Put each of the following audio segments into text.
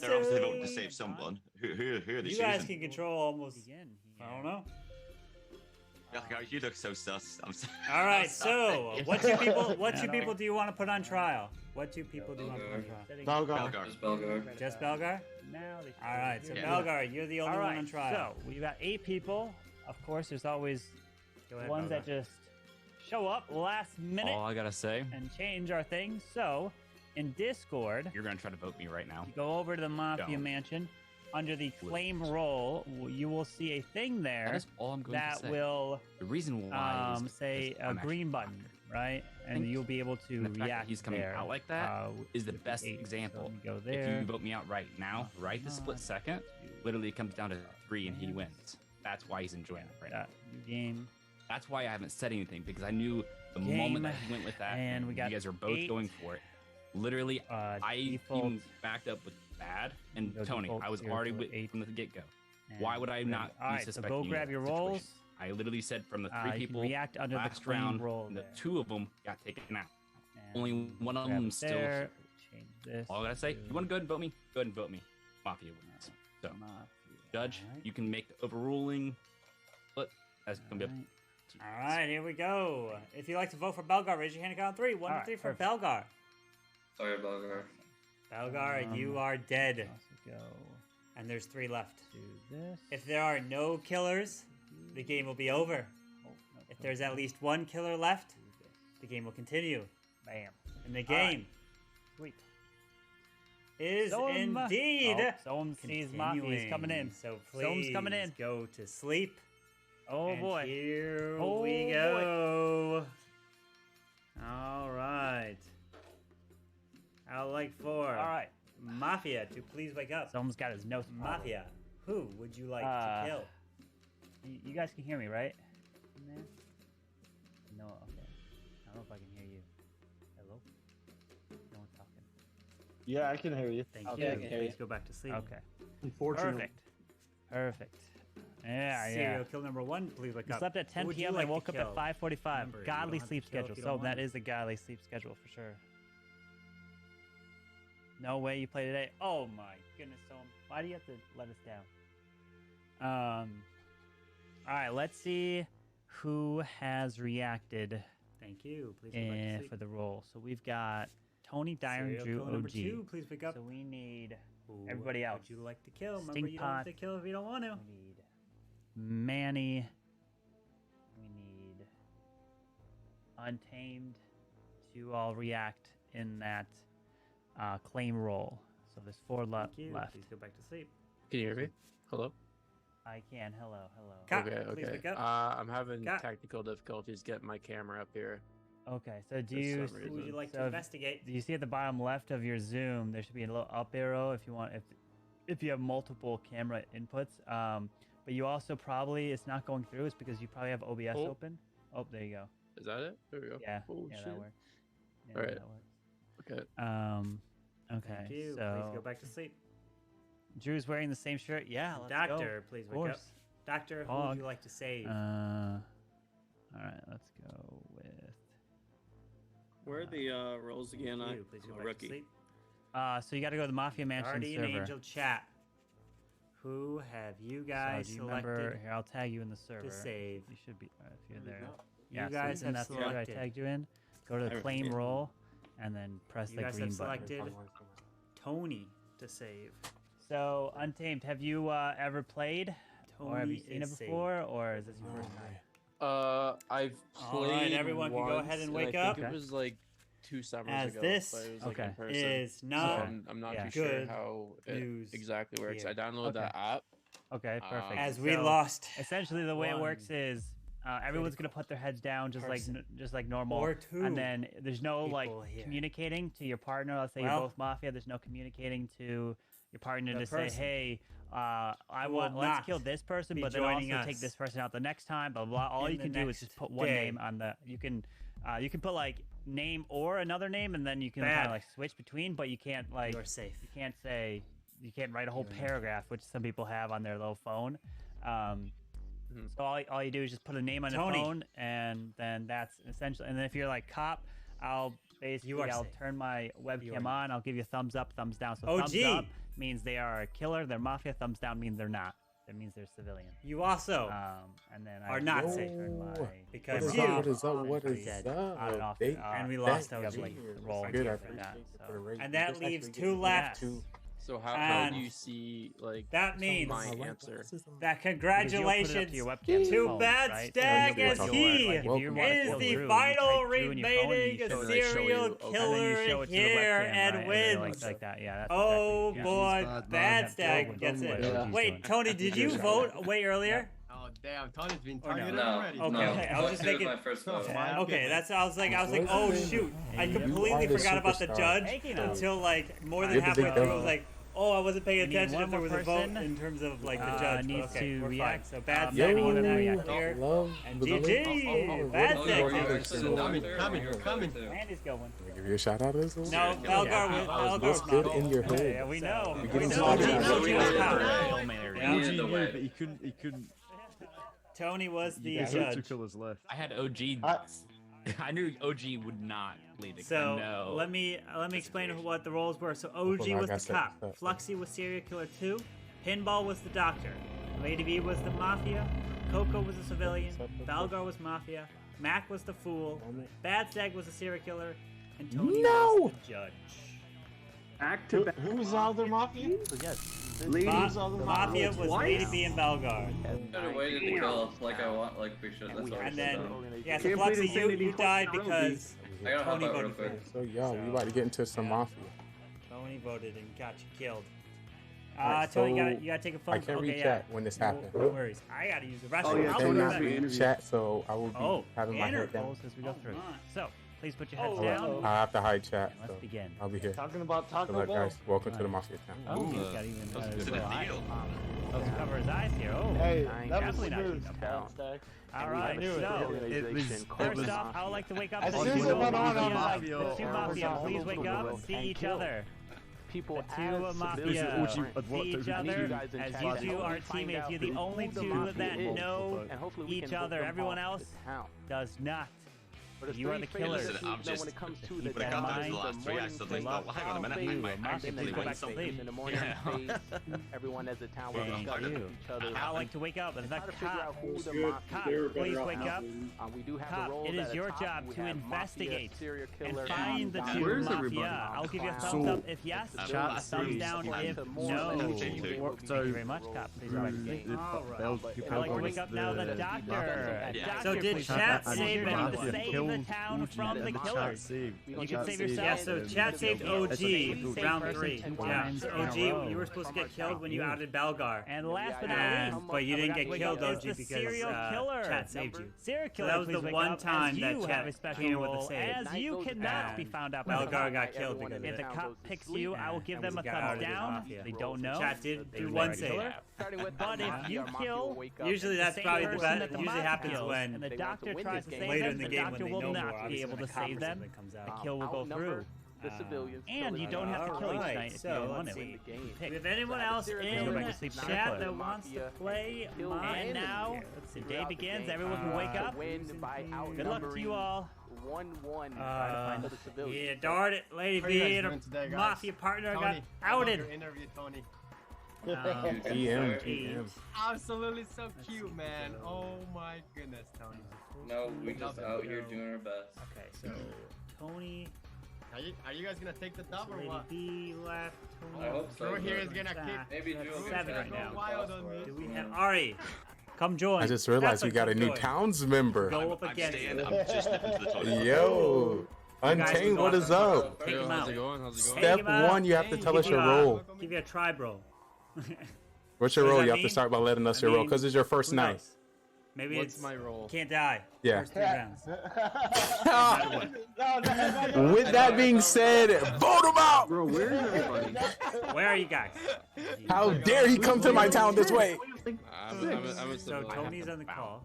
to They're obviously voting to save. save someone. Who are they You choosing? guys can control almost. Begin here. I don't know. Yeah, guys, you look so sus. I'm sorry. All right, I'm so sorry. what two people? What two people do you want to put on trial? What two people do you want to put on trial? Belgar. Belgar. Just Belgar. Just Belgar? Now they All right, so Yeah. Belgar, you're the only All one right, on trial. so we've got 8 people. Of course, there's always Go ahead, ones that Belgar. just show up last minute All I gotta say, and change our things. So in Discord, you're gonna try to vote me right now. you go over to the Mafia Don't. Mansion. Under the claim role, you will see a thing there That is all I'm going to that say. will The reason why is say because a I'm green actually button, right? And Thank you'll be able to And the fact that react he's coming there. out like that is the with best 8. example. So you go If there. you vote me out right now, right this split second, literally it comes down to 3 and he wins. That's why he's enjoying it right now. New game. That's why I haven't said anything, because I knew the Game, moment that he went with that, and we got you guys are both 8. going for it. Literally, I default. even backed up with bad. And Go Tony, default I was 0 already to with 8. from the get-go. And Why would I not All be right, so suspecting go you grab in your that situation? rolls. I literally said from the 3 You can people react under the last claim round, roll the there. 2 of them got taken out. And Only one of grab them it still. there. Change this. All I gotta say, to you want to go ahead and vote me? Go ahead and vote me. Mafia wins. So, Mafia. Judge, All right. you can make the overruling, but that's gonna be up. Alright. All right, here we go. If you'd like to vote for Belgar, raise your hand and count 3. 1, All 2, right, 3 for perfect. Belgar. Sorry, Belgar. Belgar, you are dead. Also go And there's 3 left. to this. If there are no killers, the game will be over. Oh, no, If there's at least 1 killer left, do this. the game will continue. Bam. And the game Sweet. is Soam- indeed Oh, Soam sees Mafia. He's coming in. So Soam's please coming in. go to sleep. Oh And boy. Here Oh, we go. All right. I'd like for All right. Mafia to please wake up. Someone's got his nose. Mafia, who would you like Uh, to kill? You guys can hear me, right? In there? No. Okay. I don't know if I can hear you. Hello. No one's talking. Yeah, I can hear you. Thank okay, you. I can hear Please you. go back to sleep. Okay. Unfortunately. Perfect. Yeah, Serial yeah. kill number 1, please wake I up. slept at Who 10 would you p.m. like I to woke up kill? at 5:45. Remember, you Godly don't have sleep to kill if schedule. you So don't that want is the godly sleep schedule for sure. No way you play today. Oh my goodness, Soam. Why do you have to let us down? All right, let's see who has reacted Thank you. Please go back to sleep. for the role. So we've got Tony, Dyer, Serial Drew, killer number OG. 2, please wake up. So we need Who everybody else. would you like to kill? Remember, Stink you don't have pot. to kill if you don't want to. We need Manny. We need Untamed to all react in that claim role. So there's 4 Thank you. left. Please go back to sleep. Can you hear me? Hello? I can. Hello, hello. Cut. Okay, Please okay. wake up. I'm having Cut. technical difficulties getting my camera up here. Okay, so do For you some Who would you reason. like to So- investigate? do you see at the bottom left of your Zoom? There should be a little up arrow if you want if you have multiple camera inputs. But you also probably it's not going through. It's because you probably have OBS Oh. open. Oh, there you go. Is that it? There we go. Yeah, Oh, yeah, shit. that works. Yeah, Alright. that works. Okay. Okay. Thank you. So Please go back to sleep. Drew's wearing the same shirt. Yeah, let's Doctor, go. please Of wake up. course. Doctor, who Hog. would you like to save? All right, let's go with. Where are the rolls again? Thank I, you. Please I'm go a back to rookie. sleep. So you got to go to the Mafia Mansion Guardian server. Angel chat. Who have you So guys do you selected? remember? Here, I'll tag you in the server. save? You should be if you're there. You Yeah, guys so in have that server I selected. tagged you in. Go to the I- claim yeah. roll, and then press You the guys green have button. selected Tony to save. So Untamed, have you ever played, or have you Tony seen it is before, or is this your first time? I've All played right, everyone can go once, ahead and and wake I up. think it was like 2 summers As ago. this but it was like in Okay. person. is So not I'm not Yeah. too sure good how it news exactly works. here. I downloaded Okay. that app. Okay, perfect. as we So, lost Essentially, the way it one works is everyone's gonna put their heads down just person. like normal, Or 2 and then there's no like people here. communicating to your partner. Let's say Well, you're both Mafia. There's no communicating to your partner the to say, person hey, I who want will let's not kill this person, be but then also joining take us this person out the next time. Blah blah. All in you the can do is just next put one day. name on the. You can put like name or another name, and then you can Bad. kind of like switch between. But you can't like You're safe. you can't say you can't write a whole paragraph, which some people have on their little phone. So all you do is just put a name on Tony. the phone, and then that's essentially. And then if you're like cop, I'll basically You are I'll safe. turn my You are webcam on. I'll give you a thumbs up, thumbs down. So OG. thumbs up means they are a killer. They're mafia. Thumbs down means they're not. That means they're civilian. You also And then are I not turn safe my because What you is up? What is dead up? on and off. They- and we lost you have, OG. like, roll Good, I for appreciate that, you so. for the raise. And You that just leaves actually 2 get left. two. So how And do you see like that means my My answer? that Because you'll put it up congratulations to your webcam to phone, Bad right? Stag So you'll as put he your- like, if you wanna is kill the Drew, you final type Drew in your phone and remaining you show it. They show serial you, okay. And then you show killer it to the here webcam, and right? wins. Like that, yeah. That's Oh exactly, yeah. boy, Bad Stag gets it. Yeah. Wait, Tony, did you vote way earlier? Oh damn, Tony's been Or no? targeted No, already. Okay, no. I was just It was making. my first vote. Okay, that's I was like, oh shoot, I You completely are the forgot about the superstar. judge Taking him. until like more than You're the halfway big through. I dog. was like, oh, I wasn't paying We need attention one if there more was a vote person, in terms of like the judge. needs Okay, to we're react. fine. So Bad Yo, Stag Yo, won that react. clear, love and the link. GG. Bad Oh, Stag you're takes going it. to the Coming, doctor, coming, or you're coming. going to- Randy's going. Can I give you a shout out as well? No, Belgar What's was good not. in your Yeah, head? we know. You're We getting know. started. OG was power. Hail Mary. Yeah. He did the way. He couldn't. Tony was the There's only 2 judge. killers left. I had OG. I knew OG would not lead it. So no. let me explain what the roles were. So OG Hold on, was I the got cop, set. Fluxy was serial killer 2, Pinball was the doctor, Lady B was the mafia, Coco was a civilian, Balgar was mafia, Mac was the fool, Bad Stag was a serial killer, and Tony was the judge. Who's all the mafia? Mafia was Lady B and Balgar. Should have waited to kill like I want, like we should. That's what And we then, should yeah, so Fluxy, you died because I gotta hop Tony out real voted for quick. you. So yo, we about to get into some mafia. Tony voted and got you killed. Alright, Tony, so you gotta take a phone I can't call. read Okay, chat when this happens. No worries. I gotta use the restroom. Oh, yeah, I'll I be Tony right has back. to be cannot read chat, so I will be Oh, having my head down. Roles as we go through. on. So, please put your heads Oh, down. I have to hide chat, And let's so begin. I'll be here. Talking about Good Taco luck, Bell. guys. Welcome to the mafia town. Oh, he's got even This is a the little eye. deal. Supposed to cover his eyes here. Oh, Hey, I ain't that was definitely not smooth. keeping up. Stack. All right, so first off, I would like to wake up As the soon as two it went on, I'm mafia. like, The two mafia, please wake up and see each other. People The two mafia see each other as you two are teammates. You're the only two that know each other. Everyone else does not. You are the killers. Listen, I'm just. when it comes to When the I got through the deadline, last 3, I suddenly thought, well, hang on a minute, I might actually go win back to something. sleep. in the morning Yeah. phase, everyone as a town will Thank discuss you. each other. I like to wake up. The Try to figure cop. out who the Cop, mafia please wake up. We do have Cop, a role it is at your the top. job We to have investigate mafia, serial and killer, find the cop, two Where's mafia. everybody? I'll give you a So- thumbs up if yes, Chat thumbs down if no. Thank you very much, Cop. Please go back to sleep. I like to wake up now. The doctor. Yeah. Doctor, So did please chat wake up. save You need to anyone? save the town from the killers. You can save yourself. Yeah, so chat saved OG Save round person 3. two Yeah, times so in a OG, row. you were supposed to get killed when you outed Balgar. And last but not And, least, but you didn't get wake killed, up OG, is the because serial killer. chat saved you. Serial So killer. that was please the wake one up, time as that you chat have a special came with the role, save. as you cannot be found out by the Balgar cop. got killed because of If it. the cop picks you, I will give And them a we got out of thumbs the down. mafia. They don't know. Chat did They do were one a save. killer. But if you kill, Usually the that's same probably the person best. that the Usually mafia happens kills, when and the doctor tries to save later them, in the the game doctor when they will know more. not be Obviously, able when to the cop or save them. something comes The out. kill will go through. the civilians. And you don't have to kill each Alright, night if so you don't want let's to. see. Pick. Do we have anyone else in Go back to sleep, chat Nicola. that wants to play And now, the day begins. Everyone can wake up. Good luck to you all. 1-1 Uh, for the civilians. Yeah, darn it, Lady How are you B guys and doing today, her guys? mafia partner Tony, got I love outed. your interview, Tony. DM. Absolutely so cute, man. Oh my goodness, Tony. No, we just out here doing our best. Okay, so Tony, Are you guys gonna take the dub or Lady what? B left. Tony, I hope so. Drew here is but gonna kick. Maybe That's Drew will 7 get right now. go Wild on me. Do we have Ari? Come join. I just realized we got a new Join. towns member. Go up I'm against staying. him. I'm just nipping to the toilet. Yo, Untamed, what is up? Take him out. Step Take him out. 1, you have to tell us Give your you a- role. Give you a tribe roll. What's your What does role? that You have to mean? start by letting us I your role, mean, because it's your first Who night. knows? Maybe What's it's my role? can't die. Yeah. First 3 rounds. With that being said, vote him out! Bro, where is everybody? Where are you guys? How dare he come to my town this way? I'm a So Tony's on the call.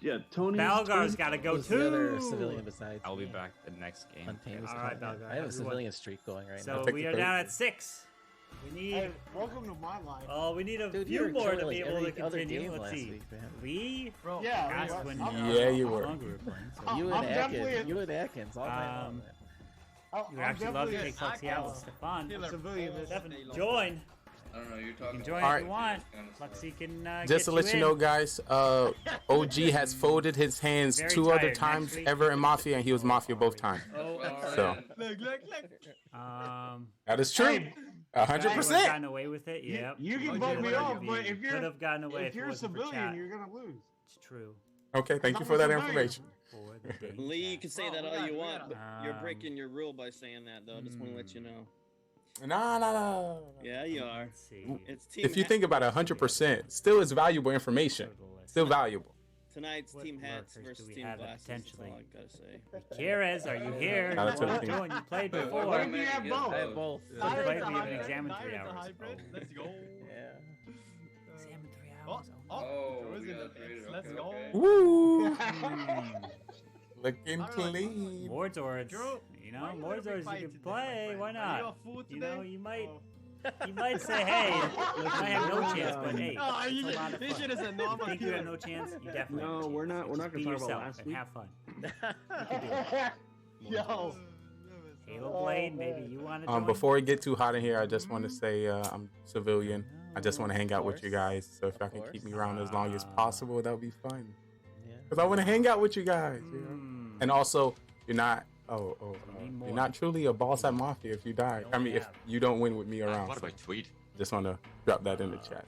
Yeah, Tony. Balgar's got to go Who's the other too. civilian besides I'll be me? back the next game. Untamed is All right, calling. Balgar, I have a everyone. civilian streak going right So take we the are third. down at 6. We need. Hey, welcome to my life. Oh, we need a Dude, you few were more to killing be able every to other continue. game Let's last see. week, man. We Bro, asked when Yeah, you how were. long we were playing. So You I'm and Atkins. definitely- You and Atkins all night long. Um, Man. You actually love to take Flexi out with Stefan. Stefan, join. I don't know. You're You talking. can join All if right. you want. Flexi can Just get to let you in. know, guys, OG has folded his hands Very 2 other tired. times Next week. ever in Mafia, and he was Mafia both times. So that is true. Everyone's 100%. gotten away with it. Yep. You can vote me off, but if could have gotten away if you're a wasn't for civilian, chat. you're gonna lose. It's true. Okay, thank you I'm for a that civilian. information. For the day Lee, you chat. can say Oh, that we all got you it, want, we but you're breaking your rule by saying that, though. I just want to let you know. No. Yeah, you are. Let's see. It's team. If you think about it, 100%, still is valuable information. Still valuable. Tonight's What team hats lurkers versus do we team have that glasses. That's potentially- all I gotta say. Kierez, are you here? Shout out to the What team. doing? You played Wait, before. What if you have both? I have both. We played. We haven't hybrid, examined 3 Naira's a hours. hybrid. Let's go. Yeah. Examined 3 Oh, hours. Oh, Joe's we in got the three. mix. Okay, Let's go. okay. Woo! Looking I don't know. clean. Mordor's. Drew, You know, why you gonna be Mordor's quiet you can today, my play. friend? Why Are not? you a fool You know, today? you might. Oh. You might say, hey, I have no chance, but hey, Oh, it's you a lot of this fun. shit is a You normal think you have no killer. chance? You definitely have No, a we're chance. not. We're not Just gonna be talk about yourself last and week. have fun. Yo. Halo Blade, maybe you want to join? Before we get too hot in here, I just want to say I'm civilian. I just want to hang out with you guys. So if y'all can keep me around as long as possible, that would be fun. Because I want to hang out with you guys. You know? And also, you're not. You're not truly a boss at Mafia if you die. I mean, if you don't win with me around. What So about Tweed? just want to drop that in the chat.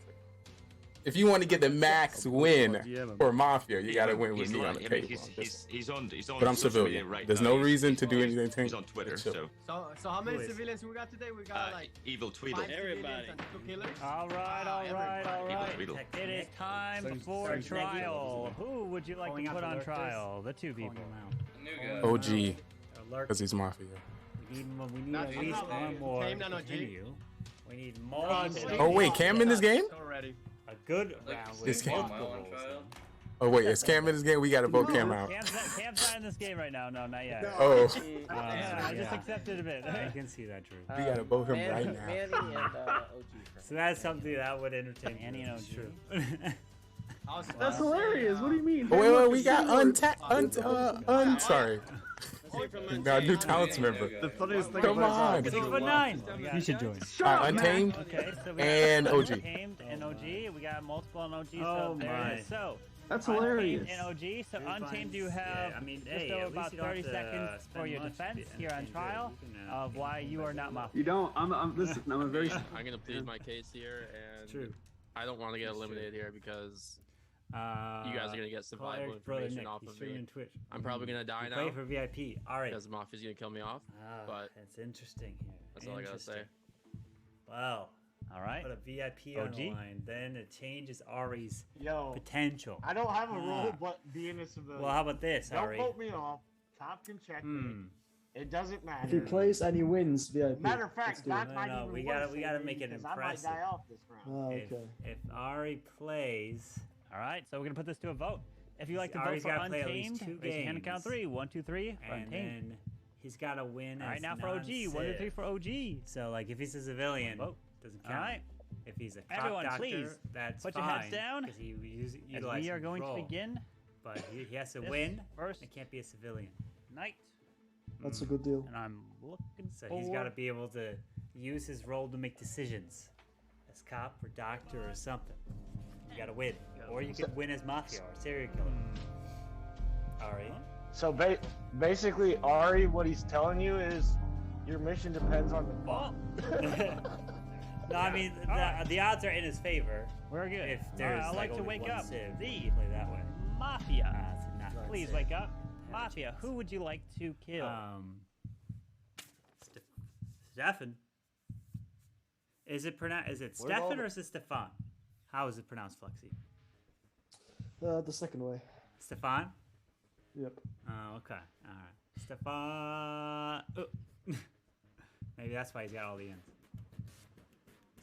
If you want to get the max win for Mafia, you got to win with He's me on like- the I mean, table. he's on. But I'm social media civilian. right There's now. no reason to do anything. He's on Twitter, Chill. so So how many Who is? civilians we got today? We got like evil Tweedle. 5 Everybody. civilians and 2 killers. All right, all right, all right. Tweedle. It is time So- for so- trial. Who would you like Calling to out put the on lurkers? trial? The 2 people. New guy. OG, because he's Mafia. We need Not at least Cam, one more Cam, to not OG. continue. We need more. Oh wait, Cam in this game? Already. A good round This with Cam- multiple Mile on rolls. trial. Oh wait, is Cam in this game? We got to vote Cam out. Cam's not in this game right now. No, not yet. Oh, Yeah, I just yeah. accepted a bit. I can see that, Drew. we got to vote him right now. Manny and OG. So that's something that would entertain Manny me. and That's OG. true. That's hilarious. What do you mean? Oh, wait, we got sorry. Got a new talents member. The funniest thing Come about on. 6'9". You should join. Untamed Okay, so we and got OG. Untamed and OG. We got multiple on OG. Oh So there my. it is. So That's Untamed hilarious. and OG. So Who Untamed, you finds- have yeah, I mean, just hey, over at least about you don't 30 have to, seconds spend for your much to defense be here on entertained, trial you can, of why you are not Mafia. You don't. I'm. Listen. I'm a very. I'm gonna plead my case here, and True. I don't want to get That's true. eliminated here because You you guys are gonna get survival brother information Nick. off He's of streaming me. Twitch. I'm probably gonna die You now play for VIP. All right. because Mafia's gonna kill me off. but that's interesting here. That's all I gotta say. Wow. All right. Put a VIP on the OG? line. Then it changes Ari's Yo, potential. I don't have a role Ah. but being a civilian. Well, how about this, Don't Ari? vote me off. Top can check me. Hmm. It doesn't matter. If he plays and he wins, VIP. Matter of fact, Let's do that it. might No, even we worse gotta- we gotta for make me, it 'cause I might impressive. die off this round. Oh, If, okay. if Ari plays, All right. So we're gonna put this to a vote. If you like to vote Ari's for gotta play at least Untamed, 2 raise your hand and count games. 3. 1, 2, 3 for and Untamed. then he's got to win. All right, as now for OG. 1, 2, 3 non-civ. for OG. So, like, if he's a civilian, Vote. doesn't All count. right. If he's a cop Everyone, doctor, please, that's put fine. your heads down, Because he As utilizes we are his going to role. begin But he has to this win. first It can't be a civilian. night, That's a good deal. and I'm looking So for. he's got to be able to use his role to make decisions. As cop or doctor or something. You got to win. Or you could win as mafia or serial killer. Ari? So basically, Ari, what he's telling you is your mission depends on the Oh, No, I mean, the odds are in his favor. we're good. If All right, there's I'd like to only wake one up. civ, The you play that way. Mafia. So not one Please civ. wake up. Have a Mafia. chance. Who would you like to kill? Stefan. Is it pronounced? Is it Where's all Stefan the- or is it Stefan? How is it pronounced, Flexi? The second way. Stefan. Yep. Oh, okay. All right. Stefan. Oh. Maybe that's why he's got all the ends.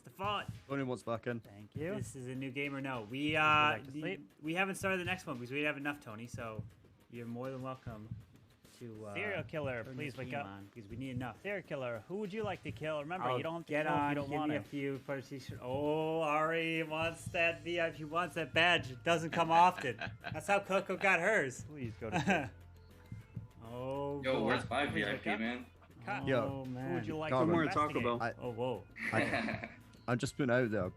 Stefan. Tony wants back in. Thank you. This is a new game or no? We back to sleep. we haven't started the next one because we didn't have enough, Tony. So you're more than welcome to Serial killer, turn please the wake team up. on because we need enough. Serial killer. Who would you like to kill? Remember, I'll you don't have to get kill on. if you don't Give want me to. a few participation. Oh, Ari wants that VIP. He wants that badge. It doesn't come often. That's how Coco got hers. Please go to sleep. Oh. Yo, boy. where's my Please wake VIP, up. man? Yo. Oh Who man. would you like Got to more investigate? Taco Bell. Oh whoa. I'm just putting out there.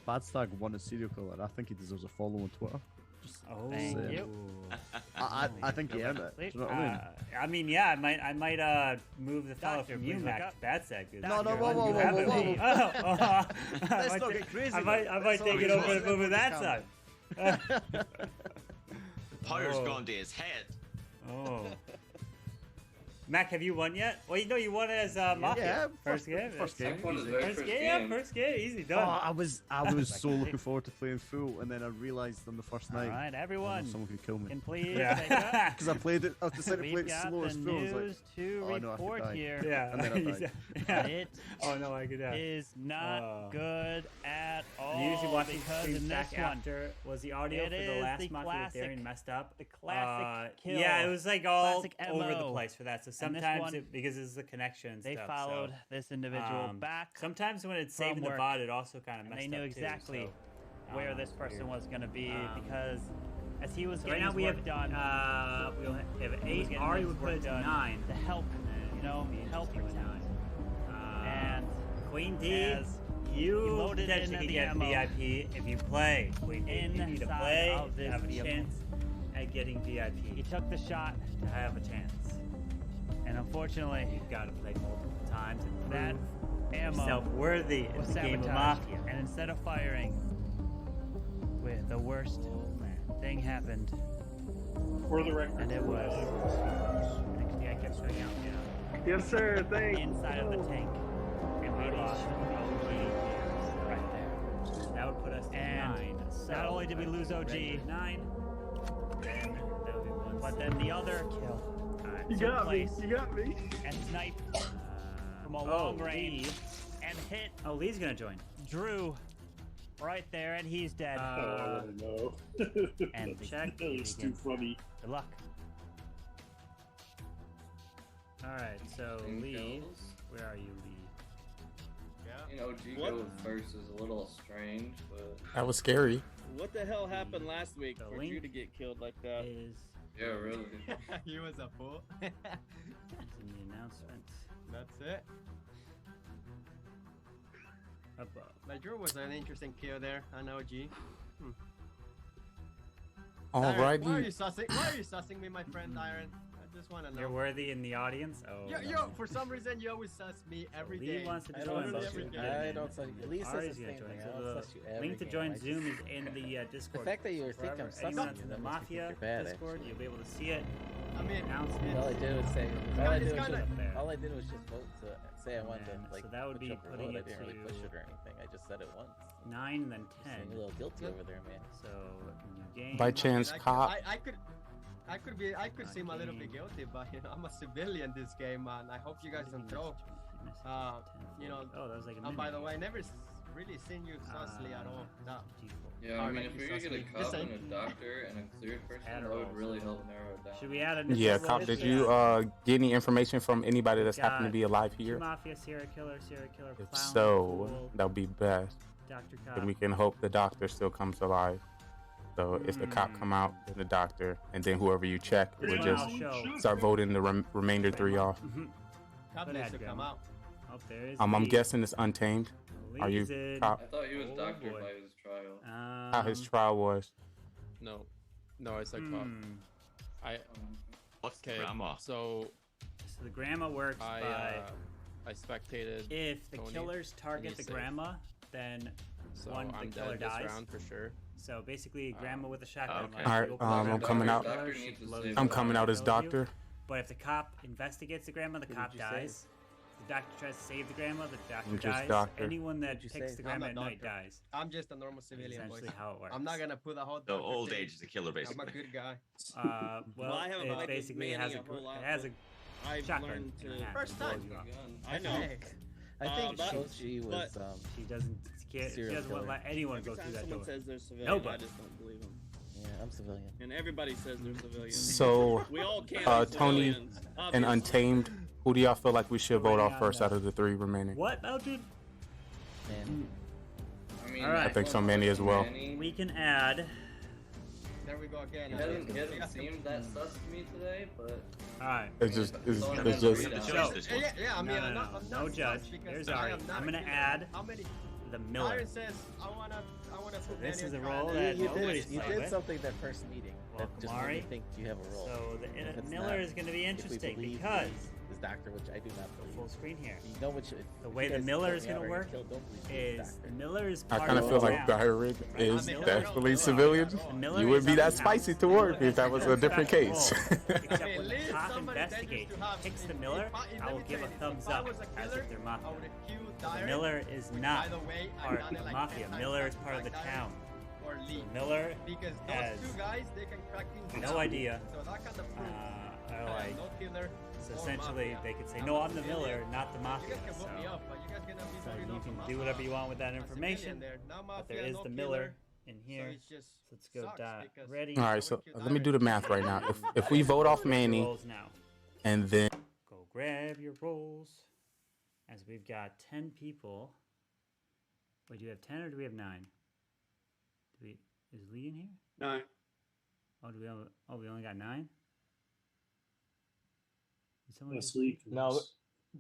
Bad Stag won a serial killer, and I think he deserves a follow on Twitter. Just Oh. saying. you. I think he earned it. Do you know what I mean? I mean, yeah, I might move the fellow Doctor, from you, please look Max. up. Bad seg. No, no, whoa, whoa, You whoa, have whoa, it. whoa. Let's not get crazy, I might Let's take not it get over crazy. and move that Calm side. Potter's Oh. gone to his head. Oh. Mac, have you won yet? Well, you know you won as Mafia. Yeah, first game. first game. First game. First game. Easy done. Oh, I was so looking forward to playing full, and then I realized on the first night, All right, everyone. someone could kill me. Can please Yeah. take up. Because I played it, I decided to play We've it got slow the as full. I was like, news to oh, no, I could report die. here. Yeah. And then I died. Yeah. It Oh no, I could die. is not Oh. good at all. You usually watch these because streams in back this one, after. Was the audio it for the is last the Mafia classic- Darian messed up? the classic kill. Yeah, it was like all Classic over the MO. place for that. So And this sometimes one, because this is the connection and they stuff, followed so, this individual back. Sometimes when it's saving the work, VOD, it also kind of and messed they knew up exactly too, so, where this it's person weird. was going to be Um, because as he was So getting right now his we work have done, we'll have he was 8. getting Ari his would put work it to done 9. to help, you know, help you in that. And Queen D, as you loaded potentially in could the get ammo VIP if you play. Queen D, you need to inside play of to this have a vehicle. chance at getting he VIP. took the shot, To have a chance, and unfortunately, you've got to play multiple times and that prove ammo yourself worthy in was the game of sabotaged. Mafia. And instead of firing, with the worst thing happened, For the record. and it was Actually, I kept showing out. Yes, sir. Thanks. inside of the tank, and we lost OG right there. That would put us to And 9. So not only did we lose ready OG, for 9, then that would be 1. but then the other kill You took got me. place You got me. and sniped from a oh, long range Lee. and hit Oh, Lee's gonna join. Drew right there, and he's dead. No. and the check. That was too funny. Good luck. Alright, so Lee. Where are you, Lee? You know, Gigo first is a little strange, but That was scary. What the hell happened last week The for link you to get killed like that? Is yeah, really. He was a fool. in the announcement That's it. above. But Drew was an interesting kill there. I know, G. All Iron, why are righty. you sussing? Why are you sussing me, my friend Iron? I just want to know. You're worthy in the audience? Oh. Yo, for some reason, you always suss me every Lee day. wants to I join. don't so every should day. get I in. don't suss you. Lee says Ari's the gonna same join. thing. So I don't suss you every link to game. join I just- Zoom is in the Discord. The fact that you think I'm Forever, anyone sussing that's you, in the that makes me think Mafia you're bad, Discord, actually. you'll be able to see it. I mean, Announcement. All I did was say. It's All I kinda- did was it's just. kinda- All I did was just vote to say I wanted to And like. so that would push be up or putting vote. I it didn't really push to it or anything. I just said it once. 9, then You 10. seem a little guilty over there, man. So, new game. By chance, cop. I could seem a little bit guilty, but you know, I'm a civilian this game, man. I hope you guys don't throw. You know. Oh, that was like a And by minute. the way, I never really seen you sussly at all. No. Yeah, I Alright, mean, if we could get a Just cop saying. and a doctor and a cleared person, that Adderall, would really so- help narrow it down. Should we add a Yeah, cop. Did you get any information from anybody that's happened to got be alive Two here? Mafia, serial killer, If clown, so, fool, that would be best. Dr. Cop. Then we can hope the doctor still comes alive. So if the cop come out, then the doctor, and then whoever you check, This we'll one just I'll show. start voting the remainder 3 off. Cop Good needs ad, to come Grandma. out. Oh, there is I'm Lee. guessing it's untamed. Are you Lee's in. cop? I thought he was Oh, doctored boy. by his trial. How his trial was? No, it's like cop. I What's the okay. grandma? So So the grandma works by I spectated. if the Tony, killers target he's the safe. grandma, then So one the I'm killer dead this dies. round for sure. So basically, grandma with a shotgun. okay. like, Alright, she opens I'm the coming door, out. killer, Doctor she needs to blows save the I'm door, coming out as kills you. doctor. But if the cop investigates the grandma, the Who cop did you save? dies. The doctor tries to save the grandma, the doctor I'm just dies. doctor. Anyone that Who'd you picks save? the grandma I'm at a night doctor. dies. I'm just a normal That's civilian, boys. essentially how it works. I'm not gonna put a whole. So doctor old thing. age is a killer, I'm a basically. good guy. Well, Well, I haven't it played with basically Manny has a whole lot, it has a I've shotgun learned in her to. hand. First It blows time. you up. I know. Hey. I think but- Shoji was. She doesn't. She Serial doesn't want to killer. let anyone Every go time through that someone door. says they're civilian, Nobody. I just don't believe them. Yeah, I'm civilian. And everybody says they're civilian. So, we all can't. be Tony civilians, and obviously. Untamed, who do y'all feel like we should vote Waiting off on first that. out of the 3 remaining? What, Belgian? Man. I mean, Alright. I think so, Manny as well. Manny, We can add there we go again. He hasn't seemed that sus to me today, but. Alright. It's just. Yeah, I mean, no judge. Here's Ari. I'm gonna add the Miller. Aaron says, I wanna So this is a role that nobody's You played did with. something that first meeting. That just made me think you have a role. So the If it's Miller not, is going to be if we interesting believe because this doctor, which I do not believe. full screen here. You know which The way the Miller is going to work is the Miller is I part kind of feel the like town. Byron is Miller- definitely civilian. Miller You wouldn't is be on that the spicy house. to work if that Miller was a is different special case. role. Except when the cop investigates, picks the Miller, I will give a thumbs up as if they're mafia. The Miller is not part of the mafia. Miller is part of the town. Or Lee. Miller Because has those two guys, they can crack things no idea. So that kind of proves Are like, no killer. so or essentially mafia. they could say, I'm no, a I'm the civilian. Miller, not the You mafia. guys can So, vote me up, but you guys gonna be so voting you off can a do mafia. whatever you want with that I'm a information. civilian there. No But there mafia, is no the killer. Miller in So here. it's just So let's go sucks dot because ready. All right, so let me do the math right now. If we vote off Manny Rolls now. and then Go grab your rolls. As we've got 10 people. Wait, do we have 10 or do we have 9? Is Lee in here? 9. Oh, do we have? Oh, we only got 9. Did someone That's get- Lee. No,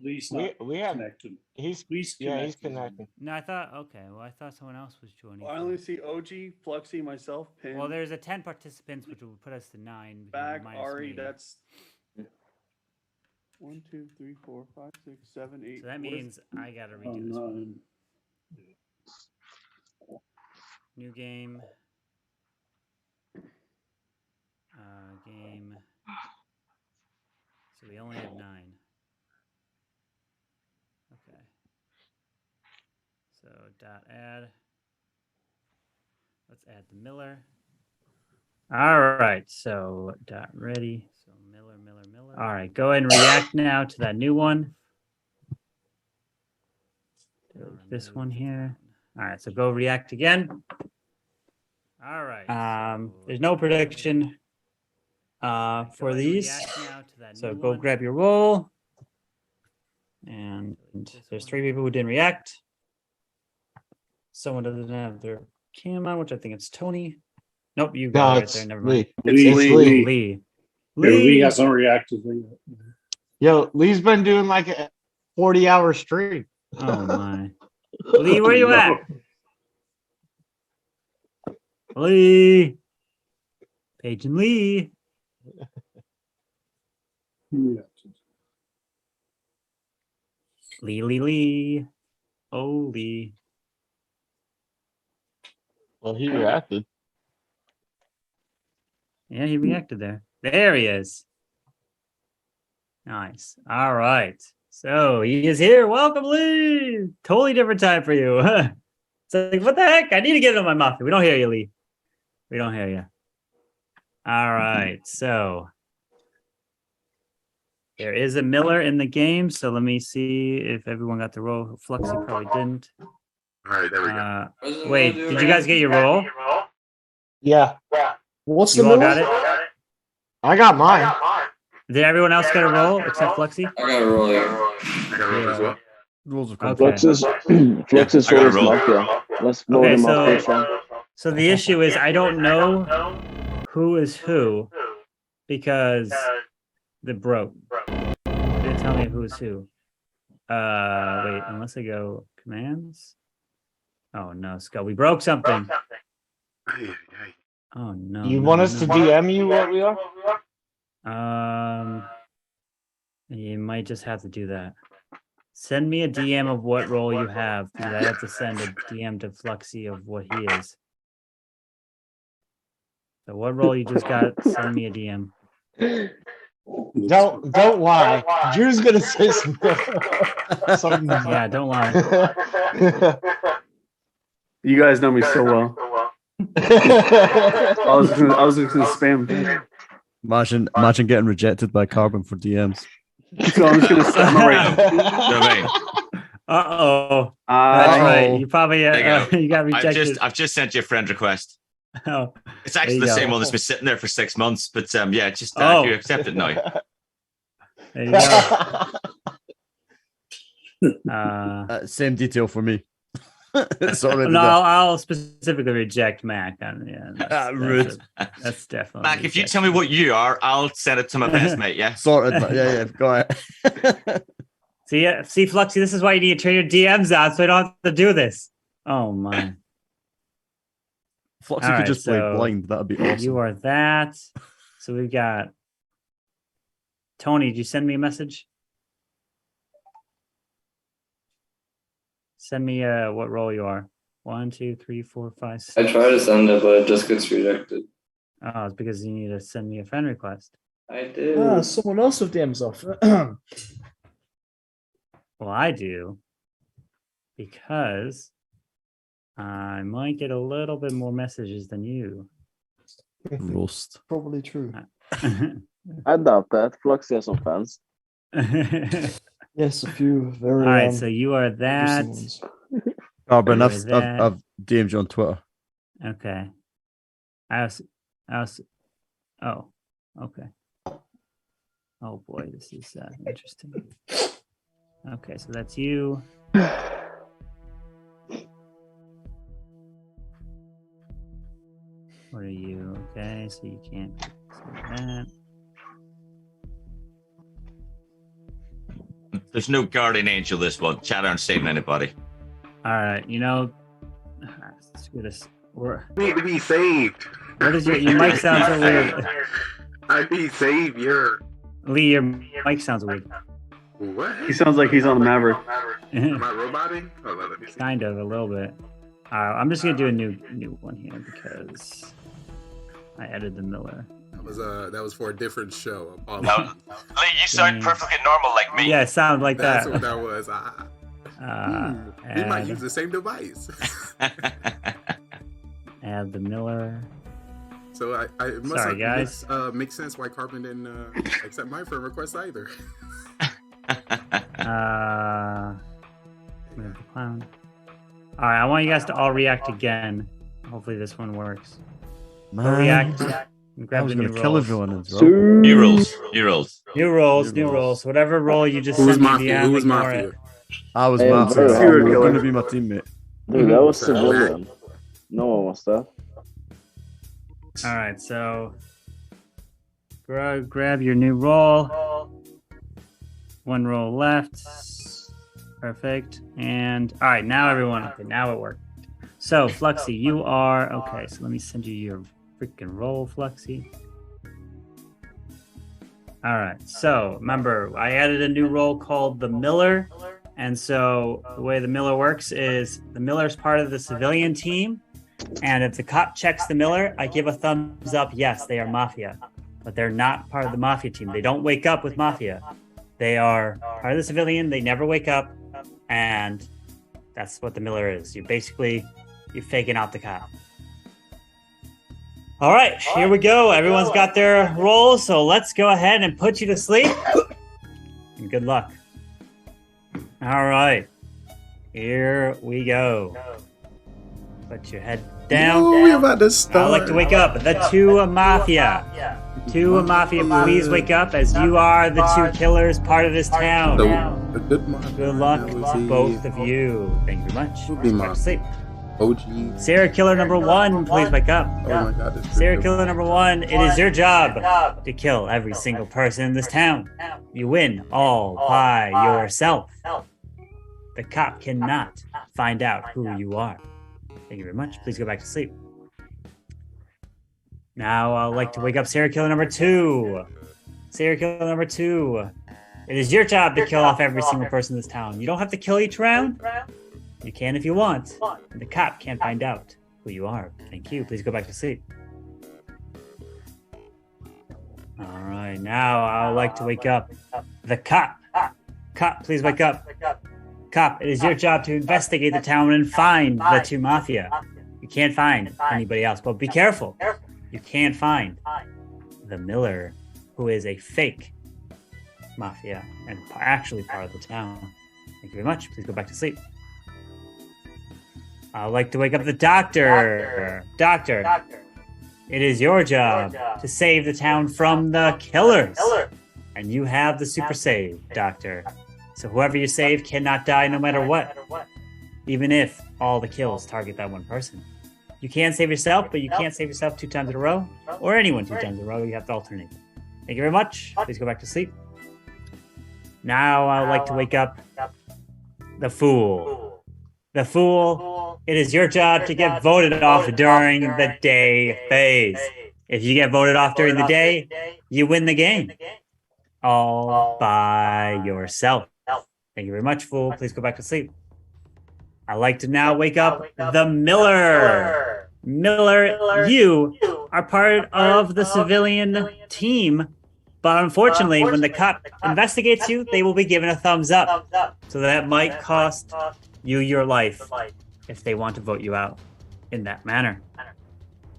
Lee's we not we have. connected. He's Lee's yeah, he's connected. connected. No, I thought. Okay, well, I thought someone else was joining. I only see OG, Fluxy, myself, Pin, Well, there's a 10 participants, which will put us to 9. Bag, minus Ari. me. That's 1, 2, 3, 4, 5, 6, 7, 8. So that What is- means I gotta Oh, redo this one. 9. New game. Game. So we only have 9. Okay. So dot add. Let's add the Miller. All right. So dot ready. So Miller. All right. Go ahead and react now to that new one. This one here. All right. So go react again. All right. There's no prediction for these. So go grab your roll. And there's 3 people who didn't react. Someone doesn't have their cam on, which I think it's Tony. Nope, you got it right there. Never mind. Lee. Lee hasn't reacted. Yo, Lee's been doing like a 40-hour stream. Oh my. Lee, where you at? Lee. Paige and Lee. Lee. Oh, Lee. Well, he reacted. Yeah, he reacted there. There he is. Nice. All right. So he is here. Welcome, Lee. Totally different time for you. It's like, what the heck? I need to get it on my mafia. We don't hear you, Lee. We don't hear you. All right. So there is a Miller in the game. So let me see if everyone got the roll. Fluxy probably didn't. All right, there we go. Wait, did you guys get your roll? Yeah. What's You the all middle? got it? I got mine. Did everyone else get a roll except Fluxy? I got a roll, yeah. I got roll as well. Rules of Okay. confidence. Flux's I got a roll. Let's Okay, so the issue is I don't know who is who because the broke. It didn't tell me who's who. Wait, unless I go commands. Oh no, Skull, we broke something. Oh no. You no, want us to no. DM you what we are? You might just have to do that. Send me a DM of what role you have, because I have to send a DM to Fluxy of what he is. So what role you just got? Send me a DM. Don't lie. Drew's gonna say something. Yeah, don't lie. You guys know me so well. I was just gonna spam. Imagine getting rejected by Carbon for DMs. So I'm just gonna set my right. Uh-oh. That's right. You probably There you go. you got rejected. I've just sent you a friend request. Oh, It's actually there the you same go. one that's been sitting there for 6 months, but yeah, just Oh. you accept it now. There you go. Same detail for me. It's already No, there. I'll specifically reject Mac. Rude. That's definitely. Mac, if you tell me what you are, I'll send it to my best mate. Yeah. Sorted. Yeah. Go ahead. See, Fluxy, this is why you need to turn your DMs out so I don't have to do this. Oh my. Fluxy could just play blind. That'd be awesome. You are that. So we've got Tony. Did you send me a message? Send me what role you are. 1, 2, 3, 4, 5, 6. I try to send it, but it just gets rejected. Oh, it's because you need to send me a friend request. I did. Ah, someone else with DMs off. Well, I do. Because I might get a little bit more messages than you. Roast. Probably true. I doubt that. Fluxy has some fans. Yes, a few very. All right, so you are that. Carbon, I've DM'd you on Twitter. Okay. I was. Oh, okay. Oh boy, this is interesting. Okay, so that's you. What are you? Okay, so you can't do that. There's no guardian angel this one. Chat aren't saving anybody. All right, you know, screw this. Need to be saved. What is your mic sounds so weird? I be savior. Lee, your mic sounds weird. What? He sounds like he's on the Maverick. Am I roboting? Hold on, let me see. Kind of, a little bit. I'm just gonna do a new one here because I added the Miller. That was for a different show. Lee, you sound perfectly normal like me. Yeah, sound like That's that. what that was. We might use the same device. Add the Miller. So it must Sorry, guys. make sense why Carbon didn't accept my friend request either. Move the clown. All right, I want you guys to all react again. Hopefully this one works. Go react. And grab I was the new gonna kill rolls. everyone as well. New rules. New rolls. Whatever role you just Who was sent me Mafia? DM, Who was ignore Mafia? it. I was Hey, Mafia. very You're hard. gonna be my teammate. Dude, that was civilian. No one wants that. All right, so grab your new roll. One roll left. Perfect. And all right, now everyone. Okay, now it worked. So Fluxy, you are okay. So let me send you your freaking roll, Fluxy. All right. So remember, I added a new role called the Miller. And so the way the Miller works is the Miller's part of the civilian team. And if the cop checks the Miller, I give a thumbs up. Yes, they are Mafia, but they're not part of the Mafia team. They don't wake up with Mafia. They are part of the civilian. They never wake up. And that's what the Miller is. You're faking out the cop. All right, here we go. Everyone's got their roles, so let's go ahead and put you to sleep. And good luck. All right, here we go. Put your head down. Ooh, we're about to start. I'd like to wake up. The two Mafia. Two Mafia, please wake up as you are the two killers part of this town. Good luck to both of you. Thank you very much. Back to sleep. OG. Serial killer number 1, please wake up. Oh my God, Serial killer number 1, it is your job to kill every single person in this town. You win all by yourself. The cop cannot find out who you are. Thank you very much. Please go back to sleep. Now I'd like to wake up serial killer number 2. Serial killer number 2. It is your job to kill off every single person in this town. You don't have to kill each round. You can if you want. And the cop can't find out who you are. Thank you. Please go back to sleep. All right. Now I'd like to wake up the cop. Cop, please wake up. Cop, it is your job to investigate the town and find the two Mafia. You can't find anybody else, but be careful. You can't find the Miller, who is a fake Mafia and actually part of the town. Thank you very much. Please go back to sleep. I'd like to wake up the doctor. Doctor, it is your job to save the town from the killers. And you have the super save, Doctor. So whoever you save cannot die no matter what. even if all the kills target that one person. You can save yourself, but you can't save yourself 2 times in a row, or anyone 2 times in a row. You have to alternate. Thank you very much. Please go back to sleep. Now I would like to wake up the Fool. The Fool, it is your job to get voted off during the day phase. If you get voted off during the day, you win the game. All by yourself. Thank you very much, Fool. Please go back to sleep. I'd like to now wake up the Miller. Miller, you are part of the civilian team, but unfortunately, when the cop investigates you, they will be given a thumbs up. So that might cost you your life if they want to vote you out in that manner.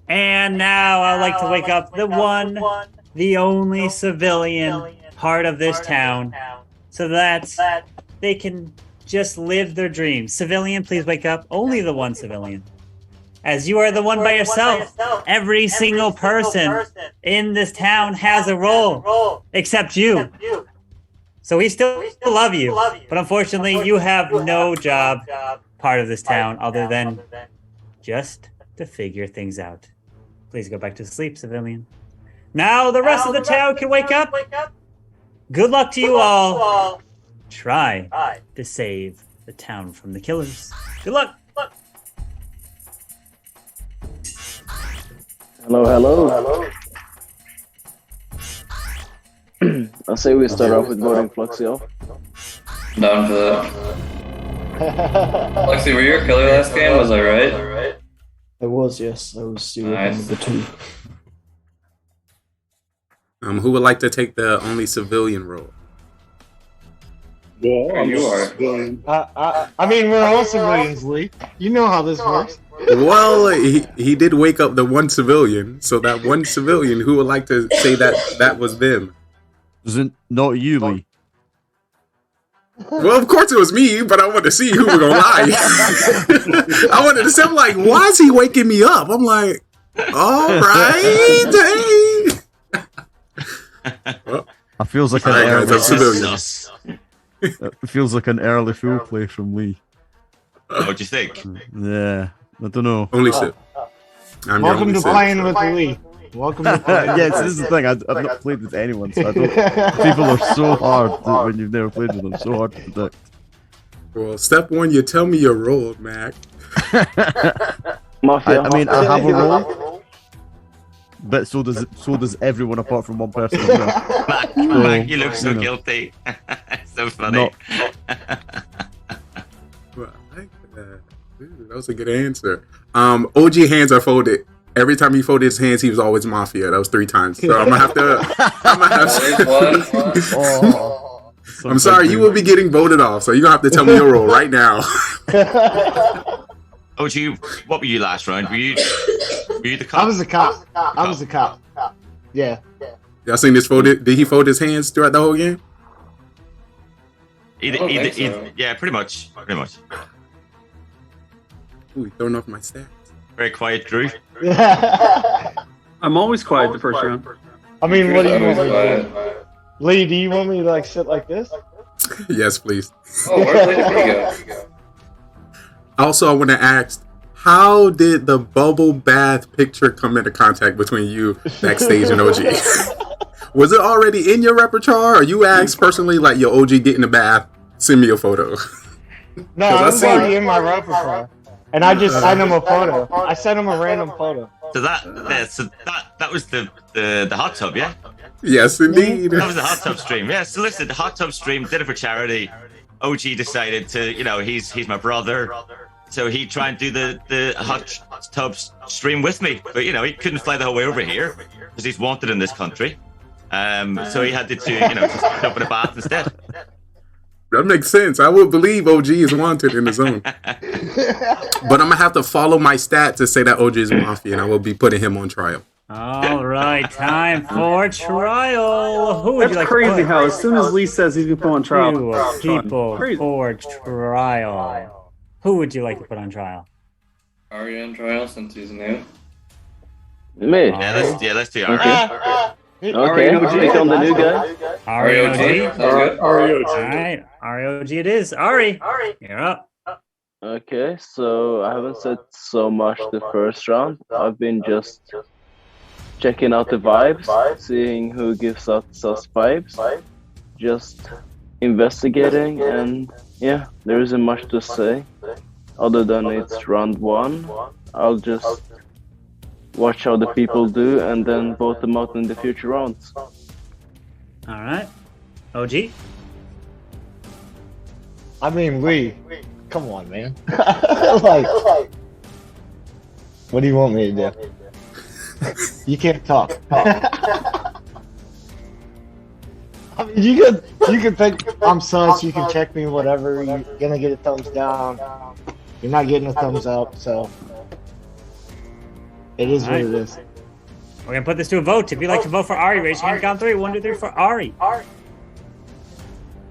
And now I'd like to wake up the one, the only civilian part of this town, so that they can just live their dreams. Civilian, please wake up. Only the one civilian. As you are the one by yourself. Every single person in this town has a role, except you. So we still love you, but unfortunately you have no job part of this town other than just to figure things out. Please go back to sleep, civilian. Now the rest of the town can wake up. Good luck to you all. Try to save the town from the killers. Good luck. Hello. I say we start off with voting Fluxio. Down for that. Lexi, were you a killer last game? Was I right? I was, yes. I was Nice. the 2. Who would like to take the only civilian role? Yeah, you are. I mean, we're all civilians, Lee. You know how this works. Well, he did wake up the one civilian, so that one civilian, who would like to say that was them? Was it not you, Lee? Well, of course it was me, but I wanted to see who was gonna lie. I wanted to say, I'm like, why is he waking me up? I'm like, all right, hey. Well, I feels like right, guys, I'm civilian. It feels like an early Fool play from Lee. What do you think? Yeah, I don't know. Only Sip. Welcome to playing with Lee. Welcome to playing. Yeah, this is the thing. I've not played with anyone, so I don't. People are so hard when you've never played with them. So hard to predict. Well, step 1, you tell me your role, Mac. I mean, I have a role, but so does everyone apart from one person. Mac, you look so guilty. So funny. Well, I like that. Dude, that was a good answer. OG hands are folded. Every time he folded his hands, he was always Mafia. That was 3 times. So I'm gonna have to. I'm sorry, you will be getting voted off. So you're gonna have to tell me your role right now. OG, what were you last round? Were you the cop? I was a cop. Yeah. Y'all seen this folded? Did he fold his hands throughout the whole game? Yeah, pretty much. Ooh, he's throwing off my stats. Very quiet, Drew. I'm always quiet the first round. I mean, what do you want me to do? Lee, do you want me to sit like this? Yes, please. Oh, where's Lady go? Also, I want to ask, how did the bubble bath picture come into contact between you backstage and OG? Was it already in your repertoire, or you asked personally, like, yo, OG, get in the bath, send me a photo? No, I was already in my repertoire. And I just sent him a photo. I sent him a random photo. So that was the hot tub, yeah? Yes, indeed. That was the hot tub stream. Yeah, so listen, the hot tub stream, did it for charity. OG decided to, he's my brother. So he'd try and do the hot tub stream with me. But, he couldn't fly the whole way over here because he's wanted in this country. So he had to, just jump in a bath instead. That makes sense. I would believe OG is wanted in the zone. But I'm going to have to follow my stats to say that OG is Mafia, and I will be putting him on trial. All right, time for trial. Who would That's you like crazy to put? how as soon as Lee says he's going to put on trial. 2 people for trial. Who would you like to put on trial? Ari on trial since he's new. Me? Yeah, let's do Ari. Okay, I'll take on the new guy. ROG. Sounds good. All right, ROG it is. Ari, you're up. Okay, so I haven't said so much the first round. I've been just checking out the vibes, seeing who gives us vibes, just investigating, and yeah, there isn't much to say other than it's round 1. I'll just watch how the people do and then vote them out in the future rounds. All right. OG? I mean, Lee, come on, man. Like, what do you want me to do? You can't talk. I mean, you could think I'm sus. You can check me, whatever. You're gonna get a thumbs down. You're not getting a thumbs up, so it is what it is. We're gonna put this to a vote. If you'd like to vote for Ari, raise your hand. Count 3. 1, 2, 3 for Ari. All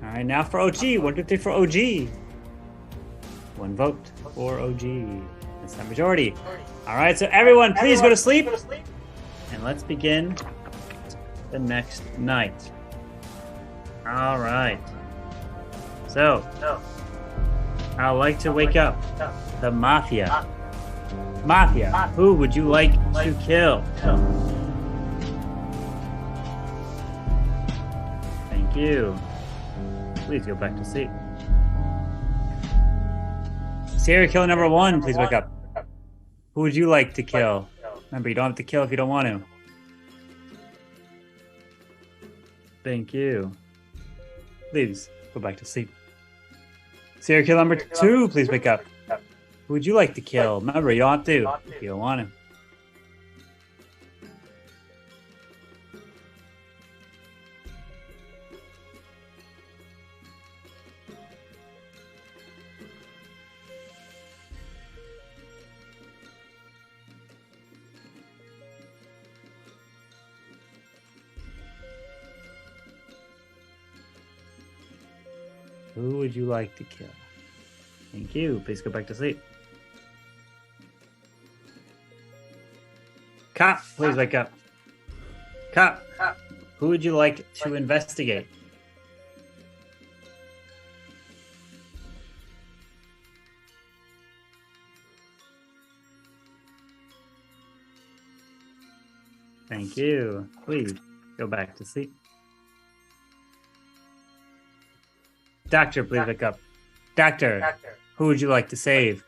right, now for OG. 1, 2, 3 for OG. 1 vote for OG. That's the majority. All right, so everyone, please go to sleep. And let's begin the next night. All right. So, I'd like to wake up the Mafia. Mafia, who would you like to kill? Thank you. Please go back to sleep. Serial killer number 1, please wake up. Who would you like to kill? Remember, you don't have to kill if you don't want to. Thank you. Please go back to sleep. Serial killer number 2, please wake up. Who would you like to kill? Remember, you don't have to if you don't want to. Who would you like to kill? Thank you. Please go back to sleep. Cop, please wake up. Cop, who would you like to investigate? Thank you. Please go back to sleep. Doctor, please wake up. Doctor, who would you like to save?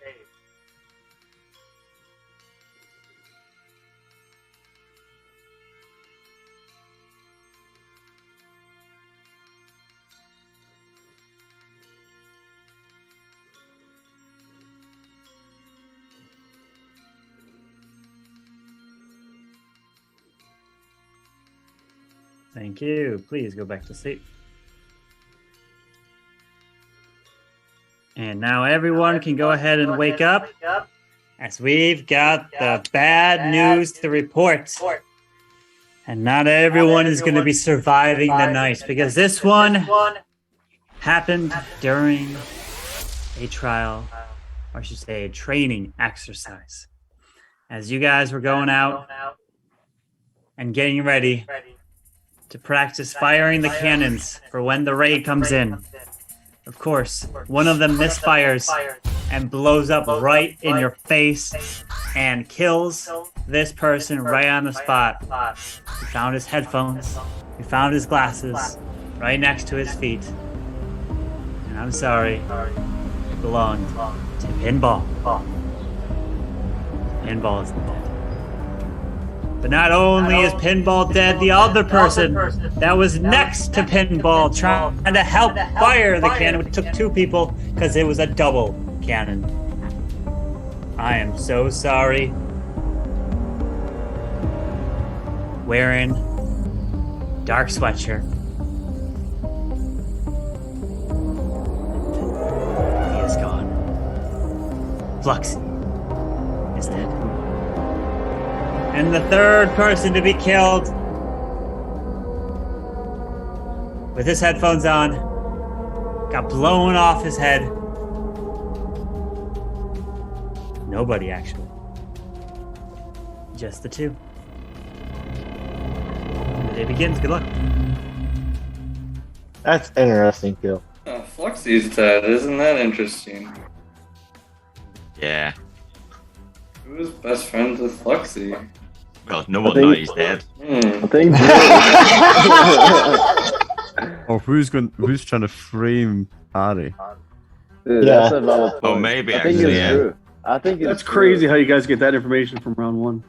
Thank you. Please go back to sleep. And now everyone can go ahead and wake up, as we've got the bad news to report. And not everyone is going to be surviving the night, because this one happened during a trial, or I should say a training exercise. As you guys were going out and getting ready to practice firing the cannons for when the raid comes in. Of course, one of them misfires and blows up right in your face and kills this person right on the spot. We found his headphones. We found his glasses right next to his feet. And I'm sorry, it belonged to Pinball. Pinball is dead. But not only is Pinball dead, the other person that was next to Pinball trying to help fire the cannon, it took 2 people because it was a double cannon. I am so sorry. Wearing dark sweatshirt. He is gone. Fluxy is dead. And the third person to be killed with his headphones on got blown off his head. Nobody, actually. Just the 2. The day begins. Good luck. That's interesting, Phil. Fluxy's dead. Isn't that interesting? Yeah. Who was best friends with Fluxy? Well, no one knows he's dead. I think. Or who's trying to frame Harry? Dude, that's a valid point. Oh, maybe I think actually, it's yeah. true. I think it's That's true. crazy how you guys get that information from round 1.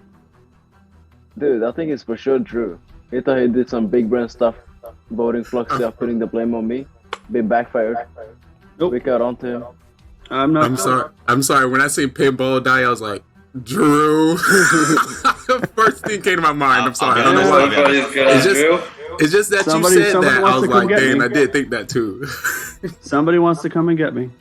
Dude, I think it's for sure true. He thought he did some big brand stuff, voting Fluxy up, putting the blame on me. Bit backfired. Nope. We got onto him. I'm sorry. When I seen Pinball die, I was like, Drew. First thing came to my mind. I'm sorry. I don't know why. It's just that Somebody- you said somebody that. wants I was to come like, get dang, me. I did think that too. Somebody wants to come and get me.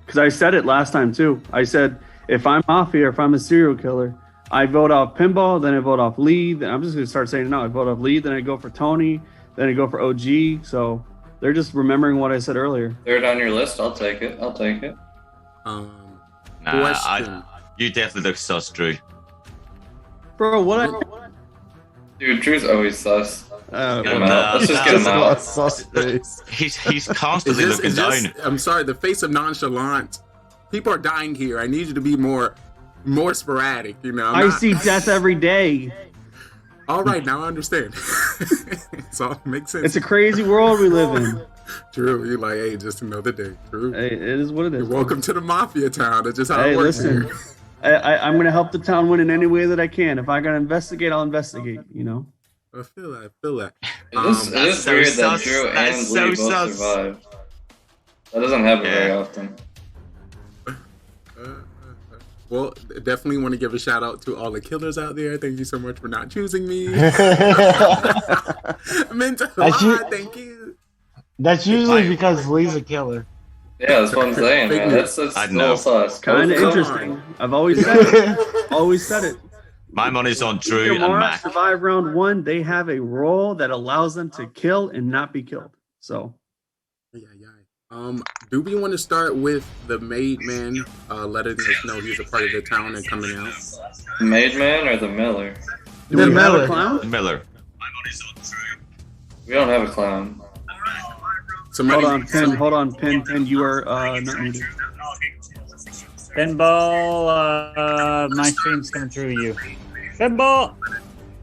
Because I said it last time too. I said, if I'm Mafia, if I'm a serial killer, I vote off Pinball, then I vote off Lee. Then I'm just going to start saying it now. I vote off Lee, then I go for Tony, then I go for OG. So they're just remembering what I said earlier. Third on your list. I'll take it. I'll take it. Nah, you definitely look sus, Drew. Bro, what? Dude, Drew's always sus. Oh, Get him out. Let's just get him out. He's constantly looking down. I'm sorry, the face of nonchalant. People are dying here. I need you to be more sporadic. You know, I see death every day. All right, now I understand. It's all makes sense. It's a crazy world we live in. Drew, you're like, hey, just another day. Drew, hey, it is what it is. You're welcome to the Mafia town. That's just how Hey, it works listen. here. I'm going to help the town win in any way that I can. If I got to investigate, I'll investigate, you know? I feel that. It is weird that Drew and Lee both survived. That doesn't happen very often. Well, definitely want to give a shout out to all the killers out there. Thank you so much for not choosing me. Mental thank you. That's usually because Lee's a killer. Yeah, that's what I'm saying, man. That's so sus. Kind of interesting. I've always said it. Always said it. My money's on Drew and Gamora Mac. survive round 1. They have a role that allows them to kill and not be killed. So, do we want to start with the maid man letting us know he's a part of the town and coming out? The maid man or the Miller? The Miller clown? Miller. We don't have a clown. Hold on, Pin. You are not muted. Pinball, my stream's coming through you. Pinball!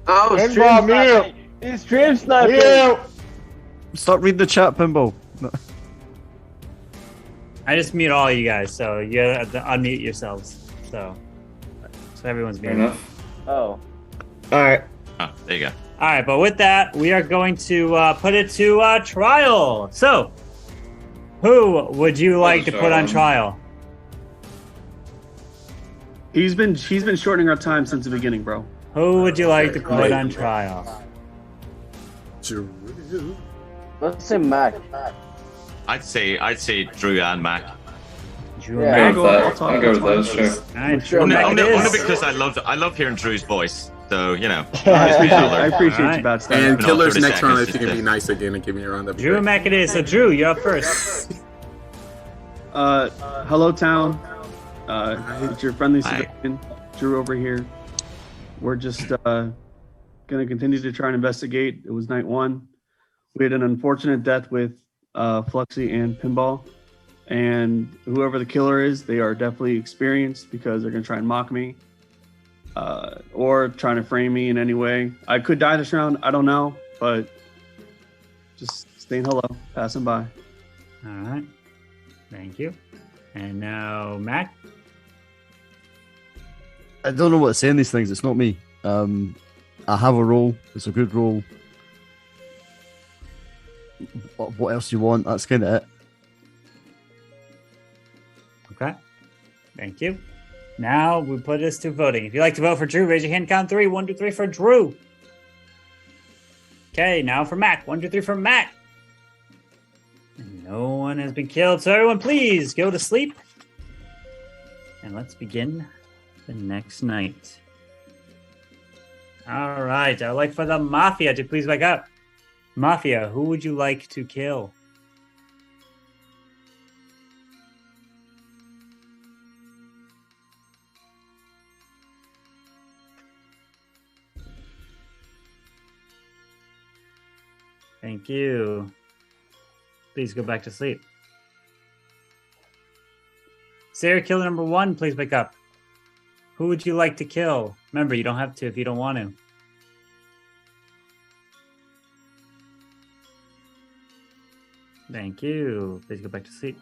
Oh, Pinball, mute! He's stream sniping! Mute! Stop reading the chat, Pinball. No. I just mute all you guys, so you have to unmute yourselves. So everyone's muted. Oh. Alright. Oh, there you go. Alright, but with that, we are going to put it to trial. So, who would you like to put on trial? He's been shortening our time since the beginning, bro. Who would you like to put on trial? Let's say Mac. I'd say Drew and Mac. Drew and Mac. I'll go with those, sure. Only because I love hearing Drew's voice. So, you know. I appreciate you, Bad Stuff. And Killer's 30 next round, seconds, if you can be nice again and give me a round. Drew and Mac it is. So, Drew, you're up first. Hello, town. It's your friendly civilian, Drew over here. We're just gonna continue to try and investigate. It was night 1. We had an unfortunate death with Fluxy and Pinball, and whoever the killer is, they are definitely experienced because they're gonna try and mock me, or trying to frame me in any way. I could die this round. I don't know, but just saying hello, passing by. All right. Thank you. And now, Mac. I don't know what to say in these things. It's not me. I have a role. It's a good role. What else you want? That's kind of it. Okay. Thank you. Now we put this to voting. If you'd like to vote for Drew, raise your hand. Count 3. 1, 2, 3 for Drew. Okay, now for Mac. 1, 2, 3 for Mac. And no one has been killed. So everyone, please go to sleep. And let's begin the next night. All right. I'd like for the Mafia to please wake up. Mafia, who would you like to kill? Thank you. Please go back to sleep. Serial killer number 1, please wake up. Who would you like to kill? Remember, you don't have to if you don't want to. Thank you. Please go back to sleep.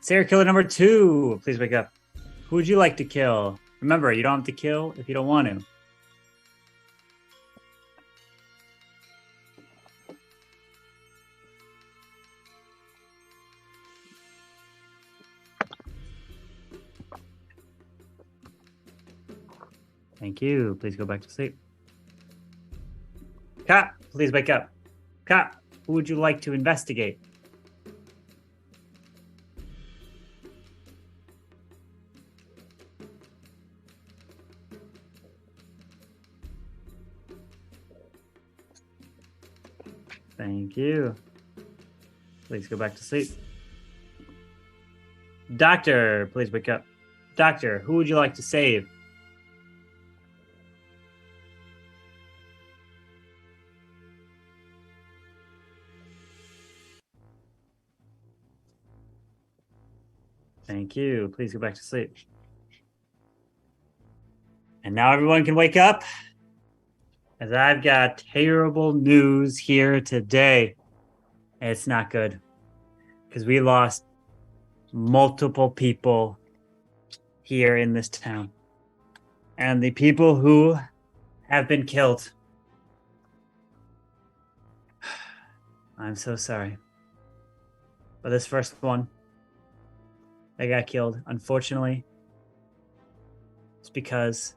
Serial killer number 2, please wake up. Who would you like to kill? Remember, you don't have to kill if you don't want to. Thank you. Please go back to sleep. Cop, please wake up. Cop, who would you like to investigate? Thank you. Please go back to sleep. Doctor, please wake up. Doctor, who would you like to save? Thank you. Please go back to sleep. And now everyone can wake up, as I've got terrible news here today. It's not good, because we lost multiple people here in this town. And the people who have been killed, I'm so sorry. But this first one, they got killed, unfortunately, it's because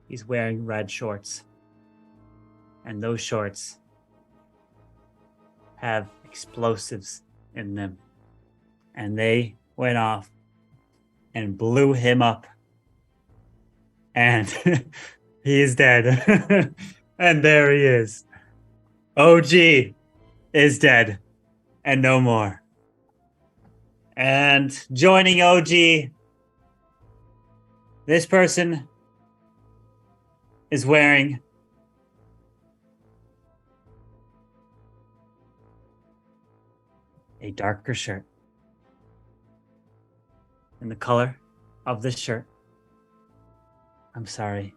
he's wearing red shorts. And those shorts have explosives in them. And they went off and blew him up. And he is dead. And there he is. OG is dead. And no more. And joining OG, this person is wearing a darker shirt. And the color of this shirt, I'm sorry,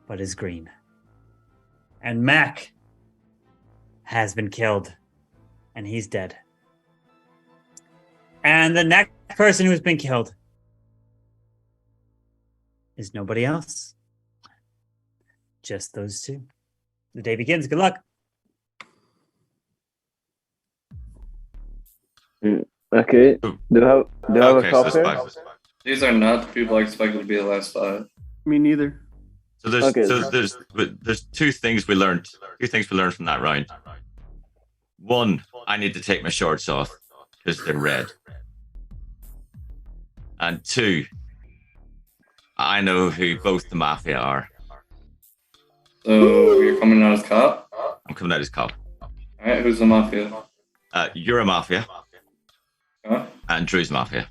but is green. And Mac has been killed, and he's dead. And the next person who's been killed is nobody else. Just those two. The day begins. Good luck. Okay. Do you have a cop here? These are not the people I expected to be the last 5. Me neither. So there's two things we learned. Two things we learned from that round. One, I need to take my shorts off because they're red. And 2, I know who both the Mafia are. So you're coming out as cop? I'm coming out as cop. Alright, who's the Mafia? You're a Mafia. Huh? And Drew's Mafia.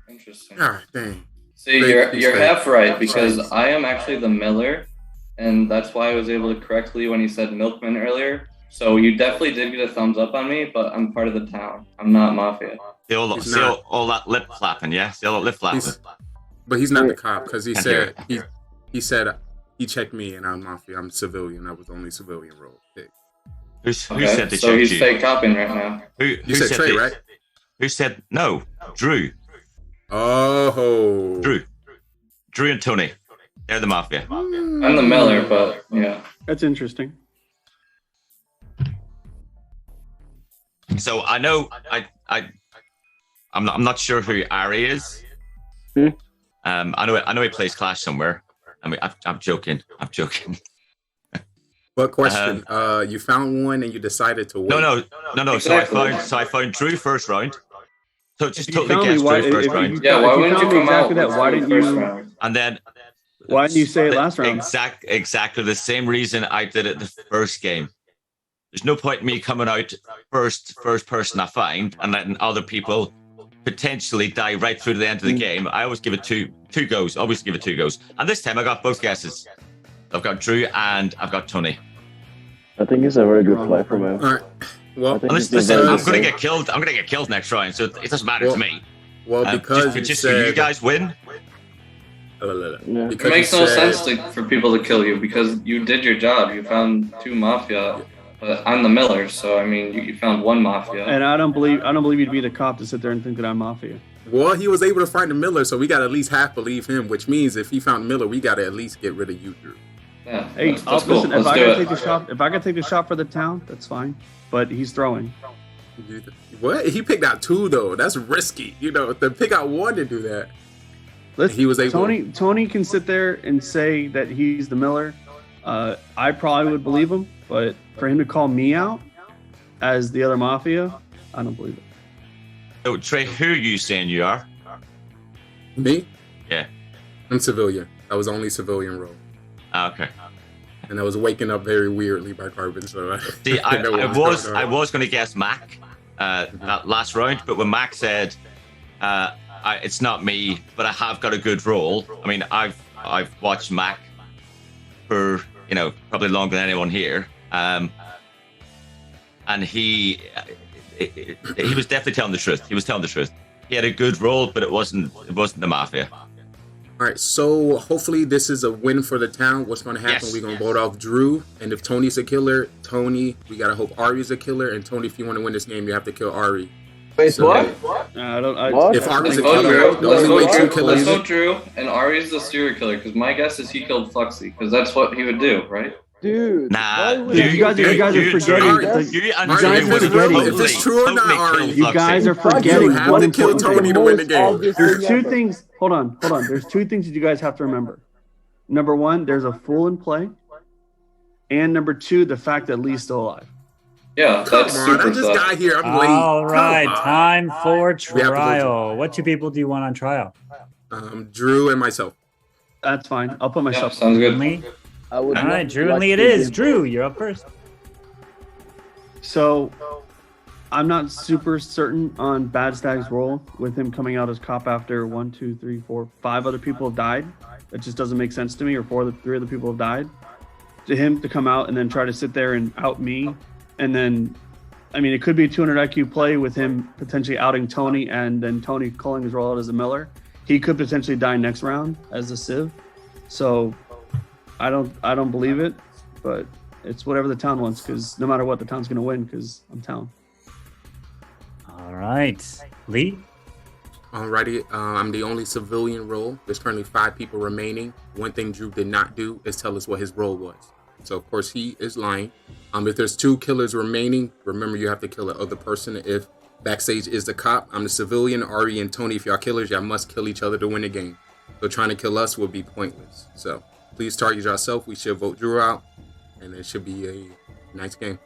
Interesting. Ah, dang. See, you're half right, because I am actually the Miller, and that's why I was able to correct Lee when he said Milkman earlier. So you definitely did get a thumbs up on me, but I'm part of the town. I'm not Mafia. See all that lip flapping, yeah? See all that lip flapping? But he's not the cop, because he said he checked me and I'm Mafia. I'm civilian. I was the only civilian role pick. Who said they checked you? So he's fake copying right now. You said Trey, right? Who said no? Drew. Oh. Drew and Tony. They're the Mafia. I'm the Miller, but yeah. That's interesting. So I know I'm not sure who Ari is. I know he plays Clash somewhere. I mean, I'm joking. But question, you found one and you decided to wait. No. Exactly. So I found Drew first round. So just You totally found me, guessed Drew first round. Yeah, why wouldn't you come exactly out? that? Why didn't you? And then Why didn't you say it last round? Exactly the same reason I did it the first game. There's no point in me coming out first person I find and letting other people potentially die right through to the end of the game. I always give it two goes. Always give it 2 goes. And this time I got both guesses. I've got Drew and I've got Tony. I think it's a very good play from him. All right. Well, listen, I'm gonna get killed. I'm gonna get killed next round, so it doesn't matter to me. Well, because just so you guys win. It makes no sense for people to kill you because you did your job. You found 2 mafia, but I'm the Miller, so I mean, you found 1 mafia. And I don't believe you'd be the cop to sit there and think that I'm mafia. Well, he was able to find the Miller, so we got to at least half believe him, which means if he found Miller, we got to at least get rid of you, Drew. Yeah, hey, that's cool. Listen, if I gotta take the shot for the town, that's fine. But he's throwing. What? He picked out 2 though. That's risky. You know, to pick out 1 to do that. Listen, he was able. Tony can sit there and say that he's the Miller. I probably would believe him, but for him to call me out as the other mafia, I don't believe it. So Trey, who are you saying you are? Me? Yeah. I'm civilian. I was only civilian role. Okay. And I was waking up very weirdly by Carbon, so See, I was going to guess Mac that last round, but when Mac said it's not me, but I have got a good role. I mean, I've watched Mac for probably longer than anyone here, and he was definitely telling the truth. He was telling the truth. He had a good role, but it wasn't the mafia. All right, so hopefully this is a win for the town. What's going to happen? Yes. We're going to vote off Drew, and if Tony's a killer, Tony, we got to hope Ari's a killer, and Tony, if you want to win this game, you have to kill Ari. Wait, so, what? If Ari's a Let's killer, vote the only way 2 killers. Let's vote Drew, and Ari's the serial killer, because my guess is he killed Fluxy, because that's what he would do, right? Dude, nah, you guys are forgetting. If it's true or not, Ari, you guys are forgetting. You have to kill Tony to win the game. There's 2 things. Hold on. There's 2 things that you guys have to remember. Number 1, there's a fool in play, and number 2, the fact that Lee's still alive. Yeah, that's super. I just got here. I'm late. All right, time for trial. What 2 people do you want on trial? Drew and myself. That's fine. I'll put myself. Yeah, sounds good. Lee? All right, Drew and Lee it is. Drew, you're up first. So, I'm not super certain on Bad Stag's role with him coming out as cop after 1, 2, 3, 4, 5 other people have died. It just doesn't make sense to me. Or 3 other people have died. To him to come out and then try to sit there and out me, and then, I mean, it could be a 200 IQ play with him potentially outing Tony, and then Tony calling his role out as a Miller. He could potentially die next round as a Civ. So, I don't believe it, but it's whatever the town wants, because no matter what, the town's going to win because I'm town. All right. Lee? Alrighty, I'm the only civilian role. There's currently 5 people remaining. One thing Drew did not do is tell us what his role was. So, of course, he is lying. If there's 2 killers remaining, remember you have to kill the other person. If Backstage is the cop, I'm the civilian. Ari and Tony, if y'all killers, y'all must kill each other to win the game. So trying to kill us would be pointless. So please target yourself. We should vote Drew out, and it should be a nice game.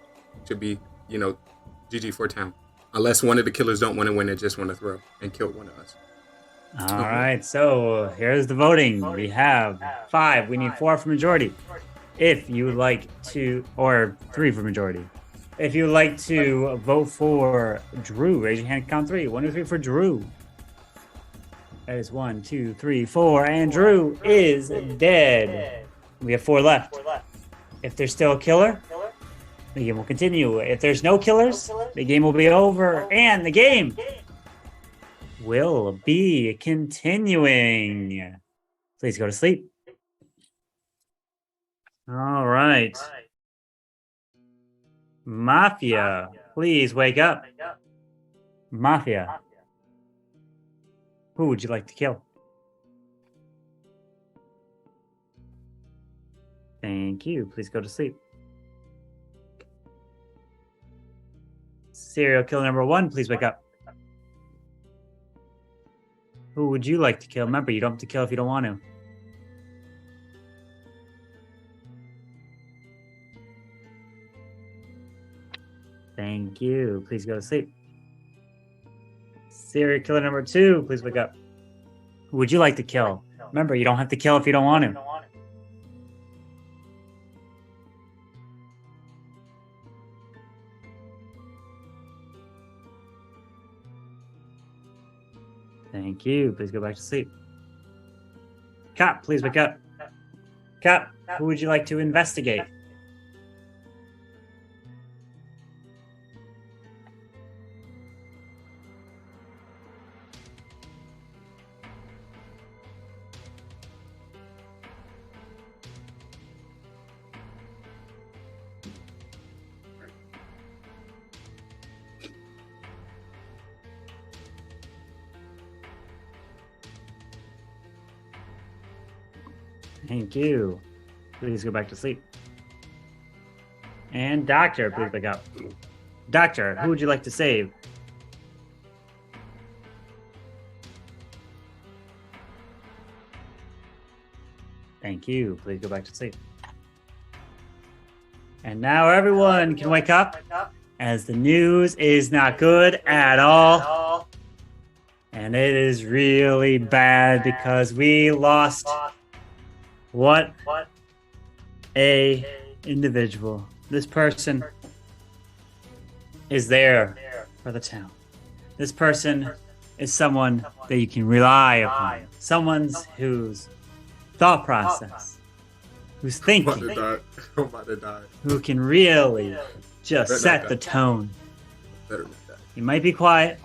Should be, GG for town. Unless one of the killers don't want to win and just want to throw and kill one of us. All right, so here's the voting. We have 5. We need 4 for majority. If you would like to, or 3 for majority. If you would like to vote for Drew, raise your hand, count 3. 1, 2, 3 for Drew. That is 1, 2, 3, 4, and Drew is dead. We have 4 left. If there's still a killer, the game will continue. If there's no killers, the game will be over, and the game will be continuing. Please go to sleep. All right. Mafia, please wake up. Mafia. Who would you like to kill? Thank you. Please go to sleep. Serial killer number 1, please wake up. Who would you like to kill? Remember, you don't have to kill if you don't want to. Thank you. Please go to sleep. Serial killer number 2, please wake up. Who would you like to kill? Remember, you don't have to kill if you don't want to. Thank you. Please go back to sleep. Cop, please wake up. Cop, who would you like to investigate? Thank you. Please go back to sleep. And Doctor, please wake up. Doctor, who would you like to save? Thank you. Please go back to sleep. And now everyone can wake up, as the news is not good at all. And it is really bad because we lost what a individual. This person is there for the town. This person is someone that you can rely upon. Someone whose thought process, who's thinking, I'm about to die. who can really just set the tone. He might be quiet,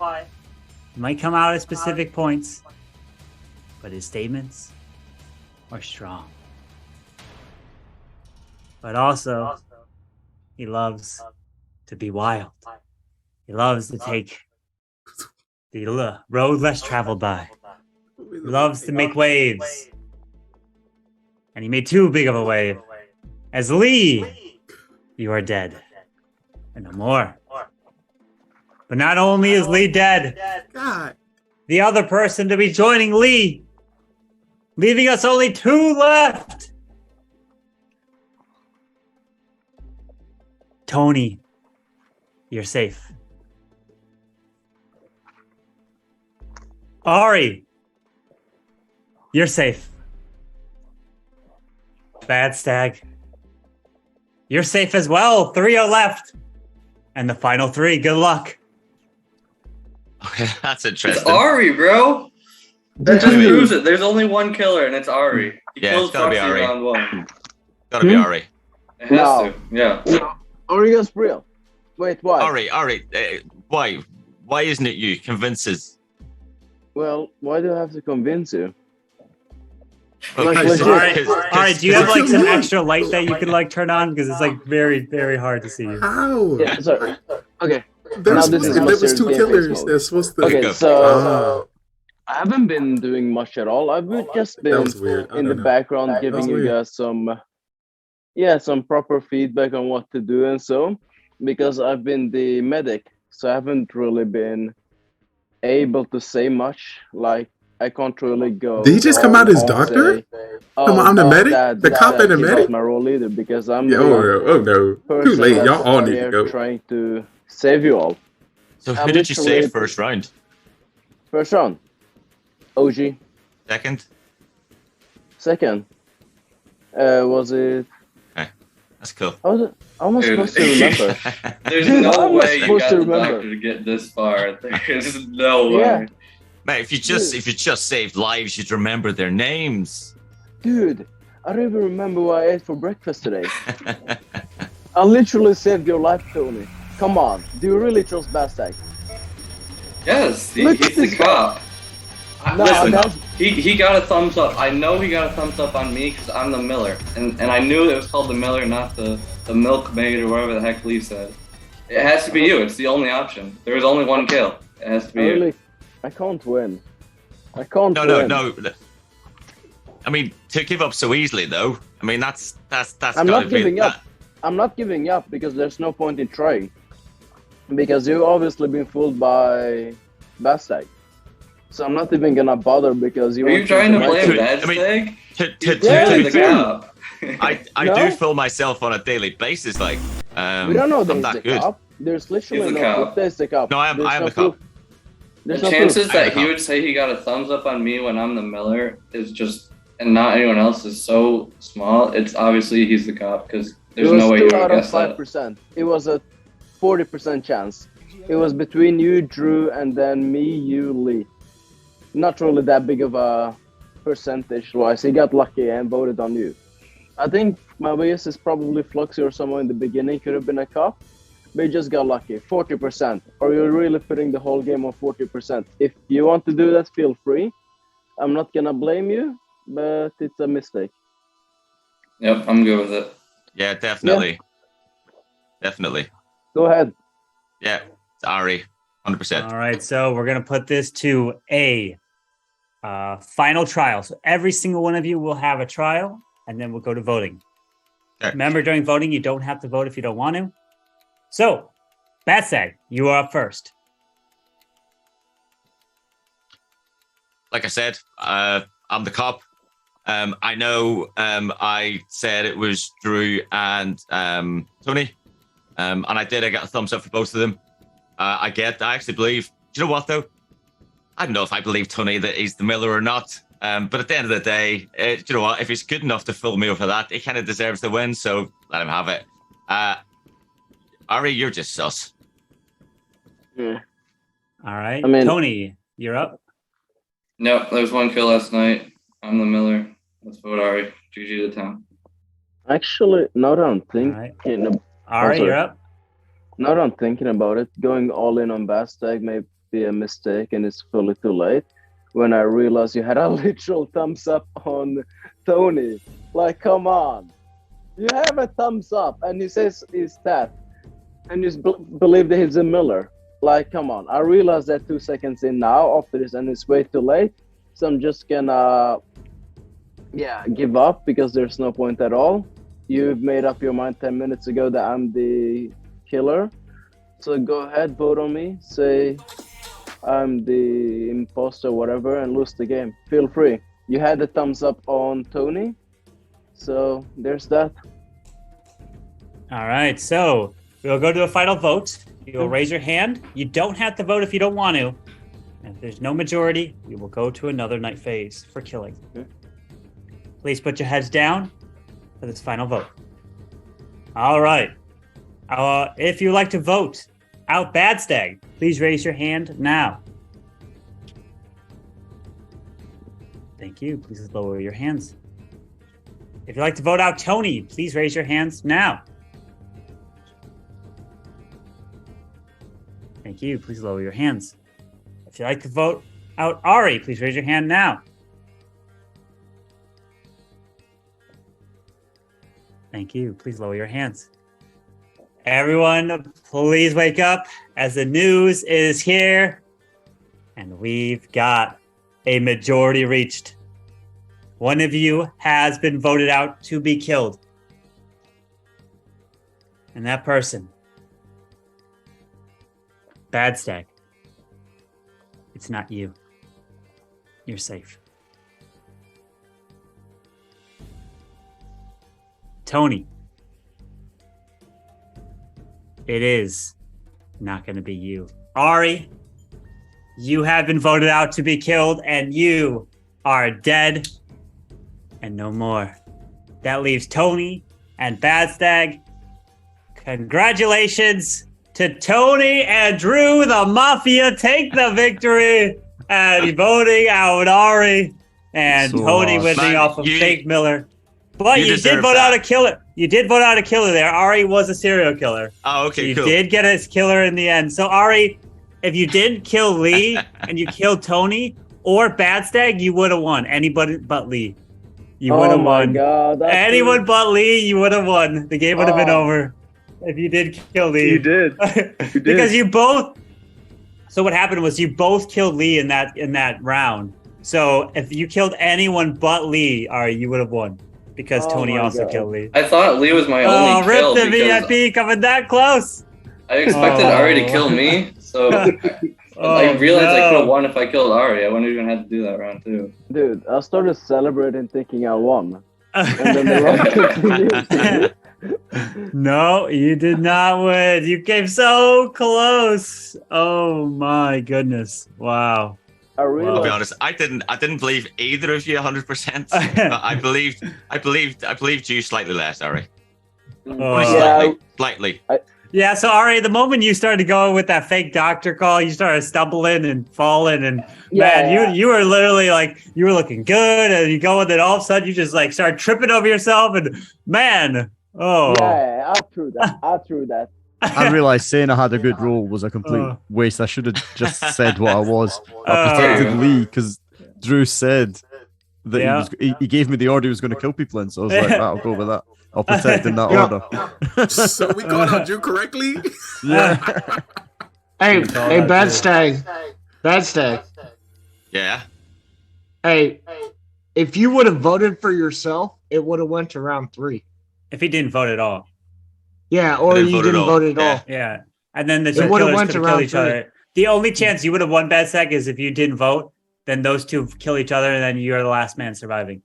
he might come out at specific points, but his statements are strong. But also, he loves to be wild. He loves to take the road less traveled by. He loves to make waves. And he made too big of a wave. As Lee, you are dead. And no more. But not only is Lee dead, the other person to be joining Lee, leaving us only 2 left. Tony, you're safe. Ari, you're safe. Bad Stag, you're safe as well. 3 are left. And the final 3, good luck. Okay, that's interesting. It's Ari, bro. That just proves it. There's only one killer, and it's Ari. He Yeah, kills it's gotta be Proxy Ari. round 1. Gotta be Ari. It has to. Yeah. Ari's real. Wait, why? Ari, why? Why isn't it you? Convince us. Well, why do I have to convince you? Well, Alright, do you have like some extra light that you could like turn on? Because it's like very, very hard to see you. How? Yeah, sorry. Okay. There was 2 killers. They're supposed to. Okay, so I haven't been doing much at all. I've just been in the background giving you guys some proper feedback on what to do and so, because I've been the medic, so I haven't really been able to say much. Like, I can't really go. Did he just come out as doctor? Come on, I'm the medic? The cop and the medic? My role either, because I'm oh no. Too late. Y'all all need to go. Trying to save you all. So who did you save first round? First round. OG. Second. Was it? Okay, that's cool. How am I supposed to remember? There's no way you got the doctor to get this far. There's no way. Yeah. Mate, if you just saved lives, you'd remember their names. Dude, I don't even remember what I ate for breakfast today. I literally saved your life, Tony. Come on, do you really trust Bastag? Yes, he's the cop. Listen, he got a thumbs up. I know he got a thumbs up on me because I'm the miller. And I knew it was called the miller, not the milkmaid or whatever the heck Lee said. It has to be you. It's the only option. There is only one kill. It has to be you. I can't win. I can't win. No. I mean, to give up so easily, though, I mean, that's I'm not giving up. I'm not giving up because there's no point in trying. Because you've obviously been fooled by Bastag. So I'm not even gonna bother because you. Are you trying to blame Bastag? I do fool myself on a daily basis. Like, we don't know I'm that that he's the good. cop. There's literally no proof that he's the cop. No, I am the cop. The chances that he would say he got a thumbs up on me when I'm the miller is just, and not anyone else, is so small. It's obviously he's the cop because there's no way you would guess that. 5%. It was a 40% chance. It was between you, Drew, and then me, you, Lee. Not really that big of a percentage-wise. He got lucky and voted on you. I think my bias is probably Fluxy or someone in the beginning could have been a cop. But you just got lucky. 40%. Or you're really putting the whole game on 40%. If you want to do that, feel free. I'm not gonna blame you, but it's a mistake. Yep, I'm good with it. Yeah, definitely. Definitely. Go ahead. Yeah, it's Ari. 100%. All right, so we're going to put this to a final trial. So every single one of you will have a trial. and then we'll go to voting. Okay. Remember, during voting, you don't have to vote if you don't want to. So, Batsag, you are up first. Like I said, I'm the cop. I know I said it was Drew and Tony, and I got a thumbs up for both of them. I actually believe. Do you know what though? I don't know if I believe Tony that he's the Miller or not. But at the end of the day, do you know what? If he's good enough to fool me over that, he kind of deserves the win. So let him have it. Ari, you're just sus. Yeah. All right, I mean- Tony, you're up. No, there was one kill last night. I'm the Miller. Let's vote Ari. GG to town. Actually, now that I'm thinking, Ari, you're up. Now that I'm thinking about it, going all in on Bastag may be a mistake, and it's fully too late. When I realized you had a literal thumbs up on Tony, like, come on, you have a thumbs up, and he says he's that, and you believe that he's a Miller. Like, come on. I realized that 2 seconds in now after this, and it's way too late. So I'm just gonna, give up because there's no point at all. You've made up your mind 10 minutes ago that I'm the killer. So go ahead, vote on me. Say I'm the imposter, whatever, and lose the game. Feel free. You had the thumbs up on Tony. So there's that. All right, so we'll go to a final vote. You'll raise your hand. You don't have to vote if you don't want to. And if there's no majority, we will go to another night phase for killing. Please put your heads down for this final vote. All right. If you'd like to vote out Badstag, please raise your hand now. Thank you. Please lower your hands. If you'd like to vote out Tony, please raise your hands now. Thank you. Please lower your hands. If you'd like to vote out Ari, please raise your hand now. Thank you. Please lower your hands. Everyone, please wake up as the news is here. And we've got a majority reached. One of you has been voted out to be killed. And that person, Badstag, it's not you. You're safe. Tony, it is not going to be you. Ari, you have been voted out to be killed, and you are dead and no more. That leaves Tony and Badstag. Congratulations to Tony and Drew. The Mafia take the victory and voting out Ari and So Tony winning man, off of you- Fake Miller. But you you did deserve vote that. out a killer. You did vote out a killer there. Ari was a serial killer. Oh, okay, So you cool. did get his killer in the end. So Ari, if you didn't kill Lee and you killed Tony or Badstag, you would have won. Anybody but Lee. You would have Oh my won. God, that's Anyone good. but Lee, you would have won. The game would have been Oh. over if you did kill Lee. You did. You did. Because you both. So what happened was you both killed Lee in that round. So if you killed anyone but Lee, Ari, you would have won because Oh Tony my also God. killed Lee. I thought Lee was my Oh, only rip kill the because VIP coming that close. I expected Ari to kill me, so I realized I could have won if I killed Ari. I wouldn't even have to do that round too. Dude, I started celebrating thinking I won. And then the round continued. No, you did not win. You came so close. Oh my goodness! Wow. I'll be honest. I didn't believe either of you 100%. But I believed you slightly less, Ari. Only slightly. Yeah, so Ari, the moment you started going with that fake doctor call, you started stumbling and falling, and man, you were literally like you were looking good, and you go, and then all of a sudden you just like started tripping over yourself, and man, Yeah, I threw that. I realised saying I had a good role was a complete waste. I should have just said what I was. I protected Lee because Drew said that he gave me the order he was going to kill people in, so I was like, I'll go with that. I'll protect in that order. So we called out Drew correctly? Yeah. Hey, Badstag. Yeah. Hey, if you would have voted for yourself, it would have went to round 3. If he didn't vote at all. Yeah, or you didn't vote at all. Yeah. And then the It two would've killers went could to kill round each other. The only chance you would have won Bad Seg is if you didn't vote, then those two kill each other, and then you're the last man surviving.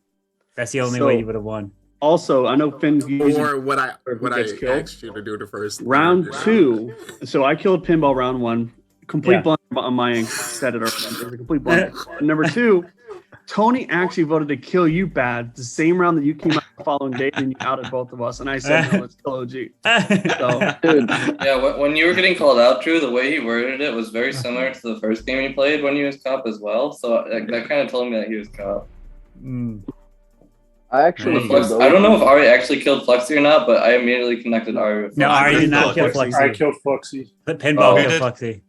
That's the only way you would have won. Also, I know Finn's using Or what I killed. asked you to do the first Round 2. So I killed Pinball round 1. Complete Yeah. blunder on my end. Said it already. It was a complete blunder. Number 2, Tony actually voted to kill you bad the same round that you came out the following day and you outed both of us. And I said, no, let's kill OG. So, Dude, Yeah, when you were getting called out, Drew, the way he worded it was very similar to the first game he played when he was cop as well. So that kind of told me that he was cop. I actually Flux, I don't know if Ari actually killed Fluxy or not, but I immediately connected Ari with No, Fluxy. Ari did not kill Fluxy. I killed Fluxy. But Pinball Oh. killed Fluxy.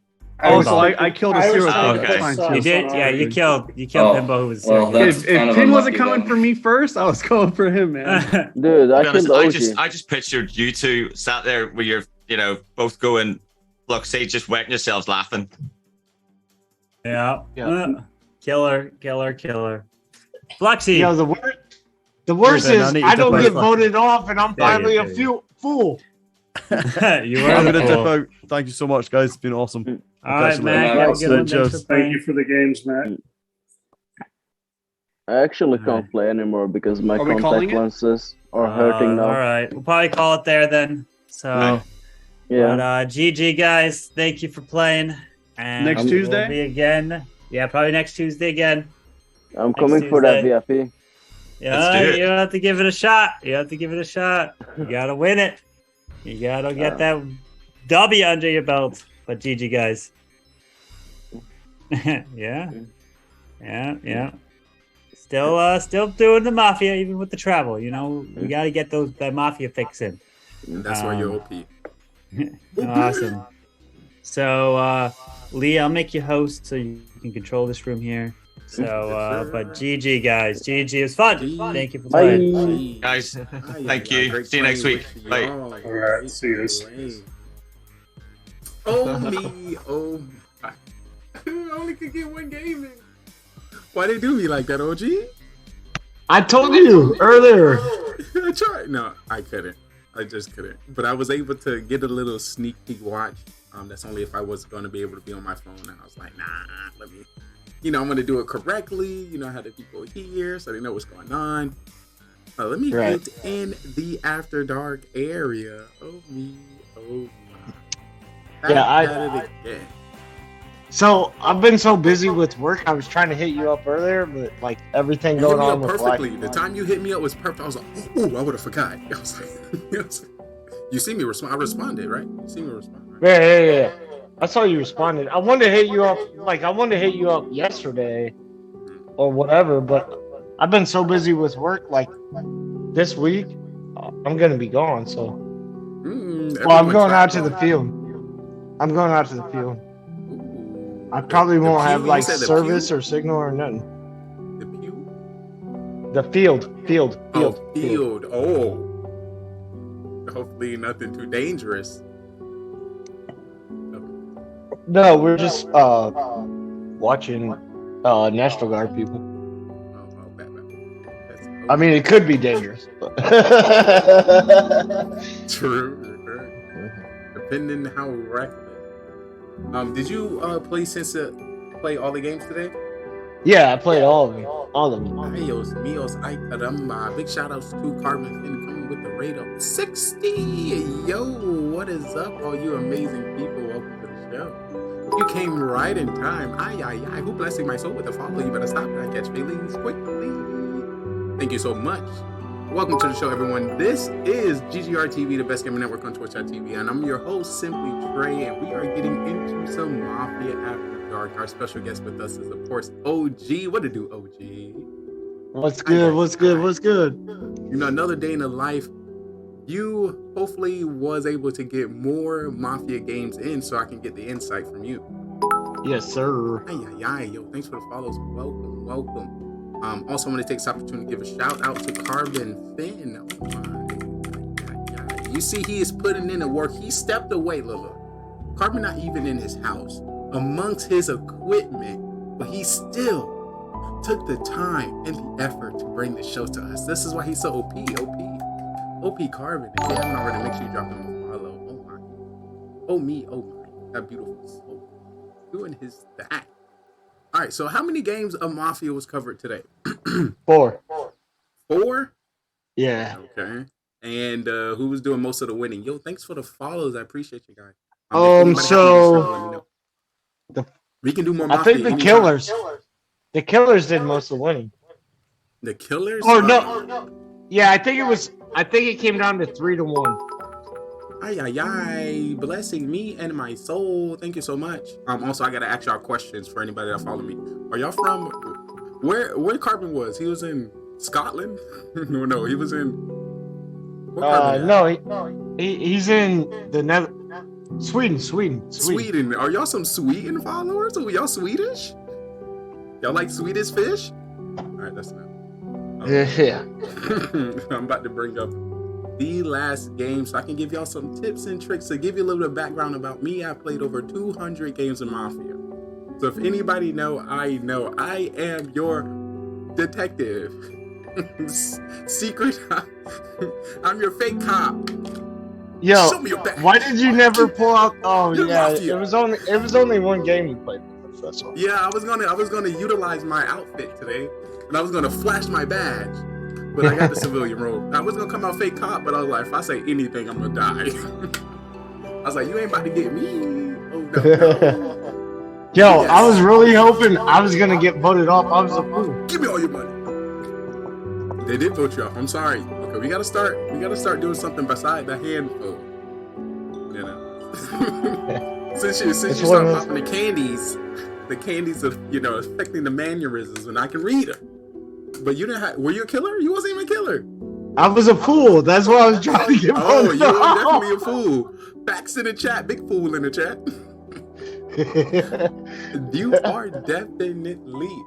so I killed a I was serial trying killer. to That's get fine, too. You did? Yeah, you killed Oh, Pinball, who was well, serial. that's If kind of Finn wasn't unlucky coming then. for me first, I was going for him, man. Dude, I To be honest, killed OG. I just pictured you two sat there where you're, both going, look, say, just wetting yourselves laughing. Yeah. Killer. Fluxy. You know, the worst Listen, I is need I to don't play get Fluxy. voted off, and I'm There you finally go. a fool. You were I'm the gonna dip fool. out. Thank you so much, guys. It's been awesome. All right, Catch you Matt. later. Have a good one. Thanks Cheers. for Thank playing. you for the games, Matt. I actually can't play anymore because my Are we calling contact it? lenses are hurting now. All right. We'll probably call it there then. So, Yeah. but GG, guys. Thank you for playing. And Next we'll Tuesday? be again. Yeah, probably next Tuesday again. I'm coming for that VIP. Yeah, Let's do it. you have to give it a shot. You gotta win it. You gotta get that W under your belt. But GG, guys. Yeah. Still doing the Mafia, even with the travel. We gotta get that Mafia fix in. That's why you're OP. Awesome. So, Lee, I'll make you host so you can control this room here. So, but GG, guys. GG. It was fun. Thank you for playing. Guys, thank you. See you next week. Bye. All right, see you. Oh me, oh my. I only could get one game in. Why they do me like that, OG? I told you earlier. I tried. No, I couldn't. I just couldn't. But I was able to get a little sneak peek watch. That's only if I was going to be able to be on my phone. And I was like, nah, let me, I'm going to do it correctly. I have the people here so they know what's going on. Let me get in the After Dark area. Oh me, oh my. Yeah, So I've been so busy with work. I was trying to hit you up earlier, but like everything You hit going me on up with perfectly. life. The time you hit me up was perfect. I was like, oh, I would have forgot. I was like, you see me respond. I responded, right? You see me respond, right? Yeah. I saw you responded. I wanted to hit you up. I wanted to hit you up yesterday, or whatever. But I've been so busy with work. Like this week, I'm gonna be gone. So, I'm going out to the field. I probably won't have like service or signal or nothing. The pew? The field. Oh, field. Oh. Hopefully nothing too dangerous. No, we're just watching National Guard people. I mean, it could be dangerous. But True. Depending how reckless. Did you play all the games today? Yeah, I played all of them. All of them. Ayos, mios, ay caramba. Big shout outs to Carbonfin coming with the rate of 60. Yo, what is up, all you amazing people? Welcome to the show. You came right in time. Ay. Who blessing my soul with a follow? You better stop and I catch feelings quickly. Thank you so much. Welcome to the show, everyone. This is GGR TV, the best gaming network on Twitch.tv, and I'm your host, Simply Trey, and we are getting into some Mafia After Dark. Our special guest with us is, of course, OG. What to do, OG? What's good? Another day in the life. You hopefully was able to get more Mafia games in so I can get the insight from you. Yes, sir. Ay. Yo, thanks for the follows. Welcome. Also, want to take this opportunity to give a shout out to Carbonfin. Oh my. You see, he is putting in the work. He stepped away, look. Carbon not even in his house, amongst his equipment, but he's still took the time and the effort to bring this show to us. This is why he's so OP Carbon. If you haven't already, make sure you drop him a follow. Oh my. Oh me, oh my. That beautiful soul. Doing his thing. Alright, so how many games of Mafia was covered today? 4. 4? Yeah. Okay. And who was doing most of the winning? Yo, thanks for the follows. I appreciate you guys. So we can do more. I think the Killers. The Killers did most of the winning. The Killers? Or no. Yeah, I think it came down to 3-1. Ay, blessing me and my soul. Thank you so much. Also, I gotta ask y'all questions for anybody that follow me. Are y'all from where Carbon was? He was in Scotland? No, he was in. He's in the Sweden. Are y'all some Sweden followers? Are y'all Swedish? Y'all like Swedish fish? All right, that's enough. Yeah. I'm about to bring up the last game so I can give y'all some tips and tricks to give you a little bit of background about me. I played over 200 games of Mafia. So if anybody know, I am your detective. Secret. I'm your fake cop. Yo, show me your back. Why did you never pull out? Oh You're yeah, Mafia. it was only one game you played. That's all. Yeah, I was gonna utilize my outfit today, and I was gonna flash my badge, but I got the civilian role. I was gonna come out fake cop, but I was like, if I say anything, I'm gonna die. I was like, you ain't about to get me. Oh no. Yo, yes. I was really hoping I was gonna get voted off. I was a fool. Give me all your money. They did vote you off. I'm sorry. Okay, we gotta start doing something beside the handful. You know. since you start popping the candies of, you know, affecting the mannerisms, and I can read them. But you didn't have. Were you a killer? You wasn't even a killer. I was a fool. That's why I was trying to get voted you off. were definitely a fool. Facts in the chat. Big fool in the chat. You are definitely.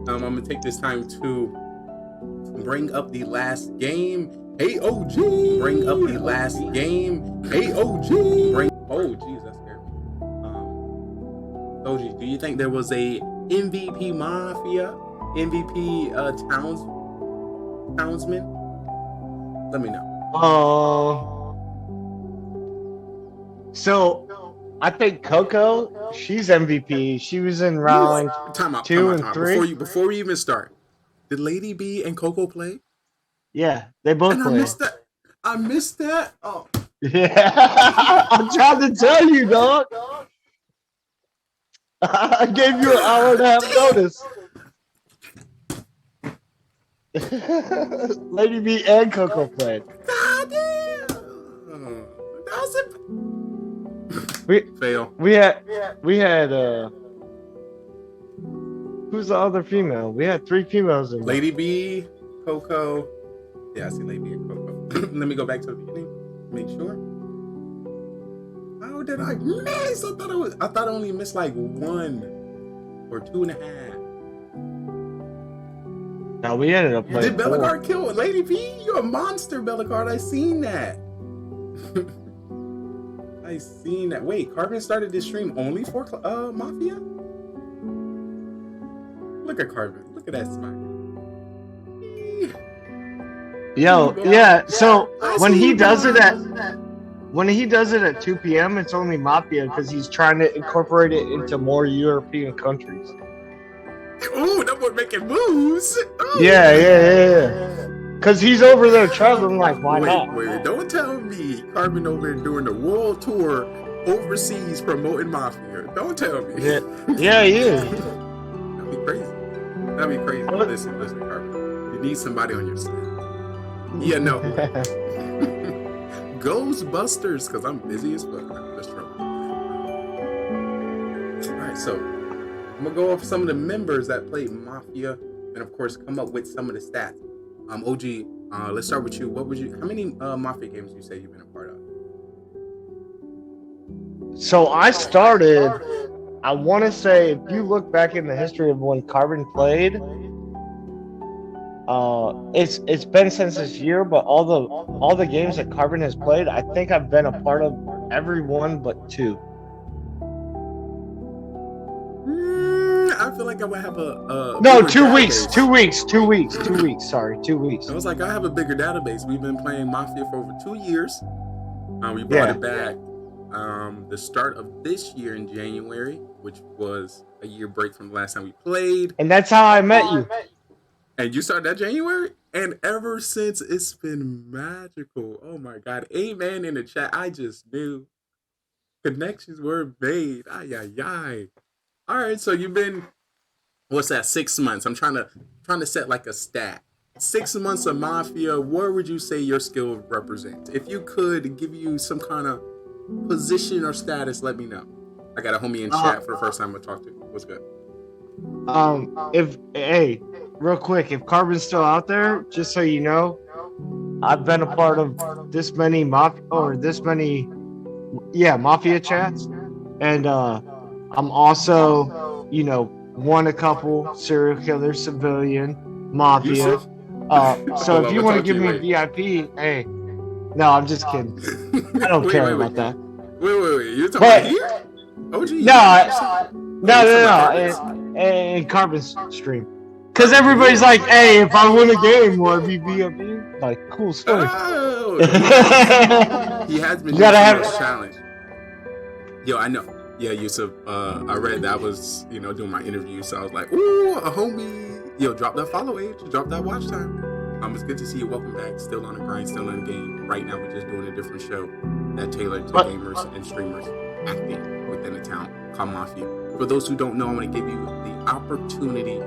I'm gonna take this time to bring up the last game. AOG. Bring up the last game. AOG. Oh, jeez, that scared me. OG, do you think there was a MVP Mafia, MVP townsman? Let me know. So I think Coco, she's MVP. She was in round 2 and 3. Before we even start, did Lady B and Coco play? Yeah, they both played. I missed that. Oh. Yeah, I'm trying to tell you, dog. I gave you an hour and a half notice. Lady B and Coco played. God damn. That was fail. We had who's the other female? We had 3 females in Lady B, Coco. Yeah, I see Lady B and Coco. Let me go back to the beginning. Make sure. How did I miss? I thought I only missed like 1 or 2.5. Now we ended up playing. Did Bellicard kill Lady B? You're a monster, Bellicard. I seen that. I seen that. Wait, Carbon started this stream only for Mafia? Look at Carbon. Look at that smile. Yo, yeah. So when he does it at 2 p.m., it's only Mafia because he's trying to incorporate it into more European countries. Ooh, that boy making moves. Ooh. Yeah. Because he's over there traveling, like, why not? Wait, don't tell me Carbon over there doing the world tour overseas promoting Mafia. Don't tell me. Yeah, he is. That'd be crazy. Listen, Carbon. You need somebody on your side. Yeah, no. Ghostbusters, because I'm busy as fuck. Just trouble. Alright, so I'm gonna go over some of the members that played Mafia, and of course come up with some of the stats. OG, let's start with you. How many Mafia games do you say you've been a part of? So I started, I want to say, if you look back in the history of when Carbon played, it's been since this year, but all the games that Carbon has played, I think I've been a part of every one but 2. I feel like I would have a No, bigger 2 weeks. database. 2 weeks. 2 weeks. 2 weeks. Sorry, 2 weeks. I was like, I have a bigger database. We've been playing Mafia for over 2 years. We brought it back the start of this year in January, which was a year break from the last time we played. And that's how I met you. And you started that January? And ever since, it's been magical. Oh my God. Amen in the chat. I just knew. Connections were made. Ay, ay, ay. All right, so you've been, what's that, 6 months? I'm trying to set like a stat. 6 months of Mafia, where would you say your skill represents? If you could give you some kind of position or status, let me know. I got a homie in chat for the first time I talked to. What's good? Hey, real quick, if Carbon's still out there, just so you know, I've been a part of this many Mafia chats, and I'm also, won a couple serial killer, civilian, Mafia. So if you want to give me a VIP, hey, no, I'm just kidding. I don't care about that. Wait. You're talking about here? OG? No. In Carbon's stream. Because everybody's like, hey, if I win a game, will I be VIP? Like, cool story. Oh, he has been doing this challenge. Yo, I know. Yeah, Yusuf, I read that was, doing my interview, so I was like, ooh, a homie. Yo, drop that follow age, drop that watch time. It's good to see you. Welcome back. Still on the grind, still in the game. Right now, we're just doing a different show that tailored to gamers and streamers acting within the town called Mafia. For those who don't know, I'm going to give you the opportunity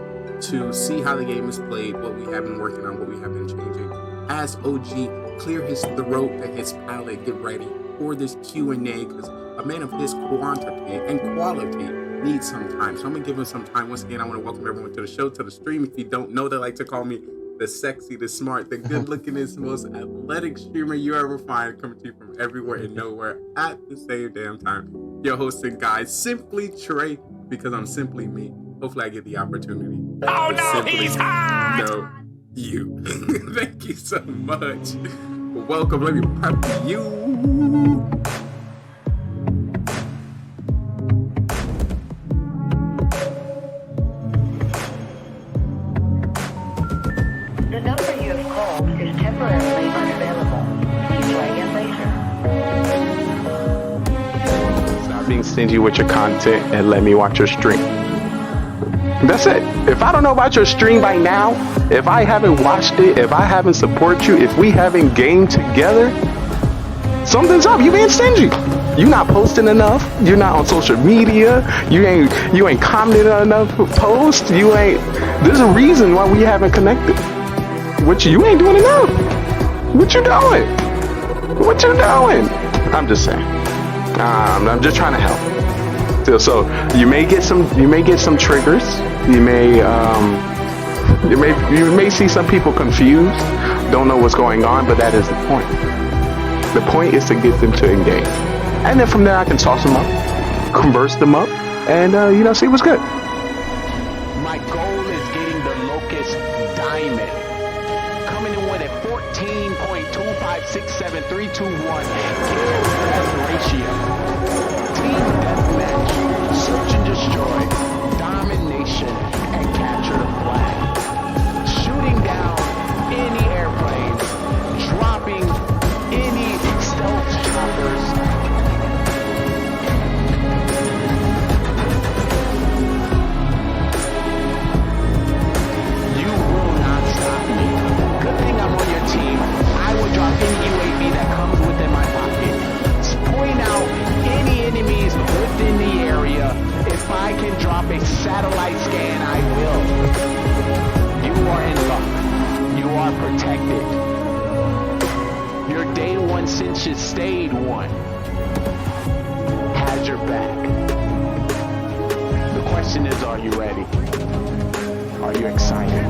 to see how the game is played, what we have been working on, what we have been changing. As OG, clear his throat and his palate, get ready for this Q&A, because a man of his quantity and quality needs some time. So I'm going to give him some time. Once again, I want to welcome everyone to the show, to the stream. If you don't know, they like to call me the sexy, the smart, the good-lookingest, most athletic streamer you ever find, coming to you from everywhere and nowhere at the same damn time. Your hosting guy, Simply Trey, because I'm simply me. Hopefully I get the opportunity. Oh no, he's hot! No, you. Thank you so much. Welcome. Let me prep you. The number you have called is temporarily unavailable. Please try again later. Stop being stingy with your content and let me watch your stream. That's it. If I don't know about your stream by now, if I haven't watched it, if I haven't supported you, if we haven't gamed together, something's up. You being stingy. You not posting enough. You're not on social media. You ain't commenting on enough posts. You ain't. There's a reason why we haven't connected. What you ain't doing enough. What you doing? What you doing? I'm just saying. I'm just trying to help. So you may get some triggers. You may see some people confused, don't know what's going on, but that is the point. The point is to get them to engage, and then from there I can toss them up, converse them up, and see what's good. My goal is getting the Locust Diamond. Coming in with a 14.2567321 kill ratio. Team deathmatch, search and destroy, domination, and capture the flag. Shooting down any airplanes, dropping any stealth choppers. You will not stop me. Good thing I'm on your team. I will drop any UAV that comes within my pocket. Point out any enemies within the area. If I can drop a satellite scan, I will. You are in luck. You are protected. Your day one since you stayed one has your back. The question is, are you ready? Are you excited?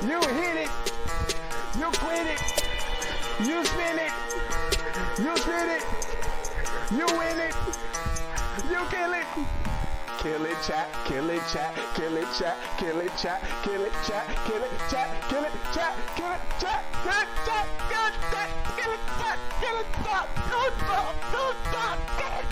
You You spin it. You spin it. You win it. You kill it. Kill it, chat. Kill it, chat. Kill it, chat. Kill it, chat. Kill it, chat. Kill it, chat. Kill it, chat. Kill it, chat. Kill it, chat. Kill it, chat. Kill it, chat. Kill it, stop. Don't stop. Don't stop. Kill it,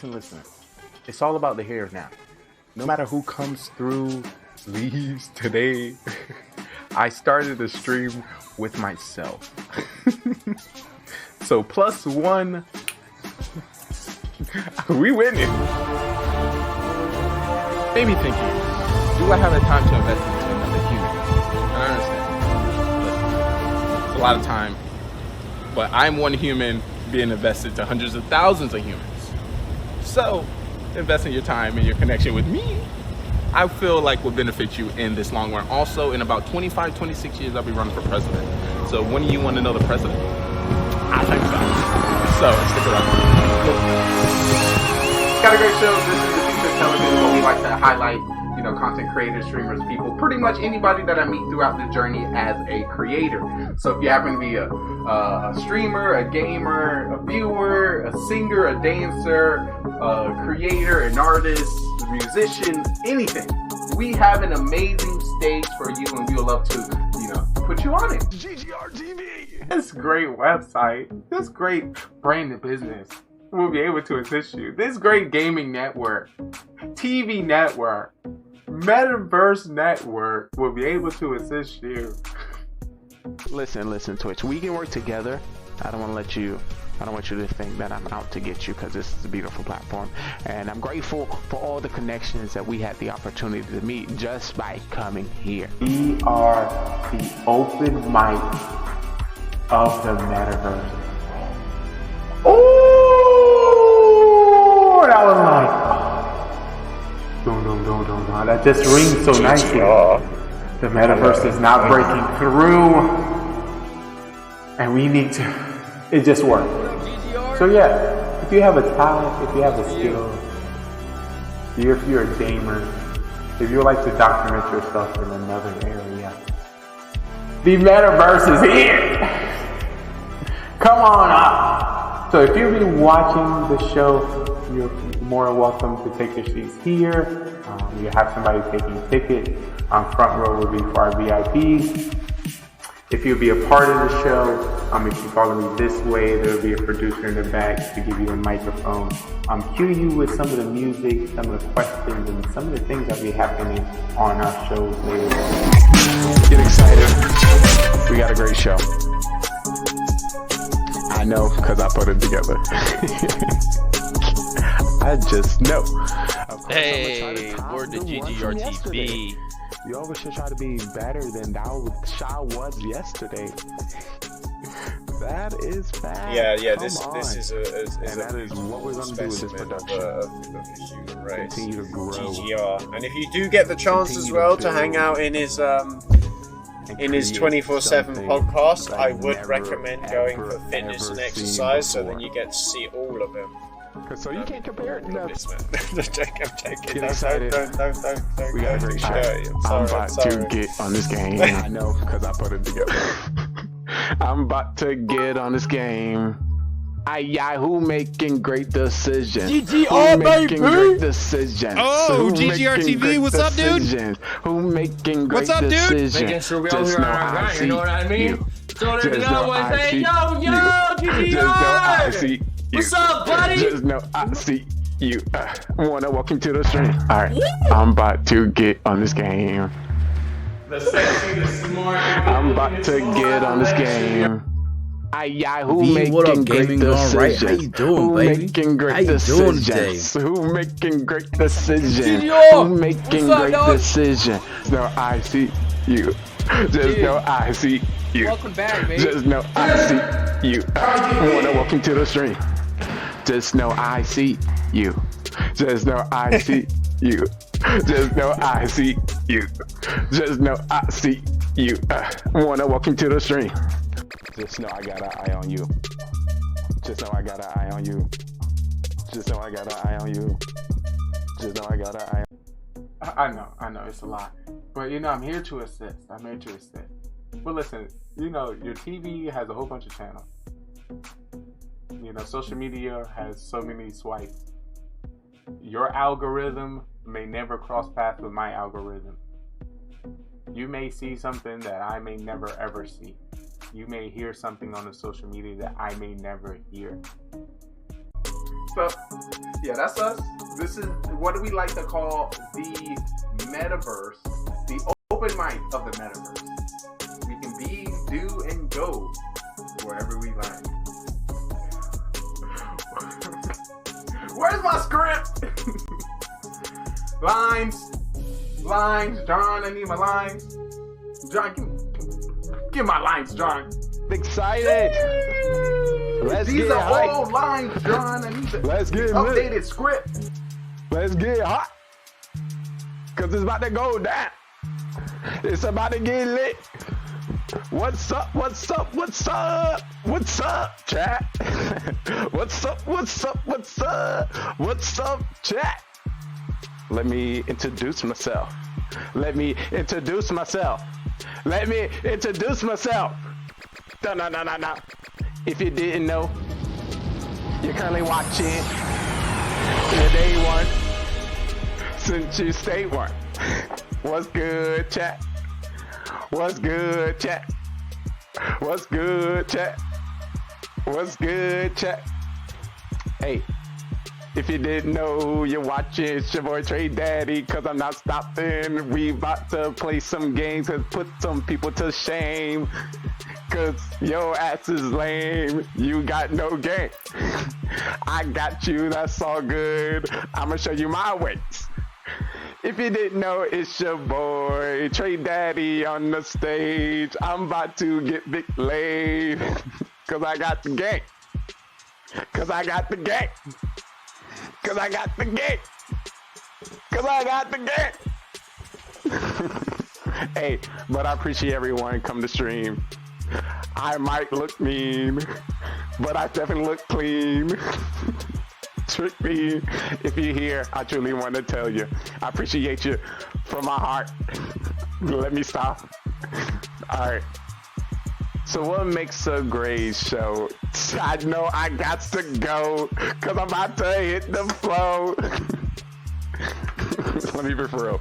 Listen. It's all about the here now. No matter who comes through, leaves today, I started the stream with myself. So +1, we winning. Maybe thinking, do I have the time to invest into another human? And I understand. Listen, it's a lot of time, but I'm one human being invested to hundreds of thousands of humans. So, investing your time and your connection with me, I feel like will benefit you in this long run. Also, in about 25, 26 years, I'll be running for president. So when do you want to know the president? I think so. So, stick around. Got a great show. This is the future of television, where we like to highlight, content creators, streamers, people, pretty much anybody that I meet throughout the journey as a creator. So if you happen to be a streamer, a gamer, a viewer, a singer, a dancer, a creator, an artist, a musician, anything, we have an amazing stage for you, and we would love to, put you on it. GGR TV. This great website, this great branded business will be able to assist you. This great gaming network, TV network, Metaverse network will be able to assist you. Listen, Twitch. We can work together. I don't want you to think that I'm out to get you, because this is a beautiful platform. And I'm grateful for all the connections that we had the opportunity to meet just by coming here. We are the open mic of the Metaverse. Oh, that was like, don't. That just rings so nicely. The Metaverse is not breaking through, and we need to. It just works. So yeah, if you have a talent, if you have a skill, if you're a gamer, if you would like to document yourself in another area, the Metaverse is here. Come on up. So if you've been watching the show, you're more than welcome to take your seats here. You have somebody taking a ticket. Front row will be for our VIPs. If you'll be a part of the show, if you follow me this way, there will be a producer in the back to give you a microphone. Cue you with some of the music, some of the questions, and some of the things that will be happening on our shows later. Get excited. We got a great show. I know, because I put it together. I just know. Hey, word to GGR TV. You always should try to be better than Shaw was yesterday. That is bad. Yeah. This is that is what we're gonna do with this production. Of the human race. Continue to grow. GGR. And if you do get the chance as well to hang out in his 24/7 podcast, I would recommend going for fitness and exercise, so then you get to see all of him. So you can't compare it. No. I'm joking. Get excited. Don't. We got a great show. I'm about to get on this game. I know, because I put it together. I'm about to get on this game. Who making great decisions? GGR, baby! Great decisions. Oh, GGR TV, what's up, dude? Who making great What's up, dude? decisions? Making sure we all hear our guy, you know what I mean? Don't even know what say, yo, GGR! What's up, buddy? Just know I see you. Wanna walk into the stream? Alright, I'm about to get on this game. The sexy, the smart. I'm about to get on this game. Who V, making what up, great Gaming GoneRight? How you decisions? doing, Who baby? making great How you doing today? decisions? Who making great decisions? GGR! Who making What's up, great dog? decisions? No, I see you. Just know I see you. Welcome back, baby. Just know I see you. Wanna walk into the stream? Just know I see you. Just know I see you. Just know I see you. Just know I see you. Wanna walk into the stream. Just know I got an eye on you. Just know I got an eye on you. Just know I got an eye on you. Just know I got an eye on I know, it's a lot. But I'm here to assist. But listen, your TV has a whole bunch of channels. Social media has so many swipes. Your algorithm may never cross paths with my algorithm. You may see something that I may never ever see. You may hear something on the social media that I may never hear. So, yeah, that's us. This is what do we like to call the metaverse, the open mic of the metaverse. We can be, do, and go wherever we like. Where's my script? Lines, John, I need my lines. John, give my lines, John. Excited. These are old lines, John. I need the updated lit. Script. Let's get hot. Cause it's about to go down. It's about to get lit. What's up? What's up? What's up? What's up, chat? What's up? What's up? What's up? What's up, chat? Let me introduce myself. Let me introduce myself. Let me introduce myself. No. If you didn't know, you're currently watching the day one since you stay one. What's good, chat? What's good, chat? What's good, chat? What's good, chat? Hey, if you didn't know, you're watching, it's your boy Trey Daddy, cause I'm not stopping. We about to play some games and put some people to shame. Cause your ass is lame, you got no game. I got you, that's all good. I'ma show you my ways. If you didn't know, it's your boy Trey Daddy on the stage. I'm about to get big laid. Cause I got the game. Cause I got the game. Cause I got the game. Cause I got the game. Hey, but I appreciate everyone come to stream. I might look mean, but I definitely look clean. Trick me. If you're here, I truly want to tell you, I appreciate you from my heart. Let me stop. All right. So what makes a great show? I know I got to go, cause I'm about to hit the flow. Let me be for real.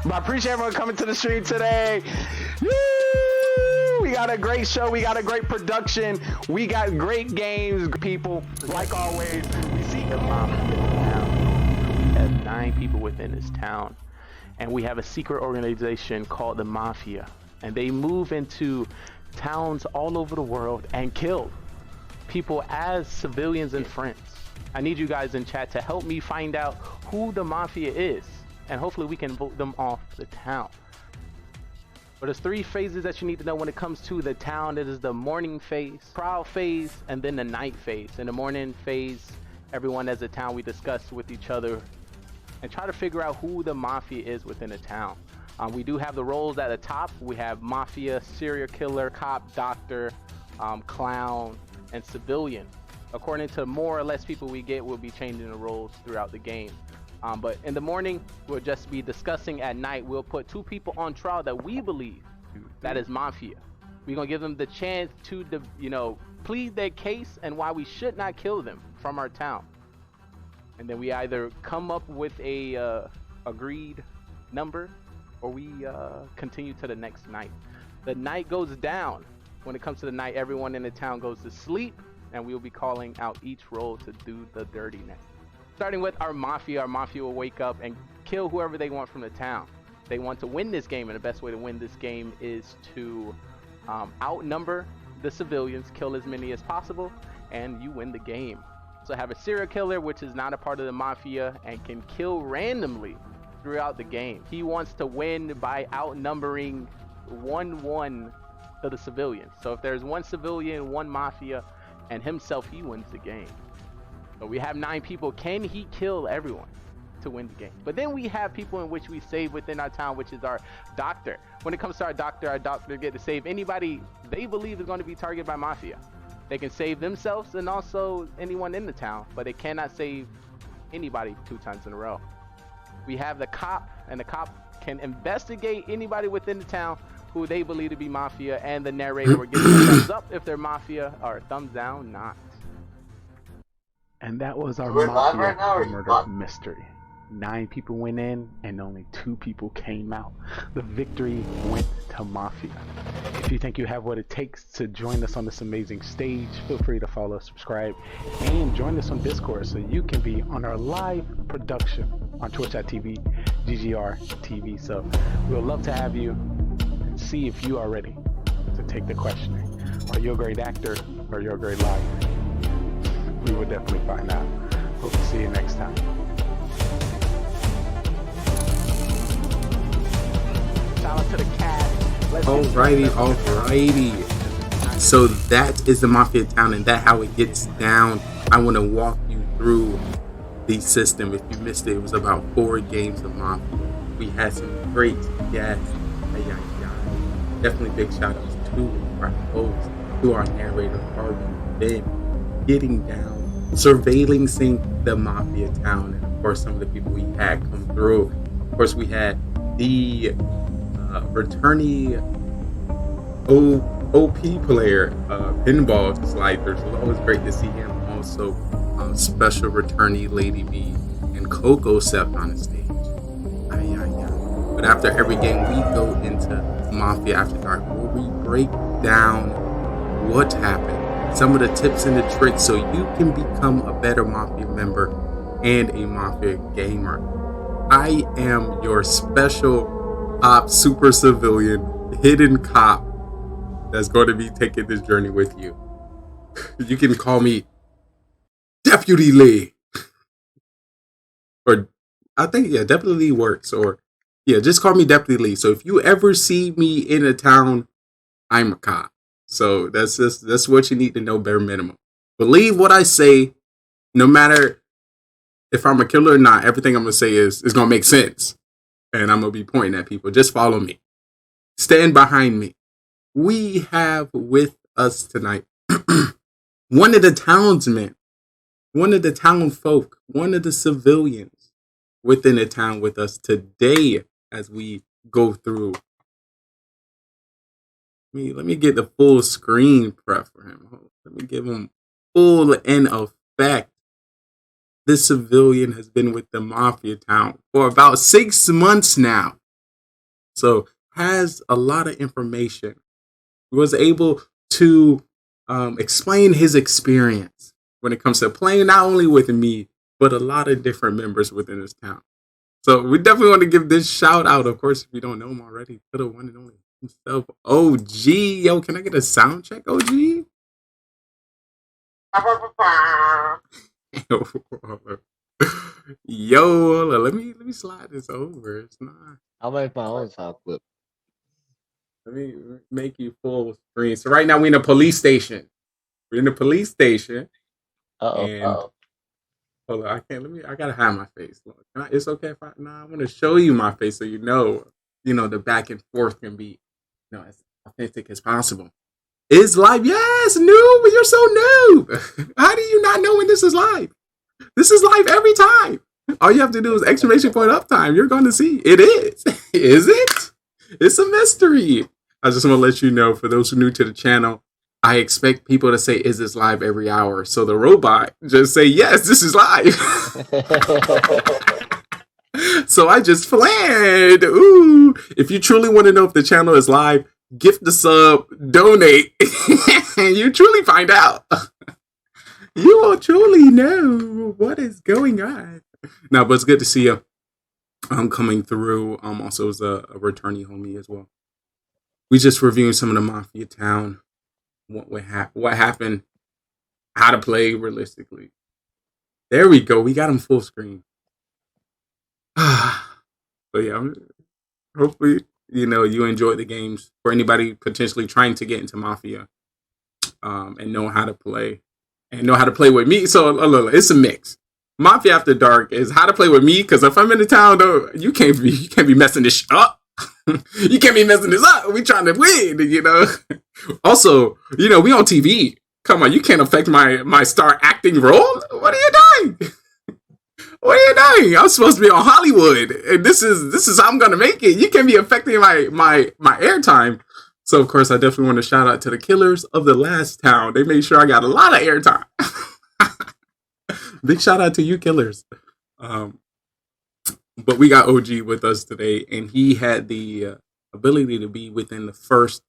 But I appreciate everyone coming to the stream today. Woo! We got a great show. We got a great production. We got great games, people. Like always, we see the mafia now. We have 9 people within this town, and we have a secret organization called the Mafia, and they move into towns all over the world and kill people as civilians and friends. I need you guys in chat to help me find out who the Mafia is, and hopefully we can vote them off the town. But there's 3 phases that you need to know when it comes to the town. It is the morning phase, trial phase, and then the night phase. In the morning phase, everyone as a town, we discuss with each other and try to figure out who the Mafia is within a town. We do have the roles at the top. We have Mafia, serial killer, cop, doctor, clown, and civilian. According to more or less people we get, we'll be changing the roles throughout the game. But in the morning, we'll just be discussing. At night, we'll put 2 people on trial that we believe that is Mafia. We're going to give them the chance to, plead their case and why we should not kill them from our town. And then we either come up with a agreed number, or we continue to the next night. The night goes down. When it comes to the night, everyone in the town goes to sleep, and we'll be calling out each role to do the dirtiness. Starting with our Mafia will wake up and kill whoever they want from the town. They want to win this game, and the best way to win this game is to outnumber the civilians, kill as many as possible, and you win the game. So have a serial killer, which is not a part of the Mafia and can kill randomly throughout the game. He wants to win by outnumbering 1-1 to the civilians. So if there's 1 civilian, 1 Mafia, and himself, he wins the game. So we have 9 people. Can he kill everyone? to win the game. But then we have people in which we save within our town, which is our doctor. When it comes to our doctor get to save anybody they believe is going to be targeted by Mafia. They can save themselves and also anyone in the town, but they cannot save anybody 2 times in a row. We have the cop, and the cop can investigate anybody within the town who they believe to be Mafia, and the narrator will give them a thumbs up if they're Mafia, or a thumbs down not. And that was our Mafia murder mystery. 9 people went in and only 2 people came out. The victory went to Mafia. If you think you have what it takes to join us on this amazing stage, feel free to follow, subscribe, and join us on Discord so you can be on our live production on twitch.tv, GGR TV. So we'll love to have you and see if you are ready to take the questioning. Are you a great actor or are you a great liar? We will definitely find out. Hope to see you next time. Shout out to the cat. Alrighty. So that is the Mafia town, and that's how it gets down. I want to walk you through the system. If you missed it, it was about 4 games of Mafia. We had some great guests. Definitely big shout outs to our host, to our narrator, Carbonfin, getting down, surveillancing the Mafia town, and of course some of the people we had come through. Of course, we had the returnee OP player, Pinball Sliders. It was always great to see him. Also, special returnee Lady B and Coco stepped on the stage. But after every game, we go into Mafia After Dark, where we break down what happened, some of the tips and the tricks, so you can become a better Mafia member and a Mafia gamer. I am your special ops super civilian hidden cop that's going to be taking this journey with you. You can call me Deputy Lee, or I think Deputy Lee works, or just call me Deputy Lee. So if you ever see me in a town, I'm a cop. So that's what you need to know, bare minimum. Believe what I say, no matter if I'm a killer or not. Everything I'm gonna say is gonna make sense, and I'm gonna be pointing at people. Just follow me, stand behind me. We have with us tonight one of the townsmen, one of the town folk, one of the civilians within the town with us today as we go through. Let me get the full screen prep for him. Let me give him full in effect. This civilian has been with the Mafia town for about 6 months now. So has a lot of information. Was able to explain his experience when it comes to playing not only with me, but a lot of different members within this town. So we definitely want to give this shout out, of course, if you don't know him already, to the one and only himself, OG. Yo, can I get a sound check, OG? Yo, let me slide this over. It's not. I'll make my own sound clip. Let me make you full screen. So right now we're in a police station. We're in a police station. Uh-oh. Hold on, I can't. I gotta hide my face. Look, it's okay if I want to show you my face so you know, the back and forth can be, as authentic as possible. It's live, yes, noob. You're so noob. How do you not know when this is live? This is live every time. All you have to do is exclamation point uptime. You're going to see it is. Is it? It's a mystery. I just want to let you know, for those who are new to the channel, I expect people to say, is this live every hour? So the robot just say, yes, this is live. So I just planned. Ooh. If you truly want to know if the channel is live, gift the sub, donate, and you truly find out. You will truly know what is going on. No, but it's good to see you. I'm coming through. Also as a returnee homie as well. We just reviewing some of the Mafia town. What happened, how to play realistically. There we go. We got him full screen. So yeah, hopefully, you enjoy the games. For anybody potentially trying to get into Mafia, and know how to play, and know how to play with me. So it's a mix. Mafia After Dark is how to play with me. Because if I'm in the town, though, you can't be messing this up. You can't be messing this up. We trying to win, you know. Also, you know, we on TV. Come on, you can't affect my star acting role. What are you doing? What are you doing? I'm supposed to be on Hollywood, and this is how I'm gonna make it. You can't be affecting my airtime. So of course, I definitely want to shout out to the killers of the last town. They made sure I got a lot of airtime. Big shout out to you, killers. But we got OG with us today, and he had the ability to be within the first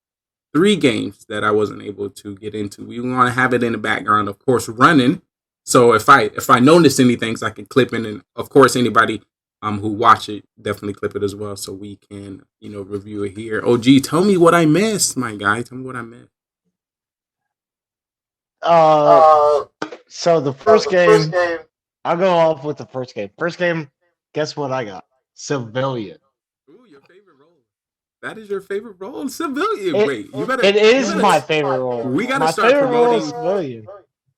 3 games that I wasn't able to get into. We want to have it in the background, of course, running. So if I notice any things, I can clip in, and of course, anybody who watch it definitely clip it as well, so we can review it here. OG, tell me what I missed, my guy. Tell me what I missed. So the first game, I'll go off with the first game. First game, guess what I got? Civilian. Ooh, your favorite role. That is your favorite role? Civilian. Wait, you better. It is my favorite role. We gotta my start promoting civilian.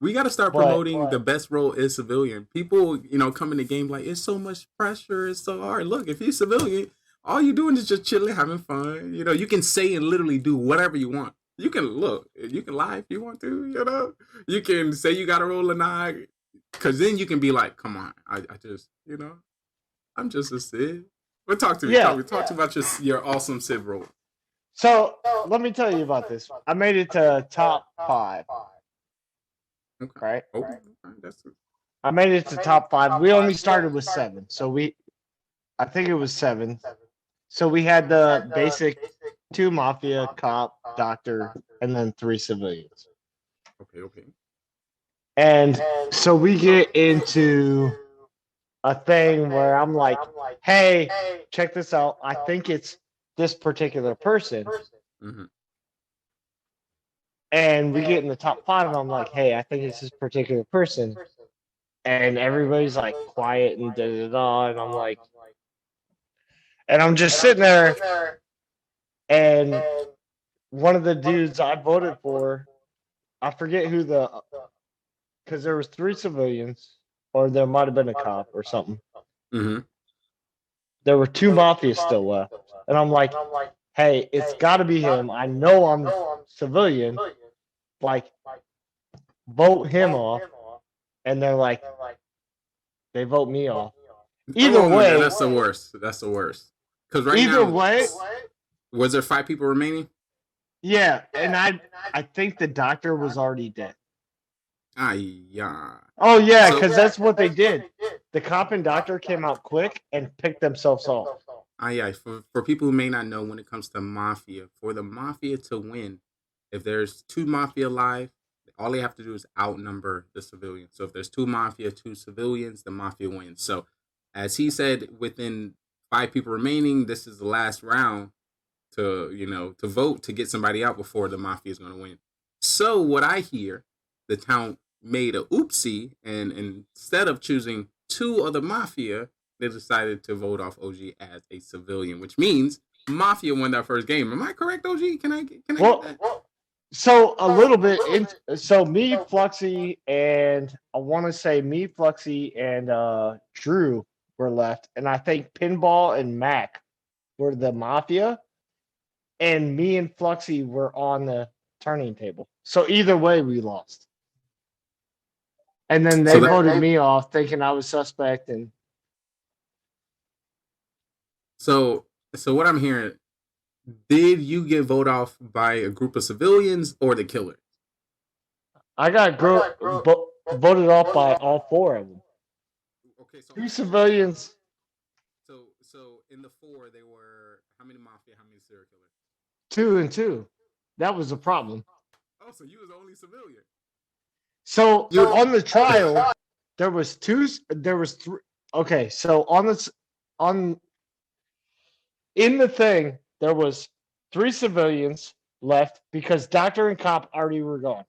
We gotta start promoting the best role is civilian. People, come in the game like it's so much pressure, it's so hard. Look, if you're civilian, all you're doing is just chilling, having fun. You can say and literally do whatever you want. You can lie if you want to, You can say you got to roll a nine, because then you can be like, come on, I just, I'm just a Civ. But talk to me. Yeah. Talk to me about your awesome Civ role. So let me tell you about this. I made it to top 5. Okay. Right? Okay. That's it. I made it to top 5. We only started with 7. So I think it was 7. So we had the basic 2 Mafia, cop, doctor, and then 3 civilians. Okay. And so we get into a thing where I'm like, hey, check this out. I think it's this particular person. Mm-hmm. And we get in the top 5, and I'm like, hey, I think it's this particular person. And everybody's like quiet and da-da-da. And I'm like, and I'm just sitting there, and one of the dudes I voted for, I forget who because there was 3 civilians, or there might have been a cop or something. Mm-hmm. There were 2 Mafias still left. And I'm like, hey, it's got to be him. I know I'm civilian. Like, vote him off. And they're like, they vote me off. Either way. That's the worst. That's the worst. Because either way. Was there 5 people remaining? Yeah. And I think the doctor was already dead. Yeah. Oh, yeah, because that's what they did. The cop and doctor came out quick and picked themselves off. Yeah. For people who may not know, when it comes to Mafia, for the Mafia to win, if there's 2 Mafia alive, all they have to do is outnumber the civilians. So if there's 2 Mafia, 2 civilians, the Mafia wins. So as he said, within 5 people remaining, this is the last round to vote to get somebody out before the Mafia is going to win. So what I hear, the town made a oopsie, and instead of choosing 2 of the Mafia, they decided to vote off OG as a civilian, which means Mafia won that first game. Am I correct, OG? Can I get that? So a little bit. So me, Fluxy, and I want to say me, Fluxy, and Drew were left, and I think Pinball and Mac were the Mafia, and me and Fluxy were on the turning table. So either way, we lost. And then they voted me off, thinking I was suspect. And so what I'm hearing, did you get voted off by a group of civilians or the killer? I got voted off by all 4 of them. Okay, so 2 civilians. So in the 4, they were how many Mafia, how many serial killers? 2 and 2. That was the problem. Oh, so you was the only civilian. So on the trial, there was 3. Okay, so in the thing, there was 3 civilians left because doctor and cop already were gone.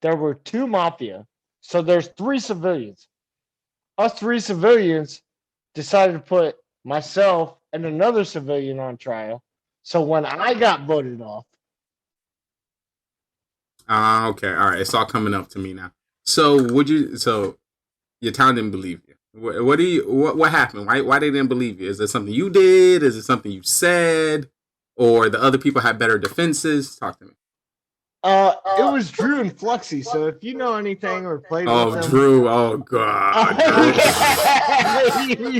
There were 2 Mafia, so there's 3 civilians. Us 3 civilians decided to put myself and another civilian on trial. So when I got voted off. Okay, all right. It's all coming up to me now. So you your town didn't believe you. What happened? Why they didn't believe you? Is it something you did? Is it something you said? Or the other people had better defenses? Talk to me. It was Drew and Fluxy. So if you know anything or played with them, Drew. Oh God.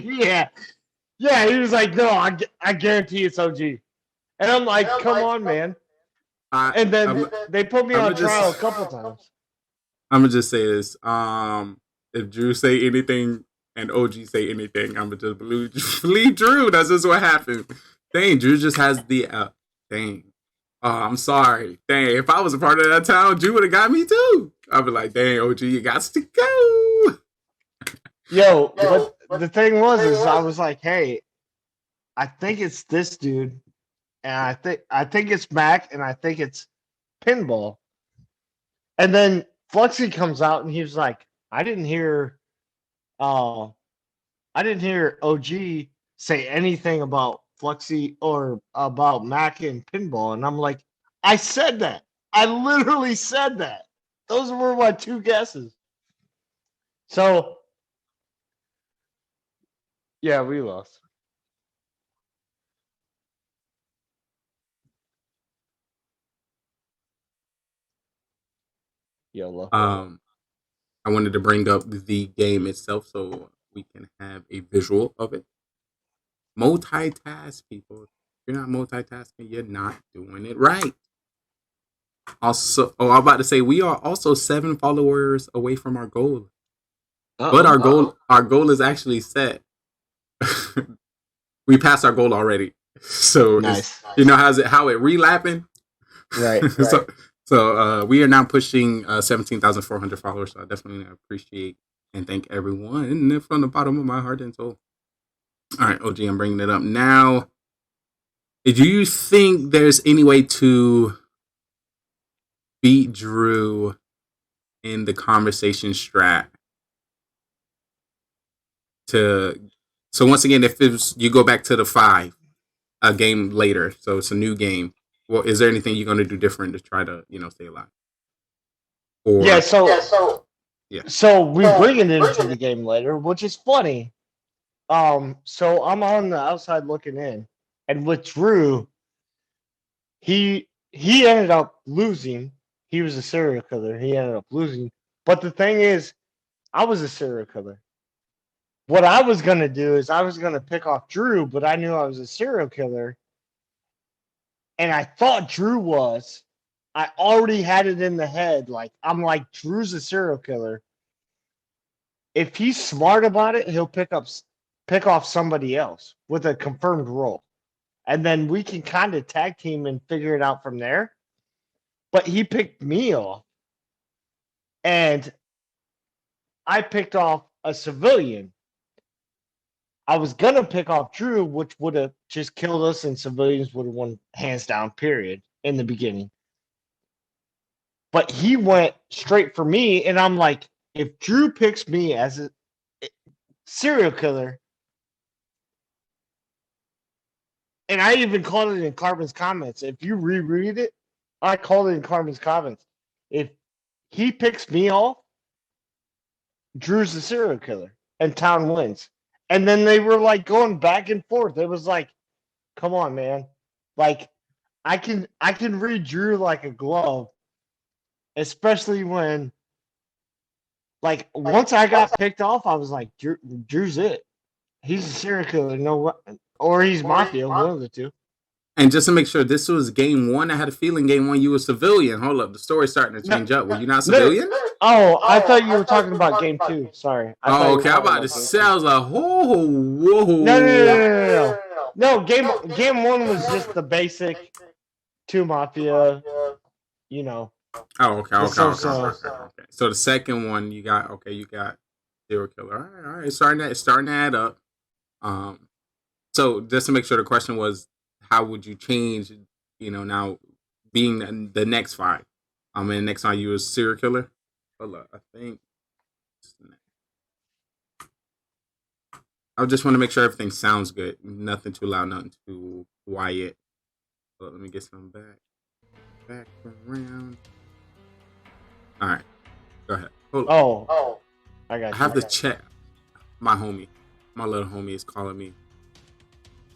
yeah. Yeah, he was like, no, I guarantee it's OG. And I'm like, come on, man. And then they put me on trial a couple times. I'm gonna just say this. If Drew say anything and OG say anything, I'm gonna just believe Drew. That's just what happened. Dang, Drew just has the dang. Oh, I'm sorry. Dang, if I was a part of that town, Drew would have got me too. I'd be like, dang, OG, you got to go. Yo, but the thing is I was like, hey, I think it's this dude, and I think it's Mac, and I think it's Pinball. And then Fluxy comes out and he was like, I didn't hear OG say anything about Fluxy or about Mac and Pinball. And I'm like, I said that. I literally said that. Those were my two guesses. So yeah, we lost. YOLO. I wanted to bring up the game itself so we can have a visual of it. Multitask, people. If you're not multitasking, you're not doing it right. Also, I'm about to say we are also 7 followers away from our goal. But our goal is actually set. We passed our goal already. So nice. You know how it relapping? Right. So we are now pushing 17,400 followers. So I definitely appreciate and thank everyone from the bottom of my heart and soul. All right, OG, I'm bringing it up now. Do you think there's any way to beat Drew in the conversation strat? So once again, if you go back to the 5, a game later, so it's a new game. Well, is there anything you're going to do different to try to, stay alive? So we bring it into the game later, which is funny. So I'm on the outside looking in, and with Drew, he ended up losing. He was a serial killer. He ended up losing. But the thing is, I was a serial killer. What I was gonna do is I was gonna pick off Drew, but I knew I was a serial killer, and I thought Drew was. I already had it in the head. Like I'm like, Drew's a serial killer. If he's smart about it, he'll pick off somebody else with a confirmed role. And then we can kind of tag team and figure it out from there. But he picked me off. And I picked off a civilian. I was going to pick off Drew, which would have just killed us, and civilians would have won hands down, period, in the beginning. But he went straight for me, and I'm like, if Drew picks me as a serial killer, and I even called it in Carbon's comments. If you reread it, I called it in Carbon's comments. If he picks me off, Drew's the serial killer, and Town wins. And then they were like going back and forth. It was like, come on, man. Like, I can read Drew like a glove, especially when, like, once I got picked off, I was like, Drew's it. He's a serial killer, or he's Mafia, one of the two. And just to make sure, this was game 1. I had a feeling game 1 you were civilian. Hold up, the story's starting to change up. Were you not civilian? Oh, I thought you were talking about game 2. Sorry. Okay. I'm about to say, I was like, whoa. No, game 1 was just the basic 2 Mafia, Oh, okay. So the second one, you got serial killer. All right. It's starting to add up. So just to make sure, the question was, how would you change, now being the next 5? And the next time you was serial killer? Hold up, I think. I just want to make sure everything sounds good. Nothing too loud, nothing too quiet. So let me get some back around. All right, go ahead. I got you. I have to check. My little homie is calling me.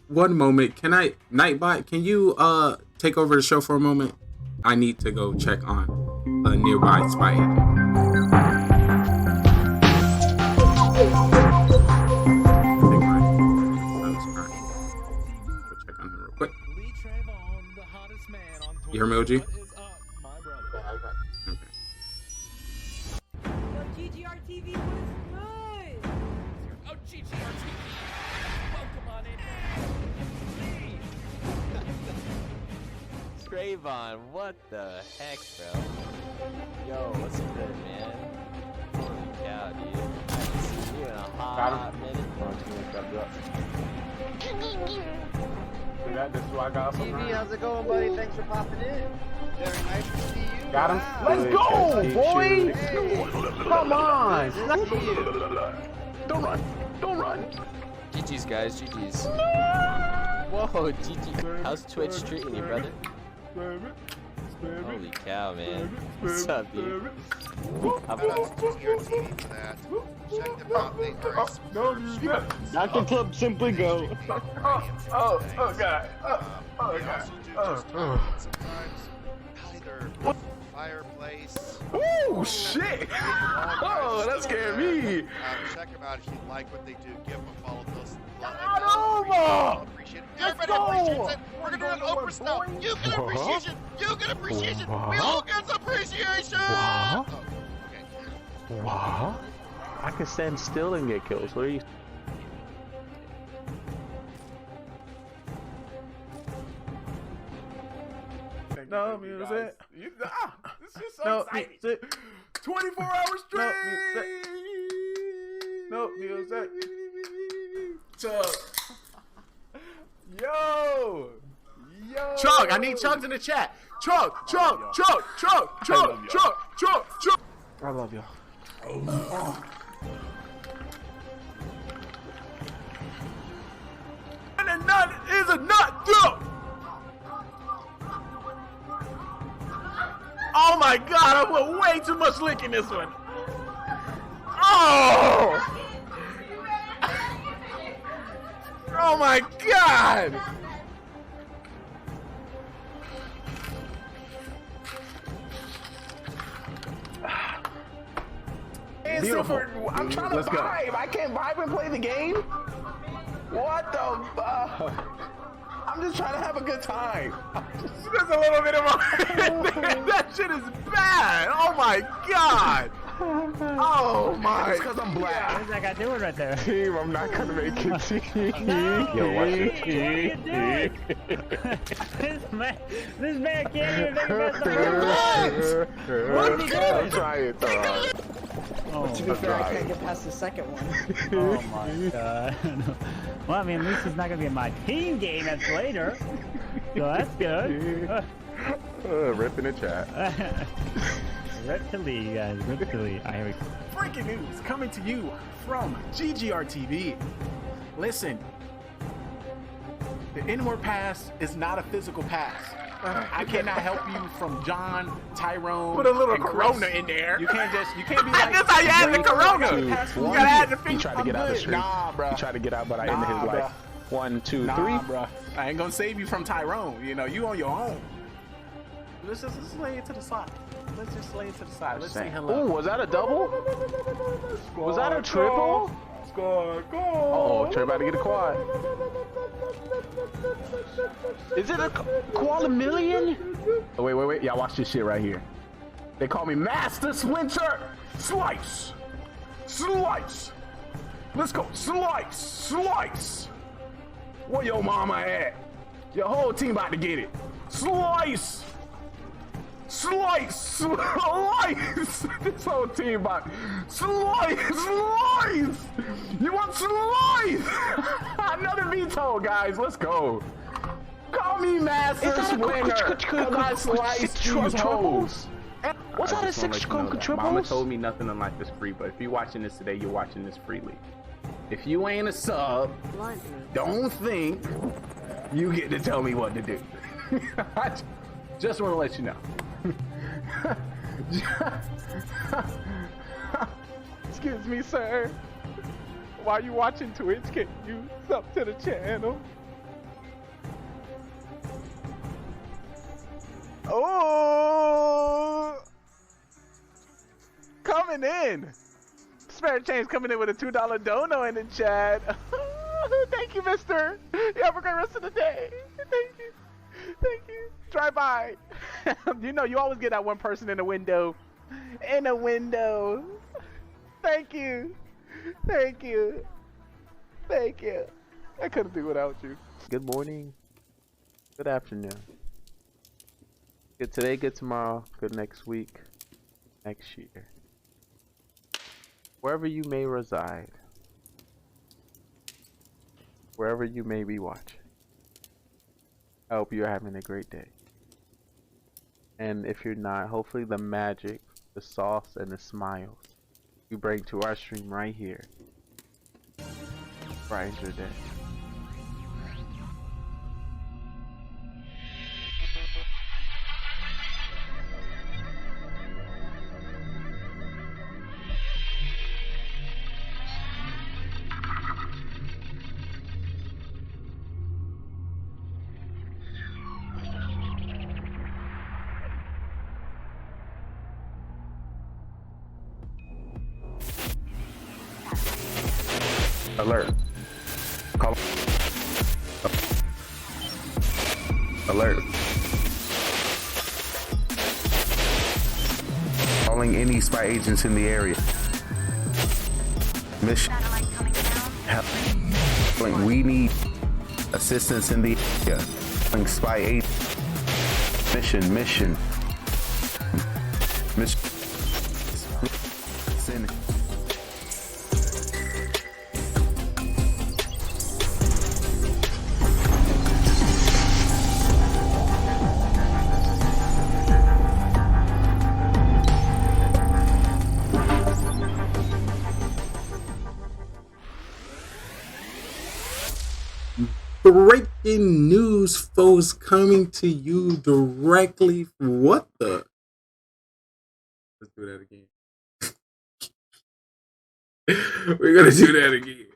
One moment, can I, Nightbot? Can you take over the show for a moment? I need to go check on a nearby spy agent. You hear me, OG? Yo, GGR TV was good. Oh, GGR TV. Welcome on in. Scravon, what the heck, bro? Yo, what's good, man? Holy cow, dude. I haven't seen you in a hot minute. This is what I got. TV, how's it going, buddy? Thanks for popping in. Very nice to see you. Got him. Wow. Let's go, boy. Hey. Come on. Don't run. Don't run. GG's, guys. GG's. Whoa, GG. How's Twitch treating you, brother? Holy cow, man. What's up, dude? Dr. Club simply go. Oh, God. Fireplace. Oh, shit. Oh, that scared me. Check them out if you like what they do. Give them a follow. Appreciate it. Everybody appreciates it. We're gonna do an Oprah now. You get appreciation. You get appreciation. We all get appreciation. What? I can stand still and get kills. What are you? No music. This is so exciting. 24 hours straight. No music. Yo. Chug, I need chugs in the chat. Chug. I love y'all. And a nut is a nut, dude. Oh my God, I put way too much lick in this one. Oh! Oh my God! Beautiful. I'm trying to vibe. I can't vibe and play the game. What the fuck? I'm just trying to have a good time. Just a little bit of my... That shit is bad. Oh my God. Oh my. It's because I'm black. What is that guy doing right there? Team, I'm not gonna make it. Team. Yo, watch it. This man can't even make it. What is he doing? I'm trying. Oh, To be fair, I can't get past the second one. Oh my God. Well, I mean, at least it's not gonna be in my team game that's later. So that's good. Rip in the chat. Rip to Lee, guys. Rip to Lee. Here we go. Breaking news coming to you from GGR TV. Listen, the inward pass is not a physical pass. I cannot help you from John, Tyrone. Put a little Corona in there. You can't be like. That's how you add the Corona. You gotta add the finger. He tried to get out the street. Nah, bro. He tried to get out, but I ended his life. 1, 2, 3. Bro. I ain't gonna save you from Tyrone. You know, you on your own. Let's just lay it to the side. Let's just lay it to the side. Let's say hello. Ooh, was that a double? Was that a triple? Score, go! Uh-oh, Trey about to get a quad. Is it a quad million? Oh, wait. Y'all watch this shit right here. They call me Master Splinter. Slice. Let's go. Slice. Where your mama at? Your whole team about to get it. Slice. This whole team about slice. You want slice? Another veto, guys. Let's go. Call me Master Splinter. I slice these hoes. Was that a 6 triples? Mama told me nothing in life is free, but if you're watching this today, you're watching this freely. If you ain't a sub, don't think you get to tell me what to do. Just want to let you know. Excuse me, sir. While you watching Twitch, can you sub to the channel? Oh, coming in. Spare Change coming in with a $2 dono in the chat. Thank you, mister. You have a great rest of the day. Thank you. Thank you. Drive by. You know, you always get that one person in the window. In a window. Thank you. Thank you. Thank you. I couldn't do without you. Good morning. Good afternoon. Good today, good tomorrow, good next week, next year. Wherever you may reside. Wherever you may be watching. I hope you're having a great day. And if you're not, hopefully the magic, the sauce, and the smiles you bring to our stream right here brightens your day. Alert. Call. Alert. Calling any spy agents in the area. Mission. Help. We need assistance in the area. Calling spy agents. Mission. Mission. Breaking news, folks, coming to you directly. What the? Let's do that again. We're gonna do that again.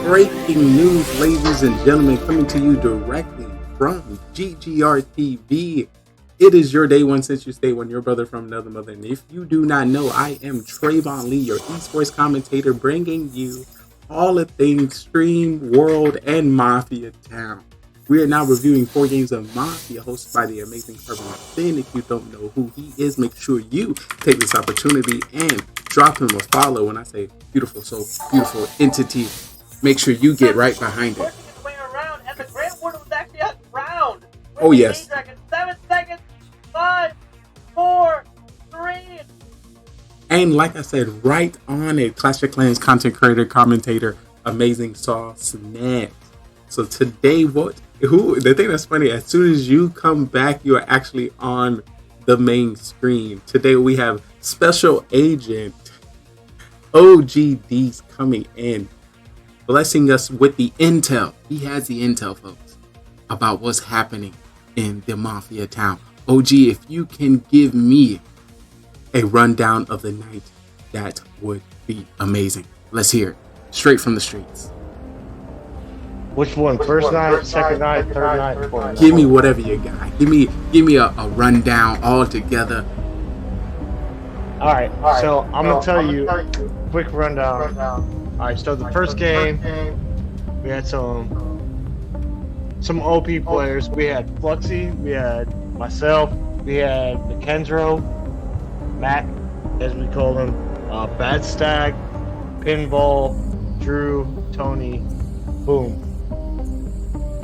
Breaking news, ladies and gentlemen, coming to you directly from GGR TV. It is your day one since you stay one, your brother from another mother. And if you do not know, I am Trayvon Lee, your esports commentator, bringing you all the things Stream, World, and Mafia Town. We are now reviewing 4 games of Mafia hosted by the amazing Carbonfin. If you don't know who he is, make sure you take this opportunity and drop him a follow. When I say beautiful soul, beautiful entity, make sure you get right behind it. And the Grand Warden was actually on ground. Oh, yes. 7 seconds. 5, 4, 3. And like I said, right on it, Clash of Clans content creator, commentator, amazing sauce Snap. So today, the thing that's funny, as soon as you come back, you are actually on the main screen. Today we have Special Agent OGD's coming in, blessing us with the intel. He has the intel, folks, about what's happening in the Mafia Town. OG, if you can give me a rundown of the night, that would be amazing. Let's hear it straight from the streets. Which one? First night, second night, third night, fourth night? Give me whatever you got. Give me a rundown all together. All right. So I'm gonna tell you quick rundown. All right. So the first game, we had some OP players. We had Fluxy. We had myself. We had McKendro, Matt, as we call him, Bad Stag, Pinball, Drew, Tony, Boom.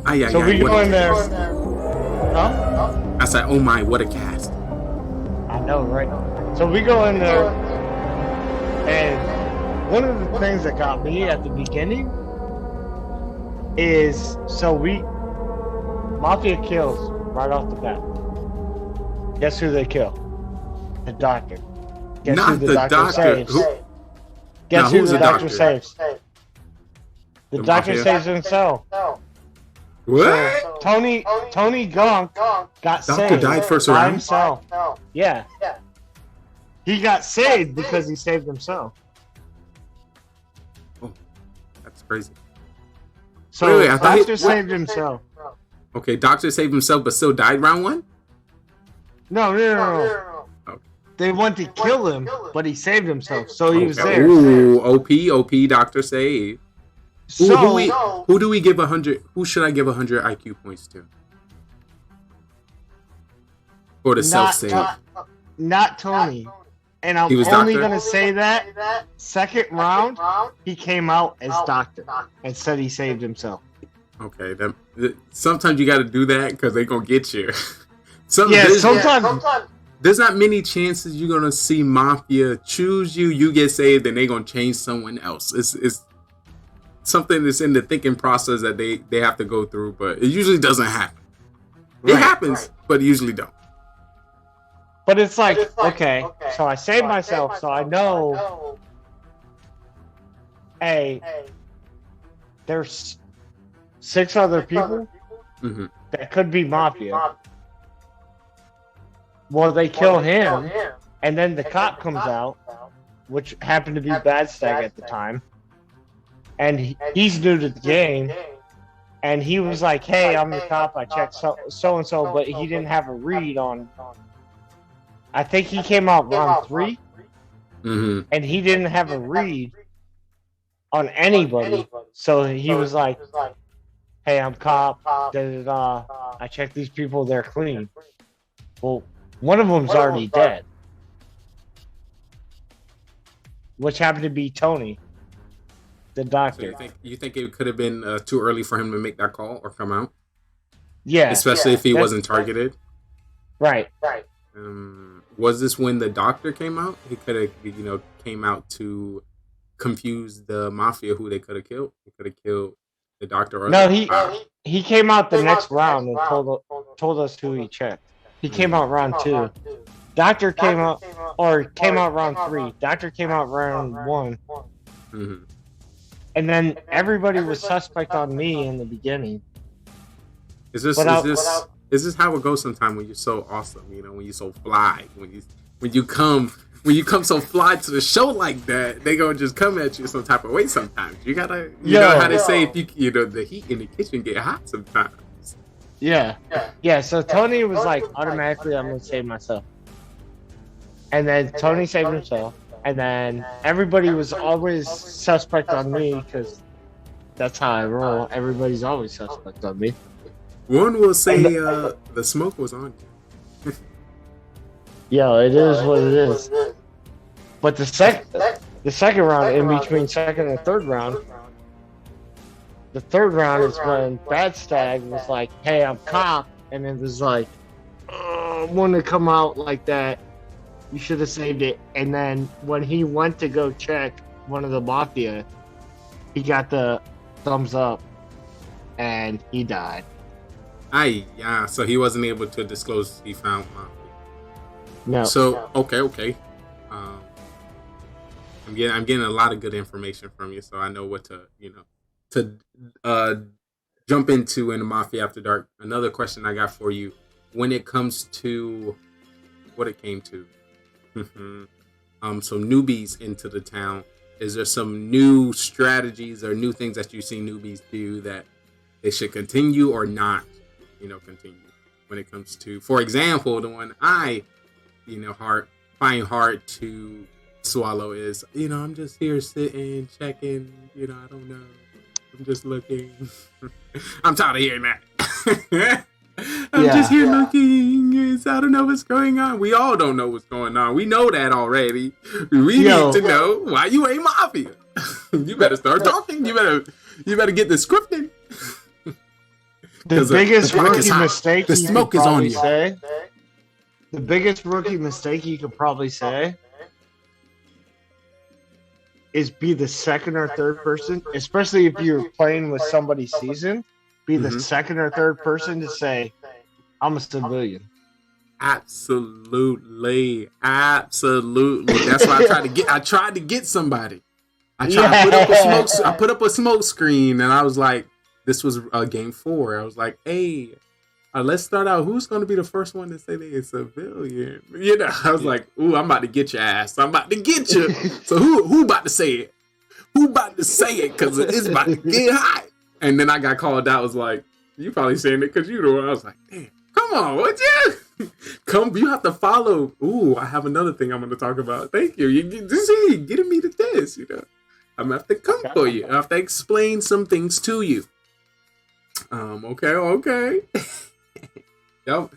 So we go in there. Huh? I said, oh my, what a cast. I know, right? So we go in there, and one of the things that got me at the beginning is, Mafia kills right off the bat. Guess who they kill? The doctor. Guess Not who the doctor, doctor. saves? Guess who the doctor saves? The doctor Mafia? saves himself. What? Tony Gunk got Doctor saved died first by round? himself. Yeah. He got saved because he saved himself. Oh, that's crazy. So I thought Doctor saved himself. Okay, Doctor saved himself, but still died round 1. No. They went to kill him, but he saved himself, so he was there. Ooh, OP, Doctor save. Who do we give 100? Who should I give 100 IQ points to? For the self save. Not Tony. And I'm only going to say that second round, he came out as Doctor and said he saved himself. Okay, sometimes you got to do that because they're going to get you. Sometimes. There's not many chances you're going to see Mafia choose you, you get saved, and they're going to change someone else. It's something that's in the thinking process that they have to go through, but it usually doesn't happen. It happens, but it usually don't. But it's like, okay, so I saved myself, so I know, hey, there's 6 other people that could be Mafia. Well, they kill him, and then the cop comes out, which happened to be Bad Stag at the time, and he's new to the game, and he was like, hey, I'm the cop, I checked so-and-so, but he didn't have a read on... I think he came out round 3, and he didn't have a read on anybody, so he was like, hey, I'm cop, I checked these people, they're clean. Well, one of them's already dead, which happened to be Tony, the Doctor. So you think it could have been too early for him to make that call or come out? Yeah. Especially if he wasn't targeted? Right. Was this when the Doctor came out? He could have, came out to confuse the Mafia who they could have killed. He could have killed the Doctor. Or he came out the next round and told us who he checked. He came out round 2. Doctor came out round 3. Doctor came out round 1. And then everybody was suspect on me in the beginning. Is this how it goes sometimes when you're so awesome, when you're so fly, when you come so fly to the show like that, they gonna just come at you some type of way sometimes. You gotta know how they say the heat in the kitchen get hot sometimes. Yeah, so Tony was like, automatically I'm gonna save myself. And then Tony saved himself. And then everybody was always suspect on me because that's how I roll. Everybody's always suspect on me. One will say the smoke was on you. Yeah, it is what it is. But the second round, in between second and third round, the third round is when Bad Stag was like, hey, I'm cop. And it was like, when to come out like that, you should have saved it. And then when he went to go check one of the Mafia, he got the thumbs up and he died. So he wasn't able to disclose he found Mafia. No. So, okay. I'm getting a lot of good information from you, so I know what to jump into in the Mafia After Dark. Another question I got for you, when it comes to what it came to, some newbies into the town, is there some new strategies or new things that you see newbies do that they should continue or not, continue when it comes to, for example, the one I, find hard to swallow is, I'm just here sitting, checking, I don't know. I'm just looking. I'm tired of hearing that. I'm just here looking. I don't know what's going on. We all don't know what's going on. We know that already. We need to know why you ain't Mafia. You better start talking. You better get the scripting. The biggest rookie mistake the smoke is on you. The biggest rookie mistake you could probably say is be the second or third person, especially if you're playing with somebody seasoned, be the second or third person to say, I'm a civilian. Absolutely. That's why I tried to get somebody. I put up a smoke screen and I was like, this was game 4. I was like, hey, let's start out. Who's going to be the first one to say they a civilian? You know, I was like, ooh, I'm about to get your ass. I'm about to get you. So who about to say it? Who about to say it? Because it's about to get hot. And then I got called out. I was like, you probably saying it because you the one. I was like, damn, come on, would you? Come, you have to follow. Ooh, I have another thing I'm going to talk about. Thank you. You getting me to this, you know. I'm going to have to come for you. I have to explain some things to you. Okay. Yep.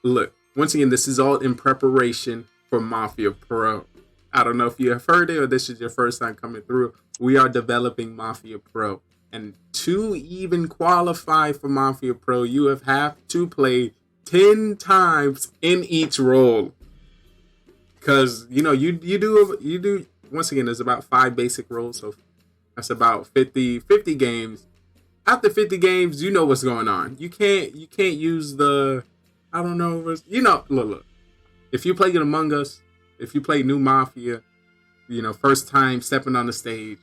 Look, once again, this is all in preparation for Mafia Pro. I don't know if you have heard it or this is your first time coming through. We are developing Mafia Pro. And to even qualify for Mafia Pro, you have to play 10 times in each role. Because, you know, you do, once again, there's about 5 basic roles. So that's about 50 games. After 50 games, you know what's going on. You can't use the, I don't know, you know, look. If you play it Among Us, if you play New Mafia, you know, first time stepping on the stage,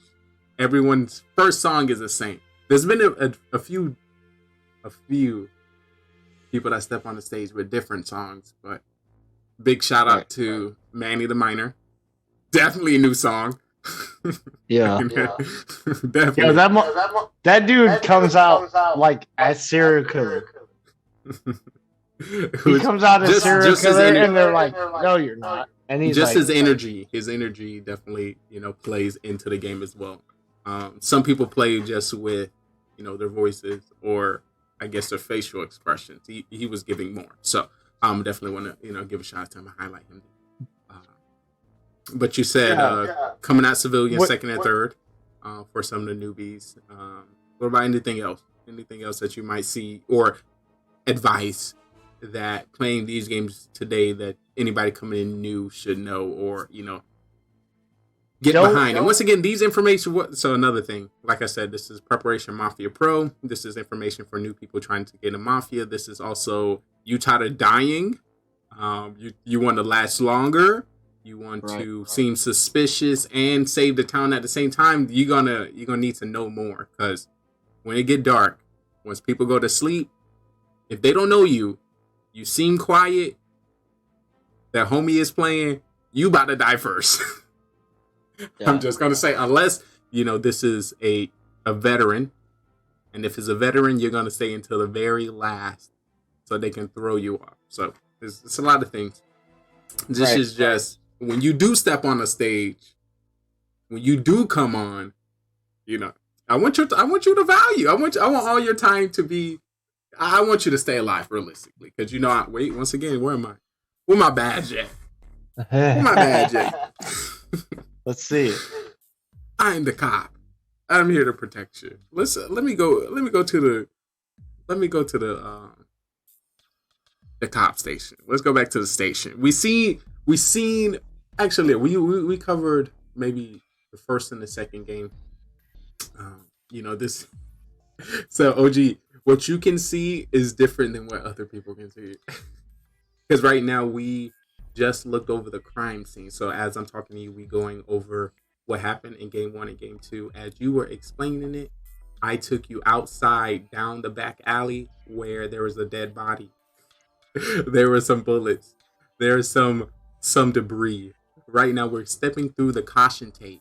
everyone's first song is the same. There's been a few people that step on the stage with different songs, but big shout out to Manny the Miner. Definitely a new song. Yeah. Definitely. Yeah, that dude comes out like as serial killer. He comes out as serial killer, and they're like, "No, you're not." And he's just like, his energy definitely, you know, plays into the game as well. Some people play just with, you know, their voices or I guess their facial expressions. He was giving more, so definitely want to, you know, give a shout out to him and highlight him. But you said coming out civilian second and third for some of the newbies. What about anything else? Anything else that you might see or advice that playing these games today that anybody coming in new should know or, you know, get behind? And once again, these information. So another thing, like I said, this is preparation Mafia Pro. This is information for new people trying to get a Mafia. This is also you tired of dying. You want to last longer. You want to seem suspicious and save the town at the same time. You're gonna need to know more, because when it get dark, once people go to sleep, if they don't know you, you seem quiet, that homie is playing, you about to die first. I'm just gonna say, unless, you know, this is a veteran, and if it's a veteran, you're gonna stay until the very last so they can throw you off. So it's a lot of things. This is just when you do step on a stage, when you do come on, you know, I want you to value. I want all your time to be. I want you to stay alive realistically, because you know. Once again, where am I? Where my badge at? Where my badge at? Let's see. I'm the cop. I'm here to protect you. Listen, let me go to the cop station. Let's go back to the station. We seen actually we covered maybe the first and the second game. You know, this. So OG, what you can see is different than what other people can see. Because right now we just looked over the crime scene. So as I'm talking to you, we going over what happened in game 1 and game 2. As you were explaining it, I took you outside down the back alley where there was a dead body. There were some bullets. There's some debris. Right now we're stepping through the caution tape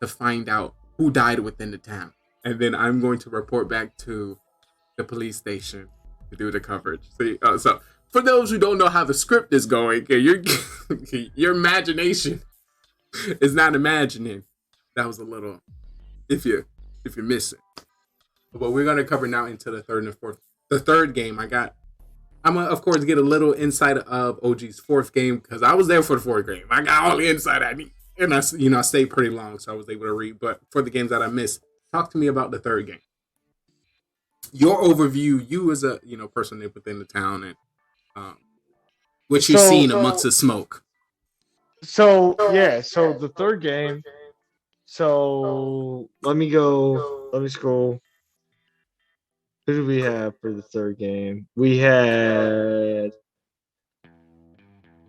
to find out who died within the town. And then I'm going to report back to the police station to do the coverage. So for those who don't know how the script is going, your imagination is not imagining. That was a little, if you're missing. But we're going to cover now into the third and fourth. The third game, I'm going to, of course, get a little insight of OG's fourth game, because I was there for the fourth game. I got all the insight I need. And I stayed pretty long, so I was able to read. But for the games that I missed, talk to me about the third game. Your overview, you as a person within the town, and what you've seen amongst the smoke. So the third game. So let me scroll. Who do we have for the third game? We had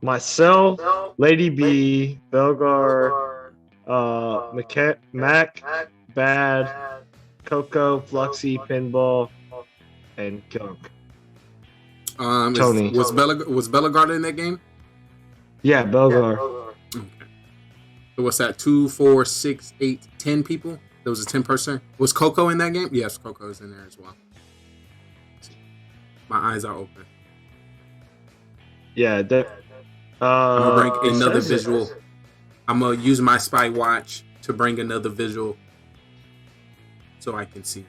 myself, Lady B, Belgar, Mac, Bad, Coco, Fluxy, Pinball, and Gunk. Tony. Was Bellegarde in that game? Yeah, Belgar. Okay. So what's that? 2, 4, 6, 8, 10 people? There was a 10-person. Was Coco in that game? Yes, Coco's in there as well. My eyes are open. Yeah, I'm gonna bring another visual. I'm gonna use my spy watch to bring another visual, so I can see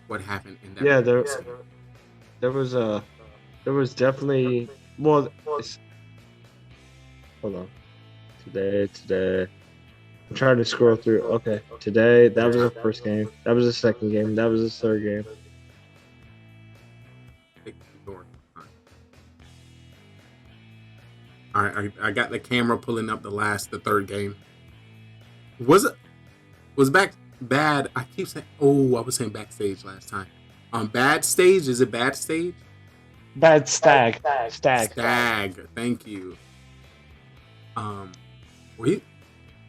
what happened in that. Yeah, there was definitely hold on. Today. I'm trying to scroll through. Okay, today that was the first game. That was the second game. That was the third game. All right, I got the camera pulling up the third game. Was back bad? I keep saying, I was saying backstage last time. Bad stage, is it bad stage? Bad stag. Stag. Thank you.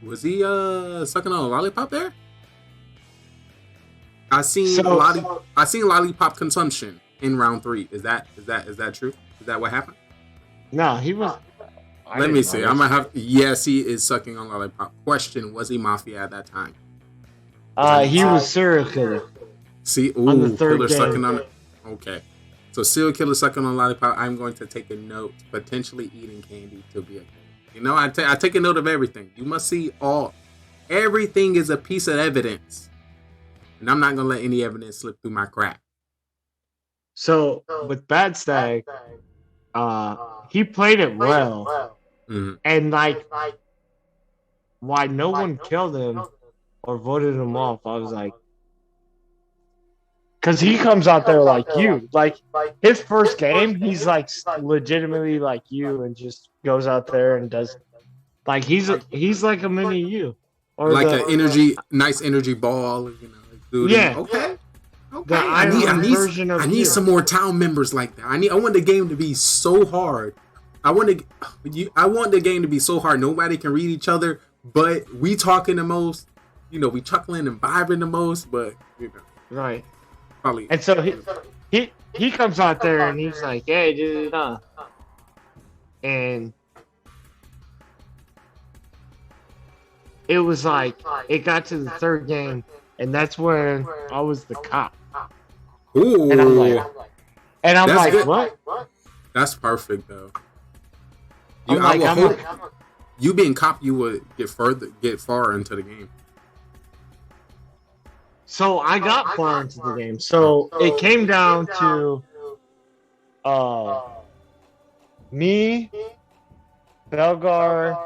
Was he sucking on a lollipop there? I seen lollipop consumption in round 3. Is that true? Is that what happened? No, he was. Let me see. I might have. Yes, he is sucking on lollipop. Question: was he Mafia at that time? He was serial killer. See, on the third killer game. sucking on it. Okay, so serial killer sucking on lollipop. I'm going to take a note. Potentially eating candy to be a killer. You know, I take a note of everything. You must see everything is a piece of evidence, and I'm not gonna let any evidence slip through my crack. So with Bad Stag, he played it well, and like, why no one killed him or voted him off? I was like, because he comes out there like you, like his first game, he's like legitimately like you, and just goes out there and does, like he's like a mini you, or like an nice energy ball, you know. Dude, yeah. Okay. The I need some more town members like that. I want the game to be so hard. I want the game to be so hard nobody can read each other, but we talking the most. You know, we chuckling and vibing the most, but you know. Right. Probably. And so he comes out there and he's like, hey, dude, and it was like it got to the third game, and that's when I was the cop. Ooh. And I'm like, good. what? That's perfect though. You being cop, you would get far into the game. So I got far into the game. So it came down to me, Belgar,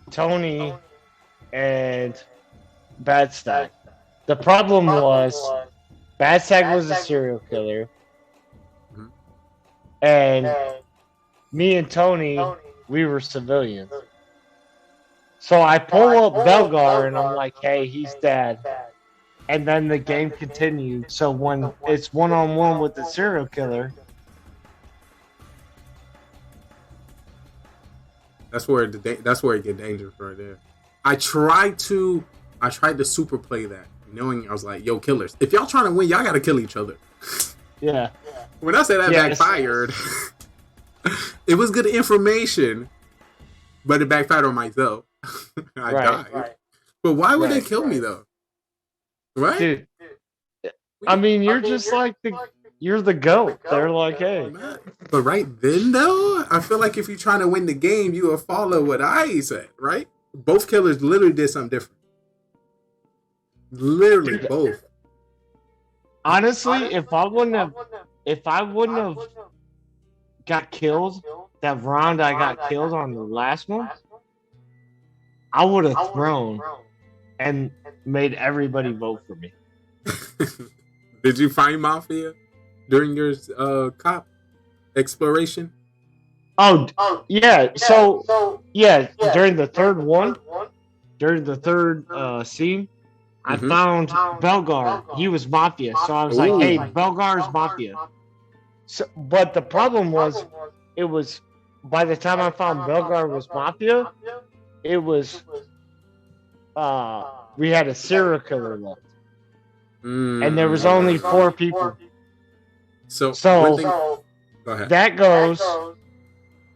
Tony, and Bad Stag. The problem was Bad Stag was a serial killer, and me and Tony, we were civilians. So I pull up Belgar and I'm like, hey, he's dead. And then the game continued. So when it's one-on-one with the serial killer, that's where it get dangerous right there. I tried to super play that, knowing I was like, yo, killers, if y'all trying to win, y'all gotta kill each other. Yeah. When I said that backfired, it was good information, but it backfired on myself. I died. Right. But why would they kill me though? Right? Dude, I mean, you're just like you're the GOAT. They're like, hey. But right then, though, I feel like if you're trying to win the game, you will follow what I said, right? Both killers literally did something different. Literally, both. Honestly, if I wouldn't have got killed that round I got killed on the last one, I would have thrown and made everybody vote for me. Did you find Mafia during your cop exploration? Oh yeah. So yeah, during the third one, during the third scene, I found Belgar. He was Mafia. So I was like, hey, Belgar's Mafia. So, but the problem was, it was by the time I found Belgar was Mafia, it was we had a serial killer left. and there was only 4 people. So So go ahead. that goes.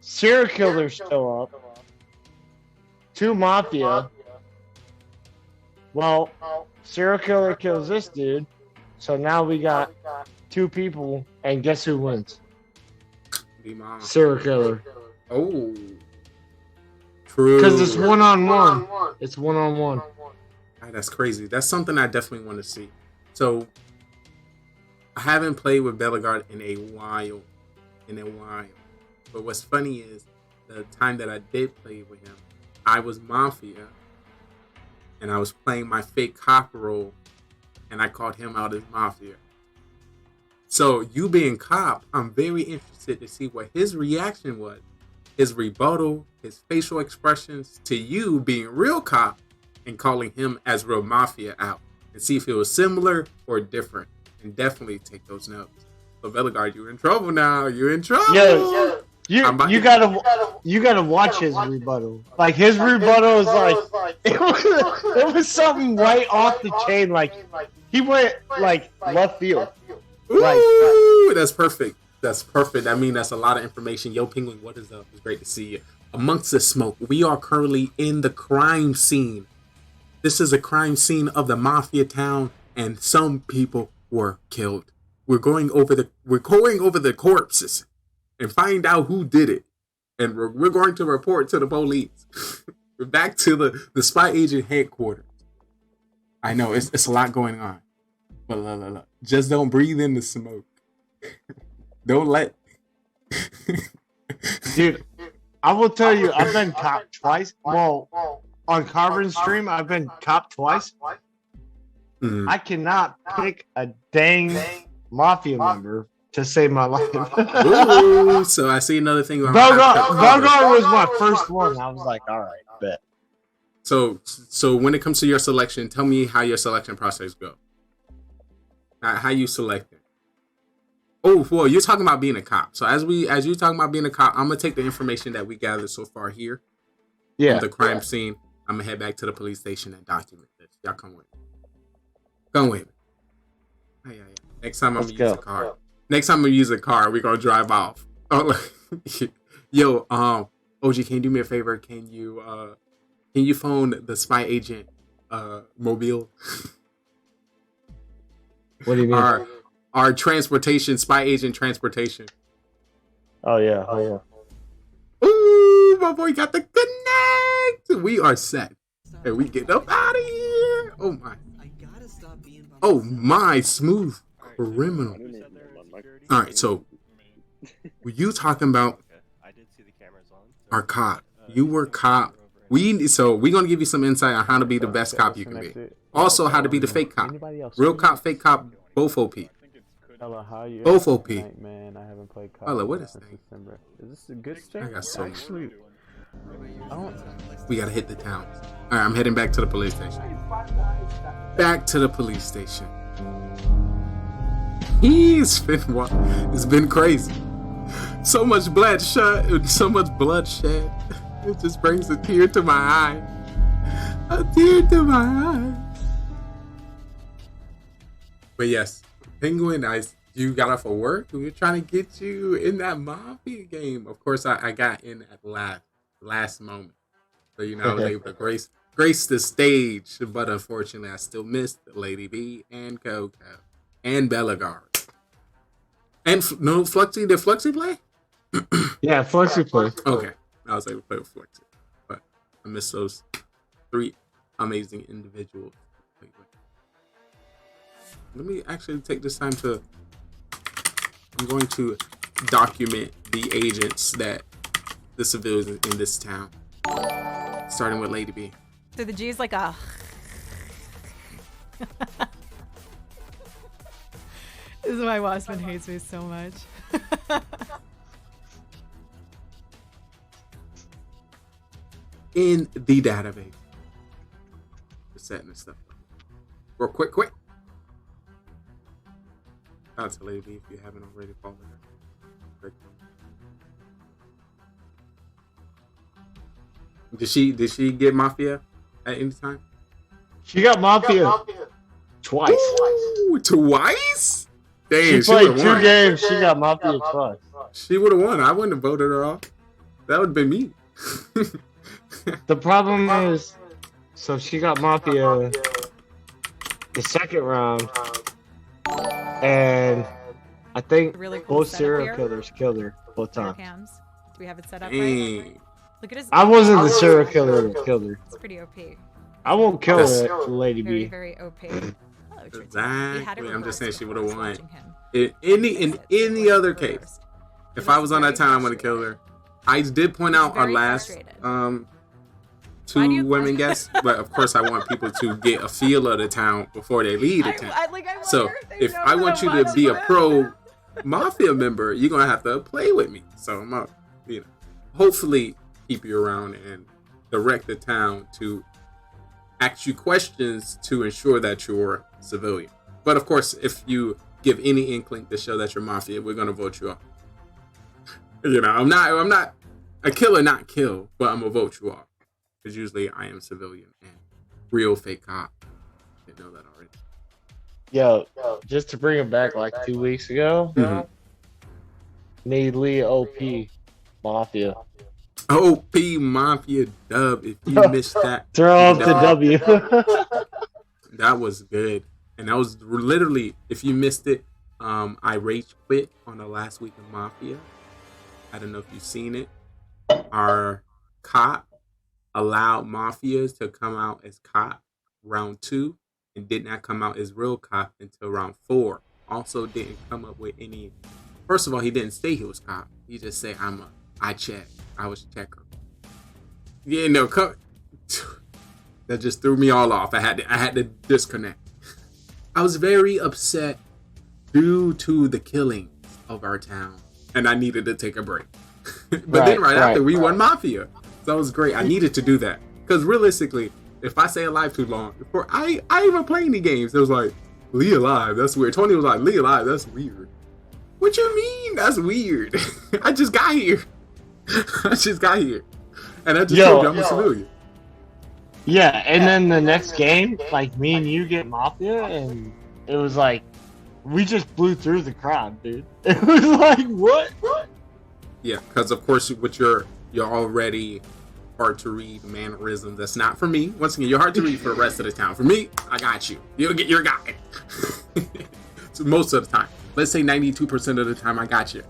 Serial killers show up. 2 mafia. Well, serial killer kills this dude. So now we got 2 people, and guess who wins? Serial killer. Oh, true. Because it's 1-on-1. It's 1-on-1. That's crazy. That's something I definitely want to see. So I haven't played with Bellegarde in a while. But what's funny is the time that I did play with him, I was Mafia, and I was playing my fake cop role, and I called him out as Mafia. So you being cop, I'm very interested to see what his reaction was, his rebuttal, his facial expressions to you being real cop and calling him as real Mafia out, and see if it was similar or different, and definitely take those notes. So Bellegarde, you're in trouble now. You're in trouble. Yeah. You gotta watch his rebuttal. Like his rebuttal is like it was something right off the chain. Like he went like left field. Ooh, that's perfect. That's perfect. I mean, that's a lot of information. Yo, Penguin, what is up? It's great to see you. Amongst the smoke, we are currently in the crime scene. This is a crime scene of the Mafia town, and some people were killed. We're going over the corpses and find out who did it. And we're going to report to the police. We're back to the spy agent headquarters. I know, it's a lot going on. But look. Just don't breathe in the smoke. Don't let... Dude, I will tell you, I've been cop twice. Well, on Carbon stream, I've been cop twice. I cannot pick a dang Mafia member to save my life. Ooh, so I see another thing. Bellegarde was my first one. I was like, all right, bet. So when it comes to your selection, tell me how your selection process go. How you select it. Oh, well, you're talking about being a cop. So as you're talking about being a cop, I'm gonna take the information that we gathered so far here. Yeah. From the crime scene. I'm gonna head back to the police station and document this. Y'all come with me. Come with me. Yeah. Next time I'm gonna use a car. Next time I'm gonna use a car, we're gonna drive off. Oh, yo, OG, can you do me a favor? Can you phone the spy agent mobile? What do you mean? Our transportation, spy agent transportation. Oh yeah. Ooh, my boy got the connect. We are set. And we get up out of here. Oh my, smooth criminal. All right, so were you talking about our cop? You were cop. So we're gonna give you some insight on how to be the best cop you can be. Also, how to be the fake cop. Real cop, fake cop, both OP. Both OP. Man, I haven't played cop. Hello, what is that? Is this a good state? I got so much. We gotta hit the town. All right, I'm heading back to the police station. Back to the police station. It's been crazy. So much bloodshed. So much bloodshed. It just brings a tear to my eye. A tear to my eye. But yes, Penguin, you got off of work. We were trying to get you in that Mafia game. Of course, I got in at last moment. So, I was able to grace the stage. But unfortunately, I still missed Lady B and Coco and Bellegarde. And no, Fluxy. Did Fluxy play? Yeah, Fluxy played. Okay. I was able to play with Fluxy. But I missed those 3 amazing individuals. Let me actually take this time I'm going to document the agents the civilians in this town. Starting with Lady B. So the G is like a... This is why Wasman hates me so much. In the database. Just setting this stuff up. Real quick. Shout out to Lady B if you haven't already followed her. Did she get Mafia at any time? She got Mafia Twice. Ooh, twice? Damn, She played would've 2 won. games. She got Mafia twice. She would have won. I wouldn't have voted her off. That would have been me. The problem is, so she got Mafia the second round, and I think Really cool both setup serial here. killers killed her both Bear times. cams. Do we have it set up Dang. right? Look at his. I wasn't the serial killer that killed her. It's pretty OP. I won't kill That's- her, Lady Very, B. very OP. Hello, Tritzy. Exactly. I'm just saying she would have won. In any other case, if I was on that time, I would have killed her. I did point out our last two women guests, but of course I want people to get a feel of the town before they leave the town. So if I want you to be a pro Mafia member, you're gonna have to play with me. So I'm gonna, hopefully keep you around and direct the town to ask you questions to ensure that you're civilian. But of course, if you give any inkling to show that you're Mafia, we're gonna vote you off. I'm not a killer, not kill, but I'm gonna vote you off. Because usually I am civilian and real fake cop. Didn't know that already. Yo, just to bring it back like 2 weeks ago, Need Lee OP Mafia. OP Mafia dub. If you missed that, Throw up the W. That was good. And that was literally, if you missed it, I rage quit on the last week of Mafia. I don't know if you've seen it. Our cop allowed Mafias to come out as cop round 2 and did not come out as real cop until round 4. Also didn't come up with any. First of all, he didn't say he was cop. He just said, I checked. I was checker. Yeah, no, that just threw me all off. I had to disconnect. I was very upset due to the killing of our town, and I needed to take a break. But then right after, we won Mafia. So that was great. I needed to do that. Because realistically, if I stay alive too long, before I even play any games, it was like, Lee alive, that's weird. Tony was like, Lee alive, that's weird. What you mean? That's weird. I just got here. I just got here. And I just told you I'm a civilian. Yeah, and then the next game, like me and you get Mafia, and it was like, we just blew through the crowd, dude. It was like, what? Yeah, because of course, with your already hard to read mannerism, that's not for me. Once again, you're hard to read for the rest of the town. For me, I got you. You'll get your guy. So most of the time. Let's say 92% of the time, I got you.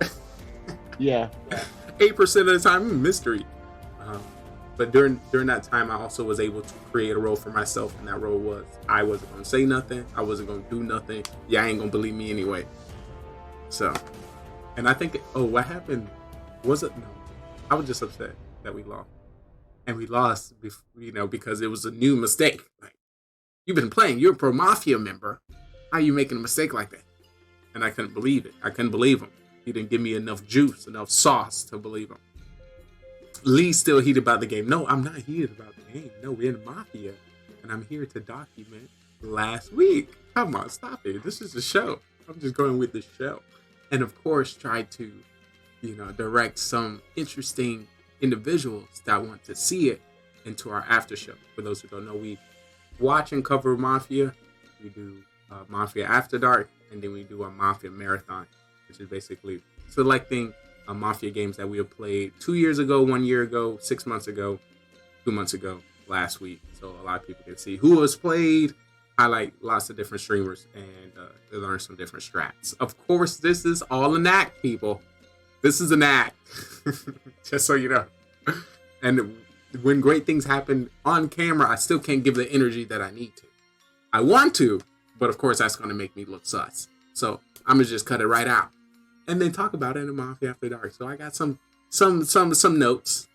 Yeah. 8% of the time, mystery. But during that time, I also was able to create a role for myself, and that role was I wasn't going to say nothing. I wasn't going to do nothing. Yeah, I ain't going to believe me anyway. So, and I think, what happened? Was it? No. I was just upset that we lost. And we lost, because it was a new mistake. Like, you've been playing. You're a pro Mafia member. How are you making a mistake like that? And I couldn't believe it. I couldn't believe him. He didn't give me enough juice, enough sauce to believe him. Lee's still heated about the game. No, I'm not heated about the game. No, we're in Mafia. And I'm here to document last week. Come on, stop it. This is a show. I'm just going with the show. And of course, try to, direct some interesting individuals that want to see it into our after show. For those who don't know, we watch and cover Mafia. We do Mafia After Dark. And then we do a Mafia Marathon, which is basically selecting Mafia games that we have played 2 years ago, 1 year ago, 6 months ago, 2 months ago, last week. So a lot of people can see who has played, highlight lots of different streamers, and learn some different strats. Of course, this is all an act, people. This is an act. Just so you know. And when great things happen on camera, I still can't give the energy that I need to. I want to, but of course that's going to make me look sus. So I'm going to just cut it right out. And then talk about it in Mafia After Dark. So I got some notes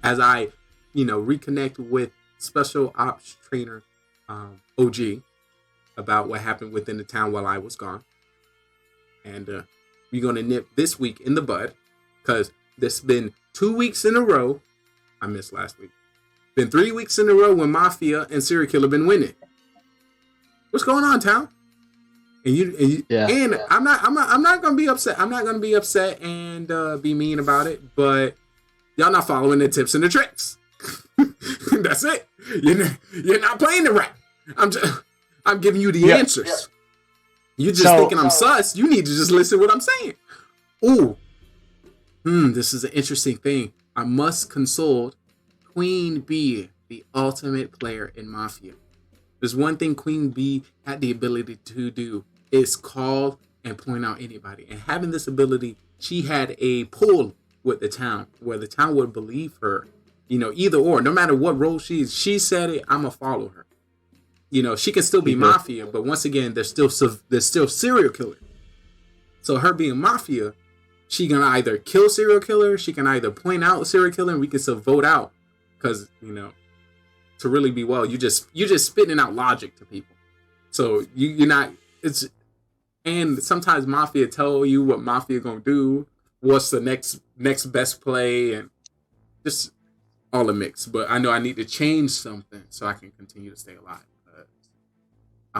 as I, reconnect with Special Ops Trainer OG about what happened within the town while I was gone. And we're going to nip this week in the bud because this has been 2 weeks in a row. I missed last week. Been 3 weeks in a row when Mafia and Serial Killer been winning. What's going on, town? And I'm not gonna be upset. I'm not gonna be upset and be mean about it. But y'all not following the tips and the tricks. That's it. You're not playing it right. I'm giving you the Yeah. answers. You just thinking I'm sus. You need to just listen to what I'm saying. Ooh. This is an interesting thing. I must consult Queen Bee, the ultimate player in Mafia. There's one thing Queen Bee had the ability to do is call and point out anybody. And having this ability, she had a pull with the town where the town would believe her. You know, either or, no matter what role she said it, I'm going to follow her. You know, she can still be Mafia, but once again, there's still serial killer. So her being Mafia, she can either kill serial killer, she can either point out serial killer, and we can still vote out. Because, you know, to really be well, you just spitting out logic to people. So you're not, and sometimes Mafia tell you what Mafia gonna do, what's the next best play, and just all a mix. But I know I need to change something so I can continue to stay alive. I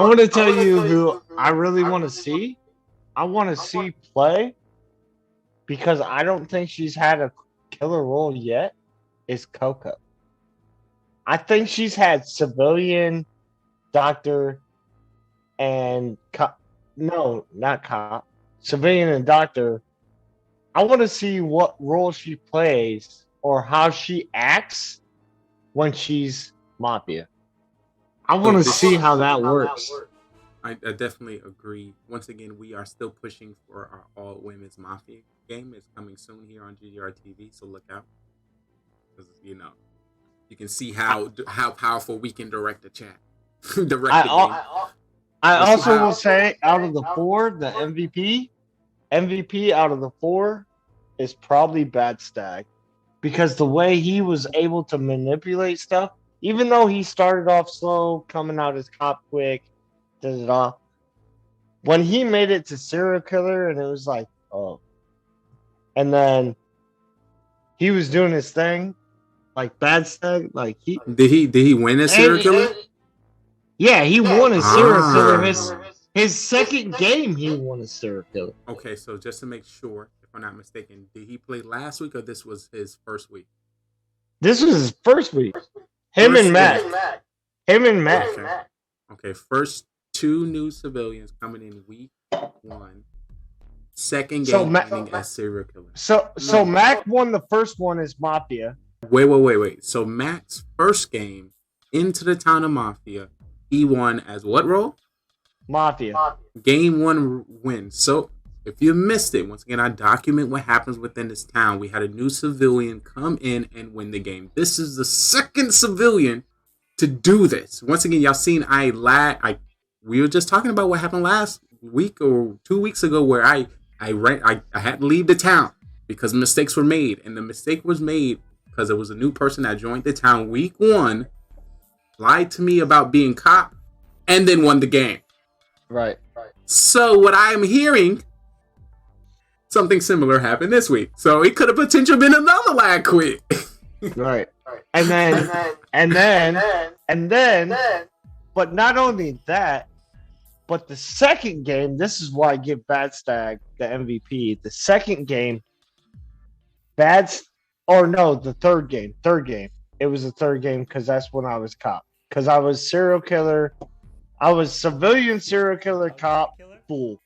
want to tell you who I really want to see. I want to see play because I don't think she's had a killer role yet. Is Coco. I think she's had civilian, doctor, and cop. No, not cop. Civilian and doctor. I want to see what role she plays or how she acts when she's Mafia. I want to see how that works. I definitely agree. Once again, we are still pushing for our all women's Mafia game. It's coming soon here on GDR TV, so look out. Because, you know, you can see how powerful we can direct the chat. I also will say, out of the four, the MVP out of the four is probably Bad Stag. Because the way he was able to manipulate stuff, even though he started off slow, coming out as cop quick, when he made it to serial killer, and it was like, oh. And then he was doing his thing, like Bad Stag, like he did he win as serial killer? Yeah, he won a serial killer. His second game, he won a serial killer. Okay, so just to make sure, if I'm not mistaken, did he play last week or this was his first week? This was his first week. Him and Mac. Okay, first two new civilians coming in week 1. Second game winning as serial killer. So Mac won the first one as Mafia. Wait. So Mac's first game into the town of Mafia, he won as what role? Mafia. Game 1 win. So if you missed it, once again, I document what happens within this town. We had a new civilian come in and win the game. This is the second civilian to do this. Once again, y'all seen we were just talking about what happened last week or 2 weeks ago where I had to leave the town because mistakes were made. And the mistake was made because there was a new person that joined the town week 1, lied to me about being cop, and then won the game. Right. So what I am hearing, something similar happened this week. So it could have potentially been another lad quit. Right. And then, but not only that, but the second game, this is why I give Bad Stag the MVP. The second game, the third game. It was the third game because that's when I was cop. Because I was serial killer. I was civilian serial killer cop fool.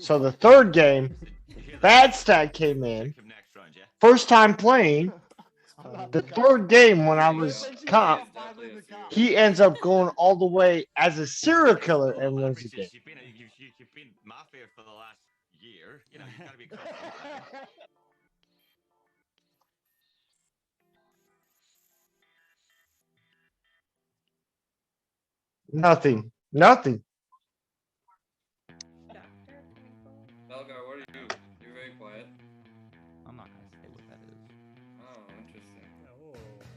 So the third game, Bad Stag came in. First time playing. The third game when I was cop, he ends up going all the way as a serial killer and wins the game. You've been Mafia for the last year. You know, you gotta be close. Nothing. Belgar, what are you? You're very quiet. I'm not gonna say what that is. Oh, interesting.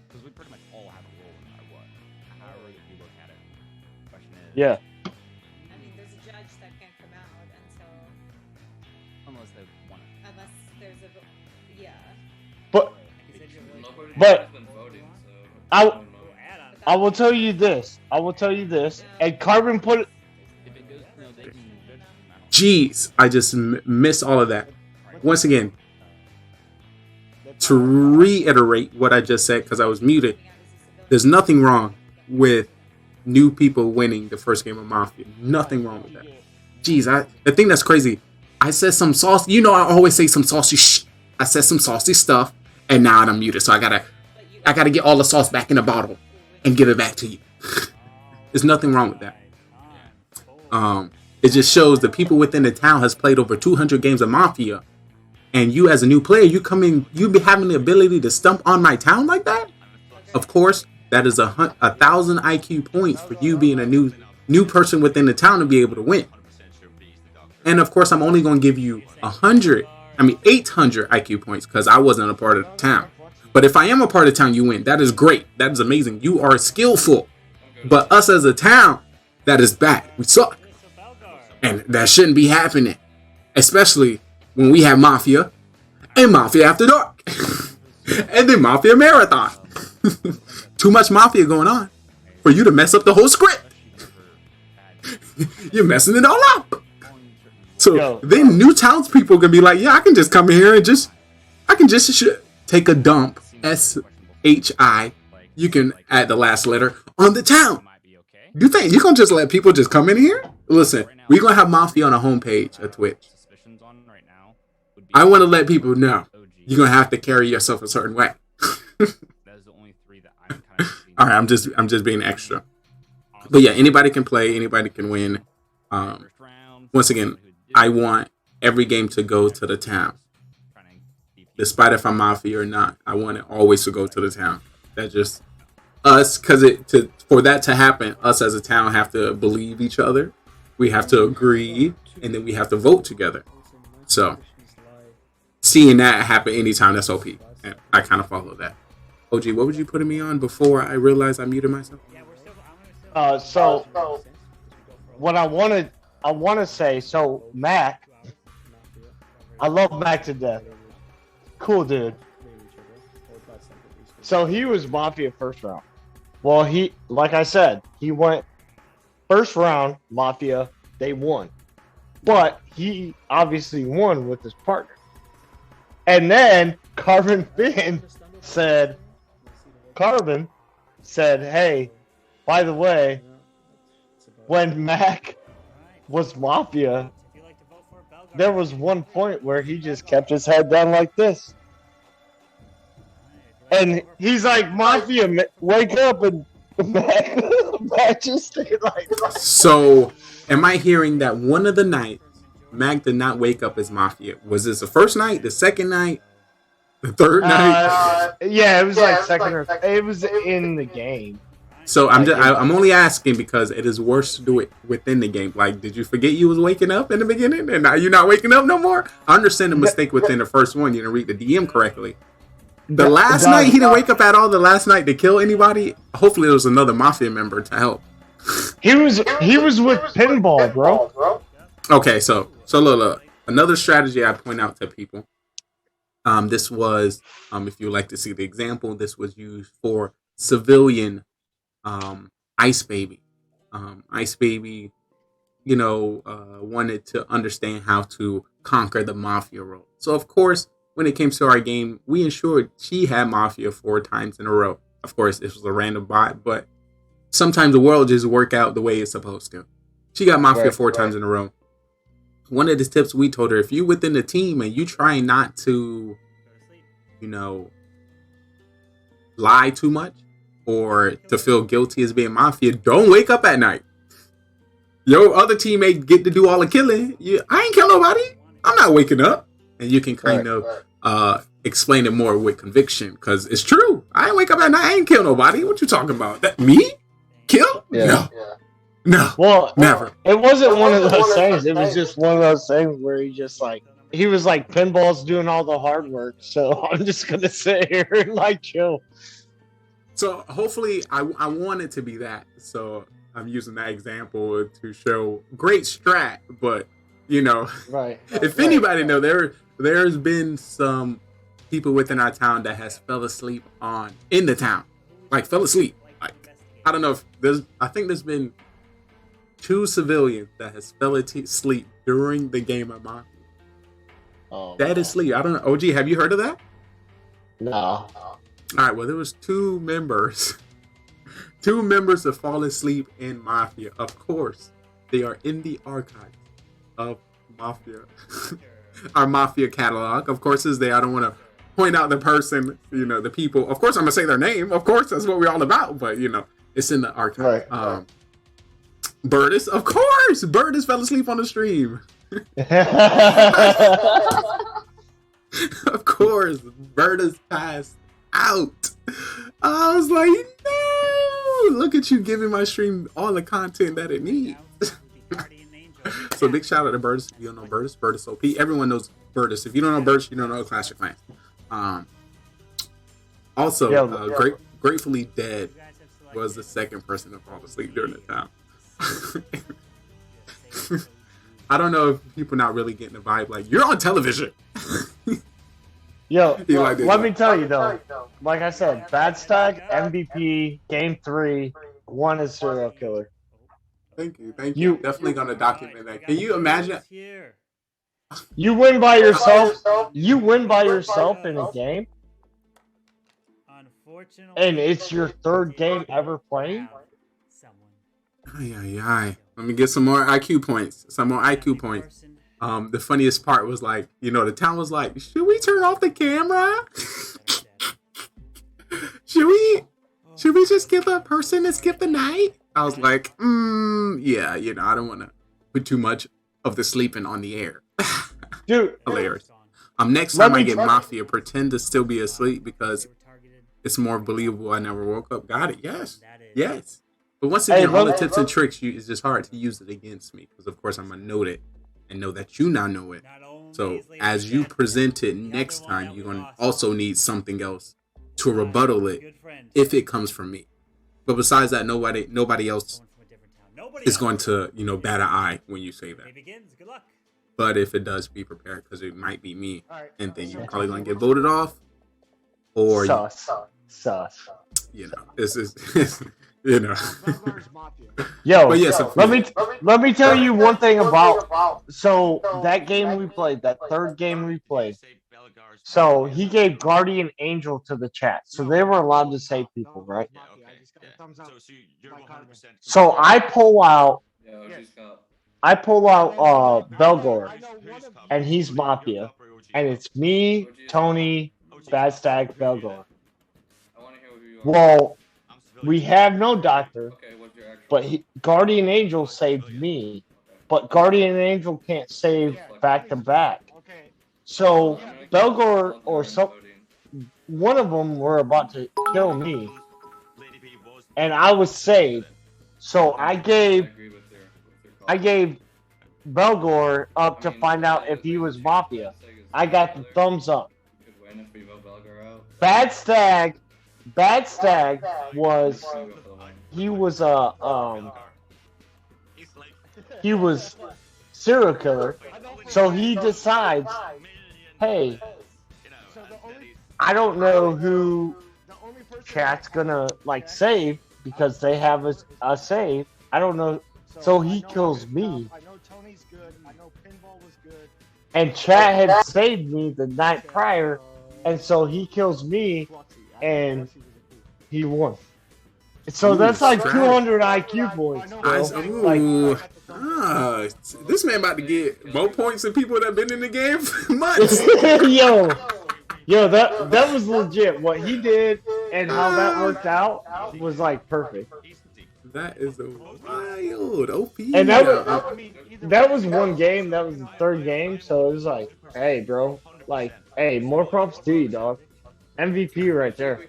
Because we pretty much all have a role no matter what. However you look at it. Question is. Yeah. I mean, there's a judge that can't come out until. Unless they want it. Unless there's a. Yeah. But I will tell you this. And Carbon put it. Jeez, I just missed all of that. Once again, to reiterate what I just said because I was muted, there's nothing wrong with new people winning the first game of Mafia. Nothing wrong with that. Jeez, the thing that's crazy, I said some sauce. You know, I always say some saucy shit. I said some saucy stuff, and now I'm muted. So I gotta get all the sauce back in the bottle and give it back to you. There's nothing wrong with that. It just shows the people within the town has played over 200 games of Mafia, and you as a new player, you come in, you be having the ability to stump on my town like that. Of course, that is 1,000 IQ points for you being a new person within the town to be able to win. And of course, I'm only going to give you 800 IQ points because I wasn't a part of the town. But if I am a part of the town, you win. That is great. That is amazing. You are skillful. But us as a town, that is bad. We suck. And that shouldn't be happening. Especially when we have Mafia and Mafia After Dark. And then Mafia Marathon. Too much Mafia going on for you to mess up the whole script. You're messing it all up. So then new townspeople can be like, yeah, I can just come in here and I can just take a dump, SHI. You can add the last letter on the town. You think you're going to just let people just come in here? Listen, we're going to have Mafia on a homepage of Twitch. I want to let people know you're going to have to carry yourself a certain way. All right, I'm just being extra. But yeah, anybody can play, anybody can win. Once again, I want every game to go to the town. Despite if I'm Mafia or not, I want it always to go to the town. That's just us, because for that to happen, us as a town have to believe each other. We have to agree, and then we have to vote together. So seeing that happen anytime, that's OP. And I kind of follow that. OG, what was you putting me on before I realized I muted myself? So what I want to say, so Mac, I love Mac to death. Cool dude. So he was Mafia first round. Well, like I said, he went first round Mafia, they won. But he obviously won with his partner. And then Carbonfin said, hey, by the way, when Mac was Mafia, there was one point where he just kept his head down like this. And he's like, Mafia, wake up, and Mac just stayed like that. So, am I hearing that one of the nights Mac did not wake up as Mafia? Was this the first night, the second night, the third night? Yeah, it was like second or it was in the game. So I'm only asking because it is worse to do it within the game. Like, did you forget you was waking up in the beginning, and now you're not waking up no more? I understand the mistake within the first one. You didn't read the DM correctly. The last night he didn't wake up at all. The last night to kill anybody. Hopefully, there was another Mafia member to help. He was with Pinball, bro. Okay, so look. Another strategy I point out to people. This was, if you would like to see the example, this was used for civilian Ice Baby. Ice Baby, wanted to understand how to conquer the Mafia role. So, of course, when it came to our game, we ensured she had Mafia 4 times in a row. Of course, this was a random bot, but sometimes the world just work out the way it's supposed to. She got Mafia 4 times in a row. One of the tips we told her, if you within the team and you try not to, lie too much or to feel guilty as being Mafia, don't wake up at night. Your other teammate get to do all the killing. I ain't kill nobody. I'm not waking up. And you can kind of explain it more with conviction, because it's true. I ain't wake up at night. I ain't kill nobody. What you talking about? That me? Kill? Yeah. No. Well, never. It wasn't one of those things. It was just one of those things where he was like, Pinball's doing all the hard work, so I'm just gonna sit here and chill. So hopefully, I want it to be that. So I'm using that example to show great strat, but right. If anybody know, there's been some people within our town that has fell asleep in the town, fell asleep. I don't know if I think there's been 2 civilians that has fell asleep during the game of Mafia. Oh, that is sleep. I don't know. OG, have you heard of that? No. All right. Well, there was 2 members 2 members have fallen asleep in Mafia. Of course, they are in the archives of Mafia. Our Mafia catalog. Of course, is there. I don't want to point out the person, the people. Of course, I'm going to say their name. Of course, that's what we're all about. But, it's in the archive. Right. Burtis, of course. Burtis fell asleep on the stream. Of course, Burtis passed out. I was like, no! Look at you giving my stream all the content that it needs. So big shout out to Burtis. If you don't know Burtis, Burtis OP. Everyone knows Burtis. If you don't know Burtis, you don't know Classic Clans. Also, Gratefully Dead was the second person to fall asleep during the time. I don't know if people not really getting the vibe. Like, you're on television. Yo, let me tell you though. Like I said, Bad Stag, MVP, Game 3, 1 is serial killer. Thank you. Definitely gonna document that. Can you imagine? You win by yourself. You win by yourself in a game, and it's your 3rd game ever playing. Let me get some more IQ points. The funniest part was like, the town was like, should we turn off the camera? Should we just give a person to skip the night? I was like, yeah, I don't want to put too much of the sleeping on the air. Dude, hilarious. Next time I get Mafia, pretend to still be asleep because it's more believable. I never woke up. Got it? Yes. But once again, all the tips and tricks, it's just hard to use it against me because, of course, I'm gonna note it and know that you now know it. So as you present it next time, you're gonna also need something else to rebuttal it if it comes from me. But besides that, nobody else is going to, bat an eye when you say that. But if it does, be prepared because it might be me, and then you're probably going to get voted off, or sus. This is, Yo, but yes, let me tell you one thing about. So that game we played, that 3rd game we played. So he gave Guardian Angel to the chat, so they were allowed to save people, right? So I pull out Belgor, and he's Mafia, and it's me, Tony, Bad Stag, Belgor. Well, we have no doctor, but Guardian Angel saved me, but Guardian Angel can't save back to back. So Belgor or one of them were about to kill me, and I was saved. So I gave Belgor up to find out if he was Mafia. I got the thumbs up. Bad Stag was serial killer. So he decides, hey, I don't know who chat's gonna save because they have a save. I don't know. So he kills me. And chat had saved me the night prior, and so he kills me, and he won. So that's like 200 IQ points. This man about to get more points than people that have been in the game for months. Yo, that was legit. What he did and how that worked out was perfect. That is a wild OP. And that was one game. That was the 3rd game. So it was hey, bro. Hey, more props to you, dog. MVP right there.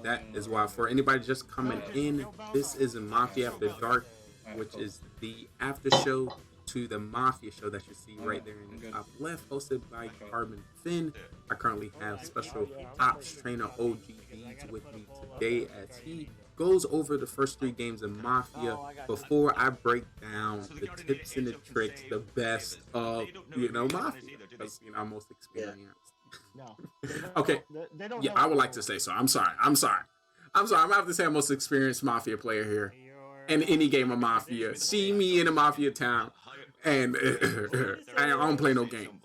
That is why, for anybody just coming in, this is a Mafia After Dark, which is the after show to the Mafia show that you see right there in the top left, hosted by Carbonfin. I currently have special ops trainer OG Deeds with me today as he goes over the first 3 games of Mafia before I break down the tips and the tricks, the best of, Mafia, because, I'm most experienced. Okay. Yeah, I would like to say so. I'm sorry. I'm going to have to say I'm most experienced Mafia player here. In any game of Mafia. See me in a Mafia town. And I don't play no game.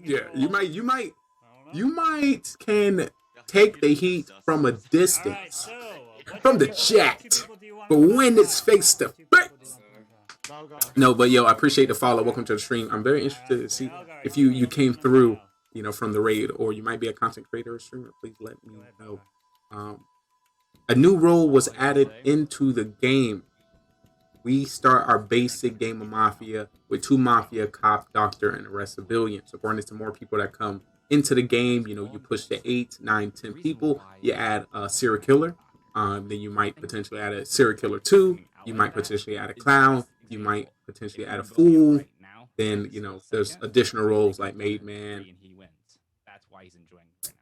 Yeah, you might can take the heat from a distance. from the chat. But when it's face to face. No, but yo, I appreciate the follow. Welcome to the stream. I'm very interested to see if you came through, you know, from the raid, or you might be a content creator or streamer. Please let me know. A new role was added into the game. We start our basic game of Mafia with 2 Mafia, cop, doctor, and the rest civilians. According to more people that come into the game, you know, you push to 8, 9, 10 people. You add a serial killer. Then you might potentially add a serial killer 2. You might potentially add a clown. You might potentially add a fool. Then, you know, there's additional roles like Maid Man,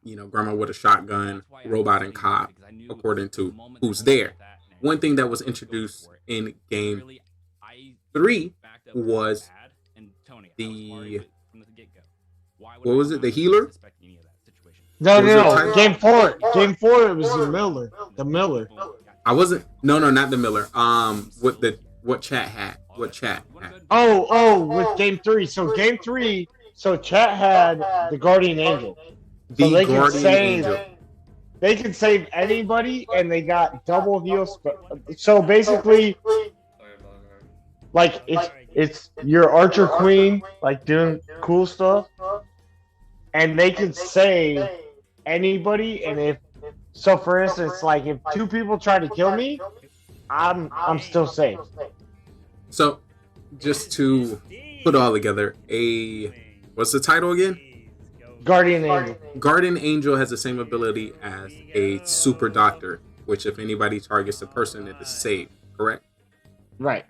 you know, grandma with a shotgun, robot, and cop, according to who's there. One thing that was introduced in game 3 was the, what was it, the healer? No. Game 4, it was the Miller. The Miller. I wasn't. No, not the Miller. What chat had? Oh, with game 3. So game 3. So chat had the Guardian Angel. So they can save. They can save anybody, and they got double heals. So basically, like it's your Archer Queen, like doing cool stuff, and they can save anybody. And if so, for instance, like if 2 people try to kill me, I'm still safe. So, just to put all together, what's the title again? Guardian Angel. Guardian Angel has the same ability as a super doctor, which if anybody targets a person, it is saved. Correct? Right.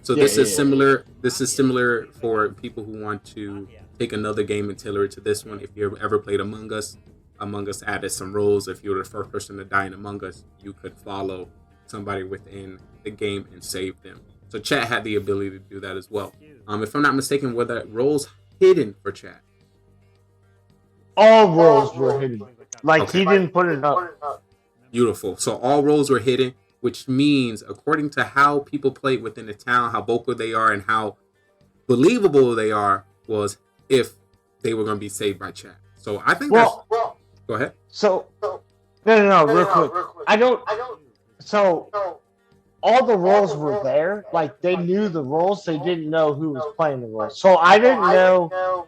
So this is similar. This is similar for people who want to take another game and tailor it to this one. If you ever played Among Us, Among Us added some rules. If you were the first person to die in Among Us, you could follow somebody within the game and save them. So chat had the ability to do that as well. If I'm not mistaken, were the roles hidden for chat? All roles were hidden. Like he didn't put it up. Beautiful. So all roles were hidden, which means according to how people played within the town, how vocal they are, and how believable they are, was if they were going to be saved by chat. So I think go ahead. So no, real quick. So all the roles were there. Like they knew the roles, they didn't know who was playing the roles. So I didn't know.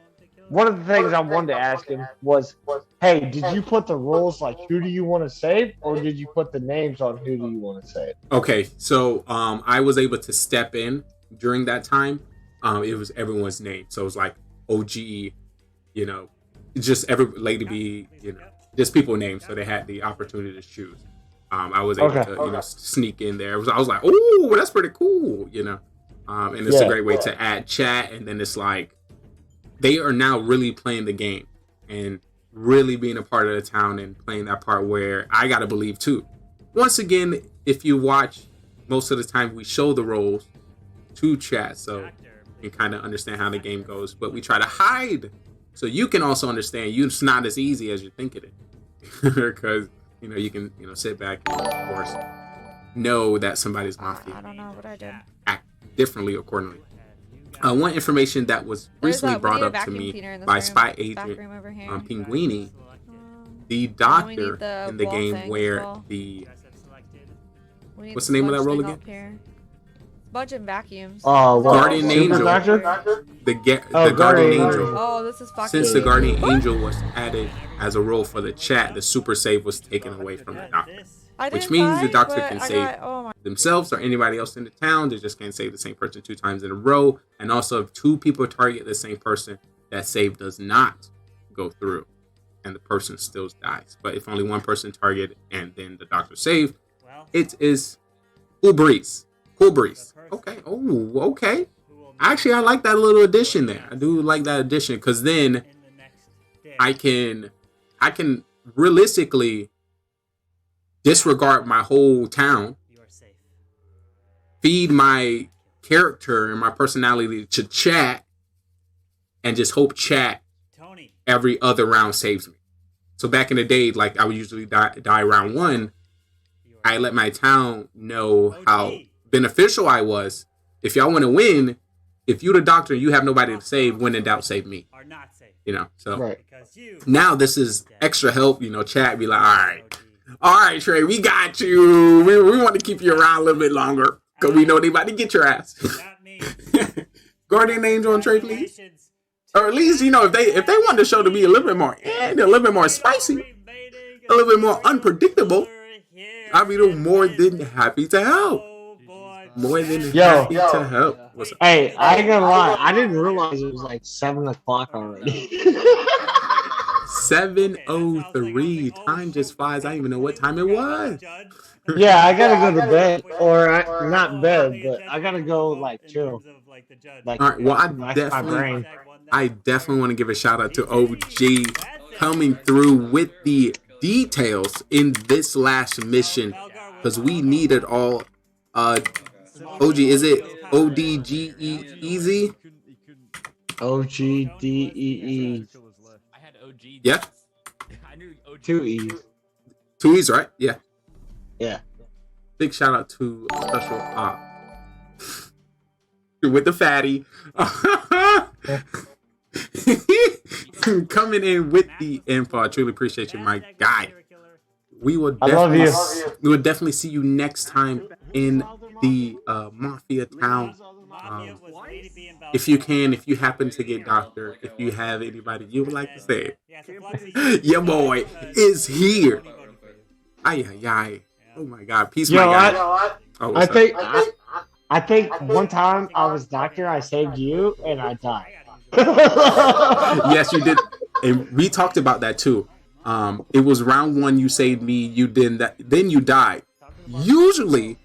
One of the things I wanted to ask him was, hey, did you put the roles like who do you want to save, or did you put the names on who do you want to save? Okay, so I was able to step in during that time. It was everyone's name, so it was like OGE, you know, just every Lady B, you know, just people names, so they had the opportunity to choose. I was able to sneak in there. I was like, oh, that's pretty cool, you know, and it's a great way to add chat, and then it's like, they are now really playing the game and really being a part of the town and playing that part where I got to believe too. Once again, if you watch, most of the time we show the roles to chat so you can kind of understand how the game goes, but we try to hide so you can also understand it's not as easy as you think it is. Because, you know, you can, you know, sit back and, of course, know that somebody's mafia. I don't know what I did. Act differently accordingly. One information that was recently brought up to me by Spy Agent Pinguini, the doctor in the game where the... What's the name of that role again? Budget vacuums. Guardian Angel. The Guardian Angel. Oh, this is fucking... Since the Guardian Angel was added as a role for the chat, the super save was taken away from the doctor. Which means the doctor can save themselves or anybody else in the town. They just can't save the same person 2 times in a row. And also, if 2 people target the same person, that save does not go through, and the person still dies. But if only one person targeted and then the doctor saved, it is cool breeze. Cool breeze. Okay. Oh, okay. Actually, I like that little addition there. I do like that addition because then I can realistically disregard my whole town, feed my character and my personality to chat, and just hope chat every other round saves me. So back in the day, like I would usually die round 1. I let my town know how beneficial I was. If y'all want to win, if you're the doctor and you have nobody to save, when in doubt, save me. You know, so now this is extra help. You know, chat be like, all right, All right, Trey, we got you. We want to keep you around a little bit longer because we know they about to get your ass. Guardian Angel and Trey, please. Or at least, if they want the show to be a little bit more, a little bit more spicy, a little bit more unpredictable, I'll be more than happy to help. More than happy to help. What's up? Hey, I ain't gonna lie. I didn't realize it was like 7 o'clock already. 7:03. Time just flies. I don't even know what time it was. Yeah, I gotta go to bed, or not bed, but I gotta go like chill. Like, all right. Well, brain. I definitely want to give a shout out to OG coming through with the details in this last mission because we need it all. OG, is it ODGE easy? OGDEE. I had OG. Yeah. I knew OG. 2 E's. 2 E's, right? Yeah. Yeah. Big shout out to Special Op with the fatty. Coming in with the info. I truly appreciate you, my guy. We will definitely see you next time in the Mafia town. If you happen to get doctor, if you have anybody you would like to say, your boy is here. Ay. Oh my God, peace, my guy. I think one time I was doctor, I saved you, and I died. Yes, you did, and we talked about that too. It was round 1 you saved me. You did that, then you died. Usually,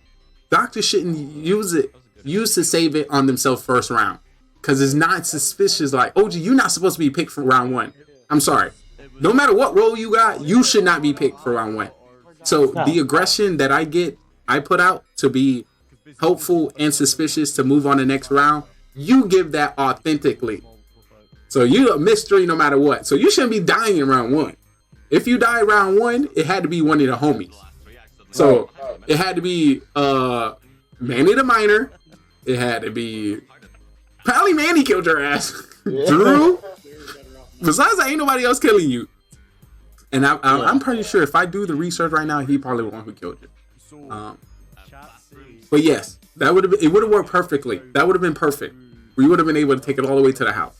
doctors shouldn't use to save it on themselves first round because it's not suspicious. Like, OG, you're not supposed to be picked for round 1. I'm sorry. No matter what role you got, you should not be picked for round 1. So the aggression that I put out to be helpful and suspicious to move on the next round, you give that authentically. So you're a mystery no matter what. So you shouldn't be dying in round 1. If you die round 1, it had to be one of the homies. So it had to be Manny the Miner. It had to be probably Manny killed your ass. Drew. Besides that, ain't nobody else killing you. And I'm pretty sure if I do the research right now, he probably the one who killed you. But yes, it would have worked perfectly. That would have been perfect. We would have been able to take it all the way to the house.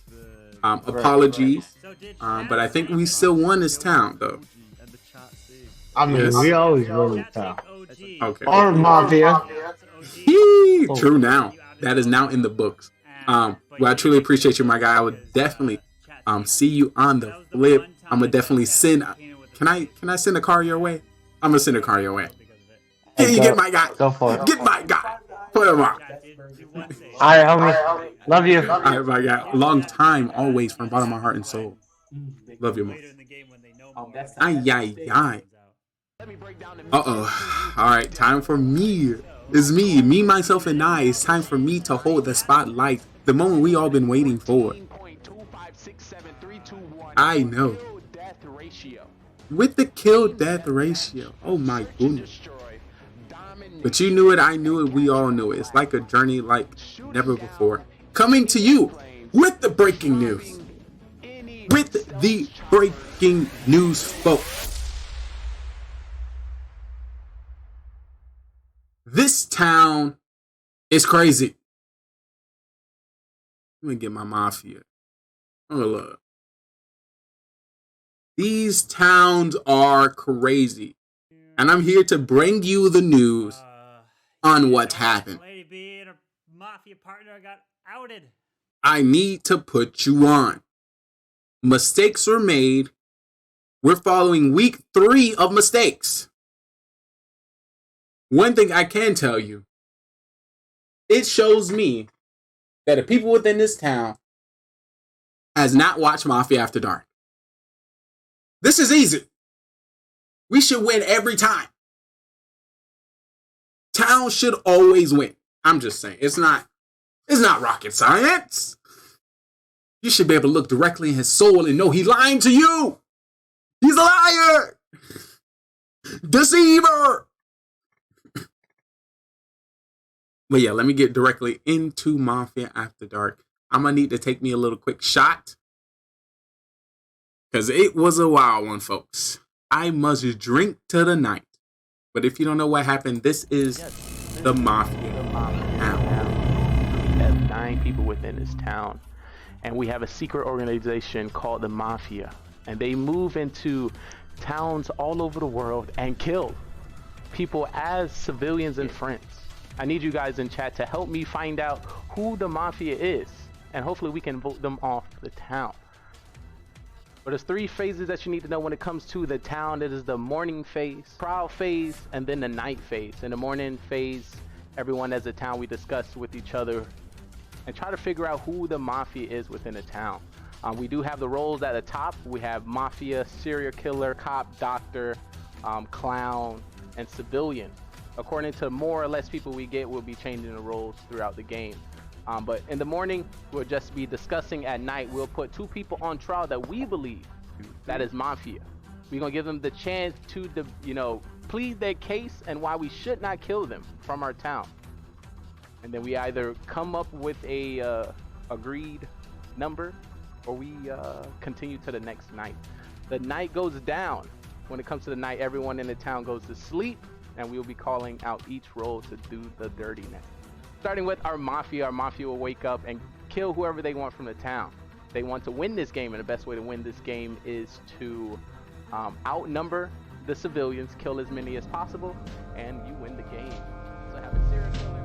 Apologies, but I think we still won this town, though. I mean, we always win this town. Okay. Or Mafia. True now. That is now in the books. Well, I truly appreciate you, my guy. I would definitely see you on the flip. I'm gonna definitely send. Can I send a car your way? I'm gonna send a car your way. Can you get my guy? Go for it. Get my guy. Put him on. All right, homie. Love you. All right, my guy. Long time, always, from the bottom of my heart and soul. Love you, man. Ay. Uh-oh. All right, time for me. It's me, myself, and I. It's time for me to hold the spotlight. The moment we all been waiting for. I know. With the kill-death ratio. Oh, my goodness. But you knew it, I knew it, we all knew it. It's like a journey like never before. Coming to you with the breaking news. With the breaking news, folks. This town is crazy. Let me get my Mafia. Oh, look. These towns are crazy. And I'm here to bring you the news on what happened. Lady B and her Mafia partner got outed. I need to put you on. Mistakes were made. We're following week 3 of mistakes. One thing I can tell you, it shows me that the people within this town has not watched Mafia After Dark. This is easy. We should win every time. Town should always win. I'm just saying. It's not rocket science. You should be able to look directly in his soul and know he's lying to you. He's a liar. Deceiver. But yeah, let me get directly into Mafia After Dark. I'm going to need to take me a little quick shot. Because it was a wild one, folks. I must drink to the night. But if you don't know what happened, this is the Mafia. We have 9 people within this town, and we have a secret organization called the Mafia, and they move into towns all over the world and kill people as civilians and friends. I need you guys in chat to help me find out who the Mafia is, and hopefully we can vote them off the town. But there's 3 phases that you need to know when it comes to the town. It is the morning phase, prowl phase, and then the night phase. In the morning phase, everyone as a town, we discuss with each other and try to figure out who the Mafia is within the town. We do have the roles at the top. We have Mafia, serial killer, cop, doctor, clown, and civilian. According to more or less people we get, we'll be changing the roles throughout the game. But in the morning, we'll just be discussing. At night, we'll put 2 people on trial that we believe that is Mafia. We're gonna give them the chance to, plead their case and why we should not kill them from our town. And then we either come up with a agreed number, or we continue to the next night. The night goes down. When it comes to the night, everyone in the town goes to sleep, and we will be calling out each role to do the dirtiness. Starting with our Mafia will wake up and kill whoever they want from the town. They want to win this game, and the best way to win this game is to outnumber the civilians, kill as many as possible, and you win the game. So have a serial killer.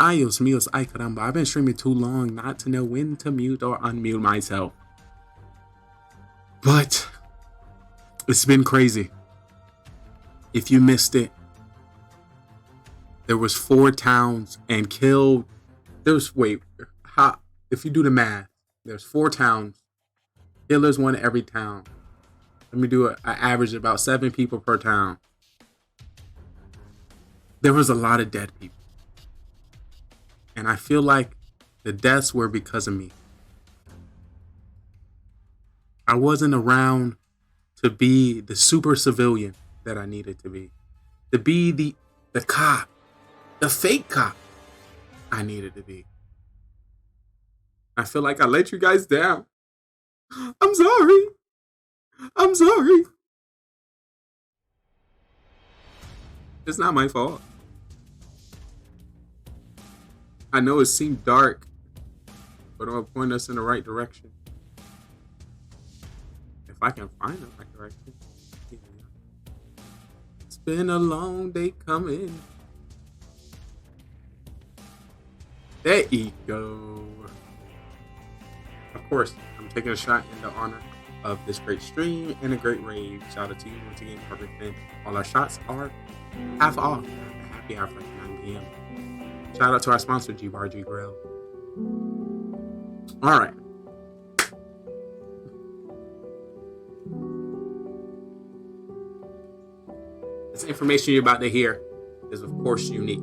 Ay, Dios mío, ay caramba. I've been streaming too long not to know when to mute or unmute myself. But it's been crazy. If you missed it, there was 4 towns and killed. If you do the math, there's 4 towns. Killers one every town. Let me do an average of about 7 people per town. There was a lot of dead people. And I feel like the deaths were because of me. I wasn't around to be the super civilian that I needed to be the cop, the fake cop I needed to be. I feel like I let you guys down. I'm sorry. I'm sorry. It's not my fault. I know it seemed dark, but it'll point us in the right direction. If I can find the right direction. Yeah. It's been a long day coming. There you go. Of course, I'm taking a shot in the honor of this great stream and a great raid. Shout out to you once again, Carbonfin. All our shots are half off. Happy hour for 9 p.m. Shout out to our sponsor, G-Bar G Grill. All right. This information you're about to hear is, of course, unique.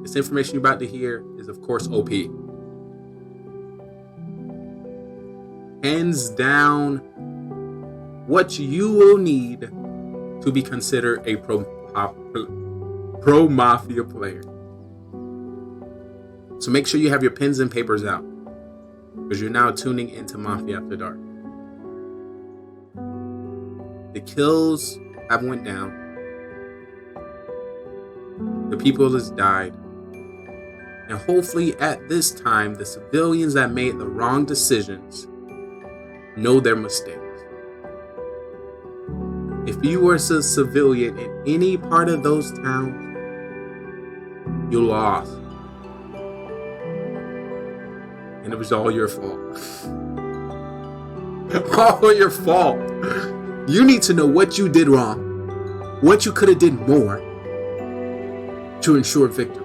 This information you're about to hear is, of course, OP. Hands down, what you will need to be considered a pro Mafia player. So make sure you have your pens and papers out, because you're now tuning into Mafia After Dark. The kills have went down. The people has died. And hopefully at this time, the civilians that made the wrong decisions know their mistakes. If you were a civilian in any part of those towns, you lost. And it was all your fault. All your fault. You need to know what you did wrong, what you could have did more to ensure victory.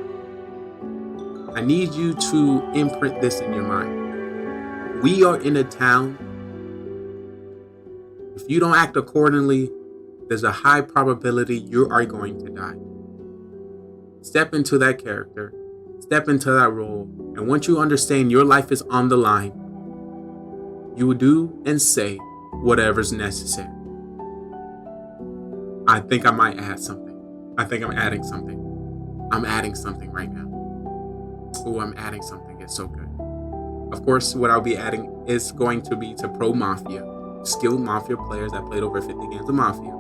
I need you to imprint this in your mind. We are in a town. If you don't act accordingly, there's a high probability you are going to die. Step into that character, step into that role, and once you understand your life is on the line, you will do and say whatever's necessary. I think I might add something. I think I'm adding something. I'm adding something right now. Oh, I'm adding something. It's so good. Of course, what I'll be adding is going to be to pro Mafia, skilled Mafia players that played over 50 games of Mafia.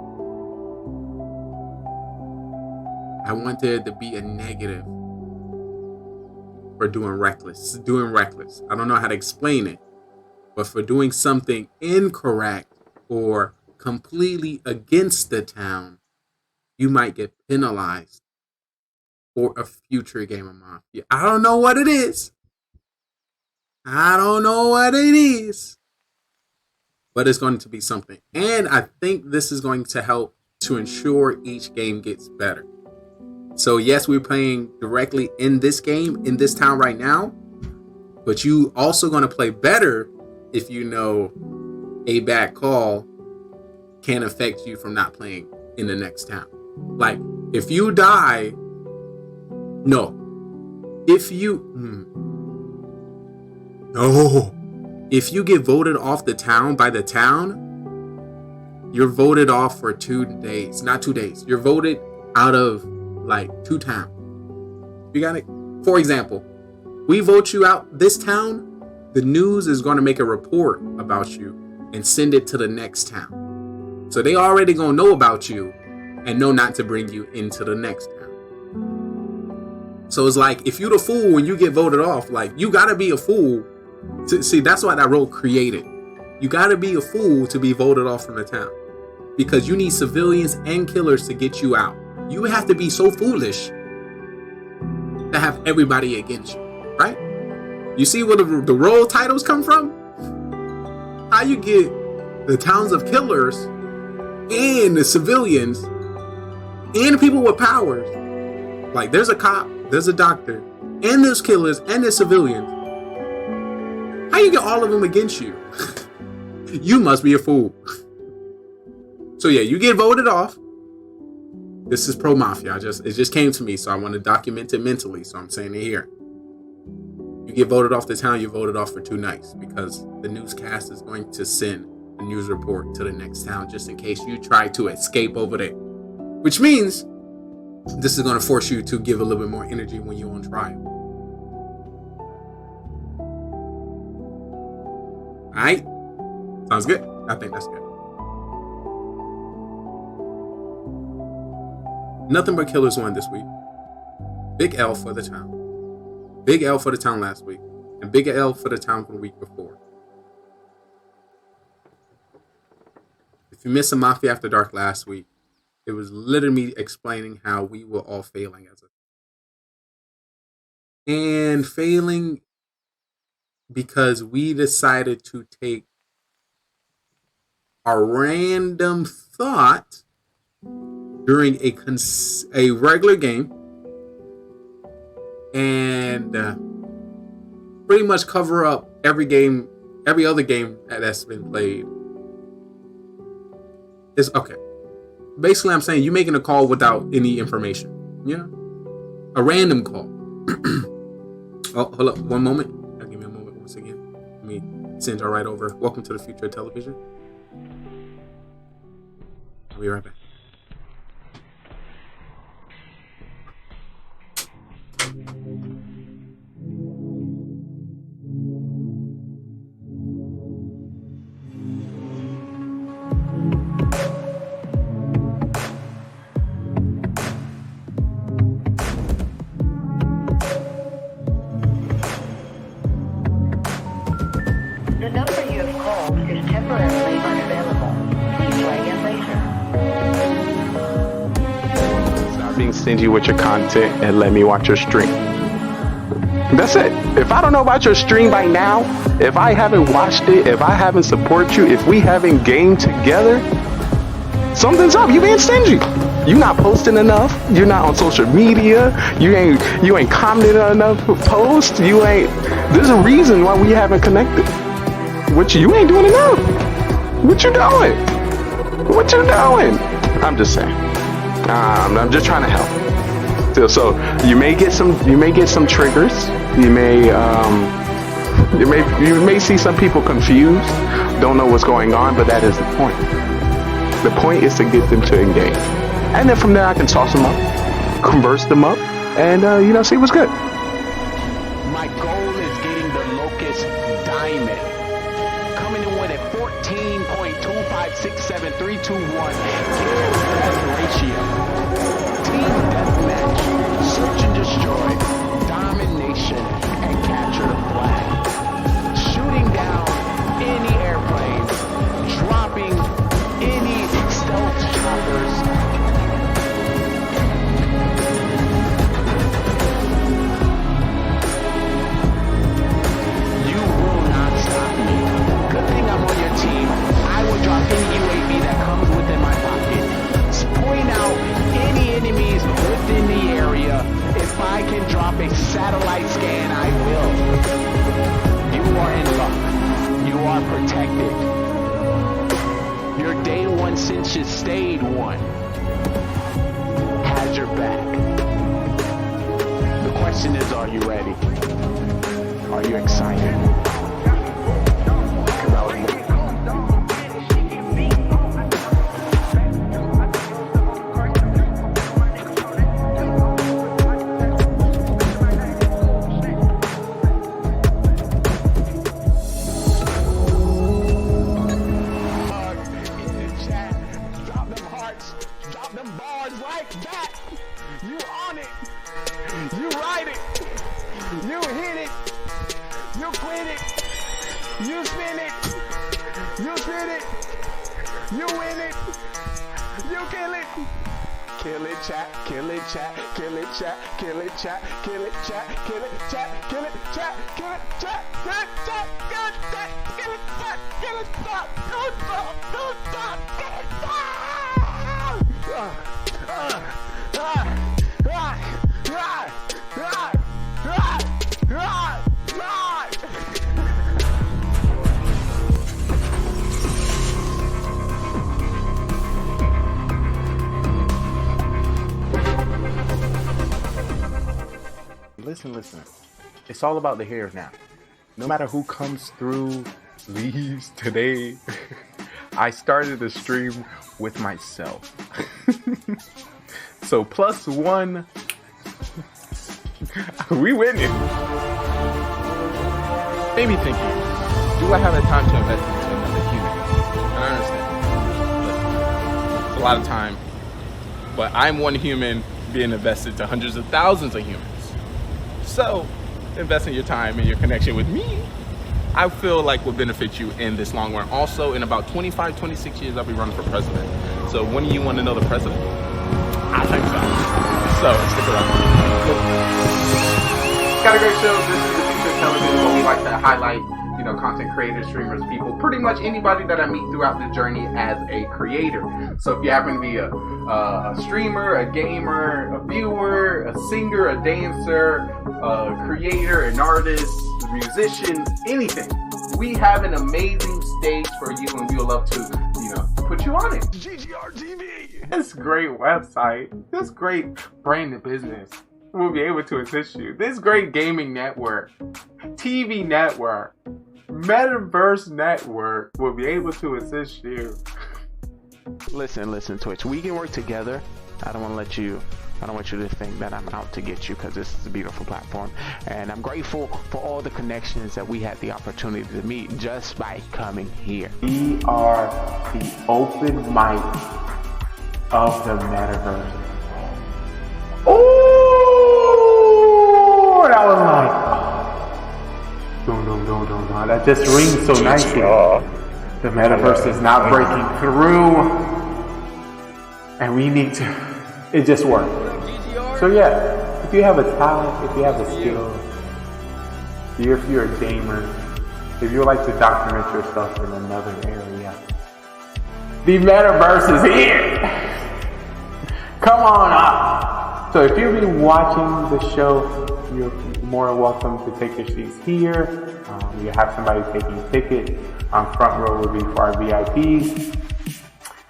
I want there to be a negative for doing reckless. I don't know how to explain it, but for doing something incorrect or completely against the town, you might get penalized for a future game of Mafia. I don't know what it is. But it's going to be something. And I think this is going to help to ensure each game gets better. So yes, we're playing directly in this game, in this town right now. But you also going to play better if you know a bad call can affect you from not playing in the next town. Like, if you die... No. If you get voted off the town by the town, you're voted off for 2 days. Not 2 days. You're voted out of like 2 towns. You got it? For example, we vote you out this town, the news is going to make a report about you and send it to the next town. So they already going to know about you and know not to bring you into the next town. So it's like, if you're the fool when you get voted off, like, you got to be a fool. See, that's why that role created. You got to be a fool to be voted off from the town. Because you need civilians and killers to get you out. You have to be so foolish to have everybody against you, right? You see where the role titles come from? How you get the towns of killers and the civilians and the people with powers. Like, there's a cop, there's a doctor, and there's killers, and there's civilians. How you get all of them against you? You must be a fool. So yeah, you get voted off. This is pro Mafia. It just came to me, so I want to document it mentally, so I'm saying it here. You get voted off the town, you're voted off for 2 nights, because the newscast is going to send a news report to the next town, just in case you try to escape over there. Which means this is going to force you to give a little bit more energy when you're on trial. Alright? Sounds good? I think that's good. Nothing but killers won this week. Big L for the town. Big L for the town last week. And big L for the town from the week before. If you missed a Mafia After Dark last week, it was literally me explaining how we were all failing as a... And failing because we decided to take a random thought during a regular game and pretty much cover up every other game that's been played. It's okay. Basically, I'm saying you're making a call without any information. Yeah, a random call. Oh, hold up, one moment. Give me a moment once again. Let me send y'all right over. Welcome to the future of television. I'll be right back. The number you have called is temporarily unavailable. Please try again later. stingy with your content and let me watch your stream. That's it. If I don't know about your stream by now, if I haven't watched it, if I haven't supported you, if we haven't gamed together, something's up. You being stingy. You not posting enough. You're not on social media. You ain't commenting on enough posts. You ain't. There's a reason why we haven't connected. What you ain't doing enough. What you doing? What you doing? I'm just saying. I'm just trying to help. So you may get some triggers. You may see some people confused, don't know what's going on, but that is the point. The point is to get them to engage, and then from there I can toss them up, converse them up, and see what's good. My goal is getting the Locust Diamond. Coming in with a 14.2567321 kill ratio. Team deathmatch, search and destroy, domination, and capture the flag. Shooting down any airplane, dropping any stealth choppers. You will not stop me. Good thing I'm on your team. I will drop any UAV that comes within my pocket. Point out any enemies within the area. If I can drop a satellite scan, I will. You are in luck. You are protected. Your day one since you stayed one has your back. The question is, are you ready? Are you excited? Kill it, chat, kill it, chat, kill it, chat, kill it, chat, kill it, chat, kill it, chat, kill it, chat, kill it, chat, kill it, chat, kill it, chat, kill it, chat, kill it, stop, don't stop, don't stop, kill it, Listen. It's all about the here now. No matter who comes through, leaves today. I started a stream with myself. So +1, we winning. Maybe thinking, do I have the time to invest into another human? And I understand. Listen, it's a lot of time, but I'm one human being invested to hundreds of thousands of humans. So, investing your time and your connection with me, I feel like will benefit you in this long run. Also, in about 25, 26 years, I'll be running for president. So, when do you want to know the president? I think so. So, stick around. Got a great show. This is the future of television, where we like to highlight, content creators, streamers, people, pretty much anybody that I meet throughout the journey as a creator. So if you happen to be a streamer, a gamer, a viewer, a singer, a dancer, a creator, an artist, a musician, anything, we have an amazing stage for you, and we would love to, put you on it. GGR TV. This great website, this great branded business will be able to assist you. This great gaming network, TV network, Metaverse network will be able to assist you. Listen, Twitch. We can work together. I don't want you to think that I'm out to get you, because this is a beautiful platform. And I'm grateful for all the connections that we had the opportunity to meet just by coming here. We are the open mic of the Metaverse. Oh, that was like... Don't. That just rings so nicely. The Metaverse is not breaking through. And we need to... It just worked. So yeah, if you have a talent, if you have a skill, if you're a gamer, if you like to document yourself in another area, the metaverse is here! Come on up! So if you've been watching the show, you're more than welcome to take your seats here. You have somebody taking a ticket. Front row will be for our VIPs.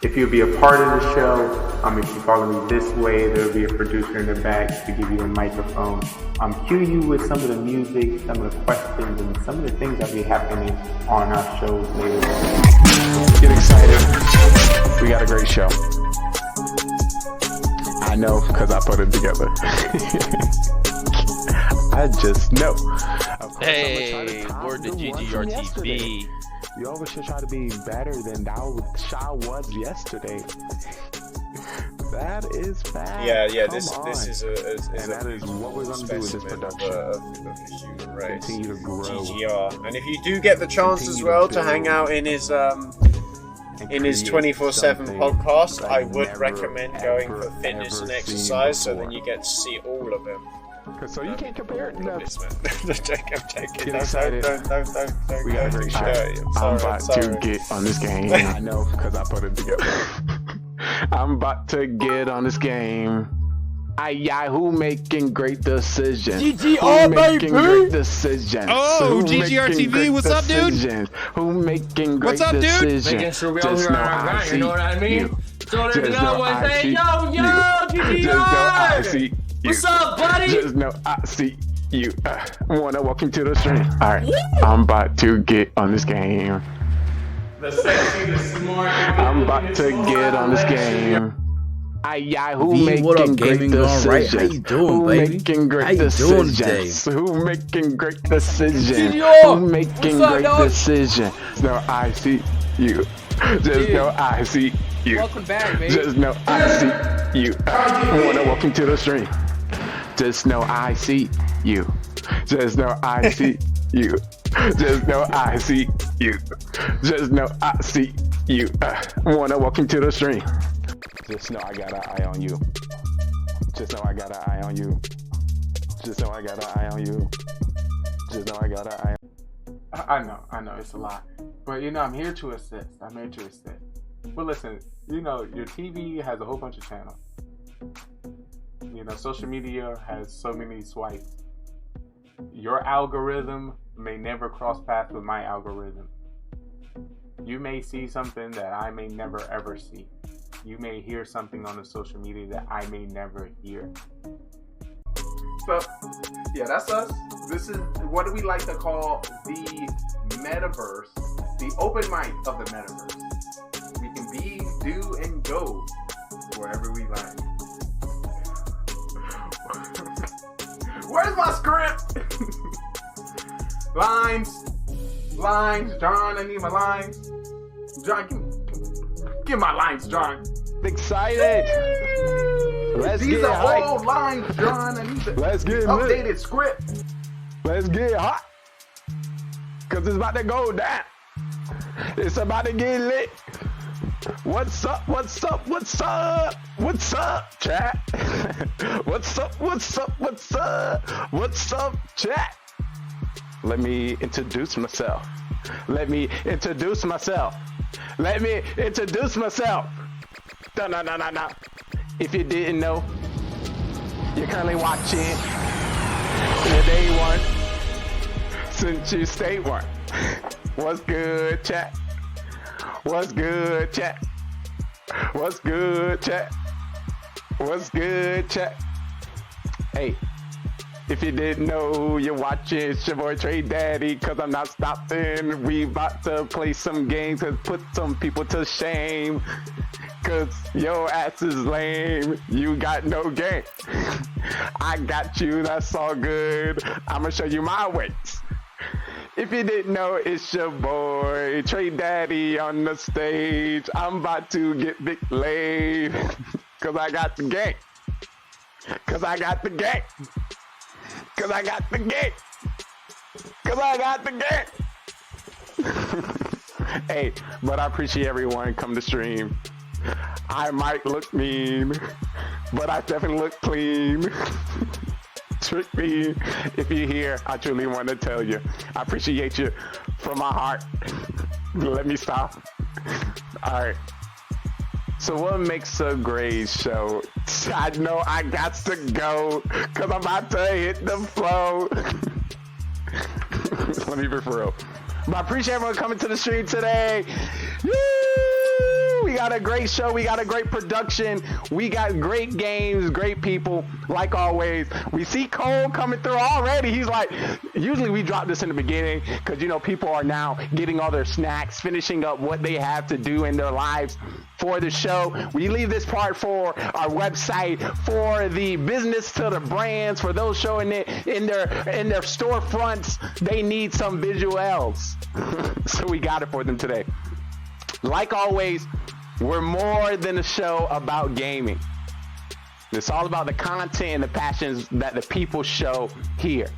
If you'll be a part of the show, if you follow me this way, there'll be a producer in the back to give you a microphone. Cue you with some of the music, some of the questions, and some of the things that will be happening on our shows later. Get excited. We got a great show. I know because I put it together. I just know. Hey, word to GGRTV. You always should try to be better than Shaw was yesterday. That is fact. Yeah. Come This on. is And that is what we're going to do with this production. Of the human race. Continue to grow. GGR. And if you do get the chance as well to hang out in his 24/7 podcast, I would recommend going for fitness and exercise, so then you get to see all of him. So you can't compare it to I'm joking. Get excited. Don't. We got a great show. I'm about to get on this game. I know because I put it together. I'm about to get on this game. Who making great decisions? GGR, Who making baby! great decisions? Oh, Who GGR making TV, great what's up, dude? decisions? Who making great What's up, dude? decisions? Making sure we all Just hear know our I grind, you know what I see mean? you. So let me Just know know what I say, see yo, you. GGR! Just know I see you. What's up, buddy? Just know I see you. Wanna walk into the stream? Alright, I'm about to get on this game. The sexy, the smart. I'm about to get on this game. Who V, making what up, great Gaming GoneRight? decisions? How you doing, Who baby? making great How you doing decisions? today? Who making great decisions? GGR! Who making What's up, great dog? decisions? No, I see you. Just know I see you. Welcome back, baby. Just know I see you. Wanna walk into the stream? Just know I see you. Just know I see you. Just know I see you. Just know I see you. Wanna walk into the stream? Just know I got an eye on you. Just know I got an eye on you. Just know I got an eye on you. Just know I got an eye on I know, it's a lot. But I'm here to assist. But listen, your TV has a whole bunch of channels. Social media has so many swipes. Your algorithm may never cross paths with my algorithm. You may see something that I may never ever see. You may hear something on the social media that I may never hear. So, yeah, that's us. This is what do we like to call the metaverse, the open mic of the metaverse. We can be, do, and go wherever we like. Where's my script? Lines, John. I need my lines. John, give my lines, John. Excited. These are old lines, John. I need the updated script. Let's get hot. Cause it's about to go down. It's about to get lit. What's up, chat? What's up, chat? Let me introduce myself. No. If you didn't know, you're currently watching the day one since you stay one. What's good, chat? What's good, chat? Hey, if you didn't know, you're watching, it's your boy Trey Daddy, cause I'm not stopping. We about to play some games and put some people to shame. Cause your ass is lame, you got no game. I got you, that's all good. I'ma show you my ways. If you didn't know, it's your boy Trey Daddy on the stage. I'm about to get big laid. Cause I got the game. Hey, but I appreciate everyone come to stream. I might look mean, but I definitely look clean. Trick me. If you're here, I truly want to tell you, I appreciate you from my heart. Let me stop. All right. So what makes a great show? I know I got to go because I'm about to hit the flow. Let me be for real. But I appreciate everyone coming to the stream today. Woo! We got a great show. We got a great production. We got great games, great people, like always. We see Cole coming through already. He's like, usually we drop this in the beginning because, you know, people are now getting all their snacks, finishing up what they have to do in their lives for the show. We leave this part for our website, for the business to the brands, for those showing it in their storefronts. They need some visuals. So we got it for them today. Like always, we're more than a show about gaming. It's all about the content and the passions that the people show here.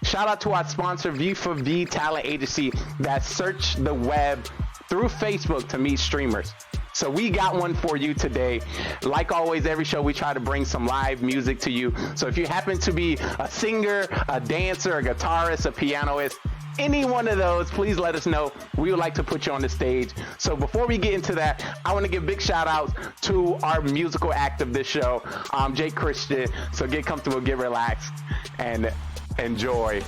Shout out to our sponsor, V4V Talent Agency, that search the web through Facebook to meet streamers. So we got one for you today. Like always, every show we try to bring some live music to you. So if you happen to be a singer, a dancer, a guitarist, a pianist, any one of those, please let us know. We would like to put you on the stage. So before we get into that, I want to give big shout outs to our musical act of this show, Jake Christian. So get comfortable, get relaxed, and enjoy.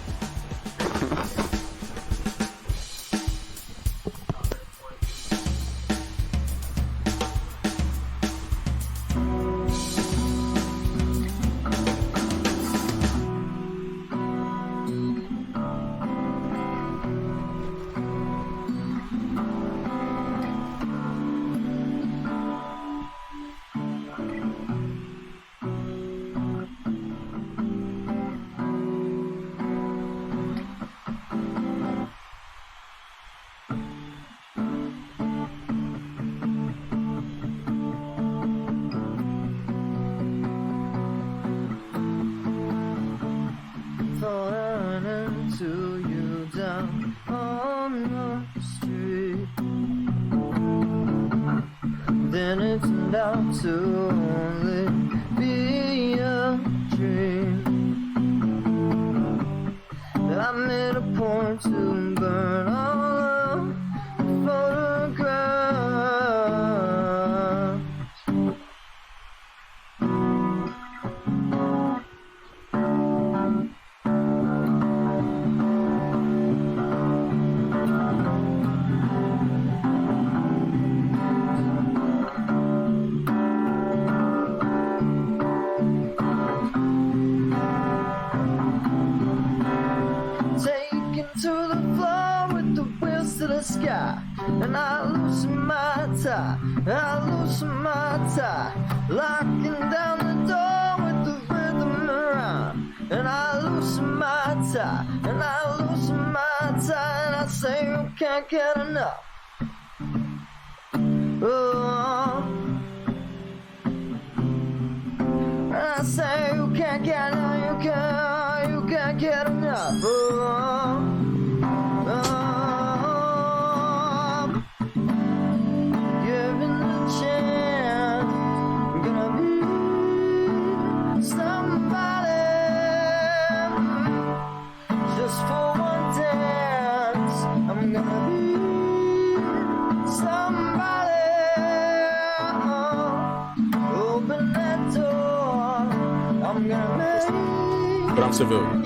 But I'm civilian.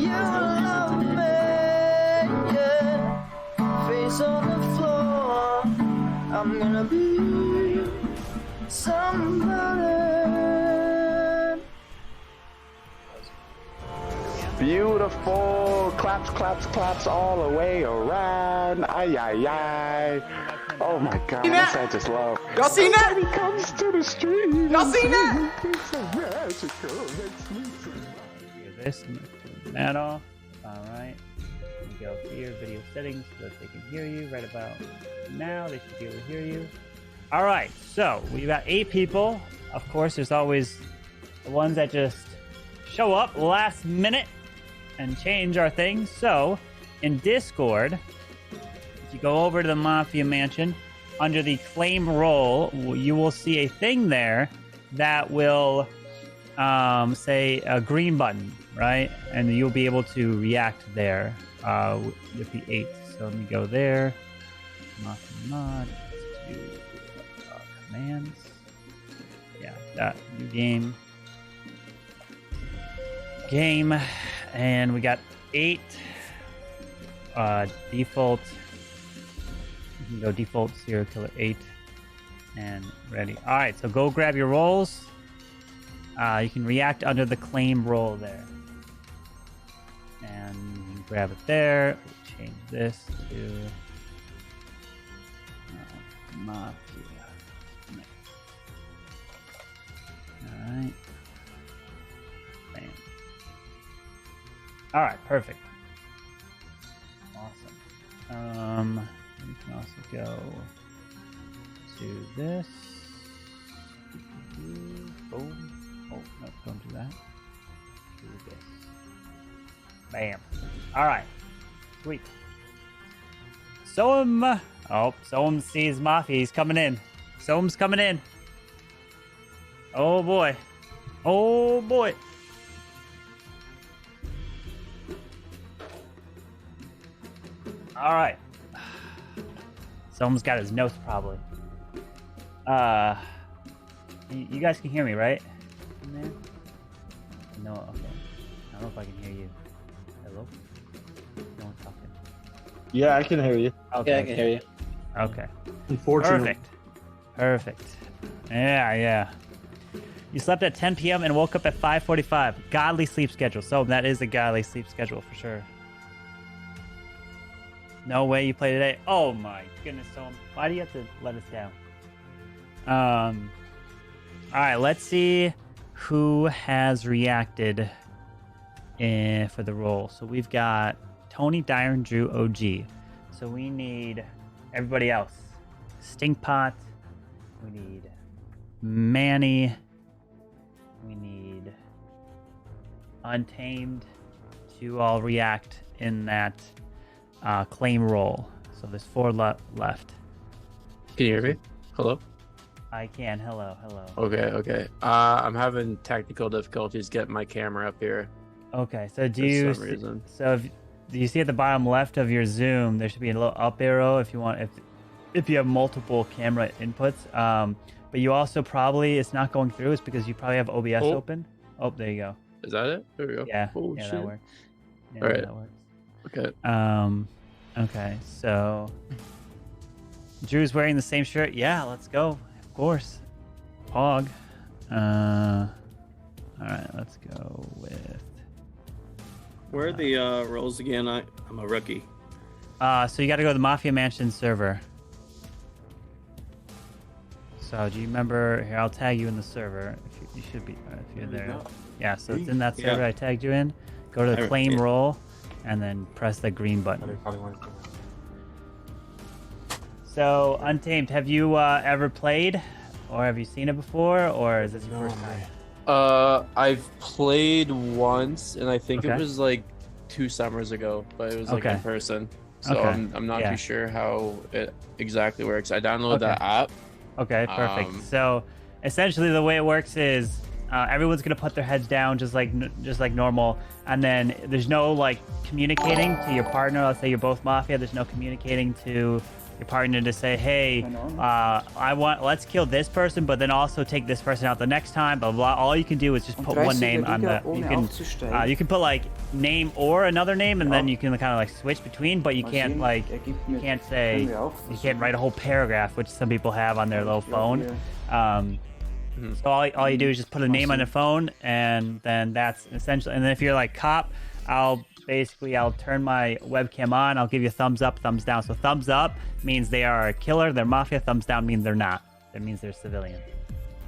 Face on the floor, I'm gonna be somebody. Beautiful. Claps, claps, claps all the way around. Ay, ay, ay. Oh my God, that's I just love. Y'all seen that? He comes to the street. Y'all seen that? It's so magical. This that off. All right. We go here, video settings, so that they can hear you right about now. They should be able to hear you. All right. So we've got 8 people. Of course, there's always the ones that just show up last minute and change our things. So in Discord, if you go over to the Mafia Mansion, under the claim role, you will see a thing there that will say a green button, right? And you'll be able to react there with the 8. So let me go there. Mod, let's do commands. Yeah, that new game. And we got 8 default. You can go default serial killer 8 and ready. All right, so go grab your rolls. You can react under the claim roll there, and you can grab it there. We'll change this to Mafia. All right. Bam. All right, perfect. Awesome. We can also go to this. Boom. Oh, no, don't do that. Do this. Bam. All right. Sweet. Soam. Oh, Soam sees Mafia. He's coming in. Soam's coming in. Oh, boy. Oh, boy. All right. Someone's got his nose probably. You guys can hear me, right? In there? No, okay. I don't know if I can hear you. Hello? No one's talking. Yeah, I can hear you. Okay. Yeah, I can hear you. Okay. Unfortunately. Perfect. Yeah. You slept at 10 p.m. and woke up at 5:45. Godly sleep schedule. So that is a godly sleep schedule for sure. No way you play today. Oh my goodness, Soam. Why do you have to let us down? All right, let's see who has reacted for the role. So we've got Tony, Dyer, and Drew, OG. So we need everybody else. Stinkpot. We need Manny. We need Untamed to all react in that claim roll. So there's 4 left. Can you hear me? Hello? I can. Hello. Okay. I'm having technical difficulties getting my camera up here. Okay, so For some reason. Do you see at the bottom left of your Zoom, there should be a little up arrow if you want, if you have multiple camera inputs. But you also probably, it's not going through, it's because you probably have OBS open. Oh, there you go. Is that it? There we go. Yeah, Shit. that works. Yeah, All right. that works. Okay. Okay, so Drew's wearing the same shirt. Yeah, let's go. Of course. Pog. All right, let's go with. Where are the roles again? I'm a rookie. So you got to go to the Mafia Mansion server. So do you remember? Here, I'll tag you in the server. If you should be, if you're there. Yeah, so it's in that server I tagged you in. Go to the claim roll, and then press the green button. So, Untamed, have you ever played, or have you seen it before, or is this your first time? I've played once, and I think it was like 2 summers ago, but it was like in person. So I'm not too sure how it exactly works. I downloaded that app. Okay, perfect. So essentially, the way it works is everyone's gonna put their heads down just like normal, and then there's no like communicating to your partner. Let's say you're both Mafia. There's no communicating to your partner to say, hey, let's kill this person, but then also take this person out the next time, blah, blah. All you can do is just put one name on the, you can put like name or another name, and then you can kind of like switch between, but you can't like, you can't write a whole paragraph, which some people have on their little phone. So all you do is just put a name on the phone, and then that's essentially, and then if you're like cop, I'll turn my webcam on. I'll give you a thumbs up, thumbs down. So thumbs up means they are a killer, they're Mafia. Thumbs down means they're not. That means they're civilian.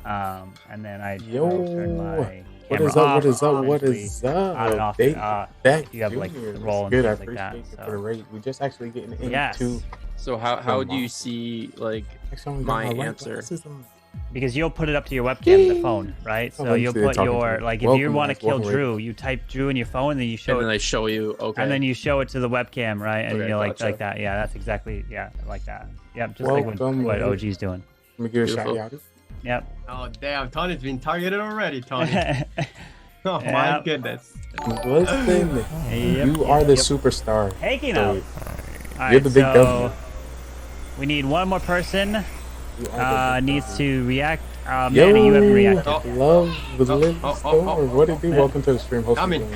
And then I'll turn my camera off. What is up? On and off. If you have like the roll and things like that. So. We just actually getting into. So how do you see like my answer? Because you'll put it up to your webcam, the phone, right? So you'll put your, like, if you want to kill Drew, you type Drew in your phone, and then you show it. And then I show you, okay. And then you show it to the webcam, right? And you're like that. Yeah, that's exactly, like that. Yeah, just like what OG's doing. Let me give a shout out. Yep. Oh damn, Tony's been targeted already, Tony. Oh Yep. my goodness. Listen, you are the superstar. Taking So, up. All you're right, the big so government. we need one more person. Needs to react. Yo, Manny, you haven't reacted. love the little storm. What it do? Welcome to the stream. Coming.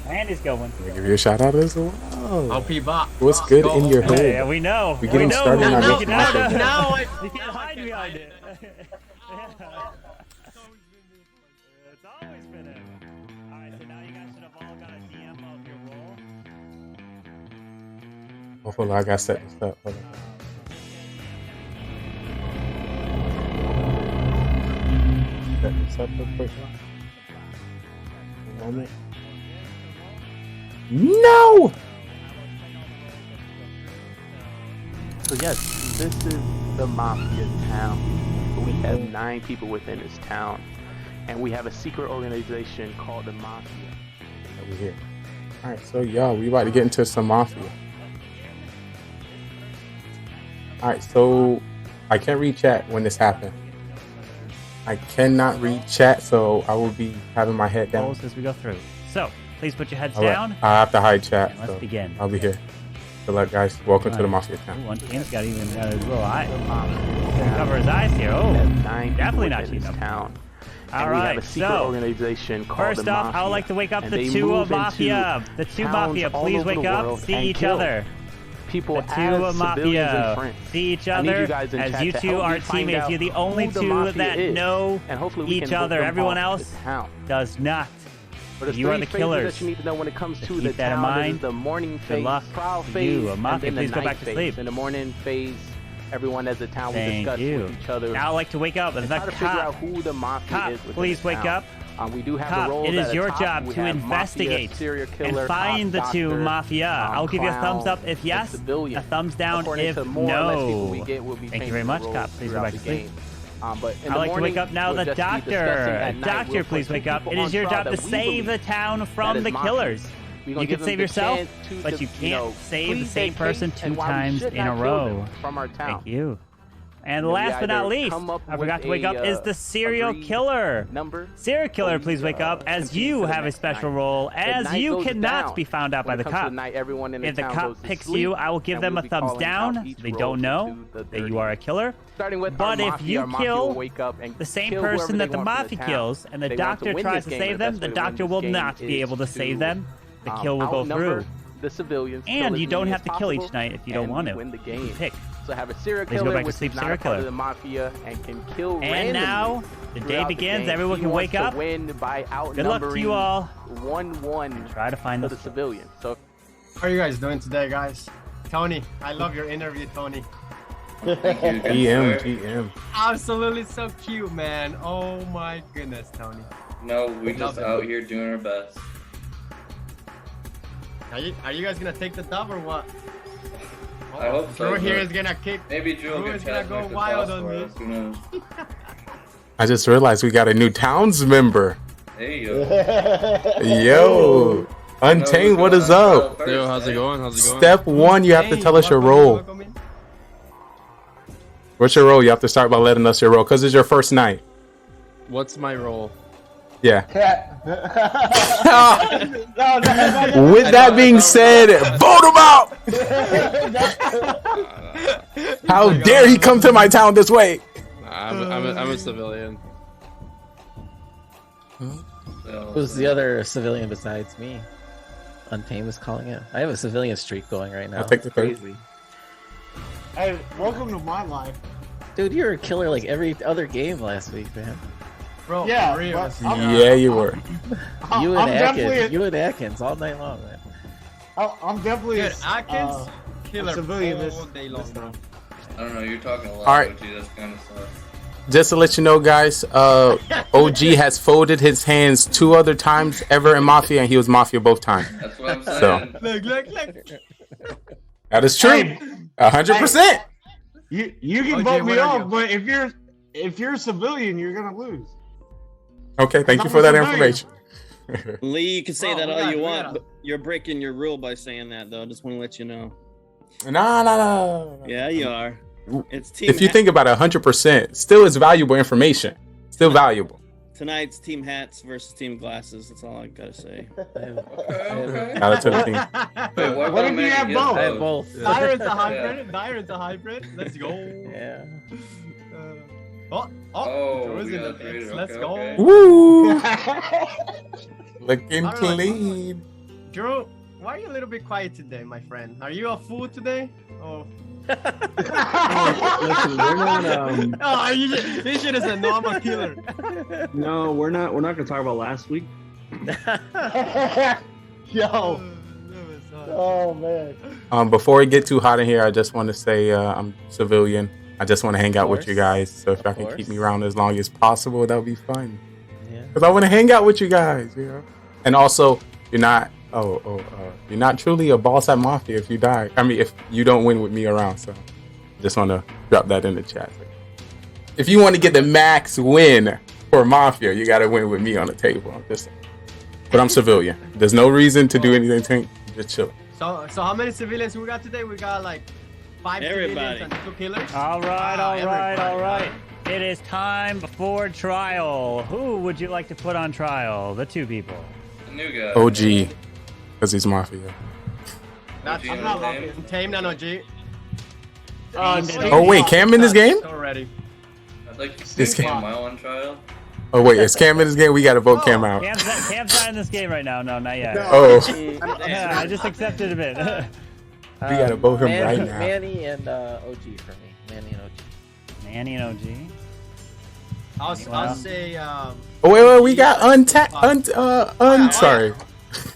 Manny's going. Let me give you a shout out as well. OP bot. What's good in your hood? Yeah, we know. We get them started on this topic. You can't hide behind it. It's always been it. All right, so now you guys should have all got a DM of your role. Oh, hold on, I gotta set this up. Hold on. Set this up real quick. One moment. No! So yes, this is the Mafia town. We have 9 people within this town, and we have a secret organization called the Mafia. Over here. All right, so y'all, we about to get into some Mafia. All right, so I can't read chat when this happened. I cannot read chat, so I will be having my head down. As we go through. So please put your heads All right, down. I have to hide chat. And let's so begin. I'll be here. Good luck, guys. Welcome to the Mafia town. One team's got his little eye. Cover his eyes here. Oh, definitely not cheating. Town. All and right, we have a secret so organization called first the off, Mafia. I would like to wake up and the they two move Mafia. into The two towns Mafia, all please over the wake up. world See and each kill other. people The two as civilians Mafia. and friends. See each I need other you guys in as chat you to two help are me find teammates. out You're the only who the two Mafia that is, know and hopefully we each can vote other. them Everyone off else the town. does not. But there's You are three the phases killers. that you need to know when it comes to keep the that in town. mind. There's the morning Good phase, luck trial to phase, you. Mafia, and then the please go night back to phase. sleep. In the morning phase, everyone as a town we Thank discuss you. with each other. Now I'd like to wake up. and The try to figure cop. out who the Mafia Cop, is within please the wake town. up. We do have Cop, the roles it is at your the top. job We to have investigate Mafia, serial killer, and find the cop, two doctor, Mafia. I'll give you a thumbs clown, up if yes, and civilian. a thumbs down According if to more or less people no. we get, we'll be Thank you changing very the much, roles Cop. Please go throughout back to the sleep. game. But in I'd the like to morning, wake up now we'll the just be doctor. discussing at night. Doctor, We'll please put wake two up. people It is on your trial job to that we save the believe town that from is the Mafia. killers. We're gonna You give can them save the yourself, chance to but you can't save the plead same their person case two and why we times should in a not kill row. them from our town. Thank you. And then we last but not either least, come up I forgot with to wake up, a, is the serial agreed killer. number, Serial killer, or please we, wake up, as continue you to the have a next special night. role, The as night you goes cannot down. be found out by When the it comes to cop. the night, everyone in If the town cop goes to picks sleep, you, I will give and them we'll a be thumbs calling out down. each They role don't know into the that you 30. are a killer. Starting with But our if Mafia, you our Mafia kill will wake up and the same kill person whoever that they the want from Mafia town. kills, and the They want to doctor win tries this to game, save and the them, best the way to win doctor this will game not be is able to save them. The to, kill will go outnumber through. the civilians, And kill you as don't many have as to kill each possible, night if you don't and want we to. win the You game. pick. So have a serial Please go killer back to which sleep, is not serial a part killer. of the Mafia and can kill And randomly now, the day throughout the begins. game. Everyone He can wants wake up. to win by Good luck to you all. 1-1 Try to find for the the civilians. So How are you guys doing today, guys? Tony, I love your interview, Tony. Thank you, GM. Absolutely so cute, man. Oh my goodness, Tony. No, we Love just it. out here doing our best. Are you guys gonna take the dub or what? I hope so. Drew here but is gonna kick. Maybe Drew will Drew get is gonna chat go make the wild toss on for me. us. Who knows? I just realized we got a new towns member. Hey, yo. Yo. Untamed, what is up? Yo, how's it going? How's it going? Step 1, you have to tell us your role. What's your role? You have to start by letting us your role, because it's your first night. What's my role? Yeah. No, With that being said, vote him out! How dare he come to my town this way? I'm a civilian. Who's the other civilian besides me? Untamed is calling it. I have a civilian streak going right now. I'll take the third. Crazy. Hey, welcome to my life. Dude, you were a killer like every other game last week, man. Bro, Yeah, for real. but I'm- Yeah, you were. You I'm and definitely Atkins, you and Atkins all night long, man. I'm definitely Dude, Atkins, killer a civilian all day long, bro. I don't know, you're talking a lot, All right. OG, that's kind of sucks. Just to let you know, guys, OG has folded his hands 2 other times ever in Mafia, and he was Mafia both times. That's what I'm saying. So, Look. that is true. 100%. You can OJ, vote me what are you? off, but if you're a civilian, you're gonna lose. Okay, thank you for that information. Lee, you can say that we all got- you we want, got- but you're breaking your rule by saying that, though. Just want to let you know. Nah. Yeah, you are. It's team. If you think about it, 100%, still is valuable information. Still valuable. Tonight's team hats versus team glasses. That's all I gotta say. Shout out to the team. What if you have both? I have both. Dyron's a hybrid. Dyron's a hybrid. Let's go. Yeah. Drew is in the mix. Let's go. Woo! Looking clean. Drew, why are you a little bit quiet today, my friend? Are you a fool today? Oh. Listen, we're not. Oh, you should have said no. I'm a killer. No, we're not. We're not going to talk about last week. Yo. Oh man. Before we get too hot in here, I just want to say I'm civilian. I just want to hang out with you guys. So if y'all can keep me around as long as possible, that would be fun. Yeah. Because I want to hang out with you guys, you know. And also, you're not. You're not truly a boss at Mafia if you die. I mean, if you don't win with me around. So, just want to drop that in the chat. If you want to get the max win for Mafia, you got to win with me on the table. But I'm civilian. There's no reason to do anything. Tank. Just chill. So how many civilians we got today? We got like 5 civilians and 2 killers. All right. It is time for trial. Who would you like to put on trial? The 2 people. The new guy. OG. Because he's Mafia. I'm not Mafia. I'm tamed and OG. Oh, wait. Cam in this game? Already. I'd like to see Cam Mile on trial. Oh, wait. Is Cam in this game? We got to vote Cam out. Cam's not in this game right now. No, not yet. Oh. Yeah, I just accepted a bit. We got to vote him right now. Manny and OG for me. Manny and OG. I'll say. Oh, wait. We got sorry.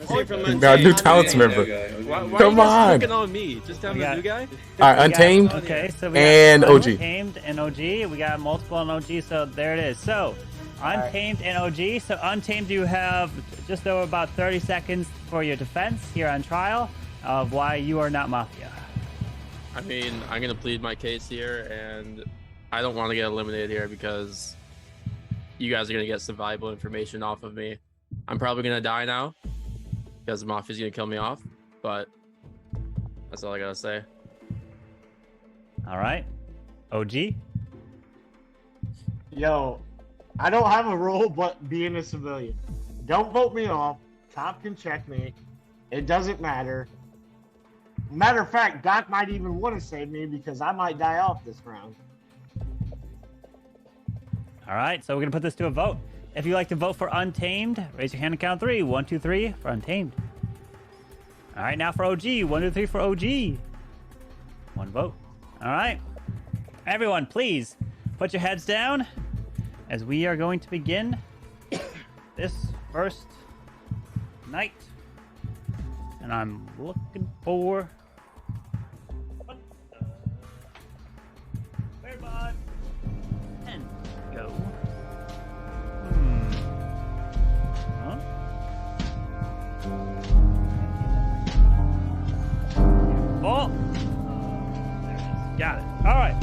Our new talents member. Come on. On me. Just tell me the new guy. All right, Untamed. Okay, so we and OG. Untamed and OG. We got multiple on OG, so there it is. So, Untamed and OG. So, Untamed, you have just over about 30 seconds for your defense here on trial of why you are not Mafia. I mean, I'm gonna plead my case here, and I don't want to get eliminated here because you guys are gonna get some valuable information off of me. I'm probably gonna die now because the Mafia's gonna kill me off, but that's all I gotta say. All right, OG. Yo, I don't have a role but being a civilian. Don't vote me off. Top can check me. It doesn't matter. Matter of fact, Doc might even want to save me because I might die off this round. All right, so we're gonna put this to a vote. If you'd like to vote for Untamed, raise your hand and count 3. 1, 2, 3 for Untamed. All right, now for OG. 1, 2, 3 for OG. 1 vote. All right. Everyone, please put your heads down as we are going to begin this first night. And I'm looking for... Where bud? And go. Huh? Ball. There it is. Got it. All right.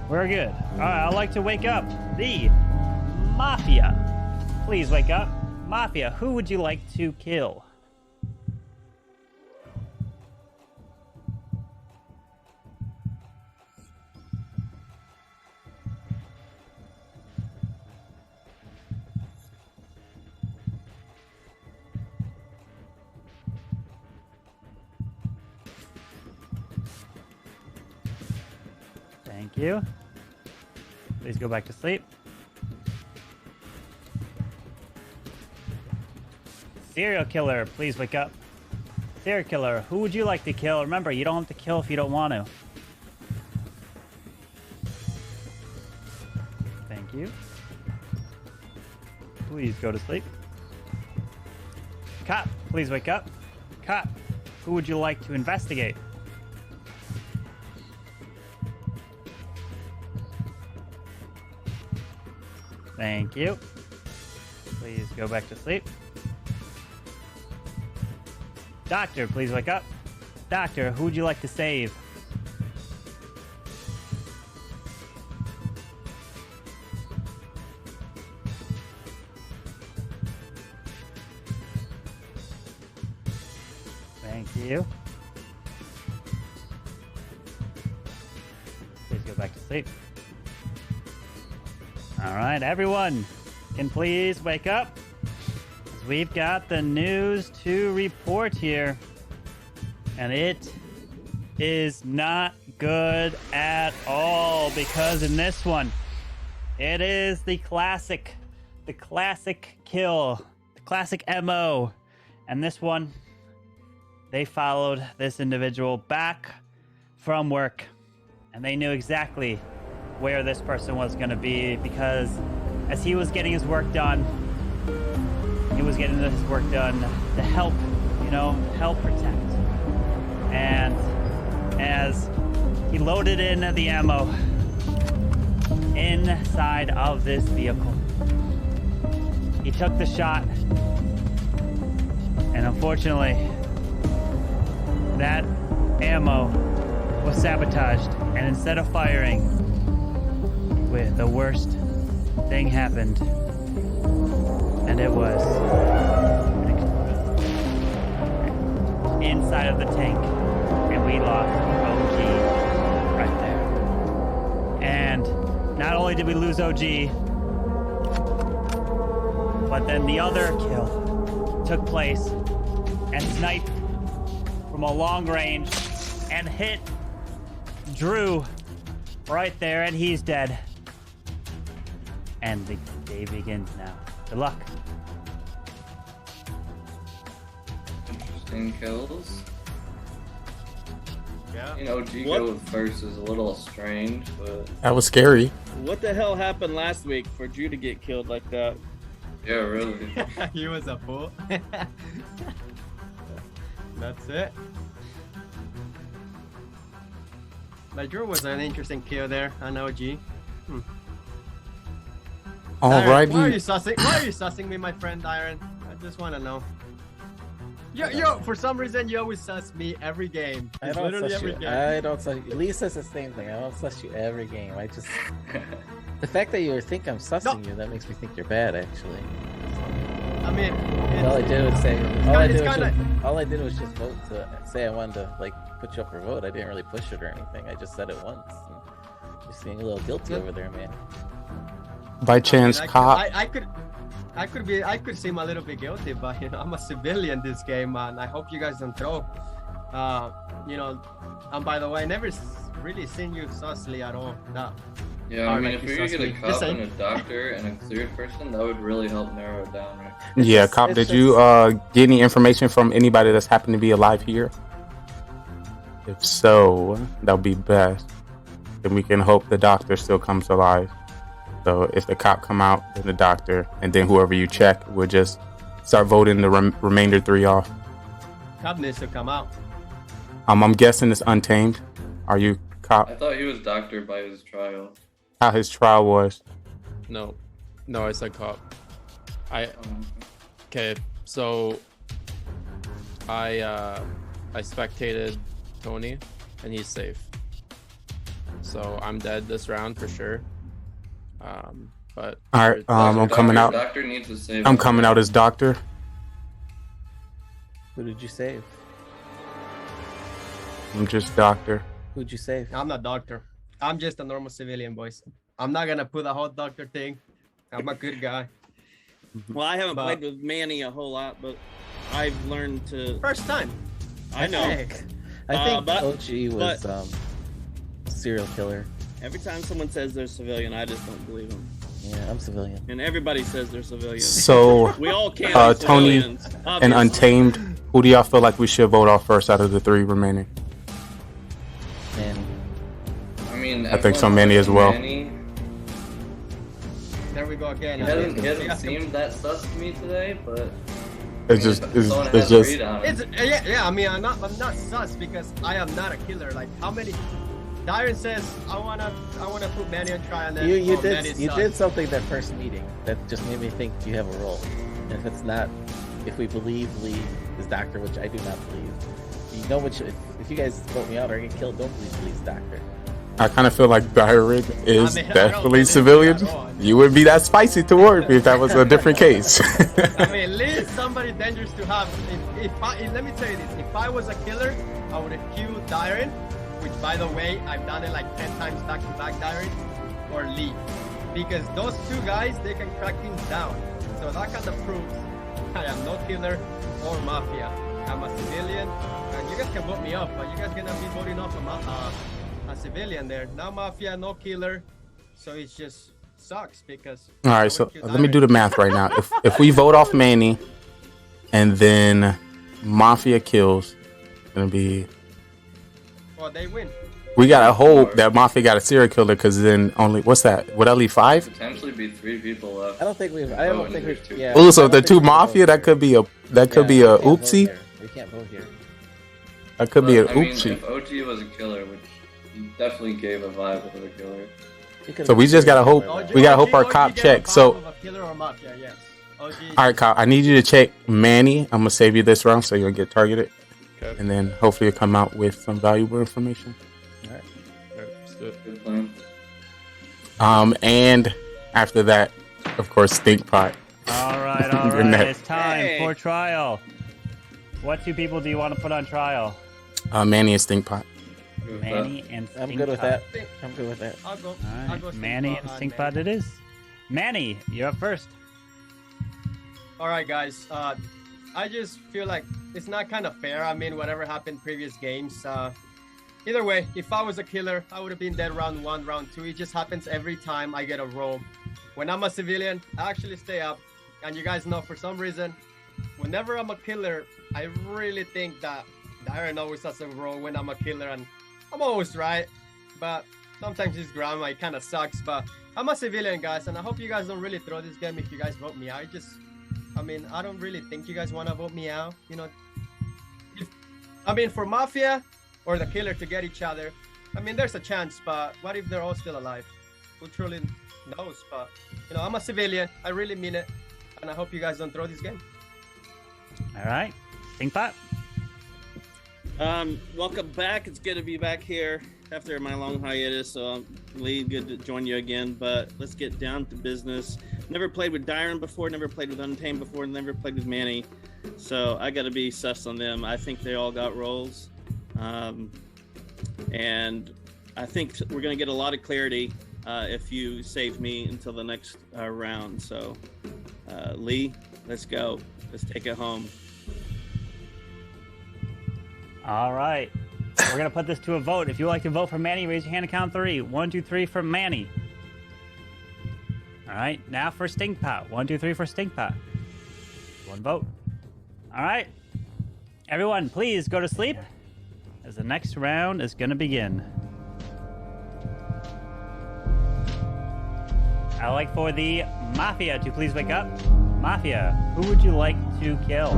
We're good. All right. I'd like to wake up the Mafia. Please wake up. Mafia, who would you like to kill? Thank you. Please go back to sleep. Serial killer, please wake up. Serial killer, who would you like to kill? Remember, you don't have to kill if you don't want to. Thank you. Please go to sleep. Cop, please wake up. Cop, who would you like to investigate? Thank you. Please go back to sleep. Doctor, please wake up. Doctor, who would you like to save? Thank you. asleep. All right, everyone, can please wake up? 'Cause we've got the news to report here, and it is not good at all, because in this one, it is the classic kill, the classic MO. And this one, they followed this individual back from work, and they knew exactly where this person was going to be, because as he was getting his work done, to help, help protect. And as he loaded in the ammo inside of this vehicle, he took the shot, and unfortunately, that ammo was sabotaged, and instead of firing, the worst thing happened, and it was an explosion inside of the tank, and we lost OG right there. And not only did we lose OG, but then the other kill took place and sniped from a long range and hit Drew right there, and he's dead. And the day begins now. Good luck. Interesting kills. Yeah. OG go with first is a little strange, but That was scary. What the hell happened last week for Drew to get killed like that? yeah, really. He was a fool. That's it. But Drew was an interesting kill there on OG. Alrighty. Why are you sussing me, my friend Iron? I just want to know. Yo, for some reason you always suss me every game. I It's don't literally suss every you. game. I don't suss you. Lee says the same thing. I don't suss you every game. I just the fact that you think I'm sussing you, that makes me think you're bad. Actually, I mean, all I did was say all I did was just vote to say I wanted to put you up for vote. I didn't really push it or anything. I just said it once. You're seeming a little guilty over there, man. By chance, cop. I could seem a little bit guilty, but I'm a civilian this game, man. I hope you guys don't throw. And by the way, I never really seen you sussly at all. Yeah, I mean, if we could get a cop and a doctor and a cleared person, that would really help narrow it down, right? Yeah, cop, did you get any information from anybody that's happened to be alive here? If so, that would be best. Then we can hope the doctor still comes alive. So if the cop come out, then the doctor, and then whoever you check, we'll just start voting the remainder 3 off. Cop needs to come out. I'm guessing it's Untamed. Are you cop? I thought he was doctored by his trial. How his trial was? No, I said cop. Okay, so I spectated Tony, and he's safe. So I'm dead this round for sure. But all right, I'm coming out. Doctor needs to save. I'm coming out as doctor. Who did you save? I'm just doctor. Who'd you save? I'm not doctor. I'm just a normal civilian, boys. I'm not gonna put the whole doctor thing. I'm a good guy. Well, I haven't played with Manny a whole lot, but I've learned to. First time. I know. I think OG was serial killer. Every time someone says they're civilian, I just don't believe them. Yeah, I'm civilian. And everybody says they're civilian. So we all can't be Tony civilians, and obviously. Untamed, who do y'all feel like we should vote off first out of the 3 remaining? Manny. I mean, I think so, Manny as well. Manny, There we go again. he hasn't seemed that sus to me today, but It's just. Yeah. I mean, I'm not sus because I am not a killer. Like, how many? Darren says I wanna put Manny on trial. And then You Manny's sus. did something that first meeting that just made me think you have a role. And if it's not, if we believe Lee is doctor, which I do not believe, you know which. If you guys vote me out or get killed, don't believe Lee's doctor. I kind of feel like Byron is definitely civilian. You wouldn't be that spicy toward me if that was a different case. I mean, Lee is somebody dangerous to have. Let me tell you this: if I was a killer, I would have killed Darren which by the way, I've done it like 10 times back to back, Diary, or Lee. Because those two guys, they can crack things down. So that kind of proves I am no killer or mafia. I'm a civilian, and you guys can vote me off, but you guys gonna be voting off a civilian there. No mafia, no killer, so it just sucks because. All right, so let me do the math right now. If we vote off Manny, and then Mafia kills, it's gonna be. Well, they win. We gotta hope that Mafia got a serial killer, because then only what's that? Would that leave 5? Potentially be 3 people left. I don't think we've. I don't think we've. Yeah. Oh, so if they're 2 Mafia, that could be a oopsie. We can't vote here. That could be an I mean, oopsie. if OT was a killer, which he definitely gave a vibe of a killer. So we just gotta hope. We gotta hope our cop checks. So. Killer or mafia, yes. All right, cop. I need you to check Manny. I'm gonna save you this round, so you'll get targeted, and then hopefully you'll come out with some valuable information. Good plan. And after that, of course, stink pot. All right, all You're right. next. It's time for trial. What 2 people do you want to put on trial? Manny and stink pot. Manny and Stinkpot. I'm good with that. I'm good with that. I'll go. All I'll go right, Manny and Stinkpot it is. Manny, you're up first. All right, guys. I just feel like it's not kind of fair. I mean, whatever happened previous games. Either way, if I was a killer, I would have been dead round 1, round 2. It just happens every time I get a roll. When I'm a civilian, I actually stay up. And you guys know, for some reason, whenever I'm a killer, I really think that Darren always has a roll when I'm a killer. And I'm always right. But sometimes this grandma, it kind of sucks. But I'm a civilian, guys. And I hope you guys don't really throw this game if you guys vote me out. I mean, I don't really think you guys want to vote me out. You know, for Mafia or the killer to get each other, I mean, there's a chance, but what if they're all still alive? Who truly knows? But, you know, I'm a civilian. I really mean it. And I hope you guys don't throw this game. All right. Stinkpot? Welcome back. It's good to be back here after my long hiatus. So, Lee, good to join you again. But let's get down to business. Never played with Dyron before, never played with Untamed before, never played with Manny. So I got to be sus on them. I think they all got roles. And I think we're going to get a lot of clarity if you save me until the next round. So, Lee, let's go. Let's take it home. All right. We're going to put this to a vote. If you would like to vote for Manny, raise your hand and count 3. 1, 2, 3 for Manny. All right. Now for Stinkpot. 1, 2, 3 for Stinkpot. 1 vote. All right. Everyone, please go to sleep, as the next round is going to begin. I'd like for the Mafia to please wake up. Mafia, who would you like to kill?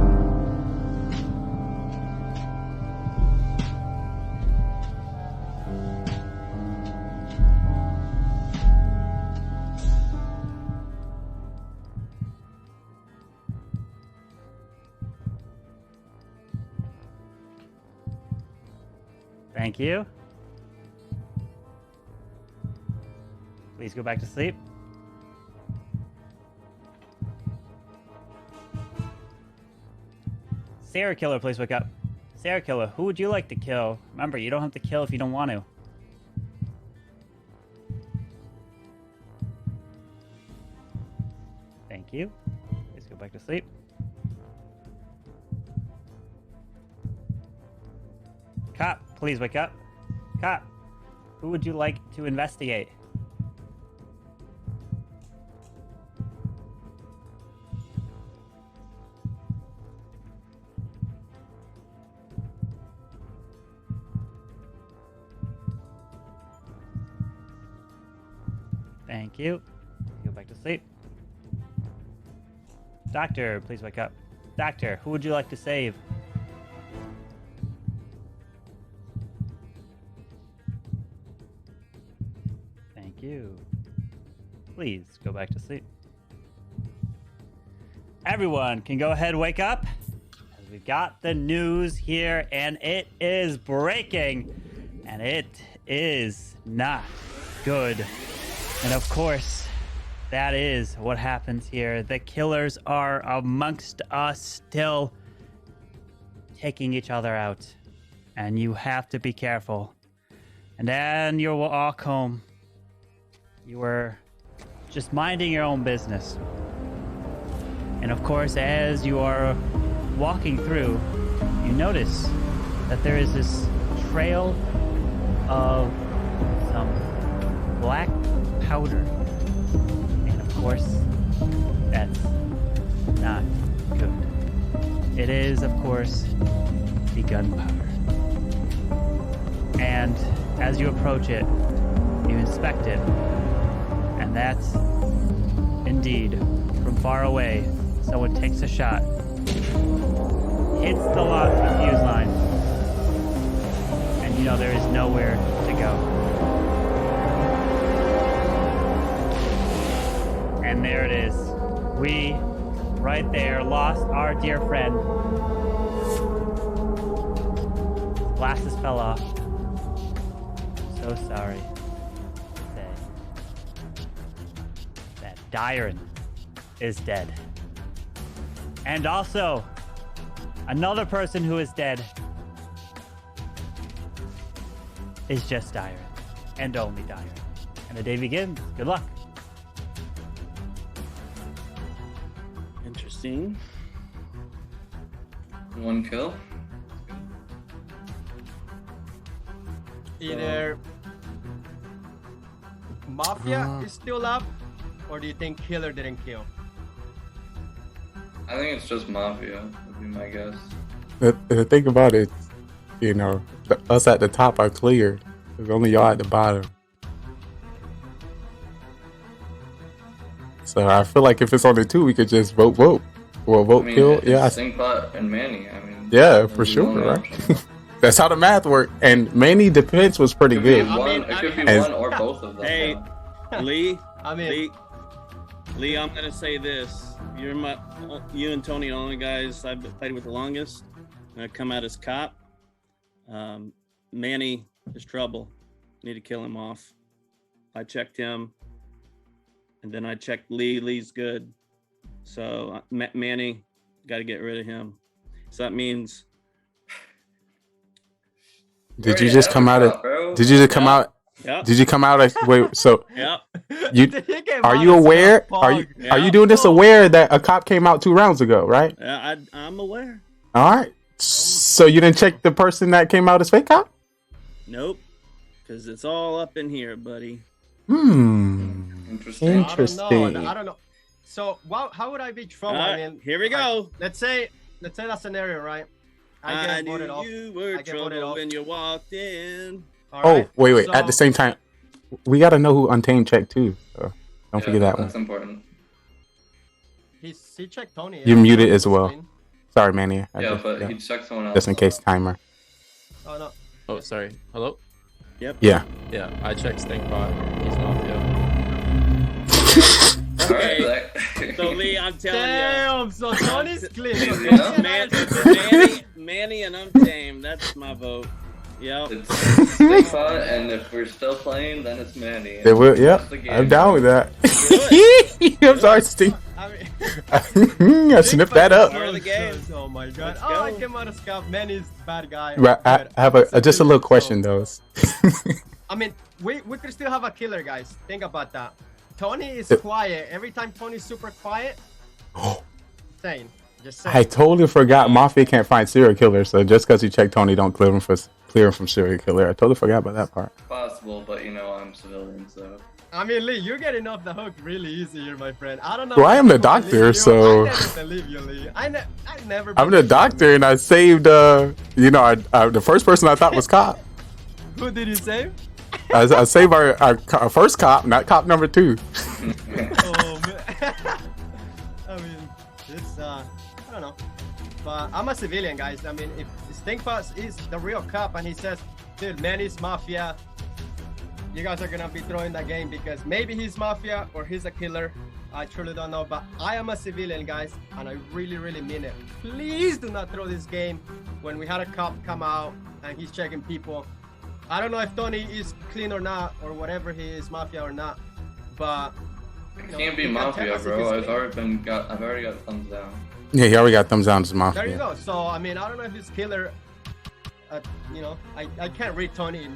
Thank you. Please go back to sleep. Sarah Killer, please wake up. Sarah Killer, who would you like to kill? Remember, you don't have to kill if you don't want to. Thank you. Please go back to sleep. Cop, please wake up. Cop, who would you like to investigate? Thank you. Go back to sleep. Doctor, please wake up. Doctor, who would you like to save? Thank you. Please go back to sleep. Everyone can go ahead and wake up, as we got the news here, and it is breaking, and it is not good. And of course, that is what happens here. The killers are amongst us still, taking each other out. And you have to be careful. And then you walk home. You were just minding your own business. And of course, as you are walking through, you notice that there is this trail of some black powder. And of course, that's not good. It is, of course, the gunpowder. And as you approach it, you inspect it, and that's indeed, from far away, someone takes a shot, hits the fuse line, and you know there is nowhere to go. And there it is. We, right there, lost our dear friend. Glasses fell off. So sorry to say that Dyron is dead. And also, another person who is dead is just Dyron. And only Dyron. And the day begins. Good luck. Interesting. 1 kill. Either Mafia is still up, or do you think Killer didn't kill? I think it's just Mafia, would be my guess. The thing about it, you know, us at the top are cleared. There's only y'all at the bottom. So I feel like if it's only 2, we could just vote. Well, vote, I mean, kill. it's Yeah. Stinkbot and Manny. I mean, Yeah, for sure, only right? option. That's how the math worked. And Manny defense was pretty It good. could be And- one or both of them. Hey, Lee. I mean, Lee, I'm gonna say this. You and Tony are the only guys I've played with the longest. I come out as cop. Manny is trouble. Need to kill him off. I checked him, and then I checked Lee. Lee's good. So Manny, got to get rid of him. So that means. Did you just come out of? Did you just come out? Yep. Did you come out of? Wait, so Yep. you are you aware? Are you doing this aware that a cop came out 2 rounds ago, right? Yeah, I'm aware. All right. So you didn't check the person that came out as fake cop? Nope. Because it's all up in here, buddy. Interesting. I don't know. So, how would I be trouble? I mean, here we go. Let's say that scenario, right? I get knew voted off. you were I get voted trouble off. when you walked in. All Oh, right, wait. so- At the same time, we got to know who Untamed checked too. So don't forget that one. That's important. He checked Tony. You're muted as well. Sorry, Manny. Yeah, but he checked someone else. Just in case timer. Oh no. Oh, sorry. Hello? Yep. Yeah. Yeah, I checked Stinkbot. He's Mafia. Okay. So Lee, I'm telling Damn, so Tony's clean. Manny and Untamed. That's my vote. Yep. It's Stinkbot, and if we're still playing, then it's Manny. They will. Yep. That's the game. I'm down with that. I'm sorry, Stink. I sniffed that up. Oh my god. Oh, I came out of scuff. Manny's bad guy. Right, I have just a little question though. I mean, we could still have a killer, guys. Think about that. Tony is quiet. Every time Tony's super quiet, saying, just saying. I totally forgot Mafia can't find serial killers, so just because you check Tony, don't clear him from serial killer. I totally forgot about that part. Possible, but you know I'm civilian, so. I mean, Lee, you're getting off the hook really easy here, my friend. I don't know. Well, I am the doctor, so. I never believe you, Lee. I never. I'm the doctor, and I saved. The first person I thought was cop. Who did you save? I saved our first cop, not cop number 2. Oh man. I mean, it's I don't know, but I'm a civilian, guys. I mean, if Stinkbot is the real cop and he says, "Dude, Manny's Mafia," you guys are gonna be throwing that game because maybe he's Mafia or he's a killer. I truly don't know, but I am a civilian, guys, and I really, really mean it. Please do not throw this game when we had a cop come out and he's checking people. I don't know if Tony is clean or not, or whatever he is, Mafia or not, but It can't be Mafia, bro. I've already got thumbs down. Yeah, he already got thumbs down as Mafia. There you go. So I mean, I don't know if he's killer. I can't read Tony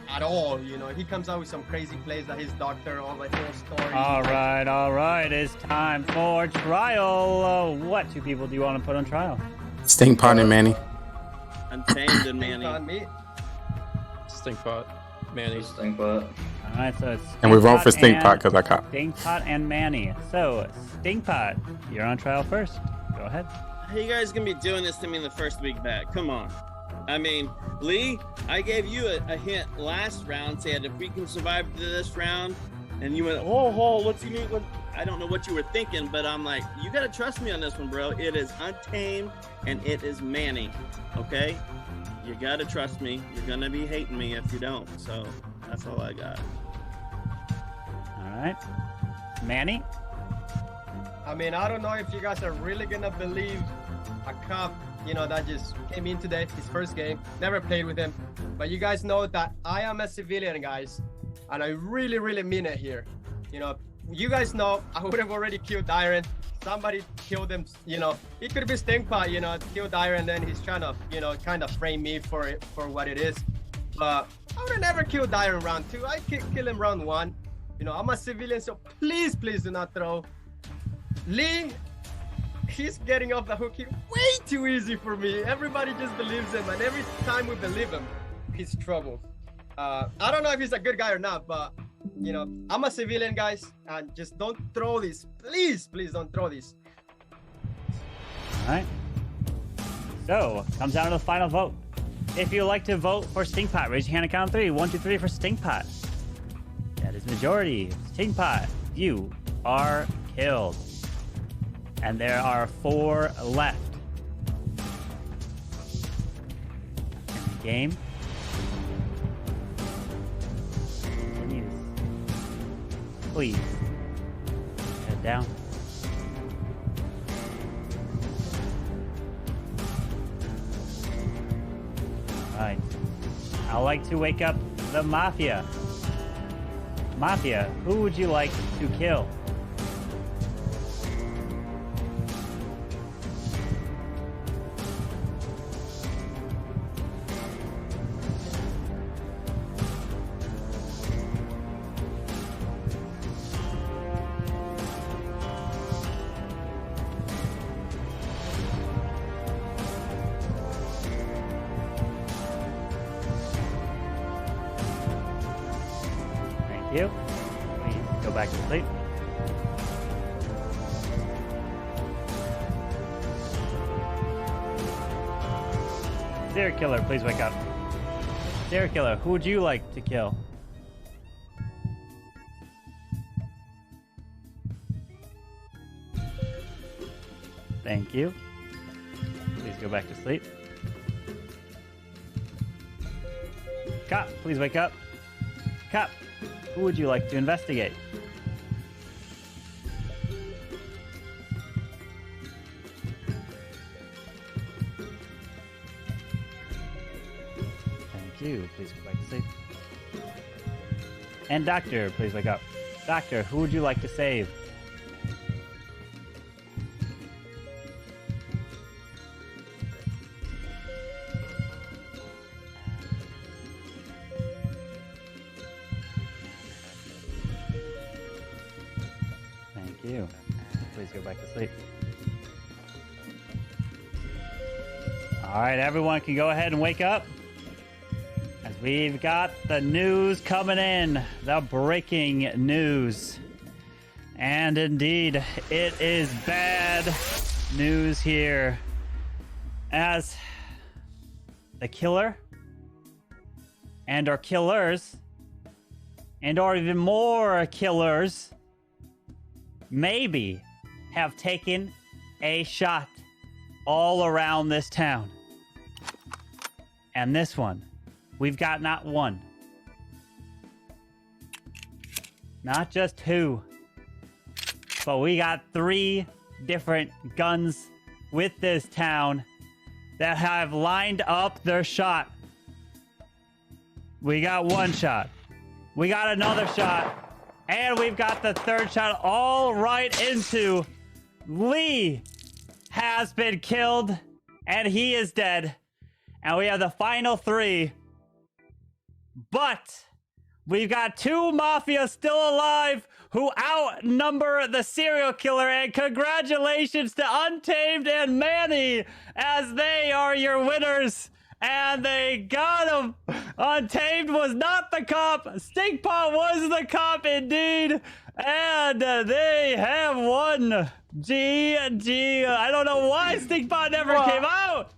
at all. You know, he comes out with some crazy plays that his doctor, all the whole story. All right. It's time for trial. What two people do you want to put on trial? Stinkpot and Manny. Untamed and Manny. On me. Stinkpot. Manny. Stinkpot. All right, so it's And we vote for Stinkpot Stinkpot because I caught. Stinkpot and Manny. So Stinkpot, you're on trial first. Go ahead. How you guys gonna be doing this to me in the first week back? Come on. I mean, Lee, I gave you a hint last round, said if we can survive this round, and you went, oh, what's he mean? What? I don't know what you were thinking, but I'm like, you gotta trust me on this one, bro. It is Untamed and it is Manny, okay? You gotta trust me. You're gonna be hating me if you don't. So that's all I got. All right, Manny. I mean, I don't know if you guys are really gonna believe a cop, you know, that just came in today, his first game, never played with him. But you guys know that I am a civilian, guys, and I really, really mean it here. You know, you guys know I would have already killed Iron. Somebody killed him, you know. It could be Stinkpot, you know, killed Iron, and then he's trying to, you know, kind of frame me for it, for what it is. But I would have never killed Iron round 2. I kill him round 1. You know, I'm a civilian, so please do not throw. Lee, he's getting off the hook here way too easy for me. Everybody just believes him, and every time we believe him, he's trouble. I don't know if he's a good guy or not, but you know, I'm a civilian, guys, and just don't throw this. Please don't throw this. All right. So comes down to the final vote. If you'd like to vote for Stinkpot, raise your hand and count 3. 1, 2, 3 for Stinkpot. That is majority. Stinkpot, you are killed. And there are 4 left in the game. Please head down. All right. I'd like to wake up the Mafia. Mafia, who would you like to kill? You. Please go back to sleep. Serial killer, please wake up. Serial killer, who would you like to kill? Thank you. Please go back to sleep. Cop, please wake up. Cop, who would you like to investigate? Thank you. Please go back to sleep. And Doctor, please wake up. Doctor, who would you like to save? You. Please go back to sleep. All right, everyone can go ahead and wake up as we've got the news coming in, the breaking news. And indeed, it is bad news here as the killer and our killers and or even more killers maybe have taken a shot all around this town. And this one, we've got not 1, not just 2, but we got 3 different guns with this town that have lined up their shot. We got 1 shot. We got another shot. And we've got the 3rd shot all right into Lee has been killed and he is dead. And we have the final 3 But we've got two Mafia still alive who outnumber the serial killer, and congratulations to Untamed and Manny, as they are your winners. And they got him. Untamed was not the cop. Stinkpot was the cop indeed. And they have won. GG. I don't know why Stinkpot never came out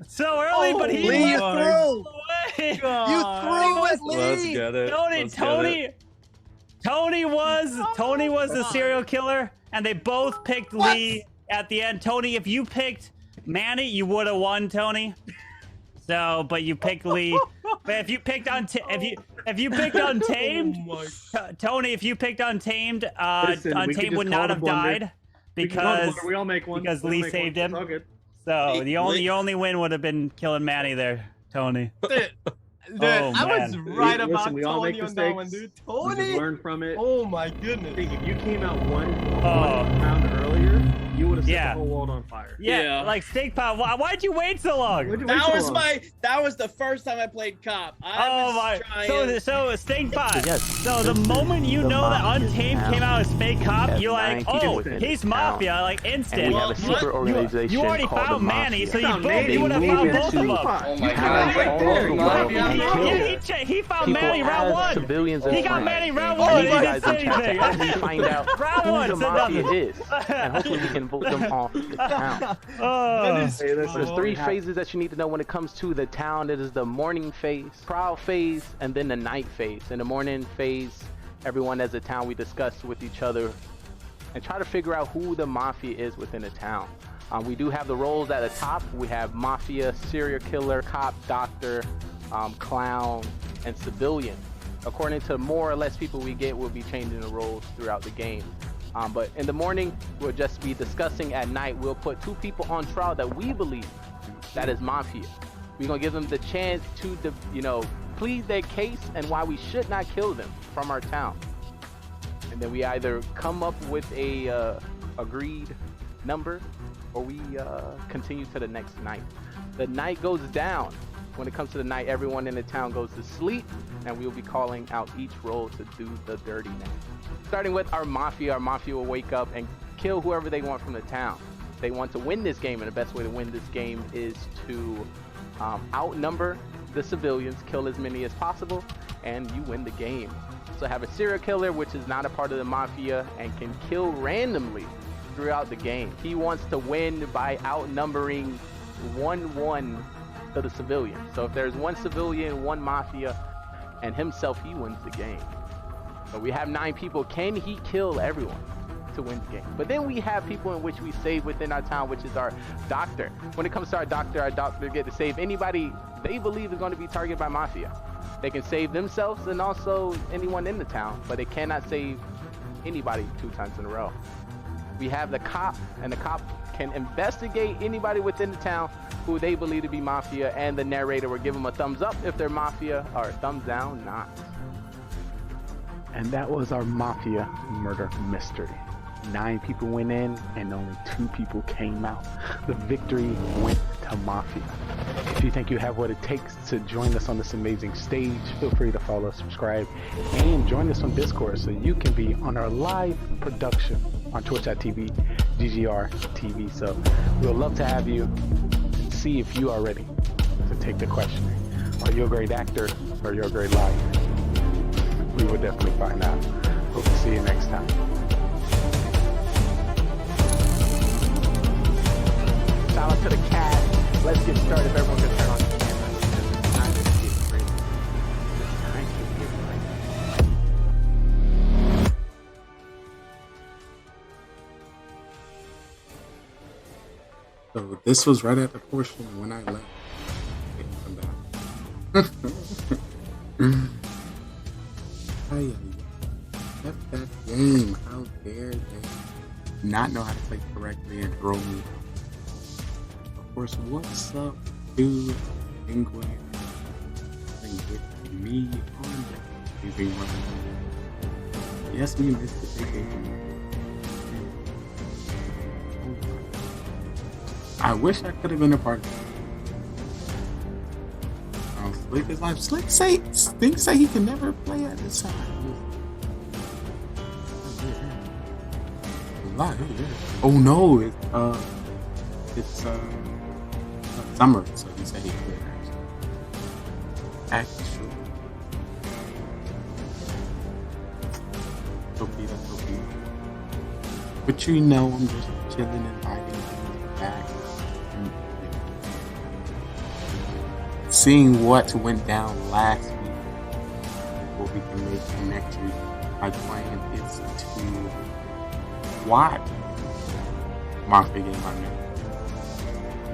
so early, but he Lee, you left threw. away. You threw it, Lee. Let's get it. Tony was the serial killer, and they both picked Lee at the end. Tony, if you picked Manny, you would have won, Tony. So, but you picked Lee. But if you picked if you picked Untamed, Tony, if you picked Untamed, Untamed would not have died because we all make one. Because Lee saved him. So the only win would have been killing Manny there, Tony. Dude, I was right about Listen, we all Tony make on that one, mistakes. dude. Tony, We just learn from it. Oh my goodness. If you came out one round earlier, you would have set the whole world on fire. Yeah. Like Stinkpot. Why'd you wait so long? That was the first time I played cop. So Stinkpot. So the moment you know that Untamed came out as fake cop, you're like, oh, he's Mafia, like instant. And we have a secret organization you already called found the Manny, Mafia. so you would have found both of them. Oh my god. He found Manny round one. Civilians He got Manny round one. He didn't say anything. Hopefully find out Round who one the said Mafia nothing. is, and hopefully we can vote them off the town. There's three phases that you need to know when it comes to the town. It is the morning phase, trial phase, and then the night phase. In the morning phase, everyone as a town, we discuss with each other and try to figure out who the Mafia is within the town. We do have the roles at the top. We have Mafia, serial killer, cop, doctor, clown, and civilian. According to more or less people we get, we'll be changing the roles throughout the game. But in the morning, we'll just be discussing. At night, we'll put two people on trial that we believe that is Mafia. We're gonna give them the chance to, plead their case and why we should not kill them from our town. And then we either come up with a agreed number, or we continue to the next night. The night goes down. When it comes to the night, everyone in the town goes to sleep, and we'll be calling out each role to do the dirty now. Starting with our Mafia will wake up and kill whoever they want from the town. They want to win this game, and the best way to win this game is to outnumber the civilians, kill as many as possible, and you win the game. So have a serial killer, which is not a part of the Mafia and can kill randomly throughout the game. He wants to win by outnumbering 1-1 to the civilian. So if there's one civilian, one Mafia, and himself, he wins the game. So we have 9 people. Can he kill everyone to win the game? But then we have people in which we save within our town, which is our doctor. When it comes to our doctor get to save anybody they believe is going to be targeted by Mafia. They can save themselves and also anyone in the town, but they cannot save anybody 2 times in a row. We have the cop, and the cop can investigate anybody within the town who they believe to be Mafia, and the narrator will give them a thumbs up if they're Mafia, or a thumbs down not. And that was our Mafia murder mystery. 9 people went in and only 2 people came out. The victory went to Mafia. If you think you have what it takes to join us on this amazing stage, feel free to follow, subscribe, and join us on Discord so you can be on our live production on twitch.tv, GGR TV. So we'll love to have you and see if you are ready to take the questioning. Are you a great actor or are you a great liar? We will definitely find out. Hope to see you next time. Shout out to the cast. Let's get started. If everyone can turn on the camera. It's time to get ready. It's time to get ready. So this was right at the portion when I left. Didn't come back. I left that game. How dare they not know how to play correctly and throw me? Of course, what's up, dude? Penguin and with me on the everyone. Yes, we missed the big game. I wish I could have been a part of it. live his life. Slick say he can never play at this time. Oh no, it's summer, so he said he could actually. Okay, that's okay. But you know, I'm just chilling and vibing back. Seeing what went down last week, what we can make for next week. My plan is to watch Mafia game by minute,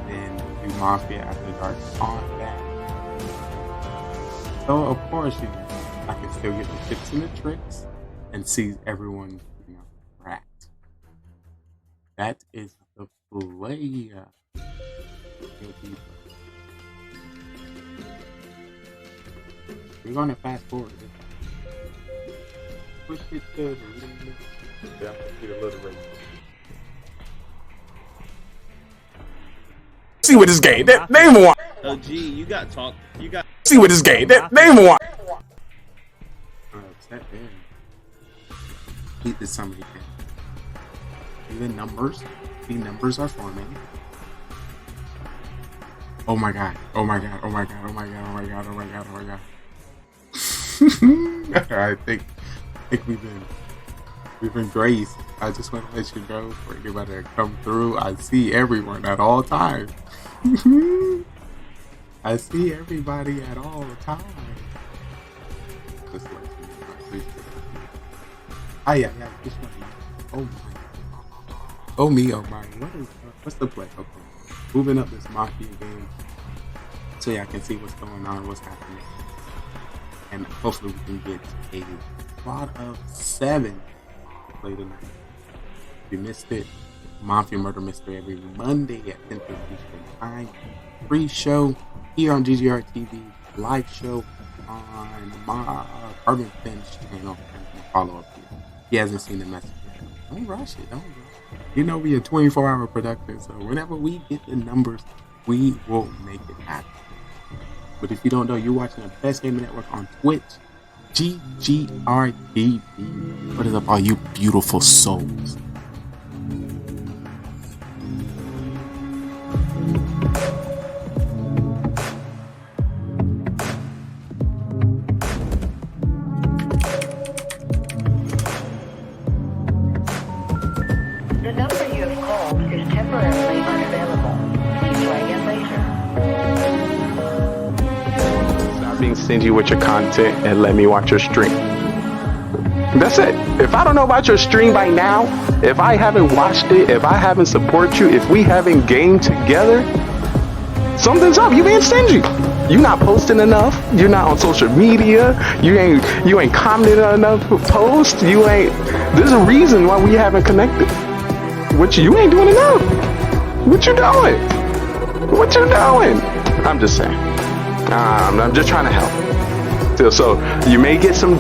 then do Mafia After Dark on that. So of course, you know, I can still get the tips and the tricks and see everyone, you know, rat. That is the play. We're gonna fast forward. Push it to the little race. See what this game. Name one. Oh, gee, you got talk. You got. See what this game. Name one. Set in. Keep this somebody can. The numbers are forming. Oh my god. Oh my god. Oh my god. Oh my god. Oh my god. Oh my god. Oh my god. I think we've been graced. I just want to let you know for anybody to come through. I see everyone at all times. I see everybody at all times. Just let you know. I appreciate it. Ah, yeah. Oh my. Oh me. Oh my. What's the play? Okay. Moving up this Mafia game so y'all can see what's going on, what's happening. And hopefully we can get a squad of 7 to play tonight. If you missed it, Mafia Murder Mystery every Monday at 10:30 Eastern Time. Free show here on GGR TV. Live show on my Carbonfin's channel. Follow up here. He hasn't seen the message yet. Don't rush it. Don't rush it. You know we a 24-hour production, so whenever we get the numbers, we will make it happen. But if you don't know, you're watching the best gaming network on Twitch, GGR TV. What is up, all you beautiful souls? The number you have called is temporarily unavailable. Please try again later. Stop being stingy with your content and let me watch your stream. That's it. If I don't know about your stream by now, if I haven't watched it, if I haven't supported you, if we haven't gamed together, something's up. You being stingy. You're not posting enough. You're not on social media. You ain't commenting on enough posts. You ain't. There's a reason why we haven't connected. You ain't doing enough. What you doing? What you doing? I'm just saying. I'm just trying to help. So you may get some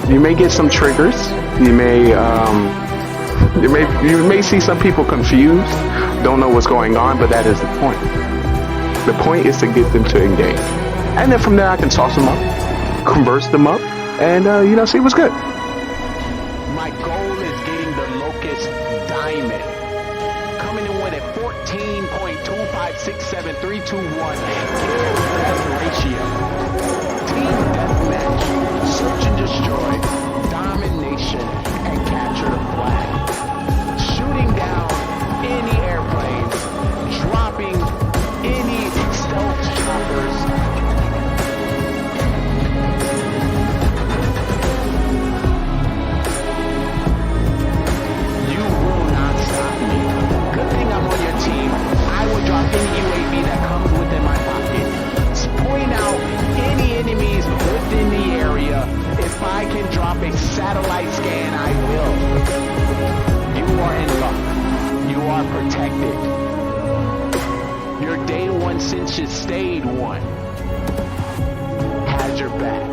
triggers. You may see some people confused, don't know what's going on, but that is the point. The point is to get them to engage, and then from there I can toss them up, converse them up, and see what's good. My goal is getting the Locust Diamond. Coming in with a 14.2567321 death ratio. Team deathmatch, search and destroy, domination, and capture the flag. Shooting down any airplanes, dropping any stealth choppers. You will not stop me. Good thing I'm on your team. I will drop any UAV that comes within my pocket. Point out any enemies within the area. If I can drop a satellite scan, I will. You are in luck. You are protected. Your day one since you stayed one has your back.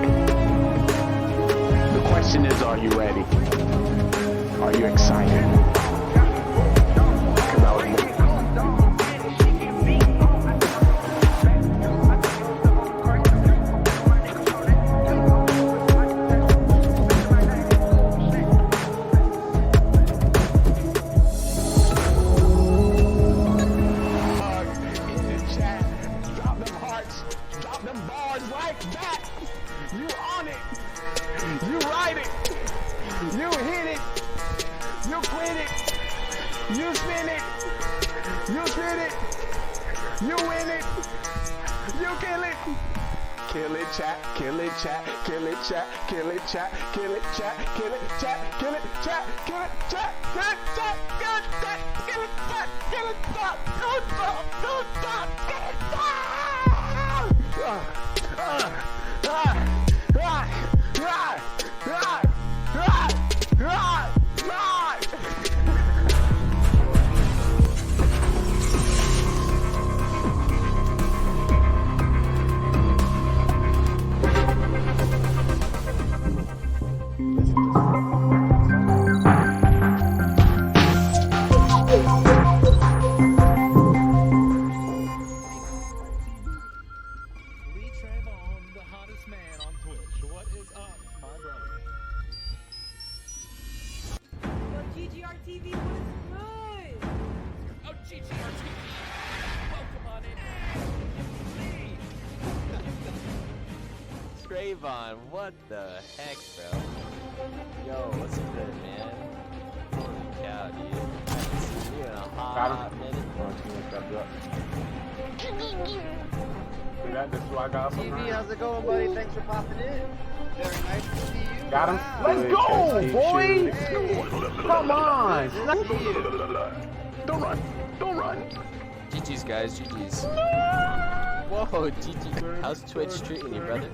The question is, are you ready? Are you excited? spin it. You spin it. You win it. You kill it. Kill it, chat. Kill it, chat. Kill it, chat. Kill it, chat. Kill it, chat. Kill it, chat. Kill it, chat. Kill it, chat. Kill it, chat. Kill it, chat. Kill it, chat. Kill it, chat. Kill it, chat. Kill it, chat. Kill it, Trayvon, what the heck, bro? Yo, what's good, man? Holy cow, dude. I haven't seen you in a hot minute. This is what I got TV, how's it going, buddy? Thanks for popping in. Very nice to see you. Got him. Let's go, boy. Come on. Don't run. Don't run. GG's, guys. GG's. Whoa, GG. How's Twitch treating you, brother?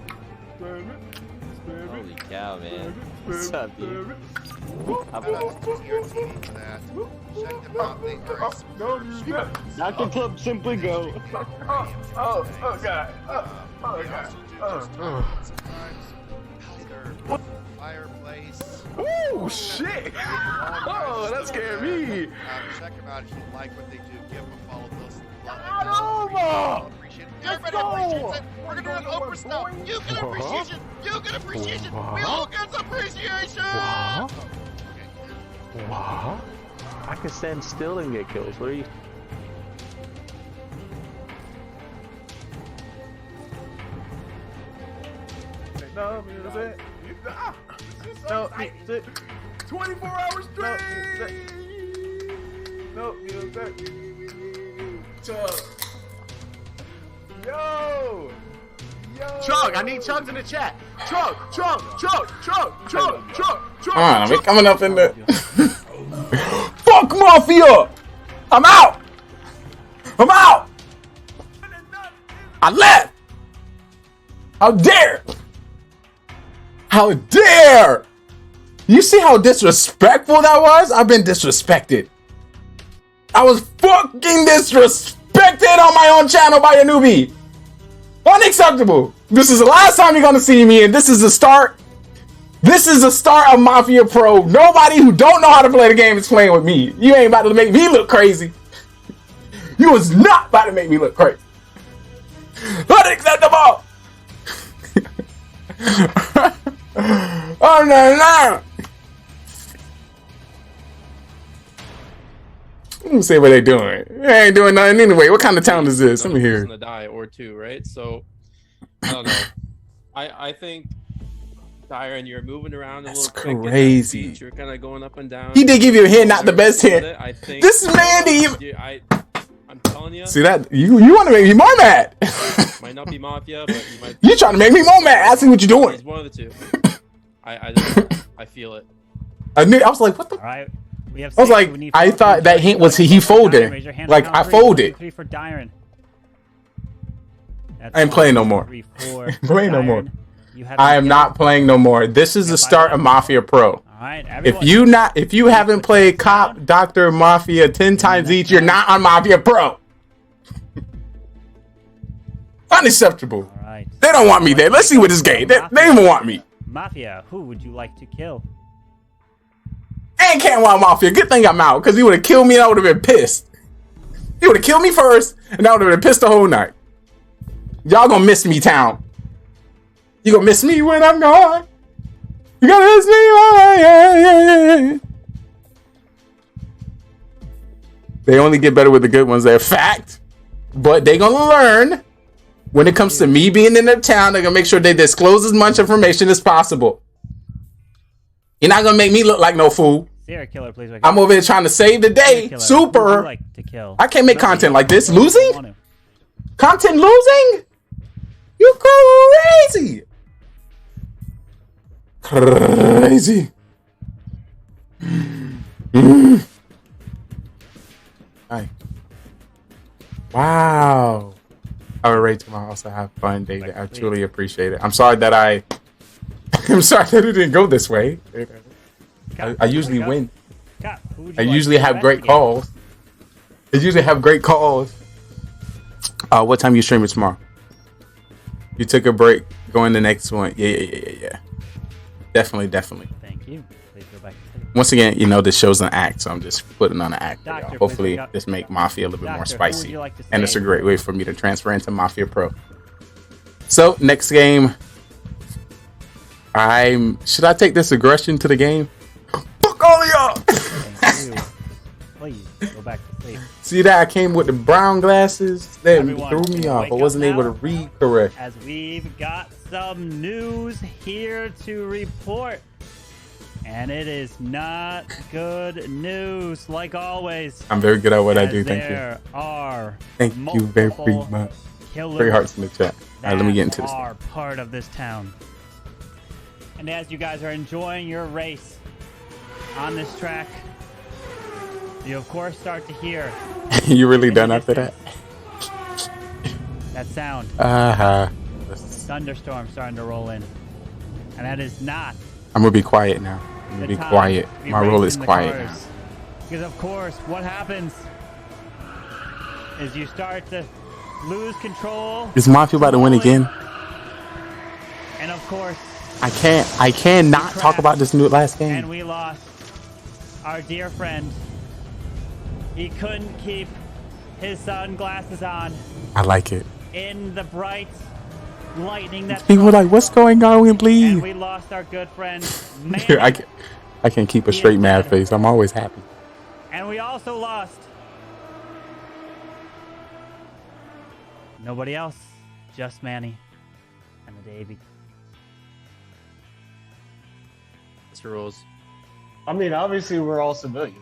Holy cow, man. What's up, dude? Dr. Club, simply go. Oh, God. Oh, God. Fireplace. Oh, shit. Oh, that scared me. Check them out if you like what they do. Give them a follow. Let's go. We're gonna do an Oprah stuff. You get appreciation. You get appreciation. We all get appreciation. What? I can stand still and get kills. What are you? No music. No music. 24 hours straight. No music. Yo! Chug, I need chugs in the chat. Chug. Alright, we're coming up in the fuck Mafia! I'm out! I left! How dare! You see how disrespectful that was? I've been disrespected. I was fucking disrespected on my own channel by a newbie. Unacceptable. This is the last time you're gonna see me, and this is the start. This is the start of Mafia Pro. Nobody who don't know how to play the game is playing with me. You ain't about to make me look crazy. You was not about to make me look crazy. Unacceptable. Oh no. Let me see what they doing. They ain't doing nothing anyway. What kind of town is this? Let me hear. To die or two, right? So I don't know. I think Tyron, you're moving around a little quick. Crazy. You're kind of going up and down. He did give you a hint, not the best hint. This man didn't even. I'm telling you. See that? You want to make me more mad? Might not be Mafia, but you might. You trying to make me more mad? I see what you're doing. It's one of the two. I feel it. I was like, what the? All right. I was like, I thought that hint was he folded. Like I folded. 3 for Dyron. I ain't playing no more. 3, 4. Playing no more. I am not playing no more. This is the start of Mafia Pro. All right, if you haven't played Cop, Doctor, Mafia 10 times each, you're not on Mafia Pro. Unacceptable. All right. They don't want me there. Let's see what this game. They even want me. Mafia, who would you like to kill? And can't want Mafia. Good thing I'm out, because he would have killed me and I would have been pissed. He would have killed me first, and I would have been pissed the whole night. Y'all gonna miss me, town. You gonna miss me when I'm gone. You gonna miss me. They only get better with the good ones. They're fact. But they gonna learn. When it comes to me being in their town, they're gonna make sure they disclose as much information as possible. You're not gonna make me look like no fool. Serial killer, please wake up. I'm over here trying to save the day. Killer, Super. who would you like to kill? I can't make Nobody content else. like this. Nobody Losing? want to. Content losing? You crazy. Crazy. Hi. Wow. I would rate tomorrow. Also have fun, David. I truly appreciate it. I'm sorry that I'm sorry that it didn't go this way. I usually win. I usually have great calls. I usually have great calls. What time you streaming tomorrow? You took a break. Going the next one. Yeah. Definitely. Thank you. Please go back to sleep. Once again, you know this show's an act, so I'm just putting on an act for y'all. Doctor, Hopefully, please wake up. this make Mafia a little bit more Doctor, who would spicy, you like to and it's a save? great way for me to transfer into Mafia Pro. So next game, should I take this aggression to the game? Fuck all of y'all! Thank you. Please go back to sleep. See that I came with the brown glasses? That Everyone, threw me off. wake I wasn't up able to now. read correct. As we've got some news here to report. And it is not good news, like always. I'm very good at what I as do. Thank you. There are Thank you very multiple much. killers 3 hearts in the chat. All right, let me get into that this. are part of this town. And as you guys are enjoying your race on this track, you of course start to hear You really done after that? that sound. Thunderstorm starting to roll in. And that is not I'm gonna be quiet now. I'm gonna the be time quiet. to be My role is racing the quiet cars. now. Because of course, what happens is you start to lose control. Is Mafia about to win again? And of course, I cannot talk about this new last game. and we lost our dear friend. He couldn't keep his sunglasses on I like it. in the bright lightning that People were like, "What's going on? We and bleed." we lost our good friend I can't keep a straight mad face. I'm always happy. and we also lost nobody else, just Manny and the Davy. That's the rules. I mean, obviously, we're all civilians.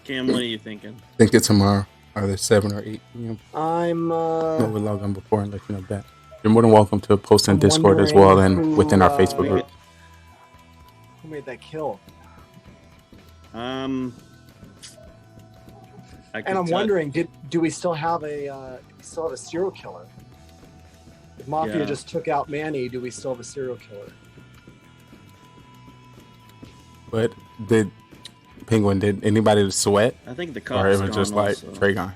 Cam, what are you thinking? Think it tomorrow, either 7 or 8 p.m. I'm No, we'll log on before and let you know that. You're more than welcome to post in Discord as well and within our Facebook group. Who made that kill? And I'm wondering, do we still have a serial killer? If Mafia Yeah. just took out Manny, do we still have a serial killer? But did anybody sweat? I think the Or cop's it was just gone like also. Tragon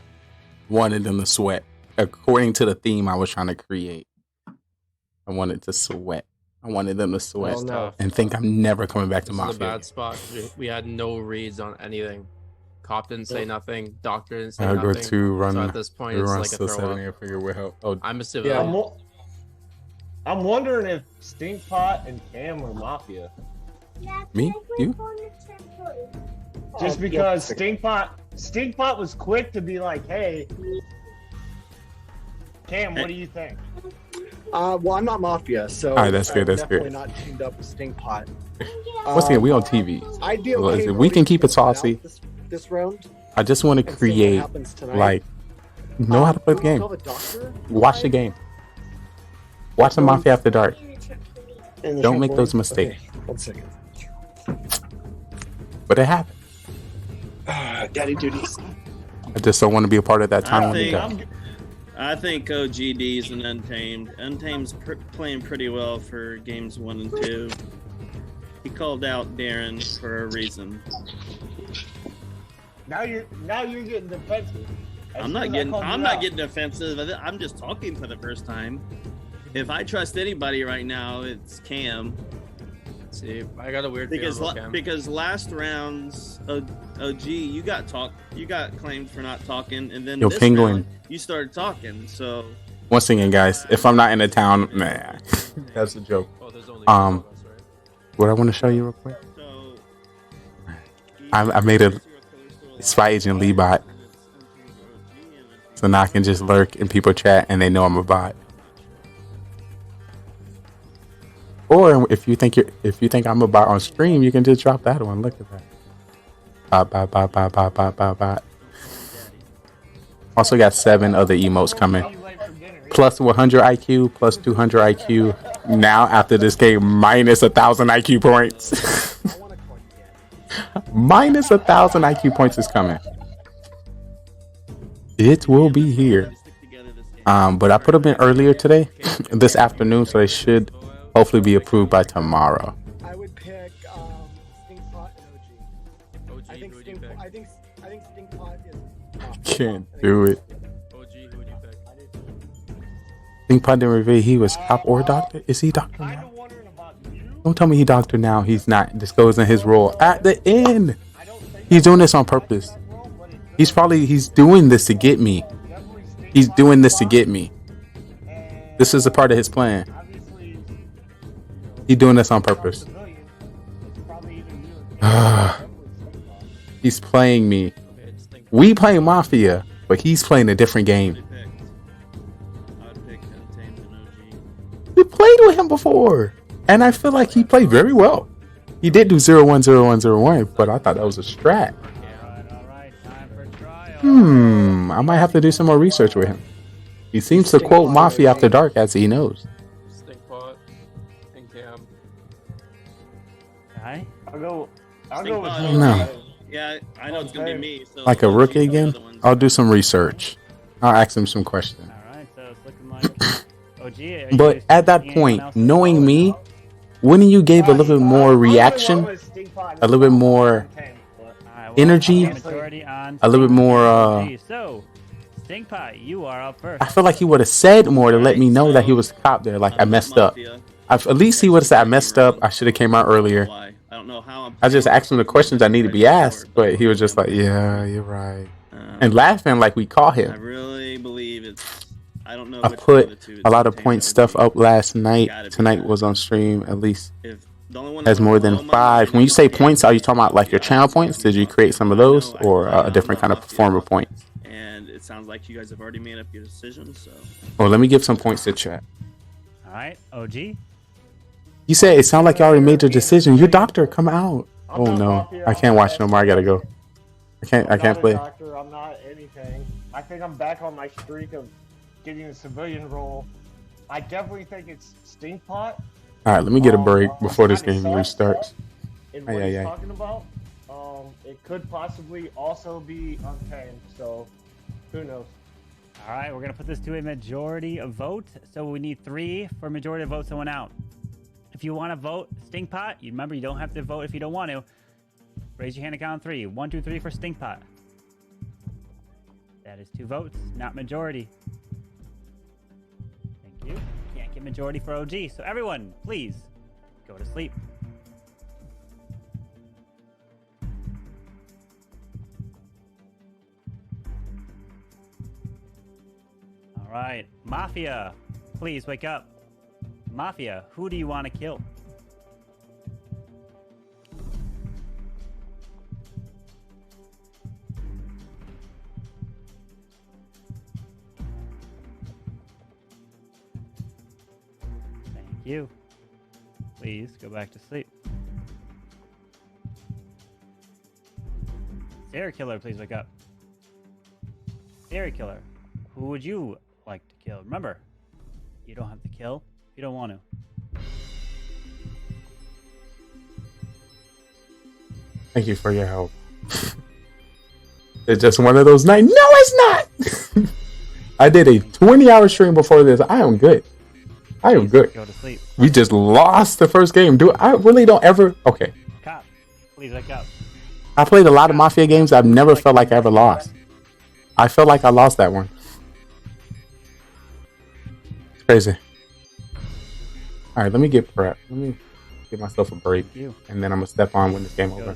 wanted them to sweat. According to the theme I was trying to create, I wanted to sweat. I wanted them to sweat That's tough. and think I'm never coming back to This is a Mafia. bad spot. We had no reads on anything. Cop didn't say nothing. Doctor didn't say I'll nothing. go to run. So at this point, we it's run like a still throw 7 up. a.m. Figure will help. Oh, I'm a Yeah, civilian. I'm wondering if Stinkpot and Cam were Mafia. me? You? Just because Stinkpot was quick to be like, "Hey, Cam, what do you think?" Well, I'm not Mafia, so All right, that's good, that's definitely good. not teamed up with Stinkpot. Once again, we on TV. I'd be Well, okay if we can keep it saucy. this round. I just want to and see what create, happens tonight. like, know how to play the game. Tell the doctor Watch the game. Watch the Mafia After Dark. in the Don't make trampoline? those mistakes. Okay, 1 second. But it happened. Daddy duties. I just don't want to be a part of that time when it does. I think OGD's and Untamed. Untamed's playing pretty well for games 1 and 2. He called out Darren for a reason. Now you're getting defensive. I'm not getting defensive. I'm just talking for the first time. If I trust anybody right now, it's Cam. See, I got a weird because feeling about Cam. because last round's OG, you got claimed for not talking, and then Yo, this Penguin. round you started talking. So Once again, guys, if I'm not in the town, nah, that's a joke. What I want to show you real quick. I made a spy agent Lee bot, so now I can just lurk in people chat and they know I'm a bot. Or if you think I'm a bot on stream, you can just drop that one. Look at that. Bot. Also got 7 other emotes coming. Plus 100 IQ, plus 200 IQ. Now after this game, minus 1,000 IQ points. Minus 1,000 IQ points is coming. It will be here. But I put them in earlier today, this afternoon, so they should hopefully be approved by tomorrow. I would pick Stinkpot and OG. I think Stinkpot is. Can't do it. Stinkpot didn't reveal he was cop or doctor. Is he doctor now? Don't tell me he doctor now. He's not disclosing his role at the end. He's doing this on purpose. He's doing this to get me. He's doing this to get me. This is a part of his plan. He's doing this on purpose. He's playing me. We play Mafia, but he's playing a different game. We played with him before, and I feel like he played very well. He did do 0-1-0-1-0-1, but I thought that was a strat. I might have to do some more research with him. He seems to quote Mafia after dark as he knows. Stinkpot and Cam. Hi. I'll go with No. Yeah, I know it's gonna be me. So Like a rookie again? I'll do some research. I'll ask him some questions. Alright, so it's looking like OG. But at that point, knowing me, wouldn't you give a little bit more reaction? A little bit more energy? A little bit more, So, Stinkpot, you are up first. I feel like he would have said more to let me know that he was a cop there. Like, I messed up. At least he would have said, I messed up. I should have came out earlier. I don't know how I just asked him the questions I need to be asked, but he was just like, yeah, you're right. And laughing like we caught I him. really believe it's. I don't know. I put a lot of point stuff up last night. Tonight was on stream, at least. Has more than 5. When you say points, are you talking about like your channel points? Did you create some of those, or a different kind of performer points? And it sounds like you guys have already made up your decision. So. Well, let me give some points to chat. Alright, OG. You said it sounded like you already made your decision. Your doctor, come out. Oh no, I can't watch no more. I gotta go. I can't play. Doctor, I'm not anything. I think I'm back on my streak of getting a civilian role. I definitely think it's Stinkpot. All right, let me get a break before this game restarts. And what he's talking about, it could possibly also be Untamed. So, who knows? All right, we're gonna put this to a majority of vote. So we need 3 for majority to vote someone out. If you want to vote Stinkpot, you remember you don't have to vote if you don't want to. Raise your hand and count on 3. 1, 2, 3 for Stinkpot. That is 2 votes, not majority. Thank you. Can't get majority for OG. So everyone, please go to sleep. All right, Mafia, please wake up. Mafia, who do you want to kill? Thank you. Please go back to sleep. Serial killer, please wake up. Serial killer, who would you like to kill? Remember, you don't have to kill. You don't want to. Thank you for your help. It's just one of those nights. No, it's not. I did a 20-hour stream before this. I am good. I am good. Go to sleep. We just lost the first game. I really don't ever. Okay. Cop, please wake up. I played a lot of Mafia games. I've never felt like I ever lost. I felt like I lost that one. It's crazy. All right, let me get prep. Let me give myself a break, and then I'm gonna step on when this game over.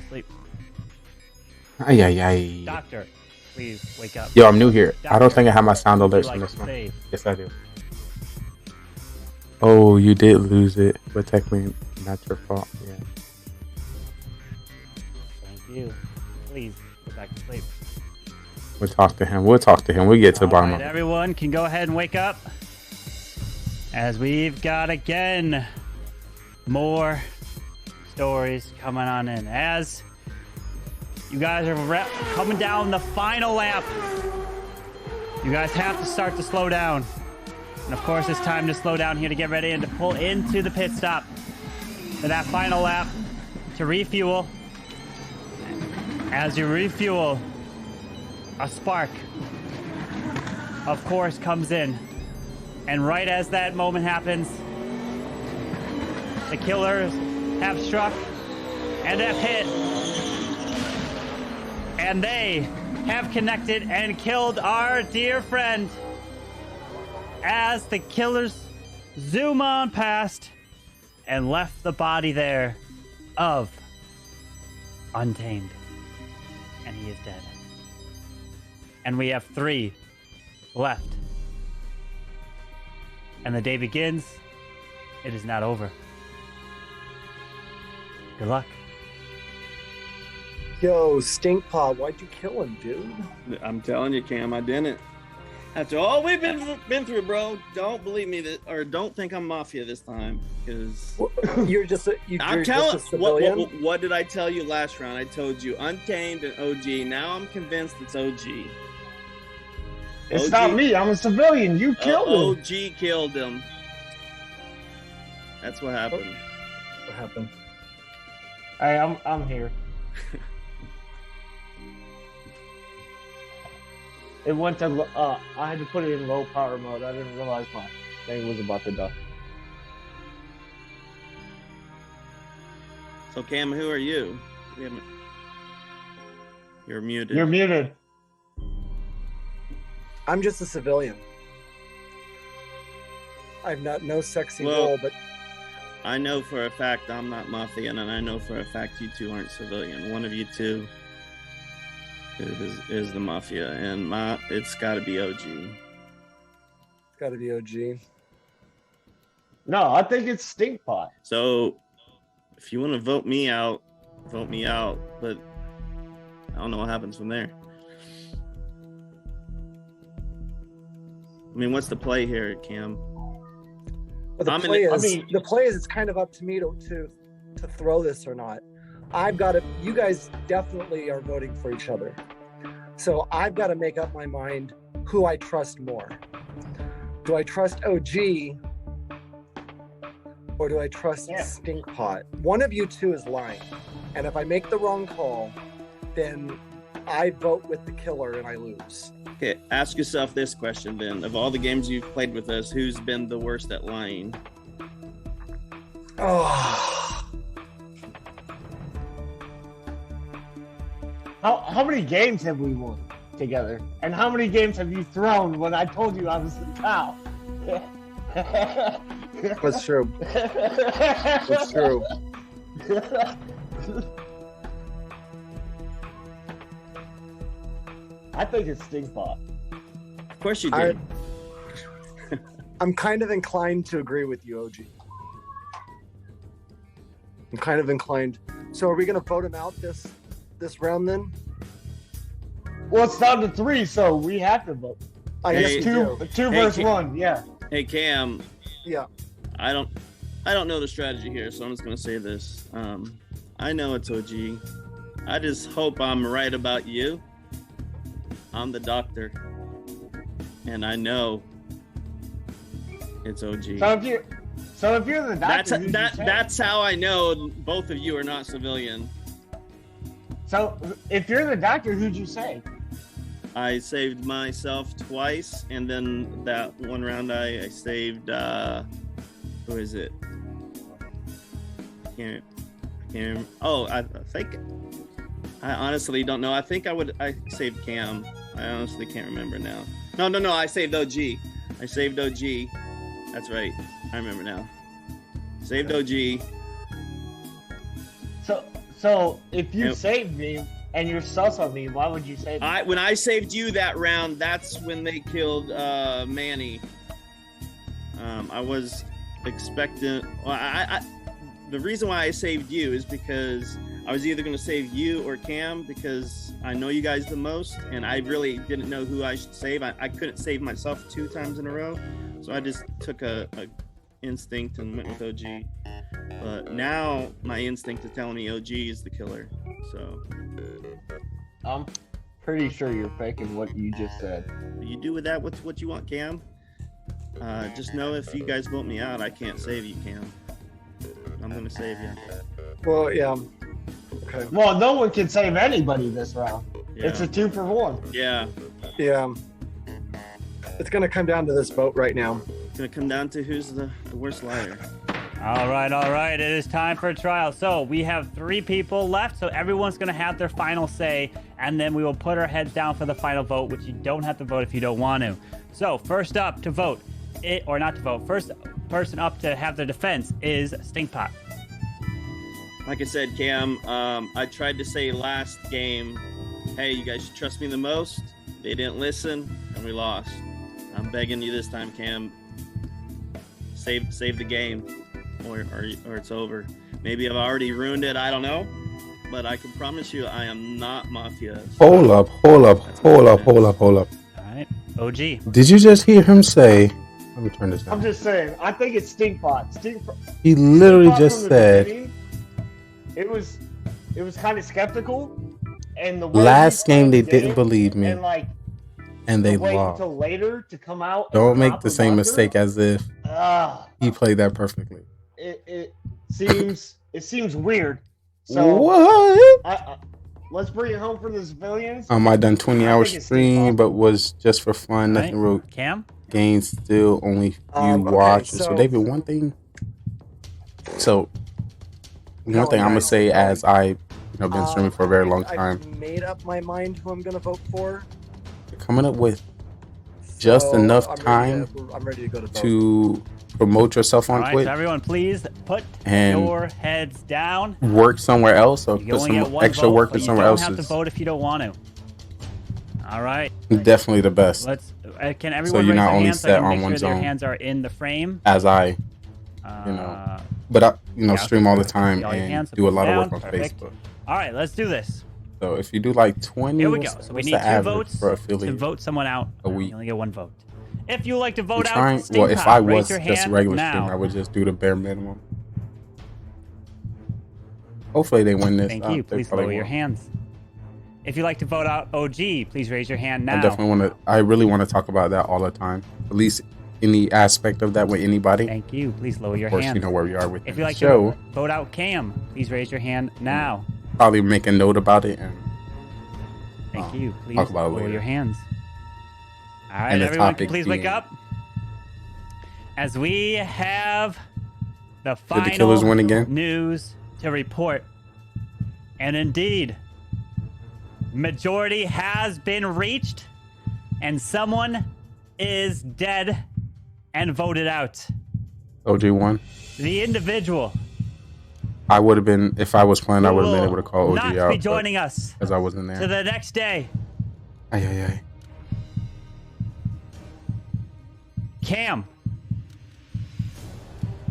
Ay. Doctor, please wake up. Yo, I'm new here. Doctor, I don't think I have my sound alerts like on this one. save? Yes, I do. Oh, you did lose it, but technically not your fault. Yeah. Thank you. Please go back to sleep. We'll talk to him. We'll get to the bottom of it. Everyone can go ahead and wake up. As we've got again more stories coming on in. As you guys are coming down the final lap, you guys have to start to slow down. And of course, it's time to slow down here to get ready and to pull into the pit stop for that final lap to refuel. As you refuel, a spark, of course, comes in. And right as that moment happens, the killers have struck and have hit. And they have connected and killed our dear friend. As the killers zoom on past and left the body there of Untamed. And he is dead. And we have 3 left. And the day begins. It is not over. Good luck. Yo, Stinkpaw, why'd you kill him, dude? I'm telling you, Cam, I didn't. After all we've been through, bro, don't believe me or don't think I'm Mafia this time, because you're just a civilian. What did I tell you last round? I told you Untamed and OG. Now I'm convinced it's OG. It's OG, not me. I'm a civilian. You killed him. OG killed him. That's what happened. What happened? Hey, I'm here. It went to, I had to put it in low power mode. I didn't realize my thing was about to die. So Cam, who are you? You're muted. You're muted. I'm just a civilian. I've no sexy role, but I know for a fact I'm not Mafia, and I know for a fact you two aren't civilian. One of you two is the Mafia, and it's got to be OG. It's got to be OG. No, I think it's Stinkpot. So, if you want to vote me out, vote me out. But I don't know what happens from there. I mean, what's the play here, Cam? Well, the play is it's kind of up to me to throw this or not. You guys definitely are voting for each other. So I've got to make up my mind who I trust more. Do I trust OG or do I trust Stinkpot? One of you two is lying. And if I make the wrong call, then I vote with the killer and I lose. Okay, ask yourself this question then. Of all the games you've played with us, who's been the worst at lying? Oh. How many games have we won together? And how many games have you thrown when I told you I was the cow? That's true. That's true. I think it's Stinkbot. Of course you did. I'm kind of inclined to agree with you, OG. I'm kind of inclined. So are we going to vote him out this round then? Well, it's down to 3, so we have to vote. I guess two versus 1, yeah. Hey Cam. Yeah. I don't know the strategy here, so I'm just gonna say this. I know it's OG. I just hope I'm right about you. I'm the doctor, and I know it's OG. So if you're the doctor, that's how I know both of you are not civilian. So if you're the doctor, who'd you say? I saved myself twice, and then that one round I saved. Who is it? I can't. Oh, I think. I honestly don't know. I think I saved Cam. I honestly can't remember now. No. I saved OG. I saved OG. That's right. I remember now. Saved OG. So if you saved me and you're sus on me, why would you save me? When I saved you that round, that's when they killed Manny. I was expecting. Well, the reason why I saved you is because I was either going to save you or Cam, because I know you guys the most, and I really didn't know who I should save. I couldn't save myself 2 times in a row, so I just took a instinct and went with OG. But now my instinct is telling me OG is the killer. So I'm pretty sure you're faking what you just said. you do with that what you want, Cam. Just know if you guys vote me out, I can't save you, Cam. I'm gonna save you. Well, yeah. Okay. Well, no one can save anybody this round. Yeah. It's a 2-for-1. Yeah. Yeah. It's gonna come down to this vote right now. It's gonna come down to who's the worst liar. All right. It is time for a trial. So we have 3 people left. So everyone's going to have their final say. And then we will put our heads down for the final vote, which you don't have to vote if you don't want to. So first up to vote, or not to vote, first person up to have their defense is Stinkpot. Like I said, Cam, I tried to say last game, hey, you guys should trust me the most. They didn't listen, and we lost. I'm begging you this time, Cam. Save the game. Or it's over. Maybe I've already ruined it. I don't know, but I can promise you, I am not Mafia. Hold up. All right, OG. Did you just hear him say? Let me turn this down. I'm just saying. I think it's Stinkpot. He literally Stinkpot just from the said. beginning, it was kind of skeptical, and the way Last he played game they the didn't believe me, and they wait lost. until later to come out. Don't and make drop the a same bunker. mistake as if he played that perfectly. It seems weird. So What? Let's bring it home for the civilians. I done 20-hour think it's stream, but was just for fun. Nothing real. Cam? Gains still only few watchers. So David, one thing. So one thing I'm gonna say, as I been streaming for a very long time, I've made up my mind who I'm gonna vote for. coming up with just enough I'm time ready to go to vote. to promote yourself All on right, Twitch so everyone, please put and your heads down. work somewhere else, or You put only get some one extra vote, work but in you somewhere don't else. have to vote if you don't want to. All right. Definitely the best. Let's. Can So everyone you're raise not their only hands so set I can on make one sure their zone. hands are in the frame? As I, but I, yeah, stream all the time all your hands and do a lot of down. work on Perfect. Facebook. All right, let's do this. So if you do like 20, Here we go. what's- So we what's need the 2 average votes for to affiliate vote someone out. a week? You only get 1 vote. If you like to vote out, Well, Stinkpot, if I raise was your just a hand regular now. streamer, I would just do the bare minimum. Hopefully they win this. Thank you. They Please probably lower your won't. hands. If you'd like to vote out OG, please raise your hand now. I definitely want to. I really want to talk about that all the time. At least any aspect of that with anybody. Thank you. Please lower your Of course, hands. you know where we are with If the you'd like show. to vote out Cam, please raise your hand now. Probably make a note about it and Thank you. Please talk about it lower later. your hands. All right, And the everyone, can topic please wake being- up. As we have the Did the Killers final win again? news to report. And indeed, majority has been reached, and someone is dead and voted out. OG won. The individual I would have been, if I was playing, I would have been able to call OG not out. be joining us because I wasn't to there. the next day. Ay, ay, ay. Cam,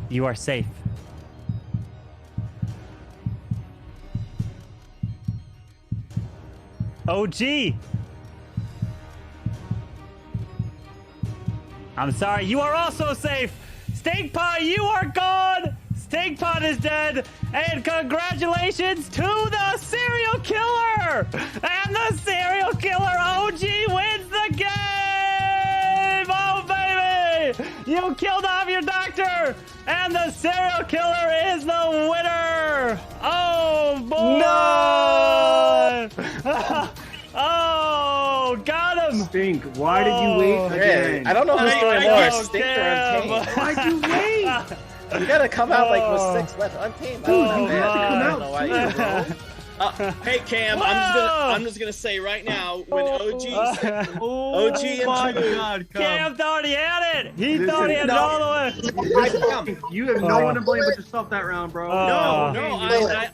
you are safe. OG, I'm sorry, you are also safe. Stinkpot, you are gone. Stinkpot is dead. And congratulations to the serial killer. And the serial killer OG wins the game. Oh, baby. You killed off your doctor. And the serial killer is the winner. Oh, boy. No. Oh, got him. Stink, why did you wait again? I don't know who's doing more, Stink or Cam. Untamed. Why'd you wait? You gotta come out like with 6 left. Untamed. Dude, you I have to come don't know out why soon, you bro. Hey Cam, I'm just gonna say right now when OG said, OG and Drew, Cam thought he had it. He Listen, thought he had it no. all the way. You have no one to blame but yourself that round, bro. I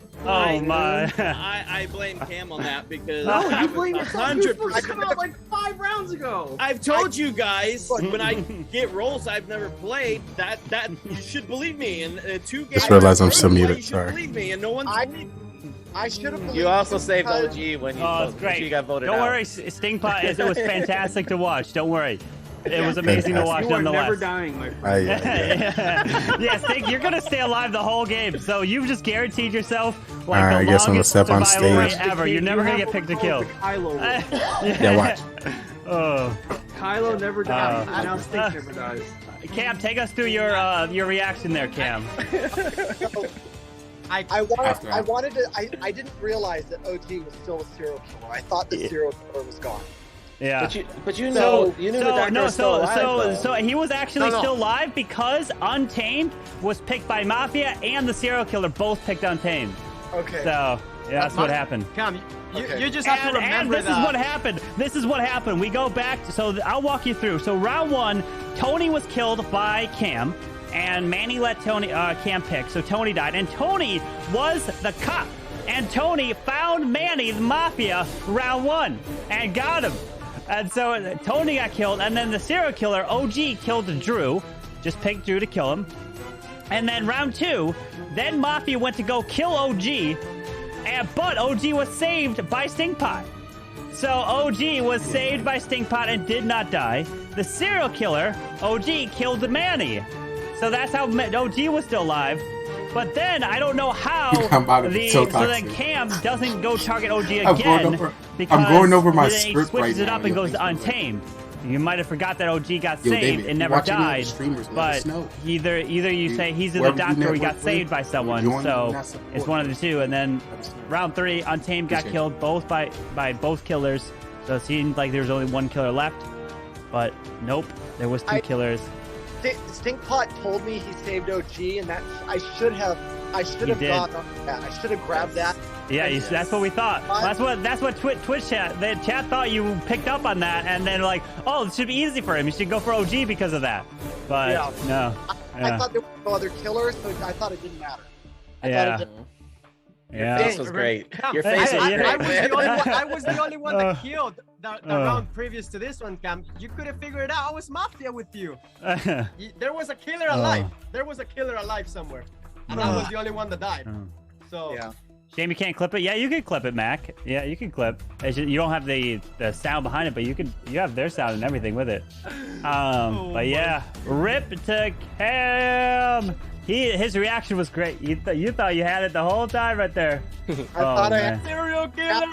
blame Cam on that because No, I you was blame yourself. You were 100%. supposed to come out like 5 rounds ago. I've told you guys when I get roles I've never played that you should believe me. And 2 games. Just realized I'm still you muted, should sorry. believe me, and no one's. I should have. You also saved OG when you, Oh, it's great. you got voted Don't out. worry, Stinkpot. It was fantastic to watch. Don't worry. It was amazing to watch You are nonetheless. never dying, my friend. Yeah, Stink, you're gonna stay alive the whole game. So you've just guaranteed yourself like Alright, I the guess I'm gonna longest step on survival rate stage. ever. You're never gonna get picked to kill. Yeah, watch. Oh. Kylo never dies. And now Stink never dies. Cam, take us through your reaction there, Cam. I didn't realize that OG was still a serial killer. I thought the serial killer was gone. Yeah. But you know the doctor was still alive, so he was actually No. still alive because Untamed was picked by Mafia and the serial killer both picked Untamed. Okay. So yeah, that's what happened. Cam, you just have to remember this is what happened. This is what happened. We go back. So I'll walk you through. So round one, Tony was killed by Cam, and Manny let Cam pick. So Tony died, and Tony was the cop. And Tony found Manny, the Mafia, round one, and got him. And so Tony got killed, and then the serial killer, OG, killed Drew. Just picked Drew to kill him. And then round two, then Mafia went to go kill OG, but OG was saved by Stinkpot. So OG was saved by Stinkpot and did not die. The serial killer, OG, killed Manny. So that's how OG was still alive. But then I don't know how so then Cam doesn't go target OG again because I'm going over my then he script switches right it up now. and goes to Untamed. You might have forgot that OG got saved David, and never watching the other died. streamers, let us But know. either you say he's in the whoever you doctor or he got network with, saved by someone. join So and support. it's one of the two. And then round three, Untamed got killed both by both killers. So it seemed like there was only one killer left. But nope, there was two killers. Stinkpot told me he saved OG, and that I should have did. gone on that. I should have grabbed that. Yeah, that's what we thought. That's what Twitch chat. The chat thought you picked up on that, and then like, oh, it should be easy for him. You should go for OG because of that. But no. I thought there were no other killers, so I thought it didn't matter. Yeah. Your face was great. Cam, Your face was great, I was the only one that killed the Uh. round previous to this one, Cam. You could have figured it out. I was Mafia with you. There was a killer alive. There was a killer alive somewhere. And I was the only one that died. So yeah. Shame you can't clip it. Yeah, you can clip it, Mac. Yeah, you can clip. It's just, you don't have the sound behind it, but you have their sound and everything with it. But yeah, rip to Cam. His reaction was great. You thought you had it the whole time right there. I thought I had serial killer.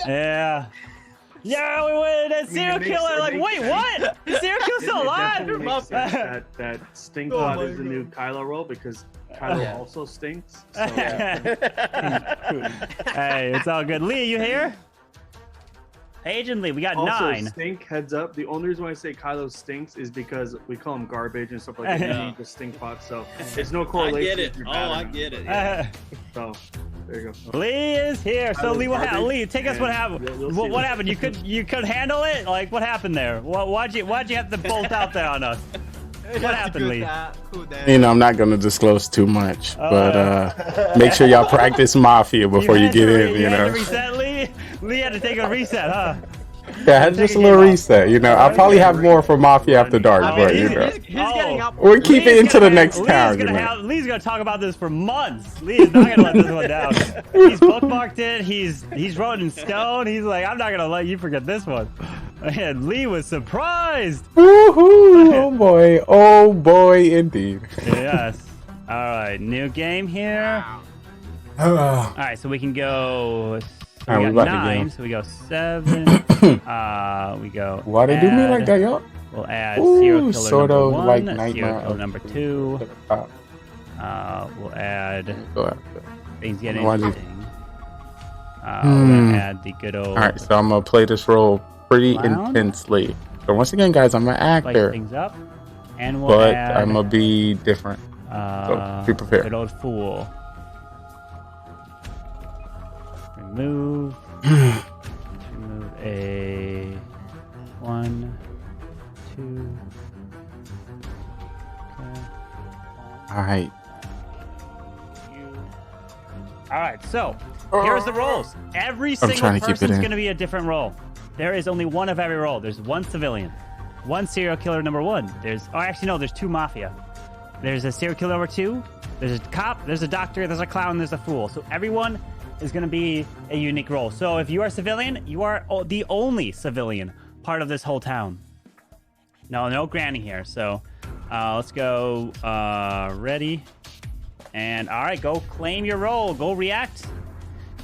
Yeah. Yeah, we went a serial killer. Like, wait, what? The serial killer's still alive. It makes sense that Stinkpot is the new Kylo role because Kylo also stinks. So. Hey, it's all good. Lee, you here? Agent Lee, we got also, 9. Stink, heads up. The only reason why I say Kylo stinks is because we call him garbage and stuff like that. You need the Stinkpot, so there's no correlation. I get it. if you're Oh, bad or I not. get it. Yeah. So there you go. Lee is here. So Kylo's Lee, what happened? garbage, Lee, take us what happened. we'll see What happened? You could handle it? Like, what happened there? Why'd you have to bolt out there on us? What happened, Lee? You know, I'm not gonna disclose too much, but make sure y'all practice Mafia before you get in. You had to know. reset, Lee? Lee had to take a reset, huh? Yeah, I had just a little reset. You know, I'll probably have more for Mafia After Dark, but you know, He's getting up. we'll keep it into the next town. You know. Lee's gonna talk about this for months. Lee is not gonna let this one down. He's bookmarked it. He's wrote in stone. He's like, I'm not gonna let you forget this one. And Lee was surprised. Woohoo! Oh boy, indeed. Yes. All right, new game here. All right, so we can go. So we got 9, so we go 7. We go. Why they do me like that, y'all? We'll add serial killer sort number of 1, like serial Nightmare killer number 2. We'll add things get interesting. We're gonna add the good old. All right, so I'm gonna play this role pretty intensely. So once again, guys, I'm an actor, things up, and we'll but add, I'm gonna be different. So be prepared. Good old fool. Remove. Remove a 1, 2. Okay. All right. All right, so here's the roles. Every trying single to keep it person's in. going to be a different role. There is only one of every role. There's one civilian, one serial killer number 1. There's there's 2 mafia. There's a serial killer number 2. There's a cop. There's a doctor. There's a clown. There's a fool. So everyone is going to be a unique role. So if you are civilian, you are the only civilian part of this whole town. No granny here. So let's go ready. And all right, go claim your role. Go react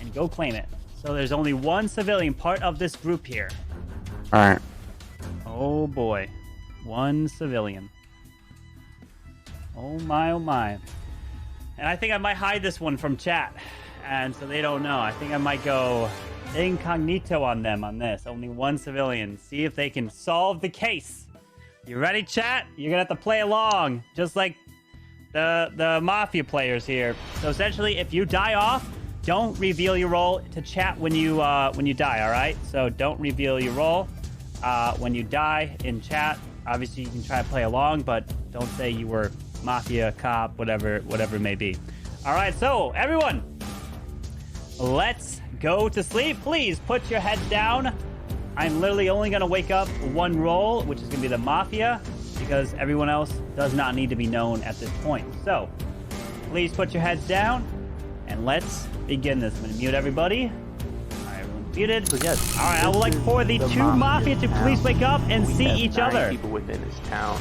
and go claim it. So there's only one civilian part of this group here. All right. Oh boy. One civilian. Oh my, oh my. And I think I might hide this one from chat. And so they don't know. I think I might go incognito on them on this. Only one civilian. See if they can solve the case. You ready, chat? You're gonna have to play along. Just like the Mafia players here. So essentially, if you die off, don't reveal your role to chat when you die, all right? So don't reveal your role when you die in chat. Obviously, you can try to play along, but don't say you were Mafia, cop, whatever it may be. All right, so everyone, let's go to sleep. Please put your heads down. I'm literally only going to wake up one role, which is going to be the Mafia, because everyone else does not need to be known at this point. So please put your heads down, and let's begin this. I'm going to mute everybody. All right, everyone's muted. So yes, all right, I would like for the two Mafia to please wake up and see each other. People within this town.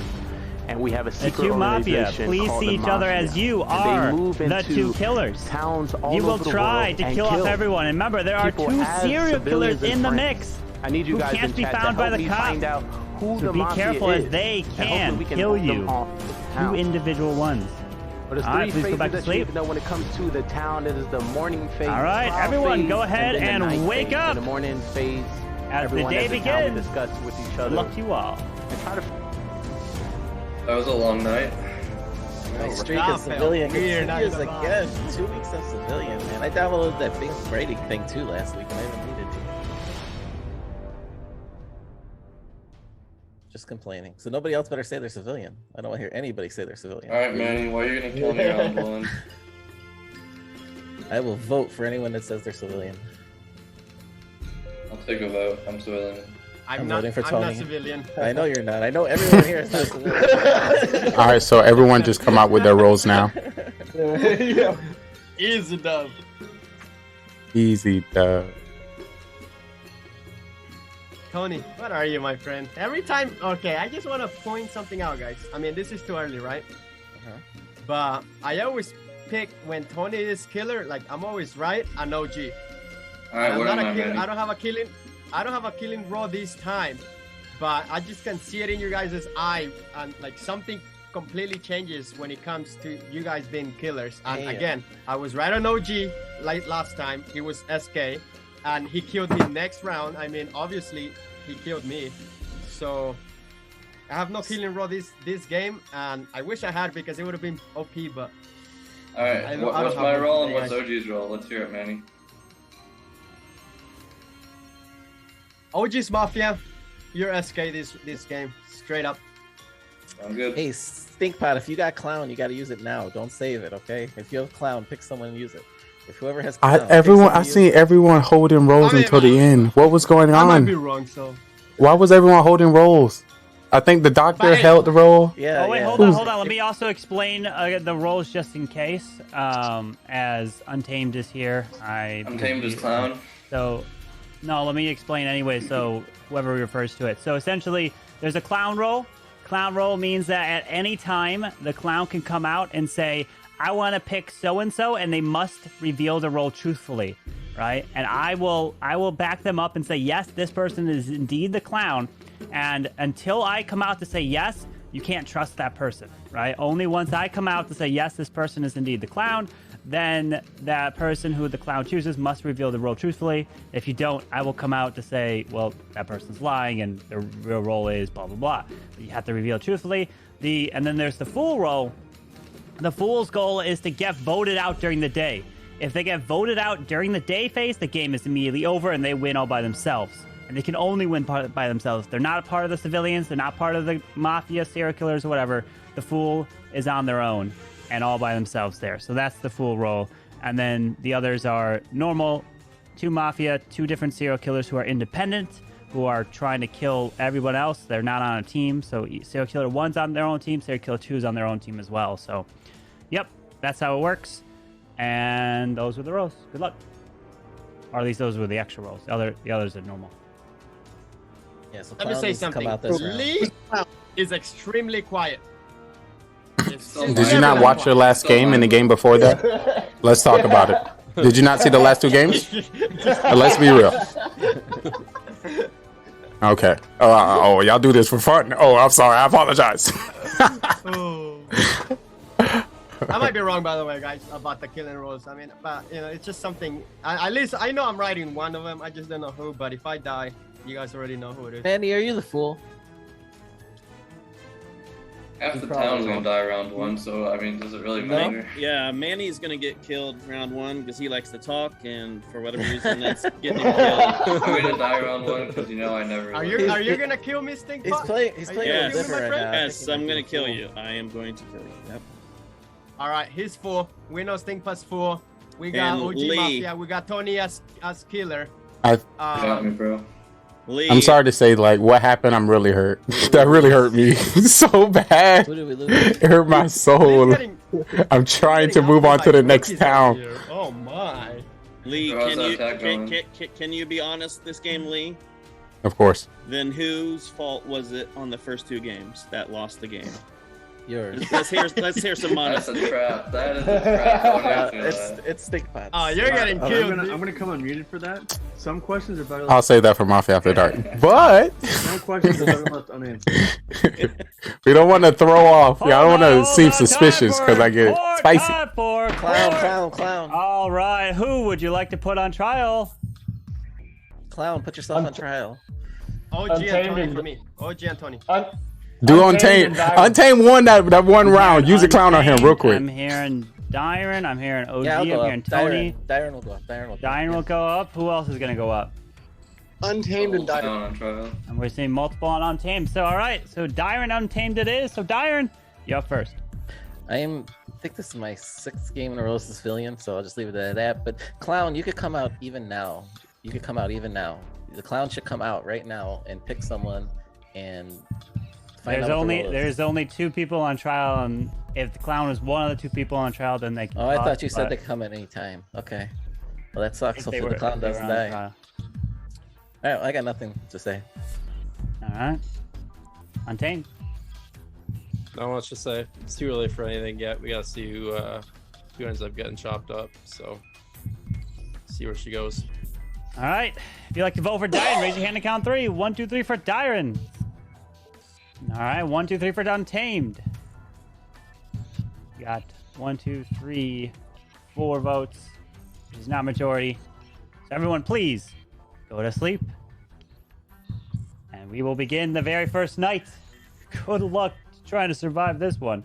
And we have a The secret two Mafia, organization please called see the each other Mafia. as you And are they move the into two killers. Towns all You will over the try world to and kill off kill everyone. And remember, there are people two as serial killers civilians and in the friends. mix I need you who guys can't in be chat to found by help the me cops. find out who So the be Mafia careful is. as they And hopefully can we can kill move them you. off the Two town. individual ones. But there's All three right, please go phases back to that you sleep. need to know when it comes to the town. It is the morning phase. All right, trial everyone, phase, go ahead then the and night wake phase. up. In the morning phase, As the everyone day as a town, we begins. discuss with each Good other. luck to you all. And try to That was a long night. Nice streak of civilian continues again. 2 weeks of civilian, man. I downloaded that big grading thing too last week, and I haven't needed to. Just complaining. So nobody else better say they're civilian. I don't want to hear anybody say they're civilian. Alright, Manny, why are you gonna kill me around one? I will vote for anyone that says they're civilian. I'll take a vote. I'm civilian. I'm voting for I'm Tony. not civilian. I know you're not. I know everyone here is not civilian. All right, so everyone just come out with their roles now. Yeah. Easy dub. Easy, duh. Tony, what are you, my friend? Every time, okay, I just want to point something out, guys. I mean, this is too early, right? But I always pick when Tony is killer. Like I'm always right. I'm OG. All right, I'm where not am a I, killer. Manny? I don't have a killing role this time, but I just can see it in you guys' eye, and like something completely changes when it comes to you guys being killers. And Damn. again, I was right on OG like last time. He was SK, and he killed me next round. I mean, obviously he killed me, so I have no killing role this game, and I wish I had because it would have been OP. But Alright, I don't what's have my one role and today, what's guys. OG's role? Let's hear it, Manny. OG's Mafia, you're SK this game, straight up. I'm good. Hey, Stinkpot, if you got clown, you got to use it now. Don't save it, okay? If you have clown, pick someone and use it. If whoever has clown, pick Everyone, someone I and use seen it. everyone holding roles until the end. What was going I might be on? wrong, so. Why was everyone holding roles? I think the doctor But- held the role. Yeah, Oh wait, yeah. hold on. Let me also explain the roles just in case. As Untamed is here, Untamed is clown. So, no, let me explain anyway. So whoever refers to it. So essentially, there's a clown role. Clown role means that at any time the clown can come out and say, "I want to pick so and so," and they must reveal the role truthfully, right? And I will back them up and say, "Yes, this person is indeed the clown." And until I come out to say yes, you can't trust that person, right? Only once I come out to say yes, this person is indeed the clown, then that person who the clown chooses must reveal the role truthfully. If you don't, I will come out to say, well, that person's lying and the real role is blah, blah, blah. You have to reveal it truthfully. And then there's the fool role. The fool's goal is to get voted out during the day. If they get voted out during the day phase, the game is immediately over and they win all by themselves. And they can only win by themselves. They're not a part of the civilians. They're not part of the mafia, serial killers, or whatever. The fool is on their own and all by themselves there. So that's the fool role. And then the others are normal, 2 mafia, 2 different serial killers who are independent, who are trying to kill everyone else. They're not on a team. So serial killer 1's on their own team. Serial killer 2's on their own team as well. So, yep, that's how it works. And those were the roles. Good luck. Or at least those were the extra roles. The others are normal. Yeah, so Let me clown say needs to something. come out this round. is extremely quiet. Did you not watch your last game and the game before that? Let's talk about it. Did you not see the last 2 games? Let's be real. Okay. Oh, y'all do this for fun. Oh, I'm sorry. I apologize. I might be wrong, by the way, guys, about the killing rules. I mean, but you know, it's just something. At least I know I'm writing one of them. I just don't know who. But if I die, you guys already know who it is. Manny, are you the fool? Half the town's gonna die round 1, so I mean, does it really matter? Yeah, Manny's gonna get killed round 1 because he likes to talk, and for whatever reason, that's getting him killed. I'm gonna die round 1 because you know I never. Are you gonna kill me, Stink? He's playing a little different right now. Yes, I'm gonna kill you. I am going to kill you. Yep. All right, he's 4. We know Stink plus 4. We got And OG Lee. Mafia. We got Tony as killer. Got me, bro. Lee. I'm sorry to say, like, what happened, I'm really hurt. That really hurt me so bad. Who did we lose? It hurt my soul. I'm trying to move on to the next town. Oh my. Lee, How's can that you attack going? can you be honest this game, Lee? Of course. Then whose fault was it on the first 2 games that lost the game? Yours. Let's hear some That's honesty. a trap. That is a trap. I won't answer that. It's Stink Pots. Oh, you're getting killed. I'm gonna come unmuted for that. Some questions are better. I'll save that for Mafia After Dark. But Some questions are better left unanswered. we don't want to throw off. Yeah, I don't want to seem suspicious because I get spicy. Clown. All right, who would you like to put on trial? Clown, put yourself on trial. OG and Tony for me. OG and Tony. Do Untamed. Untamed won that one round. Use a clown on him real quick. I'm hearing Dyron. I'm hearing OG. Yeah, I'm hearing Tony. Dyron will go up. Dyron will go up. Who else is gonna go up? Untamed and Dyron. And we're seeing multiple on Untamed. So all right. So Dyron Untamed it is. So Dyron, you're up first. I think this is my 6th game in a row as a civilian, so I'll just leave it at that. But Clown, you could come out even now. The Clown should come out right now and pick someone and find out what the role is. There's only 2 people on trial, and if the Clown is one of the 2 people on trial, then they can. Oh, I thought you said they come at any time. Okay. Well, that sucks. Hopefully the Clown doesn't die. All right, I got nothing to say. All right. Untamed. Not much to say. It's too early for anything yet. We gotta see who ends up getting chopped up. So, see where she goes. All right. If you'd like to vote for Dyron, raise your hand and count 3. 1, 2, 3 for Dyron. All right. 1, 2, 3 for Untamed. Got 1, 2, 3, 4 votes, which is not majority. So everyone, please go to sleep. And we will begin the very first night. Good luck trying to survive this one.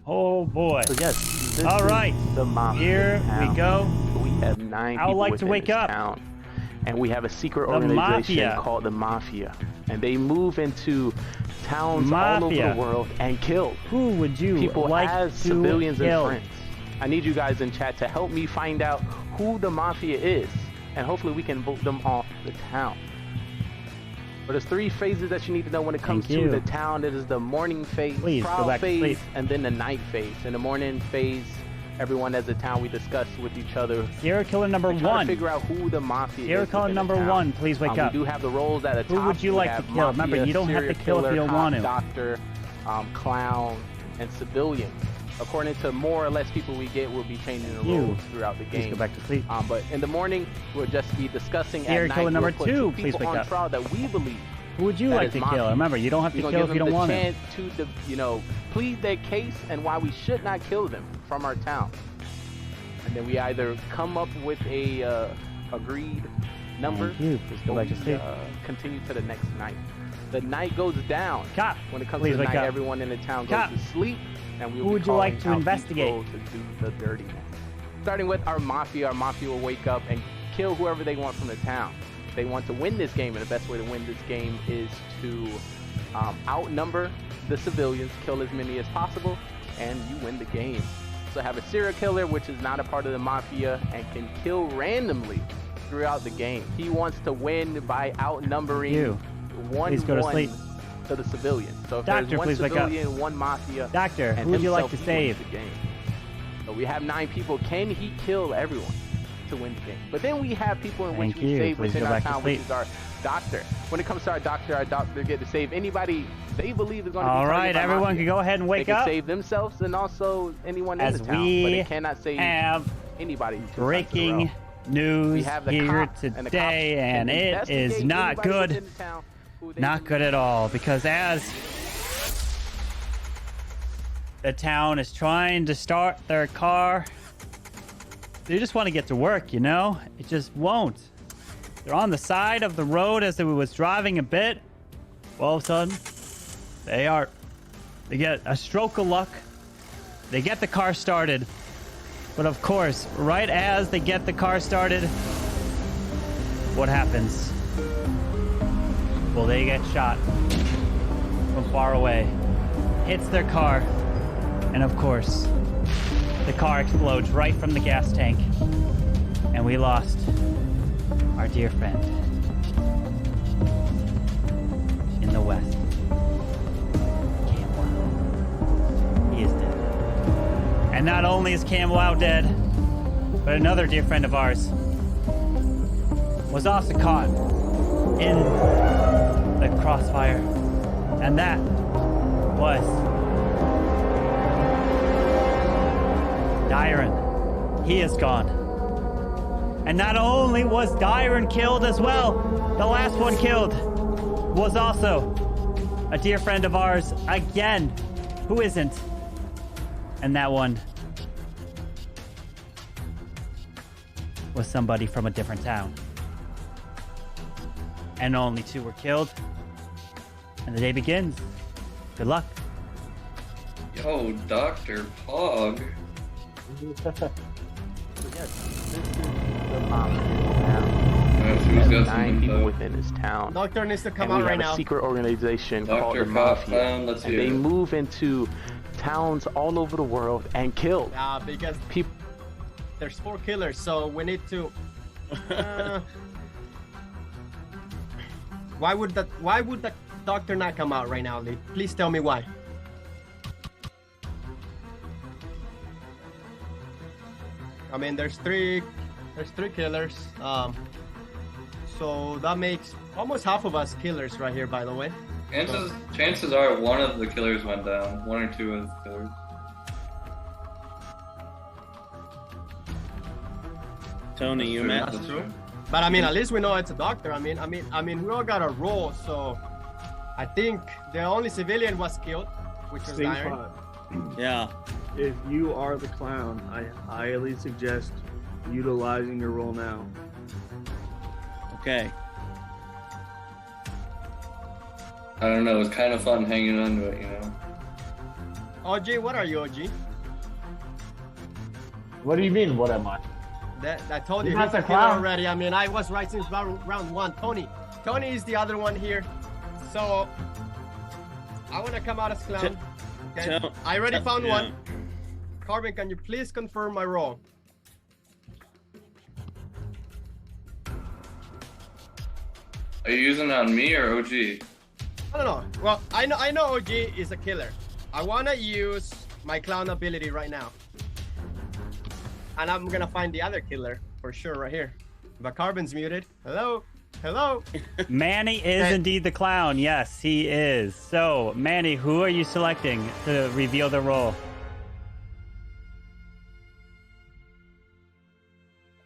Oh boy. So yes, all right. The Mafia Here town. we go. We have 9 I would people like to within wake this up. town. And we have a secret The organization Mafia. called the Mafia. And they move into towns all Mafia. over the world and kill Who would you people like as to civilians kill? and friends. I need you guys in chat to help me find out who the Mafia is. And hopefully we can vote them off the town. But there's 3 phases that you need to know when it comes Thank to you. the town. It is the morning phase, Please, go trial back to phase, sleep. and then the night phase. In the morning phase, everyone as a town, we discuss with each other. Serial killer number We try to 1. figure out who the Mafia Serial is. killer within the number town. 1, please wake up. We do have the roles at the top. Who would you We like to have kill? Mafia, Remember, you don't have to serial kill if you killer, don't want to. Doctor, clown, and civilian. According to more or less people we get, we'll be changing the roles throughout the game. Please go back to sleep. But in the morning, we'll just be discussing Serial at night. killer number we'll put 2, 2 please people wake on up. trial that we believe. Who would you that like is to Mafia. kill? Remember, you don't have to We're kill gonna if you give don't them want the to. chance to, plead their case and why we should not kill them from our town. And then we either come up with a agreed number, Thank you. Please go or back to we, sleep. continue to the next night. The night goes down. Cop, when it comes please to the wake night, up. everyone in the town Cop. goes to sleep, and we will Who be would you like calling to out investigate? people to do the dirty work. Starting with our Mafia will wake up and kill whoever they want from the town. They want to win this game, and the best way to win this game is to outnumber the civilians, kill as many as possible, and you win the game. So have a serial killer, which is not a part of the Mafia, and can kill randomly throughout the game. He wants to win by outnumbering Please go to 1-1 sleep. to the civilians. So if Doctor, there's 1 please wake up. civilian, 1 Mafia, Doctor, and who would you like himself, to he wins save? the game. So we have 9 people. Can he kill everyone to win the game? But then we have people in which Thank we you. save Please within go our back to town, which sleep. is our doctor. When it comes to our doctor get to save anybody they believe is going to be all right, targeted by everyone Mafia. can go ahead and wake they can up. save themselves and also anyone in As the town, we but it cannot save have anybody. breaking news have the here cops, and the today, cops and can it is investigate not anybody good. within the town who they Not good at all, because as the town is trying to start their car, they just want to get to work, you know? It just won't. They're on the side of the road as they was driving a bit. All of a sudden, they get a stroke of luck. They get the car started. But of course, right as they get the car started, what happens? Well, they get shot from far away. Hits their car. And of course, the car explodes right from the gas tank. And we lost our dear friend in the West. He is dead. And not only is Cam Wow dead, but another dear friend of ours was also caught in the crossfire. And that was Dyron. He is gone. And not only was Dyron killed as well, the last one killed was also a dear friend of ours again. Who isn't? And that one was somebody from a different town. And only 2 were killed. And the day begins. Good luck. Yo, Dr. Pog. There's 9 people within this town. Doctor needs to come and out we right have now. a secret organization called the Dr. Mafia. let's And hear they it. move into towns all over the world and kill Yeah, because people. there's 4 killers, so we need to. Why would the doctor not come out right now, Lee? Please tell me why. I mean, there's three killers. So that makes almost half of us killers right here, by the way. Chances are one of the killers went down. 1 or 2 of the killers. Tony, you met. That's true. But I mean, at least we know it's a doctor. I mean, we all got a role, so I think the only civilian was killed, which was Dyron. Yeah. If you are the clown, I highly suggest utilizing your role now. Okay. I don't know. It's kind of fun hanging on to it, you know. OG, what are you, OG? What do you mean? What am I? I told you You're he's not a the killer clown. already. I mean, I was right since round 1. Tony is the other one here. So I want to come out as clown. Okay? I already found one. Carbon, can you please confirm my role? Are you using it on me or OG? I don't know. Well, I know OG is a killer. I want to use my clown ability right now. And I'm going to find the other killer for sure right here. But Carbon's muted. Hello? Hello? Manny is indeed the clown. Yes, he is. So, Manny, who are you selecting to reveal the role?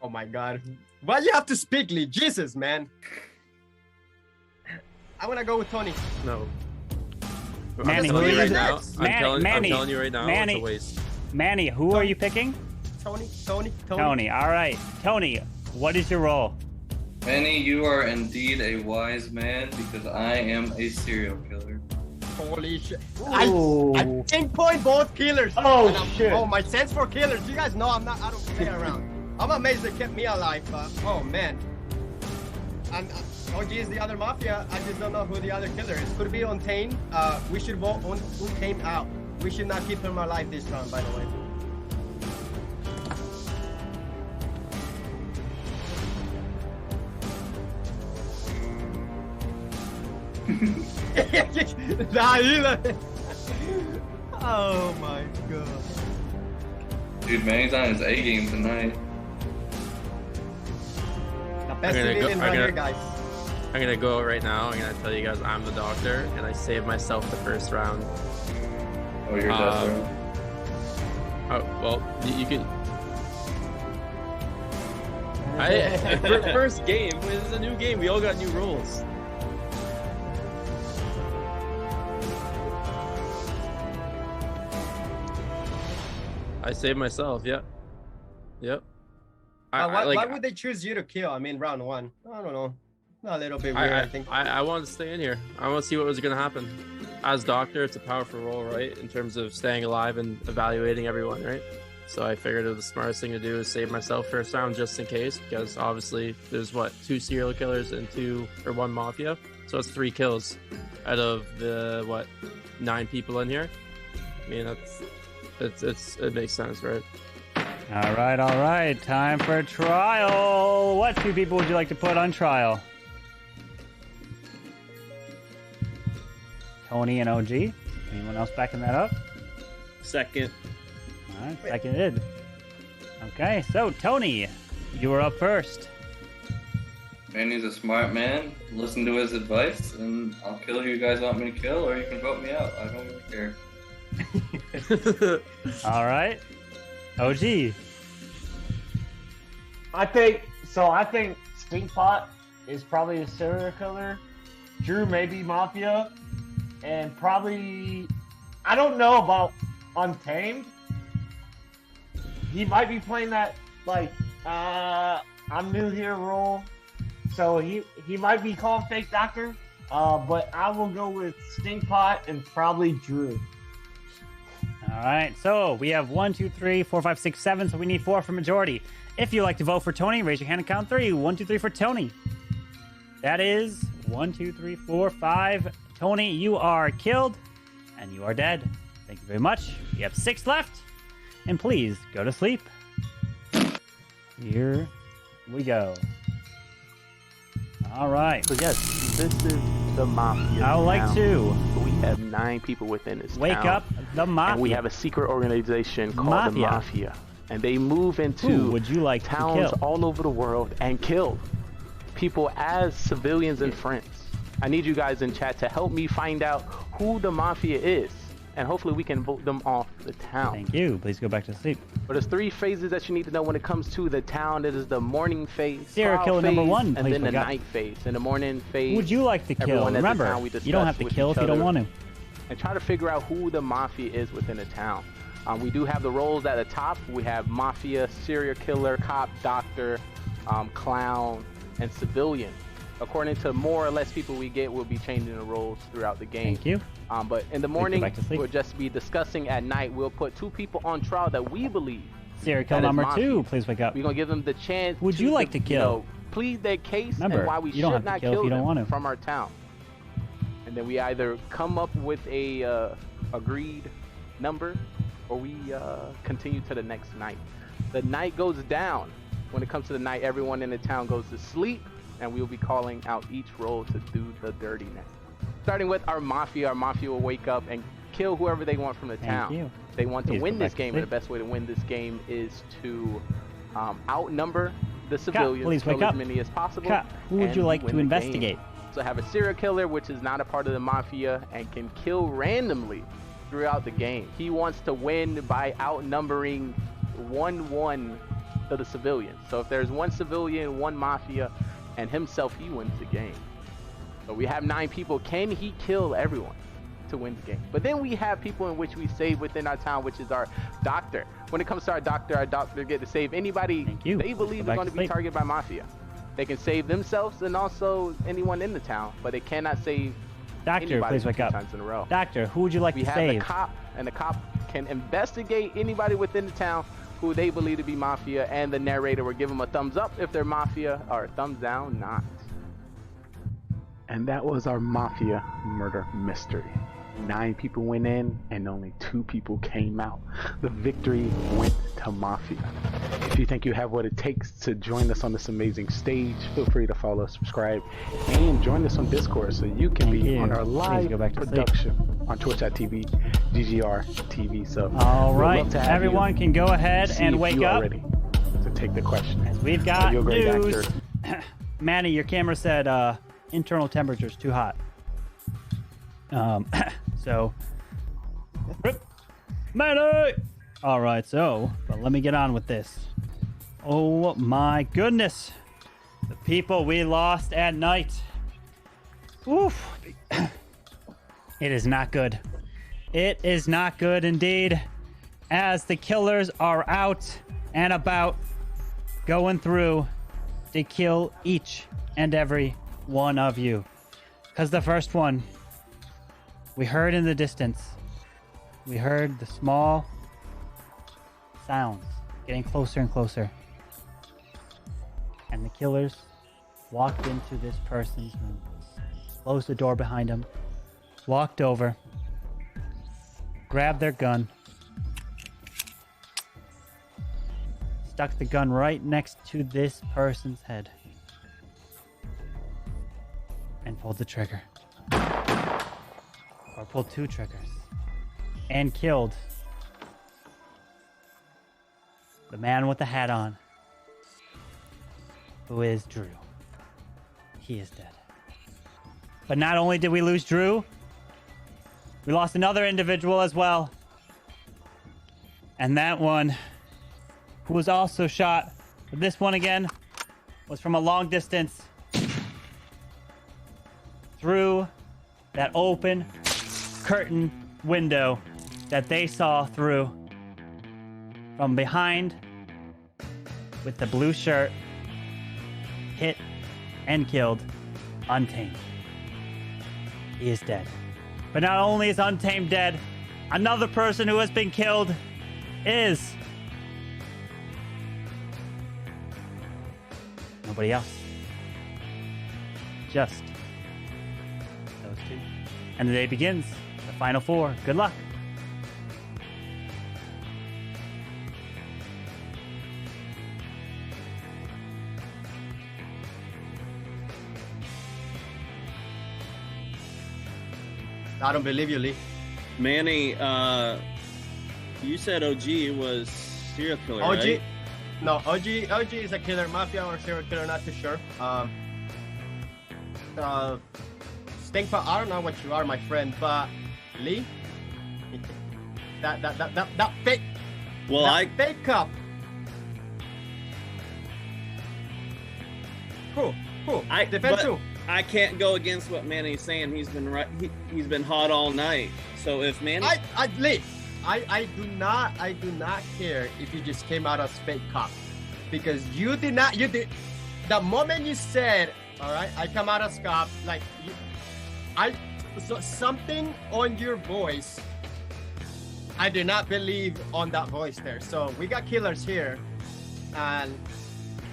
Oh my god. Why you have to speak, Lee? Jesus, man. I want to go with Tony. No. Manny, I'm who are telling you you? right now. I'm Manny, telling you right now. Manny, it's a waste. Manny, who are you picking? Tony. All right. Tony, what is your role? Manny, you are indeed a wise man because I am a serial killer. Holy shit. I pinpoint both killers. Shit. Oh, my sense for killers. You guys know I don't play around. I'm amazed they kept me alive. Oh, man. And OG is the other Mafia. I just don't know who the other killer is. Could it be Untamed? We should vote Untamed out. We should not keep him alive this round, by the way. Oh my god. Dude, Manny's on his A game tonight. The best civilian right here, guys. I'm gonna go out right now. I'm gonna tell you guys I'm the doctor, and I saved myself the first round. Oh, you're death. Oh well, you can. First game. This is a new game. We all got new roles. I saved myself. Yep. Yep. Why would they choose you to kill? I mean, round 1. I don't know. A little bit weird, I think. I wanted to stay in here. I want to see what was going to happen. As doctor, it's a powerful role, right? In terms of staying alive and evaluating everyone, right? So I figured the smartest thing to do is save myself first round just in case, because obviously there's 2 serial killers and 1 mafia. So it's 3 kills out of the 9 people in here. I mean, it makes sense, right? All right. Time for a trial. What 2 people would you like to put on trial? Tony and OG. Anyone else backing that up? Second. All right, seconded. Okay, so Tony, you were up first. Manny's a smart man. Listen to his advice, and I'll kill who you guys want me to kill, or you can vote me out. I don't really care. All right. OG. I think Stinkpot is probably a serial killer. Drew may be Mafia. And probably, I don't know about Untamed. He might be playing that, I'm new here role. So he might be called Fake Doctor. But I will go with Stinkpot and probably Drew. All right, so we have 1, 2, 3, 4, 5, 6, 7. So we need 4 for majority. If you'd like to vote for Tony, raise your hand and count 3. 1, 2, 3 for Tony. That is 1, 2, 3, 4, 5. Tony, you are killed, and you are dead. Thank you very much. We have 6 left, and please go to sleep. Here we go. All right. So yes, this is the Mafia. I would like to. We have 9 people within this Wake town. up the Mafia. And we have a secret organization called the Mafia. And they move into would you like towns to kill? all over the world and kill people as civilians and friends. I need you guys in chat to help me find out who the Mafia is, and hopefully we can vote them off the town. Thank you. Please go back to sleep. But there's 3 phases that you need to know when it comes to the town. It is the morning phase, Serial killer number 1, and then the night phase. In the morning phase, who would you like to kill? Remember, you don't have to kill if you don't want to. And try to figure out who the Mafia is within the town. We do have the roles at the top. We have Mafia, serial killer, cop, doctor, clown, and civilian. According to more or less people we get, we'll be changing the roles throughout the game. Thank you. But in the morning, we'll just be discussing. At night, we'll put 2 people on trial that we believe. Serial killer number 2, please wake up. We're going to give them the chance Would you like to kill? Plead their case. Remember, and why we you don't should have to not kill if you don't want them to. from our town. And then we either come up with a agreed number, or we continue to the next night. The night goes down. When it comes to the night, everyone in the town goes to sleep, and we'll be calling out each role to do the dirtiness. Starting with our Mafia will wake up and kill whoever they want from the town. You. They want to Please win go this back to game, and the sleep. best way to win this game is to outnumber the civilians, please wake kill up. as many as possible. Who would you and like win to the investigate? game. So have a serial killer, which is not a part of the Mafia and can kill randomly throughout the game. He wants to win by outnumbering 1-1 to the civilians. So if there's 1 civilian, 1 Mafia, and himself, he wins the game. So we have 9 people. Can he kill everyone to win the game? But then we have people in which we save within our town, which is our doctor. When it comes to our doctor get to save anybody they believe is going to be targeted by Mafia. They can save themselves and also anyone in the town, but they cannot save Doctor, anybody please wake 2 up. times in a row. Doctor, who would you like We to have save? the cop, and the cop can investigate anybody within the town who they believe to be Mafia, and the narrator will give them a thumbs up if they're Mafia, or a thumbs down not. And that was our Mafia murder mystery. 9 people went in and only 2 people came out. The victory went to Mafia. If you think you have what it takes to join us on this amazing stage, feel free to follow, subscribe, and join us on Discord so you can be on our live production on twitch.tv, GGR TV. So All we'd right, love to have everyone you. can go ahead See and if wake you are up. ready to take the question. We've got You're a great news. actor. Manny, your camera said internal temperature is too hot. So, Manny! All right, so, but let me get on with this. Oh my goodness. The people we lost at night. Oof. It is not good. It is not good indeed, as the killers are out and about, going through to kill each and every one of you. Because the first one, we heard in the distance, we heard the small sounds getting closer and closer. And the killers walked into this person's room, closed the door behind them, walked over, grabbed their gun, stuck the gun right next to this person's head, and pulled the trigger. Or pulled 2 triggers. And killed the man with the hat on, who is Drew. He is dead. But not only did we lose Drew, we lost another individual as well. And that one, who was also shot, but this one again, was from a long distance through that open curtain window that they saw through from behind with the blue shirt, hit and killed Untamed. He is dead. But not only is Untamed dead, another person who has been killed is nobody else. Just those 2. And the day begins. The final 4. Good luck. I don't believe you, Lee. Manny, you said OG was serial killer, OG? right? No, OG is a killer, mafia or serial killer, not too sure. Stinkpot, I don't know what you are, my friend, but Lee, that fake, fake cup. Who? Defense who? I can't go against what Manny's saying. He's been right. He's been hot all night. So if Manny, Lee, I do not care if you just came out as fake cop, because you did not. You did. The moment you said, "All right, I come out as cop," like so something on your voice. I do not believe on that voice there. So we got killers here, and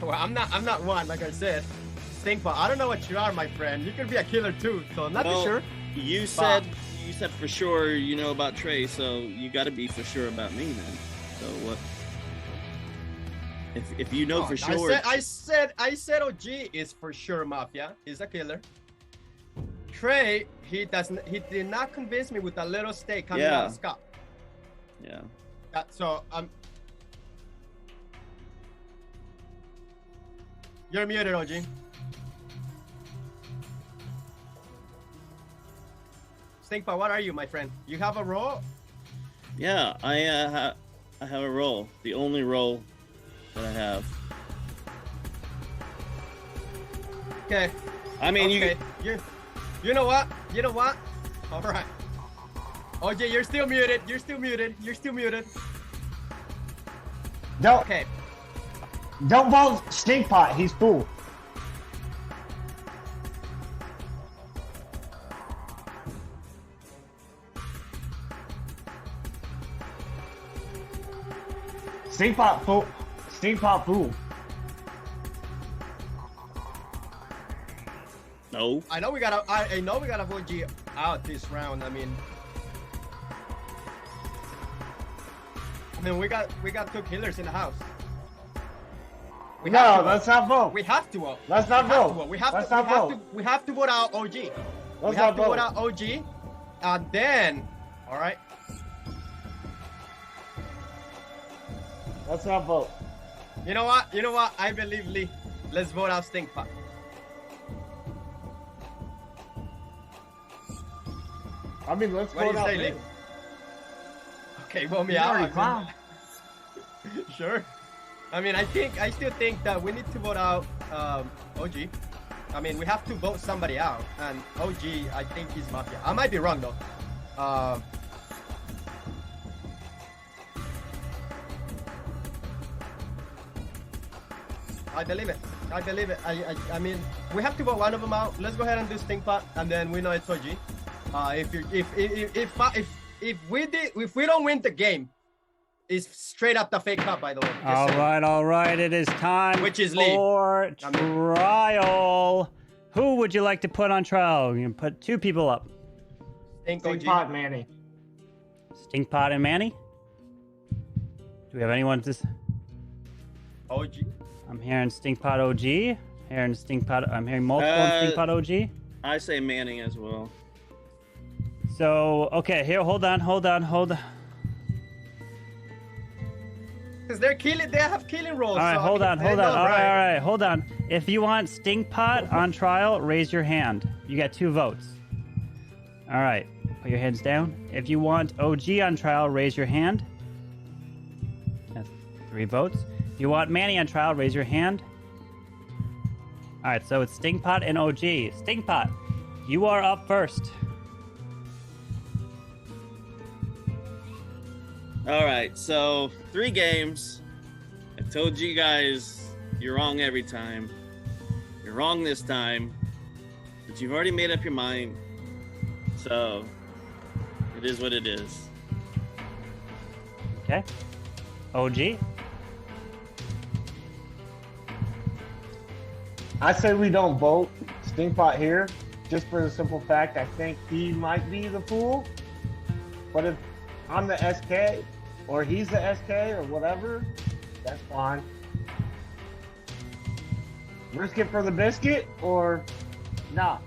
well, I'm not one, like I said. Stinkpot, I don't know what you are, my friend. You could be a killer too, so I'm not too sure. You said for sure you know about Trey, so you got to be for sure about me then. So what? If you know for sure, I said OG is for sure mafia. He's a killer. Trey, he did not convince me with a little steak coming out of Scott. Yeah. So you're muted, OG. Stinkpot, what are you, my friend? You have a role? Yeah, I have a role. The only role that I have. Okay. I mean, okay. You know what? All right. OJ, you're still muted. You're still muted. Don't vote Stinkpot. He's cool. Stinkpot fool. No. I know we gotta vote G out this round. I mean, we got 2 killers in the house. Let's not vote. We have to vote. Let's not vote. We have to vote out OG. We have to vote out OG, and then, all right. Let's not vote. You know what? I believe Lee. Let's vote out Stinkpot. I mean, let's What do vote you out say, Manny. Lee? Okay, vote me You out. already I mean- clowned. Sure. I mean, I still think that we need to vote out OG. I mean, we have to vote somebody out, and OG, I think he's Mafia. I might be wrong though. I believe it. I believe it. I mean, we have to vote one of them out. Let's go ahead and do Stinkpot, and then we know it's OG. If we don't win the game, it's straight up the fake cup. By the way. Just saying. All right. It is time for trial. Who would you like to put on trial? You can put 2 people up. Stinkpot Manny. Stinkpot and Manny. Do we have anyone to? OG. I'm hearing Stinkpot OG. I'm hearing multiple Stinkpot OG. I say Manning as well. So, okay, here, hold on. Because they have killing rolls. All right, so, hold on. All right, hold on. If you want Stinkpot on trial, raise your hand. You got 2 votes. All right, put your hands down. If you want OG on trial, raise your hand. That's 3 votes. If you want Manny on trial, raise your hand. All right, so it's Stinkpot and OG. Stinkpot, you are up first. All right, so 3 games. I told you guys you're wrong every time. You're wrong this time, but you've already made up your mind. So it is what it is. Okay. OG? I say we don't vote Stinkpot here, just for the simple fact I think he might be the fool. But if I'm the SK, or he's the SK, or whatever, that's fine. Risk it for the biscuit, or nah.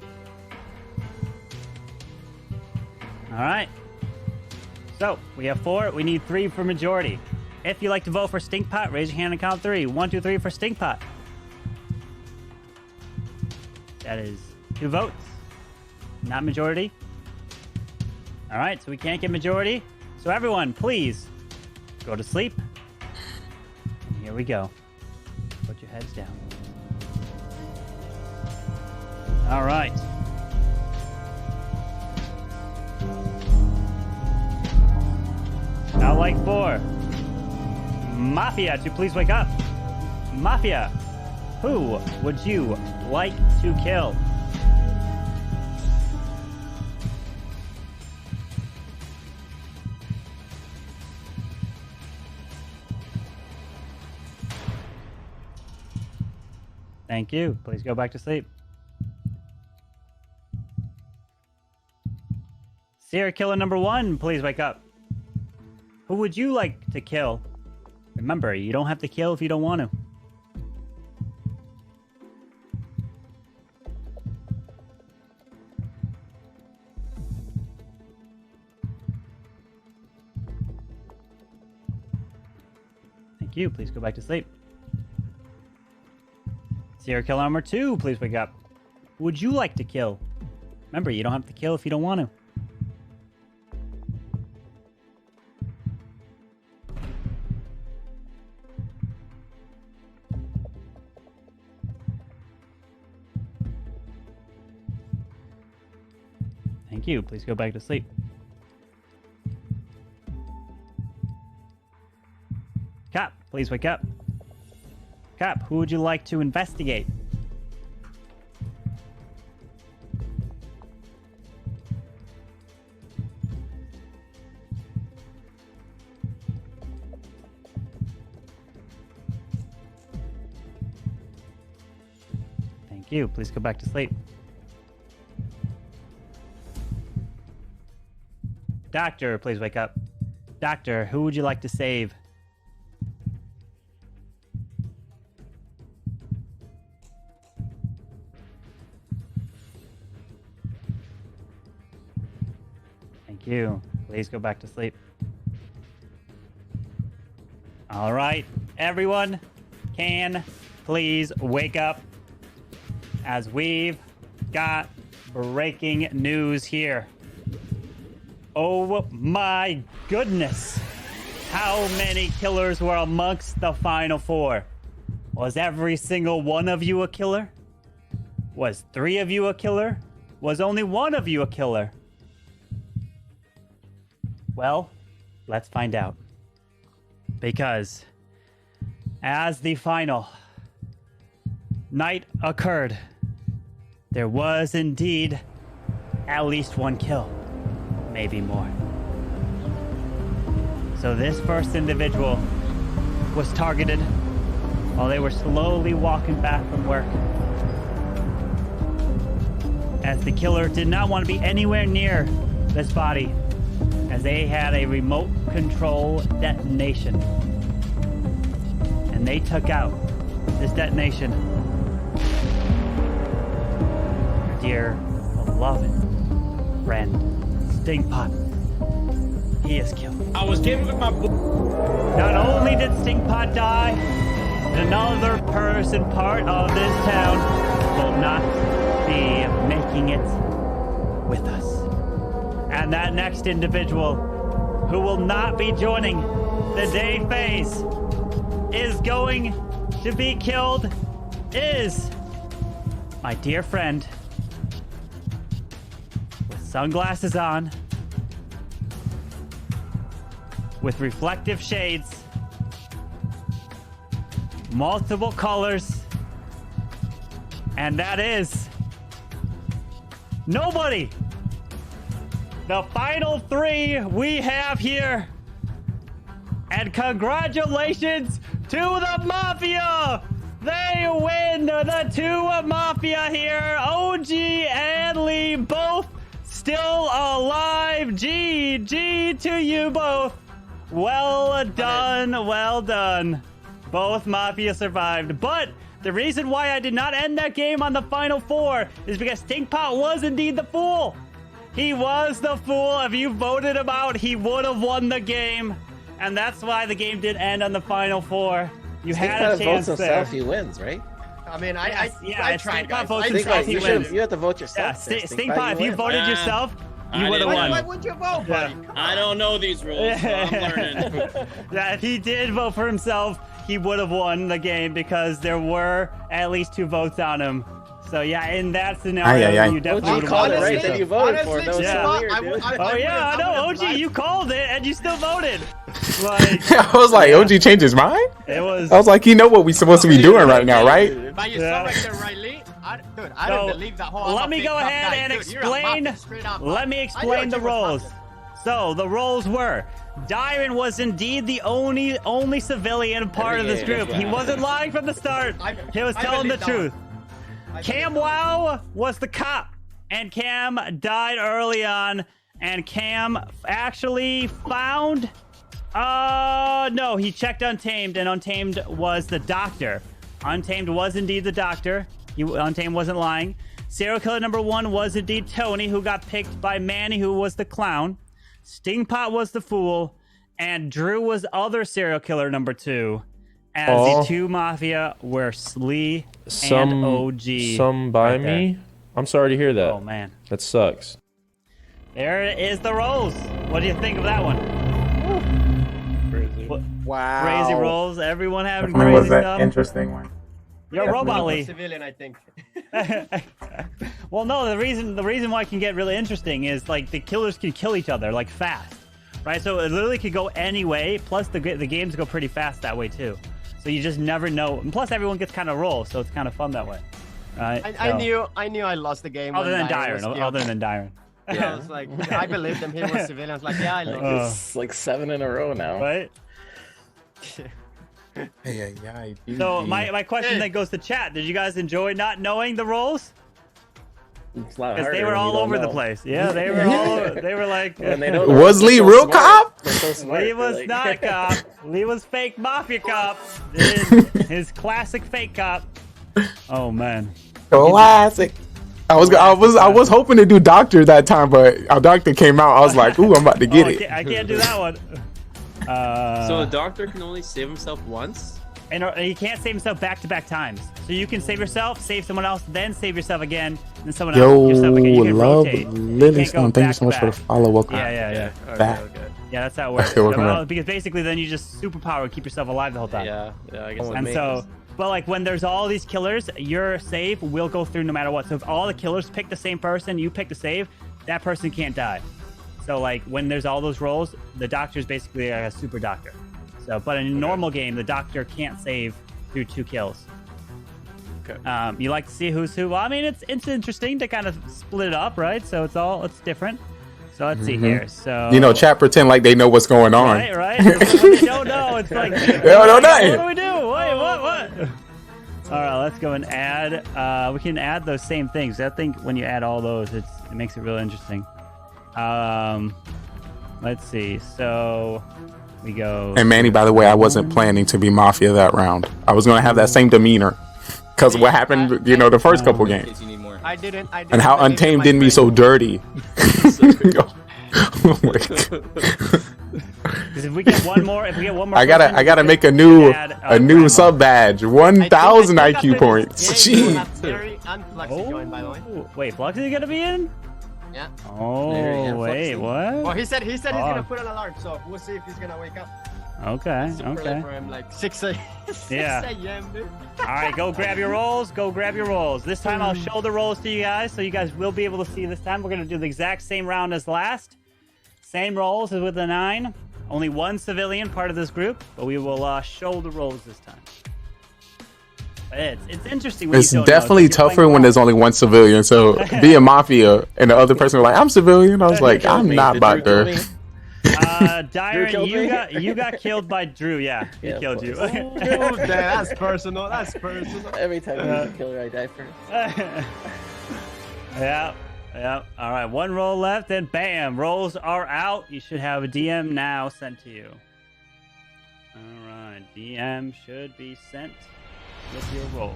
All right. So, we have 4. We need 3 for majority. If you'd like to vote for Stinkpot, raise your hand and count 3. 1, 2, 3 for Stinkpot. That is 2 votes. Not majority. All right, so we can't get majority. So everyone, please go to sleep. And here we go. Put your heads down. All right. Now, like 4. Mafia, to please wake up. Mafia, who would you like to kill? Thank you. Please go back to sleep. Serial killer number 1, please wake up. Who would you like to kill? Remember, you don't have to kill if you don't want to. Thank you. Please go back to sleep. Serial killer number 2, please wake up. Who would you like to kill? Remember, you don't have to kill if you don't want to. Thank you. Please go back to sleep. Cop, please wake up. Cop, who would you like to investigate? Thank you. Please go back to sleep. Doctor, please wake up. Doctor, who would you like to save? Thank you. Please go back to sleep. All right, everyone can please wake up as we've got breaking news here. Oh my goodness. How many killers were amongst the final 4? Was every single one of you a killer? Was 3 of you a killer? Was only 1 of you a killer? Well, let's find out. Because as the final night occurred, there was indeed at least 1 kill, maybe more. So this first individual was targeted while they were slowly walking back from work, as the killer did not want to be anywhere near this body, as they had a remote control detonation. And they took out this detonation. Your dear, beloved friend, Stinkpot. He is killed. I was given my Not only did Stinkpot die, another person part of this town will not be making it with us. And that next individual who will not be joining the day phase is going to be killed is my dear friend with sunglasses on, with reflective shades, multiple colors, and that is nobody. The final 3 we have here. And congratulations to the Mafia! They win the 2 Mafia here. OG and Lee both still alive. GG to you both. Well done, well done. Both Mafia survived. But the reason why I did not end that game on the final 4 is because Stinkpot was indeed the fool. He was the fool. If you voted him out, he would have won the game. And that's why the game did end on the final 4. You had a chance votes there. himself, he wins, right? I mean, I tried, Stinkpot guys. votes I himself, tried. he wins. You have to vote yourself. Yeah, Stinkpot, if you voted yourself, you would have won. Why would you vote, buddy? I don't know these rules, so I'm learning. Yeah, if he did vote for himself, he would have won the game because there were at least 2 votes on him. So yeah, in that scenario, you definitely would have won. It right that you voted for. That was so weird, dude. Oh yeah, I know, OG, you called it and you still voted. Like, I was like, OG changed his mind? It was. I was like, you know what we're supposed to be doing right now, right? But you saw right there, right, Lee? Dude, I didn't believe that whole. Let me go ahead and explain. Let me explain the roles. So the roles were: Dyron was indeed the only civilian part of this group. He wasn't lying from the start. He was telling the truth. Cam Wow was the cop, and Cam died early on, and Cam actually found no, he checked Untamed, and Untamed was the doctor. Untamed was indeed the doctor. Untamed wasn't lying. Serial killer number 1 was indeed Tony, who got picked by Manny, who was the clown. Stingpot was the fool, and Drew was other serial killer number 2. As the 2 Mafia were Slee and OG. Some by me? I'm sorry to hear that. Oh, man. That sucks. There is the rolls. What do you think of that one? Crazy. Wow. Crazy rolls. Everyone having Definitely crazy was that stuff. interesting one. Yo, Robot Lee. Civilian, I think. Well, no, the reason why it can get really interesting is like the killers can kill each other like fast, right? So it literally could go any way. Plus the games go pretty fast that way too. So you just never know. And plus everyone gets kind of roll, so it's kind of fun that way, right? I knew I lost the game. Other when than Dyron. Yeah, I was like, I believed him. He was civilian. I was like, yeah, I lost. It's like 7 in a row now. Right? So my question then goes to chat. Did you guys enjoy not knowing the roles? Because they were all over the place. Yeah, they were all. They were like. Was Lee real cop? Lee was not cop. Lee was fake Mafia cop. His classic fake cop. Oh man. Classic. I was hoping to do doctor that time, but our doctor came out. I was like, ooh, I'm about to get it. I can't do that one. So a doctor can only save himself once? And he can't save himself back-to-back times. So you can save yourself, save someone else, then save yourself again, and someone else yourself again. You can love rotate. Lilystone. Thank you so much for the follow. Welcome. Yeah. Back. Yeah, that's how it works. Welcome Well, back. because basically then you just superpower and keep yourself alive the whole time. Yeah, I guess. And so, but like when there's all these killers, your save will go through no matter what. So if all the killers pick the same person, you pick the save, that person can't die. So like when there's all those rolls, the doctor is basically a super doctor. So, but in a normal game, the doctor can't save through 2 kills. Okay. You like to see who's who? Well, I mean, it's interesting to kind of split it up, right? So it's different. So let's see here. So You know, chat pretend like they know what's going on. Right. When they don't know, it's like They don't know nothing. What do we do? Wait, what? All right, let's go and add. We can add those same things. I think when you add all those, it makes it real interesting. Let's see. So we go. And Manny, by the way, I wasn't planning to be Mafia that round. I was going to have that same demeanor. Because what happened, you know, the first couple games. I didn't. And how Untamed did me so dirty. Oh my God. Because if we get one more, I gotta make a new sub badge. 1,000 IQ points. Jeez. Terry and Fluxy joined, by the way. Wait, Fluxy gonna be in? Yeah. Oh, wait, what? Well, he said he's gonna put an alarm, so we'll see if he's gonna wake up. Okay. Super late for him, like 6 a.m. Yeah. dude. All right, go grab your rolls. This time I'll show the rolls to you guys, so you guys will be able to see this time. We're gonna do the exact same round as last. Same rolls as with the 9. Only 1 civilian part of this group, but we will show the rolls this time. It's interesting. When It's you don't definitely know. tougher when there's only 1 civilian. So being Mafia and the other person was like, I'm civilian. I was like, I'm not about to. Dyron, you got killed by Drew. Yeah, he killed you. That's personal. Every time there's a killer, I die first. Yeah. All right, 1 roll left, and bam, rolls are out. You should have a DM now sent to you. All right, DM should be sent with your roll.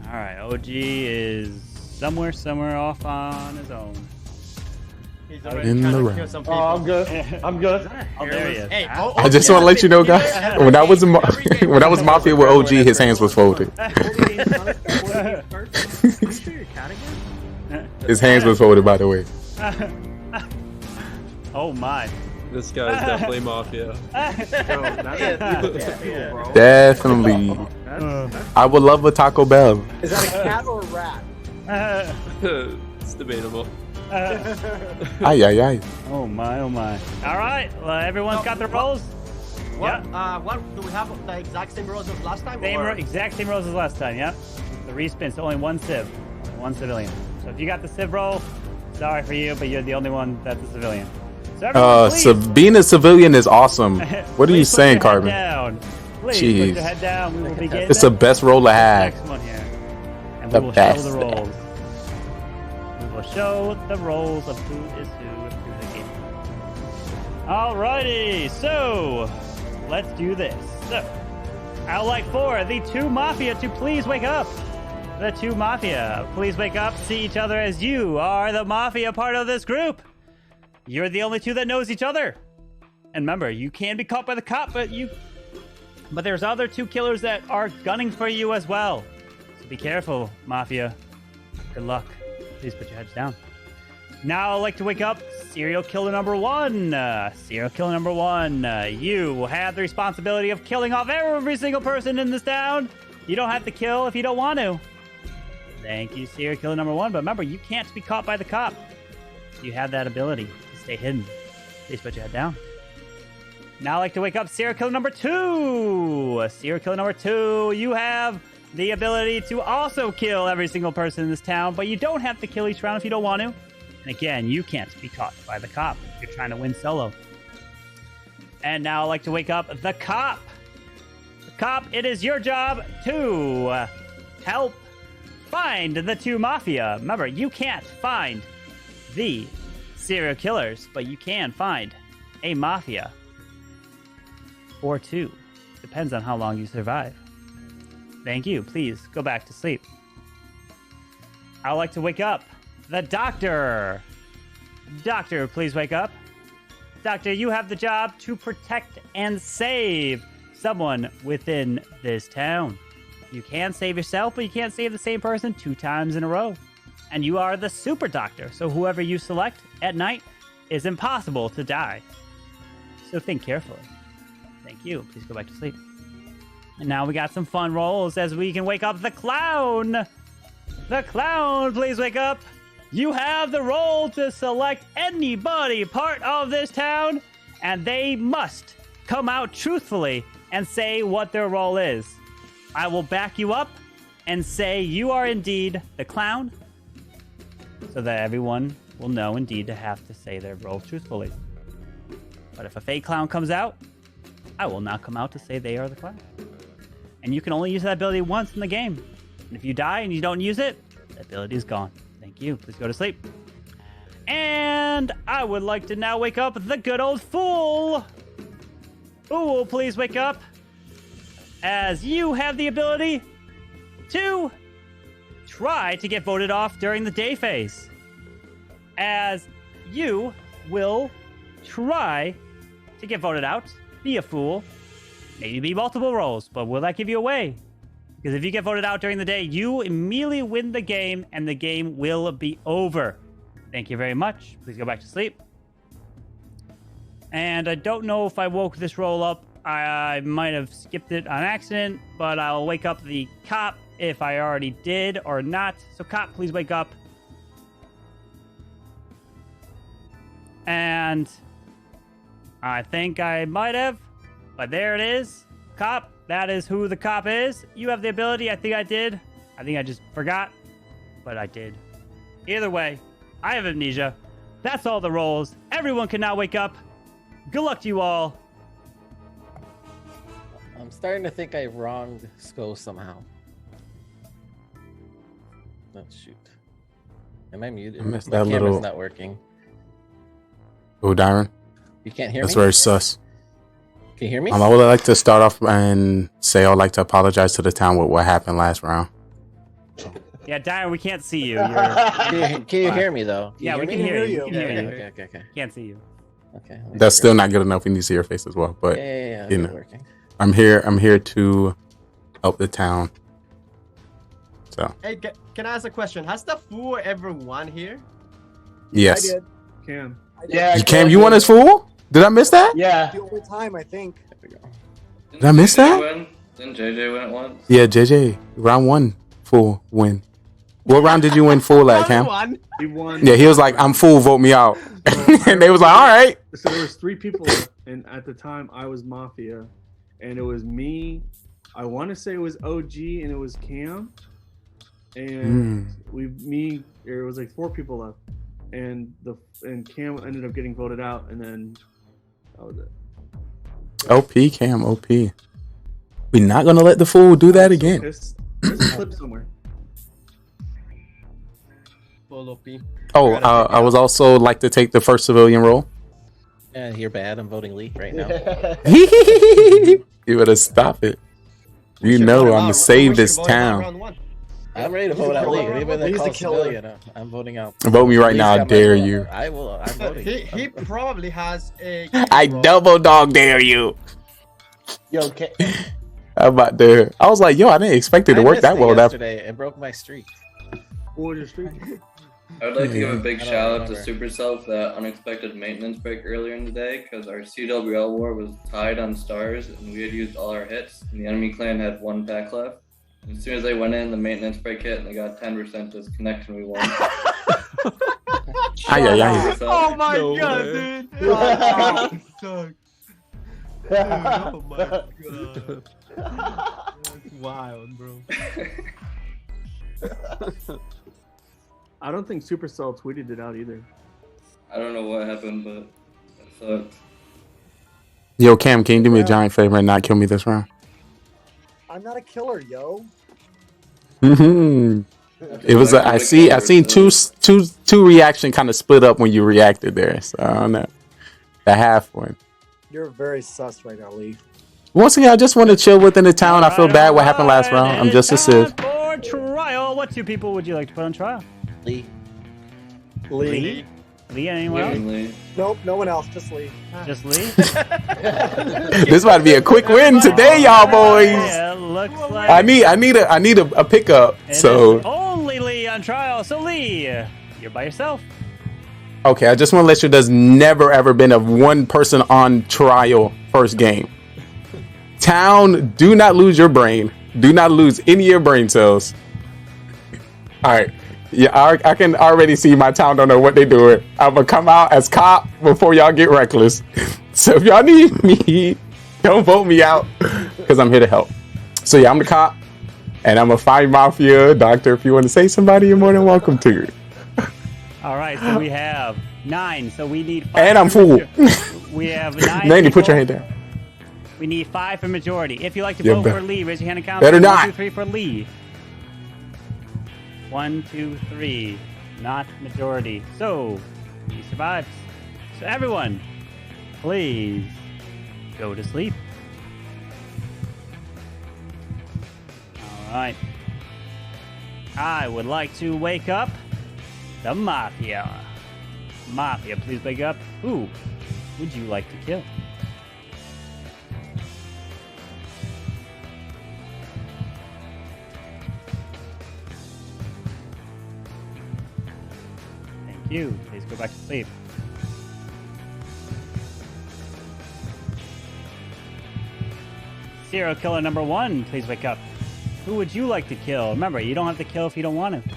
All right, OG is somewhere off on his own. He's In the round. Oh, I'm good. Oh, there he is. Hey, I just want to let you know, guys. When I was Mafia with OG, his hands was folded. His hands was folded, by the way. Oh my. This guy's definitely Mafia. Definitely. I would love a Taco Bell. Is that a cat or a rat? It's debatable. Ay. Oh my. All right, everyone's got their rolls. What do we have? The exact same rolls as last time? Exact same rolls as last time. Yep. The respins. Only 1 civ, 1 civilian. So if you got the civ roll, sorry for you, but you're the only one that's a civilian. So everyone, being a civilian is awesome. What are you saying, Carbon? Please put your head down. We will begin. It's the best roll to have. Next one here. And The we will best. show the rolls. We will show the rolls of who is who through the game. Alrighty, so let's do this. So I would like for the 2 Mafia to please wake up. The 2 Mafia, please wake up. See each other as you are the Mafia part of this group. You're the only 2 that knows each other. And remember, you can be caught by the cop, but there's other 2 killers that are gunning for you as well. So be careful, Mafia. Good luck. Please put your heads down. Now I'd like to wake up serial killer number 1. Serial killer number 1. You will have the responsibility of killing off every single person in this town. You don't have to kill if you don't want to. Thank you, serial killer number 1. But remember, you can't be caught by the cop. You have that ability to stay hidden. Please put your head down. Now I'd like to wake up serial killer number 2. Serial killer number 2. You have the ability to also kill every single person in this town, but you don't have to kill each round if you don't want to. And again, you can't be caught by the cop if you're trying to win solo. And now I'd like to wake up the cop. The cop, it is your job to help find the 2 Mafia. Remember, you can't find the serial killers, but you can find a Mafia. Or 2. Depends on how long you survive. Thank you. Please go back to sleep. I would like to wake up the doctor. Doctor, please wake up. Doctor, you have the job to protect and save someone within this town. You can save yourself, but you can't save the same person 2 times in a row. And you are the super doctor, so whoever you select at night is impossible to die. So think carefully. Thank you. Please go back to sleep. And now we got some fun rolls as we can wake up the clown. The clown, please wake up. You have the role to select anybody part of this town, and they must come out truthfully and say what their role is. I will back you up and say you are indeed the clown, so that everyone will know indeed to have to say their role truthfully. But if a fake clown comes out, I will not come out to say they are the clown. And you can only use that ability once in the game. And if you die and you don't use it, that ability is gone. Thank you. Please go to sleep. And I would like to now wake up the good old fool. Fool, please wake up. As you have the ability to try to get voted off during the day phase. As you will try to get voted out, be a fool, maybe be multiple roles, but will that give you away? Because if you get voted out during the day, you immediately win the game and the game will be over. Thank you very much. Please go back to sleep. And I don't know if I woke this roll up. I might have skipped it on accident, but I'll wake up the cop if I already did or not. So cop, please wake up. And I think I might have, but there it is. Cop, that is who the cop is. You have the ability. I think I did. I think I just forgot, but I did. Either way, I have amnesia. That's all the rolls. Everyone can now wake up. Good luck to you all. I'm starting to think I wronged Sko somehow. Oh, shoot. Am I muted? I missed My that camera's little... not working. Oh, Darren? You can't hear That's me? very sus. Can you hear me? I would like to start off and say I'd like to apologize to the town with what happened last round. Yeah, Darren, we can't see you. Can you hear me, though? Yeah, we can hear you. We can hear you. Okay. Can't see you. Okay. That's still not good enough. We need to see your face as well. But Yeah, you know, working. I'm here to help the town. So Hey, can I ask a question? Has the fool ever won here? yes. I did. Cam. Yeah. Cam, you won as fool? Did I miss that? Yeah. The only time, I think. Did I miss that? Didn't JJ win it once? Yeah, JJ, round 1, full win. What round did you win full at, Cam? He won. Yeah, he was like, I'm full, vote me out. And they was like, all right. So there was 3 people, and at the time I was Mafia, and it was me. I want to say it was OG, and it was Cam, and it was like 4 people left, and Cam ended up getting voted out, and then that was it. OP, Cam, OP. We're not going to let the fool do that again. There's a clip somewhere. Oh, I was also like to take the first civilian role. Yeah, you're bad. I'm voting Lee right now. You better stop it. You know I'm gonna save this town. I'm ready to vote out Lee. Anybody that calls civilian, I'm voting out. Vote me right now, I dare you. I will. I'm voting. He probably has a. I double dog dare you. Yo, okay. How about there? I was like, yo, I didn't expect it to work that well. Yesterday, it broke my streak. What was your streak? I would like to give a big shout out to Supercell for that unexpected maintenance break earlier in the day, because our CWL war was tied on stars and we had used all our hits, and the enemy clan had 1 pack left. And as soon as they went in, the maintenance break hit and they got 10% disconnect and we won. Oh my god, dude! Oh, sucks. Dude, oh my god. That's wild, bro. I don't think Supercell tweeted it out either. I don't know what happened, but it sucked. Yo, Cam, can you do me a giant favor and not kill me this round? I'm not a killer, yo. It was. I seen two reaction kind of split up when you reacted there. So I don't know. The half one. You're very sus right now, Lee. Once again, I just want to chill within the town. I feel bad what happened last round. I'm just a civ. For trial, what 2 people would you like to put on trial? Lee. Lee, anyone else? Lee. Nope, no one else. Just Lee. Just Lee? This about to be a quick win today, y'all boys. Yeah, looks like I need a pickup. it So is only Lee on trial. So Lee, you're by yourself. okay, I just want to let you know there's never ever been a one person on trial first game. Town, do not lose your brain. Do not lose any of your brain cells. All right. Yeah, I can already see my town don't know what they doing. I'm gonna come out as cop before y'all get reckless. So if y'all need me, don't vote me out because I'm here to help. So yeah, I'm the cop, and I'm a find Mafia doctor. If you want to say somebody, you're more than welcome to. All right, so we have 9. So we need 5. And I'm full. We have 9. Nandy, put your hand down. We need 5 for majority. If you like to Yeah, vote bet- for Lee, raise your hand and count. better 1, not. 2, 3 for Lee. 1, 2, 3. Not majority. So he survives. So everyone, please go to sleep. All right. I would like to wake up the Mafia. Mafia, please wake up. Who would you like to kill? Thank you. Please go back to sleep. Serial killer number 1, please wake up. Who would you like to kill? Remember, you don't have to kill if you don't want to.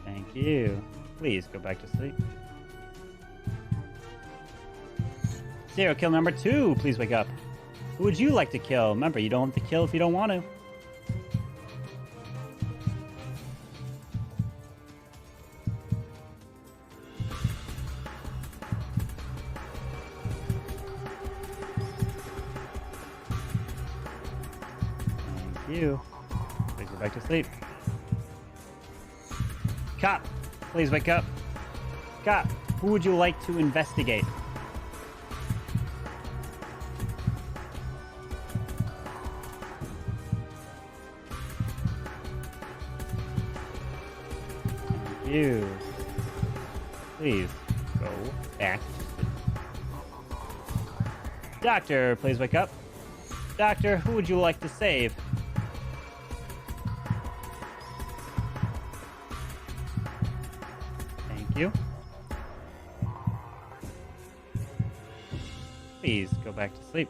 Thank you. Please go back to sleep. Serial kill number 2, please wake up. Who would you like to kill? Remember, you don't have to kill if you don't want to. Thank you. Please go back to sleep. Cop, please wake up. Cop, who would you like to investigate? Thank you. Please go back. Doctor, please wake up. Doctor, who would you like to save? Thank you. Please go back to sleep.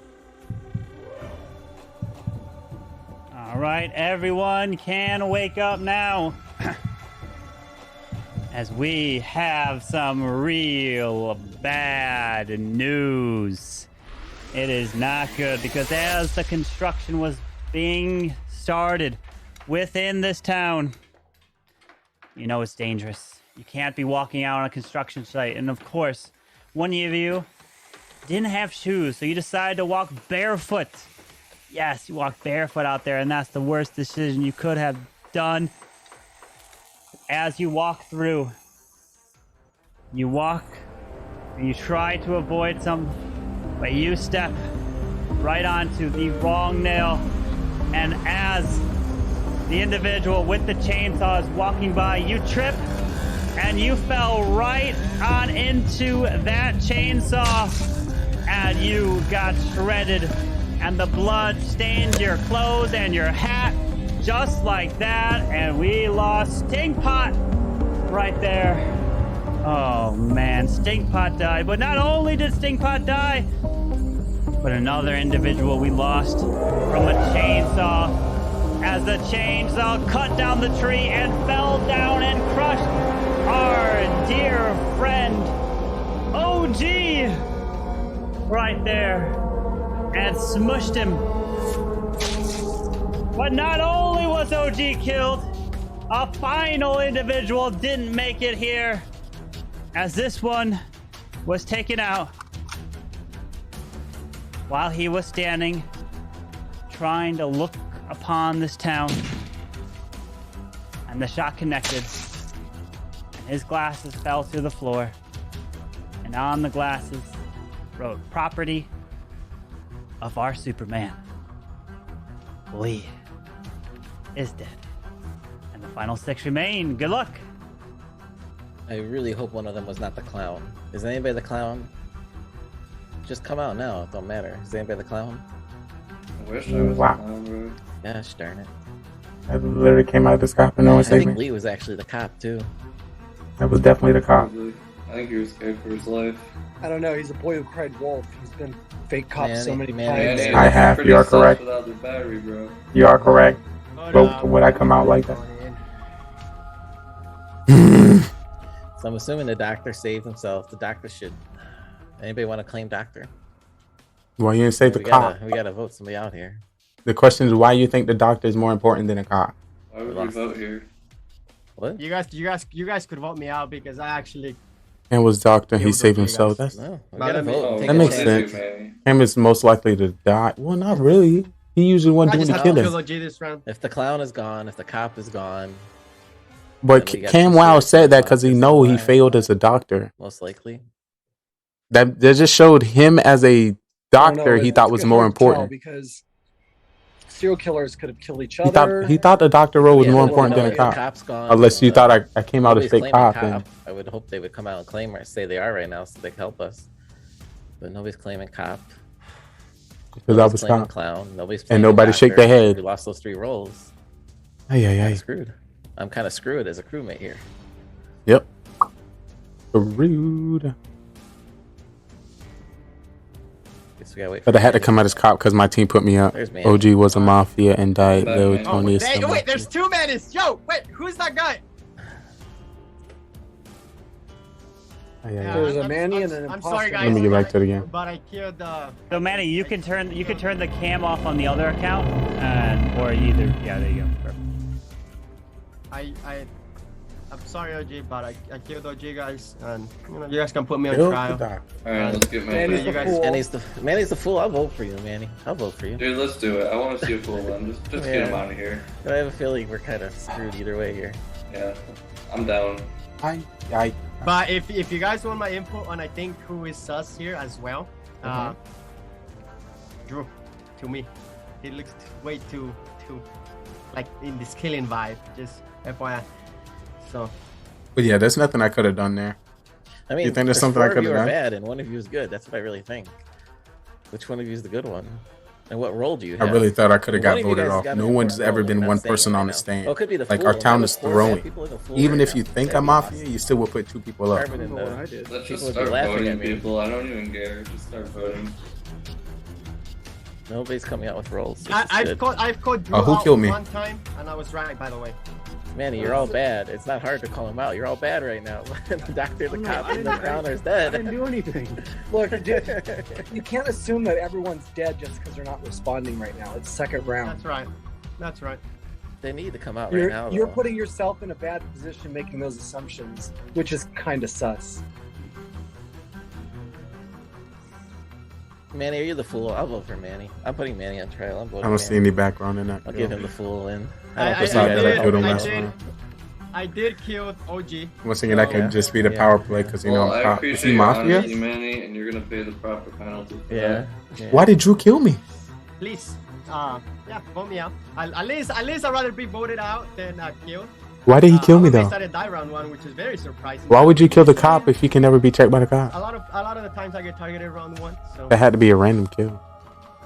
All right, everyone can wake up now. As we have some real bad news. It is not good because as the construction was being started within this town, you know it's dangerous. You can't be walking out on a construction site. And of course, one of you didn't have shoes, so you decided to walk barefoot. Yes, you walked barefoot out there, and that's the worst decision you could have done. As you walk through, you walk and you try to avoid some, but you step right onto the wrong nail. And as the individual with the chainsaw is walking by, you trip and you fell right on into that chainsaw and you got shredded, and the blood stained your clothes and your hat just like that, and we lost Stinkpot right there. Oh man, Stinkpot died, but not only did Stinkpot die, but another individual we lost from a chainsaw, as the chainsaw cut down the tree and fell down and crushed our dear friend OG right there and smushed him. But not only was OG killed, a final individual didn't make it here, as this one was taken out while he was standing trying to look upon this town, and the shot connected. his glasses fell to the floor. And on the glasses wrote property of our Superman. Lee is dead. And the final 6 remain. Good luck. I really hope one of them was not the clown. Is anybody the clown? Just come out now. It don't matter. Is anybody the clown? I wish I was Wow. a clown, bro. Gosh darn it. That literally came out of this cop and no one I saved think me. Lee was actually the cop too. That was definitely the cop. Probably. I think he was scared for his life. I don't know. He's a boy who cried wolf. He's been fake cop so many Man, times. I have. pretty You are sus correct. Without the battery, bro. You are correct. But would I come out like that? So I'm assuming the doctor saved himself. The doctor should. Anybody want to claim doctor? Why you didn't say the cop? We gotta vote somebody out here. The question is why you think the doctor is more important than a cop. Why would we vote here? What? You guys could vote me out because I actually. And was doctor, he saved himself. That's, No, we But gotta I mean- vote. that makes sense. Him is most likely to die. Well, not really. He usually wasn't I doing just the have to killing. kill OG this round. If the clown is gone, if the cop is gone, But then we got Cam two Wow serious said that because he doctors know he alive. failed as a doctor. Most likely. That just showed him as a I don't know, doctor. He it's thought was hard more to tell important. because serial killers could have killed each He other. thought the doctor role was Yeah, more but important no, than a if cop. the cop's gone, Unless you thought I came out as nobody's fake claiming cop. Then. I would hope they would come out and claim or say they are right now so they can help us. But nobody's claiming cop. Because I was claiming cop. clown. Nobody's And claiming nobody shake doctor. their head. We lost those 3 roles. Ay, ay, Kinda ay. screwed. I'm kind of screwed as a crewmate here. Yep. Rude. Guess we gotta wait. But I had to come out as cop because my team put me up. There's Manny. OG was a mafia and died. Lil Oh, Tony is dang, still wait, there's 2 Mannies. Yo, wait, who's that guy? There's a Manny and an I'm imposter. sorry, guys. Let me get back to the game. But I killed So Manny, you can turn the cam off on the other account, or either. Yeah, there you go. Perfect. I'm sorry, OG, but I killed OG, guys, and you guys can put me on Kill trial. the doctor. Alright, let's get Manny. Manny's the fool. Manny's the fool. I'll vote for you, Manny. I'll vote for you. Dude, let's do it. I want to see a full one. Just get him out of here. I have a feeling we're kind of screwed either way here. Yeah, I'm down. But if you guys want my input on I think who is sus here as well, Drew, to me, he looks way too like in this killing vibe. Just FYI. So. But yeah, there's nothing I could have done there. I mean, You think there's something I 4 of could you have are done? bad and 1 of you is good. That's what I really think. Which one of you is the good one? And what role do you I have? really thought I could have One got of you voted guys off. got No an one's important ever role, been not one saying person right on the now. stand. Well, it could be the Like fool. our town That is was 4 bad throwing. people in the fool Even right if you now. think That'd I'm be mafia, awesome. you still will put 2 people up. Carbon and Let's people just would start be laughing voting, at me. people. I don't even care. Just start voting. Nobody's coming out with roles. I've called Drew who out killed me? one time, and I was right, by the way. Manny, you're all bad. It's not hard to call them out. You're all bad right now. The doctor, the cop, and the counter's dead. I didn't do anything. Look, you can't assume that everyone's dead just because they're not responding right now. It's second round. That's right. That's right. They need to come out right now. You're though. putting yourself in a bad position making those assumptions, which is kind of sus. Manny, are you the fool? I'll vote for Manny. I'm putting Manny on trial. I'm voting. I don't see Manny. any background in that. I'll give him the fool win. Besides that, I killed him last round. I did kill OG. Once again, that could just be the power play because you know Well, I I'm cop. Is appreciate he your mafia? honesty, Manny, and you're gonna pay the proper penalty. For Yeah. that. Why did Drew kill me? Please, yeah, vote me out. At least I'd rather be voted out than killed. Why did he kill me though? I didn't die round 1, which is very surprising. Why would you kill the cop if he can never be checked by the cop? A lot of the times I get targeted round 1. So. That had to be a random kill.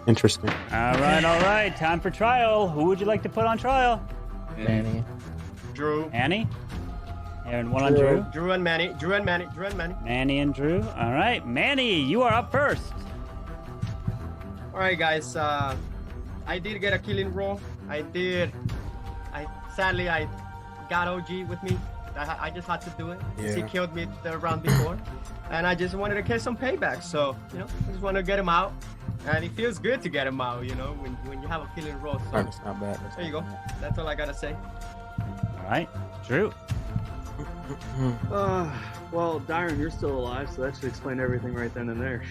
Interesting. All right. Time for trial. Who would you like to put on trial? Manny. Drew. Annie? And one on Drew? Drew and Manny. Manny and Drew. All right. Manny, you are up first. All right, guys. I did get a killing roll. Sadly, I got OG with me. I just had to do it. Yeah. He killed me the round before. And I just wanted to get some payback. So, I just want to get him out. And it feels good to get him out, when you have a killing roll. So, That's not bad. there you go. That's all I got to say. All right. Drew. Well, Dyron, you're still alive, so that should explain everything right then and there.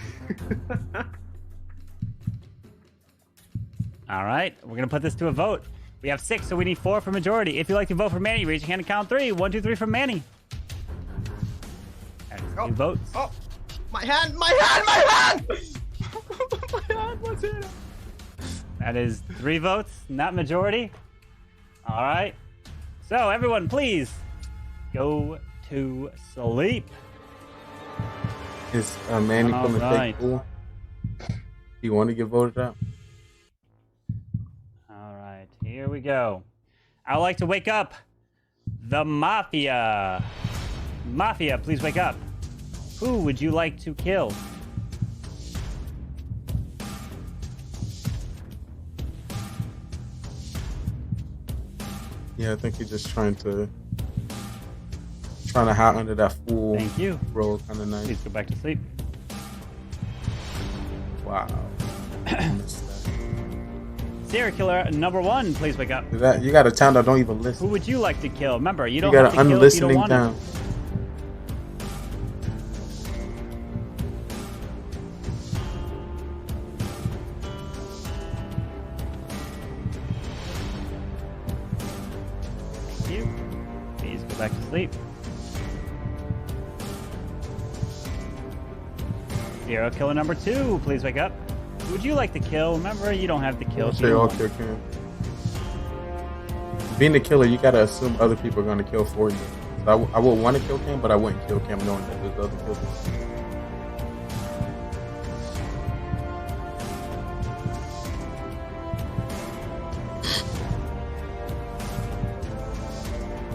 All right. We're going to put this to a vote. We have 6, so we need 4 for majority. If you'd like to vote for Manny, raise your hand and count 3. 1, 2, 3 for Manny. That is 2 votes. Oh, my hand, my hand, my hand! My hand was in it. That is 3 votes, not majority. All right. So everyone, please go to sleep. Is Manny All coming to right. take cool? You want to get voted out? All right, here we go. I would like to wake up the Mafia. Mafia, please wake up. Who would you like to kill? Yeah, I think he's just trying to hide under that fool. Thank you. Role, kind of nice. Please go back to sleep. Wow. Serial killer number 1, please wake up. You got a town that don't even listen. Who would you like to kill? Remember, you You don't got have an to kill if you don't unlistening want town. to. Thank you. Please go back to sleep. Serial killer number 2, please wake up. Who would you like to kill? Remember, you don't have to kill. if you They don't all want kill Cam. Being the killer, you gotta assume other people are gonna kill for you. So I would want to kill Cam, but I wouldn't kill Cam knowing that there's other killers.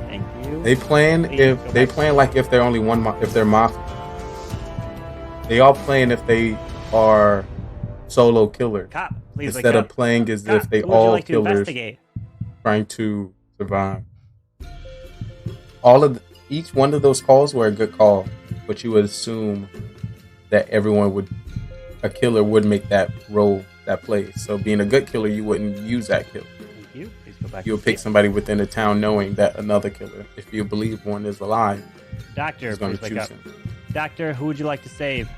Thank you. They plan like if they're only one if they're mafia. They all playing if they are solo killers. Cop, please wake instead up. of playing as Cop, if they who would you all like to killers investigate? trying to survive. Each one of those calls were a good call, but you would assume that a killer would make that role, that play. So being a good killer, you wouldn't use that killer. Thank you. Please go back. You'll pick somebody within the town knowing that another killer, if you believe one is alive, Doctor, is going please to wake choose up. him. Doctor, who would you like to save?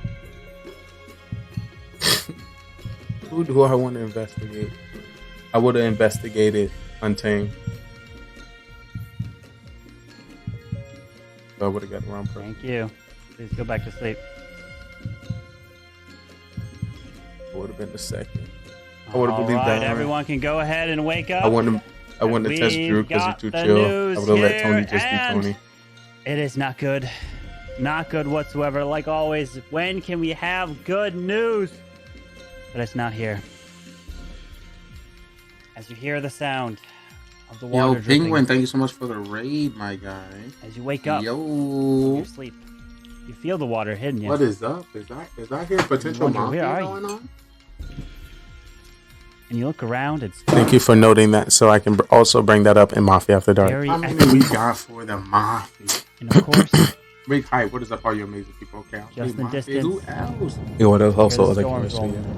Who do I want to investigate? I would have investigated Untamed. So I would have got the wrong person. Thank you. Please go back to sleep. I would have been the second. I would have All believed right, that. everyone can go ahead and wake up. I wouldn't have touched Drew because he's too chill. I would have let Tony just be Tony. It is not good. Not good whatsoever. Like always, when can we have good news? But it's not here. As you hear the sound of the water Yo, dripping, Penguin, thank you so much for the raid, my guy. as you wake up Yo. from your sleep, you feel the water hitting you. What is up? Is that here potential wonder, where mafia are going you? on? And you look around, it's Thank you for noting that, so I can also bring that up in Mafia After Dark. Very How many we got for the Mafia? And of course, Big hype. What is up, all you amazing people? Okay, just in Mafia. distance. Who else? Yeah, what else? Also, the other storm's killers. rolling.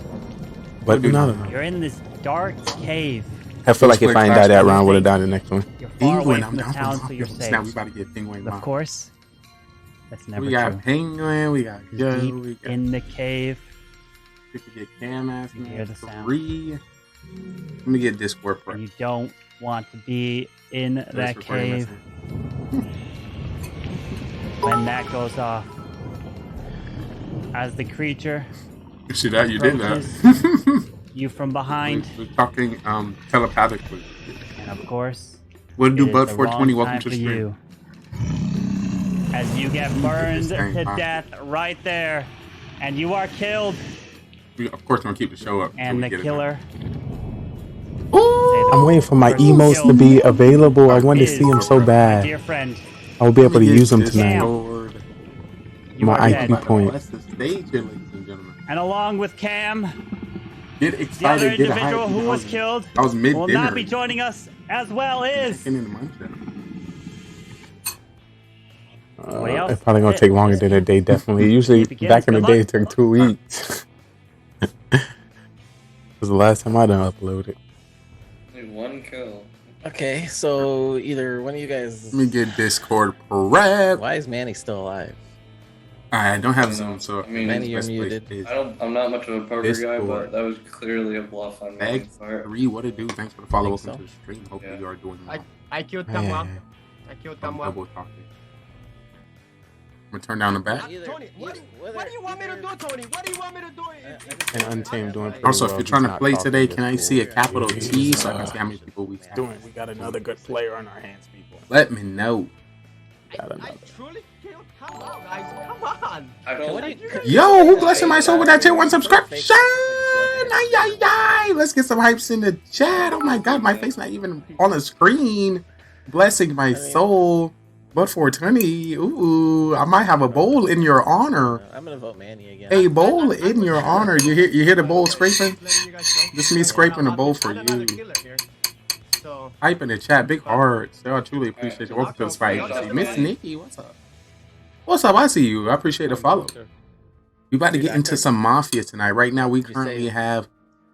But no. You're in this dark cave. I feel like if I ain't died that round, I would have died the next one. You're far away Penguin, from the I'm down town, for so you're Mafia. safe. Now we about to get Penguin. But of course, that's never We got true. Penguin. We got You're Joe. deep We got in the cave. we could get Cam ass. You hear the sound. 3. Let me get Discord prep. And you don't want to be in that recording cave. When that goes off, as the creature See that you did approaches that. you from behind, We're talking telepathically. and of course, What do it is Bud the 420? wrong Welcome time to the for stream. you. As you get burned Dang, to huh? death right there, and you are killed, Of course, we're gonna keep the show up. and the until we get it killer. I'm waiting for my emos to be available. I want to see them so My bad. dear friend, I will be able to use them Cam, tonight. you My are dead. IQ point. That's the stage here, ladies and gentlemen. And along with Cam, Get the other excited, get individual hyped. who was killed I was mid will not be joining us as well is. Somebody else? It's probably gonna take longer than a day. Definitely. Usually, begins. back in the Good day, luck. it took 2 weeks. Was the last time I done uploaded. Only 1 kill. Okay, so either one of you guys. Let me get Discord prep. Why is Manny still alive? I don't have Zoom, so I mean, Manny, you're best place muted. is I'm not much of a poker guy, Discord. but that was clearly a bluff on my Bag part. 3, what it do? Thanks for the follow. Think Welcome to the stream. Hopefully, Yeah. you are doing well. I killed someone. Man, I killed I'm someone. double talking. gonna turn down the back. Tony, what do you want me to do, Tony? What do you want me to do? And Untamed doing pretty Also, well. if you're trying He's to not play talking today, this can I fool. see a capital T so I can see how many people we have? We got another good player on our hands, people. Let me know. I truly killed. Come on, guys. Come on. I don't. Yo, who blessing my soul with that tier 1 subscription? Ay, ay, ay. Let's get some hypes in the chat. Oh my god, my face not even on the screen. Blessing my soul. But for 20, ooh, I might have a bowl in your honor. I'm gonna vote Manny again. A bowl in your honor. You hear the bowl scraping? This me scraping the bowl for you. Hype in the chat, big hearts. I truly appreciate it. Welcome to the Spy Agency. Miss Nikki, what's up? What's up? I see you. I appreciate the follow. We about to get into some Mafia tonight. Right now, we currently have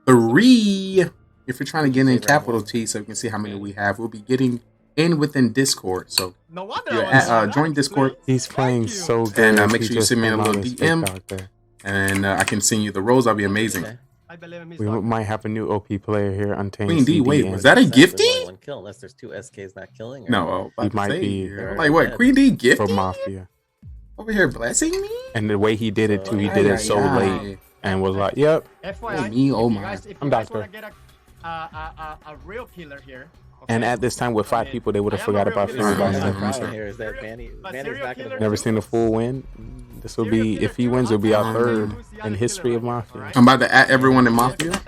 3. If you're trying to get in capital T, so you can see how many we have, we'll be getting in within Discord. So join Discord. He's playing so good. And make sure you send me a little DM. And I can send you the roles. That'll be amazing. We might have a new OP player here, Untamed. Queen D, wait, was that a gifty? One kill, unless there's 2 SKs not killing. Or No, he might be. Like what? Queen D gifty? For Mafia. Over here blessing me? And the way he did it too, he did it so late and was like, "Yep." FYI, me, oh if my. you guys I'm Doctor. want to get a real killer here. And at this time, with 5 people, they would have forgot about The problem Fury. here is that Manny's not gonna. Never seen a full win. This will be, if he wins, it'll be our 3rd in history of Mafia. I'm about to add everyone in Mafia.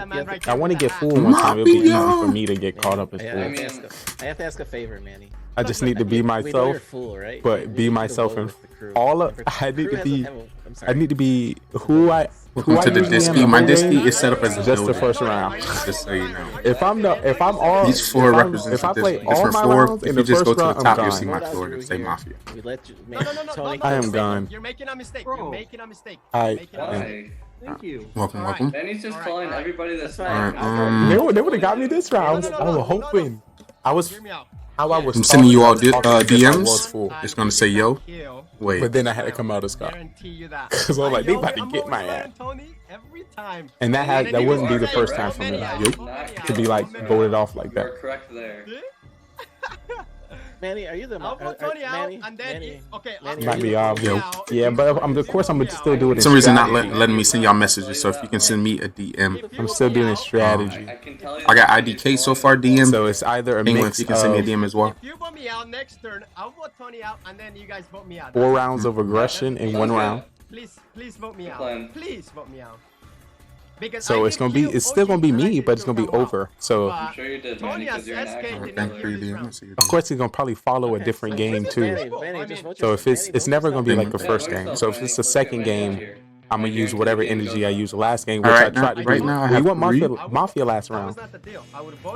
I want to get full one time. It'll be easy for me to get caught up in I full. have to ask a favor, Manny. I just need to be We know you're myself, full, right? but be myself and all of. I need to be. I'm sorry. I need to be who I. Welcome to the Disky. My Disky is set up as a just the building. first round. Just so you know. If I'm all, These 4 represent if I play it's all for my 4. rounds If in you the just go first to the round, top, I'm you'll see gone. my floor. It'll say Mafia. We let you. No, I am gone. You're making a mistake. You're making a mistake. Why? Thank you. Welcome. Benny's just calling everybody that's They would have got me this round. I was hoping. I was. How I was. I'm sending you all talking, I was DMs. full. It's gonna say yo. Wait. But then I had to come out of Scott. Because I was like, they about to get my ass. And that wouldn't be the first time for me to be like voted off like You're that. correct there. Manny, are you the? I'll vote Tony out, and then Manny, okay. Might be obvious. Yeah, but of course I'm gonna still do it. For some reason, not letting me send y'all messages. So if you can send me a DM, I'm still doing strategy. I got IDK so far DM. So it's either a England, mix you can send me a of DM as well. If you vote me out next turn, I'll vote Tony out, and then you guys vote me out. 4 rounds of aggression in 1 round. Please vote me out. Plan. Please vote me out. Because So it's gonna be, it's still gonna be me, but it's gonna be over. So I'm sure you did, Manny, because you're an actor. of course he's gonna probably follow a different game too. Manny, just vote So your- if it's never gonna be like the first game. So if it's the second game, I'm gonna use whatever energy I used the last game, which I tried to do. Right now I We have went 3. Mafia last round.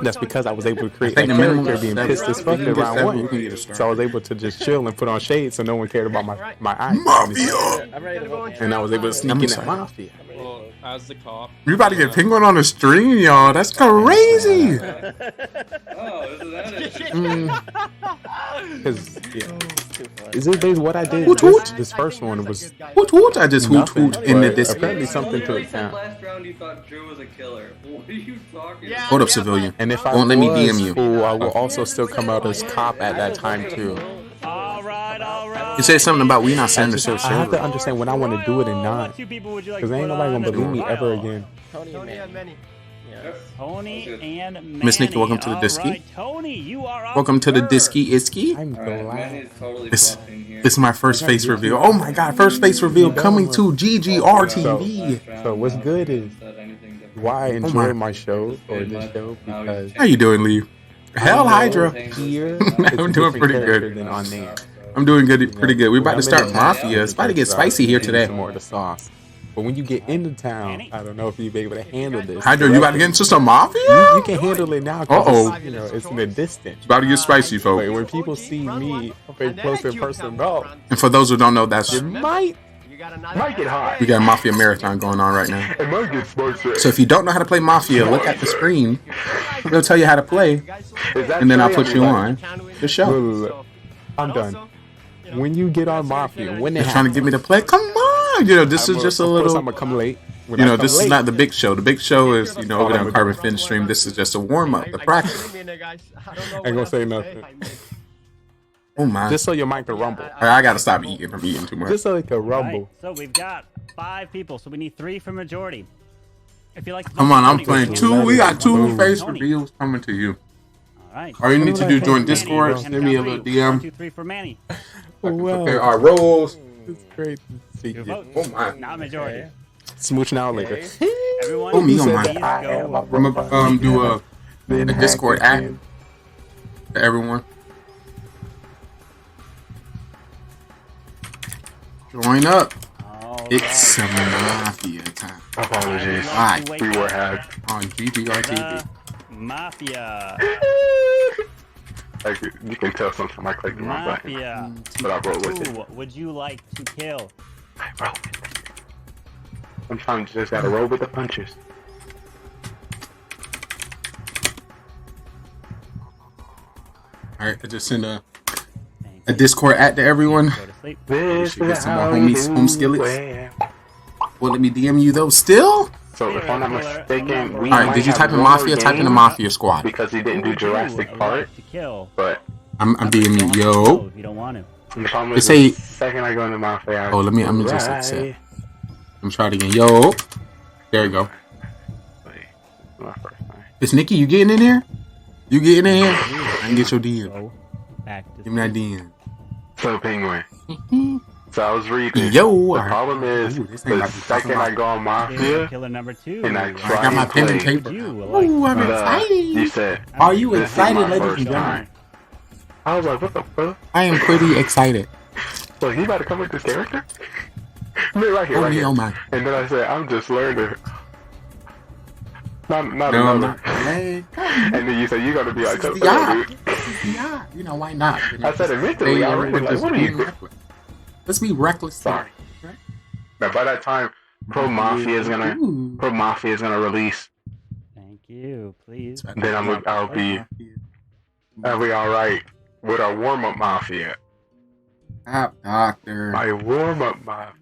That's because I was able to create I a think the minimum character is being 7. pissed as fuck You in can get round 7, you 1. can get a start. So I was able to just chill and put on shades so no one cared about my eyes. I'm ready to vote Manny. And I was able to sneak in at Mafia. Well, as the cop. We about to get penguin on the stream, y'all. That's crazy. Oh, isn't that it? Because is it based what I did? Hoot, hoot. This first one was Hoot. I just hoot in the but Discord. apparently something to Everybody said account. last round you thought Drew was a killer. What are you talking about? Hold up, civilian. And if I Won't let me was DM you. fool, I will also still come out as cop at that time too. All right. You said something about we not sending the show I have to server. understand when I want to do it and not. Two people would you like Because to ain't put nobody on gonna believe the me ever trial? again. Tony and Manny. Tony and Manny. Miss Nikki, welcome to the All Disky. right, Tony, you are up Welcome to the first. Disky Isky. I'm Alright, glad. Manny's totally This, bluffing here. this is my first face reveal. Oh my god, first face reveal coming to GGR TV. So what's good is Said anything different. why I my- enjoy my show or this show because How you doing, Lee? Hell Hydra. here I'm doing pretty good. than on there. I'm doing good, pretty good. We're about to start Mafia. It's about to get spicy here today. Some more of the sauce. But when you get into town, I don't know if you'll be able to handle this. Hydra, you about to get into some Mafia? You can handle it now. 'Cause Uh-oh. it's, you know, it's in the distance. It's about to get spicy, But folks. when people see me up in close in person, no, And for those who don't know, that's it might get hot. we got a Mafia marathon going on right now. It might get spicy. So if you don't know how to play Mafia, look at the screen. It'll tell you how to play, and then I'll put you on the show. Look. I'm done. When you get on Mafia, when They're they trying to get me to play. Come on, you know this is just a Of course, little. I'm gonna come late. When You I know, come this is late, not the big show. The big show is, you know, over there on Carbonfin stream. This is just a warm up, the practice. I ain't gonna say nothing. Oh my! Just so your mic can rumble. I gotta stop eating. I'm eating too much. Just so it can rumble. Right, so we've got 5 people, so we need 3 for majority. If you like to Come on, I'm Tony, playing 2. We got 2 face reveals coming to you. All right. All you need to do is join Discord. Send me a little DM. 1, 2, 3 for Manny. Prepare our roles. It's great to see you. Oh my! Not majority. Smooch now later. Everyone, Oh me on please my. go. I'm gonna do a Discord app to everyone. Join up. It's a Mafia time. Apologies. Live. We were hacked. On GGRTV. Mafia. Like, you can tell sometimes I click the wrong button. Mafia. But I roll with it. Who would you like to kill? Sometimes you just gotta roll with the punches. Alright, I just sent a Discord at to everyone. This Get is some more how we homies, do home skillets. it. Well, let me DM you though. Still? So if I'm not mistaken, we Alright, might did you have type in one more Mafia? Type in the game Mafia squad. because he didn't do Jurassic Park. But I'm DMing yo. If you don't want to. the problem They is say. the second I go into Mafia, Oh, let me. I'm just right. accept. I'm trying it again. Yo. There you go. My first time. It's Nikki. You getting in here? You getting in here? I can get your DM. Give me that DM. So Penguin. So I was reading. Yo. The problem is the second I go on Mafia Killer number 2. and I I try got my and pen and play, paper. Ooh, I'm excited. you said, Are you this is excited, my ladies first and gentlemen? time. I was like, what the fuck? I am pretty excited. So he about to come with this character? Right here, Oh, right here. oh my. And then I said, I'm just learning. Not No, another. I'm not. Hey, And then you said, you're going to be like, this is "Oh, the art. dude." This is the art. You know, why not? You know, I said it mentally. hey, I we're was like, just what are you being doing? reckless. Let's be reckless. Sorry. Now, by that time, Pro Mafia is gonna release. Thank you. Please. Then I'll be all right with our warm up Mafia. Doctor. My warm up Mafia.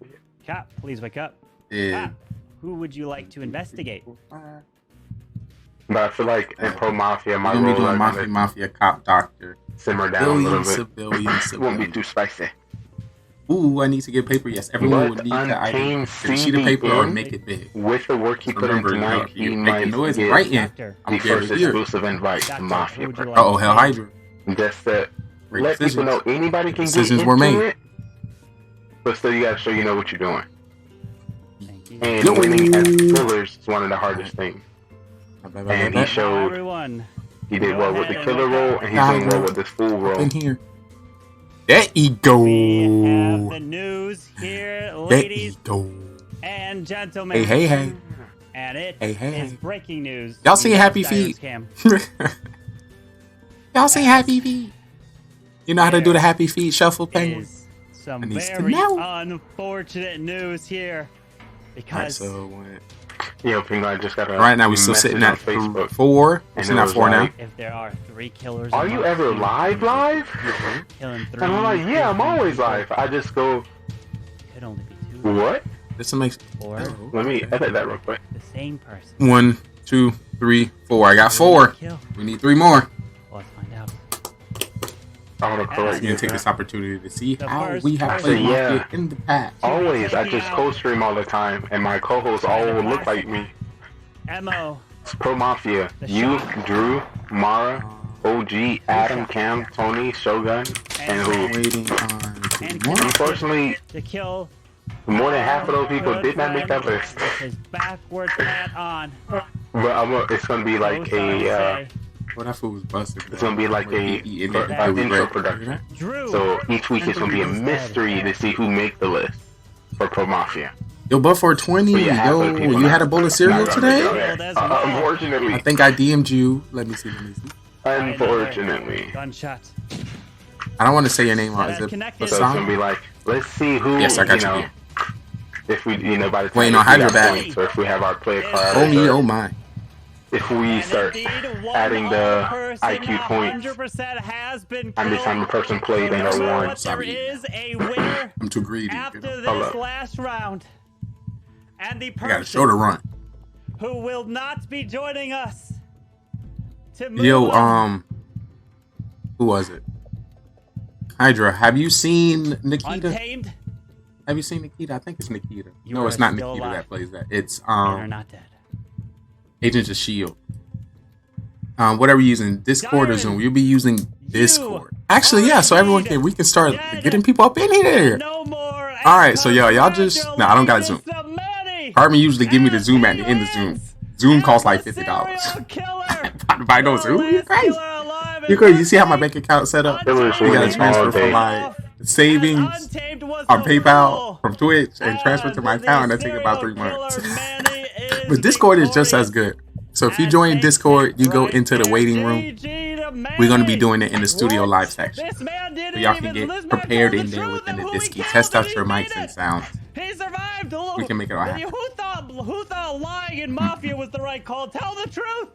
Cap, please wake up. Yeah. Cap, who would you like to investigate? But I feel like in Pro Mafia, my We're gonna be role doing is Mafia cop doctor. simmer down a little bit. Civilian. Won't be too spicy. Ooh, I need to get paper. Yes, everyone But would need to either Untamed get a sheet of paper or CBN, make it big. with the work he put in Remember, tonight, he you're might making noise get right in. the I'm first very here. exclusive invite to Mafia. Uh-oh, Hell Hydra. Just that Great let people decisions. know anybody can Decisions get were into made. it, but still you gotta show you know what you're doing. And Yo. winning as killers is one of the hardest things. And he showed Everyone. he did well with the killer role, and he's doing well with this fool role. In here. There you go. The news here, There ladies you go. and gentlemen. Hey. And it Hey. is breaking news. Y'all see Yes, Happy Cyrus Feet? Cam. Y'all see Happy Feet? You know how to do the Happy Feet shuffle, Penguin? Some I need to very know. unfortunate news here. Because Yeah, Penguin, I just got a right now we're still sitting at Facebook. 4. And Sitting it at was 4 now. like, if there are 3 killers, are a you month, ever live? killing 3. And I'm like, yeah, I'm always live. I just go, Could only be 2. what? This makes. Or Let me edit that real quick. the same person. 1, 2, 3, 4. I got 4. We need 3 more. Let's find out. I want to I'm correct gonna you. take this opportunity to see The how first we have person. played Yeah. Mafia in the past. Always, I just co-stream all the time, and my co-hosts all look like me. Mo. It's Pro Mafia. You, Drew, Mara, OG, Adam, Cam, Tony, Shogun, and who? Waiting on 2 more. Unfortunately, To kill more than half of those people did not make that list. with his backwards hat on. But it's gonna be like a. Well, that food was busted. It's gonna be like a intro production. So each week it's gonna be a mystery to see who make the list for Pro Mafia. Yo, but for 20, But yeah, half of the people you had a not- bowl of cereal not gonna today? make it. Unfortunately. I think I DM'd you. Let me see. Unfortunately. Gunshot. I don't want to say your name wrong. Is it So it's gonna be like, let's see who. Yes, I got you. know, if we, by the time Waiting on we have Hyderabad. points, or if we have our play card, Oh me, oh my. if we start adding the IQ points, 100% has been how many times a person played and a won. There is a winner I'm too greedy. after Hold this up. last round. And the I got a person show to run. who will not be joining us to move Yo, on. who was it? Hydra, have you seen Nikita? Untamed? Have you seen Nikita? I think it's Nikita. You No, are it's not still Nikita alive. that plays that. It's They're not dead. Agents of Shield. Whatever you're using, Discord or Zoom, you'll be using Discord. Actually, yeah, so we can start getting people up in here. All right, so y'all just I don't got a Zoom. Hartman usually give me the Zoom at the end of Zoom. Zoom costs like $50. Buy no Zoom? You crazy? You crazy? You see how my bank account set up? You gotta transfer from my savings on PayPal from Twitch and transfer to my account, and that take about 3 months. But Discord is just as good. So if you join Discord, you go into the waiting room. We're going to be doing it in the studio live section. So y'all can get prepared in there within the Disky. Test out your mics and sounds. He survived. We can make it all happen. Who thought lying in Mafia was the right call? Tell the truth.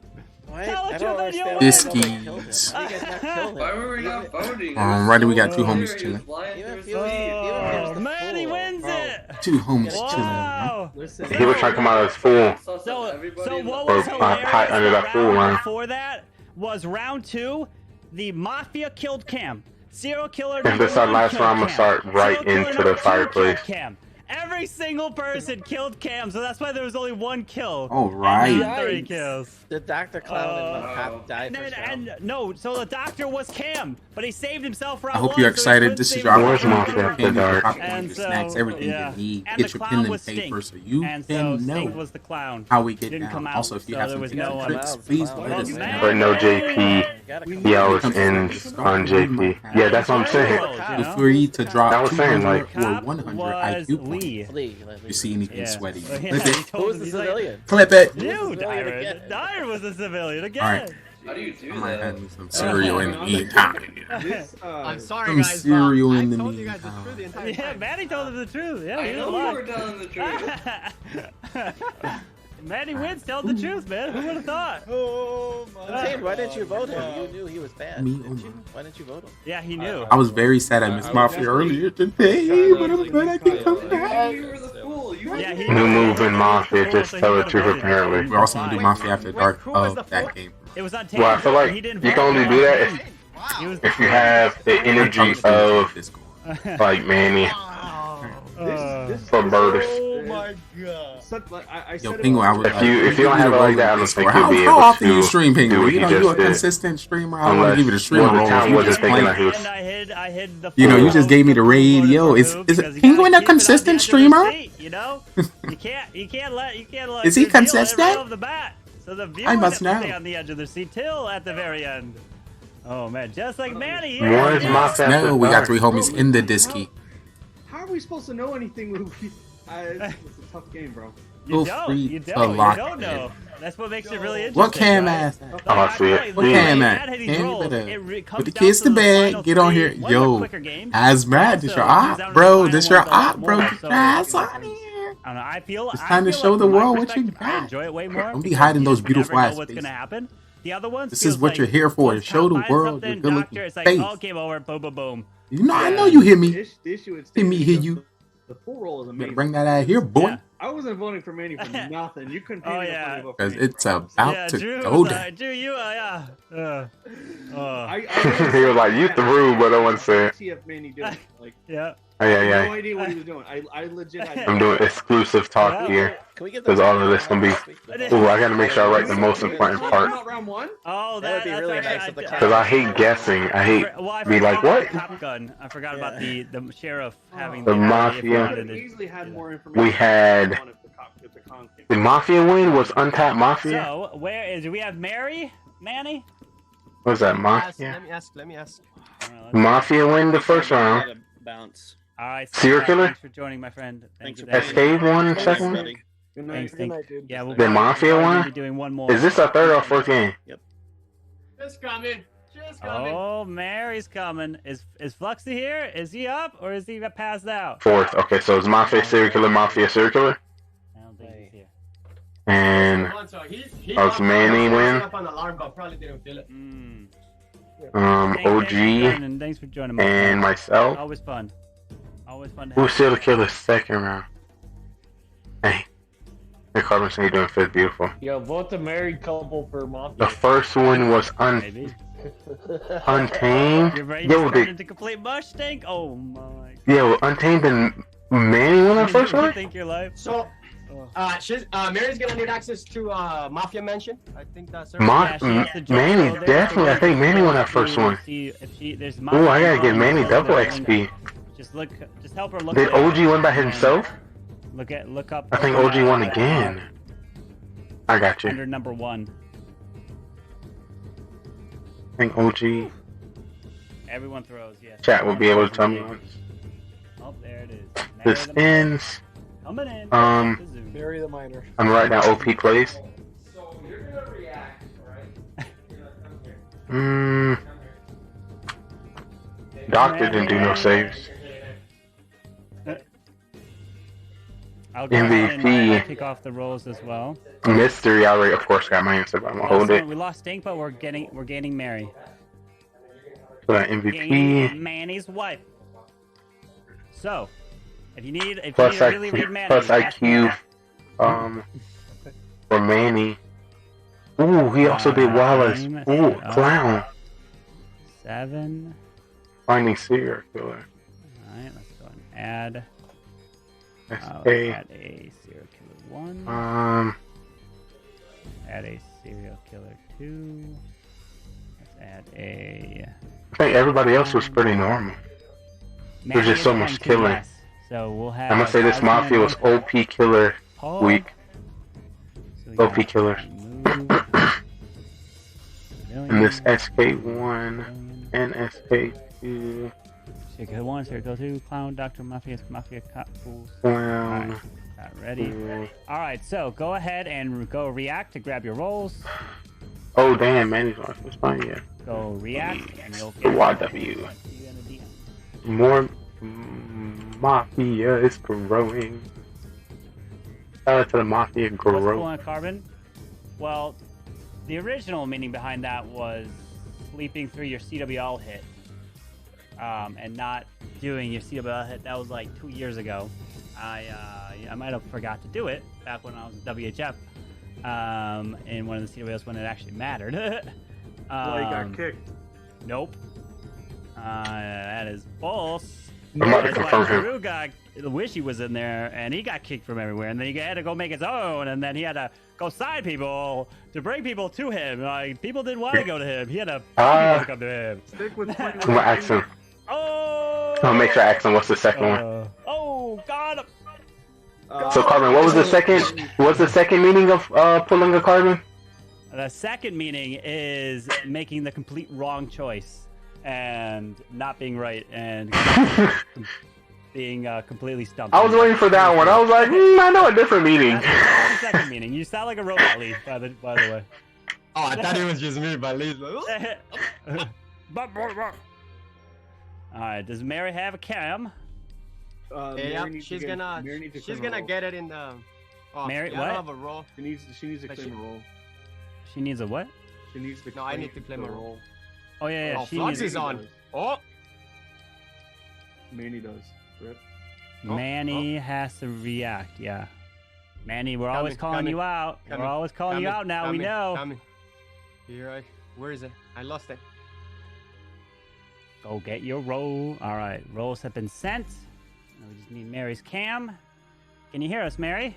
Tell the truth. Diskies. Why were we not voting? Right, we got 2 homies chilling. Man, he wins it. 2 homies chilling. He was trying to come out as fool. So what Or was hide under that fool line. before that was round 2. The Mafia killed Cam. Serial killer. If this is our last round, I'm gonna start right into the fireplace. Cam. Every single person killed Cam, so that's why there was only 1 kill. All right. And not 3 kills. The Dr. Clown and Pap died first round. No, so the doctor was Cam, but he saved himself round I hope 1, you're so he excited. couldn't This is save your himself opportunity round to two. get your popcorn, And your snacks, everything yeah. you need. And Get the your clown pen was and paper Stink. so you And can so know Stink was the clown. how we get Didn't down. come out, Also, if you so have there some was tips no and one tricks, else. please let us know. But no JP. Yells in on JP. Yeah, that's what I'm saying. Feel free to drop I was saying, 200 like, or 100 IQ points. You see anything sweaty? Clip it. Who was the civilian? Clip it. You, Dyer. Dyer was a civilian again. All right. How do you do I might that? have some cereal in the meantime. I'm sorry, Some guys. cereal in the I told you guys meantime. the truth the entire time. Yeah, Manny told him the truth. Yeah, I he know was you were telling the truth. Manny wins, tell the truth, man. Who would have thought? Oh my Tim, why didn't you vote him? You knew he was bad. Why didn't you vote him? Yeah, he knew. I was very sad I missed Mafia earlier today, but I'm glad I can come back. New move in Mafia, just tell the truth apparently. We're also gonna do Mafia After Dark of that game. It was on Well, I feel like you can only do that if you have the energy of like Manny or Burtis. Oh my god. Yo, Penguin, I was If you don't have it like that, I don't think you'll be how able often you to stream do Penguin? what You he know, you a just did. consistent streamer. I don't want to give you the stream Unless role. one time You wasn't just thinking playing. that he was. I hid the You know, you just gave me the raid. Yo, is Penguin a consistent streamer? You know, you can't let Is he your deal consistent? right off the bat. So the viewers I must have to stay know. on the edge of their seat till at the very end. Oh man, just like Manny. Where's Mafia After No, we got Dark? 3 homies in the Disky. How are we supposed to know anything when we? It's a tough game, bro. Feel free to lock You don't in. know. That's what makes it really interesting. What Cam right? ass? Oh, I see it. What Cam at? Cam, you better put the kids to bed. Get on here. Yo, Asmrat, this your op, bro. This your op, bro. Get your ass on here. I don't know. I feel It's time to feel show like the from my world what you perspective, I got. enjoy it way more. Don't be because hiding you those just beautiful never know ass what's faces. gonna happen. The other ones. This feels is what like you're here for. once Show the Tom finds world your something, good Doctor, looking it's like, face. oh, game over. Boom, boom, boom. You know, I know you hear me. The issue is Hear me, hear you. the full roll is Better amazing. bring that out here, boy. Yeah. I wasn't voting for Manny for nothing. You couldn't pay Oh me yeah. to vote for Because Manny. it's about to Drew go was down. like, Drew, you, yeah. He was like, you through, but I want to say it. TF Manny doing like. Yeah. Oh, yeah, I had no yeah. idea what he was doing. I legit. I'm doing exclusive talk here. Because all of this can be. Ooh, I gotta make sure I write the most important part. Round one? Oh, That would be really nice if the Because I hate guessing. I hate be like, what? Top Gun. I forgot about the sheriff having The ability if he Mafia. wanted to- Easily had more information. We had. The Mafia win was Untapped Mafia? So where is? Do we have Mary, Manny? What was that, Let Mafia? me ask. Mafia win the first round. Bounce. All right. Serial killer? Thanks for joining, my friend. Thank you. Escape won second? Good Thanks, thanks. Yeah, we'll The Mafia we'll one? be doing one more. Is this our third or fourth game? Yep. Just coming. Just coming. Oh, Mary's coming. Is Fluxy here? Is he up or is he passed out? Fourth. Okay, so it's Mafia serial killer, Mafia serial killer. I don't think he's here. And He was Manny win? up on alarm, but probably didn't feel it. OG And thanks for joining. and myself. Always fun. Always fun. To Who's have serial killer second round? Hey. The Carbonfin doing fifth, beautiful. Yo, vote the married couple for Mafia. The first one was Maybe. Untamed. You're ready Yo, to turn they, into complete mush tank? Oh my. yo, Untamed and Manny won that first You one? think your life? So, Mary's gonna need access to Mafia Mansion. I think that's her. Manny, definitely. I think Manny won that first one. Ooh, I gotta give Manny double XP. Just help her look. Did OG win by himself? Look up. I think OG won again. I got you. Under number 1. I think OG. Everyone throws, yes. Chat will be able to tell me once. Oh, there it is. This ends. Coming in. Bury the miner. I'm right now OP plays. So you're gonna react, right? Doctor didn't do no saves. I'll go ahead and MVP. kick off the rolls as well. Mystery, I already, of course, got my answer, but I'm gonna hold it. We lost Stink, but we're gaining Mary. So that MVP. Gaining Manny's wife. So, if you need Plus to really read Manny, plus IQ. For Manny. Ooh, he also did Wallace. Ooh, Clown. 7. Finding serial killer. Alright, let's go and add. Let's Add a serial killer 1. Add a serial killer 2. Let's add a. I think everybody else was pretty normal. There's just so much killing. Yes. So we'll have. I'm gonna say this Mafia was OP killer week. So OP killers. And this SK1 and SK2. Serial 1, Serial 2, Clown, Doctor, Mafia, Cop, Fools. Clown. Got ready. Alright, so go ahead and go react to grab your rolls. Oh damn, Manny's on this fine, yeah. Go react and you'll The get YW. More Mafia is growing. Shout out to the Mafia What's going grow. on, Carbon? Well, the original meaning behind that was sleeping through your CWL hit. And not doing your CWL hit. That was like 2 years ago. I might have forgot to do it back when I was at WHF. In one of the CWLs when it actually mattered. Well, you got kicked. Nope. That is false. I'm about to That's why confirm him. Drew got wish he was in there, and he got kicked from everywhere, and then he had to go make his own, and then he had to go sign people to bring people to him. Like people didn't want to go to him. He had to people to come to him. Stick with I'm gonna ask him. Oh! I'm gonna make sure I ask him what's the second one. Oh, got him. So Carbon, what was the second? What's the second meaning of pulling a Carbon? The second meaning is making the complete wrong choice and not being right and being completely stumped. I was waiting for that one. I was like, I know a different meaning. That's the second meaning. You sound like a robot, Lee. By the way. Oh, I thought it was just me, but Lee's All right. Does Mary have a cam? yeah, she's gonna get it in the. Oh, Mary, yeah, what? I don't have a roll. She needs to claim a roll. She needs a what? She needs to. No, I need to claim a roll. Oh yeah. Oh, She Flux needs is on. Oh. Manny does. Rip. Manny has to react. Yeah. Manny, we're always calling coming, you out. We're coming, always calling you out now. We know. Coming. You're right. Where is it? I lost it. Go get your roll. All right. Rolls have been sent. Now we just need Mary's cam. Can you hear us, Mary?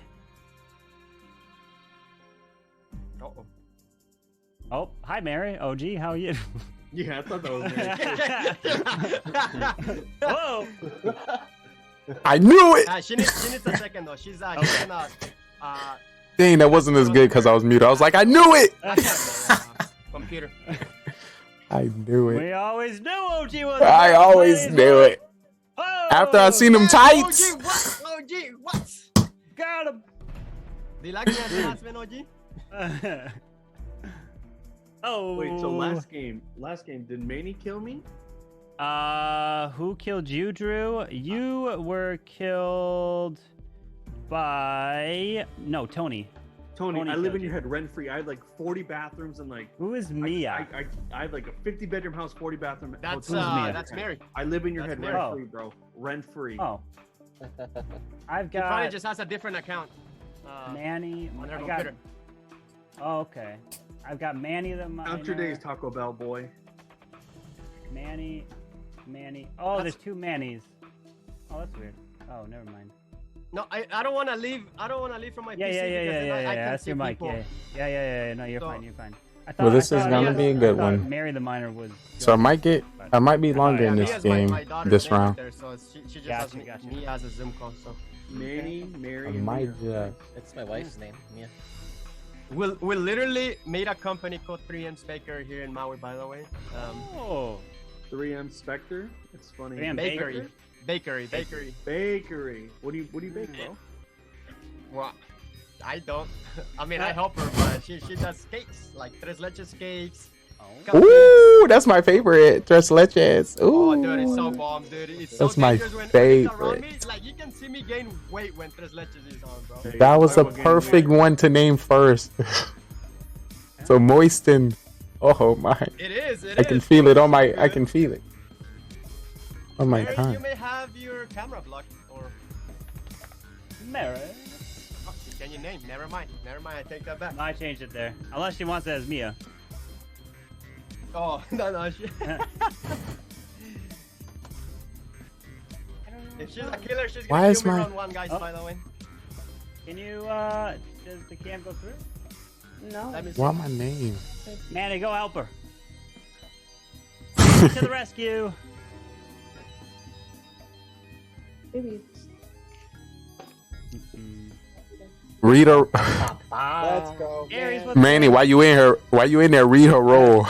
Uh-oh. Oh, hi, Mary. OG, how are you? Yeah, I thought that was Mary. Whoa! I knew it. She needs a second though. She's gonna. Dang, that wasn't as good because I was muted. I was like, I knew it. Computer. I knew it. We always knew OG was. I always knew it. After I seen them tights. OG, what? OG, what? Got him. Do you like my announcement, OG? Oh. Wait, so last game, did Manny kill me? Who killed you, Drew? You were killed by Tony. Tony, I live in your head rent free. I had like 40 bathrooms and like. Who is Mia? I had like a 50 bedroom house, 40 bathroom. That's hotel. that's Mary. I live in your head Mary. rent free, bro. Rent free. Oh. I've He probably got just has a different account. Manny. On her I got, computer. oh, okay. I've got Manny the Miner. Count your days, Taco Bell boy. Manny. Oh, there's two Mannies. Oh, that's weird. Oh, never mind. No, I don't want to leave. I don't want to leave from my Yeah, PC yeah. because then I can That's see your mic. people. Yeah. No, you're fine. You're fine. Well, this is gonna be a good one. Mary the Miner was. So I might be longer in this game, this round. There, so she just has me as a Zoom call. So. Mary, I might just. It's my wife's name. Mia. We literally made a company called 3M Baker here in Maui, by the way. 3M Spectre. It's funny. 3M Bakery. Bakery. What do you bake, bro? Well, I don't. I mean, I help her, but she does cakes, like tres leches cakes. Ooh, that's my favorite. Tres leches. Ooh. Oh, dude, it's so bomb, dude. It's that's so my favorite. Me, like, you can see me gain weight when tres leches is on, bro. That was a perfect one to name first. So moistened. Oh my. It is. I can feel it on my. I can feel it. Oh my Mary, god. you may have your camera blocked, or Mary. Oh, can you name? Never mind. I take that back. I changed it there. Unless she wants it as Mia. Oh, no. If she's a killer, she's gonna kill me round one, guys, by the way. Can you, does the cam go through? No. Why my name? Manny, go help her. To the rescue. Maybe Rita. Let's go. Manny, why you in her? Why you in there? Read her role. No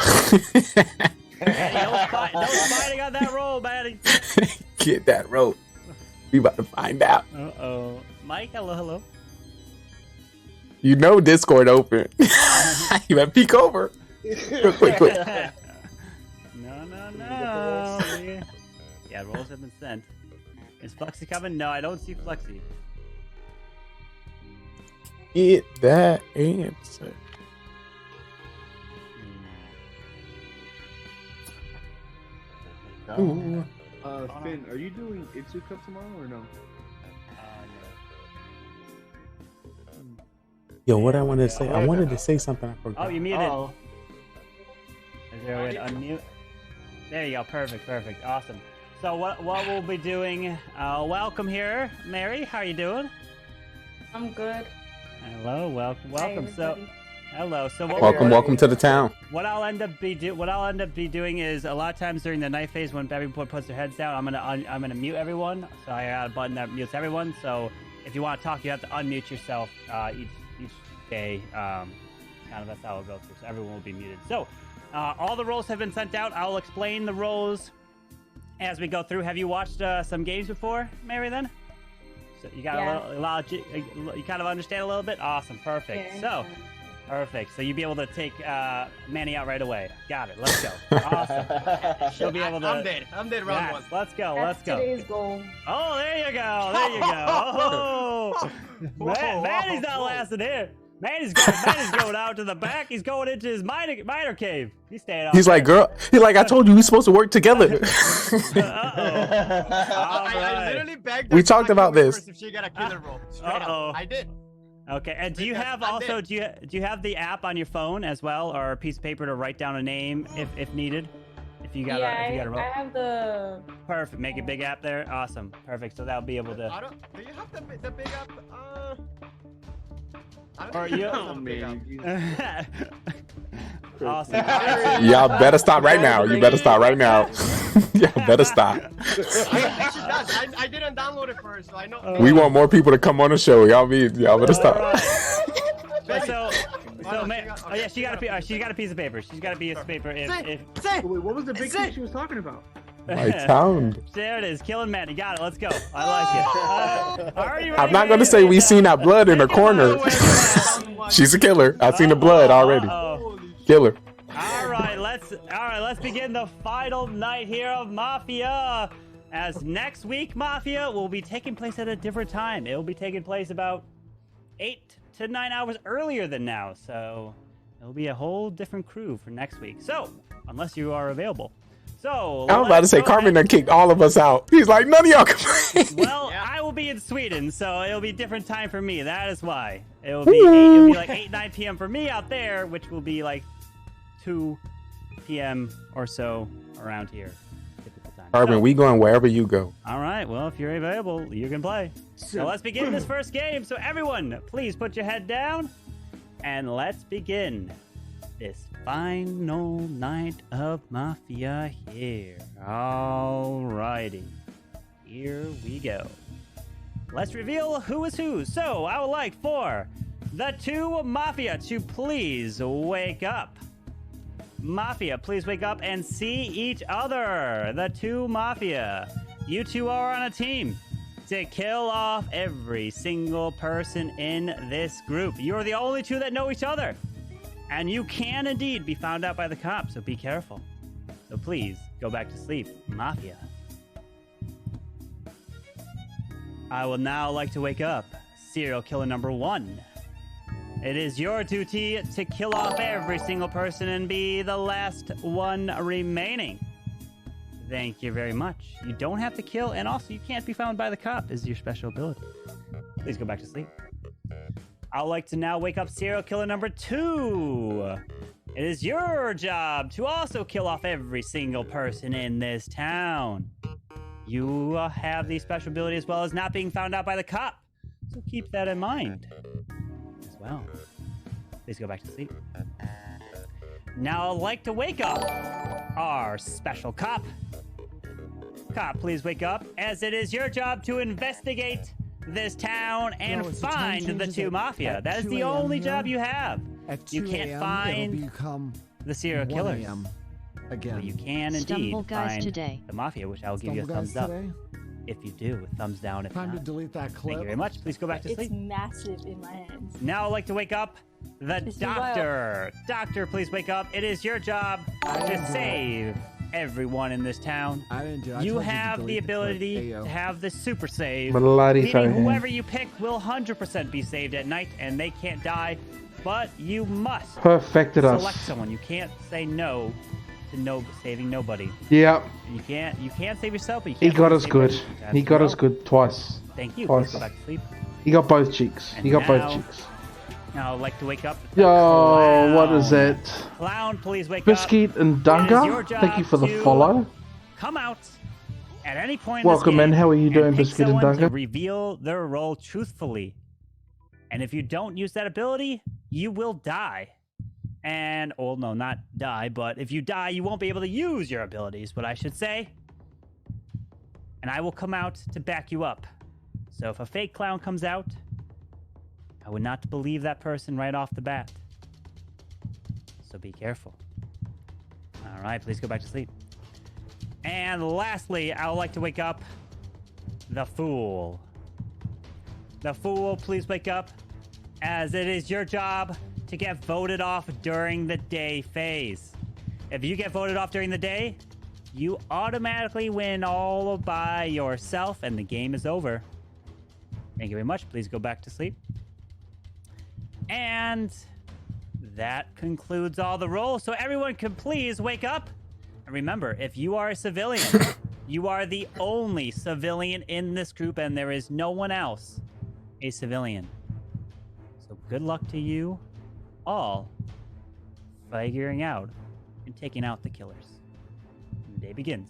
fighting on that roll, Manny. Get that rope. We about to find out. Uh-oh. Mike, hello. You know Discord open. You better peek over. Quick. No. Yeah, rolls have been sent. Is Flexi coming? No, I don't see Flexi. Get that answer. Ooh. Finn, are you doing Itsu Cup tomorrow or no? Yo, what I wanted to say? I wanted to say something. I forgot. Oh, you muted. Is there a way to unmute? There you go. Perfect. Awesome. So what we'll be doing? Welcome here, Mary. How are you doing? I'm good. Hello. Welcome. So, hello. So welcome to the town. What I'll end up be doing is a lot of times during the night phase when everyone puts their heads down, I'm gonna mute everyone. So I got a button that mutes everyone. So if you want to talk, you have to unmute yourself each day. Kind of that's how it'll go through. So everyone will be muted. So all the roles have been sent out. I'll explain the roles as we go through. Have you watched some games before, Mary? Then. So you got you kind of understand a little bit. Awesome, perfect. Yeah, so, perfect. So you'll be able to take Manny out right away. Got it. Let's go. Awesome. She'll be able to. I'm dead. Round one. Let's go. That's today's goal. Oh, there you go. Oh, Manny's not lasting here. Manny's going out to the back. He's going into his miner cave. He's staying out. He's like, girl. He's like, I told you we're supposed to work together. I literally begged her we talked about this. If she got a killer roll. I did. Okay, and do you have also do you have the app on your phone as well, or a piece of paper to write down a name if needed? If you got a roll. I have the. Perfect. Make a big app there. Awesome. Perfect. So that'll be able to. Do you have the big app? Or you? Awesome. Y'all better stop right now. You better stop right now. Y'all better stop. I didn't download it first, so I know. We want more people to come on the show. Y'all better stop. She got a piece of paper. She's got a piece of paper. Wait, what was the big thing she was talking about? My town. There it is. Killing Matt. You got it. Let's go. I like it. I'm not going to say we seen that blood in the corner. She's a killer. I've seen the blood already. Killer. All right, let's begin the final night here of Mafia. As next week, Mafia will be taking place at a different time. It will be taking place about 8 to 9 hours earlier than now. So it'll be a whole different crew for next week. So, unless you are available. So I was about to say, Carmen done kicked all of us out. He's like, none of y'all can play. Well, I will be in Sweden, so it'll be a different time for me. That is why. It'll be like 8, 9 p.m. for me out there, which will be like 2 p.m. or so around here. Typical time. Carbon, So- we going wherever you go. All right. Well, if you're available, you can play. So let's begin this first game. So everyone, please put your head down, and let's begin this final night of Mafia here. All righty. Here we go. Let's reveal who is who. So I would like for the two Mafia to please wake up. Mafia, please wake up and see each other. The two Mafia. You two are on a team to kill off every single person in this group. You're the only two that know each other. And you can indeed be found out by the cops, so be careful. So please, go back to sleep, Mafia. I would now like to wake up serial killer number 1. It is your duty to kill off every single person and be the last one remaining. Thank you very much. You don't have to kill, and also you can't be found by the cop is your special ability. Please go back to sleep. I'd like to now wake up serial killer number 2. It is your job to also kill off every single person in this town. You have the special ability as well as not being found out by the cop. So keep that in mind as well. Please go back to sleep. Now I'd like to wake up our special cop. Cop, please wake up, as it is your job to investigate this town and find the two Mafia. That is the only job you have. You can't find the serial killers. Again. But you can indeed find the Mafia, which I will give you a thumbs up. If you do, a thumbs down if Time not. to delete that clip. Thank you very much. Please go back to sleep. It's massive in my hands. Now I'd like to wake up the doctor. Doctor, please wake up. It is your job to save everyone in this town. I didn't do it. I You told to have the delete ability clip. to have the super save. Bloody Meaning fine. whoever you pick will 100% be saved at night, and they can't die. But you must Perfected us. select someone. You can't say no to saving nobody. Yeah. You can't save yourself, but you He can't got us save good. everyone. That's He got us well. good twice. Thank you. Twice. Please go back to sleep. He got both cheeks. And He got now- both cheeks. Now I'd like to wake up. Yo, what is it? Clown, please wake up. Biscuit and It is Dunga, your thank you job for the to follow. Come out at any point Welcome in this in, game how are you doing, and pick Biscuit and someone to Dunga? reveal their role truthfully. And if you don't use that ability, you will die. And, well, no, not die, but if you die, you won't be able to use your abilities, what I should say. And I will come out to back you up. So if a fake clown comes out, I would not believe that person right off the bat. So be careful. All right, please go back to sleep. And lastly, I would like to wake up the Fool. The Fool, please wake up, as it is your job to get voted off during the day phase. If you get voted off during the day, you automatically win all by yourself, and the game is over. Thank you very much. Please go back to sleep. And that concludes all the roles. So everyone can please wake up. And remember, if you are a civilian, you are the only civilian in this group, and there is no one else a civilian. So good luck to you all figuring out and taking out the killers. The day begins.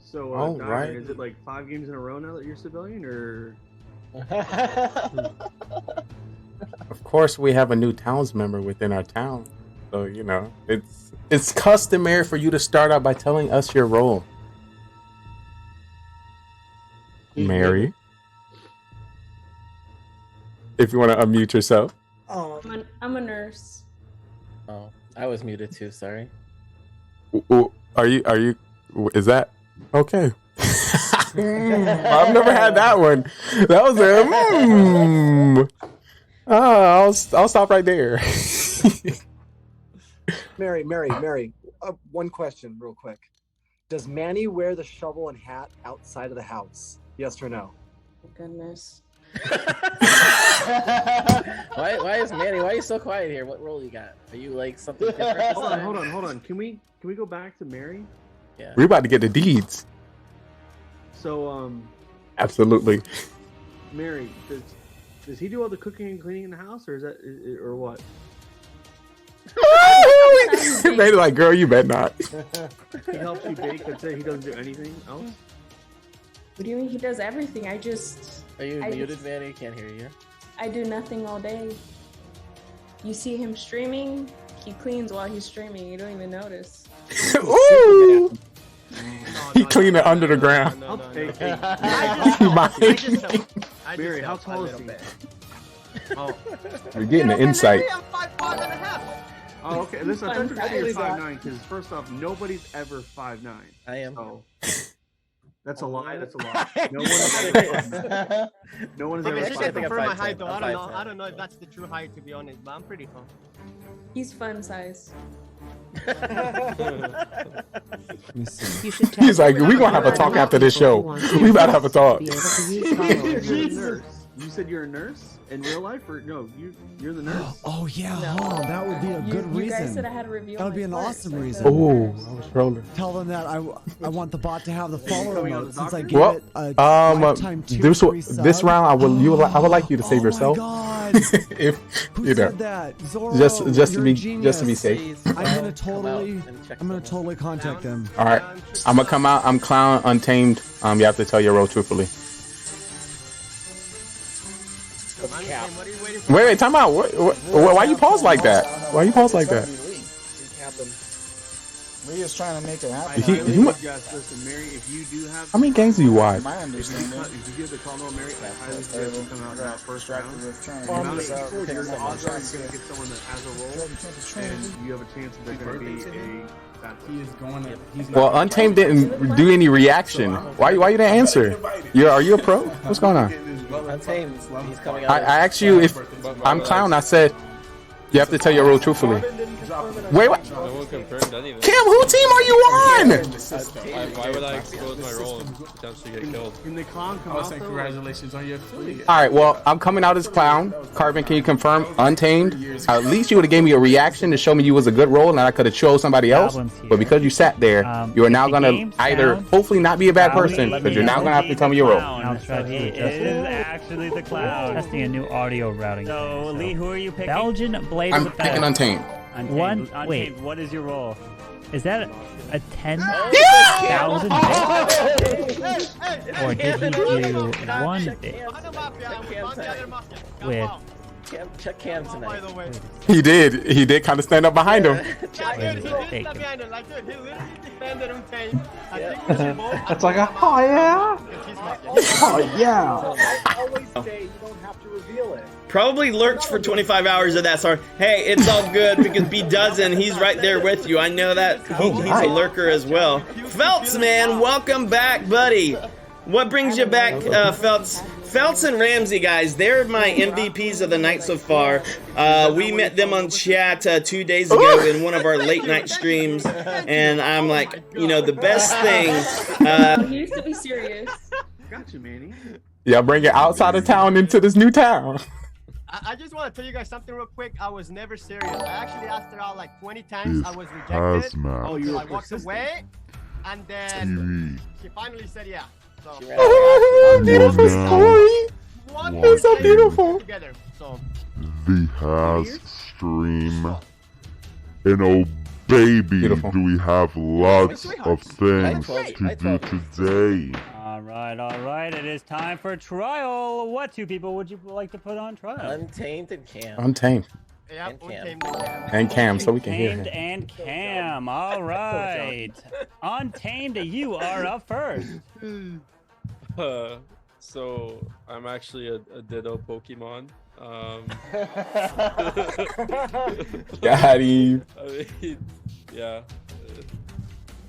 So, All Dyer, right. is it like 5 games in a row now that you're civilian, or? Of course, we have a new towns member within our town, so you know it's customary for you to start out by telling us your role. Mary, if you want to unmute yourself. I'm a nurse. Oh, I was muted too. Sorry. Are you? Is that okay? I've never had that one. That was a. I'll stop right there. Mary. One question, real quick. Does Manny wear the shovel and hat outside of the house? Yes or no? Oh, goodness. Why is Manny? Why are you so quiet here? What role you got? Are you like something different? this time? Hold on. Can we go back to Mary? Yeah. We're about to get the deeds. So Absolutely. Mary, does he do all the cooking and cleaning in the house, or is that or what? Manny like, girl, you bet not. He helps you bake, that's it. He doesn't do anything else? What do you mean he does everything? I just... Are you muted, Manny? Can't hear you. I do nothing all day. You see him streaming, he cleans while he's streaming. You don't even notice. Ooh! He cleaned it under the ground. I'll take it. Mary, how tall is he? Oh. You're getting the insight. Oh, okay. Listen, I thought you were saying 5'9", because first off, nobody's ever 5'9". I am. So, that's a lie. That's a lie. No one is I ever. mean, she can 5'9". confirm my height though. I don't know. I don't know if that's the true height, to be honest, but I'm pretty tall. He's fun size. He's like, we gonna have a talk after this show. We about to have a talk. You said you're a nurse in real life, or no? You're the nurse. Oh yeah, hold on. That would be a good You reason. guys said I had a review. That would be an awesome reason. Oh, I was trolling. Tell them that I want the bot to have the follower mode since I gave Well, it a lifetime tier 3 sub. this round, I would like you to save yourself. If Who you know, said that? Zorro, just to you're be a genius. safe. I'm gonna totally contact them. All right, I'm gonna come out. I'm Clown Untamed. You have to tell your role truthfully. Wait, time out. Why you pause like that? Why you pause like that? We're just trying to make it happen. Listen, Mary, if you do have... How many games do you watch? My understanding. If you give the call, no, Mary, I highly suggest you come out in that first round. Your The odds are you're going to get someone that has a role, and you have a chance that they're going to be He is going to... Well, Untamed didn't do any reaction. Why you didn't answer? Are you a pro? What's going on? Untamed. He's coming out. I asked you if I'm Clown. I said you have to tell your role truthfully. Wait, what? No one confirmed anything. Kim, who team are you on? Why would I expose my role and potentially get killed? Can the clown come out? Congratulations on your affiliate. All right, well, I'm coming out as Clown. Carbon, can you confirm? Untamed. At least you would have gave me a reaction to show me you was a good role, and I could have chose somebody else. But because you sat there, you are now gonna either hopefully not be a bad person, because you're now gonna have to tell me your role. He is actually the Clown. Testing a new audio routing. So, Lee, who are you picking? Belgian Blade. I'm picking Untamed. Wait, what is your role? Is that a 10,000 bit? Or did he do 1 bit? With Check Cam tonight. He did kind of stand up behind him. That's like a, oh yeah. Oh yeah. Always say you don't have to reveal it. Probably lurks for 25 hours of that sort. Hey, it's all good because B doesn't. He's right there with you. I know that. He's a lurker as well. Feltz, man, welcome back, buddy. What brings you back, Feltz? Feltz and Ramsey, guys, they're my MVPs of the night so far. We met them on chat 2 days ago in one of our late night streams, and I'm like, the best thing. He used to be serious. Got you, Manny. Yeah, bring it outside of town into this new town. I just want to tell you guys something real quick. I was never serious. I actually asked her out like 20 times. I was rejected. Oh, you were I walked away, and then she finally said yeah. So, Beautiful story. It's so beautiful. Together, so. The has stream. And oh baby, do we have lots of things to do today. All right. It is time for trial. What 2 people would you like to put on trial? Untamed and Cam. Untamed. Yeah, And Cam, so we can hear him. Untamed and Cam. All right. Untamed, you are up first. So I'm actually a Ditto Pokemon. Got him. I mean, yeah.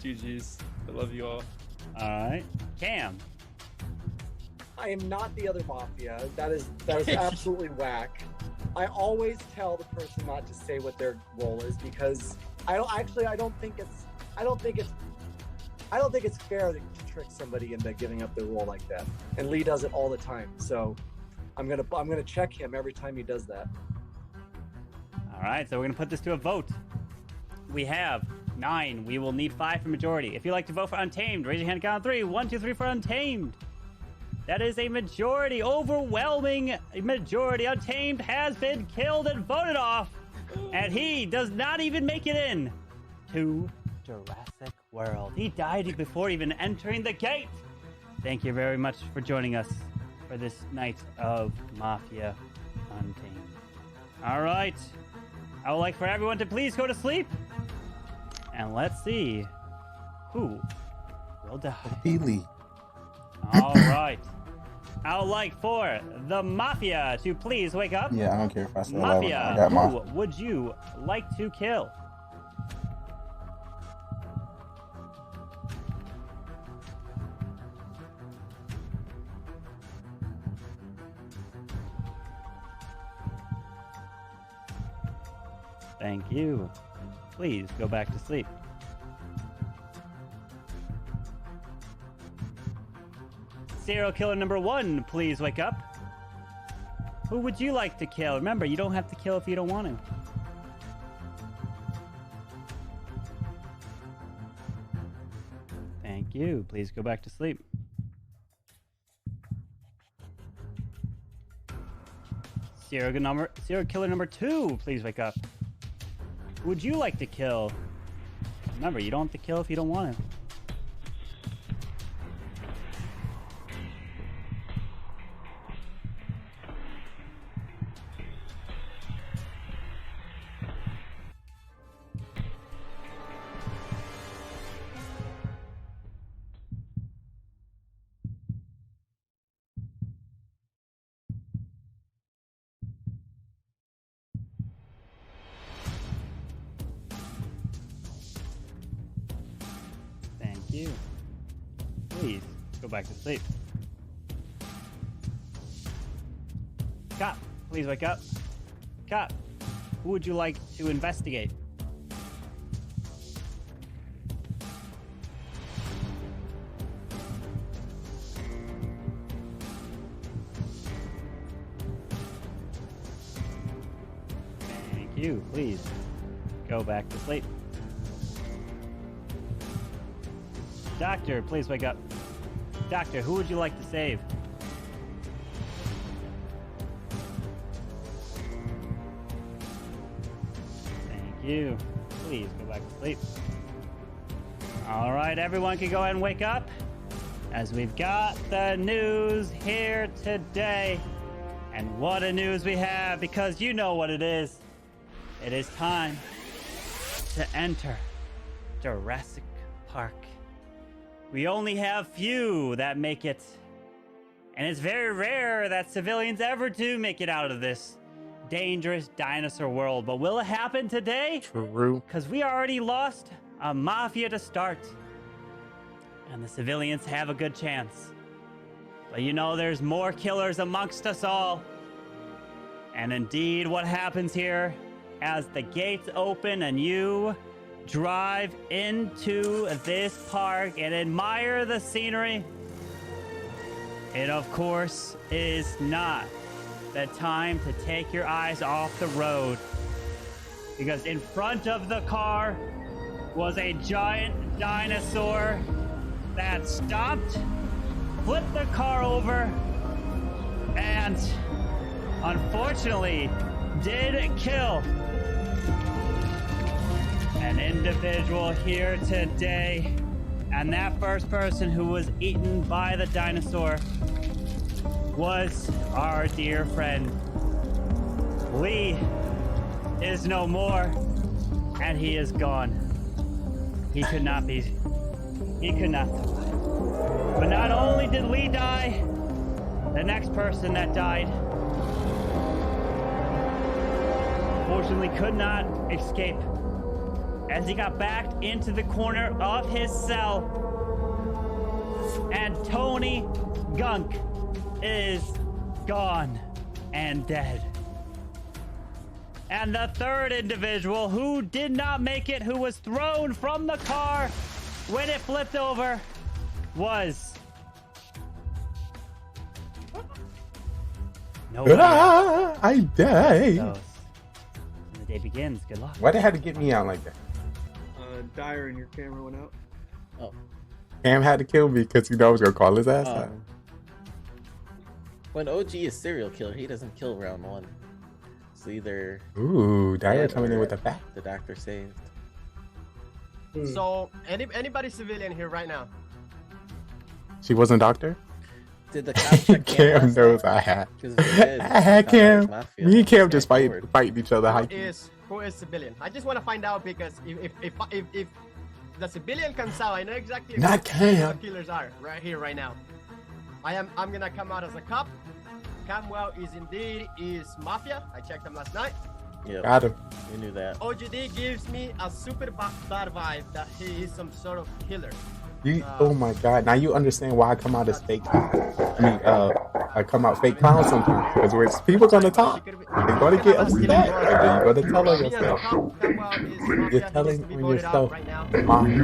GG's. I love you all. All right, Cam. I am not the other Mafia. That is absolutely whack. I always tell the person not to say what their role is because I don't think it's fair to trick somebody into giving up their role like that. And Lee does it all the time. So I'm gonna check him every time he does that. All right, so we're gonna put this to a vote. We have 9. We will need 5 for majority. If you'd like to vote for Untamed, raise your hand. Count 3. 1, 2, 3 for Untamed. That is a majority, overwhelming majority. Untamed has been killed and voted off. And he does not even make it in to Jurassic World. He died before even entering the gate. Thank you very much for joining us for this night of Mafia Untamed. All right. I would like for everyone to please go to sleep. And let's see who will die. Healy. All right. I would like for the Mafia to please wake up. Yeah, I don't care if I still have it. I Mafia, got mine. who would you like to kill? Thank you. Please go back to sleep. Serial killer number 1, please wake up. Who would you like to kill? Remember, you don't have to kill if you don't want to. Thank you. Please go back to sleep. Serial killer number 2, please wake up. Who would you like to kill? Remember, you don't have to kill if you don't want to. Thank you. Please go back to sleep. Cop, please wake up. Cop, who would you like to investigate? Thank you. Please go back to sleep. Doctor, please wake up. Doctor, who would you like to save? Thank you. Please go back to sleep. All right, everyone can go ahead and wake up, as we've got the news here today. And what a news we have, because you know what it is. It is time to enter Jurassic Park. We only have few that make it. And it's very rare that civilians ever do make it out of this dangerous dinosaur world. But will it happen today? True. Because we already lost a Mafia to start. And the civilians have a good chance. But you know, there's more killers amongst us all. And indeed, what happens here as the gates open and you drive into this park and admire the scenery, it of course is not the time to take your eyes off the road, because in front of the car was a giant dinosaur that stopped, flipped the car over, and unfortunately did kill an individual here today. And that first person who was eaten by the dinosaur was our dear friend. Lee is no more, and he is gone. He could not survive. But not only did Lee die, the next person that died unfortunately could not escape, as he got backed into the corner of his cell. And Tony Gunk is gone and dead. And the third individual who did not make it, who was thrown from the car when it flipped over, was I died. When the day begins, good luck. Why they had to get me out like that? Dyer and your camera went out. Oh. Cam had to kill me because he knew I was gonna call his ass out. When OG is serial killer, he doesn't kill round 1. It's either Ooh, Dyer dead coming in or with a fact. the doctor saved. So, anybody civilian here right now? She wasn't doctor? Did the cop check Cam knows I had. 'Cause if they did, I had it's not Cam. Mafia. Me and Cam just Straightforward. fighting each other. Who is civilian? I just want to find out because if the civilian comes out, I know exactly Not who Cam. the killers are right here, right now. I'm gonna come out as a cop. Camwell is Mafia. I checked him last night. Yep. Got him. We knew that. OGD gives me a super bad vibe that he is some sort of killer. Oh my god! Now you understand why I come out as fake clown. I come out fake clown sometimes because when people gonna talk, they're gonna get upset, and then you're gonna tell on yourself. You're telling on yourself, Mafia.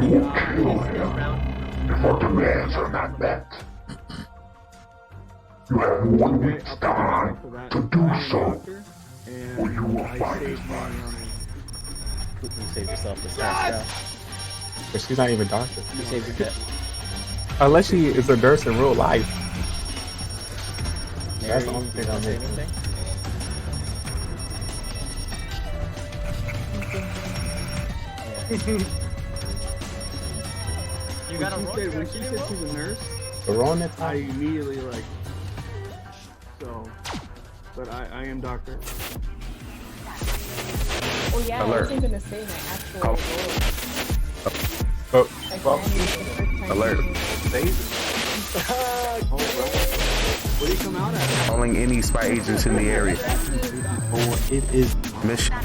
Your demands are not met. You have 1 week's time to do so, or you will fight me. You saved yourself this fast now. But she's not even doctor. You saved your debt. Unless she is a nurse in real life. Mary, That's the only thing I'm say making. anything? You got a roll? When she said she's a nurse, We're on that I time. immediately like. So, but I am doctor. Oh yeah, I Alert. wasn't gonna say my actual Oh. role. Oh, Like, well, mine is the first time alert. What do you come out at? Calling any spy agents in the area. It is Mission.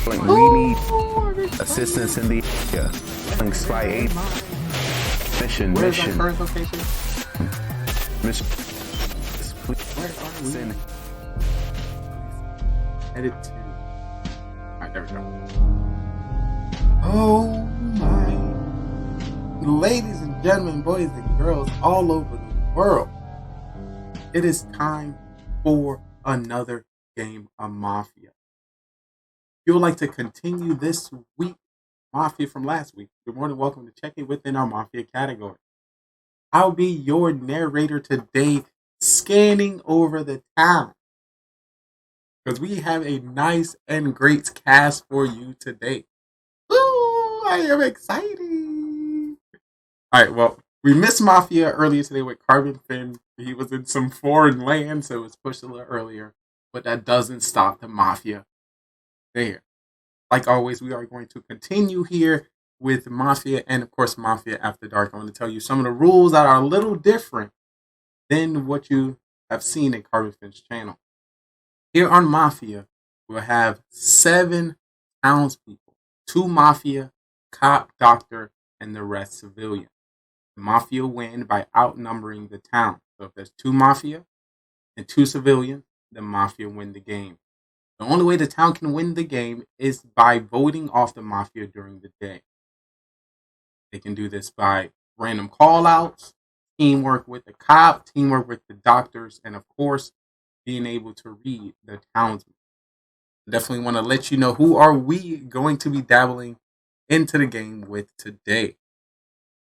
We need assistance in the area. Calling spy agents. Mission. Where's our Mission. current location? Mission. Where are we? Send. Edit to. Alright, there we go. Oh my. Ladies and gentlemen, boys and girls all over the world. It is time for another game of Mafia. If you would like to continue this week, Mafia from last week, you're more than welcome to check it within our Mafia category. I'll be your narrator today, scanning over the town. Because we have a nice and great cast for you today. Ooh, I am excited. Alright, well, we missed Mafia earlier today with Carbonfin. He was in some foreign land, so it was pushed a little earlier. But that doesn't stop the Mafia there. Like always, we are going to continue here with Mafia and, of course, Mafia After Dark. I want to tell you some of the rules that are a little different than what you have seen in Carbonfin's channel. Here on Mafia, we'll have 7 townspeople, 2 Mafia, cop, doctor, and the rest civilian. The Mafia win by outnumbering the town. So if there's 2 Mafia and 2 civilians, the Mafia win the game. The only way the town can win the game is by voting off the Mafia during the day. They can do this by random call-outs, teamwork with the cop, teamwork with the doctors, and of course, being able to read the townsmen. Definitely want to let you know who are we going to be dabbling into the game with today. If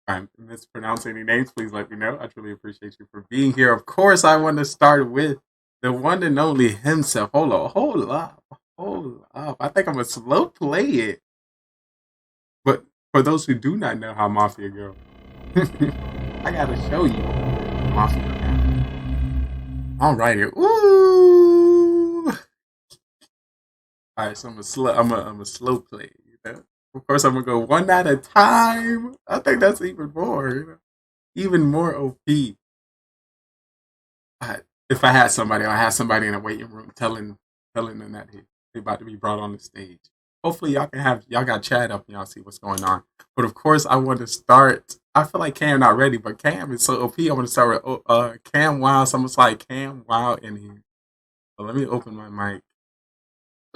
I'm mispronouncing any names, please let me know. I truly appreciate you for being here. Of course, I want to start with the one and only himself. Hold up. I think I'm going to slow play it. But for those who do not know how Mafia go, I got to show you Mafia. All right here. Ooh. All right, so I'm a slow play. You know? Of course, I'm gonna go one at a time. I think that's even more. You know? Even more OP. If I had somebody, I had somebody in a waiting room telling them that they're about to be brought on the stage. Hopefully, y'all got chat up and y'all see what's going on. But of course, I want to start. I feel like Cam not ready, but Cam is so OP. I want to start with Cam Wow. So I'm gonna slide Cam Wow in here. So let me open my mic.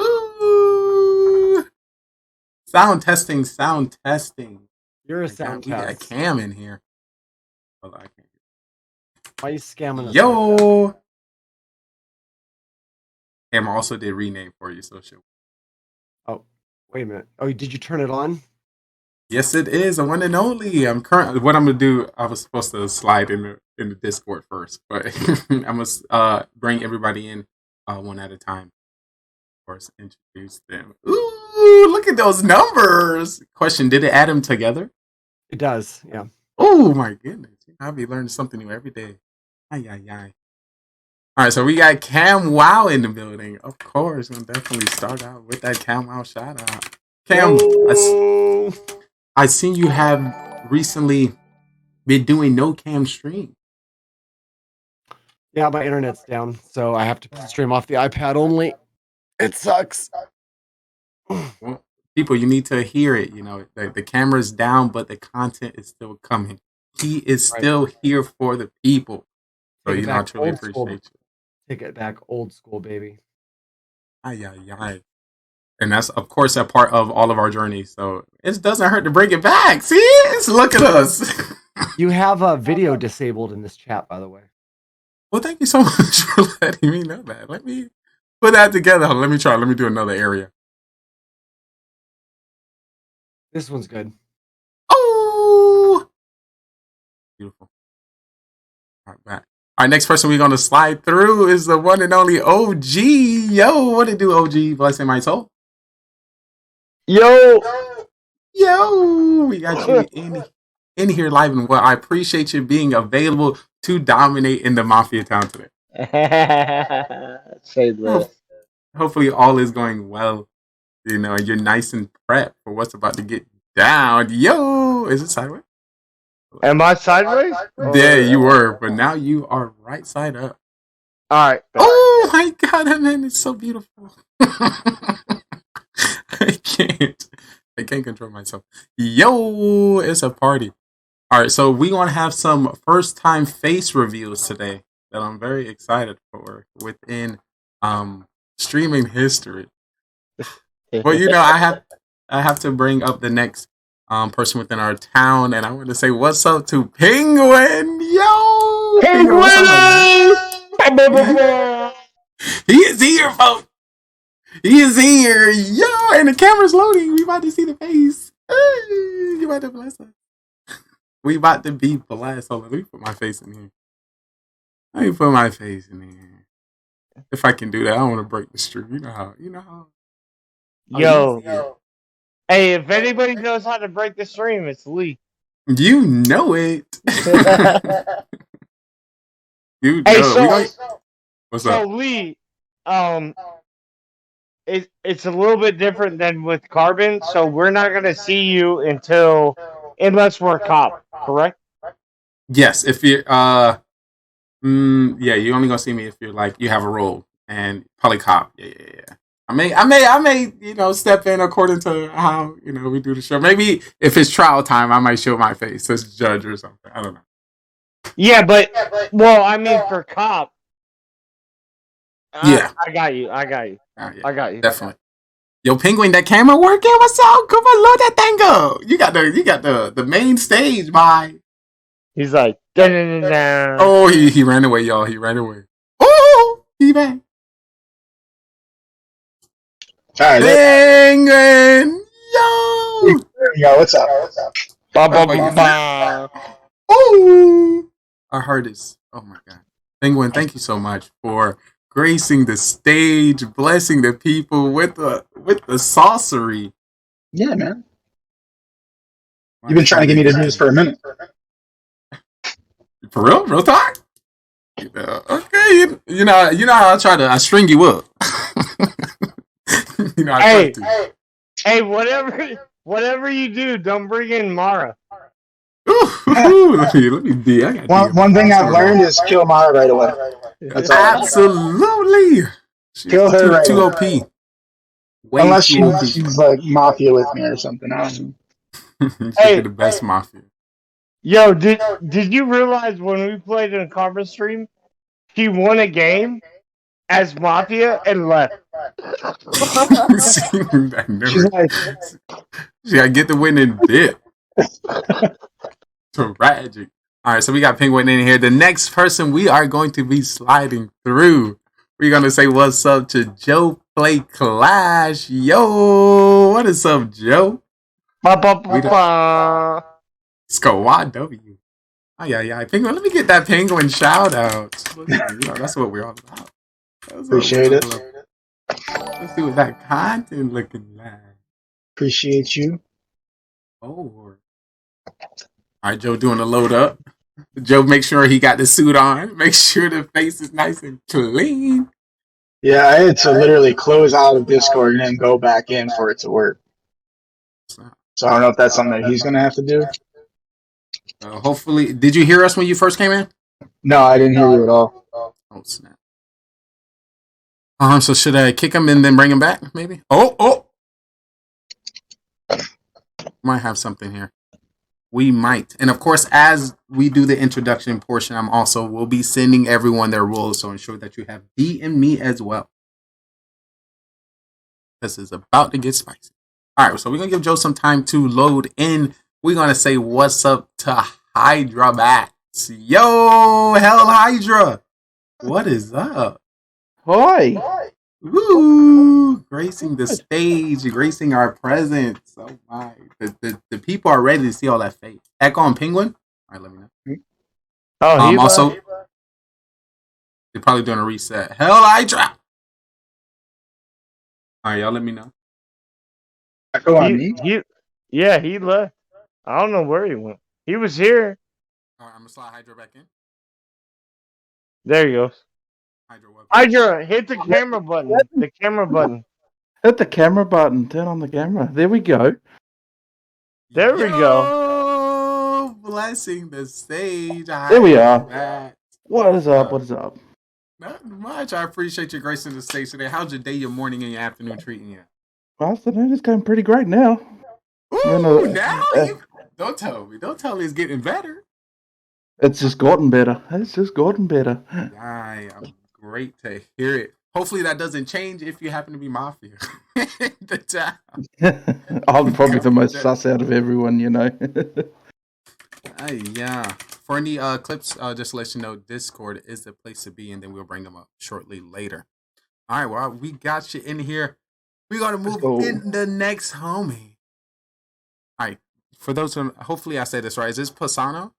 Ooh. Sound testing. You're a sound We got test. Cam in here. Hold on, I can't. Why are you scamming us? Yo. Cam also did rename for you, so sure. Oh, wait a minute. Oh, did you turn it on? Yes, it is a one and only. What I'm gonna do. I was supposed to slide in the Discord first, but I'm gonna bring everybody in one at a time. Of course, introduce them. Ooh, look at those numbers. Question: did it add them together? It does. Yeah. Oh my goodness! I'll be learning something new every day. Ay ay ay. All right, so we got Cam Wow in the building. Of course, gonna definitely start out with that Cam Wow shout out. Cam, I seen you have recently been doing no cam stream. Yeah, my internet's down, so I have to stream off the iPad only. It sucks. Well, people, you need to hear it. You know, the camera's down, but the content is still coming. He is still here for the people. So, you know, I truly appreciate you. Take it back old school, baby. Ay, ay, ay. And that's, of course, a part of all of our journey. So it doesn't hurt to bring it back. See? Look at us. You have a video disabled in this chat, by the way. Well, thank you so much for letting me know that. Let me put that together. Let me try. Let me do another area. This one's good. Oh! Beautiful. All right, back. Our next person we're going to slide through is the one and only OG. Yo, what it do, OG? Blessing my soul. Yo. We got you in here live and well. I appreciate you being available to dominate in the Mafia town today. Say this. Hopefully all is going well. You know, and you're nice and prepped for what's about to get down. Yo, is it sideways? Am I sideways? Yeah, you were, but now you are right side up. All right. Oh my God, that man is so beautiful. I can't control myself. Yo, it's a party. All right, so we want to have some first-time face reveals today that I'm very excited for within streaming history. Well, you know, I have to bring up the next person within our town, and I want to say what's up to Penguin. Yo, Penguin! He is here, folks. He is here. Yo, and the camera's loading. We about to see the face. Hey, you about to bless us. We about to be blessed. Hold on, let me put my face in here. Let me put my face in here. If I can do that, I don't want to break the stream. You know how. Yo. Hey, if anybody knows how to break the stream, it's Lee. You know it. You know. Hey, What's up? So Lee, it's a little bit different than with Carbon, so we're not gonna see you unless we're a cop, correct? Yes, if you're yeah, you're only gonna see me if you're like you have a role and probably cop. Yeah. I may, you know, step in according to how, you know, we do the show. Maybe if it's trial time, I might show my face as judge or something. I don't know. Yeah, but well, I mean for cop. Yeah, I got you. I got you. Definitely. Yo, Penguin, that camera working? What's up? Come on, load that thing up. You got the main stage, bye. He's like, dun-dun-dun-dun. Oh, he ran away, y'all. He ran away. Oh, he back. Penguin, yo. Yo, what's up? Oh, our heart is. Oh my God, Penguin, thank you so much for gracing the stage, blessing the people with the sorcery. Yeah, man. You've been trying to get me to do this for a minute. For real? Real talk? Okay, you know how I string you up. You know, hey, whatever you do, don't bring in Mara. Let me be. One thing I've learned is kill Mara right away. That's all. Absolutely. Kill her right too away. OP. Unless she's like Mafia with me or something. I don't know. Hey, the best Mafia. Yo, did you realize when we played in a conference stream, she won a game as Mafia and left? She's like, she gotta get the win and dip. Tragic. All right, so we got Penguin in here. The next person we are going to be sliding through, we're gonna say what's up to Joe Play Clash. Yo, what is up, Joe? Squad W. Oh yeah. Penguin, let me get that Penguin shout out. You know, that's what we're all about. Appreciate it. Let's see what that content looking like. Appreciate you. Oh. All right, Joe doing a load up. Joe, make sure he got the suit on. Make sure the face is nice and clean. Yeah, I had to literally close out of Discord and then go back in for it to work. So I don't know if that's something that he's gonna have to do. Hopefully, did you hear us when you first came in? No, I didn't hear you at all. Oh snap. So should I kick him and then bring him back? Maybe. Oh. Might have something here. We might. And of course, as we do the introduction portion, will be sending everyone their rules. So ensure that you have D and me as well. This is about to get spicy. All right. So we're going to give Joe some time to load in. We're going to say what's up to Hydra Bats. Yo, Hell Hydra. What is up? Hi. Woo! Gracing the stage, gracing our presence. Oh my! The people are ready to see all that face. Echo and Penguin. All right, let me know. Oh, also, they're probably doing a reset. Hell, Hydra. All right, y'all, let me know. Echo on me. Yeah, he left. I don't know where he went. He was here. All right, I'm gonna slide Hydra back in. There he goes. Hydra, hit the camera button. The camera button. Hit the camera button. Turn on the camera. There we go. There we go. Blessing the stage. There we are. What is up? What is up? Not much. I appreciate you gracing the stage today. How's your day, your morning, and your afternoon treating you? Well, afternoon is going pretty great now. Ooh, now don't tell me. Don't tell me it's getting better. It's just gotten better. It's just gotten better. I'm great to hear it. Hopefully that doesn't change if you happen to be Mafia. The time. I'm probably the most sus out of everyone, you know. Yeah. For any clips, just to let you know, Discord is the place to be, and then we'll bring them up shortly later. All right, well, we got you in here. We're going to move in the next homie. All right. For those who, hopefully I said this right. Is this Pisano?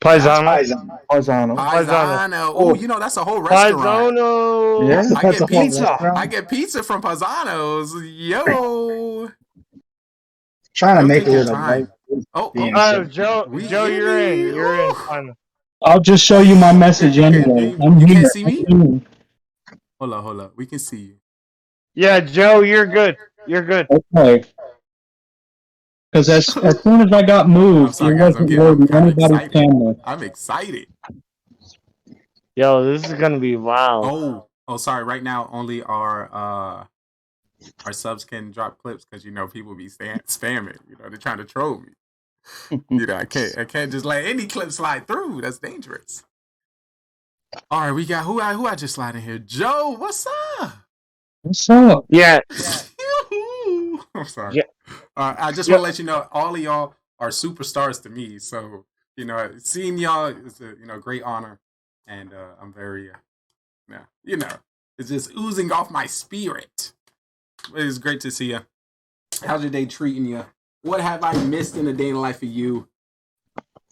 Paisano. Oh, you know, that's a whole restaurant. Paisano. Yeah, I get pizza. I get pizza from Paisano's. Yo. Trying to make it time. Joe, you're in. You're in. Finally. I'll just show you my message anyway. You can't see me? Hold on. We can see you. Yeah, Joe, you're good. You're good. Okay. Because as soon as I got moved, it wasn't loading anybody's camera. I'm excited. Yo, this is gonna be wild. Oh, sorry. Right now, only our subs can drop clips because you know people be spamming. You know, they're trying to troll me. You know, I can't just let any clip slide through. That's dangerous. All right, we got who I just slide in here. Joe, what's up? What's up? Yeah. I'm sorry. Yeah. I just want to let you know, all of y'all are superstars to me. So, you know, seeing y'all is a great honor, and I'm very, it's just oozing off my spirit. It is great to see you. How's your day treating you? What have I missed in the day in the life of you?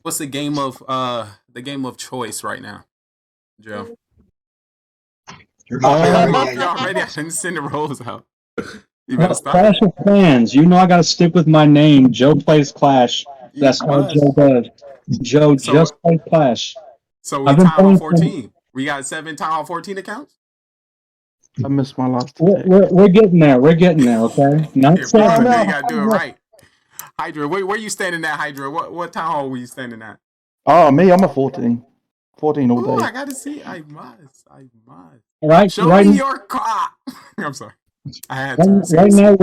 What's the game of choice right now, Joe? Y'all ready? I shouldn't send the rolls out. Clash of Clans. You know I gotta stick with my name. Joe plays Clash. That's all Joe does. Joe just plays Clash. So we Town Hall 14. We got 7 Town Hall 14 accounts? I missed my last. We're getting there. We're getting there, okay? Not you gotta do it right. Hydra, where you standing at, Hydra? What Town Hall were you standing at? Oh, me, I'm a 14. 14 all day. Oh, I gotta see. I must. Right, Show me your car. I'm sorry. I had to. Right now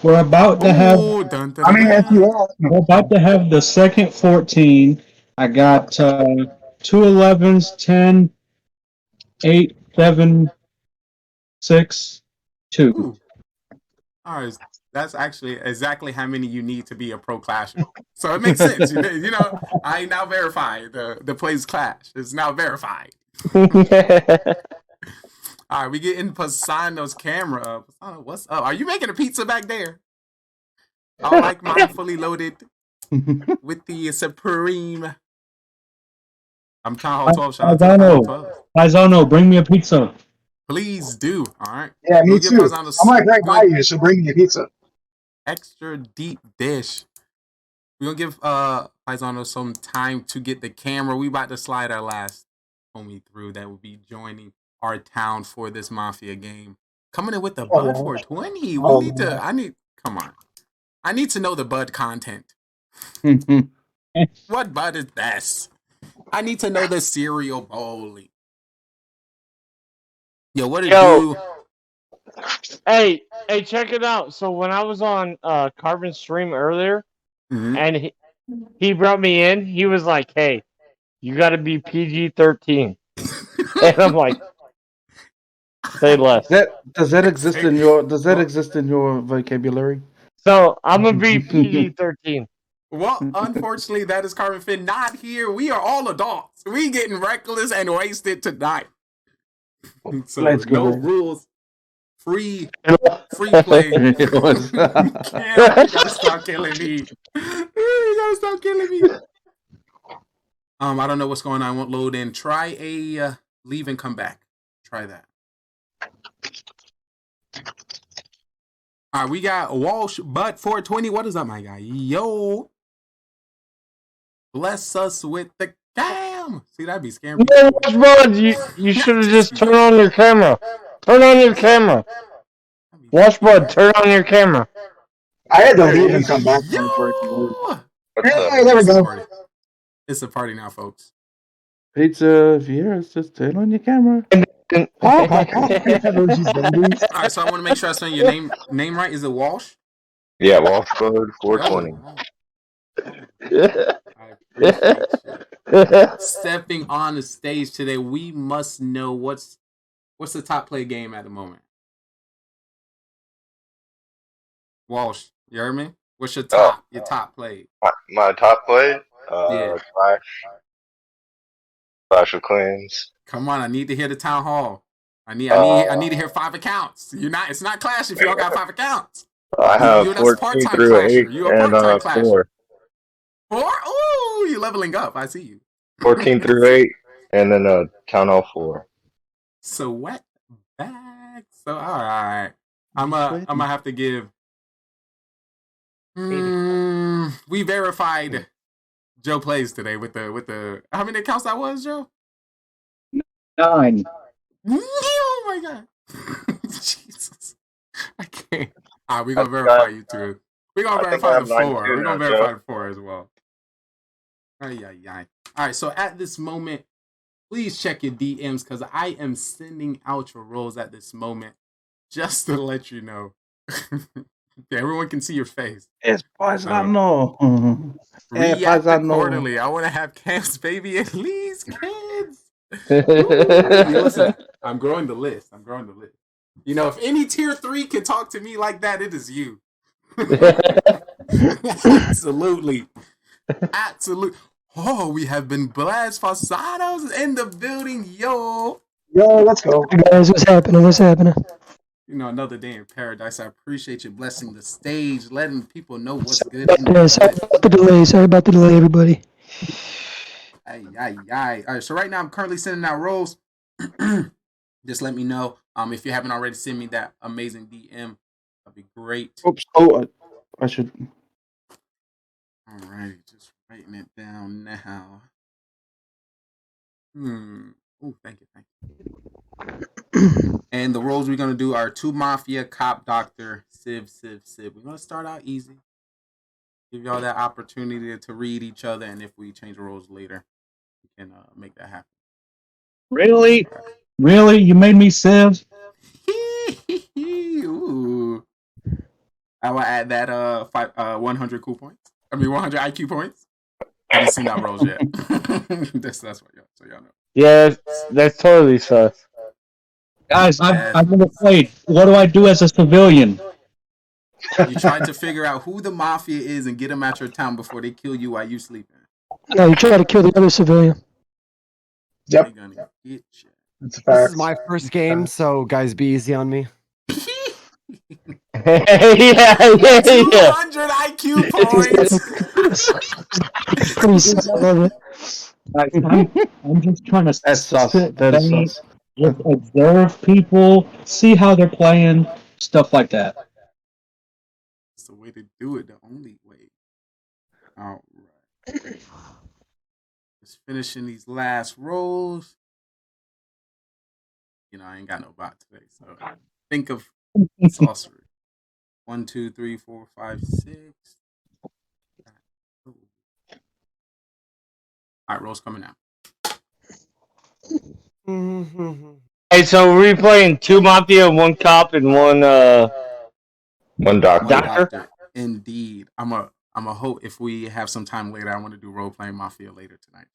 we're about to have. We're about to have the second 14. I got 2 11s, 10, 8, 7, 6, 2. Ooh. All right, that's actually exactly how many you need to be a pro clasher. So it makes sense. You know, I now verified the plays clash. It's now verified. All right, we get in Pisano's camera. Pisano, what's up? Are you making a pizza back there? I like mine fully loaded with the supreme. I'm Town Hall 12. Shout out to Town Hall 12. Paisano, bring me a pizza. Please do. All right. Yeah, me We'll give too. Paisano I'm like right by you, so bring me a pizza. extra deep dish. We're gonna give Paisano some time to get the camera. We about to slide our last homie through that will be joining our town for this Mafia game. Coming in with the Bud 420. Come on. I need to know the Bud content. What Bud is best? I need to know the cereal bowling. Yo, what did you? Hey, check it out. So when I was on Carbon's stream earlier, and he brought me in, he was like, "Hey, you got to be PG-13," and I'm like, "Say less." Does that exist in your vocabulary? So I'm gonna be PG-13. Well, unfortunately, that is Carbonfin not here. We are all adults. We getting reckless and wasted tonight. So Let's go. No rules. Free play. Cam, you gotta stop killing me. You gotta stop killing me. I don't know what's going on. I won't load in. Try a leave and come back. Try that. All right, we got Walsh Butt 420. What is up, my guy? Yo. Bless us with the cam. See, that'd be scary. No, Bud, you should have just turned on your camera. Turn on your camera. Watch, Bud, turn on your camera. I had to leave and come back for it to work. Hey, there we go. It's a party now, folks. Pizza viewers, just turn on your camera. All right, so I want to make sure I say your name right. Is it Walsh? Yeah, Walsh Bud 420. I appreciate you. Stepping on the stage today, we must know what's the top play game at the moment. Walsh, you heard me? What's your top play? My top play? Yeah. Clash of Clans. Come on, I need to hear the town hall. I need to hear 5 accounts. It's not Clash if you don't got 5 accounts. I have 14 through 8 and 4. 4? Ooh, you're leveling up. I see you. 14 through 8 and then Town Hall 4. So wet bag. So all right. I'm gonna have to give. We verified Joe plays today with the how many accounts that was, Joe? 9. Oh my god. Jesus. I can't. All right, we're gonna verify you too. We're gonna verify the 4. We're gonna verify the 4 as well. All right, so at this moment, please check your DMs because I am sending out your roles at this moment just to let you know. Everyone can see your face. It's Paisano. React accordingly. I want to have camps, baby. At least kids. Listen, I'm growing the list. You know, if any tier 3 can talk to me like that, it is you. Absolutely. Oh, we have been blessed. Fasados in the building, yo. Let's go. Hey guys, what's happening? You know, another day in paradise. I appreciate you blessing the stage, letting people know what's good. Sorry about the delay, everybody. All right, so right now I'm currently sending out roles. Just let me know. If you haven't already sent me that amazing DM, that'd be great. Oops. Oh, I should. All right, just writing it down now. Oh, thank you. And the roles we're gonna do are 2 Mafia, Cop, Doctor, Civ. We're gonna start out easy. Give y'all that opportunity to read each other, and if we change the roles later, we can make that happen. Really? You made me Civ? Ooh. I will add that 100 cool points. 100 IQ points. I haven't seen that rolls yet. that's what y'all know. Yeah, that's totally sus. Guys, I've never played. What do I do as a civilian? You try to figure out who the Mafia is and get them at your town before they kill you while you sleeping. No, you try to kill the other civilian. Yep. This is my first game, so guys, be easy on me. yeah. 200 IQ points. I'm just trying to That's sus. That is sus. just observe people, see how they're playing, stuff like that. It's the way to do it. The only way. All right. Just finishing these last rolls. You know, I ain't got no bot today, so think of sorcery. 1, 2, 3, 4, 5, 6. All right, rolls coming out. Hey, so we're playing 2 Mafia, 1 cop, and one doctor. Indeed. I'm a hope if we have some time later, I want to do role playing Mafia later tonight.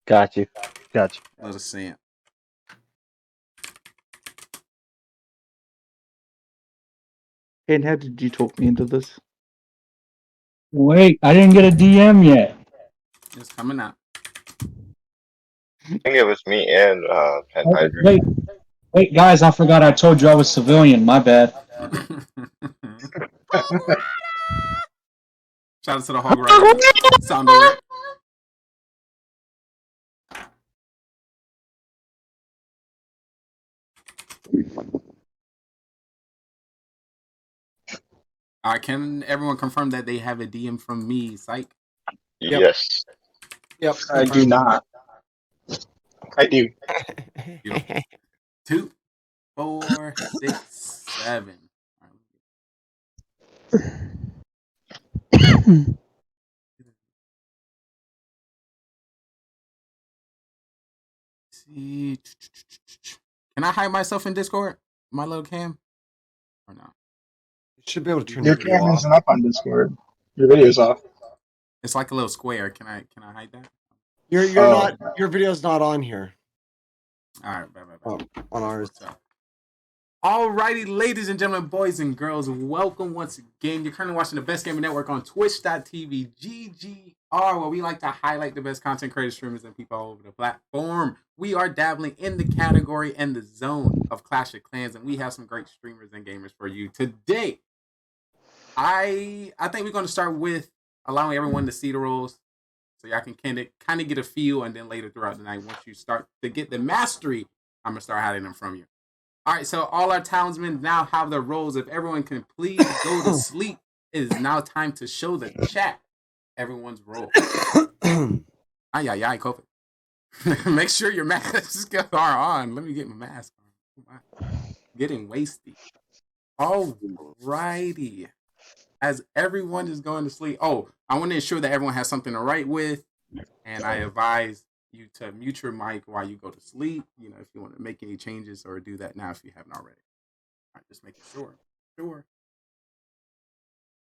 Got you. Let us see it. Ken, how did you talk me into this? Wait, I didn't get a DM yet. It's coming out. I think it was me and Penhydra. Wait, guys, I forgot I told you I was civilian. My bad. Shout out to the Hog Rider. Sound alert. Can everyone confirm that they have a DM from me, Psych? Yes. Yep. I do not. I do. 2, 4, 6, 7. See, can I hide myself in Discord? My little cam, or no? You should be able to turn Your cam isn't up on Discord. Your video's off. It's like a little square. Can I hide that? You're not. Your video's not on here. All right, bye. On ours. Alrighty, ladies and gentlemen, boys and girls, welcome once again. You're currently watching the Best Gaming Network on twitch.tv GGR, where we like to highlight the best content creators, streamers, and people all over the platform. We are dabbling in the category and the zone of Clash of Clans, and we have some great streamers and gamers for you today. I think we're going to start with allowing everyone to see the roles, so y'all can kind of get a feel, and then later throughout the night, once you start to get the mastery, I'm going to start hiding them from you. All right, so all our townsmen now have their roles. If everyone can please go to sleep, it is now time to show the chat everyone's role. Ay, COVID. Make sure your masks are on. Let me get my mask on. Getting wasted. All righty. As everyone is going to sleep. Oh, I want to ensure that everyone has something to write with. And I advise you to mute your mic while you go to sleep. You know, if you want to make any changes, or do that now if you haven't already. All right, just making sure.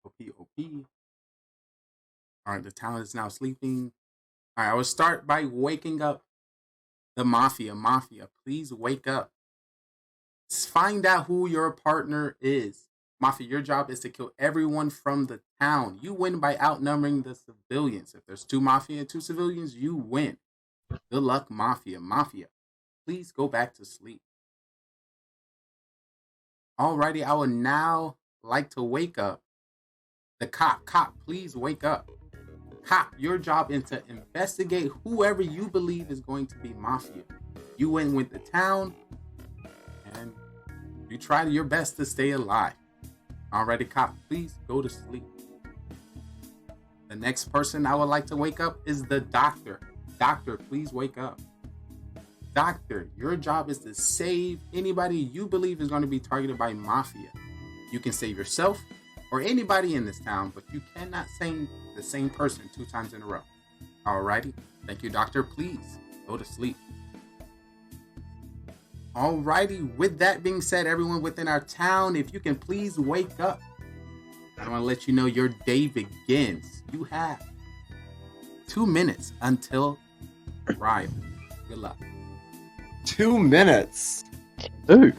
OP. All right, the town is now sleeping. All right, I will start by waking up the Mafia. Mafia, please wake up. Find out who your partner is. Mafia, your job is to kill everyone from the town. You win by outnumbering the civilians. If there's 2 Mafia and 2 civilians, you win. Good luck, Mafia. Mafia, please go back to sleep. Alrighty, I would now like to wake up the cop. Cop, please wake up. Cop, your job is to investigate whoever you believe is going to be Mafia. You win with the town, and you try your best to stay alive. Alrighty, cop, please go to sleep. The next person I would like to wake up is the doctor. Doctor, please wake up. Doctor, your job is to save anybody you believe is going to be targeted by Mafia. You can save yourself or anybody in this town, but you cannot save the same person 2 times in a row. Alrighty, thank you, doctor. Please go to sleep. Alrighty, with that being said, everyone within our town, if you can please wake up. I want to let you know your day begins. You have 2 minutes until trial. Good luck. 2 minutes. Ooh,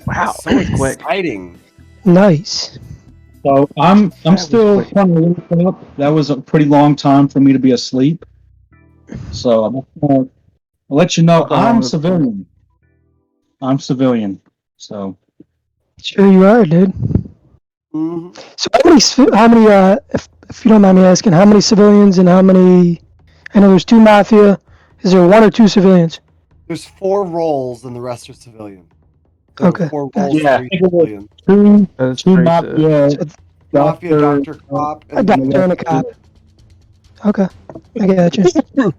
wow, so exciting. Nice. So I'm still trying to wake up. That was a pretty long time for me to be asleep. So I'll let you know I'm civilian. So Sure you are, dude. Mm-hmm. So how many if you don't mind me asking, how many civilians and how many I know there's 2 Mafia. Is there 1 or 2 civilians? There's 4 roles and the rest are civilian. So Okay, 4 gotcha. roles, Yeah. 3 civilian. Two Mafia, Mafia, Doctor, Cop, A doctor and a cop. Okay, I got you.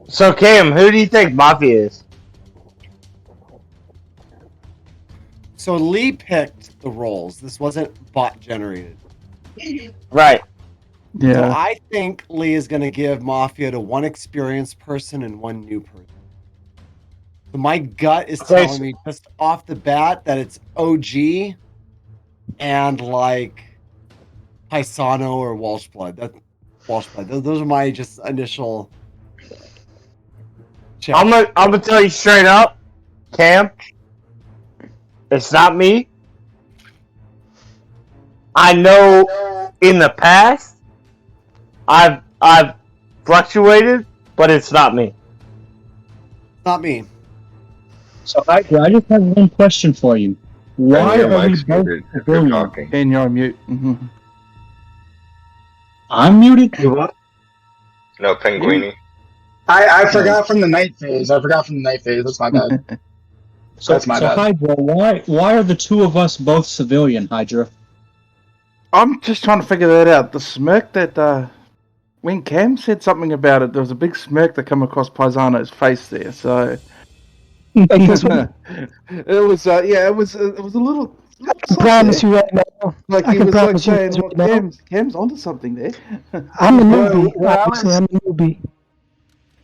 So Cam, who do you think Mafia is? So Lee picked the roles. This wasn't bot generated. Right. So I think Lee is going to give Mafia to 1 experienced person and 1 new person. So my gut is telling me just off the bat that it's OG and like Paisano or Walsh Blood. Those are my just initial. I'm gonna tell you straight up, Cam. It's not me. I know in the past I've fluctuated, but it's not me. Not me. So I just have one question for you. Why your are we mic's both muted if you're civilian? talking. And you're on mute. I'm muted. You what? No, Penguini. I forgot from the night phase. That's my bad. That's my bad. Hydra, why are the 2 of us both civilian, Hydra? I'm just trying to figure that out. The smirk that when Cam said something about it, there was a big smirk that come across Paisano's face there. So Like this one? it was it was a little. I can promise you right now. Like I he can was like promise you saying, right "Well, now. Cam's onto something there." I'm a newbie. Obviously, I'm a newbie.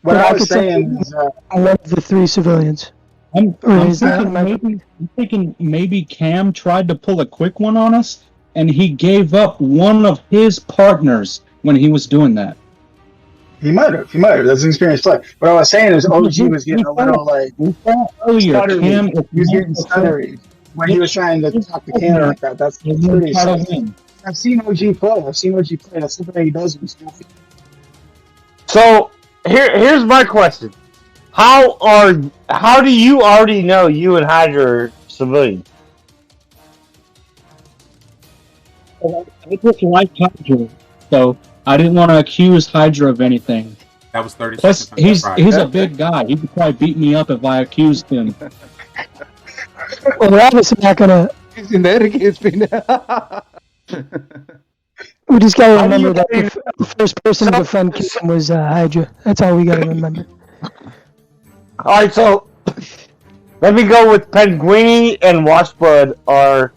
What But I I was could tell saying you is, I'm one of the 3 civilians. I'm Is that thinking maybe Cam tried to pull a quick one on us, and he gave up one of his partners when he was doing that. he might have. That's an experienced player. What I was saying is, OG was getting a little like Earlier, stuttery. Cam, He was getting stuttery when he was trying to talk to Cam like that. That's pretty exciting. I've seen OG play. That's something he does in school. So here's my question: How do you already know you and Hydra are civilians? I just like Hydra, so I didn't want to accuse Hydra of anything. That was 30 Plus, seconds on he's a big guy. He could probably beat me up if I accused him. Well, they're obviously not gonna. Using that against me now. We just gotta remember that the first person to defend Cam was Hydra. That's all we gotta remember. All right, so let me go with Penguini and Washblood are,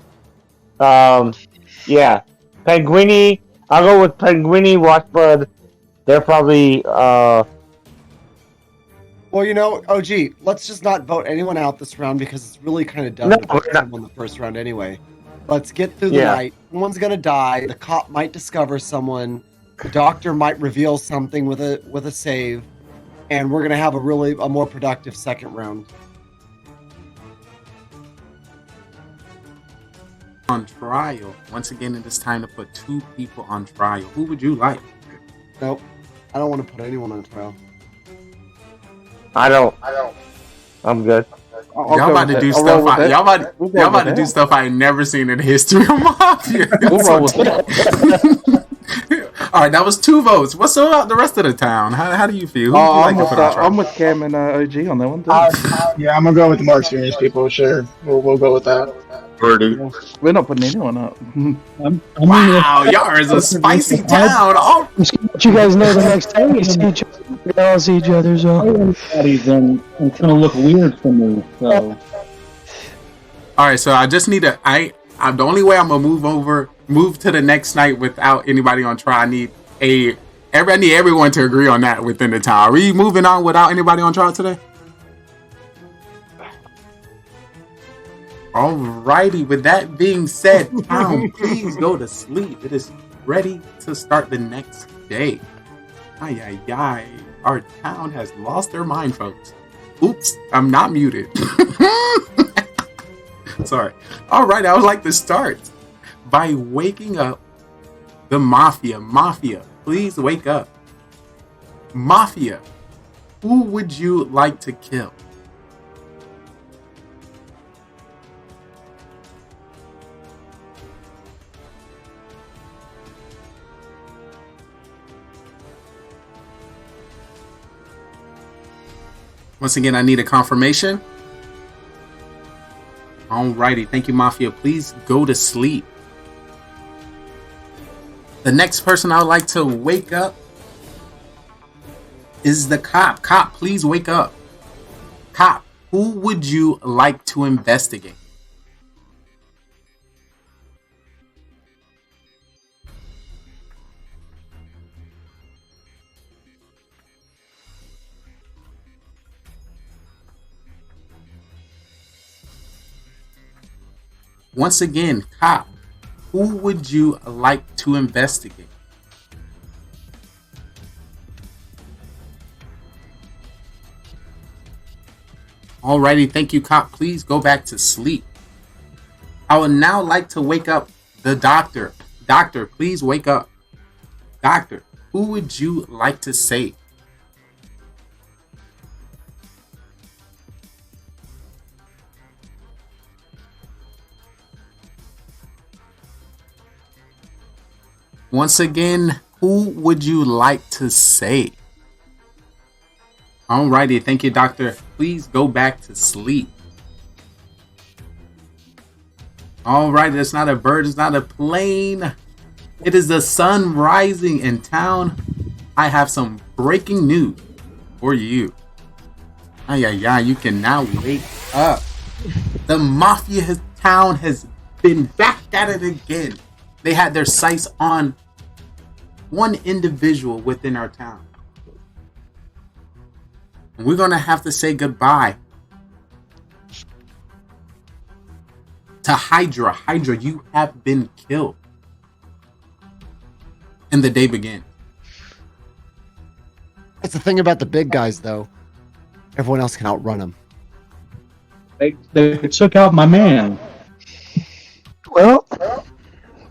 yeah, Penguini. I'll go with Penguini, Washblood. They're probably Well, you know, OG, let's just not vote anyone out this round because it's really kind of dumb to vote someone in the first round anyway. Let's get through the night. Someone's gonna die. The cop might discover someone. The doctor might reveal something with a save, and we're gonna have a more productive second round. On trial. Once again, it is time to put 2 people on trial. Who would you like? Nope, I don't want to put anyone on trial. I don't. I'm good. Y'all about to do stuff. Y'all about to do stuff I ain't never seen in the history of Mafia. All right, that was 2 votes. What's about the rest of the town? How do you feel? Who would you like to put on trial? I'm with Cam and OG on that one. Yeah, I'm gonna go with the more experienced people. Sure, we'll go with that. We're not putting anyone up. Wow, y'all is a spicy town. Oh, Just to let you guys know the next time we see each other, we all see each other. So Then it's gonna look weird for me. So. all right, so I just need I'm the only way I'm gonna move to the next night without anybody on trial. I need everyone to agree on that within the town. Are we moving on without anybody on trial today? Alrighty, with that being said, town, please go to sleep. It is ready to start the next day. Ay. Our town has lost their mind, folks. Oops, I'm not muted. Sorry. Alright, I would like to start by waking up the Mafia. Mafia, please wake up. Mafia, who would you like to kill? Once again, I need a confirmation. Alrighty, thank you, Mafia. Please go to sleep. The next person I would like to wake up is the cop. Cop, please wake up. Cop, who would you like to investigate? Once again, cop, who would you like to investigate? Alrighty, thank you, cop. Please go back to sleep. I would now like to wake up the doctor. Doctor, please wake up. Doctor, who would you like to save? Once again, who would you like to save? Alrighty, thank you, doctor. Please go back to sleep. Alright, it's not a bird, it's not a plane. It is the sun rising in town. I have some breaking news for you. You can now wake up. The Mafia town has been back at it again. They had their sights on one individual within our town. And we're going to have to say goodbye to Hydra. Hydra, you have been killed. And the day begins. That's the thing about the big guys, though. Everyone else can outrun them. They took out my man. Well,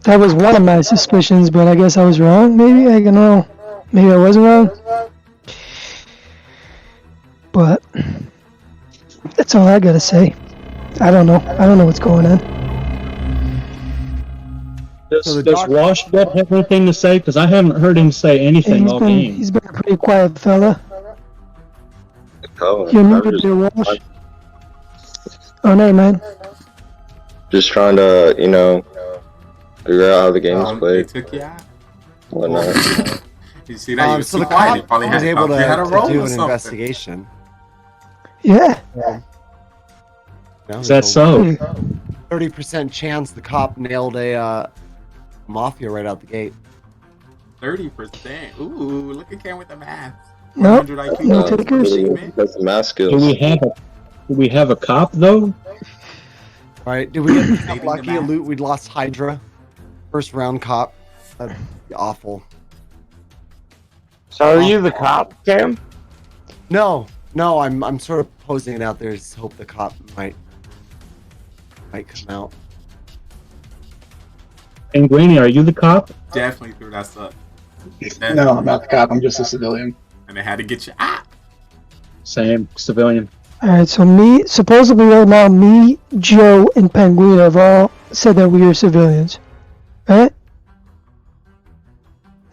that was one of my suspicions, but I guess I was wrong. Maybe I don't know. Maybe I wasn't wrong. But that's all I gotta say. I don't know. I don't know what's going on. Does Wash have anything to say? Because I haven't heard him say anything all game. He's been a pretty quiet fella. Oh, You're muted there, Wash. Oh, never mind. Just trying to, figure out how the game is played. They took you out. Whatnot. You see that? So the cop was able to do an investigation. Yeah. Is that so? 30% chance the cop nailed a Mafia right out the gate. 30%. Ooh, look at Cam with the math. No, 100 IQ. That's the math skills. Do we have a cop though? Right? Did we get lucky? A loot? We'd lost Hydra. First round cop. That'd be awful. So are you the cop, Cam? No, I'm sort of posing it out there. Just hope the cop might come out. And Granny, are you the cop? Definitely threw that stuff. No, I'm not the cop. I'm just a civilian. And they had to get you out. Same, civilian. Alright, so supposedly right now, me, Joe, and Penguin have all said that we are civilians. Right?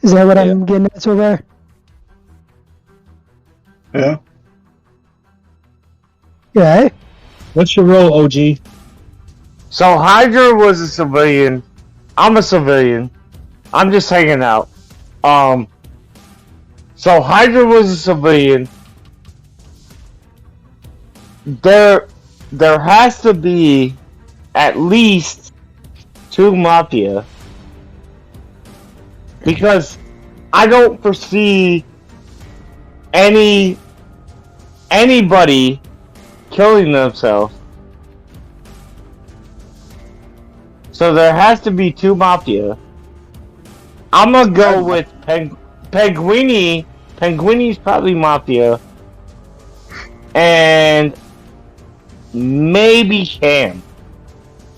Is that what I'm getting at so far? Yeah. Yeah. What's your role, OG? So Hydra was a civilian. I'm a civilian. I'm just hanging out. So Hydra was a civilian. There has to be at least 2 Mafia. Because I don't foresee anybody killing themselves. So there has to be 2 Mafia. I'm gonna go with Penguini. Penguini's probably Mafia. And maybe Cam.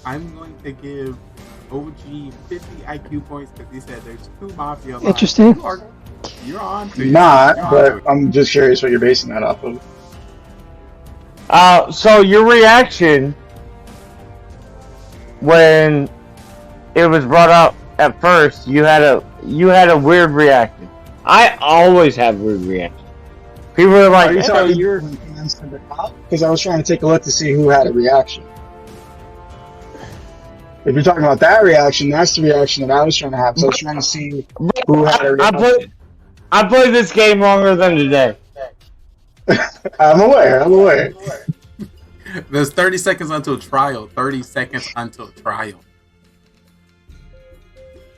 I'm going to give OG 50 IQ points because he said there's 2 Mafia lines. Interesting. You're on to Not, but I'm just curious what you're basing that off of. So your reaction when it was brought up at first, you had a weird reaction. I always have weird reactions. People are like, Are you hey, talking, to the cop because I was trying to take a look to see who had a reaction. If you're talking about that reaction, that's the reaction that I was trying to have. So I was trying to see who had a reaction. I played this game longer than today. I'm aware. There's 30 seconds until trial. 30 seconds until trial.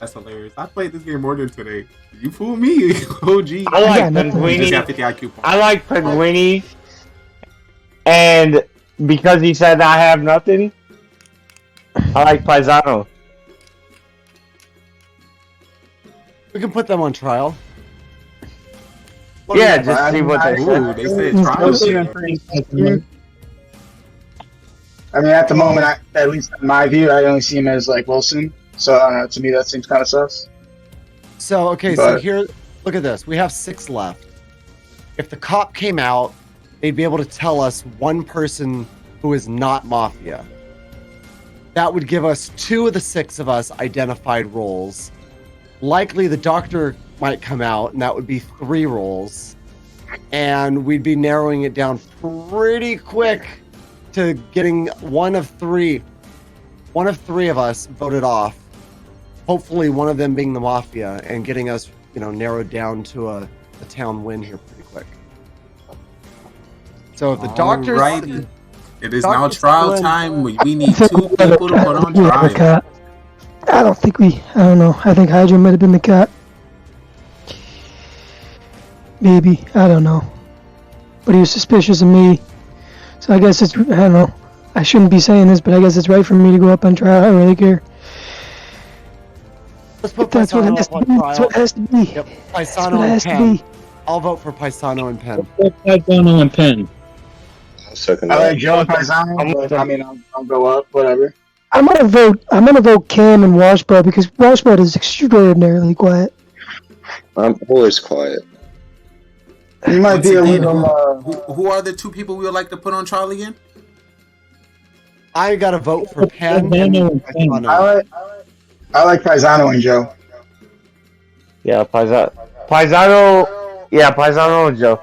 That's hilarious. I played this game more than today. You fool me. OG. I like Penguini. Just got 50 IQ points. I like Penguini. And because he said I have nothing, I like Paisano. We can put them on trial. Yeah, just see what they say. They said trial. I mean, at the moment, at least in my view, I only see him as like Wilson. So I don't know. To me, that seems kind of sus. So so here, look at this. We have 6 left. If the cop came out, they'd be able to tell us one person who is not Mafia. That would give us 2 of the 6 of us identified roles. Likely the doctor might come out, and that would be 3 roles. And we'd be narrowing it down pretty quick to getting one of three of us voted off. Hopefully one of them being the Mafia and getting us, narrowed down to a town win here pretty quick. So if the doctor's... Alrighty. It is now trial time. We need 2 people to put on trial. I don't know. I think Hydra might have been the cat. Maybe. I don't know. But he was suspicious of me. So I guess I don't know. I shouldn't be saying this, but I guess it's right for me to go up on trial. I don't really care. Let's put that's what it has to be. That's what it has to be. Yep. Paisano and Penn. I'll vote for Paisano and Penn. Paisano and Penn. I like Joe and Paisano, but I mean, I'll go up, whatever. I'm gonna vote Cam and Washbro because Washbro is extraordinarily quiet. I'm always quiet. You might be a little. Who are the 2 people we would like to put on trial again? I got to vote for Penn and Paisano. I like Paisano and Joe. Yeah, Paisano. Yeah, Paisano and Joe.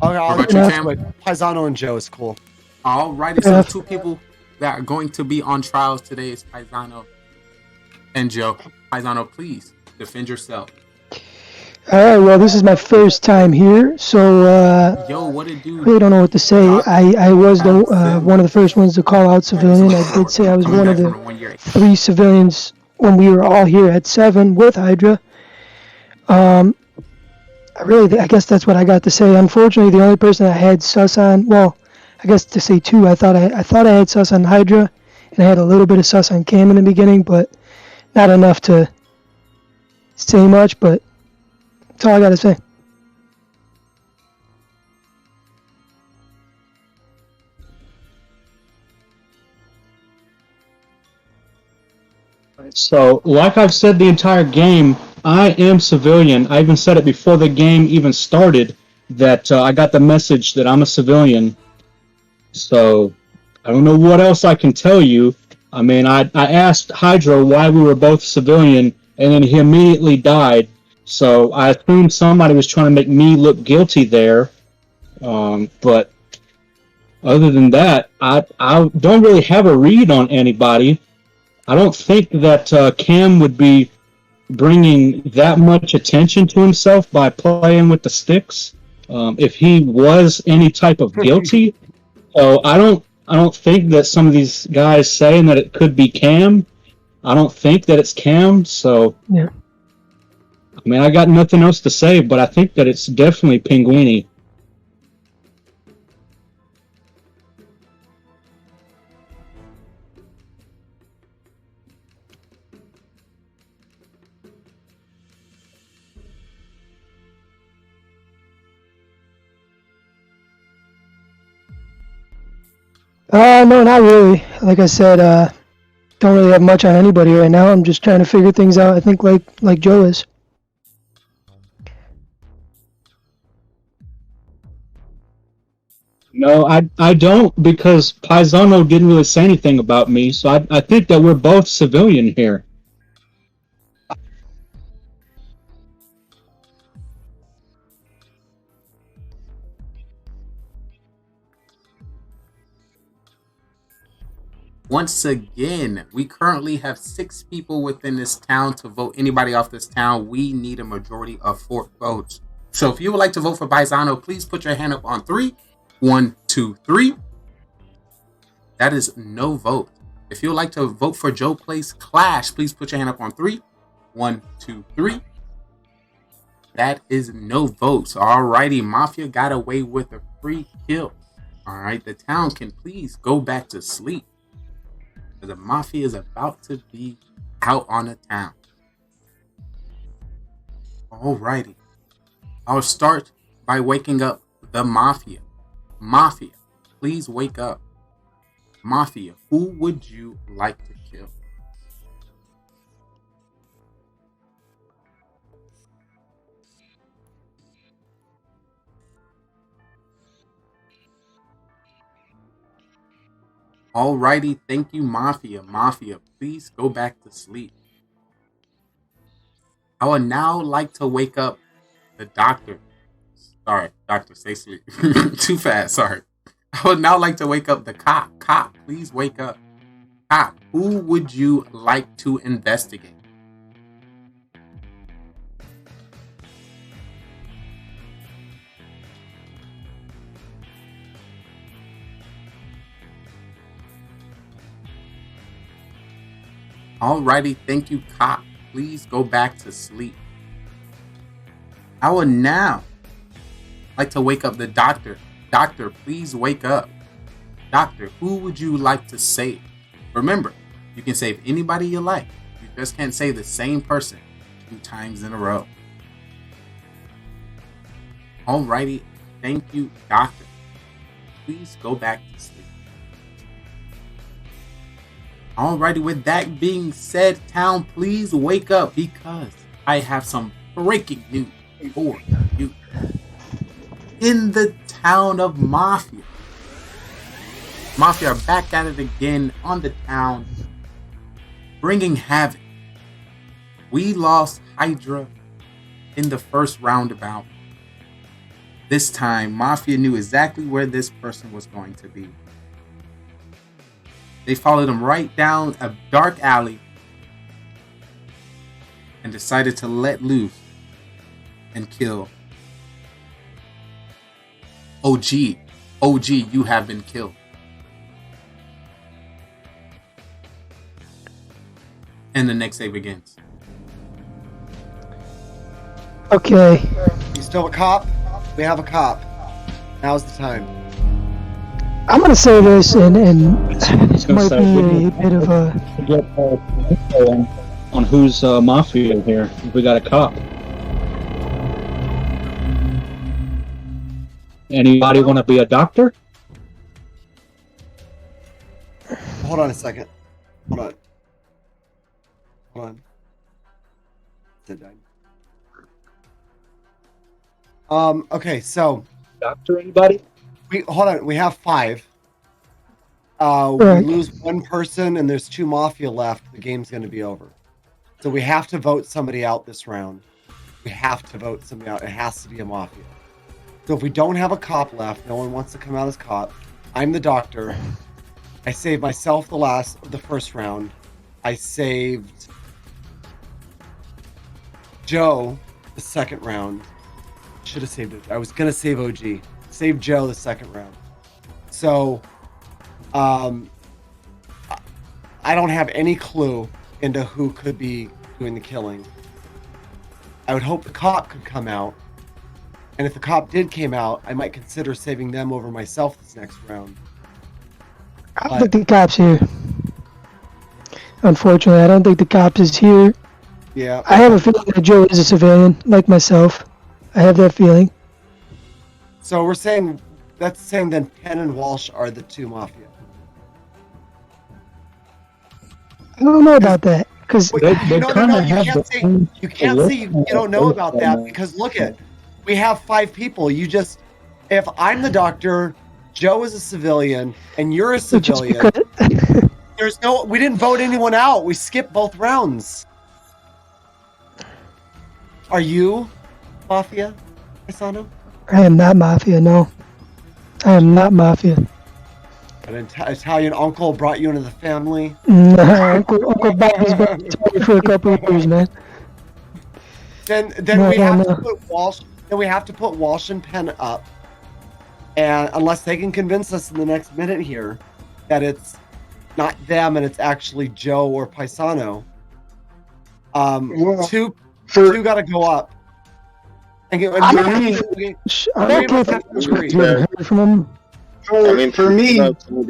Okay, I'll What about you, Cam? Paisano and Joe is cool. Alrighty, so the 2 people that are going to be on trials today is Paisano and Joe. Paisano, please defend yourself. Alright, well, this is my first time here, so Yo, what it do? I really don't know what to say. I was one of the first ones to call out civilian. I did say I was one of the 3 civilians when we were all here at 7 with Hydra. I guess that's what I got to say. Unfortunately, the only person I had sus on, well, I guess to say 2, I thought I had sus on Hydra, and I had a little bit of sus on Cam in the beginning, but not enough to say much, but that's all I got to say. So, like I've said the entire game, I am civilian. I even said it before the game even started that I got the message that I'm a civilian. So, I don't know what else I can tell you. I mean, I asked Hydra why we were both civilian, and then he immediately died. So, I assumed somebody was trying to make me look guilty there. But other than that, I don't really have a read on anybody. I don't think that Cam would be bringing that much attention to himself by playing with the sticks. If he was any type of guilty, so I don't think that some of these guys saying that it could be Cam. I don't think that it's Cam. So yeah. I mean, I got nothing else to say, but I think that it's definitely Pinguini. No, not really. Like I said, don't really have much on anybody right now. I'm just trying to figure things out. I think like Joe is. No, I don't, because Paisano didn't really say anything about me, so I think that we're both civilian here. Once again, we currently have 6 people within this town to vote anybody off this town. We need a majority of 4 votes. So if you would like to vote for Paisano, please put your hand up on 3. 1, 2, 3. That is no vote. If you would like to vote for Joe Plays Clash, please put your hand up on 3. 1, 2, 3. That is no votes. Alrighty, Mafia got away with a free kill. Alright, the town can please go back to sleep. The Mafia is about to be out on the town. Alrighty. I'll start by waking up the Mafia. Mafia, please wake up. Mafia, who would you like to kill? Alrighty, thank you, Mafia. Mafia, please go back to sleep. I would now like to wake up the doctor. Sorry, doctor, stay asleep. Too fast, sorry. I would now like to wake up the cop. Cop, please wake up. Cop, who would you like to investigate? Alrighty, thank you, cop. Please go back to sleep. I would now like to wake up the doctor. Doctor, please wake up. Doctor, who would you like to save? Remember, you can save anybody you like. You just can't save the same person 2 times in a row. Alrighty, thank you, doctor. Please go back to sleep. Alrighty, with that being said, town, please wake up because I have some breaking news for you. In the town of Mafia. Mafia are back at it again on the town, bringing havoc. We lost Hydra in the first roundabout. This time, Mafia knew exactly where this person was going to be. They followed him right down a dark alley and decided to let loose and kill OG. OG, you have been killed. And the next day begins. Okay. You still a cop? We have a cop. Now's the time. I'm gonna say this, and it might be a bit of a... On who's Mafia here. We got a cop. Anybody want to be a doctor? Hold on a second. Hold on. Okay, so doctor, anybody? Hold on. We have 5. We lose 1 person, and there's 2 Mafia left. The game's going to be over. So we have to vote somebody out this round. We have to vote somebody out. It has to be a Mafia. So if we don't have a cop left, no one wants to come out as cop. I'm the doctor. I saved myself the first round. I saved Joe the second round. Should have saved it. I was gonna save OG. Save Joe the second round. So, I don't have any clue into who could be doing the killing. I would hope the cop could come out. And if the cop did came out, I might consider saving them over myself this next round. I don't think the cop's here. Unfortunately, I don't think the cop is here. Yeah. I have a feeling that Joe is a civilian, like myself. I have that feeling. So we're saying, that's saying then Penn and Walsh are the 2 Mafia. I don't know about that. Because you can't say you don't know about that because look at, we have 5 people. If I'm the doctor, Joe is a civilian, and you're a civilian, we didn't vote anyone out. We skipped both rounds. Are you Mafia, Asano? I am not Mafia, no. I am not Mafia. An Italian uncle brought you into the family. Nah, Uncle Bob has been Italian for a couple of years, man. Then No, we no, have no. to put Walsh. Then we have to put Walsh and Penn up, and unless they can convince us in the next minute here that it's not them and it's actually Joe or Paisano, two got to go up. And get, I'm okay if we heard from him. I mean, for me,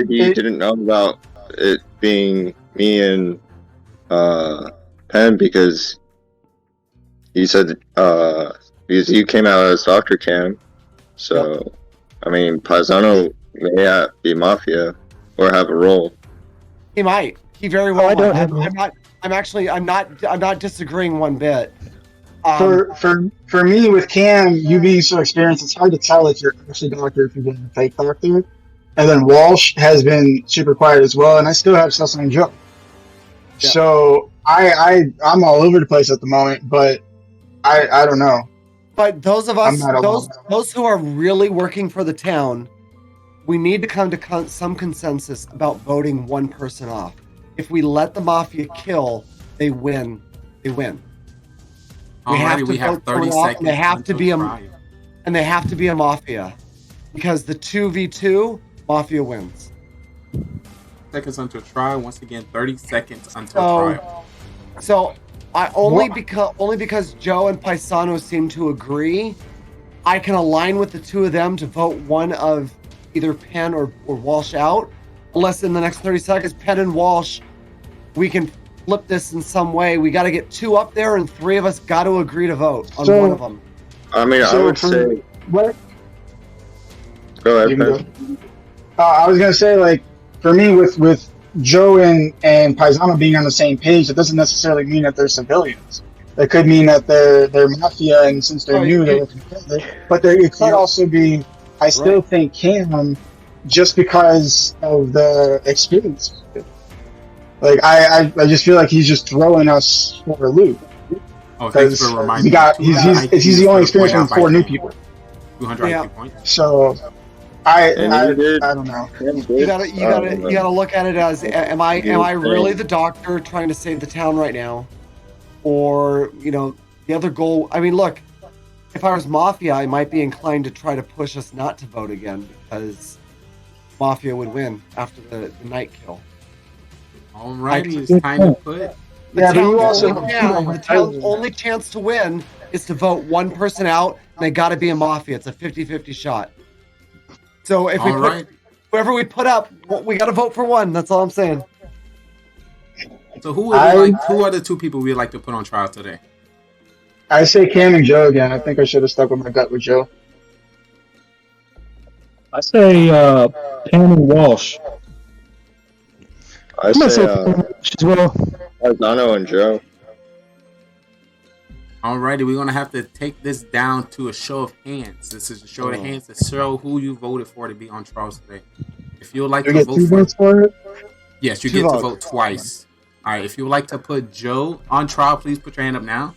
he didn't know about it being me and Penn because he said because you came out as Dr. Cam, so I mean, Paisano may be Mafia or have a role. He might. He very well. I don't might. have I'm not disagreeing one bit. For me with Cam, you being so experienced, it's hard to tell if you're actually doctor if you're being a fake doctor. And then Walsh has been super quiet as well, and I still have Cecil and Joe. Yeah. So I'm all over the place at the moment, but I don't know. But those of us, those who are really working for the town, we need to come to some consensus about voting one person off. If we let the Mafia kill, they win. They win. We have 30 seconds. And they have to be a Mafia, because the 2v2 Mafia wins. Seconds until trial. Once again, 30 seconds until trial. So only because Joe and Paisano seem to agree, I can align with the two of them to vote one of either Penn or Walsh out. Unless in the next 30 seconds, Penn and Walsh, we can flip this in some way. We got to get two up there, and three of us got to agree to vote on one of them. I mean, I would say. What? Go ahead, Penn. I was gonna say, like, for me, with Joe and Paisano being on the same page, it doesn't necessarily mean that they're civilians. It could mean that they're Mafia, and since they're new, they're working together. But it could also be. I still think Cam, just because of the experience. Like I just feel like he's just throwing us for a loop. Oh, thanks for reminding me. He's the only experience with 4 new people. 200 IQ points. So I don't know. You gotta look at it as am I really the doctor trying to save the town right now, or the other goal? I mean, look, if I was Mafia, I might be inclined to try to push us not to vote again because Mafia would win after the night kill. Alrighty, it's time to put. The town's only chance to win is to vote one person out, and they got to be a Mafia. It's a 50-50 shot. So if whoever we put up, we got to vote for one. That's all I'm saying. So who are the two people we'd like to put on trial today? I say Cam and Joe again. I think I should have stuck with my gut with Joe. I say Penn and Walsh. I say as well. Paisano and Joe. Alrighty, we're gonna have to take this down to a show of hands. This is a show of hands to show who you voted for to be on trial today. If you would like to vote for it, yes, you get to vote twice. All right, if you would like to put Joe on trial, please put your hand up now.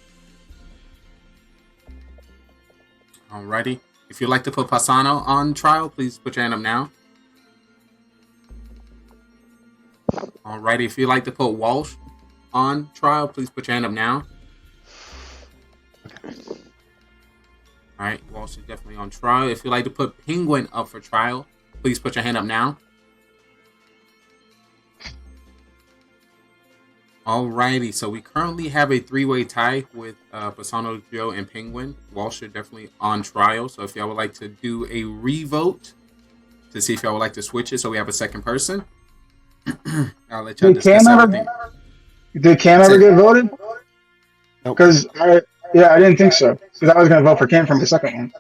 Alrighty, if you'd like to put Paisano on trial, please put your hand up now. Alrighty, if you'd like to put Walsh on trial, please put your hand up now. Alright, Walsh is definitely on trial. If you'd like to put Penguin up for trial, please put your hand up now. Alrighty, so we currently have a 3-way tie with Paisano, Joe, and Penguin. Walsh are definitely on trial, so if y'all would like to do a re-vote to see if y'all would like to switch it so we have a second person, I'll let y'all discuss everything. Did Cam ever get voted? Because I didn't think so. Because I was going to vote for Cam for my second one.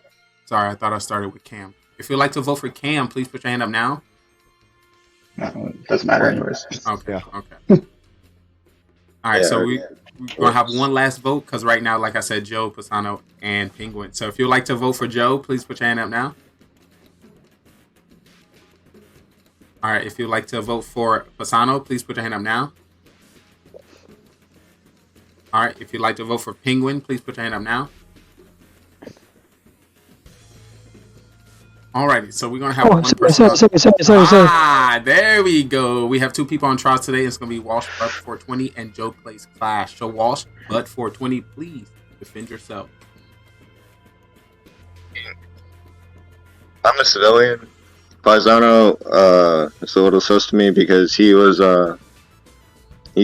Sorry, I thought I started with Cam. If you'd like to vote for Cam, please put your hand up now. No, it doesn't matter anyways. Okay. All right, so we're going to have one last vote because right now, like I said, Joe, Paisano, and Penguin. So if you'd like to vote for Joe, please put your hand up now. All right, if you'd like to vote for Paisano, please put your hand up now. All right, if you'd like to vote for Penguin, please put your hand up now. All righty, so we're going to have one person. Sorry. There we go. We have two people on trial today. It's going to be Walsh, Bud 420, and Joe Plays Clash. So Walsh, Bud 420, please defend yourself. I'm a civilian. Paisano is a little sus to me because he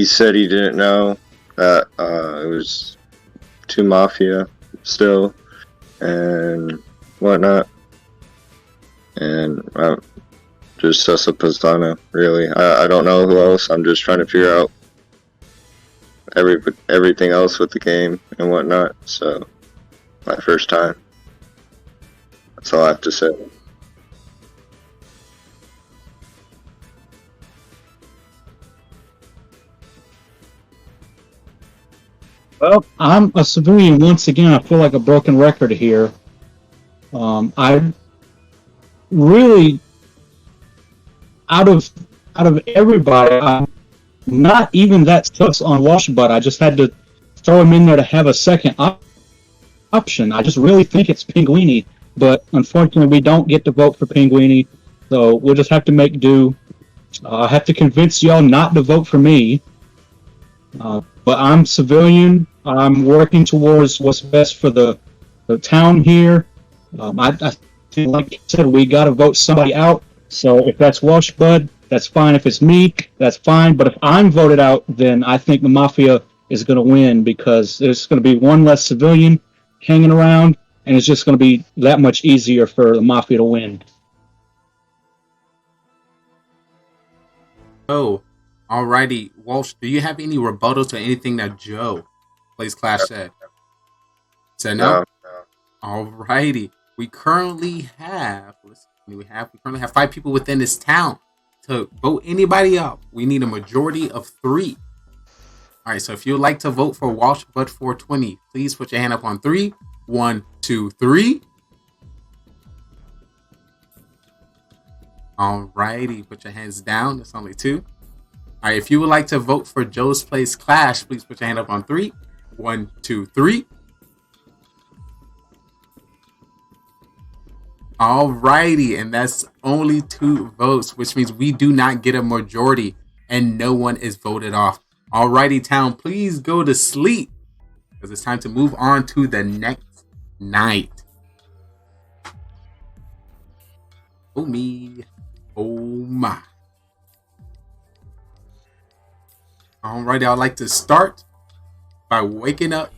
said he didn't know that it was two Mafia still and whatnot. And I'm just sus of Paisano, really. I don't know who else. I'm just trying to figure out everything else with the game and whatnot. So, my first time. That's all I have to say. Well, I'm a civilian once again. I feel like a broken record here. I really, out of everybody, I'm not even that sus on Walsh, but I just had to throw him in there to have a second option. I just really think it's Pinguini, but unfortunately we don't get to vote for Pinguini, so we'll just have to make do. I have to convince y'all not to vote for me. But I'm civilian. I'm working towards what's best for the town here. I think, like I said, we got to vote somebody out. So if that's Walsh Bud, that's fine. If it's me, that's fine. But if I'm voted out, then I think the Mafia is going to win because there's going to be one less civilian hanging around, and it's just going to be that much easier for the Mafia to win. Oh, alrighty. Walsh, do you have any rebuttal to anything that Joe Plays Clash said? Said no? Alrighty. We currently have 5 people within this town. To vote anybody up, we need a majority of 3. Alright, so if you would like to vote for Walsh Bud 420, please put your hand up on 3. 1, 2, 3. Alrighty, put your hands down. It's only 2. Alright, if you would like to vote for Joe's Plays Clash, please put your hand up on 3. 1, 2, 3. Alrighty, and that's only 2 votes, which means we do not get a majority and no one is voted off. Alrighty, town, please go to sleep because it's time to move on to the next night. Oh me, oh my. Alrighty, I'd like to start by waking up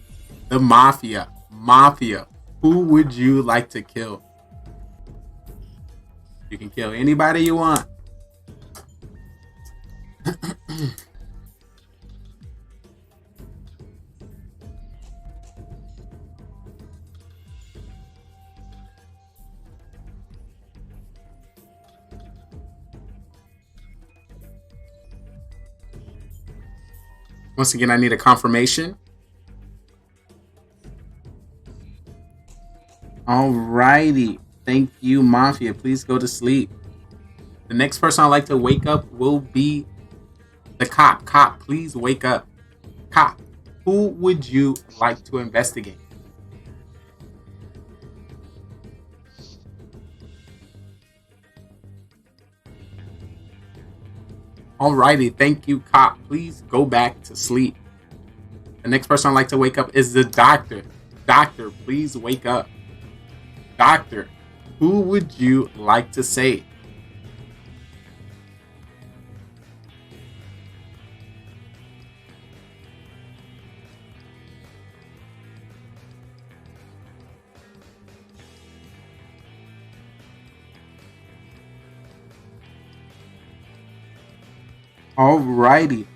the Mafia. Mafia, who would you like to kill? You can kill anybody you want. Once again, I need a confirmation. Alrighty. Thank you, Mafia. Please go to sleep. The next person I'd like to wake up will be the cop. Cop, please wake up. Cop, who would you like to investigate? Alrighty, thank you, cop. Please go back to sleep. The next person I'd like to wake up is the doctor. Doctor, please wake up. Doctor, who would you like to save? Alrighty.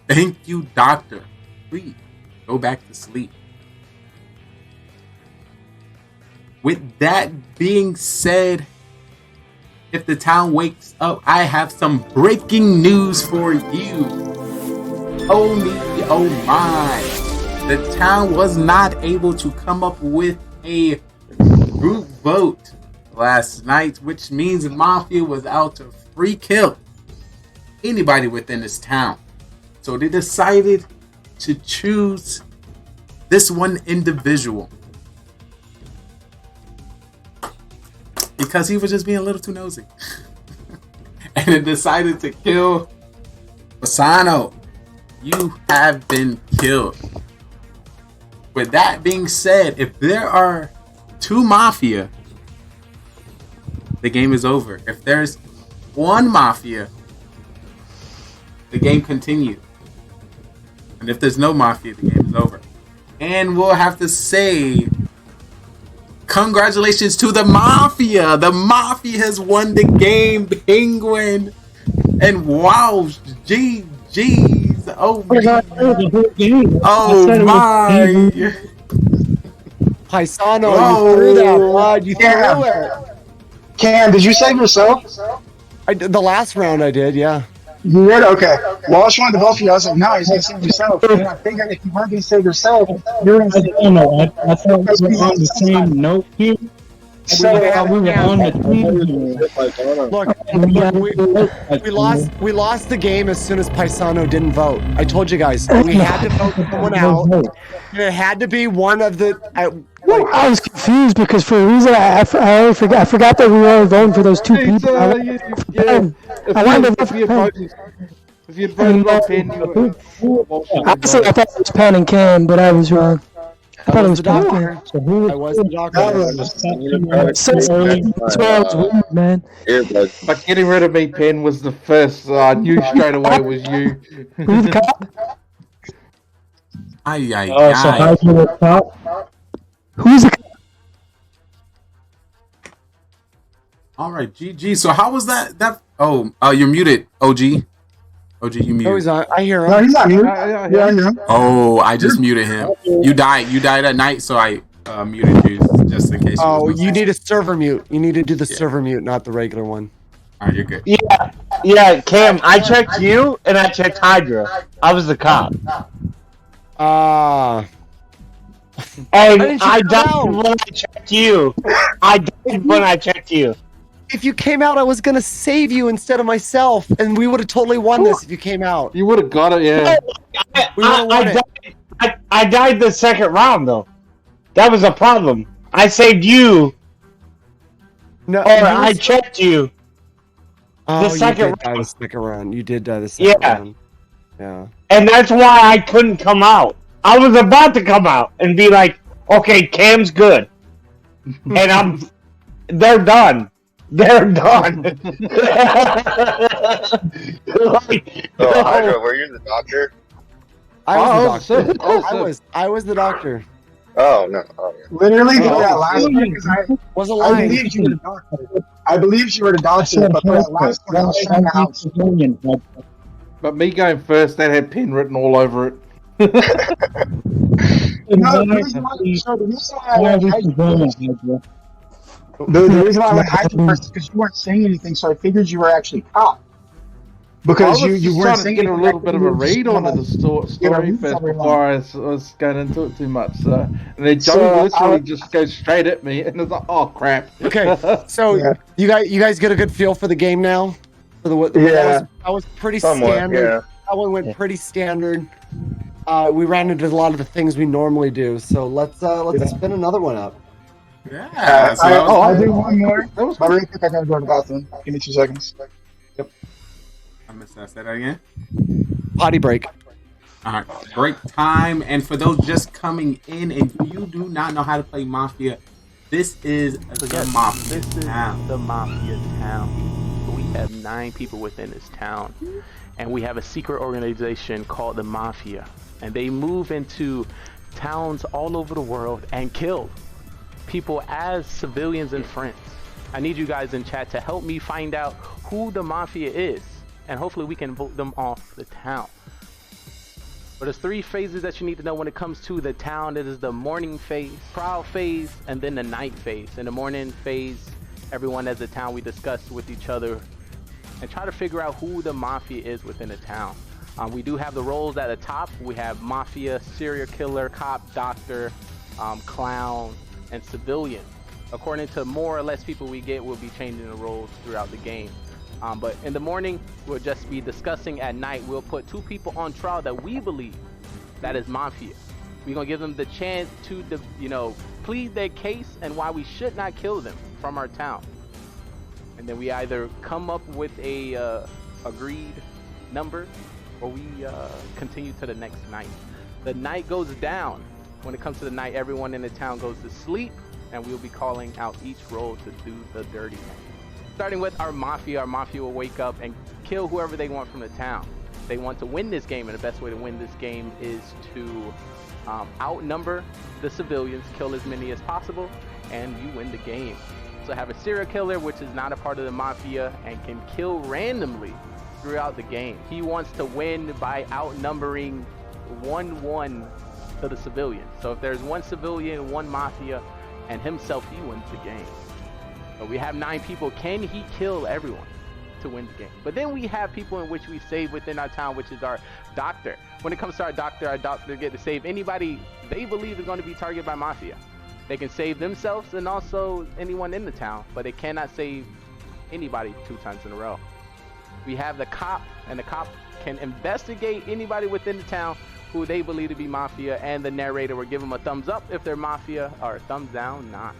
Thank you, doctor. Please go back to sleep. With that being said, if the town wakes up, I have some breaking news for you. Oh me, oh my. The town was not able to come up with a group vote last night, which means Mafia was out to free kill anybody within this town. So they decided to choose this one individual because he was just being a little too nosy. and it decided to kill Bassano. You have been killed. With that being said, if there are 2 Mafia, the game is over. If there's 1 Mafia, the game continues. And if there's no Mafia, the game is over. And we'll have to say, congratulations to the Mafia. The Mafia has won the game, Penguin. And wow, GG's. Oh my. Paisano, you threw that, bud. You threw it. Cam, did you save yourself? I did, the last round I did, yeah. You did? Okay. Well, I was trying to vote for you. I was like, no, he's going to save yourself. And I figured if you weren't going to save yourself, you're going to save I thought we were on the same note here. So, we were on the Look, we lost the game as soon as Paisano didn't vote. I told you guys, we had to vote someone out. It had to be one of the. I was confused because for a reason I forgot that we were all voting for those 2 people. I wanted to vote if you'd voted on Penn, you would. Honestly, I thought it was Penn and Cam, but I was wrong. I thought it was Penn. I was the doctor. That's why I was weird, man. But getting rid of me, Penn, was the first. So I knew straight away it was you. Who's the cop? So how's your top? Who's the cop? All right, GG. So how was that? You're muted, OG. OG, you muted. Oh, he's on. I hear him. No, he's not muted. Yeah, I hear him. Oh, I just muted him. You died at night, so I muted you just in case. Oh, you need a server mute. You need to do the server mute, not the regular one. All right, you're good. Yeah, Cam, I checked you and I checked Hydra. I was the cop. And I died when I checked you. I died when I checked you. If you came out, I was gonna save you instead of myself, and we would have totally won this if you came out. You would have got it, yeah. I died the second round though. That was a problem. I saved you. No, I checked you. Oh, the second you did die the second round. You did die the second round. Yeah. And that's why I couldn't come out. I was about to come out and be like, okay, Cam's good. And they're done. They're done. Hydra, were you the doctor? I was the doctor. Oh no! Oh, yeah. Literally, that last one, because I believed you were the doctor. I believed you were the doctor, but that last one, I was trying to out. But me going first, that had Penn written all over it. The reason why I went Hydra first is because you weren't saying anything, so I figured you were actually cop. Because you weren't saying get a little bit of a read on the story first before I was going into it too much. So, and then Joe literally just goes straight at me, and it's like, oh crap. Okay, so you guys get a good feel for the game now. For the that was pretty standard. Yeah. That one went pretty standard. We ran into a lot of the things we normally do. So let's spin another one up. Yeah. I'll do one more. But really quick, I gotta go to the bathroom. Give me 2 seconds. Yep. I missed that. Say that again. Potty break. All right, break time. And for those just coming in, if you do not know how to play Mafia, this is the Mafia town. The Mafia town. We have 9 people within this town, and we have a secret organization called the Mafia, and they move into towns all over the world and kill people as civilians and friends. I need you guys in chat to help me find out who the Mafia is, and hopefully we can vote them off the town. But there's 3 phases that you need to know when it comes to the town. It is the morning phase, trial phase, and then the night phase. In the morning phase, everyone as a town, we discuss with each other and try to figure out who the Mafia is within the town. We do have the roles at the top. We have Mafia, serial killer, cop, doctor, clown, and civilian. According to more or less people we get, we'll be changing the roles throughout the game. But in the morning, we'll just be discussing. At night, we'll put 2 people on trial that we believe that is Mafia. We're gonna give them the chance to, plead their case and why we should not kill them from our town. and then we either come up with a agreed number, or we continue to the next night. The night goes down. When it comes to the night, everyone in the town goes to sleep, and we'll be calling out each role to do the dirty thing. Starting with our Mafia will wake up and kill whoever they want from the town. They want to win this game, and the best way to win this game is to outnumber the civilians, kill as many as possible, and you win the game. So have a serial killer, which is not a part of the Mafia and can kill randomly throughout the game. He wants to win by outnumbering 1-1 to the civilians. So if there's one civilian, one Mafia, and himself, he wins the game. So we have 9 people. Can he kill everyone to win the game? But then we have people in which we save within our town, which is our doctor. When it comes to our doctor get to save anybody they believe is going to be targeted by Mafia. They can save themselves and also anyone in the town, but they cannot save anybody 2 times in a row. We have the cop, and the cop can investigate anybody within the town who they believe to be Mafia, and the narrator will give them a thumbs up if they're Mafia, or a thumbs down not.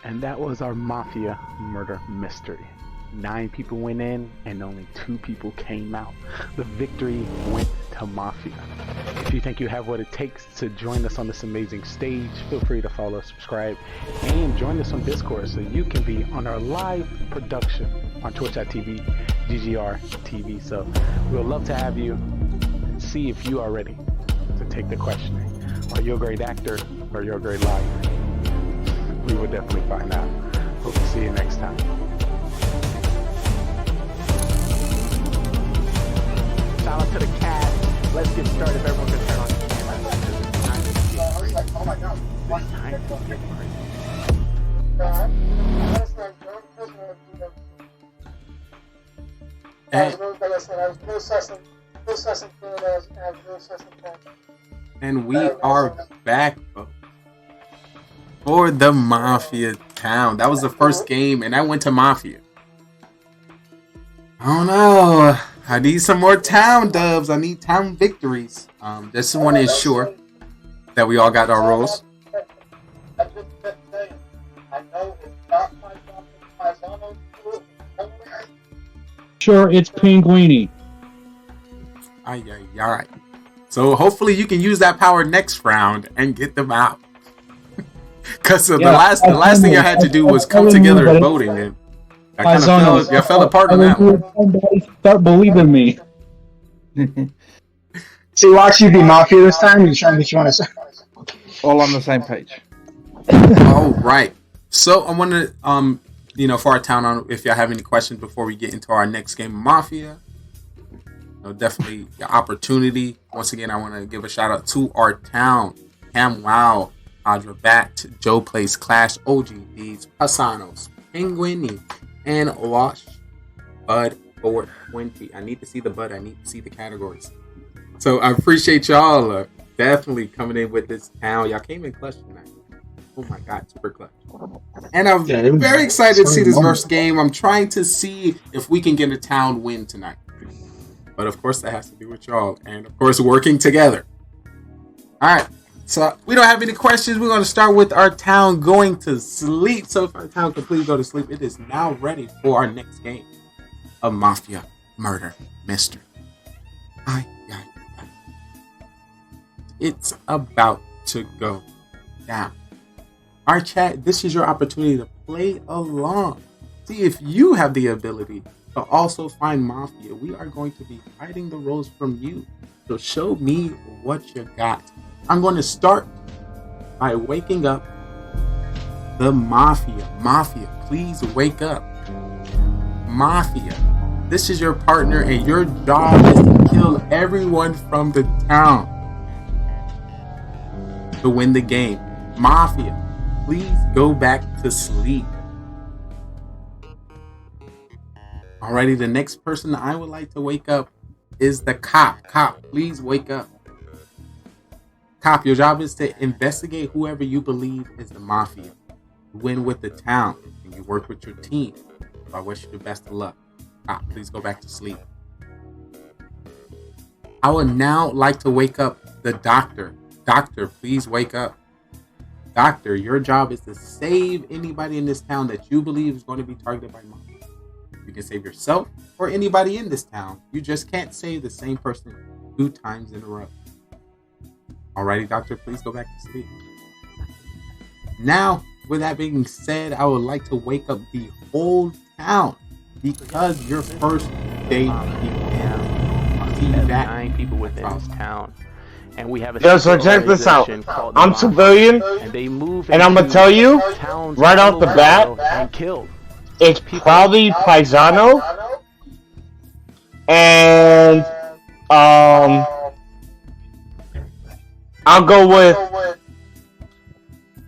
And that was our Mafia murder mystery. 9 people went in and only 2 people came out. The victory went to Mafia. If you think you have what it takes to join us on this amazing stage, feel free to follow, subscribe, and join us on Discord so you can be on our live production on twitch.tv, GGR TV. So we'll love to have you and see if you are ready to take the questioning. Are you a great actor or you're a great liar? We will definitely find out. Hope to see you next time. Shout out to the cat. Let's get started. If everyone can turn on the camera. Oh my God. And we are back, folks, for the Mafia town. That was the first game, and I went to Mafia. I don't know. I need some more town dubs. I need town victories. Just want to ensure that we all got our roles. Sure, it's Pinguini. Alright. So hopefully you can use that power next round and get them out. Because the last thing I had to do was come together and voting, and I kind of fell apart on that one. Somebody start believing me. See, watch you be Mafia this time. You're trying to get you on a side. All on the same page. All right. So I want to, for our town, if y'all have any questions before we get into our next game of Mafia, definitely the opportunity. Once again, I want to give a shout out to our town. Cam Wow, Audra Bat, Joe Plays Clash, OG Deeds, Hasanos, Penguini, and Wash Bud 420. I need to see the bud. I need to see the categories. So I appreciate y'all definitely coming in with this town. Y'all came in clutch tonight. Oh my God, super clutch. And I'm very excited to see this first game. I'm trying to see if we can get a town win tonight. But of course, that has to do with y'all. And of course, working together. All right. So we don't have any questions. We're going to start with our town going to sleep. So if our town can please go to sleep, it is now ready for our next game of Mafia Murder Mystery. It's about to go down. Our chat, this is your opportunity to play along. See if you have the ability to also find Mafia. We are going to be hiding the roles from you. So show me what you got. I'm going to start by waking up the Mafia. Mafia, please wake up. Mafia, this is your partner and your job is to kill everyone from the town to win the game. Mafia, please go back to sleep. Alrighty, the next person I would like to wake up is the cop. Cop, please wake up. Cop, your job is to investigate whoever you believe is the Mafia. You win with the town and you work with your team. So I wish you the best of luck. Cop, please go back to sleep. I would now like to wake up the doctor. Doctor, please wake up. Doctor, your job is to save anybody in this town that you believe is going to be targeted by mafia. You can save yourself or anybody in this town. You just can't save the same person 2 times in a row. Alrighty, Doctor, please go back to sleep. Now, with that being said, I would like to wake up the whole town because your first day began. We have 9 people within this town. And we have a Yo, so check this out. I'm civilian, and they move and I'm gonna tell you right off the bat, and killed. It's probably Paisano, and I'll go with.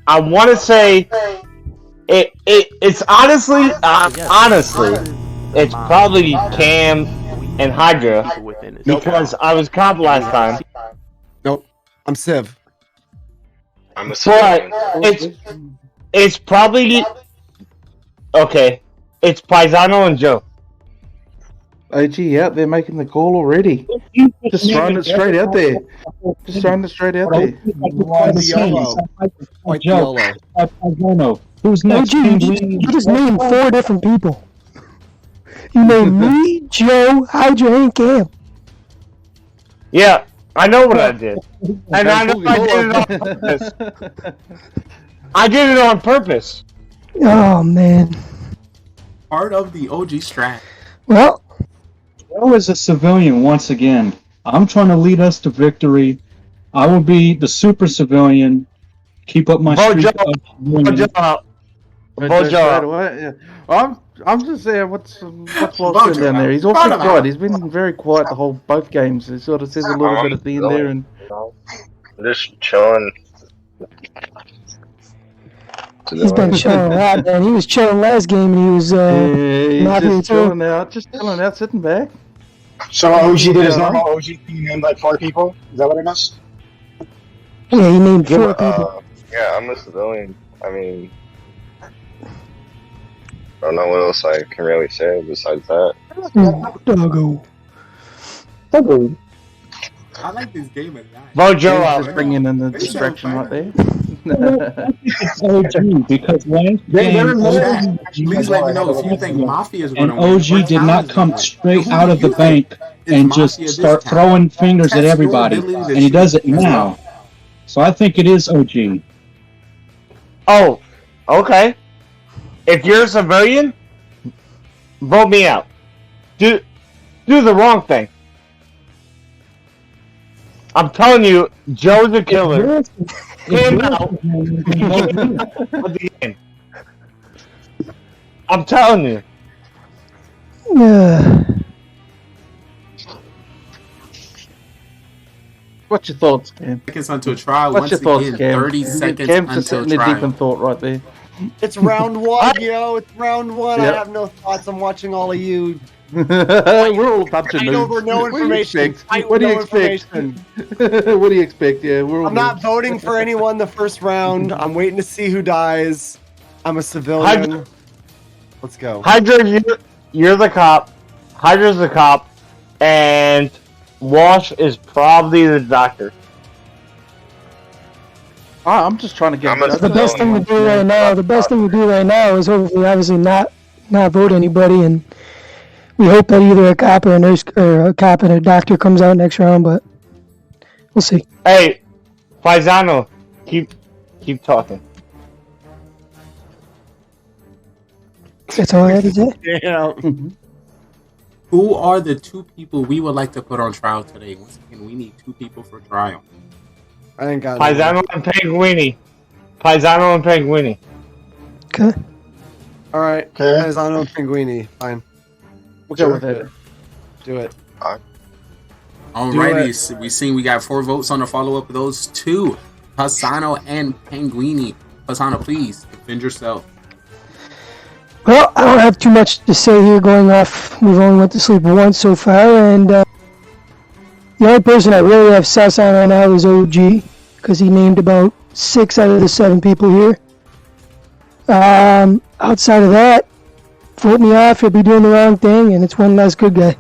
I want to say it's honestly, it's probably Cam and Hydra because I was comp last time. Nope, I'm Civ. I'm a civilian. But it's probably okay. It's Paisano and Joe. OG, yeah, they're making the call already. Just throwing it straight out there. Just throwing it straight out there. Who's next? OG, you just named 4 different people. You named me, Joe, Hydra, and Cam. Yeah, I know what I did. And I know I did it on purpose. I did it on purpose. Oh, man. Part of the OG strat. Well, Joe is a civilian once again. I'm trying to lead us to victory. I will be the super civilian. Keep up my streak of winning. Yeah. I'm just saying what's Lost down there. He's awfully quiet. He's been very quiet the whole both games. He sort of says a little bit at the end there, and I'm just chilling. he's been chilling out, man. He was chilling last game, and he was he's not here just chilling out, sitting back. So OG did his normal OG thing, named like 4 people. Is that what it is? Yeah, he named 4 people. Yeah, I'm a civilian. I mean, I don't know what else I can really say besides that. Doggo. I like this game a lot. Joe, just bringing in the distraction right there. It's OG because last game, Please let me know if you think Mafia is going and to win. OG did not come straight out of the bank and just start throwing fingers at everybody, and he does it now. So I think it is OG. Oh, okay. If you're a civilian, vote me out. Do the wrong thing. I'm telling you, Joe's a killer. Came out at the end. I'm telling you. What's your thoughts, Cam? Seconds until trial. What's Once your thoughts, again, Cam? 30 seconds Cam's just until sitting there deep trial. in thought right there. It's round 1, yo. It's round 1. Yep. I have no thoughts. I'm watching all of you. We're all a bunch of Fight noobs. over no information. What do you expect? What do you expect? Yeah, we're all I'm not noobs. voting for anyone the first round. I'm waiting to see who dies. I'm a civilian. Let's go. Hydra, you're the cop. Hydra's the cop. And Walsh is probably the doctor. I'm just trying to get The best thing to do right now. The best thing to do right now is hopefully, obviously, not vote anybody, and we hope that either a cop or a nurse or a cop and a doctor comes out next round. But we'll see. Hey, Paisano, keep talking. That's all I had to say. Yeah. Who are the 2 people we would like to put on trial today? Once again, we need 2 people for trial. I ain't got Paisano and Penguini. Paisano and Penguini. Okay. All right. Paisano and Pinguini. Fine. We'll go with it. Do it. Alrighty, we seen we got 4 votes on the follow-up of those 2. Paisano and Penguini. Paisano, please defend yourself. Well, I don't have too much to say here going off. We've only went to sleep once so far, and the only person I really have sus on right now is OG, because he named about 6 out of the 7 people here. Outside of that, vote me off, you'll be doing the wrong thing, and it's one less good guy.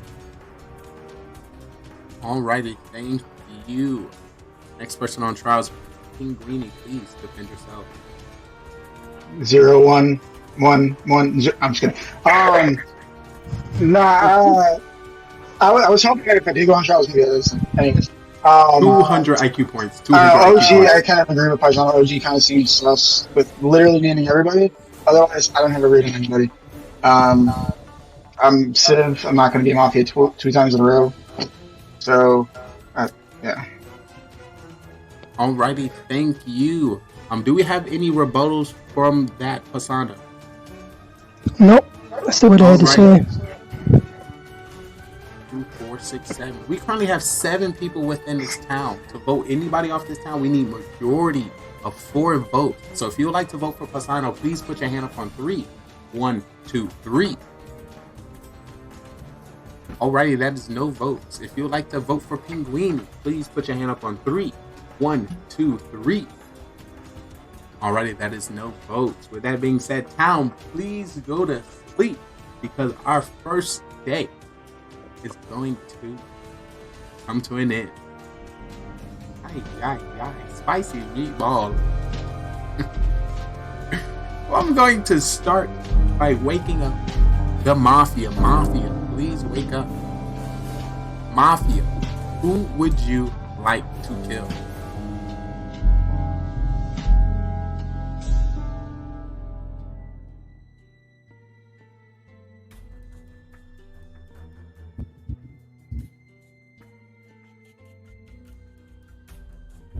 Alrighty, thank you. Next person on trial is Pinguini, please defend yourself. 0, 1, 1, 1. I'm just kidding. I was hoping that if I did go on trial, I was gonna get this. Anyways, 200 IQ points. 200 OG, IQ points. I kind of agree with Paisano. OG kind of seems sus with literally naming everybody. Otherwise, I don't have a rating on anybody. I'm Civ. I'm not going to be Mafia two times in a row. So, yeah. Alrighty, thank you. Do we have any rebuttals from that, Paisano? Nope. That's still what I had to say. 2, 4, 6, 7. We currently have 7 people within this town. To vote anybody off this town, we need majority of 4 votes. So if you would like to vote for Paisano, please put your hand up on 3. 1, 2, 3. Alrighty, that is no votes. If you would like to vote for Pinguini, please put your hand up on 3. 1, 2, 3. Alrighty, that is no votes. With that being said, town, please go to sleep because our first day is going to come to an end. Spicy meatball. Well, I'm going to start by waking up the Mafia. Mafia, please wake up. Mafia, who would you like to kill?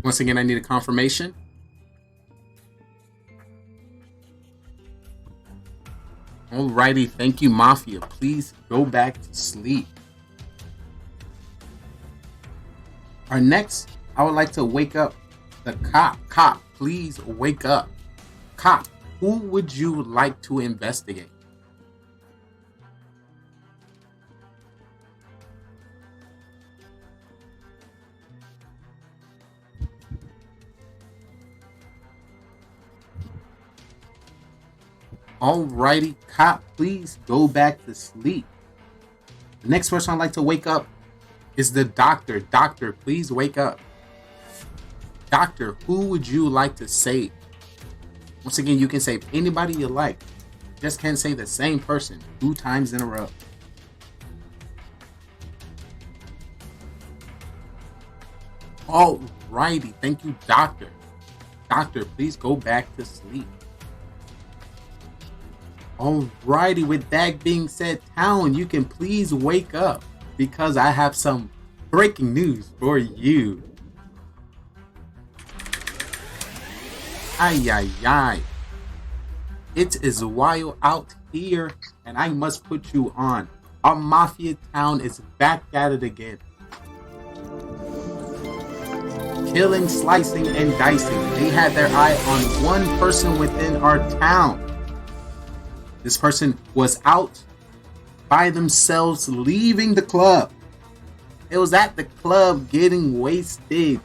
Once again, I need a confirmation. Alrighty, thank you, Mafia. Please go back to sleep. Our next, I would like to wake up the cop. Cop, please wake up. Cop, who would you like to investigate? Alrighty, cop, please go back to sleep. The next person I'd like to wake up is the doctor. Doctor, please wake up. Doctor, who would you like to save? Once again, you can save anybody you like. Just can't say the same person 2 times in a row. Alrighty, thank you, doctor. Doctor, please go back to sleep. Alrighty, with that being said, town, you can please wake up because I have some breaking news for you. Ay. It is wild out here and I must put you on. Our Mafia town is back at it again. Killing, slicing, and dicing. They had their eye on one person within our town. This person was out by themselves leaving the club. It was at the club getting wasted,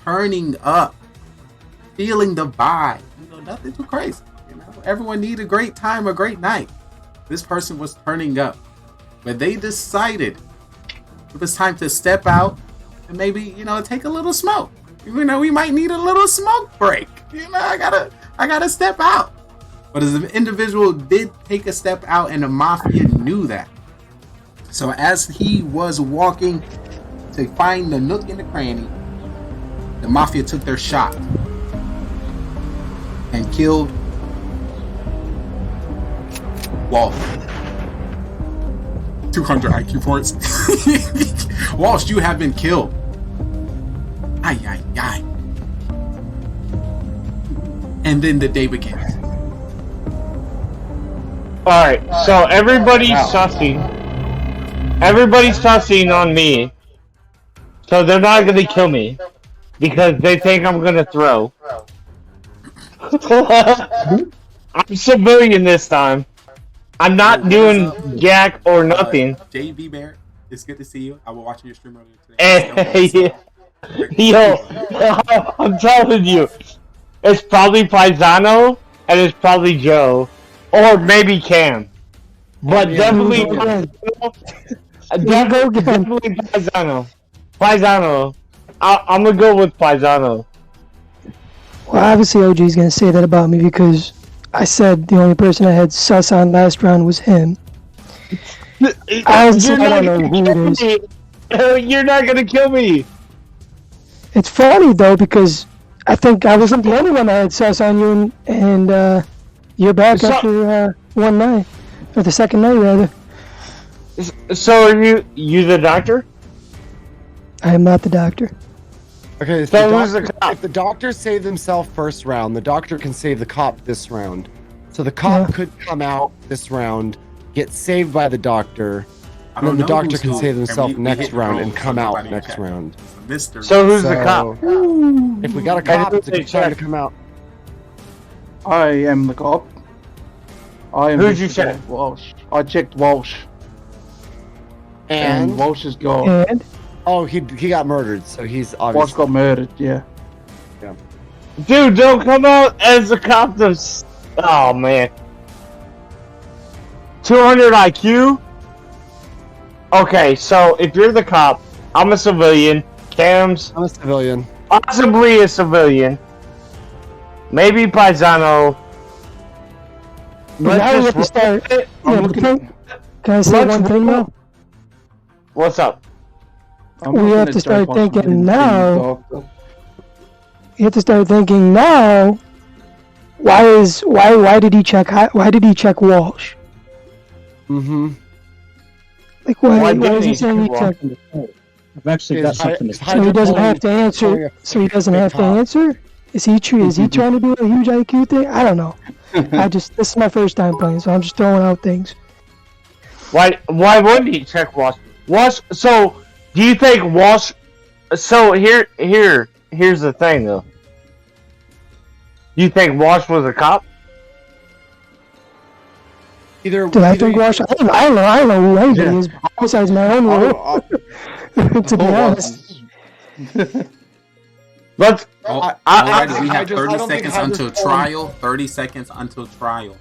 turning up, feeling the vibe. Nothing too crazy. Everyone needed a great time, a great night. This person was turning up. But they decided it was time to step out and maybe, take a little smoke. We might need a little smoke break. I gotta step out. But as an individual did take a step out and the Mafia knew that. So as he was walking to find the nook and the cranny, the Mafia took their shot and killed Walsh. 200 IQ points. Walsh, you have been killed. Ay. And then the day begins. Alright, so everybody's sussing. Everybody's sussing on me. So they're not gonna kill me. Because they think I'm gonna throw. I'm civilian this time. I'm not doing jack or nothing. JV Bear, it's good to see you. I was watching your stream earlier today. Yo, I'm telling you. It's probably Paisano and it's probably Joe. Or maybe Cam. But definitely Paisano. I'm gonna go with Paisano. Well, obviously OG's gonna say that about me because I said the only person I had sus on last round was him. Honestly, I don't know who it is. You're not gonna kill me. It's funny though because I think I wasn't the only one that had sus on you, and you're back after one night, or the second night rather. So are you the doctor? I am not the doctor. Okay, so if the doctor saved himself first round, the doctor can save the cop this round. So the cop could come out this round, get saved by the doctor, and then the doctor can save himself next round and come out next round. So who's the cop? If we got a cop, it's a good time to come out. I am the cop. I am. Who'd you check? Walsh. I checked Walsh. And Walsh is gone. And? Oh, he got murdered, so he's Walsh obviously got murdered. Yeah. Dude, don't come out as a cop. Oh man. 200 IQ. Okay, so if you're the cop, I'm a civilian. Cam's. I'm a civilian. Possibly a civilian. Maybe Paisano. Now we have to start. Can I say one thing now? What's up? We have to start thinking now. You have to start thinking now. Why did he check? Why did he check Walsh? Mm-hmm. Like why is he saying he checked? I've actually got something to say. So he doesn't have to answer. So he doesn't have to answer. Is he trying to do a huge IQ thing? I don't know. This is my first time playing, so I'm just throwing out things. Why wouldn't he check Walsh? So do you think Walsh? So here's the thing though. Do you think Walsh was a cop? Did I think Walsh? I don't know who anybody is besides my own role. To be honest. Let's. Alright, we have 30 seconds until trial. 30 seconds until trial.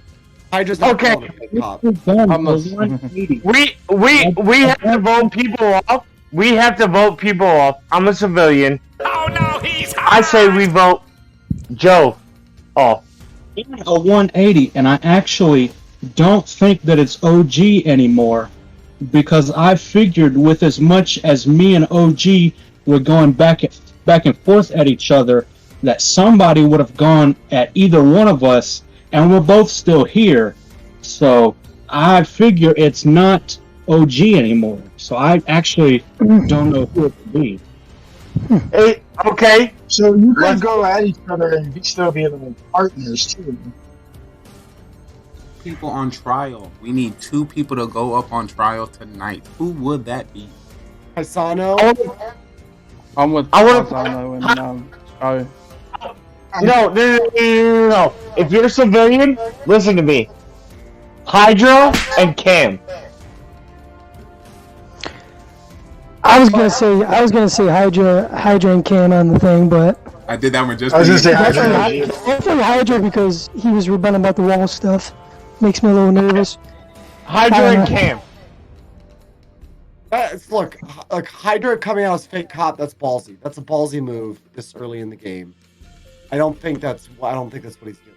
I just okay. We have to vote people off. We have to vote people off. I'm a civilian. Oh no, he's hot. I say we vote Joe off. A 180, and I actually don't think that it's OG anymore, because I figured with as much as me and OG were going back and forth at each other, that somebody would have gone at either one of us, and we're both still here. So I figure it's not OG anymore. So I actually don't know who it would be. Hey, okay. So you could go at each other and still be like partners too. People on trial. We need 2 people to go up on trial tonight. Who would that be? Paisano. I'm with Paisano and Joe. No. If you're a civilian, listen to me. Hydra and Cam. I was gonna say Hydra and Cam on the thing, but I did that one just. I was gonna say definitely Hydra because he was rebutting about the wall stuff. Makes me a little nervous. Hydra and Cam. Look, Hydra coming out as fake cop. That's ballsy. That's a ballsy move this early in the game. I don't think that's what he's doing.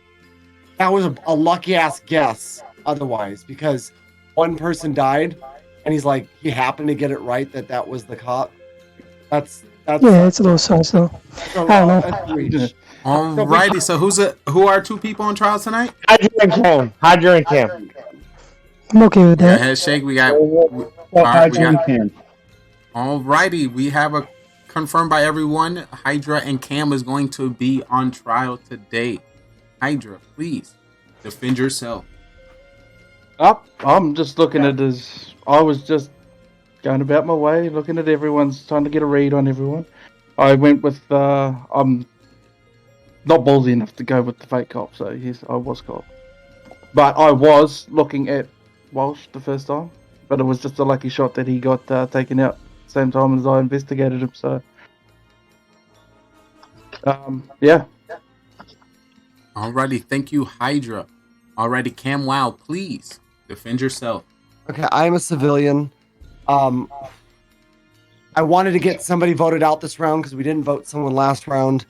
That was a lucky ass guess. Otherwise, because one person died, and he's like he happened to get it right that was the cop. That's yeah, it's a little sus though. I don't know. Alrighty, so who are 2 people on trial tonight? Hydra and Cam. I'm okay with that. Head shake. We got. Alrighty, we have a confirmed by everyone. Hydra and Cam is going to be on trial today. Hydra, please defend yourself. I'm just looking at this. I was just going about my way, looking at everyone's, trying to get a read on everyone. I went with I'm not ballsy enough to go with the fake cop, so yes, I was cop. But I was looking at Walsh the first time, but it was just a lucky shot that he got taken out at the same time as I investigated him. So, yeah. Alrighty, thank you, Hydra. Alrighty, Cam Wow, please defend yourself. Okay, I'm a civilian. I wanted to get somebody voted out this round because we didn't vote someone last round.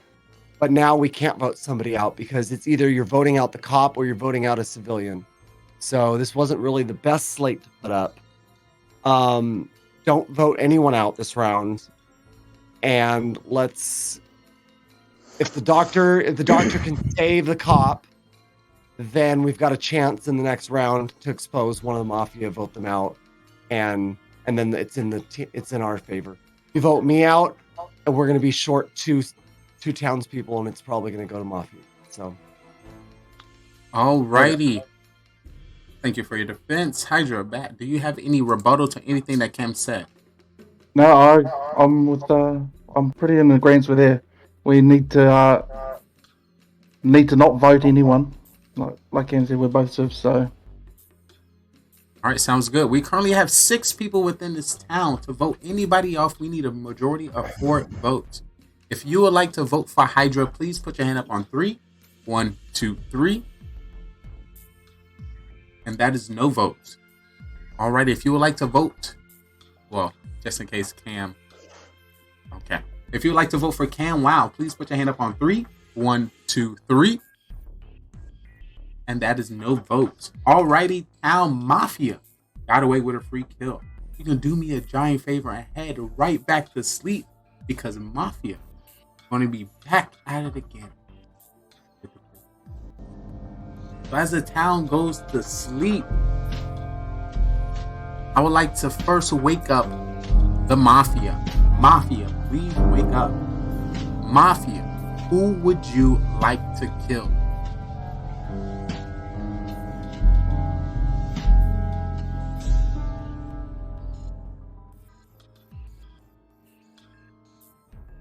but now we can't vote somebody out because it's either you're voting out the cop or you're voting out a civilian. So this wasn't really the best slate to put up. Don't vote anyone out this round. And if the doctor can save the cop, then we've got a chance in the next round to expose one of the mafia, vote them out, and then it's in our favor. You vote me out, and we're going to be short two townspeople, and it's probably going to go to mafia. So, alrighty. Thank you for your defense, Hydra. Bat, do you have any rebuttal to anything that Cam said? No, I'm pretty in agreement with there. We need to not vote anyone. Like Cam said, we're both civs, so. All right, sounds good. We currently have 6 people within this town. To vote anybody off, we need a majority of 4 votes. If you would like to vote for Hydra, please put your hand up on 3. 1, 2, 3. And that is no votes. All right, if you would like to vote, well, just in case Cam. Okay. If you would like to vote for Cam Wow, please put your hand up on 3. 1, 2, 3. And that is no votes. Alrighty, Town Mafia got away with a free kill. You can do me a giant favor and head right back to sleep because Mafia is going to be back at it again. So as the town goes to sleep, I would like to first wake up the Mafia. Mafia, please wake up. Mafia, who would you like to kill?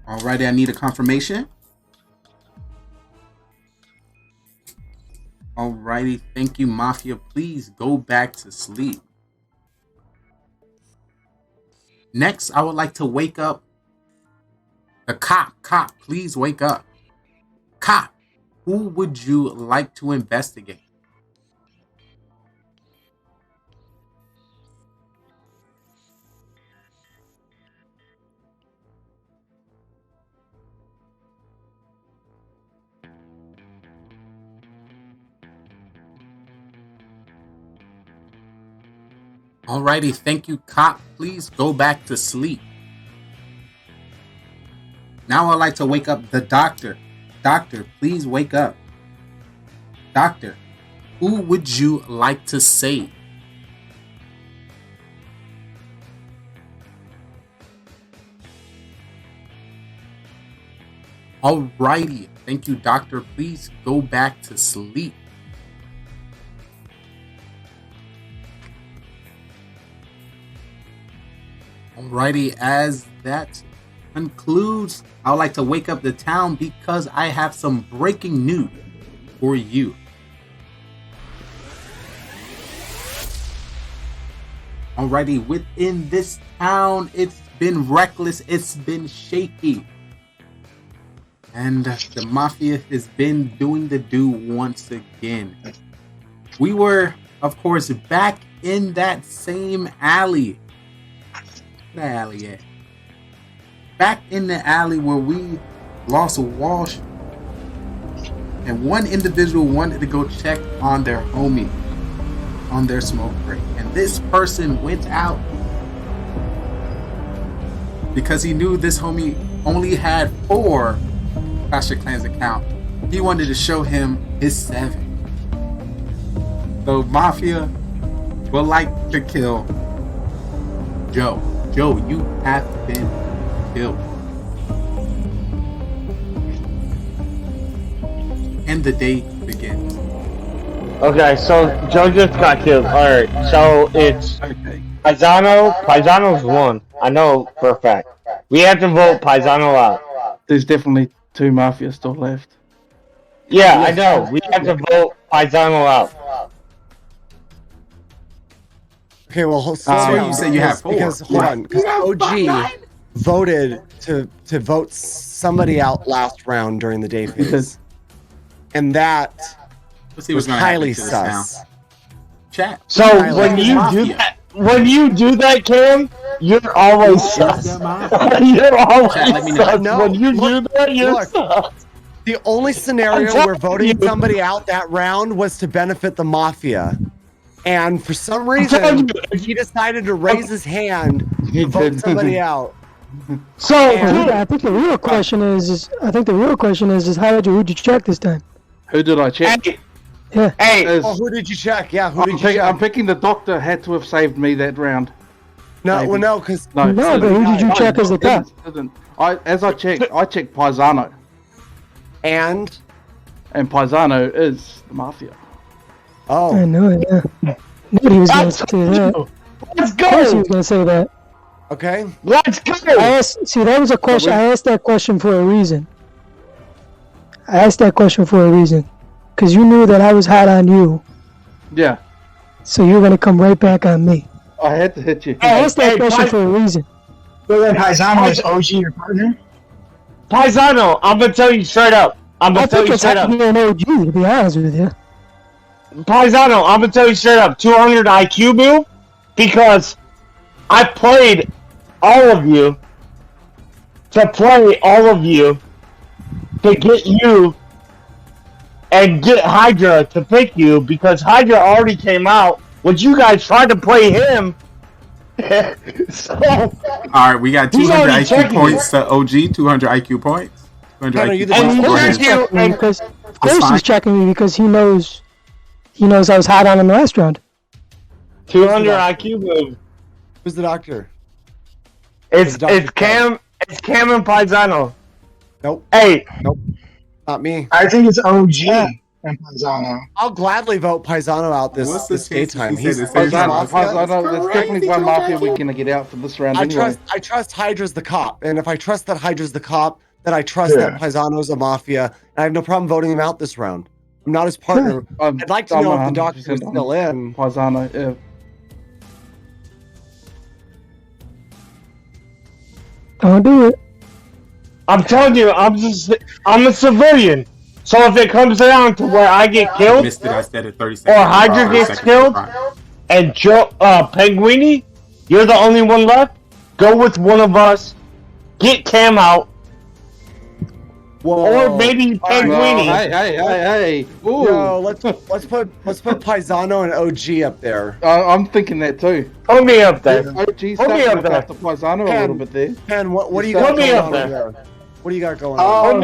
Alrighty, I need a confirmation. Alrighty, thank you, Mafia. Please go back to sleep. Next, I would like to wake up the cop. Cop, please wake up. Cop, who would you like to investigate? Alrighty, thank you, cop. Please go back to sleep. Now I'd like to wake up the doctor. Doctor, please wake up. Doctor, who would you like to save? Alrighty, thank you, doctor. Please go back to sleep. Alrighty, as that concludes, I would like to wake up the town because I have some breaking news for you. Alrighty, within this town, it's been reckless, it's been shaky. And the Mafia has been doing the do once again. We were, of course, back in that same alley. The alley at? Back in the alley where we lost a Walsh, and one individual wanted to go check on their homie on their smoke break, and this person went out because he knew this homie only had 4 Clash of Clans account. He wanted to show him his 7. So Mafia would like to kill Joe. Joe, you have been killed. And the day begins. Okay, so Joe just got killed. Alright, so it's Paisano. Paisano's 1. I know for a fact. We have to vote Paisano out. There's definitely 2 Mafia still left. Yeah, I know. We have to vote Paisano out. Okay, well, you say you have 4. Because hold on, because OG voted to vote somebody out last round during the day phase, and that was highly sus. Chat. So when you do that, Cam, you're always sus. You're always sus. No, when you do that, you're sus. The only scenario where voting somebody out that round was to benefit the Mafia. And for some reason, he decided to raise his hand to vote somebody out. So I think the real question is Hydra, who'd you check this time? Who did I check? Yeah. Hey, who did you check? Yeah, who did you check? I'm picking the doctor. Had to have saved me that round. No, Maybe. well, no, because No, but who did you check as the top? I checked Paisano. And Paisano is the Mafia. Oh. I know it, yeah. Nobody was going to say that. Let's go! Of course he was going to say that. Okay. Let's go! That was a question. I asked that question for a reason. Because you knew that I was hot on you. Yeah. So you're going to come right back on me. I had to hit you. I asked that question for a reason. So then Paisano is OG your partner? Paisano, I'm going to tell you straight up. I think it's happening an OG, to be honest with you. Paisano, I'm going to tell you straight up. 200 IQ move, because I played all of you to get you and get Hydra to pick you, because Hydra already came out when you guys tried to play him. So, alright, we got 200 IQ points to OG, 200 IQ points. 200 IQ points. Of course he's checking me because he knows I was hot on him last round. 200 IQ move. Who's the doctor? It's Cam and Paisano. Nope. Hey. Nope. Not me. I think it's OG and Paisano. I'll gladly vote Paisano out this daytime. He's Paisano. There's definitely one Mafia we're gonna get out for this round. I trust Hydra's the cop, and if I trust that Hydra's the cop, then I trust that Paisano's a Mafia, and I have no problem voting him out this round. I'm not his partner. I'd like to know if the doctor is still in. Paisano, yeah. Don't do it. I'm telling you, I'm a civilian. So if it comes down to where I get killed, Missed it. I said it 30 seconds. or Hydra gets killed, and Penguini, you're the only one left, go with one of us, get Cam out, or maybe Penguini. Hey. Ooh. Yo, let's put Paisano and OG up there. I'm thinking that too. Put me up there. OG Put me starting up to there. pass the Paisano a little bit there. Pen, what do you got going on there? What do you got going on?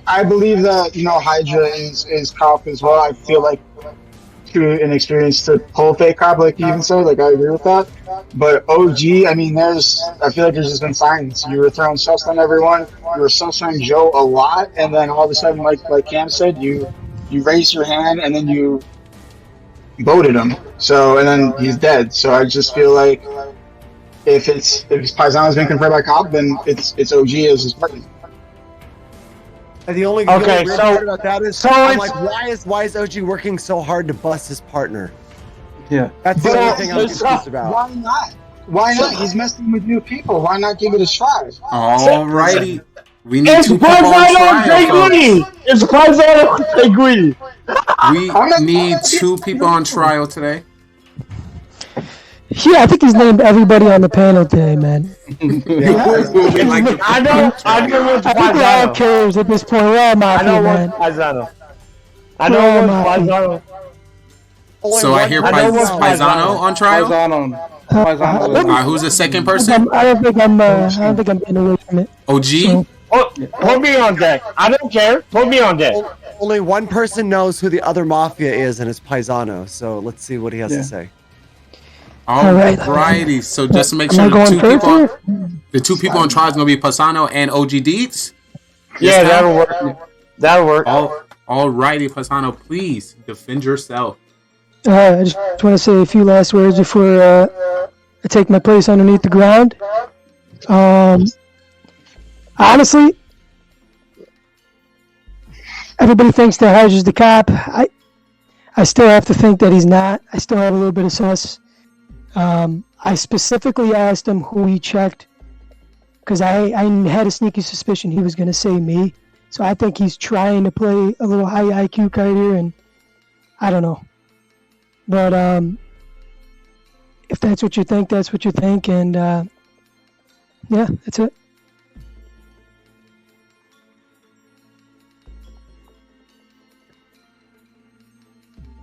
I believe that Hydra is cop as well. I feel like too inexperienced to pull fake cop, like you even said. Like I agree with that. But OG, I mean, I feel like there's just been signs. You were throwing sus on everyone. You were sus on Joe a lot, and then all of a sudden, like Cam said, you raised your hand and then you voted him. So and then he's dead. So I just feel like if Paisano's been confirmed by cop, then it's OG as his partner. And the only part about that is, I'm like, why is OG working so hard to bust his partner? Yeah, that's the only thing I'm confused about. Why not? Why not? He's messing with new people. Why not give it a try? Alrighty. We need It's two people on trial. It's Paisano Penguini. We need two people on trial today. Yeah, I think he's named everybody on the panel today, man. I know what's I think we're all Paisano. killers at this point. We're all I Mafia, know man. what's Paisano. I know what's Paisano. So I hear Paisano on trial. Paisano. Who's the second person? I don't think I'm getting away from it. OG. So, Put me on deck. I don't care. Put me on deck. Only one person knows who the other Mafia is, and it's Paisano. So let's see what he has to say. Alrighty. So just to make sure the two people on trial is gonna be Paisano and OG Deeds. Yeah, that'll work. That'll work. Alrighty, Paisano, please defend yourself. I just want to say a few last words before I take my place underneath the ground. Honestly, everybody thinks that Hydra's the cop. I still have to think that he's not. I still have a little bit of sus. I specifically asked him who he checked because I had a sneaky suspicion he was going to say me. So I think he's trying to play a little high IQ card here, and I don't know. But if that's what you think, that's what you think, and yeah, that's it.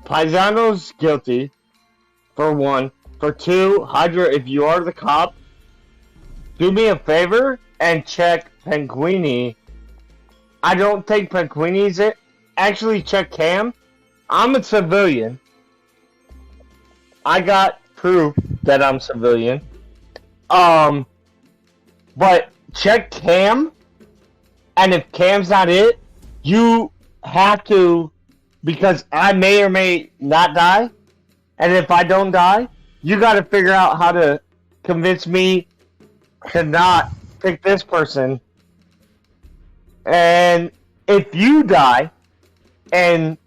Paisano's guilty, for one. For two, Hydra, if you are the cop, do me a favor and check Penguini. I don't think Penguini's it. Actually, check Cam. I'm a civilian. I got proof that I'm civilian. But check Cam, and if Cam's not it, you have to, because I may or may not die, and if I don't die, you got to figure out how to convince me to not pick this person. And if you die, and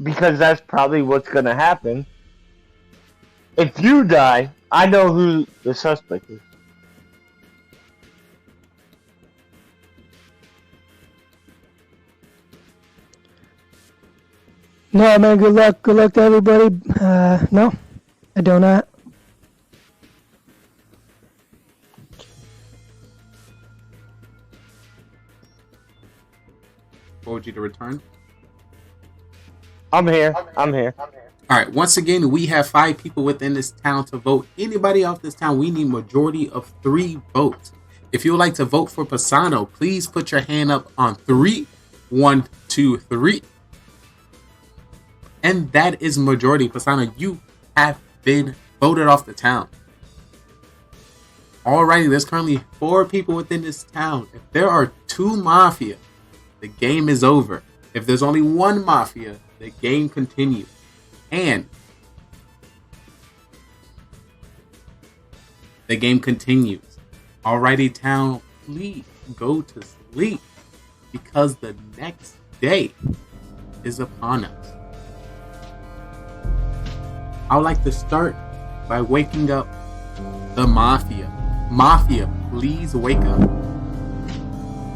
because that's probably what's going to happen, if you die, I know who the suspect is. No, man, good luck. Good luck to everybody. No, I do not. OG to return. I'm here. I'm here. All right. Once again, we have 5 people within this town to vote. Anybody off this town, we need majority of 3 votes. If you would like to vote for Pisano, please put your hand up on 3. 1, 2, 3. And that is majority. Pisano, you have been voted off the town. Alrighty, there's currently 4 people within this town. If there are 2 Mafia, the game is over. If there's only 1 Mafia, the game continues. And the game continues. Alrighty, town, please go to sleep, because the next day is upon us. I would like to start by waking up the Mafia. Mafia, please wake up.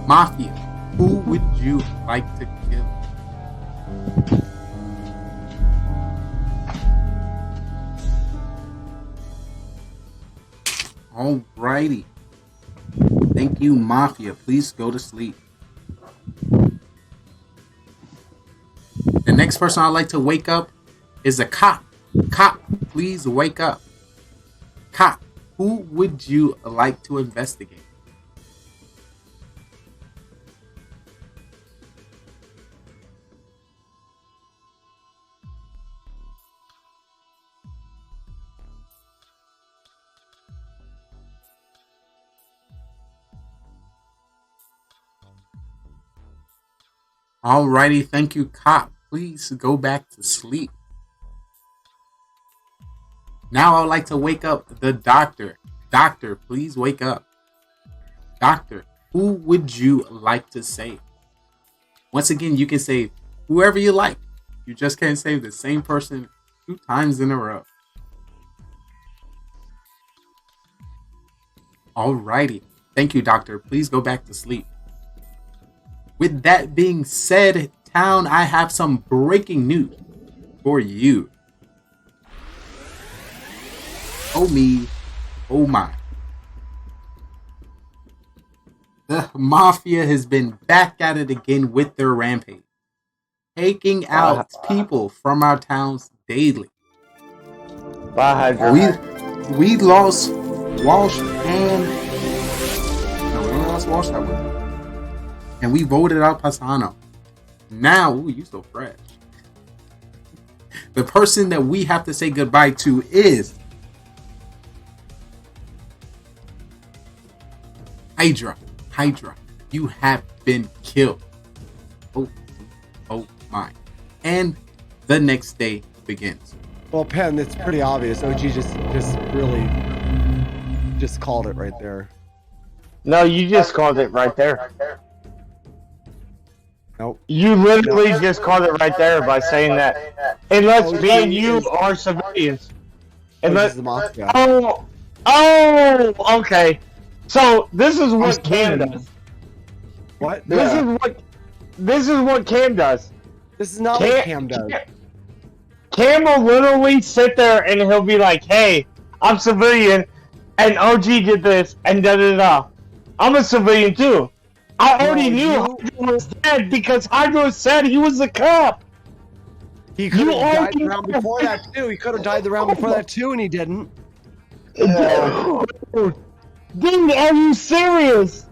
Mafia, who would you like to kill? Alrighty. Thank you, Mafia. Please go to sleep. The next person I'd like to wake up is a cop. Cop, please wake up. Cop, who would you like to investigate? Alrighty, thank you, cop. Please go back to sleep. Now I would like to wake up the doctor. Doctor, please wake up. Doctor, who would you like to save? Once again, you can save whoever you like. You just can't save the same person 2 times in a row. Alrighty. Thank you, doctor. Please go back to sleep. With that being said, town, I have some breaking news for you. Oh me, oh my. The Mafia has been back at it again with their rampage, taking out people from our towns daily. We lost Walsh and we lost Walsh that way. And we voted out Pisano. Now, ooh, you so fresh. The person that we have to say goodbye to is Hydra. Hydra, you have been killed. Oh my. And the next day begins. Well, Penn, it's pretty obvious. OG just really just called it right there. No, you just called it right there. Nope. You literally just called it right there by saying that. Unless me and you are civilians. Unless, okay. So this is what Cam does. What? This is what Cam does. This is not what Cam does. Cam will literally sit there and he'll be like, "Hey, I'm civilian, and OG did this, and da da da. I'm a civilian too. I already knew Hydra was dead because Hydra said he was a cop." He could have died the round before that too. He could have died the round before that too, and he didn't. Dude, are you serious?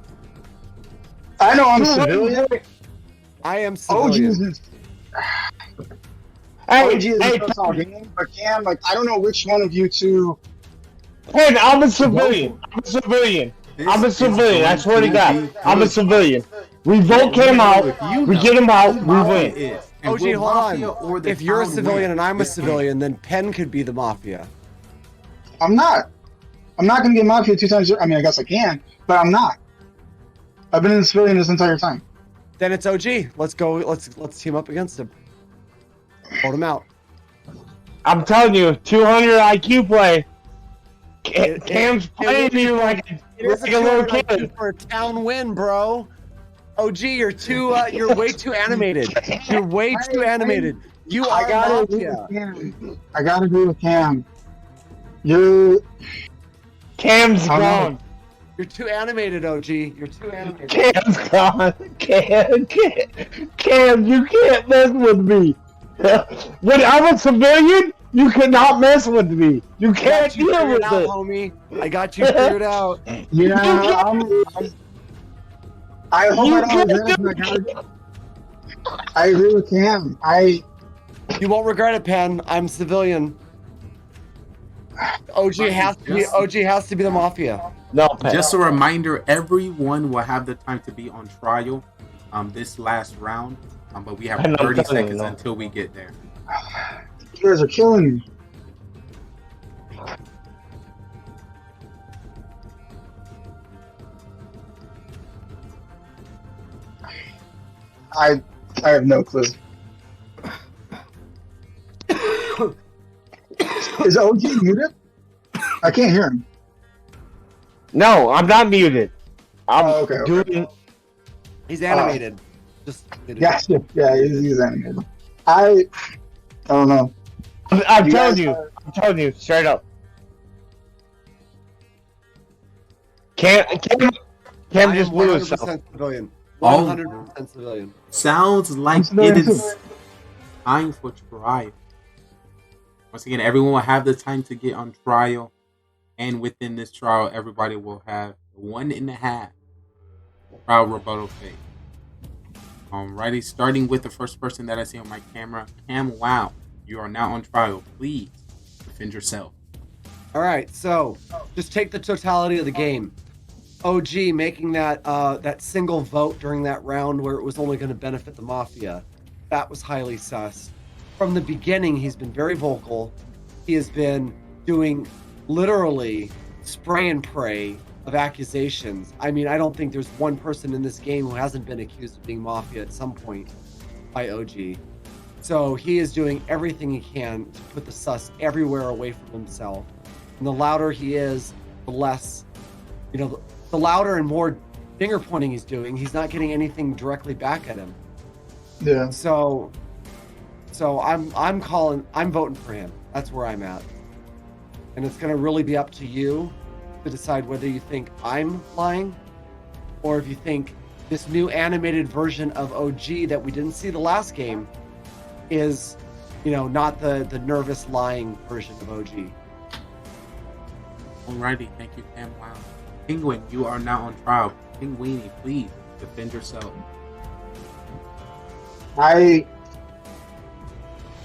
I know I'm civilian. I am civilian. OG is all game, but Cam, like, I don't know which one of you two. Hey, I'm a civilian. I'm a civilian. I'm a civilian. I swear to God, I'm a civilian. We vote Cam out. We get him out. We win. OG, hold on. If you're a civilian and I'm a civilian, then Penn could be the Mafia. I'm not. I'm not going to get Mafia 2 times. I mean, I guess I can, but I'm not. I've been in civilian this entire time. Then it's OG. Let's go. Let's team up against him. Hold him out. I'm telling you, 200 IQ play. Cam's playing you like a little kid for a town win, bro. OG, you're way too animated. You're way too animated. You are Mafia. I gotta agree with Cam. Cam's gone. You're too animated, OG. You're too animated. Cam's gone. Cam, you can't mess with me. When I'm a civilian, you cannot mess with me. You can't deal with it, homie. I got you figured out. Yeah, I hope I don't regret it. I agree with Cam. You won't regret it, Penn. I'm civilian. OG has to be the Mafia. No, Penn. Just a reminder, everyone will have the time to be on trial this last round. But we have 30 seconds until we get there. You guys are killing me. I have no clue. Is OG muted? I can't hear him. No, I'm not muted. I'm okay. He's animated. Yeah, he's animated. I don't know. I'm telling you straight up. Cam just blew himself. 100% civilian. Sounds like it is time for trial. Once again, everyone will have the time to get on trial, and within this trial, everybody will have 1.5 trial rebuttal phase. Alrighty, starting with the first person that I see on my camera, Cam Wow. You are now on trial. Please defend yourself. All right, so just take the totality of the game. OG making that single vote during that round where it was only going to benefit the Mafia. That was highly sus. From the beginning, he's been very vocal. He has been doing literally spray and pray of accusations. I mean, I don't think there's one person in this game who hasn't been accused of being Mafia at some point by OG. So he is doing everything he can to put the sus everywhere away from himself. And the louder he is, the less, the louder and more finger pointing he's doing. He's not getting anything directly back at him. Yeah. So I'm voting for him. That's where I'm at. And it's going to really be up to you to decide whether you think I'm lying or if you think this new animated version of OG that we didn't see the last game is, not the nervous lying version of OG. Alrighty, thank you, Cam. Wow. Penguin, you are now on trial. Penguini, please defend yourself.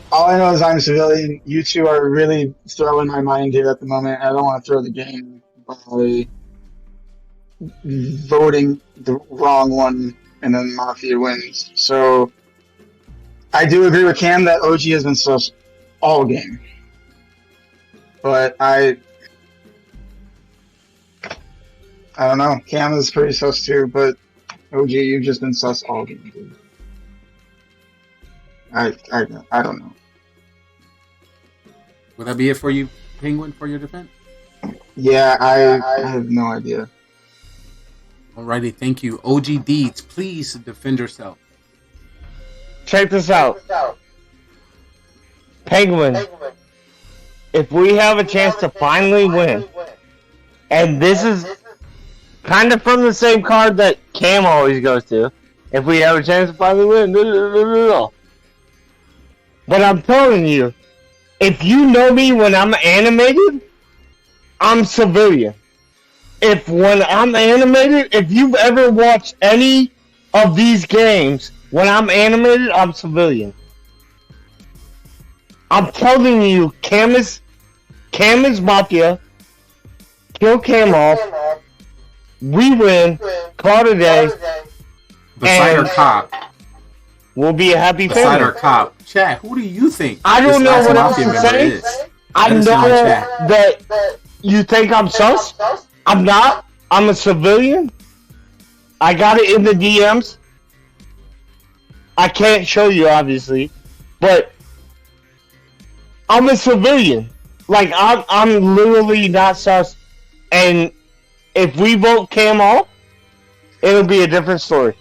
All I know is I'm civilian. You two are really throwing my mind here at the moment. I don't want to throw the game by voting the wrong one and then Mafia wins. So I do agree with Cam that OG has been sus all game. But I don't know. Cam is pretty sus too, but OG, you've just been sus all game, dude. I don't know. Would that be it for you, Penguin, for your defense? Yeah, I have no idea. Alrighty, thank you. OG Deeds, please defend yourself. Check this out. Penguin, if we have a chance to finally win, and this is kind of from the same card that Cam always goes to, if we have a chance to finally win, But I'm telling you, if you know me when I'm animated, I'm civilian. If when I'm animated, if you've ever watched any of these games, when I'm animated, I'm civilian. I'm telling you, Cam is Mafia. Kill Cam off. We win. Call it a day. Beside our cop. We'll be a happy Beside family. our cop. Chat, who do you think I don't know this what last else Mafia to member say. is? I Let us know in chat. that you think I'm sus. I'm not. I'm a civilian. I got it in the DMs. I can't show you, obviously, but I'm a civilian. Like I'm literally not sus. And if we vote Cam off, it'll be a different story.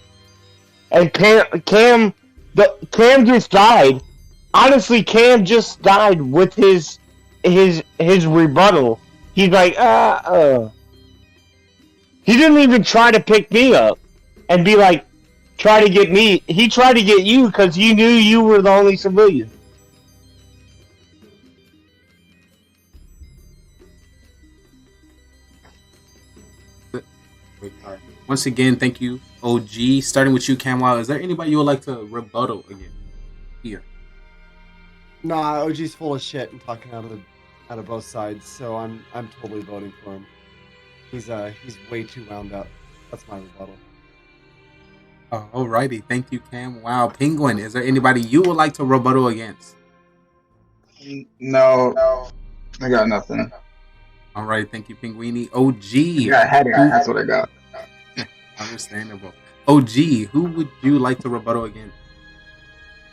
And Cam just died. Honestly, Cam just died with his rebuttal. He's like, He didn't even try to pick me up and be like, try to get me. He tried to get you because he knew you were the only civilian. Once again, thank you, OG. Starting with you, Camwow. Is there anybody you would like to rebuttal again? Here. Nah, OG's full of shit and talking out of both sides, so I'm totally voting for him. He's way too wound up. That's my rebuttal. Alrighty, thank you, Cam. Wow, Penguin, is there anybody you would like to rebuttal against? No, I got nothing. Alright, thank you, Penguini. OG. I got a headache. That's what I got. Understandable. OG, who would you like to rebuttal against?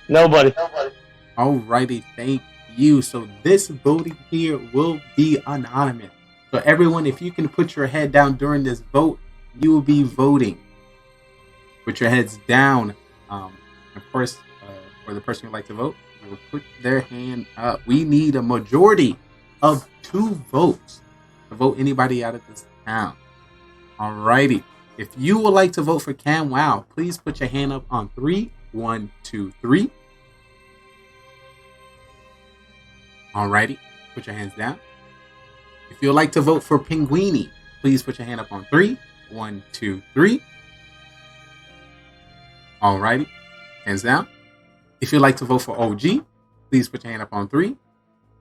Nobody. Alrighty, thank you. So this voting here will be anonymous. So everyone, if you can put your head down during this vote, you will be voting. Put your heads down. Of course, for the person who'd like to vote, they will put their hand up. We need a majority of 2 votes to vote anybody out of this town. Alrighty. If you would like to vote for Cam Wow, please put your hand up on 3. 1, 2, 3. Alrighty. Put your hands down. If you would like to vote for Penguini, please put your hand up on 3. 1, 2, 3. Alrighty. Hands down. If you'd like to vote for OG, please put your hand up on 3.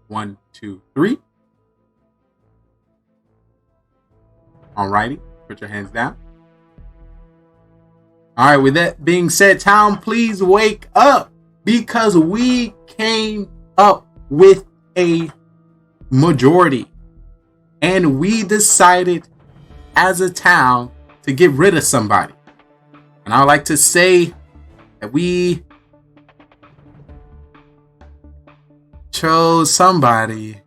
1, 2, 3. Alrighty. Put your hands down. Alright, with that being said, town, please wake up, because we came up with a majority. And we decided as a town to get rid of somebody. And I like to say that we chose somebody.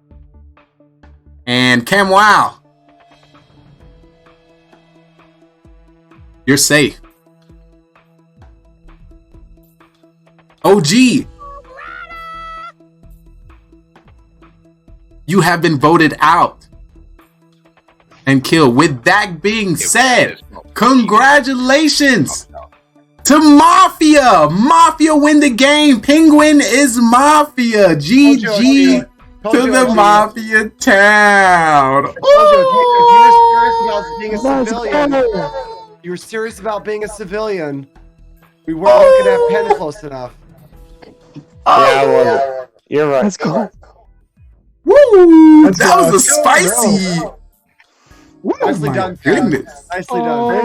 And Cam Wow, you're safe. OG, you have been voted out and killed. With that being said, congratulations to Mafia. Mafia win the game. Penguin is Mafia. GG to the Mafia town. You were serious about being a civilian. We weren't looking at pen close enough. Yeah, I wasn't. You're right. Let's go. Woo! That was a spicy. Nicely done, goodness. Nicely done.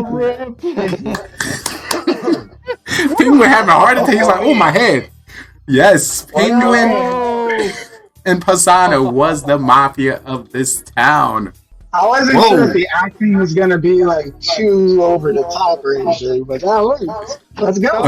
Penguin having a heart attack. He's like, oh, my head. Yes, Penguin and Pisano was the Mafia of this town. I wasn't sure if the acting was gonna be like too over the top or anything, but that worked. Let's go.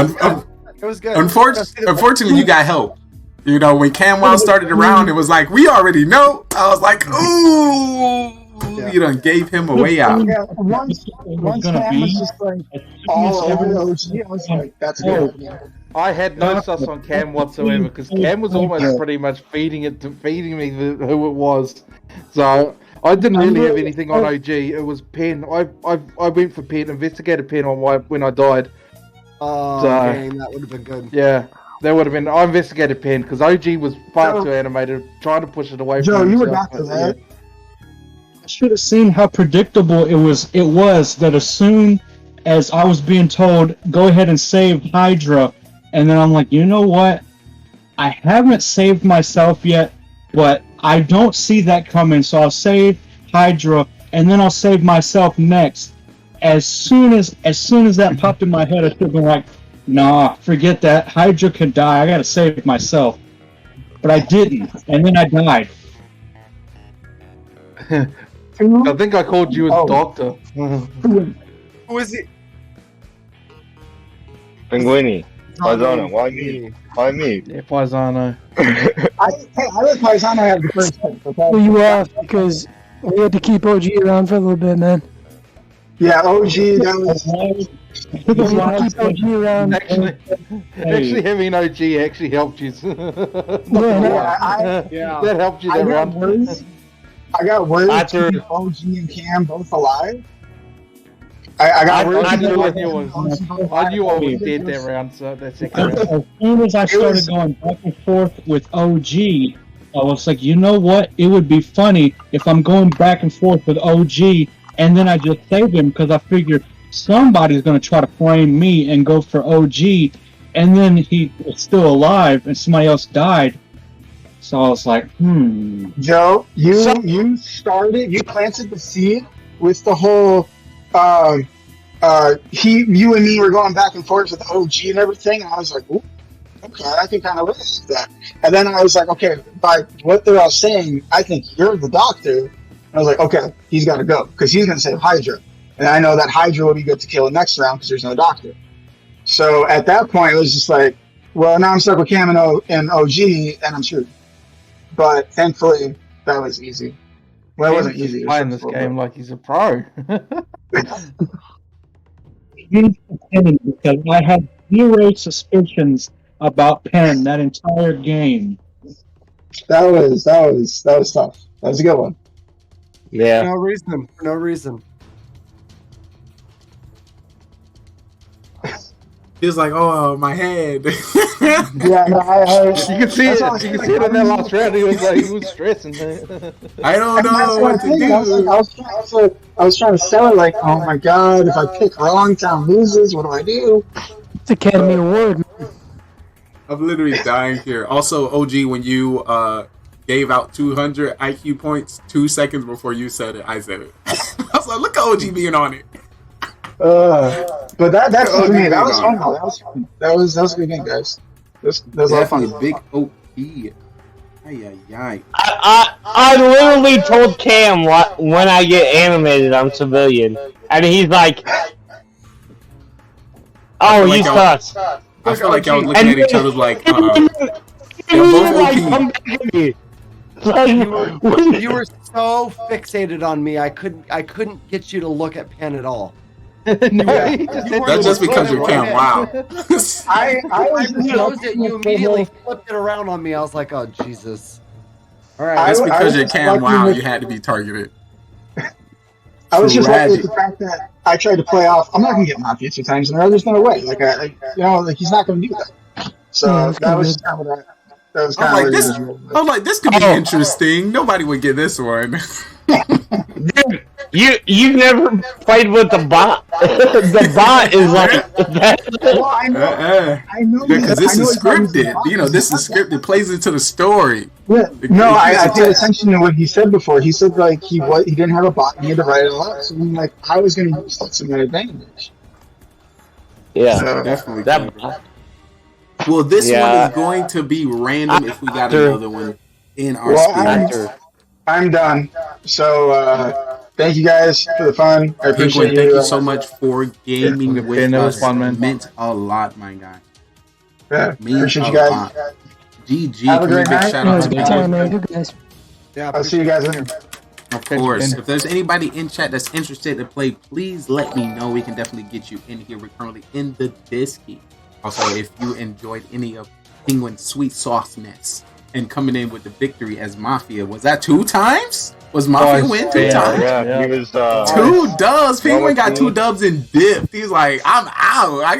It was good. Unfortunately, you got help. You know, when Camwow started around, it was like, we already know. I was like, ooh, you done gave him a way out. Yeah, once Cam was just like all over the OG, I was like, that's good. I had no sus on Cam whatsoever, because Cam was almost pretty much feeding me who it was. So I didn't really have anything on OG. It was Pen. I went for Pen, investigated Pen on when I died. Oh, dang, that would have been good. Yeah. That would have been. I investigated Pen because OG was far too animated, trying to push it away Joe, from you were himself, Doctor, but, yeah. right? I should have seen how predictable it was. It was that as soon as I was being told, go ahead and save Hydra, and then I'm like, you know what? I haven't saved myself yet, but I don't see that coming, so I'll save Hydra, and then I'll save myself next. As soon as that popped in my head, I should have been like, nah, forget that. Hydra could die. I gotta save myself. But I didn't, and then I died. I think I called you a doctor. Who is it? Linguini. Paisano, why me? Why me? Yeah, Paisano. I let Paisano have the first pick. Okay? Well, you off because we had to keep OG around for a little bit, man. Yeah, OG. That was. We had to keep OG around. Actually, having OG actually helped you. Yeah, that helped you there, round. I got words After- to keep OG and Cam both alive. I got words. I knew I was dead that round, so that's it. As soon as I started going back and forth with OG, I was like, you know what? It would be funny if I'm going back and forth with OG, and then I just save him because I figured somebody's going to try to frame me and go for OG, and then he was still alive and somebody else died. So I was like, Joe, you planted the seed with the whole you and me were going back and forth with the OG and everything, and I was like, ooh, okay, I can kind of live with that. And then I was like, okay, by what they're all saying, I think you're the doctor. And I was like, okay, he's got to go because he's going to save Hydra, and I know that Hydra will be good to kill next round because there's no doctor. So at that point, it was just like, well, now I'm stuck with Cam and OG, and I'm screwed. But thankfully, that was easy. Well, it wasn't easy. Playing this game like he's a pro. because I had zero suspicions about Penn that entire game. That was tough. That was a good one. Yeah. For no reason. He was like, "Oh, my head." Yeah, no, you can see it. You can see it in that last round. He was stressing. I don't know what to do. I was trying to sell it like, oh my god, if I pick wrong, town loses. What do I do? It's Academy Award. I'm literally dying here. Also, OG, when you gave out 200 IQ points 2 seconds before you said it, I said it. I was like, look at OG being on it. But that's for me. That was fun. That was fun. That was a good game, guys. That was a lot of fun. Big OP. Ay. I literally told Cam when I get animated on civilian, and he's like, "Oh, you sus." I feel like y'all was looking at each other like, They're both OP. You were so fixated on me. I couldn't get you to look at Penn at all. That's just because you're Cam. Wow. I chose it. You immediately flipped it around on me. I was like, oh Jesus. All right. That's because you're Cam. Wow, you had to be targeted. I was just lucky with the fact that I tried to play off. I'm not gonna get Mafia 2 times in a row. There's no way. He's not gonna do that. So that was kind of that. That was kind of I'm like, this could be interesting. Nobody would get this one. Dude, you never played with the bot. The bot is like well, I know because this is scripted. You know, this is scripted. Plays into the story. Yeah. No, I paid attention to what he said before. He said like he didn't have a bot. And he had to write it all out. So I'm like, I was going to use that to my advantage. Yeah, so, definitely. Well, this one is going to be random if we got another one in our spirit. I'm done. So thank you guys for the fun. I appreciate you. Thank you so much for gaming with us. Fun, man. It meant a lot, my guy. Yeah, appreciate you guys. GG. Have a great night. Shout out to Good time, man. Good guys. Yeah, I'll see you guys later. Of course. If there's anybody in chat that's interested to play, please let me know. We can definitely get you in here. We're currently in the Disky. Also, if you enjoyed any of Penguin's sweet sauceness, and coming in with the victory as Mafia. Was that 2 times? Was Mafia win 2 times? Yeah, he was 2 dubs. Penguin got 2 me. dubs and dipped. He's like, I'm out. I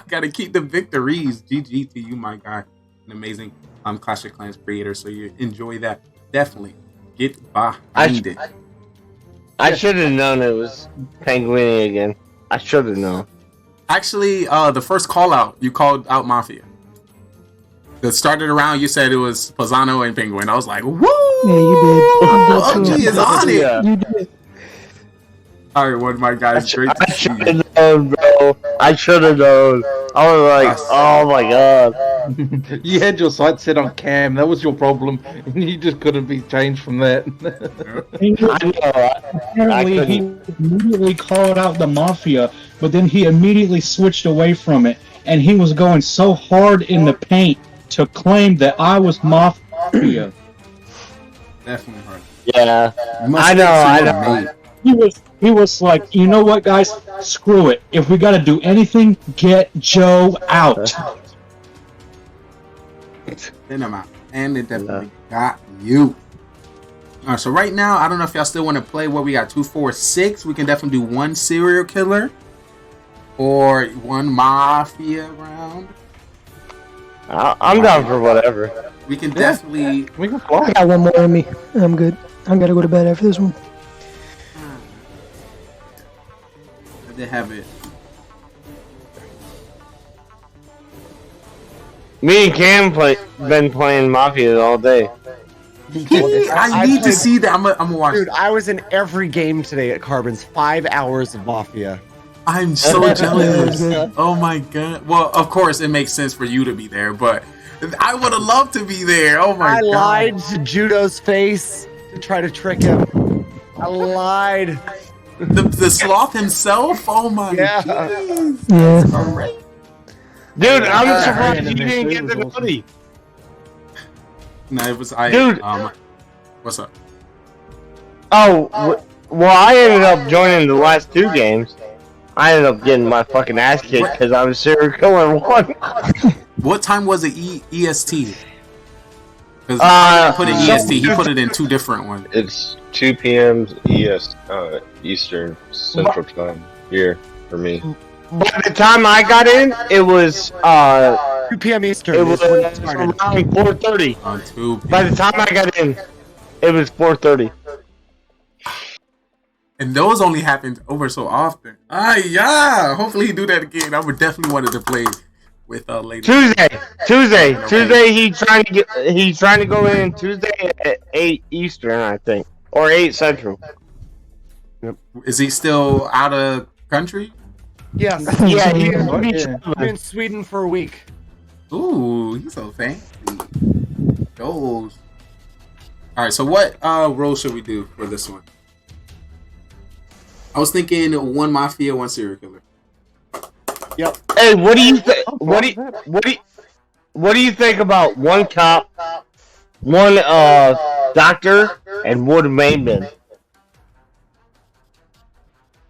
gotta keep the victories. GG to you, my guy. An amazing Clash of Clans creator. So you enjoy that. Definitely get behind it. I should have known it was Penguin again. I should have known. Actually, the first call out, you called out Mafia. That started around, you said it was Pisano and Penguin. I was like, woo! Yeah, you did. OG is on it. You did. All right, one of my guys. Great to see you. Known, bro. I should have known. I was like, oh my god. You had your sights set on Cam. That was your problem. You just couldn't be changed from that. Apparently, he immediately called out the Mafia, but then he immediately switched away from it, and he was going so hard in the paint to claim that I was Mafia. Definitely hard. Yeah, I know. He was like, you know what, guys? Screw it. If we got to do anything, get Joe out. Then I'm out. And it definitely got you. All right, so right now, I don't know if y'all still want to play what we got 2, 4, 6. We can definitely do 1 serial killer or 1 Mafia round. I'm down for whatever. We can definitely. We can fly. I got one more in me. I'm good. I gotta go to bed after this one. They have it. Me and Cam been playing Mafia all day. I need to see that. I'm gonna watch. Dude, I was in every game today at Carbon's. 5 hours of Mafia. I'm so jealous. Oh my god. Well, of course, it makes sense for you to be there, but I would have loved to be there. Oh my god. I lied to Judo's face to try to trick him. I lied. The sloth himself? Oh my god. Yeah. All right. Dude, I'm surprised you didn't get the nutty. No, it was Dude. What's up? Oh, well, I ended up joining the last 2 games. I ended up getting my fucking ass kicked because I was serial killer 1. What time was it EST? Because put it EST, he put it in 2 different ones. It's 2 p.m. Eastern Central Time here for me. By the time I got in, it was 2 p.m. Eastern. It was around 4:30. By the time I got in, it was 4:30. And those only happened over so often. Yeah. Hopefully he do that again. I would definitely wanted to play with later. Tuesday. He's trying to go in Tuesday at 8 Eastern, I think, or 8 Central. Yep. Is he still out of country? Yes. Yeah, he's in Sweden for a week. Ooh, he's so fancy. Goals. All right. So what role should we do for this one? I was thinking 1 Mafia, 1 serial killer. Yep. Hey, what do you think? What do you think about 1 cop, 1 doctor, and 1 mainman?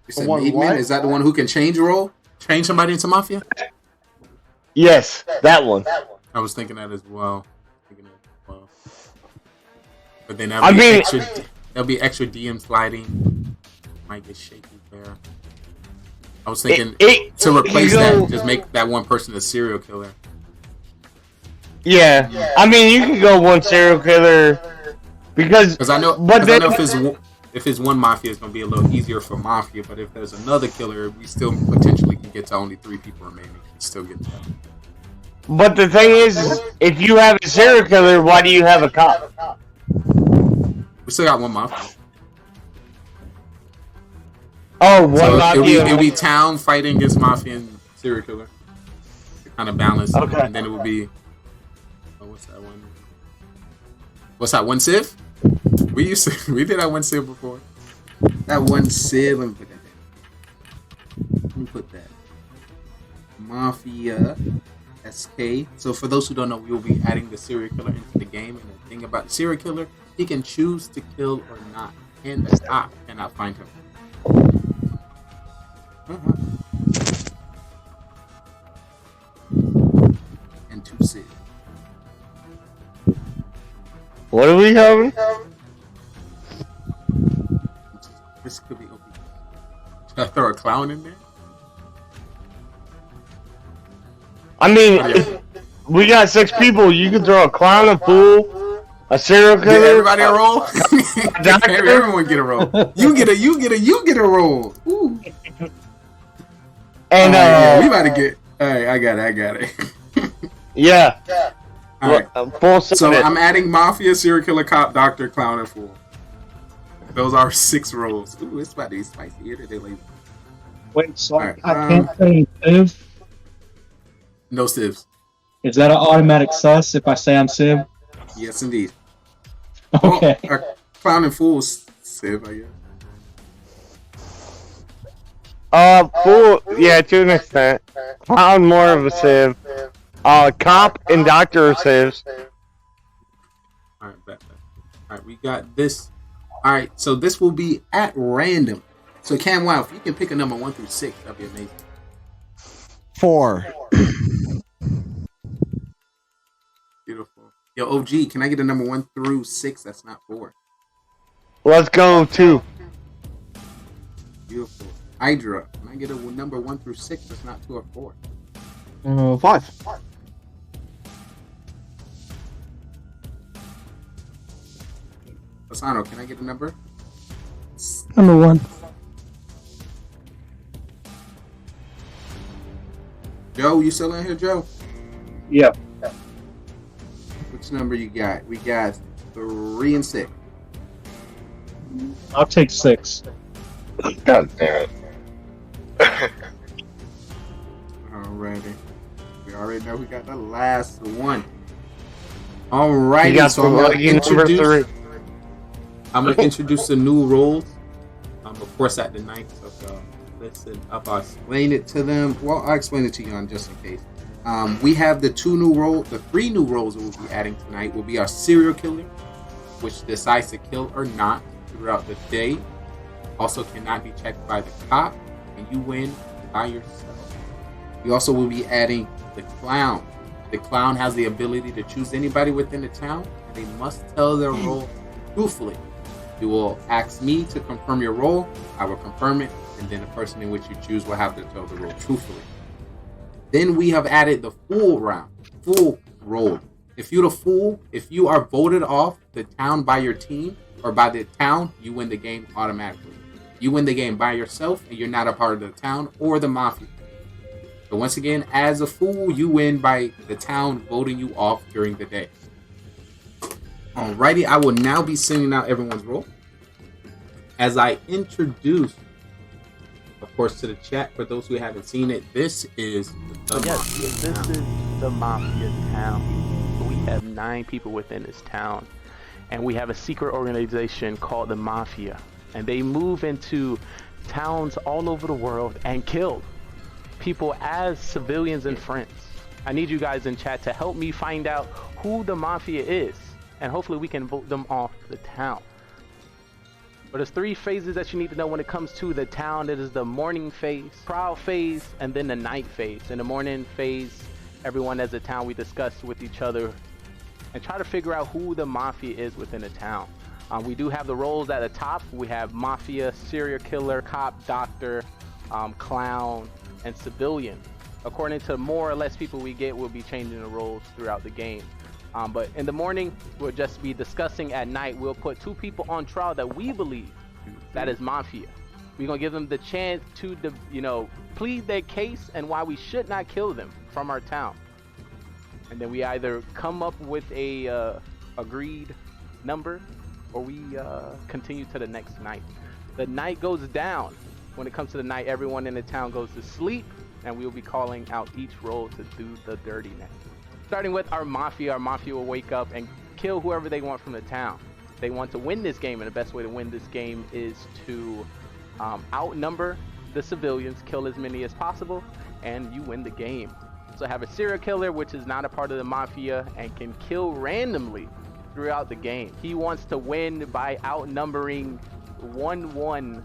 You said mainman? Is that the one who can change role? Change somebody into Mafia? Yes, that one. I was thinking that as well. But then there'll be extra DM sliding. Might get shaky there. I was thinking to replace that, just make that 1 person a serial killer. Yeah, I mean you can go 1 serial killer because I know, if it's 1 Mafia, it's gonna be a little easier for Mafia. But if there's another killer, we still potentially can get to only 3 people remaining. We still get to that. But the thing is, if you have a serial killer, why do you have a cop? We still got 1 Mafia. Oh, 1 Mafia. It'll be town fighting against Mafia and serial killer. Kind of balance. Okay. And then it would be. Oh, what's that one? What's that 1 Civ? We did that 1 Civ before. That 1 Civ. Let me put that. Mafia SK. So for those who don't know, we will be adding the serial killer into the game. And the thing about the serial killer, he can choose to kill or not, and the cop cannot find him. And 2 Civ. What are we having? This could be OP. Should I throw a clown in there? I mean, we got 6 people. You can throw a clown, a fool, a serial killer. Get everybody a roll. Everyone get a roll. You get a roll. Ooh. And yeah, we about to get. All right, I got it. Yeah. All right. Full So I'm adding mafia, serial killer, cop, doctor, clown, and fool. Those are 6 rolls. Ooh, it's about to be spicy here today, ladies. Wait, so right, I can't say Civ? No civs. Is that an automatic sus if I say I'm Civ? Yes, indeed. Okay. Well, clown and fool is civ, I guess. Fool, yeah, to an extent. Clown more of a civ. Cop and doctor are civs. All right, we got this. All right, so this will be at random. So Cam, wow, if you can pick a number 1 through 6, that'd be amazing. 4. Beautiful. Yo, OG, can I get a number 1 through 6? That's not 4. Let's go 2. Beautiful. Hydra, can I get a number 1 through 6? That's not 2 or 4. 5. Asano, can I get a number? Number 1. Joe, you still in here, Joe? Yeah. Which number you got? We got 3 and 6. I'll take 6. God damn it. Alrighty. We already know we got the last one. Alrighty, You got so I'm number 3. I'm gonna introduce the new roles. Of course, at the night. So listen up. I'll explain it to them. Well, I'll explain it to you on just in case. We have the 3 new roles that we'll be adding tonight. Will be our serial killer, which decides to kill or not throughout the day. Also, cannot be checked by the cop, and you win by yourself. We also will be adding the clown. The clown has the ability to choose anybody within the town, and they must tell their role truthfully. You will ask me to confirm your role. I will confirm it, and then the person in which you choose will have to tell the role truthfully. Then we have added the fool round, fool role. If you're the fool, if you are voted off the town by your team or by the town, you win the game automatically. You win the game by yourself, and you're not a part of the town or the mafia. So once again, as a fool, you win by the town voting you off during the day. Alrighty, I will now be sending out everyone's role. As I introduce, of course, to the chat, for those who haven't seen it, this is the Mafia This town. is the Mafia town. We have 9 people within this town, and we have a secret organization called the Mafia, and they move into towns all over the world and kill people as civilians and friends. I need you guys in chat to help me find out who the Mafia is, and hopefully we can vote them off the town. But there's 3 phases that you need to know when it comes to the town. It is the morning phase, trial phase, and then the night phase. In the morning phase, everyone as a town, we discuss with each other and try to figure out who the Mafia is within the town. We do have the roles at the top. We have Mafia, serial killer, cop, doctor, clown, and civilian. According to more or less people we get, we'll be changing the roles throughout the game. But in the morning, we'll just be discussing. At night, we'll put 2 people on trial that we believe that is Mafia. We're going to give them the chance to, plead their case and why we should not kill them from our town. And then we either come up with a agreed number, or we continue to the next night. The night goes down. When it comes to the night, everyone in the town goes to sleep, and we'll be calling out each role to do the dirtiness. Starting with our Mafia will wake up and kill whoever they want from the town. They want to win this game, and the best way to win this game is to outnumber the civilians, kill as many as possible, and you win the game. So have a serial killer, which is not a part of the Mafia and can kill randomly throughout the game. He wants to win by outnumbering 1-1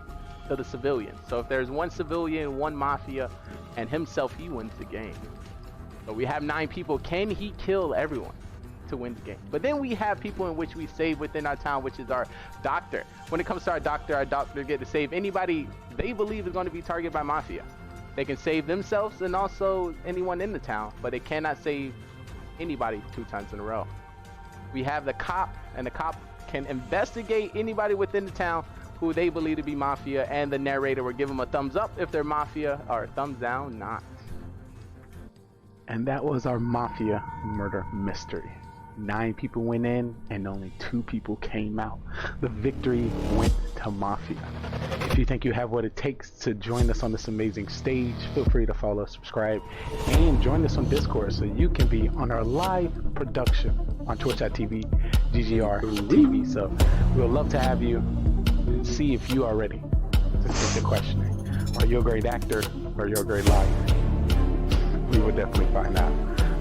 to the civilians. So if there's 1 civilian, 1 Mafia, and himself, he wins the game. So we have 9 people. Can he kill everyone? to win the game. But then we have people in which we save within our town, which is our doctor. When it comes to our doctor get to save anybody they believe is going to be targeted by Mafia. They can save themselves and also anyone in the town, but they cannot save anybody 2 times in a row. We have the cop, and the cop can investigate anybody within the town who they believe to be Mafia, and the narrator will give them a thumbs up if they're Mafia, or a thumbs down not. And that was our Mafia murder mystery. 9 people went in and only 2 people came out. The victory went to Mafia. If you think you have what it takes to join us on this amazing stage, feel free to follow, subscribe, and join us on Discord so you can be on our live production on twitch.tv GGR-TV. So we'll love to have you. See if you are ready to take the questioning. Are you a great actor or you're a great liar? We will definitely find out.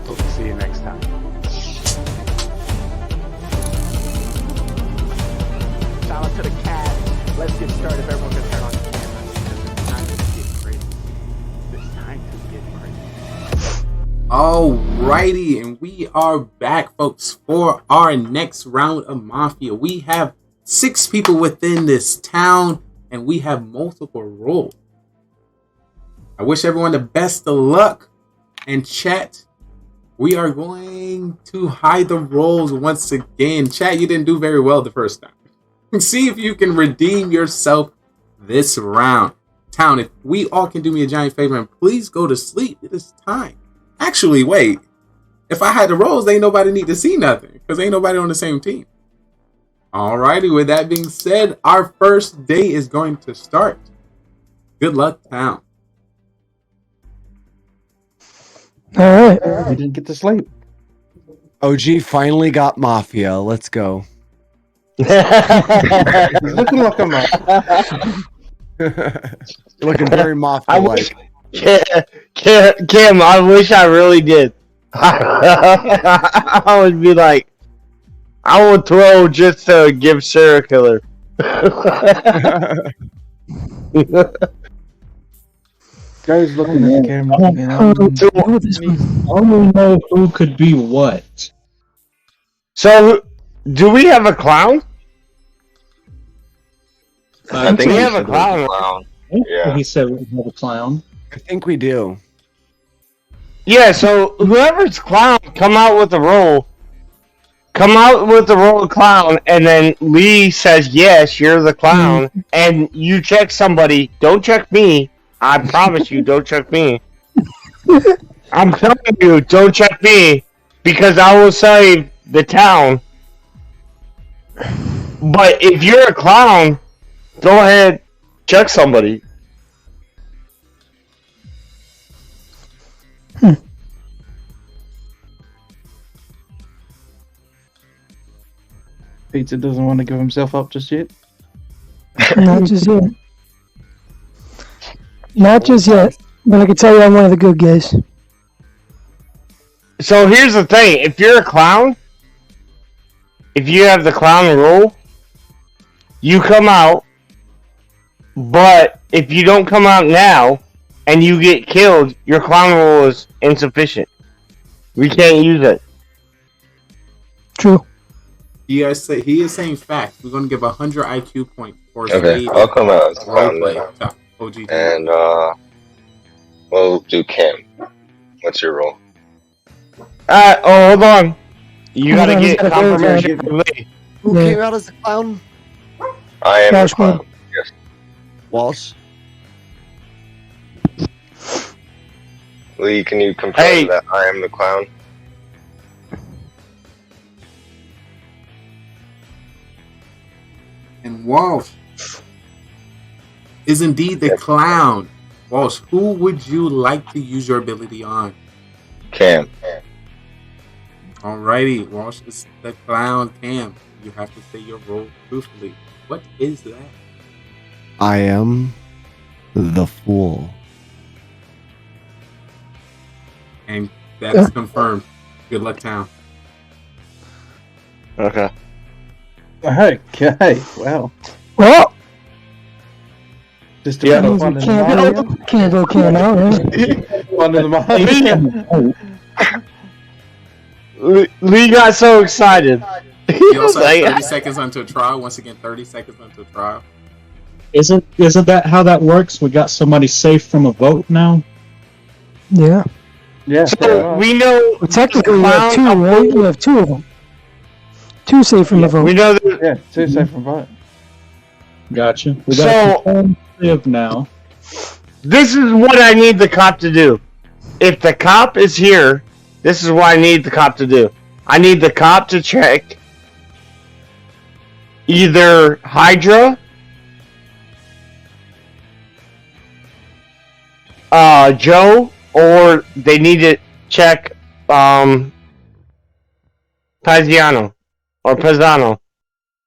Hope to see you next time. Shout out to the cast. Let's get started. If everyone can turn on the camera, because it's time to get crazy. It's time to get crazy. Alrighty, and we are back, folks, for our next round of Mafia. We have 6 people within this town, and we have multiple roles. I wish everyone the best of luck. And chat, we are going to hide the roles once again. Chat, you didn't do very well the first time. See if you can redeem yourself this round. Town, if we all can do me a giant favor and please go to sleep. It is time. Actually, wait. If I had the roles, ain't nobody need to see nothing because ain't nobody on the same team. Alrighty, with that being said, our first day is going to start. Good luck, Town. All right. We didn't get to sleep. OG finally got Mafia. Let's go. He's looking like a Mafia. You're looking very Mafia-like. Kim, I wish I really did. I would be like, I would throw just to give Sarah killer. Guy's looking at the camera. I don't know who could be what. So, do we have a clown? I think we have a clown. Yeah. He said we have a clown. I think we do. Yeah, so whoever's clown, come out with the role. Come out with the role of clown, and then Lee says, yes, you're the clown, and you check somebody. Don't check me. I promise you, don't check me. I'm telling you, don't check me, because I will save the town. But if you're a clown, go ahead, check somebody. Pizza doesn't want to give himself up just yet. Not just yet. Not just yet. But I can tell you I'm one of the good guys. So here's the thing. If you're a clown, if you have the clown role, you come out. But if you don't come out now and you get killed, your clown role is insufficient. We can't use it. True. You guys say he is saying facts. We're gonna give 100 IQ points for Okay, I'll come out as clown then. OG. And we'll do Kim. What's your role? Hold on. You gotta get confirmation from Lee. Who came out as a clown? I am the clown. Yes. Walsh. Lee, can you confirm that I am the clown? And Walsh is indeed the clown. Walsh, who would you like to use your ability on? Cam. Alrighty, Walsh is the clown. Cam, you have to say your role truthfully. What is that? I am the fool. And that's confirmed. Good luck, Town. Okay. Okay. Wow. Well. Just about fun in the Mafia. Can't go kill now, right? Fun in the Mafia. Lee got so excited. He also has 30 seconds until trial. Once again, 30 seconds until trial. Isn't that how that works? We got somebody safe from a vote now. Yeah. Yeah. So we know. Well, technically, we have two, right? We have two of them. Two safe from the vote. We know that. Yeah, two safe from vote. Gotcha. We got a live now. This is what I need the cop to do. If the cop is here, this is what I need the cop to do. I need the cop to check either Hydra, Joe, or they need to check Paziano or Pazano.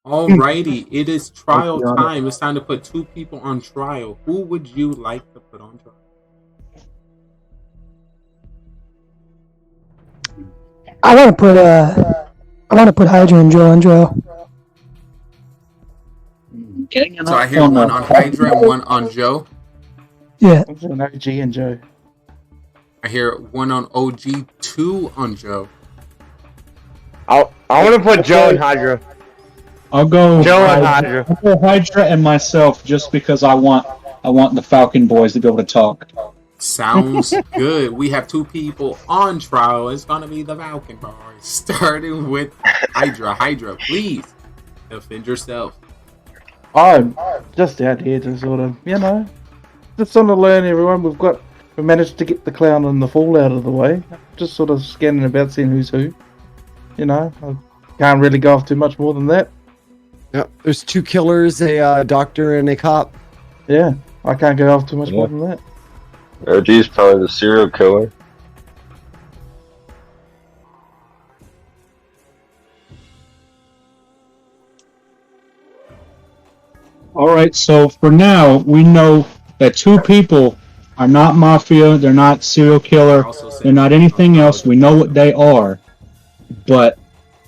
Alrighty, it is trial time. It's time to put two people on trial. Who would you like to put on trial? I want to put Hydra and Joe on trial. So I hear one on Hydra and one on Joe. Yeah. An OG and Joe. I hear one on OG, two on Joe. I want to put Joe and Hydra. I'll go Joe and Hydra. I'll go Hydra and myself just because I want the Falcon boys to be able to talk. Sounds good. We have two people on trial. It's gonna be the Falcon boys. Starting with Hydra. Hydra, please defend yourself. I'm just out here to sort of, just sort of learn everyone. We managed to get the clown and the fool out of the way. Just sort of scanning about, seeing who's who. I can't really go off too much more than that. Yeah, there's two killers, a doctor and a cop. Yeah, I can't go off too much more than that. OG's probably the serial killer. All right, so for now, we know that two people are not Mafia, they're not serial killer, they're not anything else. We know what they are. But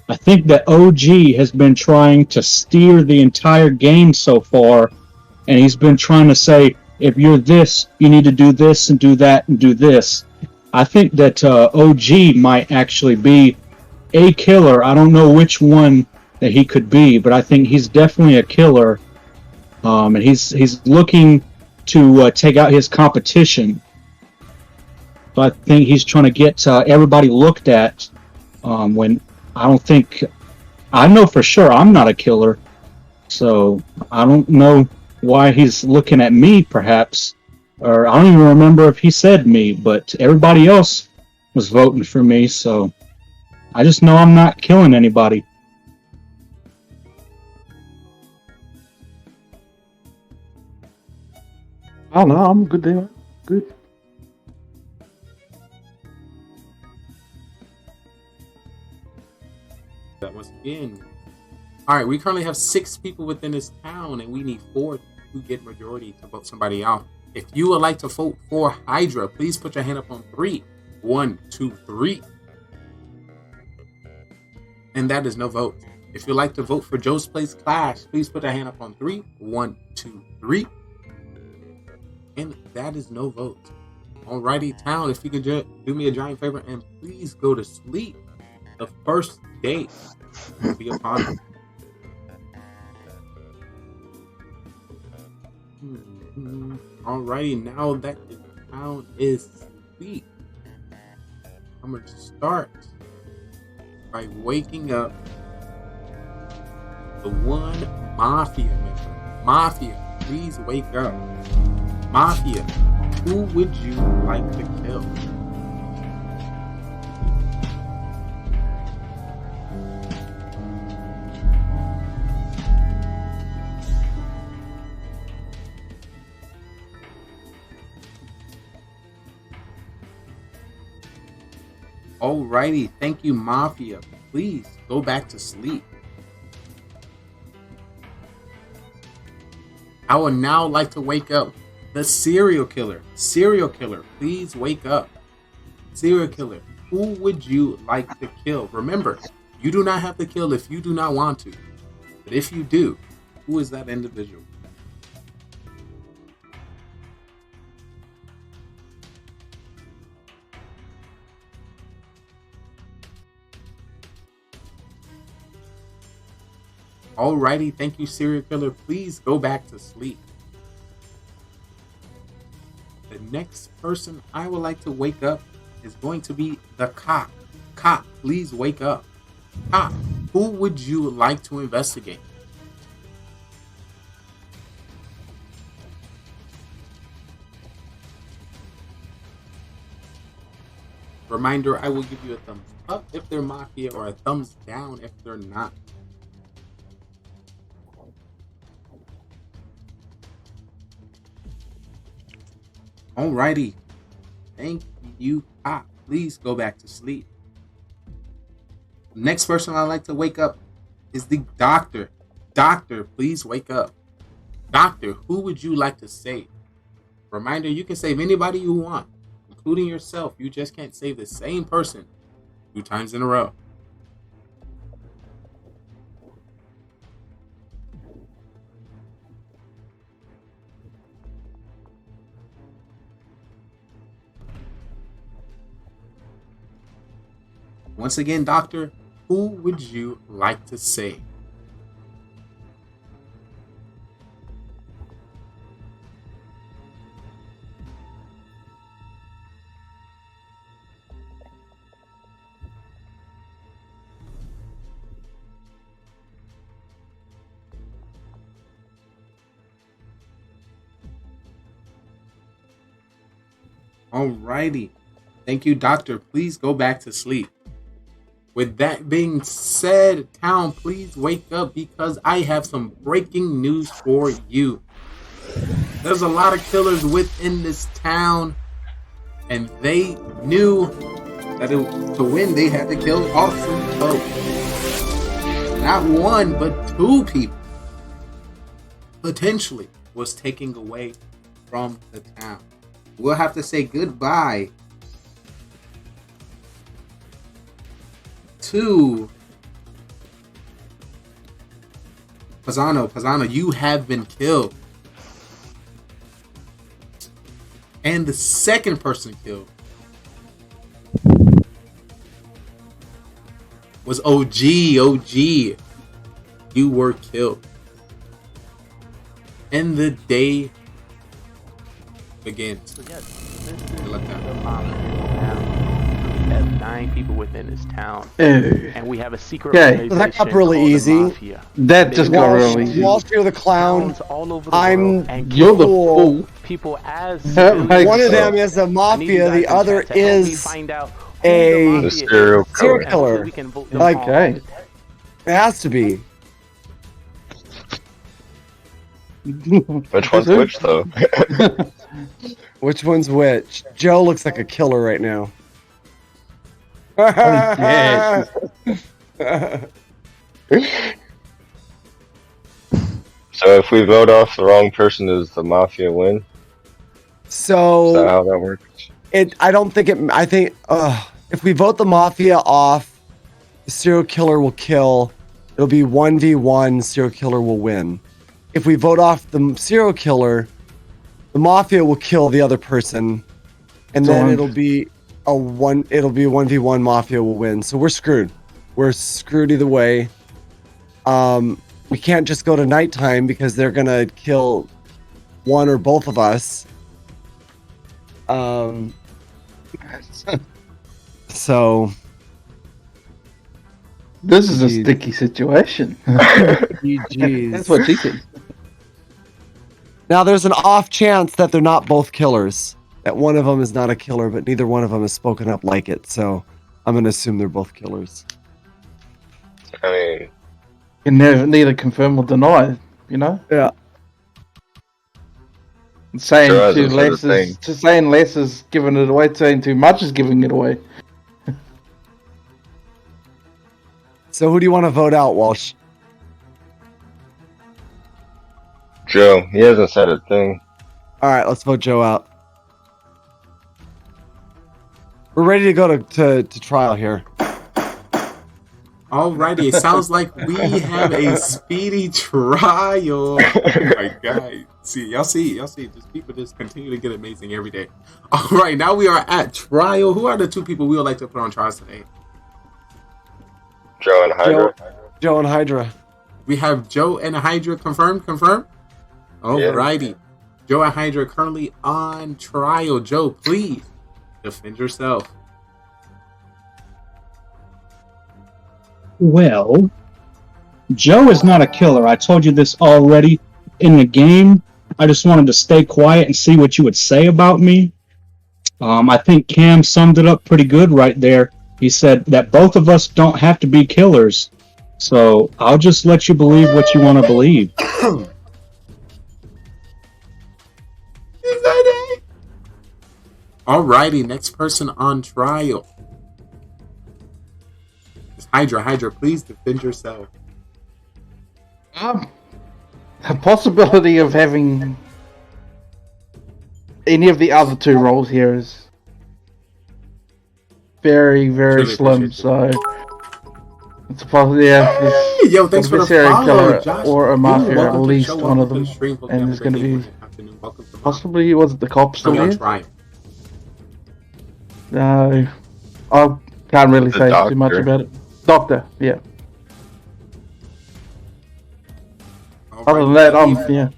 I think that OG has been trying to steer the entire game so far, and he's been trying to say, if you're this, you need to do this and do that and do this. I think that OG might actually be a killer. I don't know which one that he could be, but I think he's definitely a killer. And he's looking to take out his competition. So I think he's trying to get everybody looked at. When I know for sure I'm not a killer, so I don't know why he's looking at me. Perhaps, or I don't even remember if he said me, but everybody else was voting for me. So I just know I'm not killing anybody. Oh no, I'm good there. Good. That once again. Alright, we currently have 6 people within this town, and we need 4 to get majority to vote somebody out. If you would like to vote for Hydra, please put your hand up on 3. 1, 2, 3. And that is no vote. If you'd like to vote for Joe's Place Clash, please put your hand up on 3. 1, 2, 3. And that is no vote. Alrighty, town, if you could do me a giant favor and please go to sleep. The first day will be upon us. Alrighty, now that the town is asleep, I'm going to start by waking up the one Mafia member. Mafia, please wake up. Mafia, who would you like to kill? Alrighty, thank you, Mafia. Please go back to sleep. I would now like to wake up the serial killer. Serial killer, please wake up. Serial killer, who would you like to kill? Remember, you do not have to kill if you do not want to. But if you do, who is that individual? Alrighty, thank you, serial killer. Please go back to sleep. The next person I would like to wake up is going to be the cop. Cop, please wake up. Cop, who would you like to investigate? Reminder, I will give you a thumbs up if they're Mafia or a thumbs down if they're not. Alrighty. Thank you, Cop. Please go back to sleep. Next person I'd like to wake up is the doctor. Doctor, please wake up. Doctor, who would you like to save? Reminder, you can save anybody you want, including yourself. You just can't save the same person 2 times in a row. Once again, Doctor, who would you like to save? Alrighty. Thank you, Doctor. Please go back to sleep. With that being said, town, please wake up because I have some breaking news for you. There's a lot of killers within this town, and they knew that to win, they had to kill Awesome Poe. Not 1, but 2 people potentially was taking away from the town. We'll have to say goodbye to Pisano. Pisano, you have been killed. And the second person killed was OG. OG, you were killed. And the day begins. So yes, this is the Mafia. We have 9 people within this town, and we have a secret organization. That got really called easy. The Mafia. That just got really easy. Wall Street the clown. All over the I'm world, and You're the fool. people as one of them is a mafia, the other is a serial killer. Like, okay. It has to be. Which one's which, though? Which one's which? Joe looks like a killer right now. So if we vote off the wrong person, does the Mafia win? So is that how that works? I don't think it. I think if we vote the Mafia off, the serial killer will kill. It'll be 1v1. Serial killer will win. If we vote off the serial killer, the Mafia will kill the other person, and then it'll be a 1v1. Mafia will win. So we're screwed. We're screwed either way. We can't just go to nighttime because they're gonna kill one or both of us. So this is a sticky situation. That's what she said. Now there's an off chance that they're not both killers. That one of them is not a killer, but neither one of them has spoken up like it. So I'm gonna assume they're both killers. I mean, you can neither confirm or deny, you know? Yeah. Saying too less is saying less is giving it away. Saying too much is giving it away. So who do you want to vote out, Walsh? Joe. He hasn't said a thing. All right, let's vote Joe out. We're ready to go to trial here. Alrighty, it sounds like we have a speedy trial. Oh my god. Y'all see, just people just continue to get amazing every day. Alright, now we are at trial. Who are the 2 people we would like to put on trial today? Joe and Hydra. Joe and Hydra. We have Joe and Hydra confirmed. Alrighty. Joe and Hydra currently on trial. Joe, please defend yourself. Well, Joe is not a killer. I told you this already in the game. I just wanted to stay quiet and see what you would say about me. I think Cam summed it up pretty good right there. He said that both of us don't have to be killers. So I'll just let you believe what you want to believe. Alrighty, next person on trial. It's Hydra. Hydra, please defend yourself. The possibility of having any of the other two roles here is very, very slim. So it's a possibility. Yeah, Yo, thanks for the serial follow, killer Josh. or a mafia, at Welcome to the least show, one of welcome them, to the stream. Hope you and have there's a going to great be day, afternoon. Welcome to possibly was it the cop still I'm on here? trial. No, I can't really The say too much doctor. about it. Doctor, yeah. Other than that, yeah.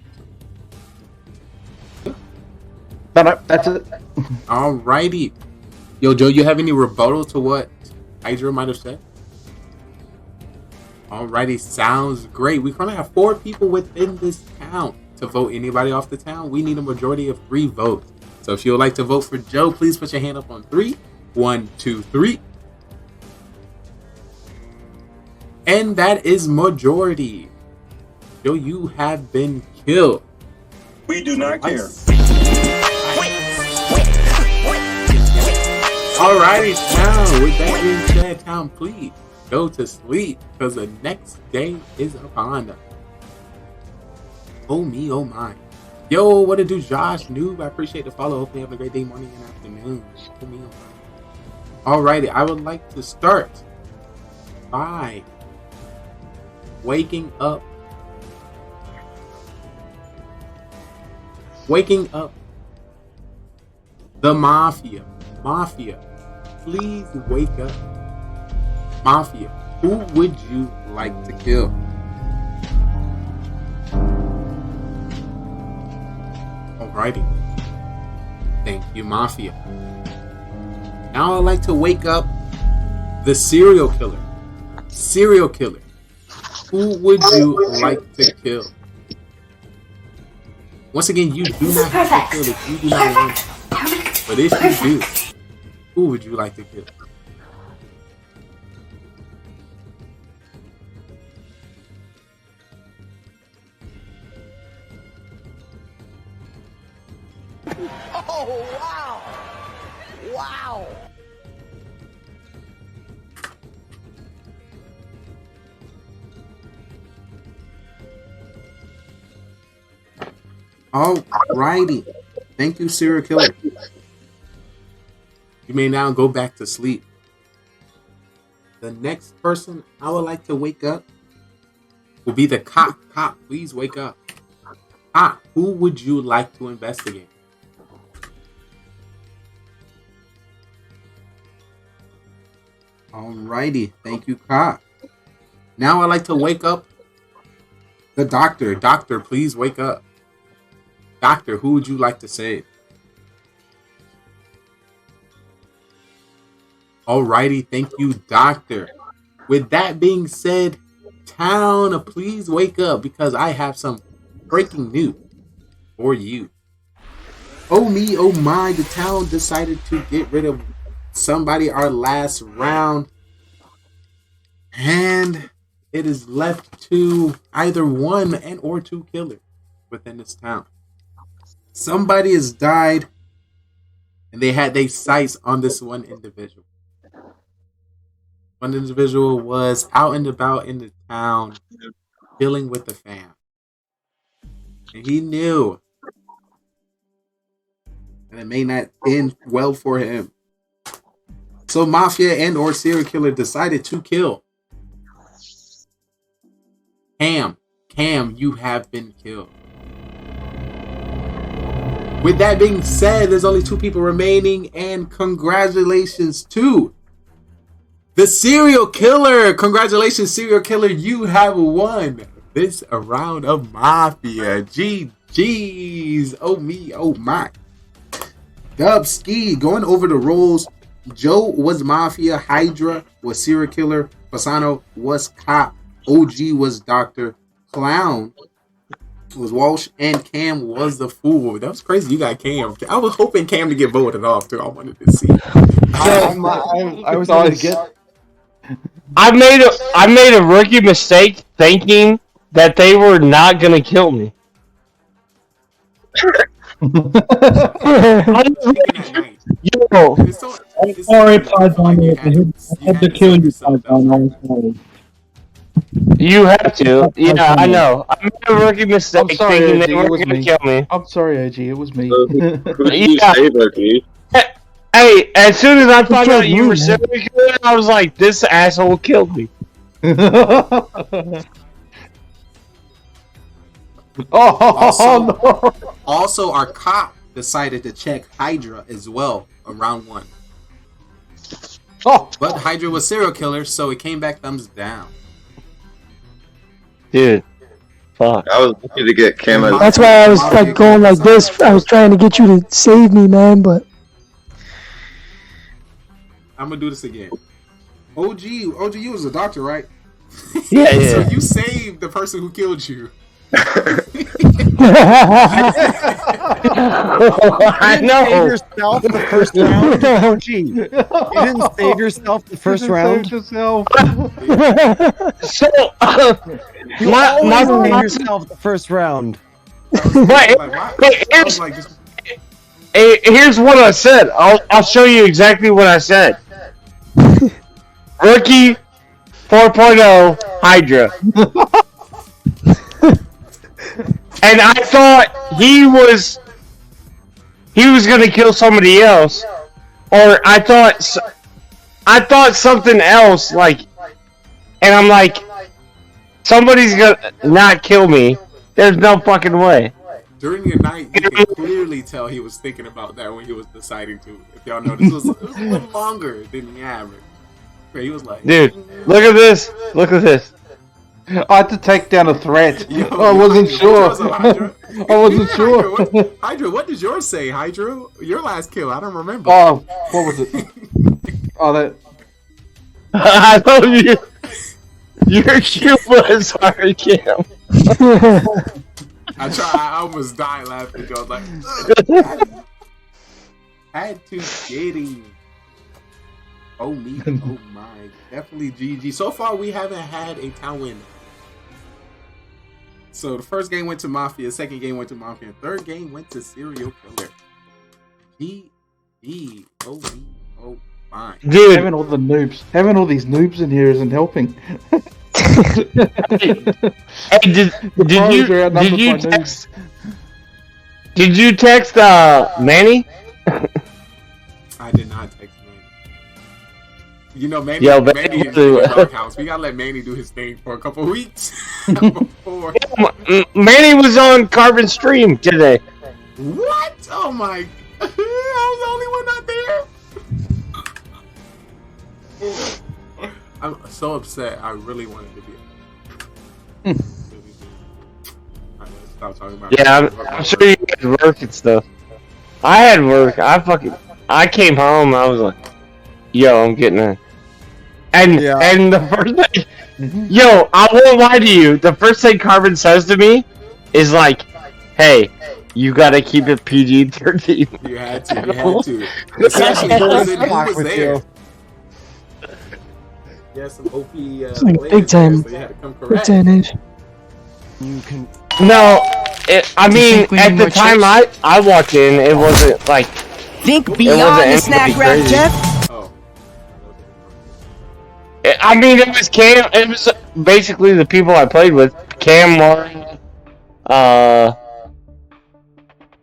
No, that's it. Alrighty. Yo, Joe, you have any rebuttal to what Hydra might have said? Alrighty, sounds great. We currently have 4 people within this town to vote anybody off the town. We need a majority of 3 votes. So if you would like to vote for Joe, please put your hand up on 3. 1, 2, 3. And that is majority. Joe, you have been killed. We do not care. Alrighty, town. With that being said, town, please go to sleep because the next day is upon us. Oh me, oh my. Yo, what to do, Josh? Noob, I appreciate the follow. Hope you have a great day, morning, and afternoon. Oh me, oh my. Alrighty, I would like to start by waking up the Mafia. Mafia, please wake up. Mafia, who would you like to kill? Alrighty. Thank you, Mafia. Now I'd like to wake up the serial killer. Serial killer. Who would you like to kill? Once again, you do not have to kill if you do not want to. But if you do, who would you like to kill? Oh, wow. Wow. Alrighty. Thank you, serial killer. You may now go back to sleep. The next person I would like to wake up will be the cop. Cop, please wake up. Cop, who would you like to investigate? Alrighty. Thank you, cop. Now I'd like to wake up the doctor. Doctor, please wake up. Doctor, who would you like to save? Alrighty, thank you, Doctor. With that being said, town, please wake up because I have some breaking news for you. Oh me, oh my, the town decided to get rid of somebody our last round. And it is left to either 1 and or 2 killers within this town. Somebody has died and they had their sights on this one individual. One individual was out and about in the town dealing with the fam. And he knew that it may not end well for him. So Mafia and or serial killer decided to kill Cam. Cam, you have been killed. With that being said, there's only 2 people remaining, and congratulations to the serial killer. Congratulations, serial killer. You have won this a round of Mafia. GG's. Oh me, oh my. Dubski going over the roles. Joe was Mafia, Hydra was serial killer, Fasano was cop, OG was doctor, Clown was Walsh, and Cam was the fool. That was crazy. You got Cam. I was hoping Cam to get voted off too. I wanted to see. I was going to get. I made a rookie mistake thinking that they were not gonna kill me. Yo, I'm sorry, Pazano. I had to kill you, Pazano. I'm sorry. You have to. Yeah, I know. I made a rookie mistake I'm sorry, thinking OG, they it were was gonna me. kill me. I'm sorry, OG, it was me. Who did you Yeah. save, OG? Hey, as soon as I found killed out you you, were man? serial killer, I was like, this asshole killed me. Also, our cop decided to check Hydra as well on round 1. But Hydra was serial killer, so it came back thumbs down. Dude, fuck. I was lucky to get Cam. That's why I was like going like this. I was trying to get you to save me, man, but I'm gonna do this again. OG, you was a doctor, right? Yeah, So yeah. you saved the person who killed you. I know. Save yourself the first round. OG. You didn't save yourself the first round. Yourself. So, You always save yourself the first round. Here's what I said. I'll show you exactly what I said. Rookie 4.0 Hydra. And I thought he was gonna kill somebody else, or I thought something else, like, and I'm like, somebody's gonna not kill me. There's no fucking way. During the night, you can clearly tell he was thinking about that when he was deciding to. If y'all notice, it was a little longer than the average. Where he was like, Dude, look at this. Look at this. I had to take down a threat. Yo, I wasn't sure. Hydra. I wasn't sure. Hydra, what did yours say, Hydra? Your last kill, I don't remember. Oh, what was it? Oh, that. I love you. Your Cuba is hard, Cam. I almost died laughing. I was like, had to get him. Oh me, oh my, definitely GG. So far, we haven't had a town win. So the first game went to Mafia, second game went to Mafia, third game went to Serial Killer. GG. Oh me, oh my. Dude, having all these noobs in here isn't helping. Hey, did you text Manny? I did not text Manny. You know, Manny is in the doghouse. We gotta let Manny do his thing for a couple weeks before. Manny was on Carbon stream today. What? Oh my! I was the only one not there. I'm so upset. I really wanted to be. Stop talking about. Yeah, I'm sure you guys work and stuff. I had work. I came home. I was like, "Yo, I'm getting a." And the first thing, yo, I won't lie to you. The first thing Carbon says to me is like, "Hey, you gotta keep it PG-13." You had to. You had to. Especially because who was there. Yeah, some OP. it's like big time. So you had to come correct. Big time age. You can. No, I mean, at the time I walked in, it wasn't like. Think beyond the snack wrap, Jeff. Oh. I mean, it was Cam. It was basically the people I played with. Cam, Lauren.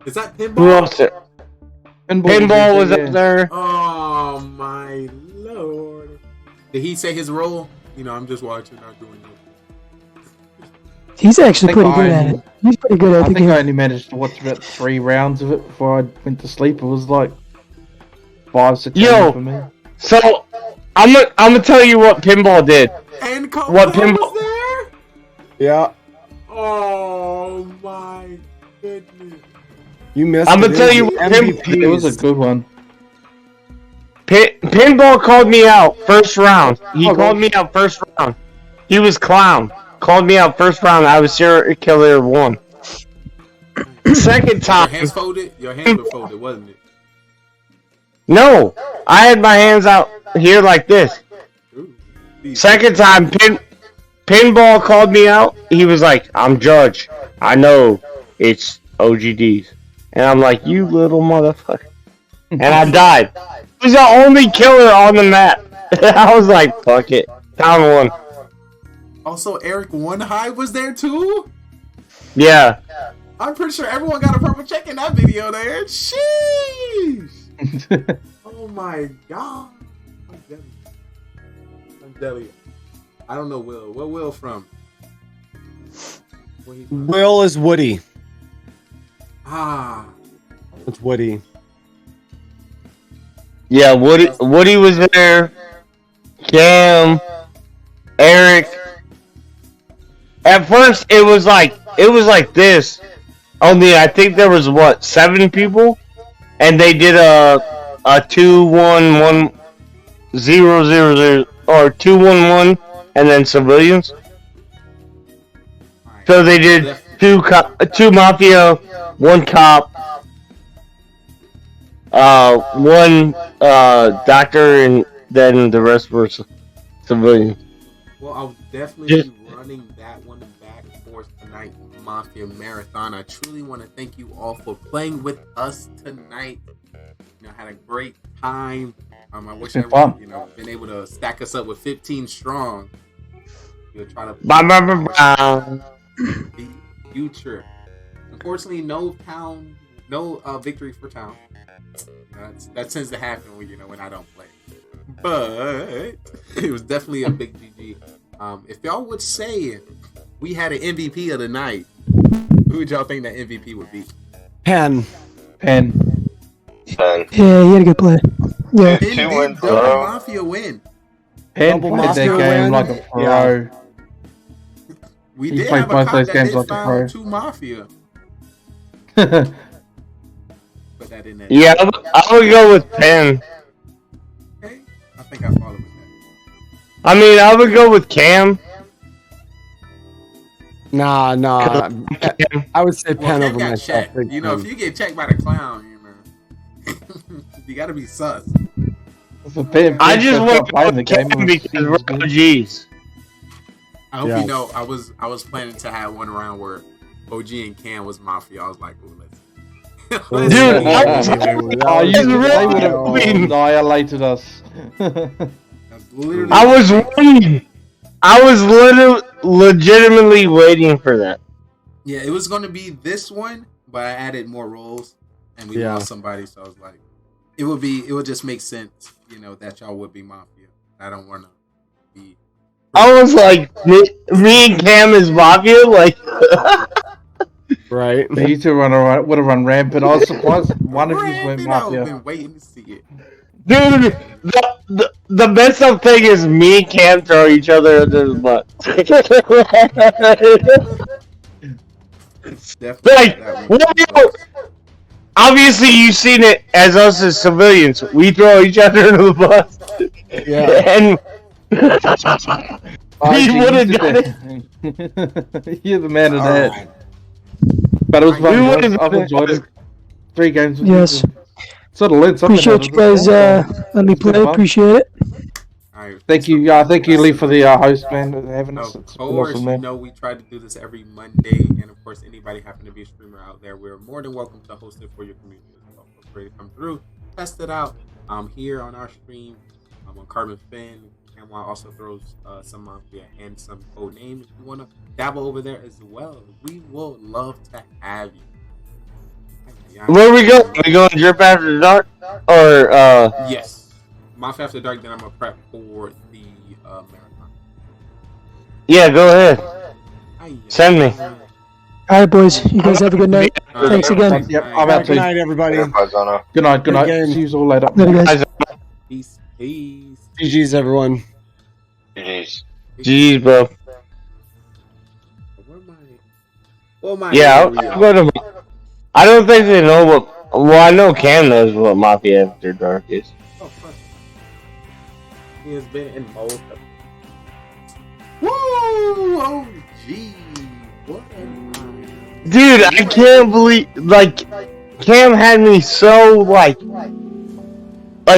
Is that Pinball? Who else? Pinball was up there. Oh my lord! Did he say his role? You know, I'm just watching, not doing it. He's actually pretty good at it. He's pretty good at I the think game. I only managed to watch about 3 rounds of it before I went to sleep. It was like 5, 6 Yo, for me. so I'm gonna tell you what Pinball did. And what Pinball? Yeah. Oh my goodness. You missed. I'm gonna tell you, It was a good one. Pinball called me out first round. He called me out first round. He was clown. Called me out first round. I was serial killer 1. Second time. Your hands folded? Your hands were folded, wasn't it? No, I had my hands out here like this. Second time, Pinball called me out. He was like, "I'm Judge. I know it's OGDs," and I'm like, "You little motherfucker!" And I died. He was the only killer on the map. I was like, "Fuck it." Round 1. Also, Eric One High was there too? Yeah. I'm pretty sure everyone got a purple check in that video there. Sheesh! Oh my god. I'm jelly. I don't know Will. Where Will from? Will is Woody. Ah. It's Woody. Yeah, Woody was there. Cam, Eric. At first, it was like this. Only I think there was 7 people, and they did a 2-1-1-0-0-0 or 2-1-1, and then civilians. So they did 2 mafia, 1 cop, 1 doctor, and then the rest were civilians. Well, I'll definitely be running that one back for tonight, Mafia Marathon. I truly want to thank you all for playing with us tonight. You know, had a great time. I wish everyone, been able to stack us up with 15 strong. We'll try to the future. Unfortunately, no victory for town. That tends to happen when I don't play. But it was definitely a big GG. If y'all would say we had an MVP of the night, who would y'all think that MVP would be? Pen. Yeah, he had a good play. Yeah. Pen did double Mafia win. Pen played that game like a pro. Yeah. We He did played have a both cop those that games did like a pro. found 2 Mafia. Put that in there. Yeah, I would go with Pen. Okay. I think I follow with that. I mean, I would go with Cam. Nah. I would say Pen Cam over got myself. checked. big If time. you get checked by the clown, you gotta be sus. I just want to go with Cam because we're OGs. I hope you know I was planning to have one round where OG and Cam was Mafia. I was like, ooh, let's Dude, they would have annihilated us. I was waiting. I was legitimately waiting for that. Yeah, it was gonna be this one, but I added more roles and we lost somebody, so I was like, it would just make sense, that y'all would be Mafia. I don't wanna be. I was like, me and Cam is Mafia, like. Right. You two would have run rampant. I was surprised one of you went Mafia. I've been waiting to see it. Dude, the messed up thing is me and Cam throw each other under the butt. Like, obviously you've seen it as us as civilians. We throw each other under the bus. Yeah. And he would have done it. You're the man of that. But it was fun. I've enjoyed it. 3 games. Yes. Sort of learned something. Appreciate you guys let me play. Appreciate it. Thank you, Lee, for the host, man. Having us. Of It's course, awesome, man. we try to do this every Monday, and of course, anybody happen to be a streamer out there, we're more than welcome to host it for your community as well. Feel free to come through, test it out. Here on our stream, on Carbonfin, and also throws some Mafia and some code names. If you want to dabble over there as well, we will love to have you. Where we go? We going Drip After Dark? Or, Yes. Mafia After Dark, then I'm going to prep for the marathon. Yeah, go ahead. Send me. Alright, boys. You guys have a good night. Thanks again. Yep, I'm out too. Good night, everybody. Good night. See you all later. Later, guys. Peace. GG's, everyone. GG's. GG's, bro. Where am I? Well, my Yeah, area. I'll go to. I don't think they know what. Well, I know Cam knows what Mafia After Dark is. Oh, of course. He has been in most of it. Woo! Oh, gee. What a time. Dude, I can't believe, like, Cam had me so, like,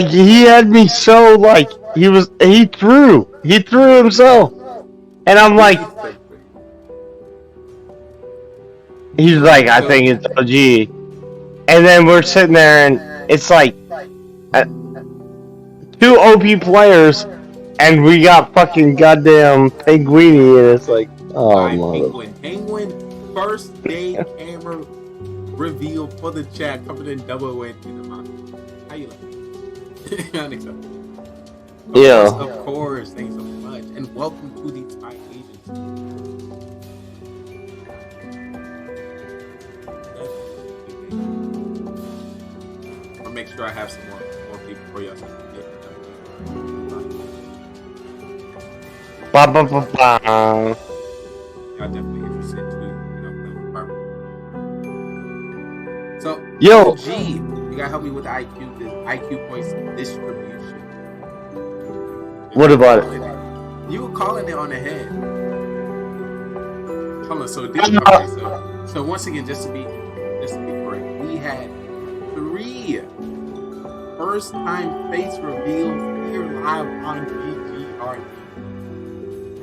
he had me so, like, he threw himself. And I'm like, he's like, I think it's OG. And then we're sitting there and it's like, 2 OP players, and we got fucking goddamn Penguini, and it's like, oh my. Penguin, first day camera reveal for the chat, coming in double win in the month. How you like? Unacceptable. Yeah. Of course, thanks so much, and welcome to the Spy Agents. I'll make sure I have some more people for you. Ba ba ba ba. Y'all definitely interested too, playing with Carbon. So, yo, G, you gotta help me with the IQ points distribution. What about it? You were calling it on the head. Hold on, so once again, just to be correct, we had 3 first-time face reveals here live on BGR.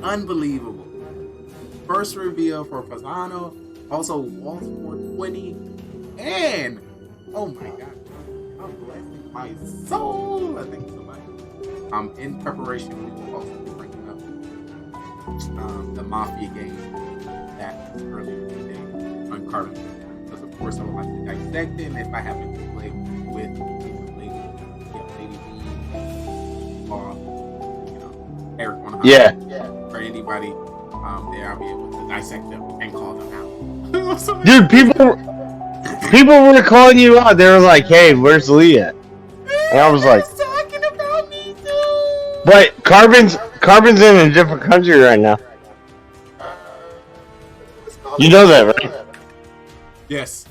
Unbelievable. First reveal for Fasano, also Waltz 420, and oh my god, I'm blessing my soul. I thank you so much. In preparation, we will also be bringing up the Mafia game that was earlier today on Carbonfin. Because of course I would like to dissect it, and if I happen to play with Lady B, or Eric 100. Yeah. Or anybody there, I'll be able to dissect them and call them out. Dude, people were calling you out. They were like, "Hey, where's Lee at?" And I was like, talking about me too. "But Carbon's in a different country right now." You know that, right? Yes,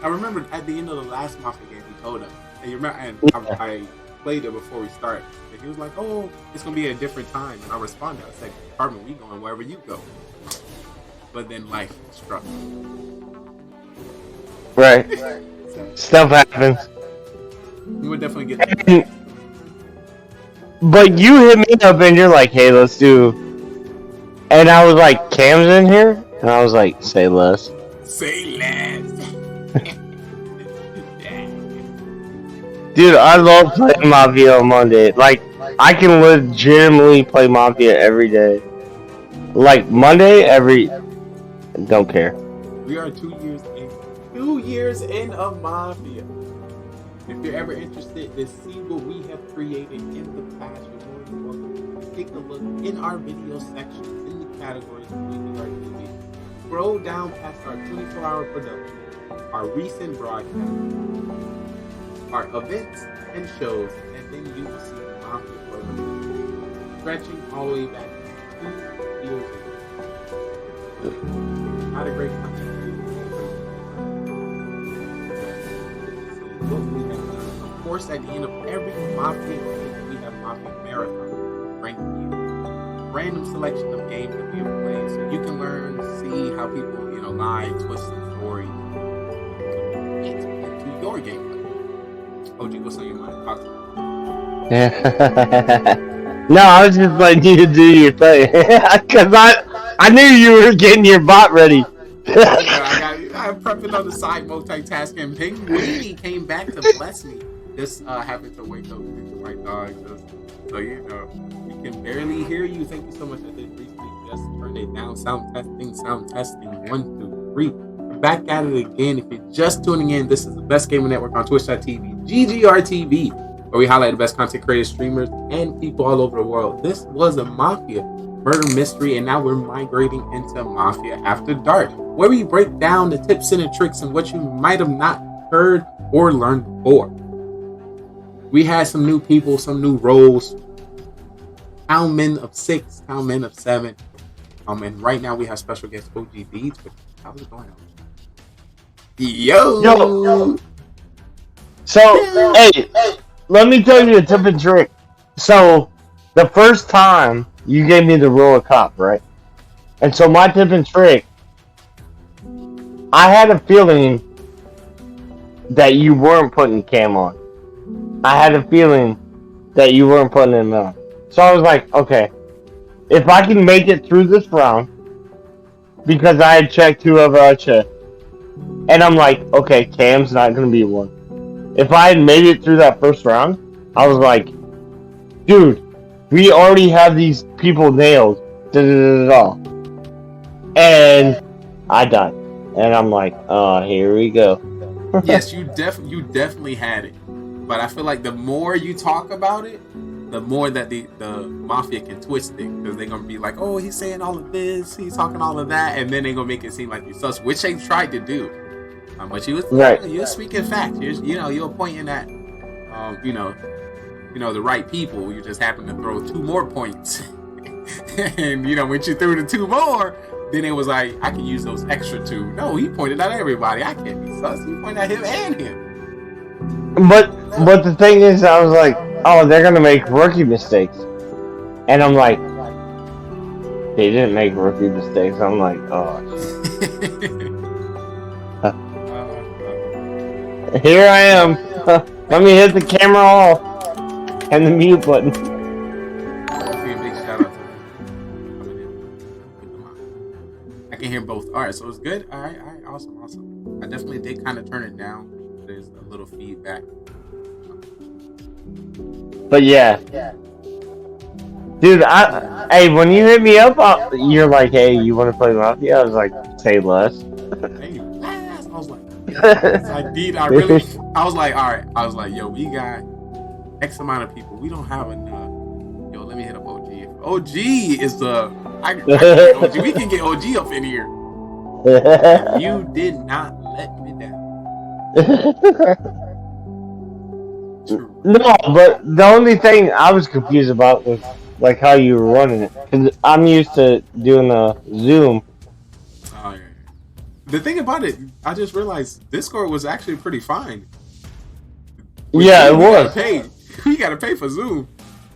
I remember at the end of the last Mafia game, he told him, and you remember, and I played it before we started. And he was like, "Oh, it's gonna be a different time." And I responded, I said, "Carbon, we going wherever you go." But then life struck. Right. Stuff happens. We would definitely get that. But you hit me up and you're like, "Hey, let's do." And I was like, "Cam's in here," and I was like, "Say less." Say less. Dude, I love playing Mafia on Monday. Like, I can legitimately play Mafia every day. Like, Monday, don't care. We are 2 years in. 2 years in of Mafia. If you're ever interested to see what we have created in the past, you're more than welcome to take a look in our video section in the categories of TV. Scroll down past our 24-hour production, our recent broadcasts, our events and shows, and then you will see the Mafia program stretching all the way back 2 years ago. Not a great content. What we have done. Of course, at the end of every Mafia game, we have Mafia Marathon, ranking you. Random selection of games that we have played, so you can learn, see how people, lie, twist some stories into your gameplay. OG, what's on your mind? Talk to me. No, I was just letting you do your thing. Because I knew you were getting your bot ready. I'm prepping on the side, multitasking. Penguini came back to bless me. Just happened to wake up with my dog. So we can barely hear you. Thank you so much. I did briefly just turn it down. Sound testing. 1, 2, 3. Back at it again. If you're just tuning in, this is the Best Gaming Network on Twitch.tv, GGRTV, where we highlight the best content creators, streamers, and people all over the world. This was a Mafia murder mystery, and now we're migrating into Mafia After Dark, where we break down the tips and the tricks and what you might have not heard or learned before. We had some new people, some new roles. Town men of 6, town men of 7. And right now we have special guest OG Beats, but How's it going? Yo. So, hey, let me tell you a tip and trick. So, the first time you gave me the rule of cop, right? And so my tip and trick, I had a feeling that you weren't putting cam on. I had a feeling that you weren't putting it on. So I was like, okay, if I can make it through this round, because I had checked whoever I checked, and I'm like, okay, cam's not going to be one. If I had made it through that first round, I was like, dude, we already have these people nailed. And I died. And I'm like, oh, here we go. Yes, you definitely had it. But I feel like the more you talk about it, the more that the mafia can twist it. Because they're going to be like, oh, he's saying all of this, he's talking all of that. And then they're going to make it seem like you're sus, which they tried to do. But you was right. You're speaking facts. You're pointing at, the right people. You just happen to throw 2 more points. And, when you threw the 2 more, then it was like, I can use those extra 2. No, he pointed at everybody. I can't be sus. He pointed at him and him. But the thing is, I was like, oh, they're going to make rookie mistakes. And I'm like, they didn't make rookie mistakes. I'm like, oh. Here I am. Let me hit the camera off and the mute button. Big shout out to I can hear both. All right, so it's good. All right, awesome. I definitely did kind of turn it down. There's a little feedback. But yeah, dude. Hey, when you hit me up, you're like, hey, you want to play Mafia? I was like, say less. Hey, I was like. I was like, all right. I was like, yo, we got X amount of people. We don't have enough. Yo, let me hit up OG. OG is I can get OG. We can get OG up in here. And you did not let me down. No, but the only thing I was confused about was like how you were running it. Cause I'm used to doing a Zoom. Oh, yeah. The thing about it, I just realized Discord was actually pretty fine. Yeah, it was. We gotta pay for Zoom,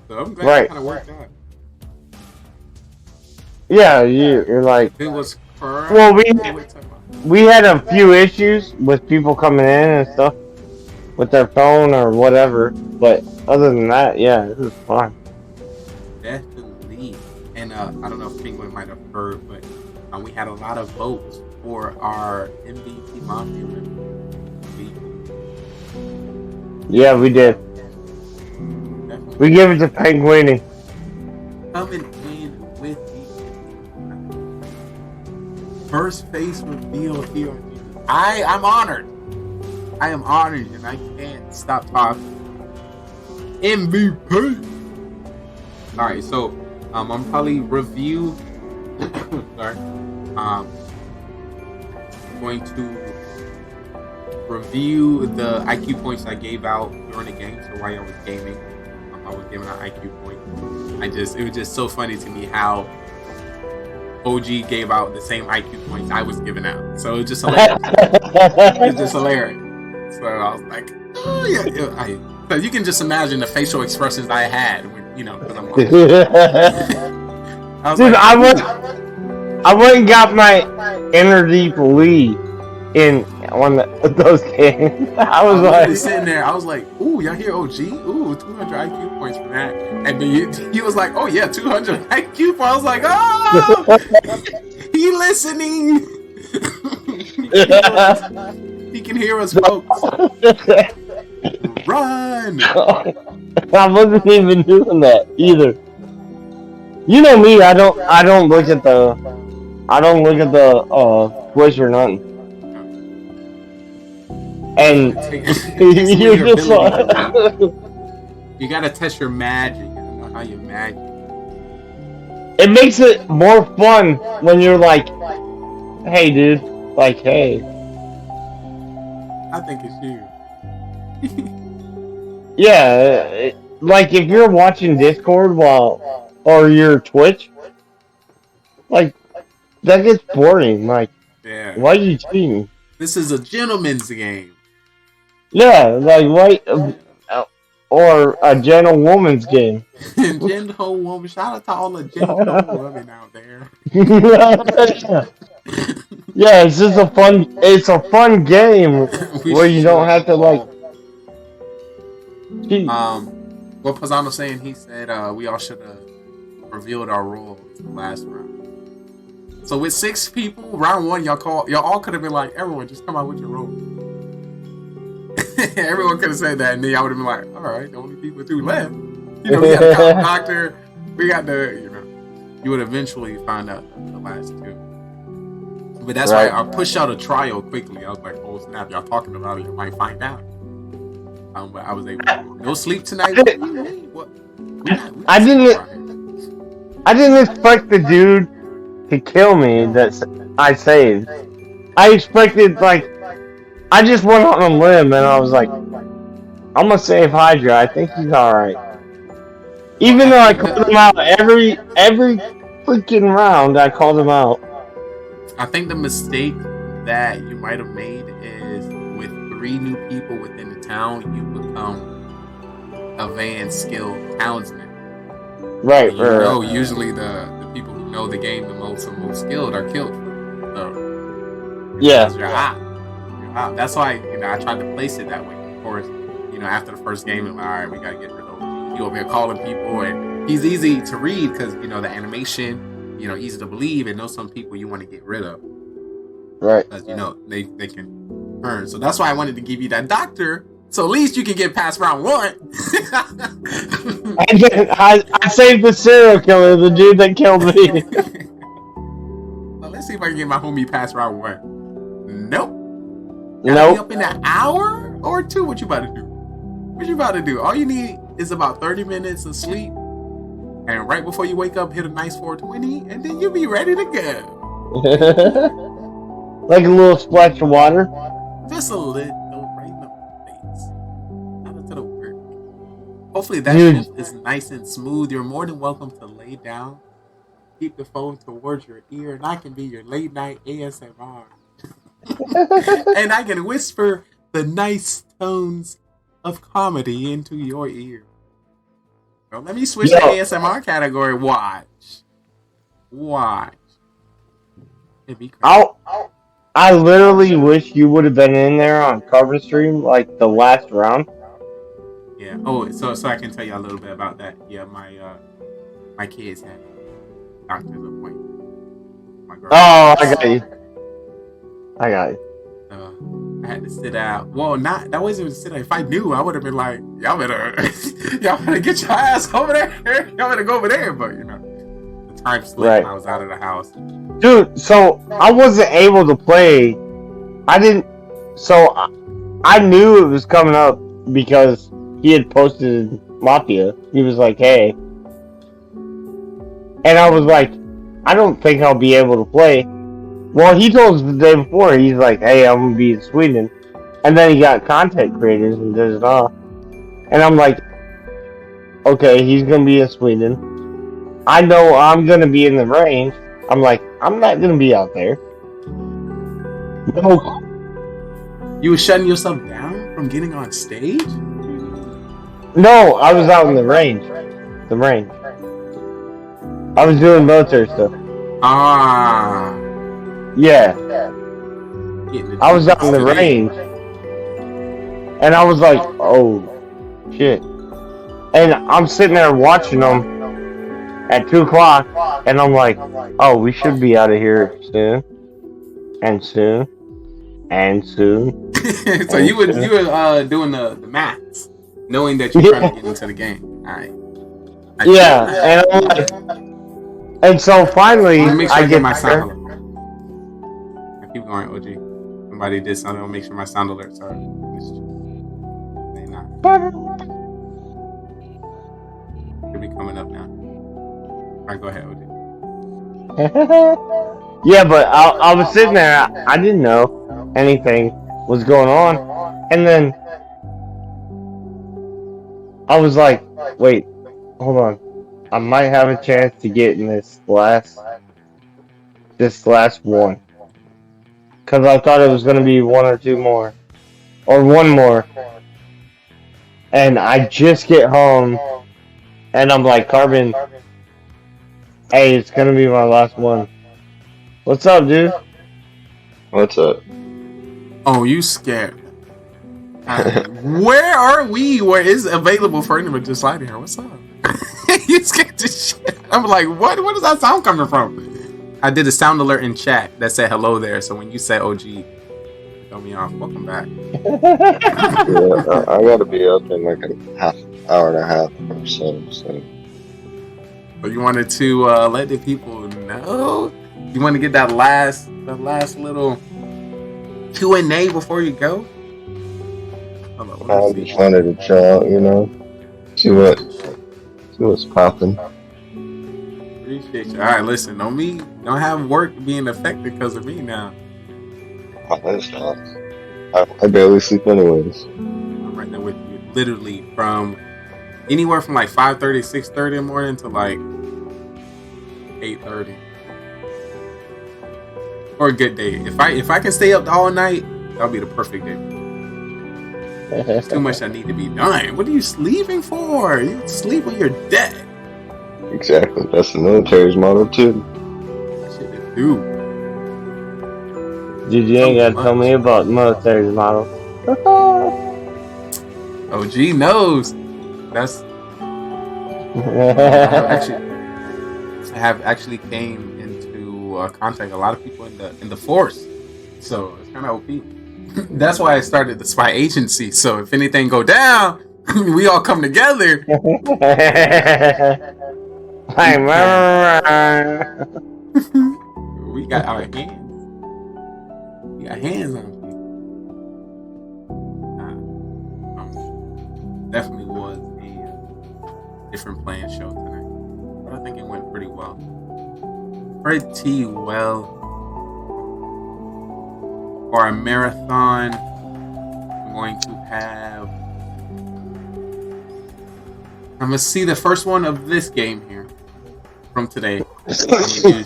so I'm glad it kind of worked out. Yeah, you're like. It was. Well, we had a few issues with people coming in and stuff with their phone or whatever, but other than that, yeah, it was fine. Definitely, and I don't know if Penguin might have heard, but we had a lot of votes for our MVP Mafia member. Yeah, we did. Definitely. We gave it to Penguin. Come and win with the first face reveal here on YouTube. I'm honored. I am honored, and I can't stop talking. MVP. All right, so I'm probably review. Sorry. Going to review the IQ points I gave out during the game. So while I was gaming, I was giving out IQ points. It was just so funny to me how OG gave out the same IQ points I was giving out. So it was just hilarious. It's just hilarious. So I was like, oh yeah. So you can just imagine the facial expressions I had, because I'm like, I went and got my energy lead in one of those games. I was like sitting there. I was like, "Ooh, y'all hear OG? Ooh, 200 IQ points for that." And then he was like, "Oh yeah, 200 IQ points." I was like, "Oh, he listening." He can hear us, folks. Run! I wasn't even doing that either. You know me. I don't look at the voice or nothing. And you're just like, you gotta test your magic. I don't know how you magic. It makes it more fun when you're like, "Hey, dude," like, "Hey." I think it's you. Yeah, like if you're watching Discord or your Twitch, like that gets boring. Like, Yeah. Why are you cheating? This is a gentleman's game. Yeah, like or a gentlewoman's game. Gentle woman. Shout out to all the gentle women out there. Yeah, it's just a fun. It's a fun game where you don't have to like. Cheat. What Pisano's saying, he said we all should have revealed our roles last round. So with 6 people, round 1, y'all all could have been like, everyone, just come out with your role. Everyone could have said that, and then y'all would have been like, all right, the only people 2 left. You know, we got the doctor, we got the, you know, you would eventually find out the last 2. But that's why I pushed out a trial quickly. I was like, oh snap, y'all talking about it, you might find out. But I was able to. No sleep tonight. What? I didn't expect the dude to kill me that I saved. I expected, like, I just went on a limb and I was like, I'm gonna save Hydra. I think he's alright. Even though I called him out every freaking round, I called him out. I think the mistake that you might have made is with 3 new people within the town, you become a van skilled townsman. Right, and you know, usually the people who know the game the most and most skilled are killed. So yeah, you're out. That's why, you know, I tried to place it that way. Of course, you know, after the first game, I'm like, all right, we gotta get rid of him. He over here calling people, and he's easy to read because, you know, the animation, you know, easy to believe, and know some people you want to get rid of. Right. Because, you know, they can earn. So that's why I wanted to give you that doctor, so at least you can get past round 1. I saved the serial killer, the dude that killed me. Well, let's see if I can get my homie past round 1. Nope. Nope. Be up in an hour or 2. What you about to do? What you about to do? All you need is about 30 minutes of sleep, and right before you wake up, hit a nice 420, and then you'll be ready to go. Like a little splash of water. Just a little right in the face. Out into the work. Hopefully that shit is nice and smooth. You're more than welcome to lay down. Keep the phone towards your ear, and I can be your late night ASMR. And I can whisper the nice tones of comedy into your ear. Bro, let me switch the ASMR category. Watch. It'd be crazy. I literally wish you would have been in there on cover stream like the last round. Yeah. Oh, so I can tell you a little bit about that. Yeah, my kids had doctor's appointment. My girl. Oh, I got you. I had to sit out. Well, that wasn't even sit out. If I knew, I would have been like, y'all better get your ass over there. Y'all better go over there. But you know, the time slipped. I was out of the house. Dude, so I wasn't able to play. I knew it was coming up because he had posted Mafia. He was like, hey. And I was like, I don't think I'll be able to play. Well, he told us the day before, he's like, hey, I'm going to be in Sweden. And then he got content creators and does it all. And I'm like, okay, he's going to be in Sweden. I know I'm going to be in the range. I'm like, I'm not going to be out there. No. You were shutting yourself down from getting on stage? No, I was out in the range. The range. I was doing military stuff. Yeah. I was out in the range. And I was like, oh, shit. And I'm sitting there watching them at 2 o'clock, and I'm like, oh, we should be out of here soon. And soon. And soon. So you were doing the maths, knowing that you're trying to get into the game. Alright. Yeah, and I'm like, and so finally, I get my sound alert. I keep going, OG. Somebody did something. I'll make sure my sound alerts are. They not. Should be coming up now. Alright, go ahead, OG. Yeah, but I was sitting there. I didn't know anything was going on, and then I was like, wait, hold on. I might have a chance to get in this last one. because I thought it was gonna be one or two more, or one more. And I just get home, and I'm like, Carbon, hey, it's gonna be my last one. What's up, dude? What's up? Oh, you scared. Where are we? Where is available for anyone to slide in here? What's up? You scared to shit. I'm like, what? Where does that sound coming from? I did a sound alert in chat that said hello there. So when you say OG, throw me off. Welcome back. Yeah, I gotta be up in like a half hour and a half or so. But you wanted to let the people know? You want to get that last little Q&A before you go? I just wanted to chill out, you know, see what's popping. Appreciate you. All right, listen, don't have work being affected because of me now. Oh, that's not. I barely sleep anyways. I'm right there with you, literally from anywhere from like 5:30, 6:30 in the morning to like 8:30. Or a good day. If I can stay up all night, that'll be the perfect day. There's too much that need to be done. What are you sleeping for? You sleep when you're dead. Exactly. That's the military's motto too. Shit to do. Dude, you ain't gotta tell me about the military's motto. OG knows. That's I have actually came into contact a lot of people in the force, so it's kind of OP. That's why I started the spy agency. So if anything go down, we all come together. We got our hands. We got hands on people. Definitely was a different playing show tonight. But I think it went pretty well. Pretty well. For our marathon, I'm going to have. I'm gonna see the first one of this game here from today. I'm gonna do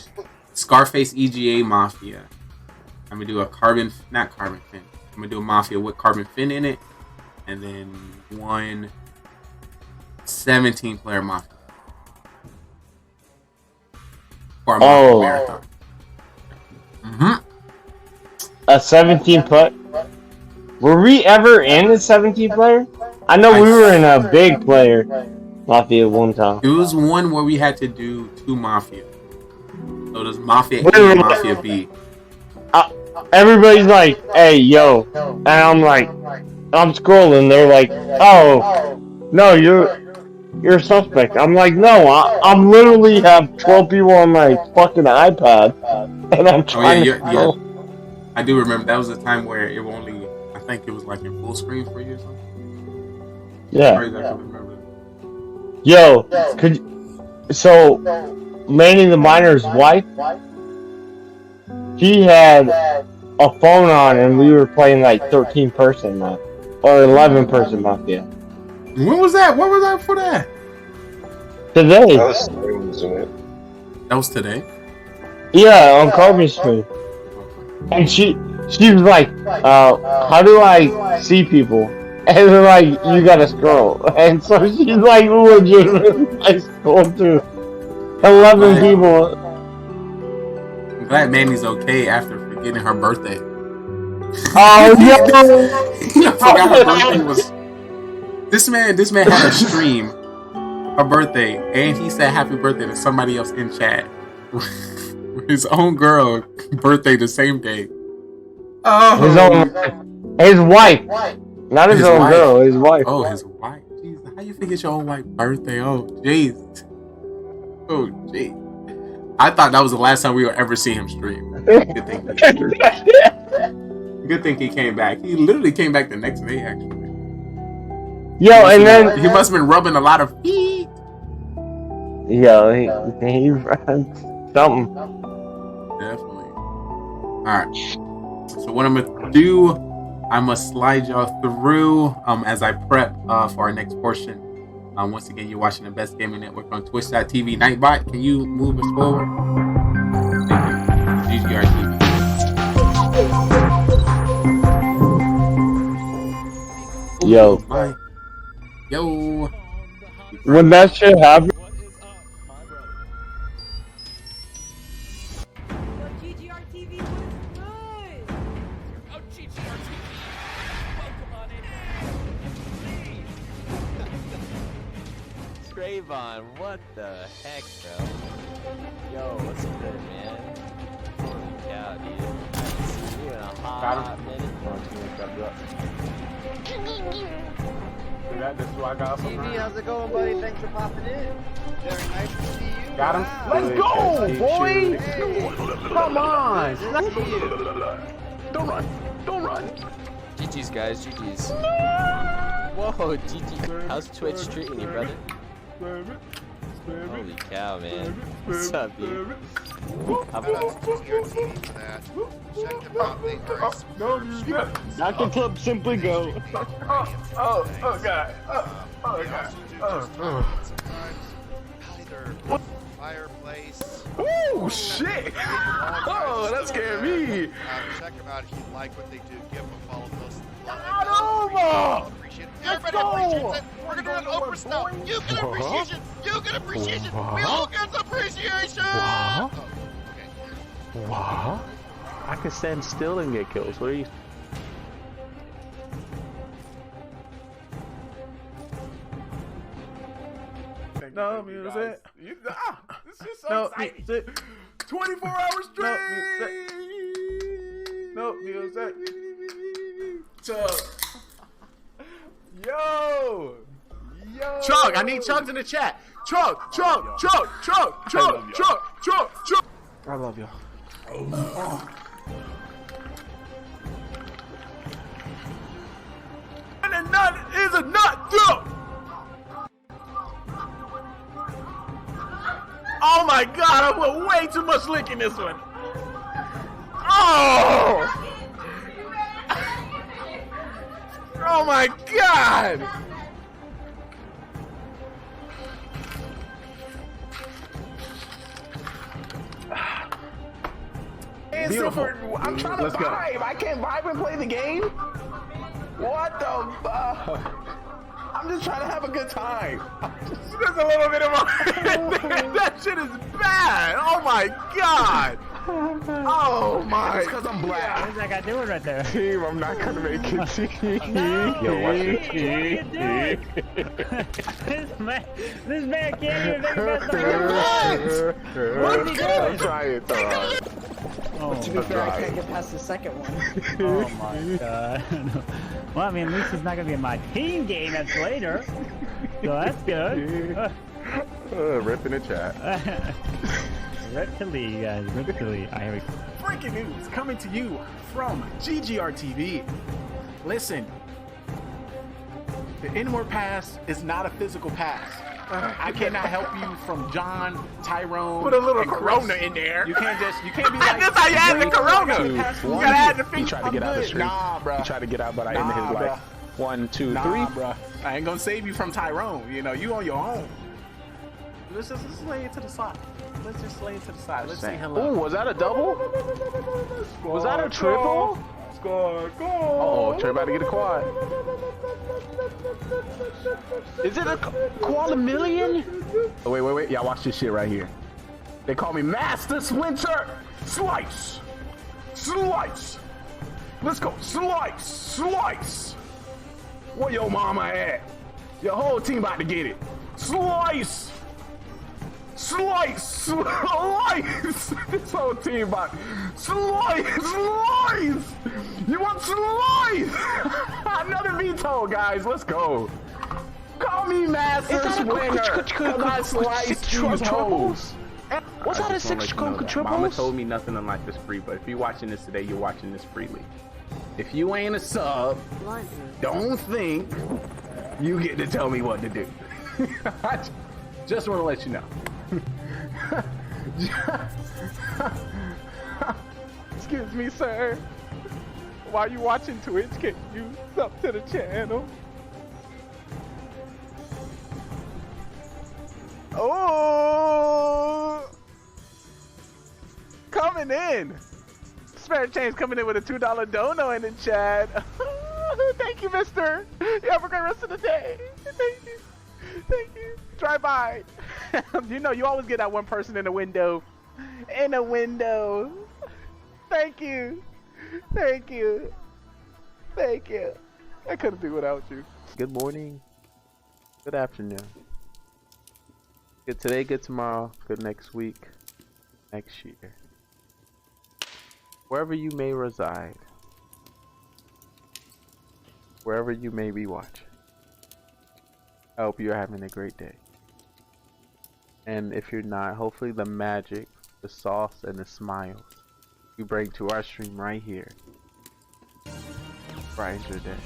Scarface EGA Mafia. I'm gonna do not Carbonfin. I'm gonna do a Mafia with Carbonfin in it, and then one 17-player Mafia. For our Mafia marathon. Mm-hmm. A 17 player? Were we ever in a 17 player? I know we were in a big player Mafia one time. It was one where we had to do 2 Mafia. So there's Mafia A and Mafia B. Everybody's like, hey, yo. And I'm like, I'm scrolling. They're like, oh, no, you're a suspect. I'm like, no, I'm literally have 12 people on my fucking iPad. And I'm trying to. I do remember that was a time where it only, I think it was like in full screen for you or something. Yeah. I exactly remember. Yo, so Manny the Miner's wife, she had a phone on and we were playing like 13-person map or 11-person Mafia. When was that? What was that for that? Today. That was today? Yeah, on Carbon's stream. And she was like, how do I see people? And they're like, you gotta scroll. And so she's like, legit, I scrolled through 11 people. I'm glad Manny's okay after forgetting her birthday. Oh, I forgot her birthday was. This man had a stream, her birthday, and he said happy birthday to somebody else in chat. His own girl birthday the same day. Oh, his wife, not his own girl, his wife. Oh, his wife. Jeez, how you think it's your own wife's birthday? Oh, jeez. Oh, jeez. I thought that was the last time we would ever see him stream. Good thing he came back. He literally came back the next day, actually. Yo, and then he must have been rubbing a lot of feet. Yo, he ran something. Definitely. All right. So what I'm gonna do, I'm gonna slide y'all through as I prep for our next portion. Once again, you're watching the Best Gaming Network on Twitch.tv. Nightbot, can you move us forward? Thank you. GGR TV. Yo. Yo. When that shit happened. Trayvon, what the heck, bro? Yo, what's good, man? Holy cow, dude. I haven't seen you in a hot minute. That's what I got from TV, how's it going, buddy? Thanks for popping in. Very nice to see you. Got him. Wow. Let's go, boy. Hey. Come on. Let's see you. Don't run. Don't run. GG's, guys. GG's. Whoa, GG. How's Twitch treating you, brother? Holy cow, man. What's up, dude? Not the club, simply go. Oh, God. Fireplace. Oh, shit. Oh, that scared me. Check them out if you like what they do. Give them a follow. Post. Appreciate it. Everybody appreciates it. We're gonna do an Oprah style. You get appreciation. You get appreciation. We all get appreciation. What? I can stand still and get kills. What are you? No music. This is so exciting. 24 hours straight. No music. Chuck. Yo. Chuck, I need Chugs in the chat. Chuck. I love you. And a nut is a nut, dude. Oh my God, I put way too much lick in this one. Oh! Oh my God! Beautiful. I'm trying to vibe. I can't vibe and play the game. What the fuck? I'm just trying to have a good time. There's a little bit of that shit is bad. Oh my God. Oh my. It's because I'm black. What is that guy doing right there? Team, I'm not gonna make it. Team. Yo, watch it. This man can't even make it. What is he doing? I'm trying to. To be fair, I can't get past the second one. Oh my God. Well, I mean, at least it's not gonna be in my team game. That's later. So that's good. Rip in the chat. Rip to Lee, guys. Rip to Lee. Here we go. Breaking news coming to you from GGR TV. Listen, the inward pass is not a physical pass. I cannot help you from John, Tyrone. Put a little Corona in there. You can't be like. That's how you add the Corona. You gotta add the He tried to get out the street. Nah, bro. He tried to get out, but I ended his life. 1, 2, 3. Bro. I ain't gonna save you from Tyrone. You know, you on your own. Let's just lay it to the side. Let's just lay it to the side. Let's say hello. Ooh, was that a double? Was that a triple? Score, go! Uh-oh, Trey about to get a quad. Is it a quad million? Oh, wait. Y'all watch this shit right here. They call me Master Splinter. Slice. Let's go. Slice. Where your mama at? Your whole team about to get it. Slice. This whole team about slice. You want slice? Another veto, guys. Let's go. Call me Master Splinter. Cause I slice these hoes. Was that a 6 triples? Mama told me nothing in life is free, but if you're watching this today, you're watching this freely. If you ain't a sub, don't think you get to tell me what to do. Just want to let you know. Excuse me, sir. While you watching Twitch, can you sub to the channel? Oh, coming in. Spare Change coming in with a $2 dono in the chat. Thank Thank you, mister. You have a great rest of the day. Thank you. Thank you. Drive by. You know, you always get that one person in the window. In a window. Thank you. Thank you. Thank you. I couldn't do without you. Good morning. Good afternoon. Good today, good tomorrow, good next week, next year. Wherever you may reside. Wherever you may be watching. I hope you're having a great day. And if you're not, hopefully the magic, the sauce, and the smiles you bring to our stream right here brightens your day.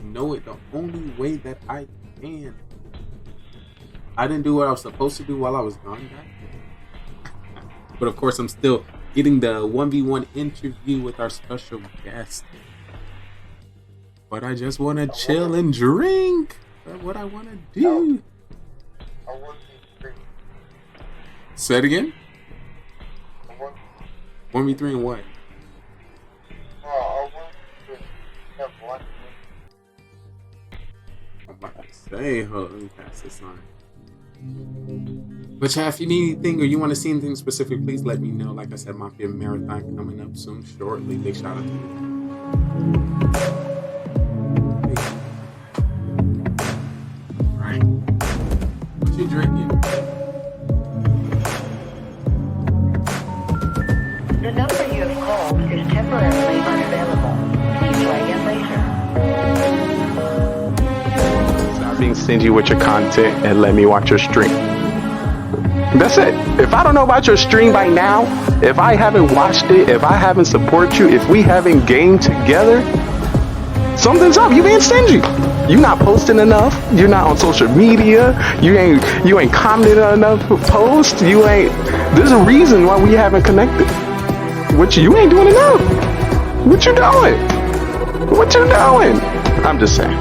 Know it the only way that I can. I didn't do what I was supposed to do while I was gone, guys. But of course, I'm still getting the 1v1 interview with our special guest. But I just want to chill and drink. That's what I want to do. Say it again. 1v3 and what? I'm about to say, hold on, let me pass this on. But yeah, if you need anything or you want to see anything specific, please let me know. Like I said, Mafia Marathon coming up soon, shortly. Big shout out to you. Right. What you drinking? The number you have called is temporarily unavailable. Please try again later. Stop being stingy with your content and let me watch your stream. That's it. If I don't know about your stream by now, if I haven't watched it, if I haven't supported you, if we haven't gamed together, something's up. You being stingy. You not posting enough. You're not on social media. You ain't commenting on enough posts. You ain't. There's a reason why we haven't connected. You ain't doing enough. What you doing? What you doing? I'm just saying.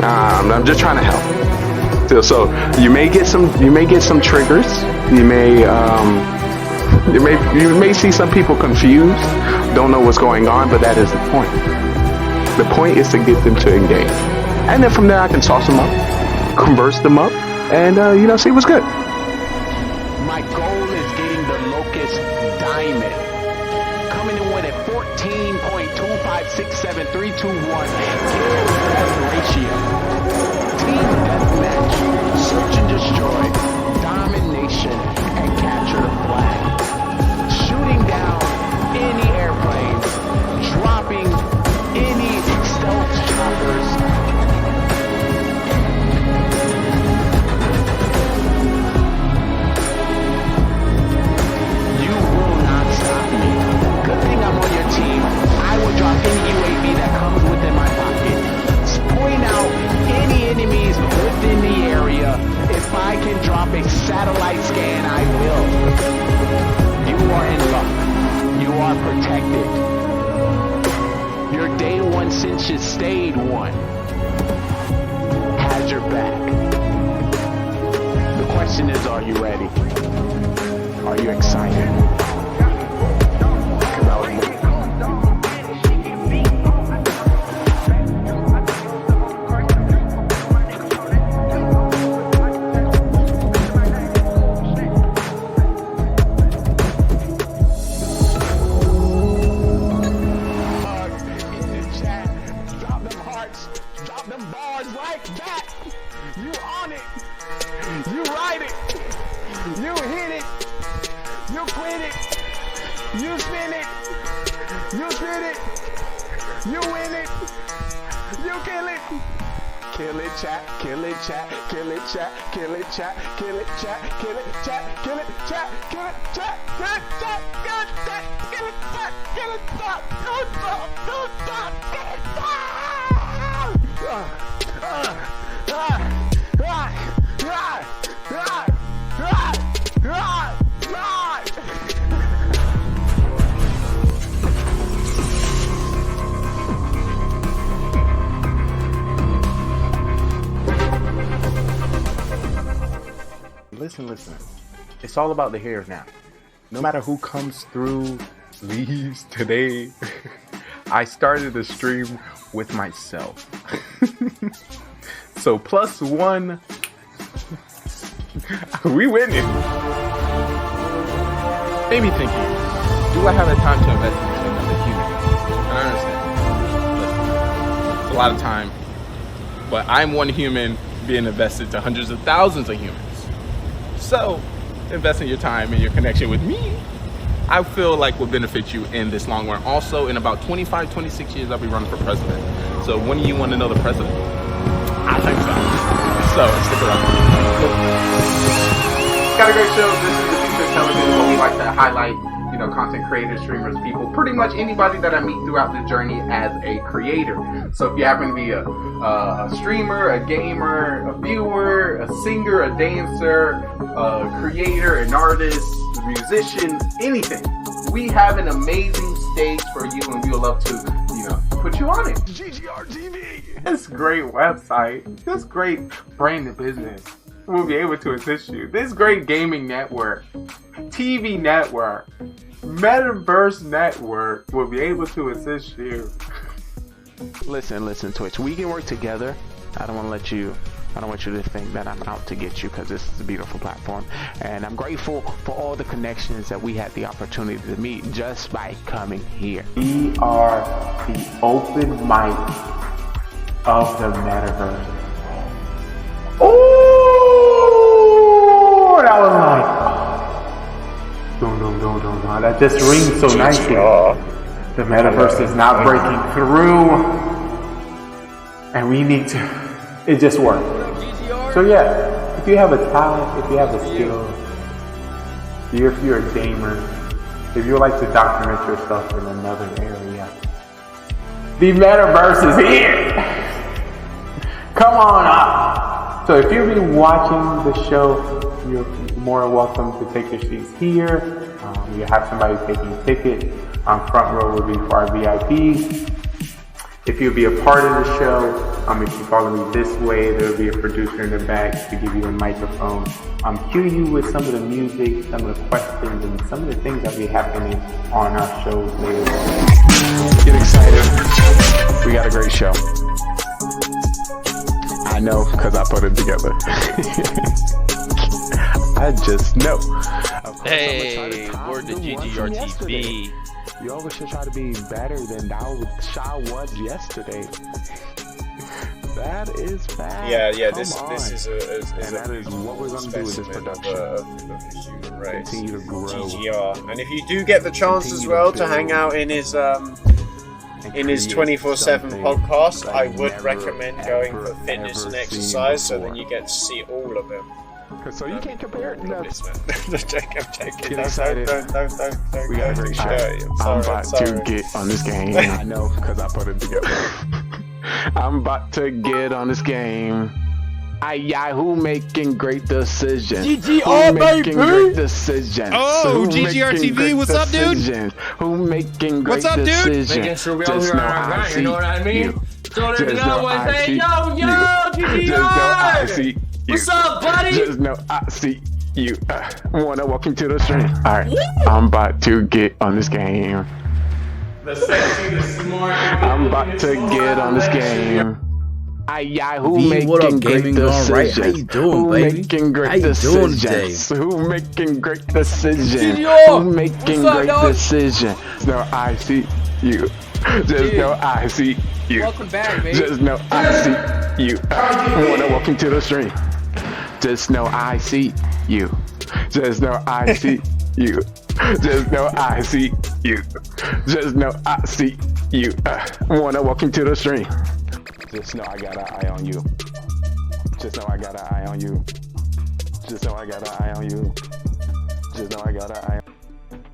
I'm just trying to help. So you may get some triggers. You may see some people confused, don't know what's going on, but that is the point. The point is to get them to engage, and then from there I can toss them up, converse them up, and see what's good. My goal is getting the Locust Diamond, coming in with a 14.2567321 death ratio. Team Deathmatch, search and destroy, domination, and capture the flag. Shooting down any airplanes, dropping any stealth choppers. You will not stop me. Good thing I'm on your team. I will drop any UAV that comes within my pocket. Point out any enemies within the area. If I can drop satellite scan, I will. You are in luck. You are protected. Your day one since you stayed one has your back. The question is, are you ready? Are you excited? Kill it, chat, kill it, chat, kill it, chat, kill it, chat, kill it, chat, kill it, chat, kill it, chat, kill it, chat, kill it, chat, kill it, chat, kill it, chat, kill it, chat, kill it, chat, kill it, chat, kill it, Listen. It's all about the here now. No matter who comes through, leaves today, I started the stream with myself. So +1, we winning. Maybe thinking, do I have the time to invest into another human? And I understand. Listen, it's a lot of time, but I'm one human being invested to hundreds of thousands of humans. So, investing your time and your connection with me, I feel like will benefit you in this long run. Also, in about 25, 26 years, I'll be running for president. So, when do you want to know the president? I think so. So, stick around. Got a great show. This is the future of television, where we like to highlight, content creators, streamers, people, pretty much anybody that I meet throughout the journey as a creator. So if you happen to be a streamer, a gamer, a viewer, a singer, a dancer, a creator, an artist, a musician, anything, we have an amazing stage for you, and we would love to, put you on it. GGR TV. This great website, this great brand business will be able to assist you. This great gaming network, TV network, Metaverse network will be able to assist you. Listen, Twitch. We can work together. I don't want you to think that I'm out to get you, because this is a beautiful platform. And I'm grateful for all the connections that we had the opportunity to meet just by coming here. We are the open mic of the Metaverse. Oh, that was like, don't. That just rings so nicely. The Metaverse is not breaking through, and we need to. It just works. So yeah, if you have a talent, if you have a skill, if you're a gamer, if you like to document yourself in another area, the Metaverse is here. Come on up. So if you've been watching the show, you're more welcome to take your seats here. You have somebody taking tickets. Front row will be for our VIPs. If you'll be a part of the show, if you follow me this way, there will be a producer in the back to give you a microphone. Cue you with some of the music, some of the questions, and some of the things that will be happening on our shows later on. Get excited. We got a great show. I know, because I put it together. I just know. Hey, word to GGR TV. You always should try to be better than Shaw was yesterday. That is bad. Yeah. This is what we're gonna do with this production. Of the human race. Continue to grow. GGR. And if you do get the chance as well to hang out in his 24/7 podcast, I would recommend going for fitness and exercise, so then you get to see all of him. So you can't compare it. No. I'm joking. Get excited. Don't We got a great show. I'm about to get on this game. I know, because I put it together. I'm about to get on this game. Who making great decisions? GGR, Who making baby! great decisions? Oh, Who GGR making TV, great what's up, dude? decisions? Who making great What's up, dude? decisions? Making sure we all Just hear know our I grind, see you know what I mean? you. So Just every now know and I say, see yo, you. GGR! Just know I see you. What's up, buddy? Just know I see you. Wanna welcome to the stream. Alright, I'm about to get on this game. The sexy, the smart. I'm about to get on this game. Who V, making what up, great Gaming GoneRight? decisions? How you doing, Who baby? making great How you doing decisions? today? Who making great decisions? GGR! Who making What's up, great dog? decisions? No, I see you. Just know I see you. Welcome back, baby. Just know I see you. Wanna welcome to the stream. Just know I see you. Just know I see you. Just know I see you. Just know I see you. Wanna welcome to the stream. Just know I got an eye on you. Just know I got an eye on you. Just know I got an eye on you. Just know I got an eye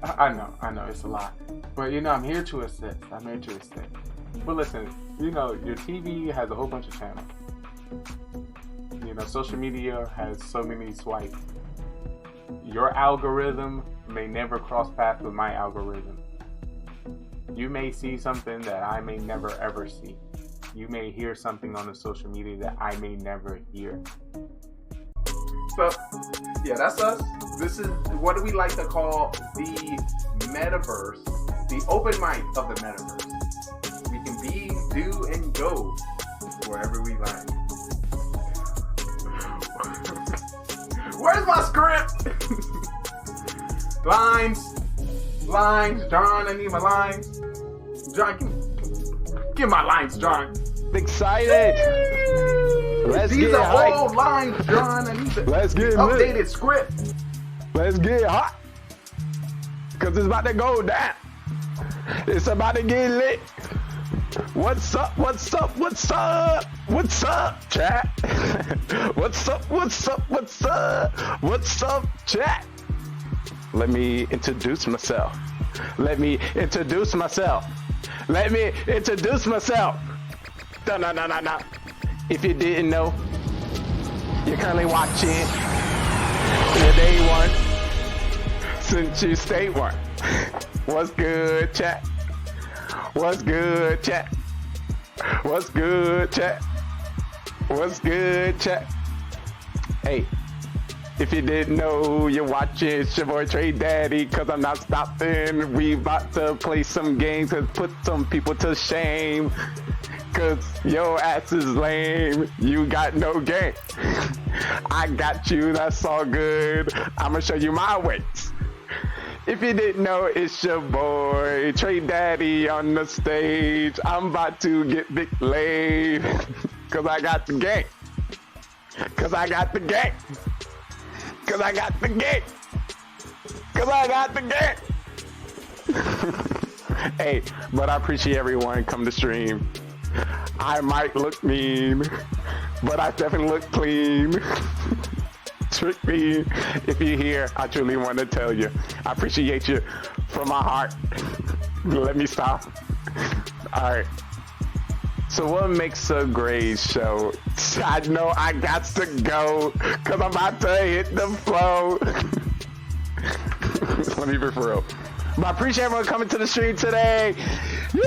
on I know, it's a lot. But you know, I'm here to assist. But listen, you know, your TV has a whole bunch of channels. You know, social media has so many swipes. Your algorithm may never cross paths with my algorithm. You may see something that I may never ever see. You may hear something on the social media that I may never hear. So, yeah, that's us. This is what do we like to call the metaverse, the open mic of the metaverse. We can be, do, and go wherever we like. Where's my script? Lines, John, I need my lines. John, give my lines, John. Excited. Let's These get are hype. all lines, John. I need the Let's get updated lit. script. Let's get hot. Cause it's about to go down. It's about to get lit. What's up? What's up? What's up? What's up, chat? What's up? What's up? What's up? What's up, chat? Let me introduce myself. Let me introduce myself. Let me introduce myself. No. If you didn't know, you're currently watching the day one since you stay one. What's good, chat? What's good, chat? What's good, chat? What's good, chat? Hey, if you didn't know, you're watching it's your boy Trey Daddy, cause I'm not stopping. We about to play some games and put some people to shame. Cause your ass is lame, you got no game. I got you, that's all good. I'ma show you my ways. If you didn't know, it's your boy Trey Daddy on the stage. I'm about to get big laid. Cause I got the game. Cause I got the game. Cause I got the game. Cause I got the game. Hey, but I appreciate everyone come to stream. I might look mean, but I definitely look clean. Trick me. If you're here, I truly want to tell you, I appreciate you from my heart. Let me stop. All right. So what makes a great show? I know I got to go, cause I'm about to hit the flow. Let me be for real. But I appreciate everyone coming to the stream today. Woo!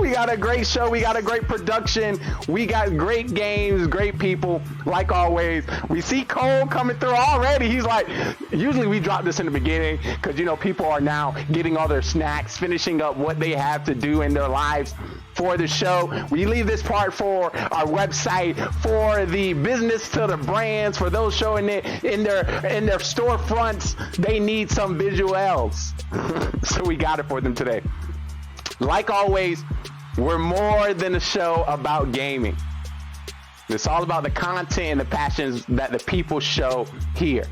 We got a great show. We got a great production. We got great games, great people, like always. We see Cole coming through already. He's like, usually we drop this in the beginning because, you know, people are now getting all their snacks, finishing up what they have to do in their lives for the show. We leave this part for our website, for the business to the brands, for those showing it in their storefronts. They need some visuals. So we got it for them today. Like always, we're more than a show about gaming. It's all about the content and the passions that the people show here.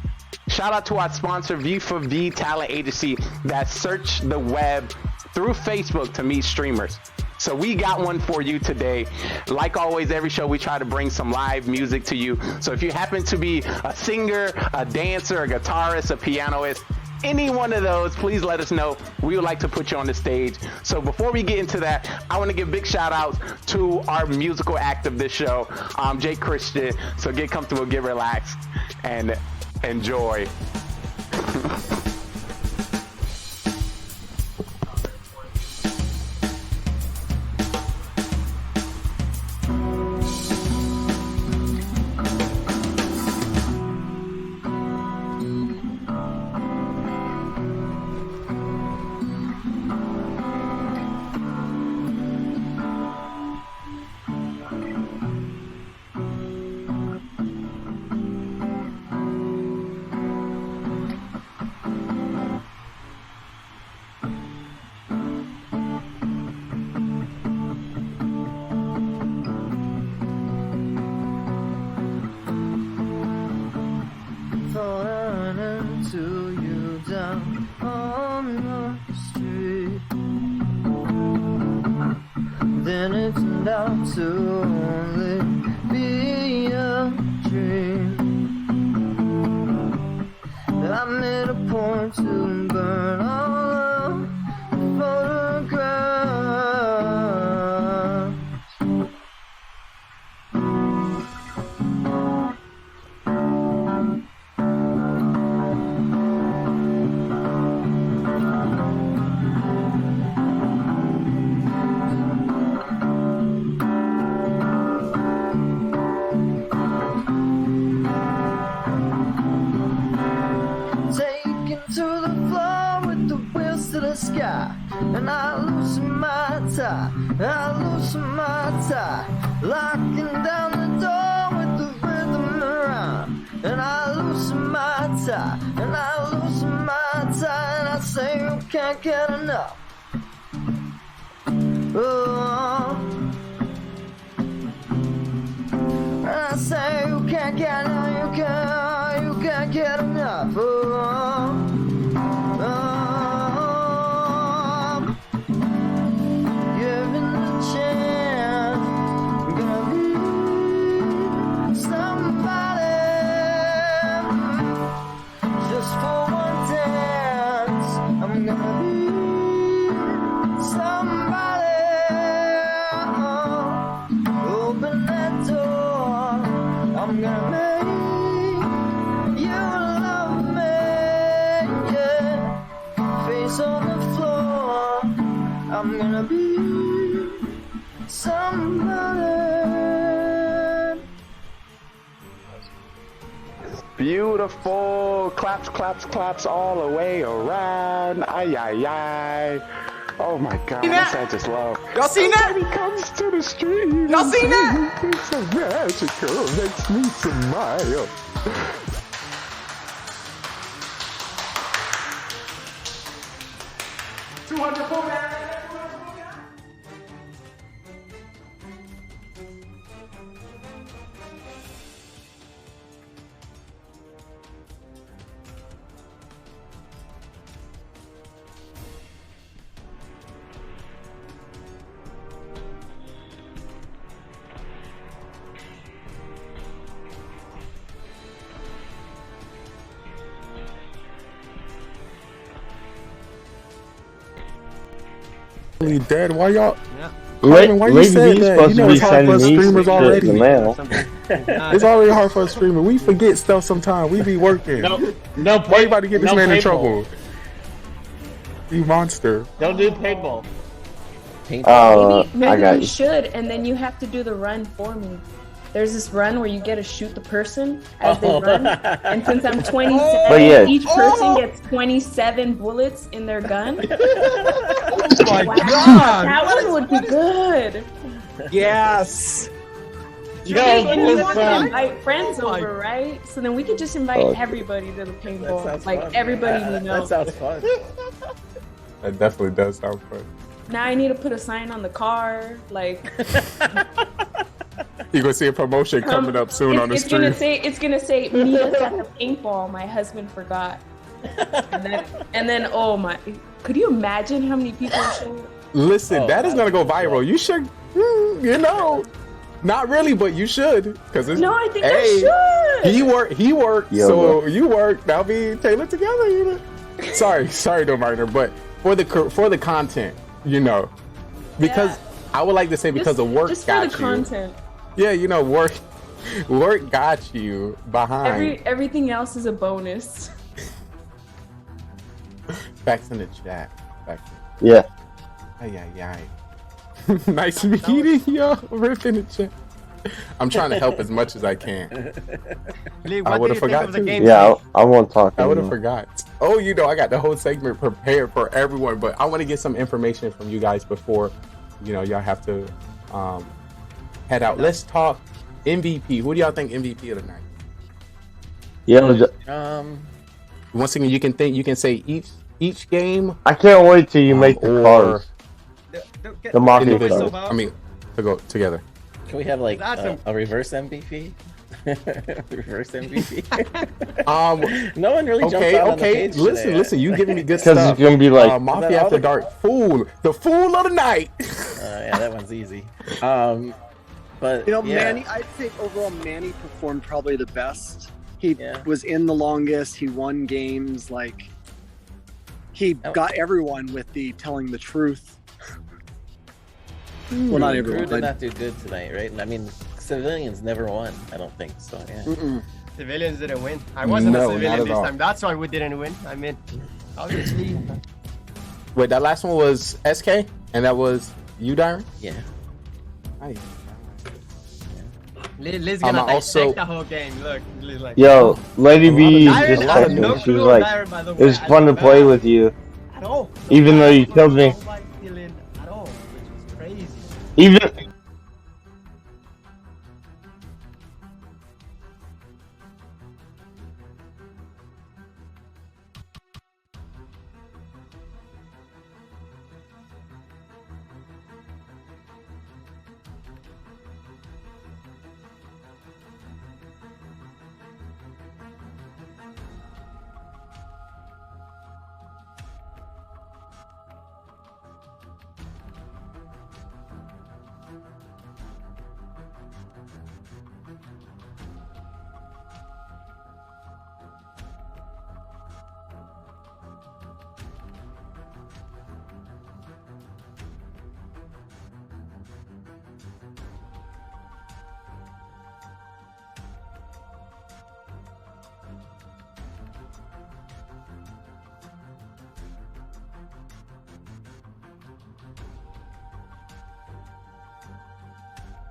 Shout out to our sponsor, V4V Talent Agency, that search the web through Facebook to meet streamers. So we got one for you today. Like always, every show we try to bring some live music to you. So if you happen to be a singer, a dancer, a guitarist, a pianist, any one of those, please let us know. We would like to put you on the stage. So before we get into that, I want to give big shout outs to our musical act of this show, Jake Christian. So get comfortable, get relaxed, and enjoy. Then it turned out to only be a dream. I made a point to burn all of the photographs. Sky, and I loosen my tie, locking down the door with the rhythm around. And I loosen my tie, and I say you can't get enough. Oh, and I say you can't get enough, you can't get enough. Oh. I'm gonna be somebody. Beautiful. Claps, claps, claps all the way around. Ay, ay, ay. Oh my God, that's I just love. Y'all seen that? He comes to the stream. Y'all seen that? It's so magical. Makes me smile. Dead? Why y'all? Yeah. Why you said that? You know it's hard for us streamers already. It's already hard for us streamers. We forget stuff sometimes. We be working. No. Why you about to get this man in paintball. trouble? You monster. Don't do paintball. Maybe we should, and then you have to do the run for me. There's this run where you get to shoot the person as they run, and since I'm 27, each person gets 27 bullets in their gun. Oh my God! That one would be good. Yes. And you want to invite friends over, right? So then we could just invite everybody to the paintball, like fun. Everybody we know. That sounds fun. That definitely does sound fun. Now I need to put a sign on the car, like. You're gonna see a promotion coming up soon on the stream. It's gonna say meet us at the paintball. My husband forgot. And then oh my, could you imagine how many people should? Listen, that is gonna go viral. You should, you know, not really, but you should, because it's. No, I think I should. He worked. So you work. That'll be tailored together. You know. sorry, no minor, but for the content, you know, because I would like to say because of work just got for the you. content. Yeah, you know, work got you behind. Everything else is a bonus. Facts in the chat. Yeah. Ay. Nice meeting you. Rip in the chat. I'm trying to help as much as I can. I would have forgot to. Yeah, I won't talk. I would have forgot. Oh, you know, I got the whole segment prepared for everyone, but I want to get some information from you guys before, you know, y'all have to head out. Let's talk MVP. Who do y'all think MVP of the night? Yeah. Once again, you can say each game. I can't wait till you make the cars. The Mafia cars. I mean, to go together. Can we have like a reverse MVP? Reverse MVP. No one really jumped out on the page today. Listen. You giving me good stuff. Because it's gonna be like Mafia After Dark. The fool of the night. Yeah, that one's easy. But you know, yeah. Manny, I'd say overall Manny performed probably the best. He was in the longest. He won games. Like he got everyone with the telling the truth. Well, not everyone. Crew did not do good tonight, right? I mean, civilians never won. I don't think so. Yeah. Civilians didn't win. I wasn't a civilian this time. That's why we didn't win. I mean, obviously. Wait, that last one was SK, and that was you, Darren? Yeah. Nice. Liz gonna dissect the whole game. Look, Liz like. Yo, Lady B just texted me. She was like, "It was fun to play with you, even though you killed me." Even.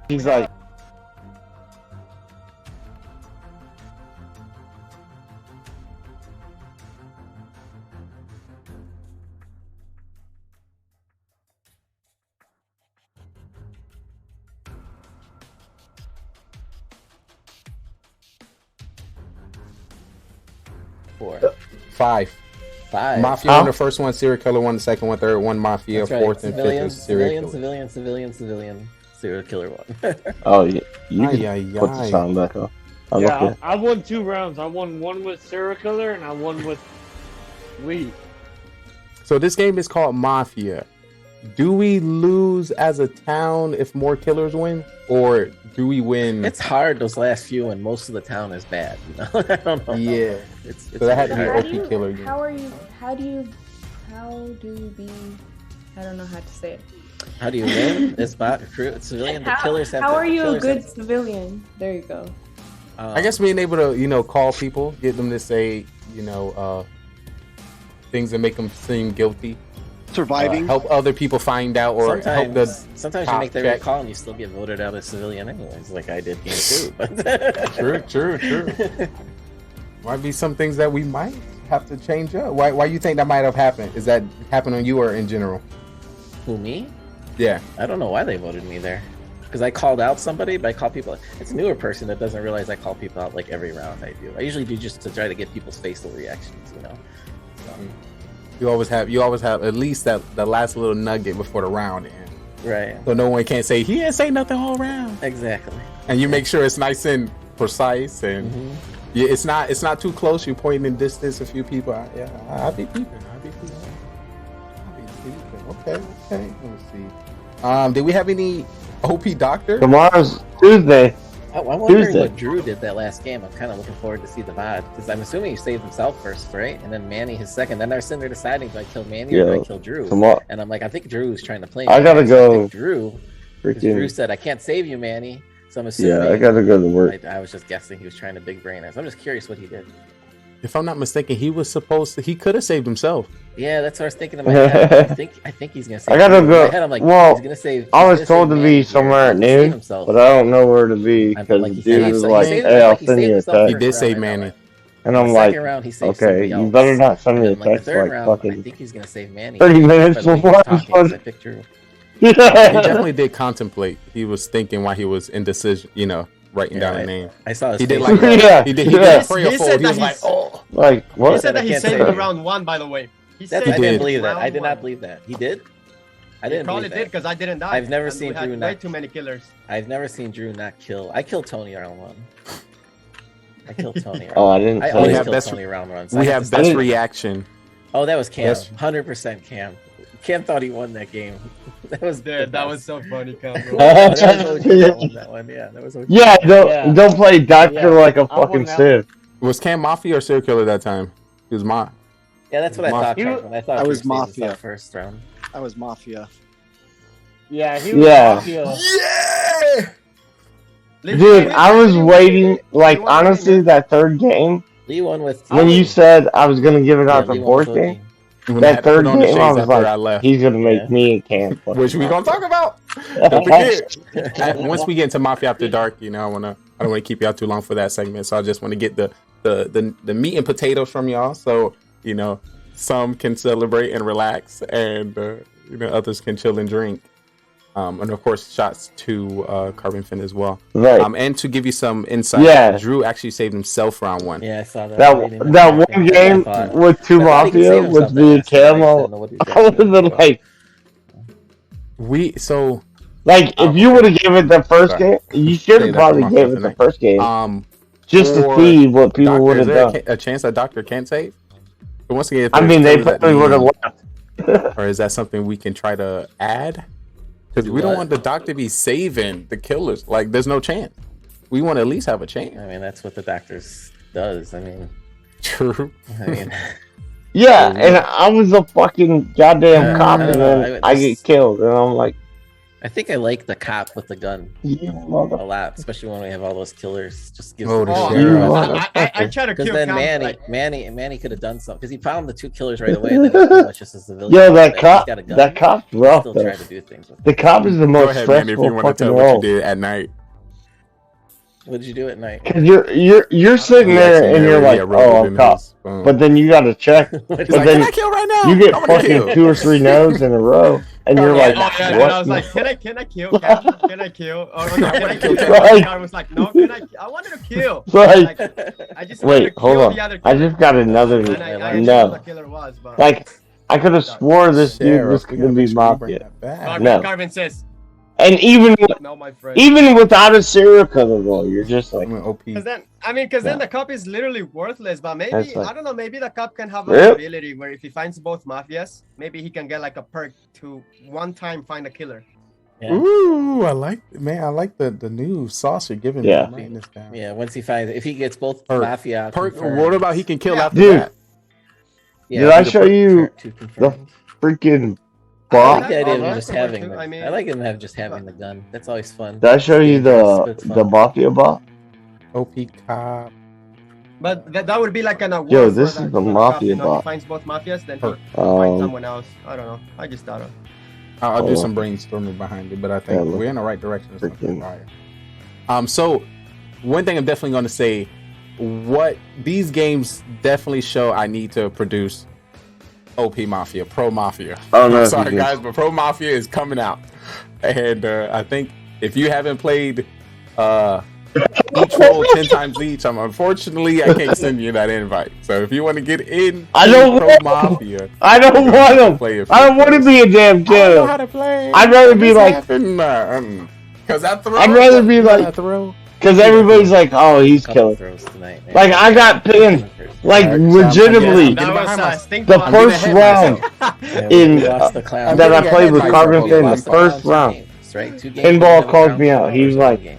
He's like, Five. Mafia won the first one, serial killer won the second one, third one, Mafia, fourth and fifth was serial killer. Civilian, serial killer one. oh, yeah. You can put the sound back up. I won 2 rounds. I won one with serial killer and I won with weed. So this game is called Mafia. Do we lose as a town if more killers win, or do we win? It's hard those last few, and most of the town is bad. You know? I don't know. Yeah, it's so that had to be OP killer. How do you be? I don't know how to say it. How do you win? It's bot crew civilian. The killers have. How are you a good civilian? There you go. I guess being able to, call people, get them to say, things that make them seem guilty. Surviving. Help other people find out, or sometimes you make the right call and you still get voted out as civilian anyways, like I did game 2. But True. Might be some things that we might have to change up. Why you think that might have happened? Is that happened on you or in general? Who, me? Yeah. I don't know why they voted me there. Because I called out somebody, but I call people. It's a newer person that doesn't realize I call people out like every round I do. I usually do just to try to get people's facial reactions, So. You always have at least that last little nugget before the round ends. Right. So no one can't say he didn't say nothing all round. Exactly. And you make sure it's nice and precise, and it's not too close. You're pointing in distance a few people. I'll be peeping. Okay. Let me see. Did we have any OP doctor? Tomorrow's Tuesday. I'm wondering Tuesday. what Drew did that last game. I'm kind of looking forward to see the VOD because I'm assuming he saved himself first, right? And then Manny his second. Then they're sitting there deciding do I kill Manny or do I kill Drew? Tomorrow. And I'm like, I think Drew's trying to play. I gotta go. Drew. Because Drew said, I can't save you, Manny. So I'm assuming. Yeah, I gotta go to work. I was just guessing he was trying to big brain us. I'm just curious what he did. If I'm not mistaken, he was supposed to. He could have saved himself. Yeah, that's what I was thinking in my head. I think he's gonna save. I gotta Drew. go. In my head, I'm like, well, he's gonna save. I was told to be somewhere at noon, but I don't know where to be because the dude was like, "Hey, I'll send you a text." He did save Manny. And I'm The like, second round, he saved okay, somebody you else. better not send me a And, like, the text third like round, I fucking think he's gonna save Manny. 30 minutes But when he before was I'm talking, 'cause I supposed- picked Drew. He definitely did contemplate. He was thinking while he was indecision, writing down a name. I saw his He did face. like Yeah. he did Yeah. a prayer He fold. said He was that like, he's- oh, like what? He said that he can't saved say in that. round 1, by the way. He That's, saved I didn't in believe that. round I did not 1. believe that. He did? I He didn't probably believe did that. because I didn't die. I've never and seen we had Drew way not. too many killers. I've never seen Drew not kill. I killed Tony round 1. I killed Tony round Oh, I 1. didn't. I say always that. kill Tony round 1. So we I have to best stop. reaction. Oh, that was Cam. Yes. 100% Cam. Cam thought he won that game. That was Dude, that was so funny, Cam. that was OG that won that one. Yeah, that was OG. Yeah, don't play doctor Yeah. like a I won fucking that sieve. Was Cam Mafia or serial killer that time? He was Yeah, that's what I thought. You- When I thought I Drew was saved himself Mafia. first round. I was Mafia. Yeah, he was Yeah. Mafia. Dude, I was waiting. Like honestly, that third game Lee won with when you said I was gonna give it out Lee the won with fourth game. When That they third put on the game, I shades was after I like, left. he's gonna make me and Cam. Which we gonna talk about. Don't forget. Once we get into Mafia After Dark, I don't want to keep y'all too long for that segment. So I just want to get the meat and potatoes from y'all. So some can celebrate and relax, and others can chill and drink. And of course, shots to Carbonfin as well. Right. And to give you some insight, Yeah. Drew actually saved himself round 1. Yeah, I saw that. That one game with two Mafia with me and Cam, I would have been like, if you would have given it the first game, you should have probably gave it the first game. Just to see what people would have done. A chance that Doctor can't save? But once again, if I mean, there's they killers at probably the would have end, left. or is that something we can try to add? Because we don't what? want the Doctor to be saving the killers. Like, there's no chance. We want to at least have a chance. I mean, that's what the doctors does. I mean, true. I mean, Yeah, and I was a fucking goddamn cop, and know, then I get killed, and I'm like, I think I like the cop with the gun you a mother. lot, especially when we have all those killers. Just gives Oh, them the You sheriff. I try to because kill then Cam, Manny could have done something because he found the 2 killers right away. And then it was pretty much just a civilian. Yo, that He's cop, got a gun. that cop's He rough still though. tried to do things with The cop is the Go most ahead, man, if you stressful want to fucking tell what role. you did at night. What did you do at night? Cause you're sitting there and you're like, oh, I'm cop, but then you got to check, but He's like, then can I kill right now? you get I wanna fucking kill. 2 or 3 no's in a row, and you're like, Oh, yeah, and I what? was like, can I kill? Can I kill? Or can I kill? Right. I was like, no, can I wanted to kill. Right. I just wanted to Wait, hold kill on. the other I killer. just got another And I didn't know who the killer was, but Like, I could have swore this dude Sheriff, was we gonna gotta be make sure we bring Mafia. that back. Carvin, No. Carvin says, And no, my friend. even without a serial killer role, you're just like, OP. Because then the cop is literally worthless. But maybe That's like- I don't know. Maybe the cop can have an Yep. ability where if he finds both mafias, maybe he can get like a perk to one time find a killer. Yeah. Ooh, I like the new sauce you're giving me. Yeah. I'm writing this down. Yeah, once he finds, if he gets both Perk. mafia, Perk, confirmed. what about he can kill after Dude. that? Yeah, did I if he show get you two the confirmed. freaking I bot? like the idea of him that's just the way having. too. I mean- I like him have just having the gun. That's always fun. Did I show you Dangerous, but it's the fun. Mafia bot? OP cop. But that would be like an award. Yo, for this that- is the for the Mafia cop, you know, bot. He finds both mafias, then he Perk. finds someone else. I don't know. I just thought of. I'll do Hold some on. brainstorming behind it, but I think Yeah, look. we're in the right direction. Or something Freaking- fire. So one thing I'm definitely going to say, what these games definitely show, I need to produce OP Mafia, Pro Mafia. Oh, no, I'm if sorry you guys, but Pro Mafia is coming out, and I think if you haven't played each roll 10 times each, unfortunately I can't send you that invite. So if you want to get in, I don't Pro want Mafia. I don't want him. Play a few I don't want to games. be a damn I don't killer. know how to play. I'd rather be like, Because I throw. I'd rather be like, throw. because everybody's like, oh, he's Couple killing. throws tonight, man. Like I got pinned, like legitimately, That was Stink the Bot. first round Yeah, in we lost the clown. that I played with We Carbonfin, the lost the clown first 2 round. games, right? 2 games, Pinball we called won me round out. He was 4, like, game.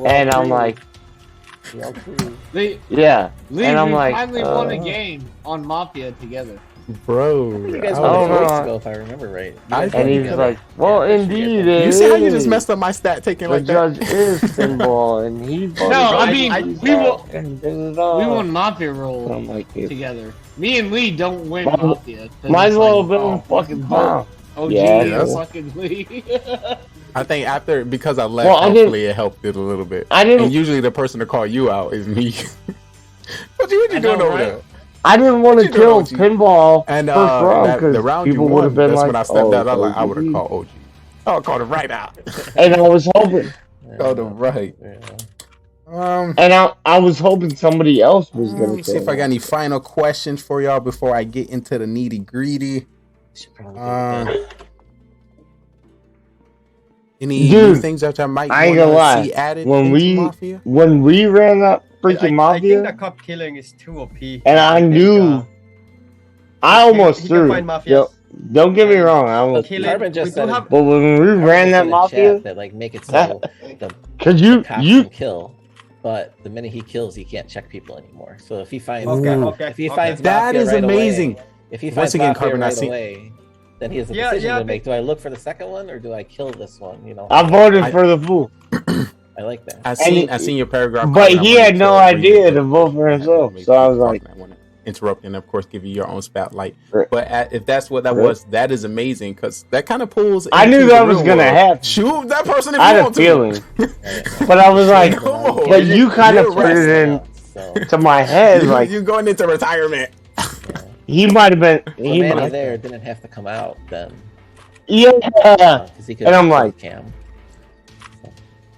And I'm like, Lee, Yeah, Lee, and I'm we like, finally won a game on Mafia together. Bro, You guys won 2 weeks ago, if I remember right. and he was like, "Well, indeed, You see how you just messed up my stat taking the like judge that? is pinball, and he voted No, I for mean, these we all, won. and this is We all." won Mafia roll I'm like, dude, together. Me and Lee don't win Might- Mafia. 'cause might it's as well like, have been fucking down. Oh, Yeah, gee, that's- fucking Lee. I think after because I left, Well, I hopefully it helped it a little bit. I didn't- And usually the person to call you out is me. what you I doing know, over right? there? I didn't want to What you kill doing, OG? pinball And first round the because round you people would have won, been that's like, when I stepped out. I was like, I OG. would have called OG. I would called him right out. And I was hoping, Called him right. and I was hoping somebody else was Let gonna me see if I got any final questions for y'all before I get into the nitty gritty. Any new Dude, things that I might I ain't want gonna to lie. see added When into we Mafia? ran that freaking I think Mafia, the cop killing is too OP. and I knew, I almost he can threw. find mafias. Yo, don't get me wrong, I almost Killing- threw. Carbon just we said do it. have- But when we Carbon ran just that said in Mafia, chat that like make it so the because the cops you can kill, but the minute he kills, he can't check people anymore. So if he finds if he okay. finds That Mafia is right amazing. away, if he Once finds again, Mafia Carbon, I right see- away, then he has a Yeah, decision yeah, to make. Do I look for the second one or do I kill this one? You know, I voted for the fool. I like that. I seen your paragraph, But Carbon. I he wanted had no to read idea it, to vote for I had to himself, make so I was people like, talk, and I wanna interrupt and of course give you your own spotlight. Right. But if that's what that was, that is amazing because that kind of pulls. I knew into that the was real gonna world. happen. Shoot that person if I you had a want to. feeling, but I was like, Come on, but you kind of you're put it right. in to my head, like You're going into retirement. he might have been. So He Manny might, there didn't have to come out then. yeah. Because he could And I'm kill like, Cam.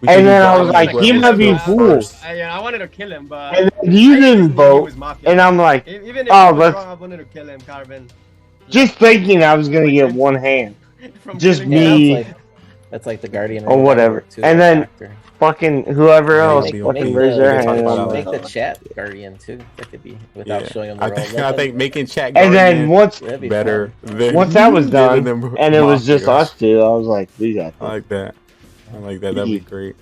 and then I was like, he might be fooled. I wanted to kill him, but And then you I didn't knew he vote, was Mafia. and I'm like, Even if oh, I was let's wrong, I wanted to kill him, Carbon. just thinking I was gonna get one hand, From just killing me That's like the Guardian or role whatever, network, too, and that then factor. fucking whoever else Make fucking the- raise their we can hand. talk and I'm about like, Make the chat Guardian too. That could be without Yeah. showing them the role. I think making chat and then Guardian once better than once that was done, giving them and it was just Mafia. us two, I was like, we got I like that. I like that. That'd be great.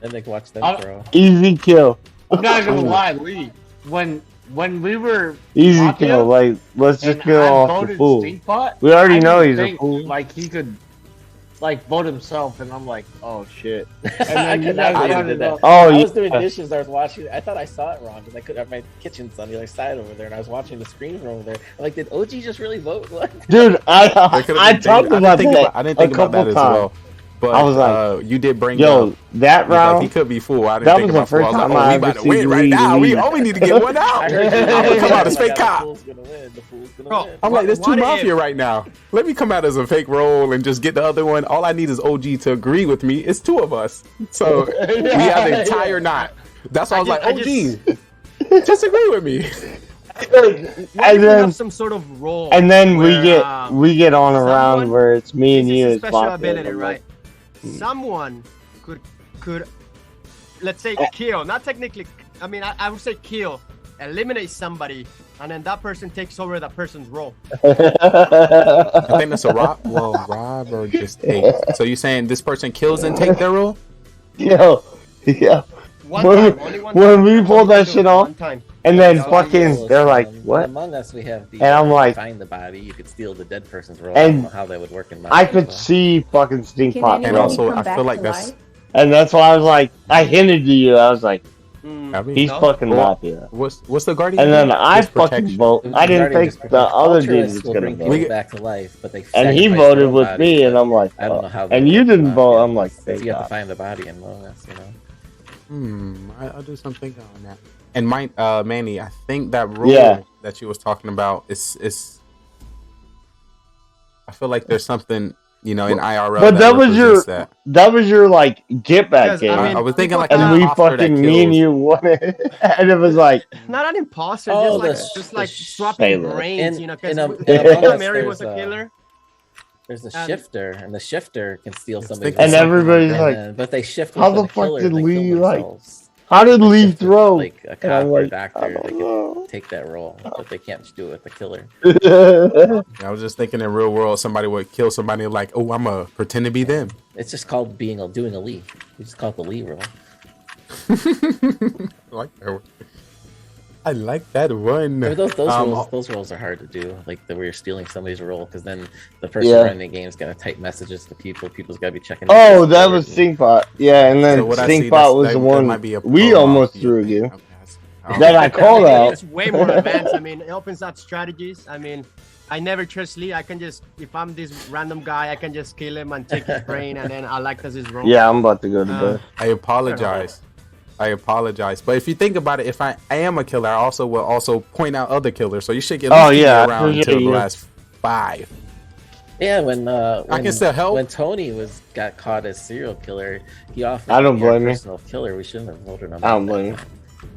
And they can watch them throw. easy kill, I'm not gonna lie, Lee. When we were easy Mafia, kill. Like, let's just and kill I off the voted fool. Stinkbot, We already I know didn't he's a think, fool. Like he could, like vote himself, and I'm like, oh shit. And I then you could guys not believe voted did that. up. Oh, I was doing yeah. dishes. I was watching. I thought I saw it wrong because I couldn't. My kitchen's on the other side over there, and I was watching the screen from over there. I'm like, did OG just really vote? What? Dude, I could've I been talked David. about think that I didn't a think about couple that as times. well. But I was like, you did bring yo, up that he was like, round. he could be fool. I didn't That think was the about fool. I first was time like, oh, I we ever about to seen win right Lee now. lead. We need to get one out. I I'm heard gonna come out as fake The cop. fool's gonna win. The fool's gonna Bro, win. I'm like, there's two What if- mafia right now. Let me come out as a fake role and just get the other one. All I need is OG to agree with me. It's two of us, so we either tie or not. That's why I was like, OG, just agree with me. And then have some sort of role. and then where, we get on a round someone- where it's me and this you is a as special Mafia. ability, right? Someone could let's say kill, not technically. I mean, I would say kill, eliminate somebody, and then that person takes over that person's role. I think that's a rob. Well, rob or just take. So you're saying this person kills and take their role? Yo, yeah. When we pulled that shit off, and then fucking, they're like, what? Among Us, we have the. And I'm like, find the body. You could steal the dead person's role. I and don't know how that would work in my. I could see fucking Stinkpot. And also, I feel like that's. And that's why I was like, I hinted to you. I was like, I mean, he's fucking Mafia. What's the guardian? And then again? I Just fucking protection. vote. I didn't Guardian think just the other dude Altruists was will gonna bring vote. people back to life, but they And he sacrifice voted their own with bodies, me, and but I'm like, I don't oh. know how. And they you work didn't in vote. Mafia. I'm like, So thank you have to God. find the body in Among Us, you know. I'll do some thinking on that. And Manny, I think that rule that you was talking about is. I feel like there's something in IRL. But that was your that. that was your like get back Because, game. I mean, I was thinking like and an we imposter that fucking me and kills. you won it, and it was like Not an imposter, Oh, just like swapping Sailor. brains, In- you know. in Because a- in Among Us, Mary was a there's, killer. There's a And- shifter, and the shifter can steal somebody's thinking role. and everybody's And like, then- but they shift. how with the fuck killer, did they Lee kill like? themselves. How did They Lee shift with, throw? like a And cop I'm or a like, doctor? I They don't can know. take that role, but they can't do it with the killer. I was just thinking in real world, somebody would kill somebody like, oh, I'm gonna pretend to be them. It's just called doing a Lee. We just call it the Lee rule. I like that one. I like that one. I mean, those roles are hard to do. Like where you're stealing somebody's role, because then the person running the game's got to type messages to people. People's got to be checking. Oh, that was Stinkbot. Yeah, and then Stinkbot was the one we almost threw again. That I called out. It's way more advanced. I mean, it opens up strategies. I mean, I never trust Lee. I can just, if I'm this random guy, I can just kill him and take his brain, and then I like as his role. Yeah, I'm about to go to bed. I apologize. But if you think about it, if I am a killer, I also will point out other killers. So you should get around until the last 5. Yeah, when I can still help. When Tony got caught as serial killer, he offered I don't blame personal killer. We shouldn't have voted on. I don't blame him.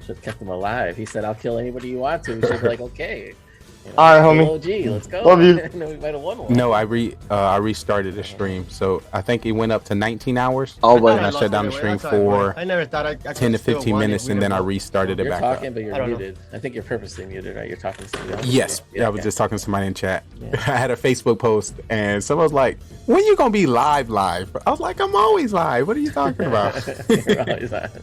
Should have kept him alive. He said, "I'll kill anybody you want to." We should be like, "Okay." All right, homie. OG, let's go. Love you. And then we might have won one. No, I restarted the stream, so I think it went up to 19 hours. Oh, but and I shut down the stream for I never thought I 10 to 15 minutes, and then I restarted it You're back talking, up. but you're muted. I think you're purposely muted, right? You're talking to somebody else. Yes, I was just talking to somebody in chat. I had a Facebook post, and someone was like, "When you gonna be live?" I was like, "I'm always live. What are you talking about?" You're always live.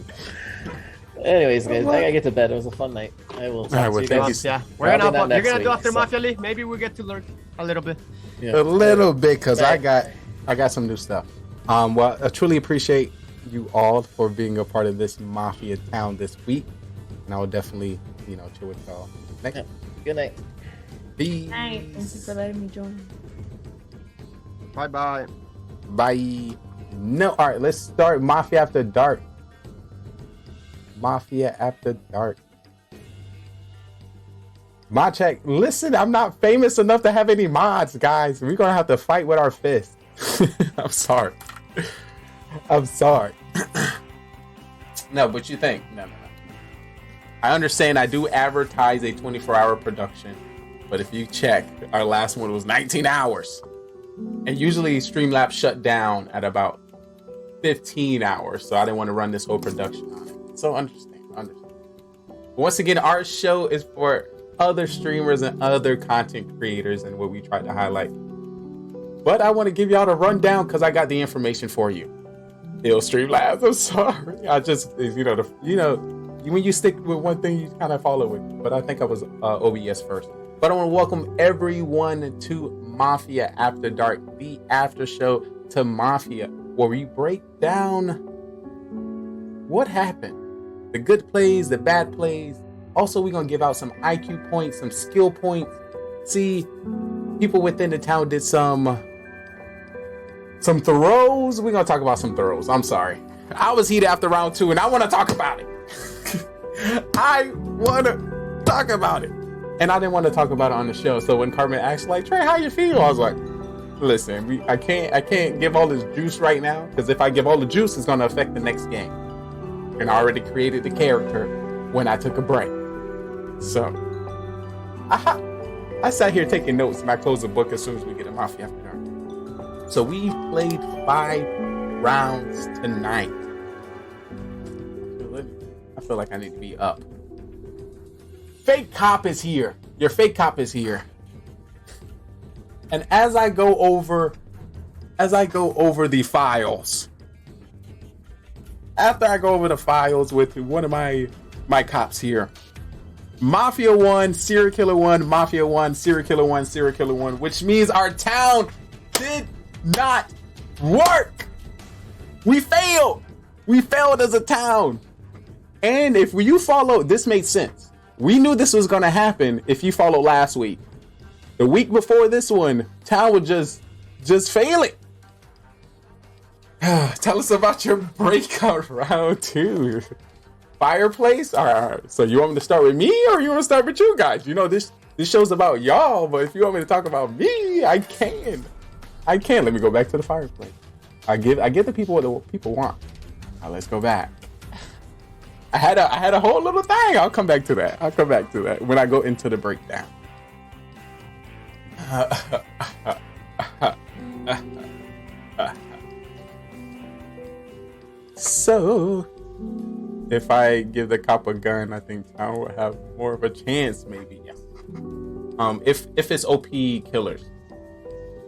Anyways, guys, I gotta get to bed. It was a fun night. I will talk to you guys. Yeah, you're gonna do after Mafia Lee. Maybe we get to learn a little bit. A little bit, because I got some new stuff. Well, I truly appreciate you all for being a part of this Mafia town this week, and I will definitely, chill with y'all next. Yeah. Good night. Peace. Night. Thank you for letting me join. Bye. Bye. No, all right. Let's start Mafia After Dark. Mafia After Dark. Mod check. Listen, I'm not famous enough to have any mods, guys. We're gonna have to fight with our fists. I'm sorry. No, but you think? No. I understand. I do advertise a 24-hour production, but if you check, our last one was 19 hours, and usually Streamlabs shut down at about 15 hours, so I didn't want to run this whole production on it. So understand. Once again, our show is for other streamers and other content creators, and what we try to highlight. But I want to give y'all the rundown because I got the information for you. Streamlabs, I'm sorry. I just, when you stick with one thing, you kind of follow it. But I think I was OBS first. But I want to welcome everyone to Mafia After Dark, the after show to Mafia, where we break down what happened. The good plays, the bad plays. Also, we're going to give out some IQ points, some skill points. See, people within the town did some throws. We're going to talk about some throws. I'm sorry. I was heated after round 2, and I want to talk about it. I want to talk about it. And I didn't want to talk about it on the show. So when Carmen asked, like, Trey, how you feel? I was like, listen, I can't give all this juice right now. Because if I give all the juice, it's going to affect the next game. And I already created the character when I took a break. So I sat here taking notes, and I closed the book as soon as we get a Mafia After Dark. So we played 5 rounds tonight. I feel like I need to be up. Fake cop is here. Your fake cop is here. And as I go over the files, after I go over the files with one of my cops here, Mafia 1, Serial Killer 1, Mafia 1, Serial Killer 1, Serial Killer 1, which means our town did not work. We failed. We failed as a town. And if you follow, this made sense. We knew this was going to happen if you followed last week. The week before this one, town was just failing. Tell us about your breakout round 2. Fireplace? All right. So you want me to start with me, or you want to start with you guys? This show's about y'all, but if you want me to talk about me, I can. Let me go back to the fireplace. I give the people what the people want. Now let's go back. I had a whole little thing. I'll come back to that when I go into the breakdown. So, if I give the cop a gun, I think I will have more of a chance, maybe. Yeah. If it's OP killers,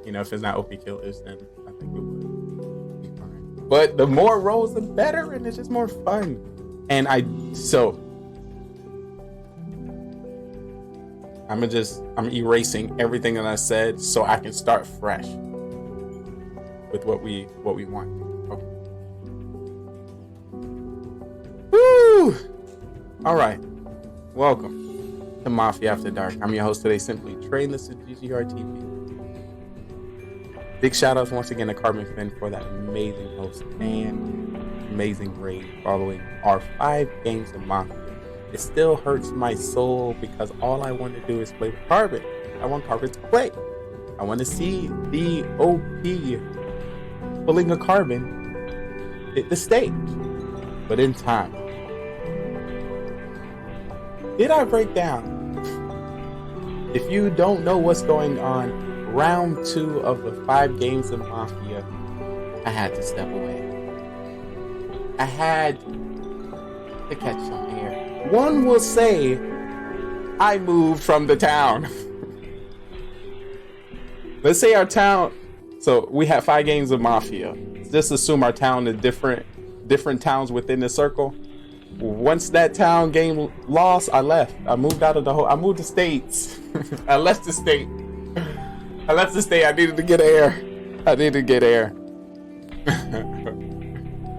if it's not OP killers, then I think it would be fine. But the more roles, the better, and it's just more fun. And I'm erasing everything that I said so I can start fresh with what we want. Okay. Woo! All right. Welcome to Mafia After Dark. I'm your host today, Simply Train. This is GGR TV. Big shout outs once again to Carbonfin for that amazing host and amazing raid following our 5 games of Mafia. It still hurts my soul because all I want to do is play with Carbon. I want Carbon to play. I want to see the OP pulling a Carbon hit the stage. But in time, did I break down? If you don't know what's going on, round 2 of the 5 games of Mafia, I had to step away. I had to catch some air. One will say I moved from the town. Let's say our town, so we had 5 games of Mafia. Just assume our town is different towns within the circle. Once that town game lost, I left. I moved out of I moved to states. I left the state. I needed to get air.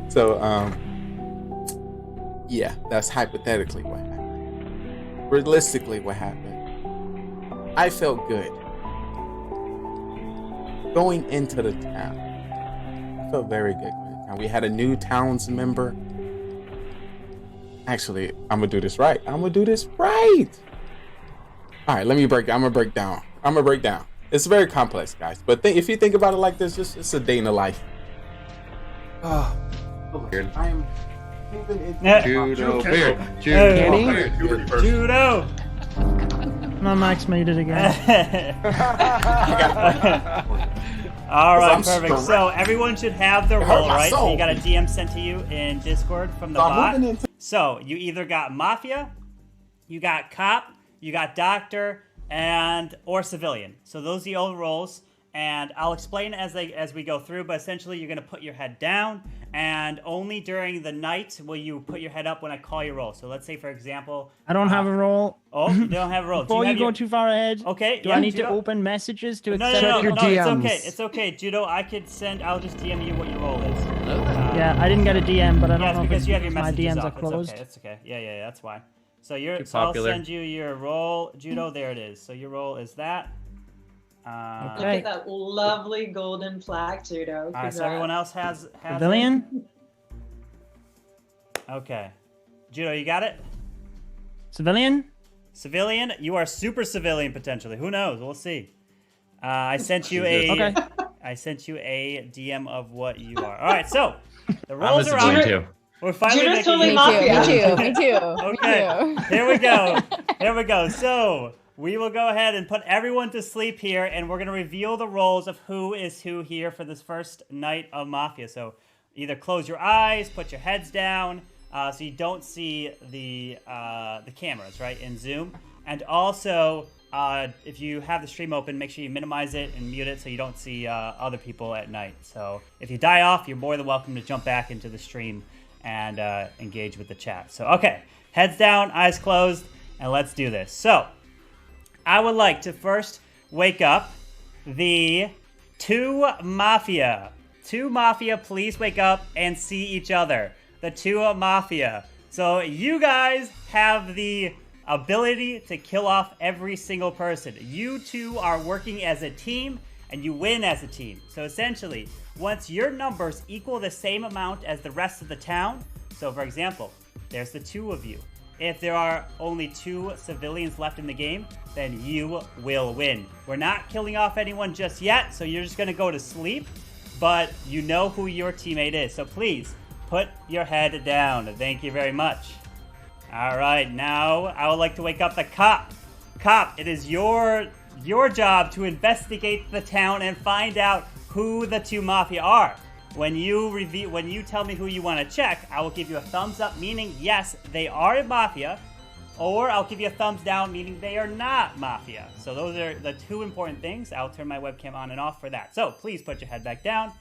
So, yeah, that's hypothetically what happened. Realistically, what happened? I felt good going into the town. I felt very good going into the town. We had a new towns member. Actually, I'm gonna do this right. All right, let me break. I'm gonna break down. It's very complex, guys. But if you think about it like this, it's a day in the life. Oh, weird. I am moving into Judo. My Max made it again. All right, perfect. So everyone should have their role, right? So you got a DM sent to you in Discord from the bot. So you either got Mafia, you got Cop, you got Doctor, or Civilian. So those are the old roles, and I'll explain as we go through. But essentially, you're gonna put your head down, and only during the night will you put your head up when I call your roll. So let's say, for example, I don't have a role. Oh, you don't have a role. Before you go too far ahead, okay. Do I need to open messages to accept your DMs? It's okay, Judo. I'll just DM you what your role is. Yeah, I didn't get a DM, but I don't know because if you have your my messages DMs off. are closed. It's okay. Yeah, that's why. So I'll send you your role, Judo. There it is. So your role is that. Look at that lovely golden plaque, Judo. All right, so everyone else has Civilian. Okay, Judo, you got it. Civilian, you are super civilian potentially. Who knows? We'll see. I sent you a DM of what you are. All right, so the roles are on. Too. We're finally Judo's making totally Mafia. Me too. Okay, here we go. So we will go ahead and put everyone to sleep here, and we're gonna reveal the roles of who is who here for this first night of Mafia. So either close your eyes, put your heads down, so you don't see the cameras, right, in Zoom. And also, if you have the stream open, make sure you minimize it and mute it so you don't see other people at night. So if you die off, you're more than welcome to jump back into the stream and engage with the chat. So, okay, heads down, eyes closed, and let's do this. So, I would like to first wake up the 2 Mafia. 2 Mafia, please wake up and see each other. The 2 Mafia. So, you guys have the ability to kill off every single person. You 2 are working as a team, and you win as a team. So essentially, once your numbers equal the same amount as the rest of the town, so for example, there's the 2 of you. If there are only 2 civilians left in the game, then you will win. We're not killing off anyone just yet, so you're just gonna go to sleep, but you know who your teammate is. So please, put your head down. Thank you very much. All right, now I would like to wake up the Cop. Cop, it is your job to investigate the town and find out who the 2 Mafia are. When you tell me who you want to check, I will give you a thumbs up, meaning yes, they are a Mafia, or I'll give you a thumbs down, meaning they are not Mafia. So those are the 2 important things. I'll turn my webcam on and off for that. So please put your head back down.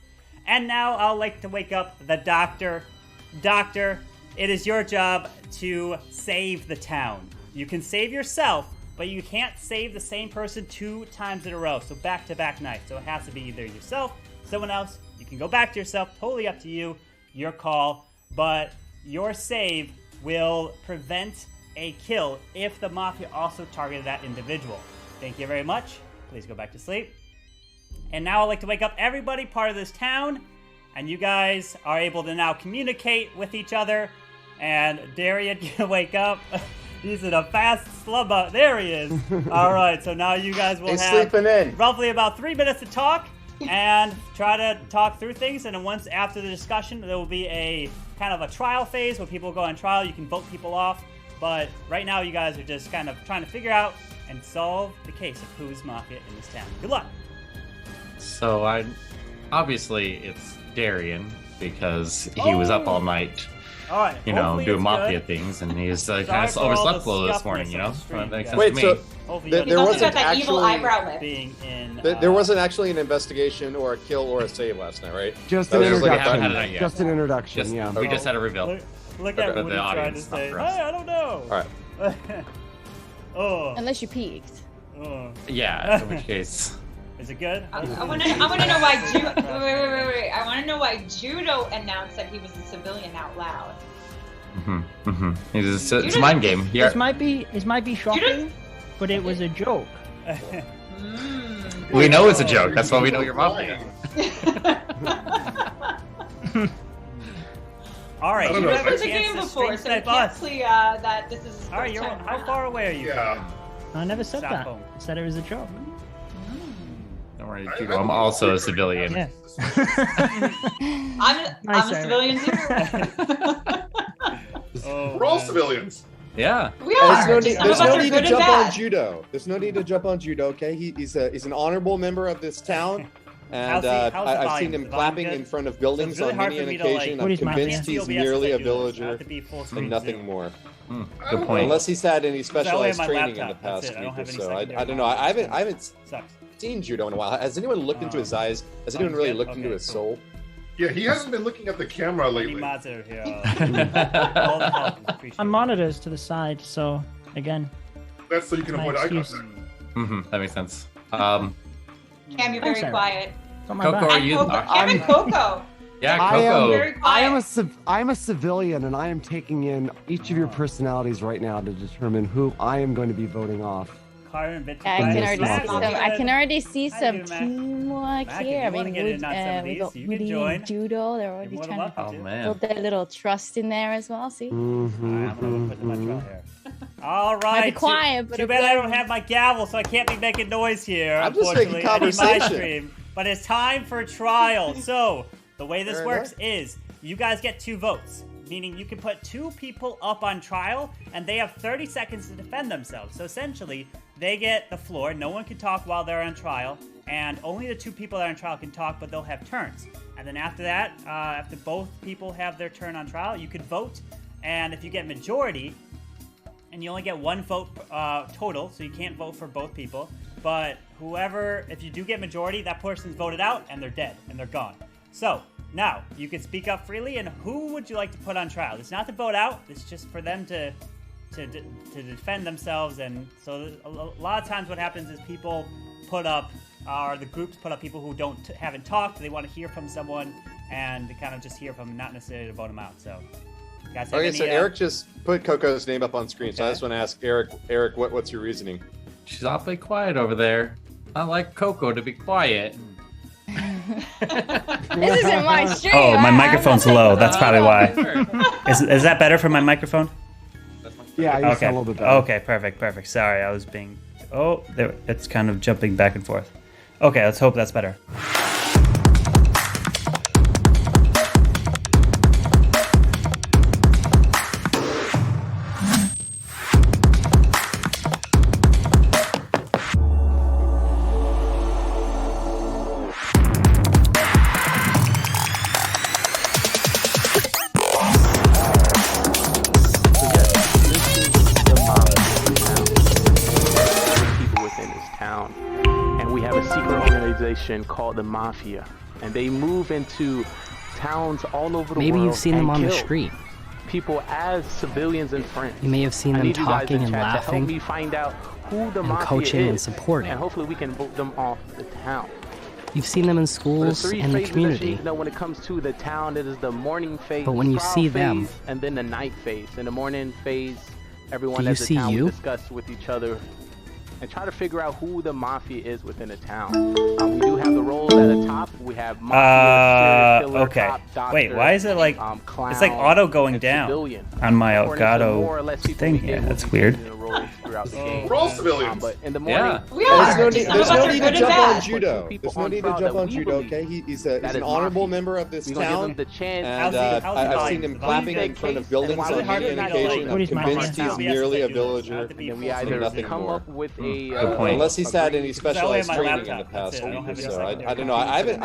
And now I'll like to wake up the doctor. Doctor, it is your job to save the town. You can save yourself, but you can't save the same person 2 times in a row. So back-to-back nights. So it has to be either yourself, someone else. You can go back to yourself. Totally up to you. Your call. But your save will prevent a kill if the Mafia also targeted that individual. Thank you very much. Please go back to sleep. And now I'd like to wake up everybody part of this town. And you guys are able to now communicate with each other. And Darian can wake up. He's in a fast slumber. There he is. All right, so now you guys will He's have sleeping in. roughly about 3 minutes to talk and try to talk through things. And then once after the discussion, there will be a kind of a trial phase where people go on trial. You can vote people off. But right now, you guys are just kind of trying to figure out and solve the case of who's Mafia in this town. Good luck. So obviously it's Darian because he was up all night. All right, you know, hopefully doing it's Mafia good. things, and he's Sorry kind of for all overslept the a little this scuffness morning, you on know? the So stream, that makes yeah. sense to me. there wasn't that evil eyebrow lift. Being in, There wasn't actually an investigation or a kill or a save last night, right? Just That an was just like a We haven't introduction. had it yet. Just an introduction, Just- yeah. We just had a reveal. Look at Okay. Woody The trying to audience, not say, for hey, us. I don't know. All right. Oh. Unless you peeked. Oh. Yeah, in which case. Is it good? I want to know why wait. I want to know why Judo announced that he was a civilian out loud. It's a mind game. Yeah. This might be shocking, but it was a joke. We know it's a joke. That's why we know you're Mafia. All right. You've you never have a played the chance game to before, stream so you snipe can't us. play that this is his All right, first you're, time how around. far away are you? Yeah. I never said that. Sapo. I said it was a joke. Don't worry, Judo. I'm also a civilian. Yeah. I'm Nice, a Eric. civilian too. We're all civilians. Yeah. We There's are. no Just need, some there's of us no are need good to and jump bad. on Judo. There's no need to jump on Judo, okay? He's an honorable member of this town. And How's the I've seen volume? him Is the volume clapping good? in front of So buildings it's really on hard many for an me to, like, occasion. What I'm is my convinced name? he's OBS merely a I do this. I villager have to be full screen and nothing Zoom. more. Good point. Unless he's had any specialized my training in the laptop. That's past it. I don't week or have any so. I secondary don't know. I haven't Sucks. seen Judo in a while. Has anyone looked into his eyes? Has anyone really looked into his soul? Yeah, he hasn't been looking at the camera Any lately. mods are here. All the help is appreciated. My monitor's to the side, so again. That's so you can my avoid eye excuse. contact. That makes sense. Cam, you're very Thanks, Eric. quiet. Got my Coco, back. are you? Kevin Coco. Yeah, I Coco. Very quiet. I am a civilian, and I am taking in each of your personalities right now to determine who I am going to be voting off. I can already see How some you doing, Mac? teamwork Mac, if here. you I wanna mean, get in on some of we these, got you can Woody join. and Judo. They're already more than trying welcome to to. build their little trust in there as well. See? All Might right. be quiet, but too it's bad I don't loud. have my gavel, so I can't be making noise here. I'm just making unfortunately. I need my conversation. stream. But it's time for trial. So the way this Fair works enough. is you guys get 2 votes, meaning you can put 2 people up on trial, and they have 30 seconds to defend themselves. So essentially, they get the floor. No one can talk while they're on trial, and only the 2 people that are on trial can talk, but they'll have turns. And then after that, after both people have their turn on trial, you can vote. And if you get majority, and you only get 1 vote total, so you can't vote for both people. But whoever, if you do get majority, that person's voted out, and they're dead, and they're gone. So, now, you can speak up freely, and who would you like to put on trial? It's not to vote out, it's just for them to defend themselves. And so a lot of times what happens is people put up, or the groups put up people who haven't talked, they want to hear from someone, and to kind of just hear from them, not necessarily to vote them out. So, you guys have Okay, any, so Eric just put Coco's name up on screen, so I just want to ask Eric, what's your reasoning? She's awfully quiet over there. I like Coco to be quiet. This isn't my stream. Oh, my I'm microphone's not low. saying That's probably that. why. Is that better for my microphone? Yeah, you Okay. sound a little bit better. Okay, perfect. Sorry, I was being. Oh, there. It's kind of jumping back and forth. Okay, let's hope that's better. People within this town, and we have a secret organization called the MAFIA, and they move into towns all over the world. Maybe you've seen them and on the kill street. people as civilians and friends. You may have seen I them need you guys talking in and chat to help laughing me find out who the and mafia coaching is, and supporting. and hopefully we can vote them off the town. You've seen them in But the schools three and the phases that you community. need to know when it comes to the town, it is the morning phase, But when you trial see phase, them- and then the night phase. In the morning phase, everyone Do you at the see town you? will discuss with each other and try to figure out who the mafia is within the town. We do have the roles at the top. We have mafia, serial killer, Okay. cop, doctor, Wait, why is it like clown, it's like auto going down civilian. on my According to more or Elgato less people thing we here? get, That's we'll be weird. changing the roles throughout the game. We're all civilians. But in the morning, We are. There's no need, Some there's of us no are need to good and jump bad. on judo. There's no need to jump on judo, okay? He's an honorable member of this We're gonna give town. him the chance. And I've seen him clapping in front of buildings on many occasions. I'm convinced he's merely a villager. And then we either nothing come more. up with a Good point. Unless he's had any specialized my training in laptop. the past That's it. I don't week or have so. any I don't know. I haven't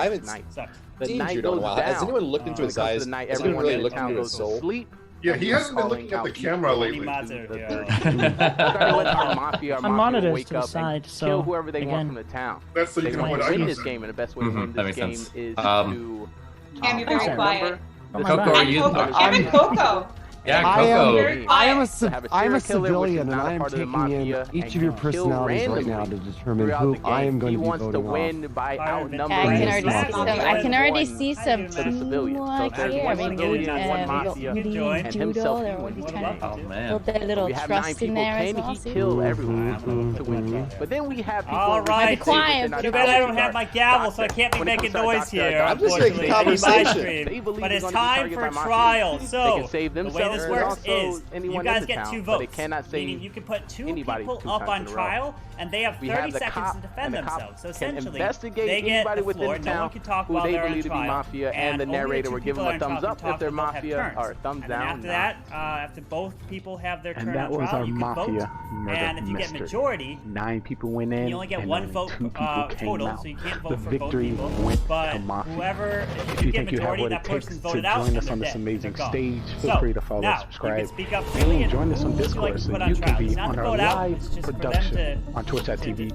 the seen night judo in a goes while. down. Has anyone looked into When his it comes to eyes? the night, Has anyone everyone really in looked town into his goes to soul? sleep. Yeah, he and hasn't been calling looking at out the people. camera lately. Starting with our mafia, I'm monitors wake to the up side, and so, kill whoever they again, want from the town. That's so you They can want avoid to win items. this game, and the best way to win that this makes game sense. is Um, to Cam, you're very quiet. Coco, are you? Kevin Coco. Yeah, I Coco. am a to have a I'm a serial killer, which is civilian, and not a I am part of the taking in mafia, each and of your can kill personalities right now to randomly determine throughout who the I game. am going He to be wants to voting win off. by outnumbering. I can his already see mafia. some. I can already see One some to the civilians. So teamwork if there's here. one I mean, civilian, one mafia, and and judo, himself, they're he already wins. trying Oh to man. build their little We have 9 trust in people. there as Can well. he See? kill everyone to win games? But then we have people. All right. Be quiet. Too bad I don't have my gavel, so I can't be making noise here. I'm just making Unfortunately, but it's time for trial. They So can save the way themselves this and works also is anyone you in guys the get town, 2 but they votes. cannot save Meaning you can put 2 anybody people 2 up times on in a row. trial, and they have We 30 have the seconds cop, to defend and the cop themselves. So can essentially, investigate they get anybody the within floor. No town one can talk who while they they're on believe to be trial. mafia, and the only narrator two will give people them a that are on thumbs trial up can if they're talk, but they'll have mafia, or turns. thumbs And then down. after that, after both people have their turn And that on was trial, our you can vote. mafia murder And if you get mystery. majority, 9 people went in, you only get and 1 only vote 2 people came total, out. so you can't The vote for both victory people. went But to mafia. whoever, If you get think you have majority, what that it takes person's to voted out, join us and on they're this dead. amazing They're gone. stage, feel So, free to follow, now, you subscribe, can speak up freely and join us on who would you like Discord to so put on you can trial. be It's not on to our vote out, live it's just for them production to on Twitch.tv,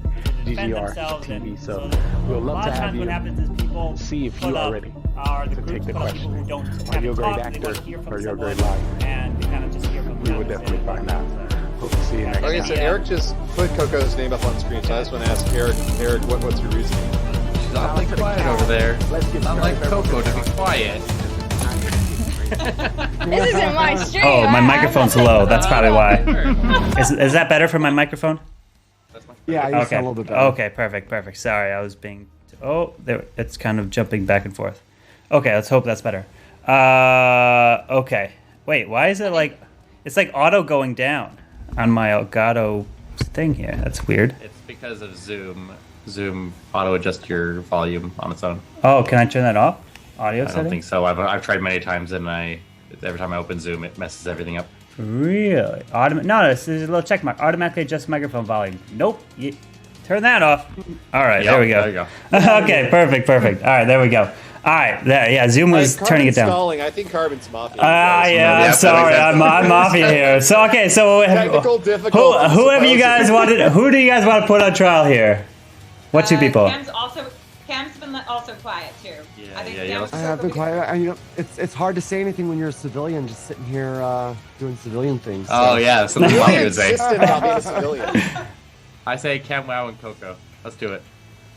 defend GGR themselves. TV. And So a we'll lot love of to have times what you happens is people see if put you are up, ready or the to group take the put up people who question. don't Are you a haven't great talked, they actor, want to hear from or you're a great someone, liar? and we kind of just hear from We them would and say, definitely find out. Hope to see you next Okay, time. so Eric just put Coco's name up on screen, so I just want to ask Eric, what's your reasoning? She's awfully quiet over there. Not like Coco to be quiet. This isn't my stream. Oh, my I- microphone's I'm low. not That's saying probably nothing. why. Is that better for my microphone? Yeah, you Okay. sound a little bit better. Okay, perfect. Sorry, I was being. Oh, there. It's kind of jumping back and forth. Okay, let's hope that's better. Okay. Wait, why is it like? It's like auto going down on my Elgato thing here. That's weird. It's because of Zoom. Zoom auto adjust your volume on its own. Oh, can I turn that off? Audio I setting? don't think so. I've tried many times, and every time I open Zoom, it messes everything up. Really? No, this is a little check mark. Automatically adjust microphone volume. Nope. Turn that off. All right, Yep, there we go. there you go. Okay, perfect. All right, there we go. All right, yeah, Zoom was turning it down. Stalling. I think Carbon's mafia. Yeah, I'm sorry, I'm mafia here. So okay, so Technical difficulties, whoever you guys wanted, who do you guys want to put on trial here? What 2 people? Cam's been also quiet too. I think Cam's I have been quiet. It's hard to say anything when you're a civilian, just sitting here doing civilian things. Oh yeah, that's something I would say. About being a civilian. I say Cam Wow and Coco. Let's do it.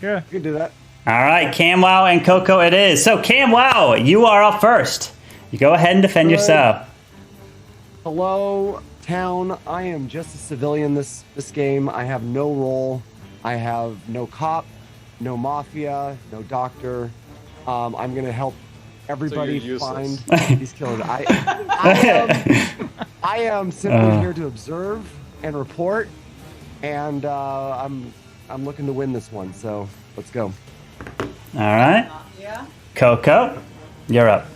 Yeah, you can do that. All right, Cam Wow and Coco it is. So Cam Wow, you are up first. You go ahead and defend yourself. Hello, town. I am just a civilian this game. I have no role. I have no cop, no mafia, no doctor. I'm gonna help everybody So you're find useless. these killers. I am simply here to observe and report, and I'm looking to win this one. So let's go. All right. Yeah. Coco, you're up.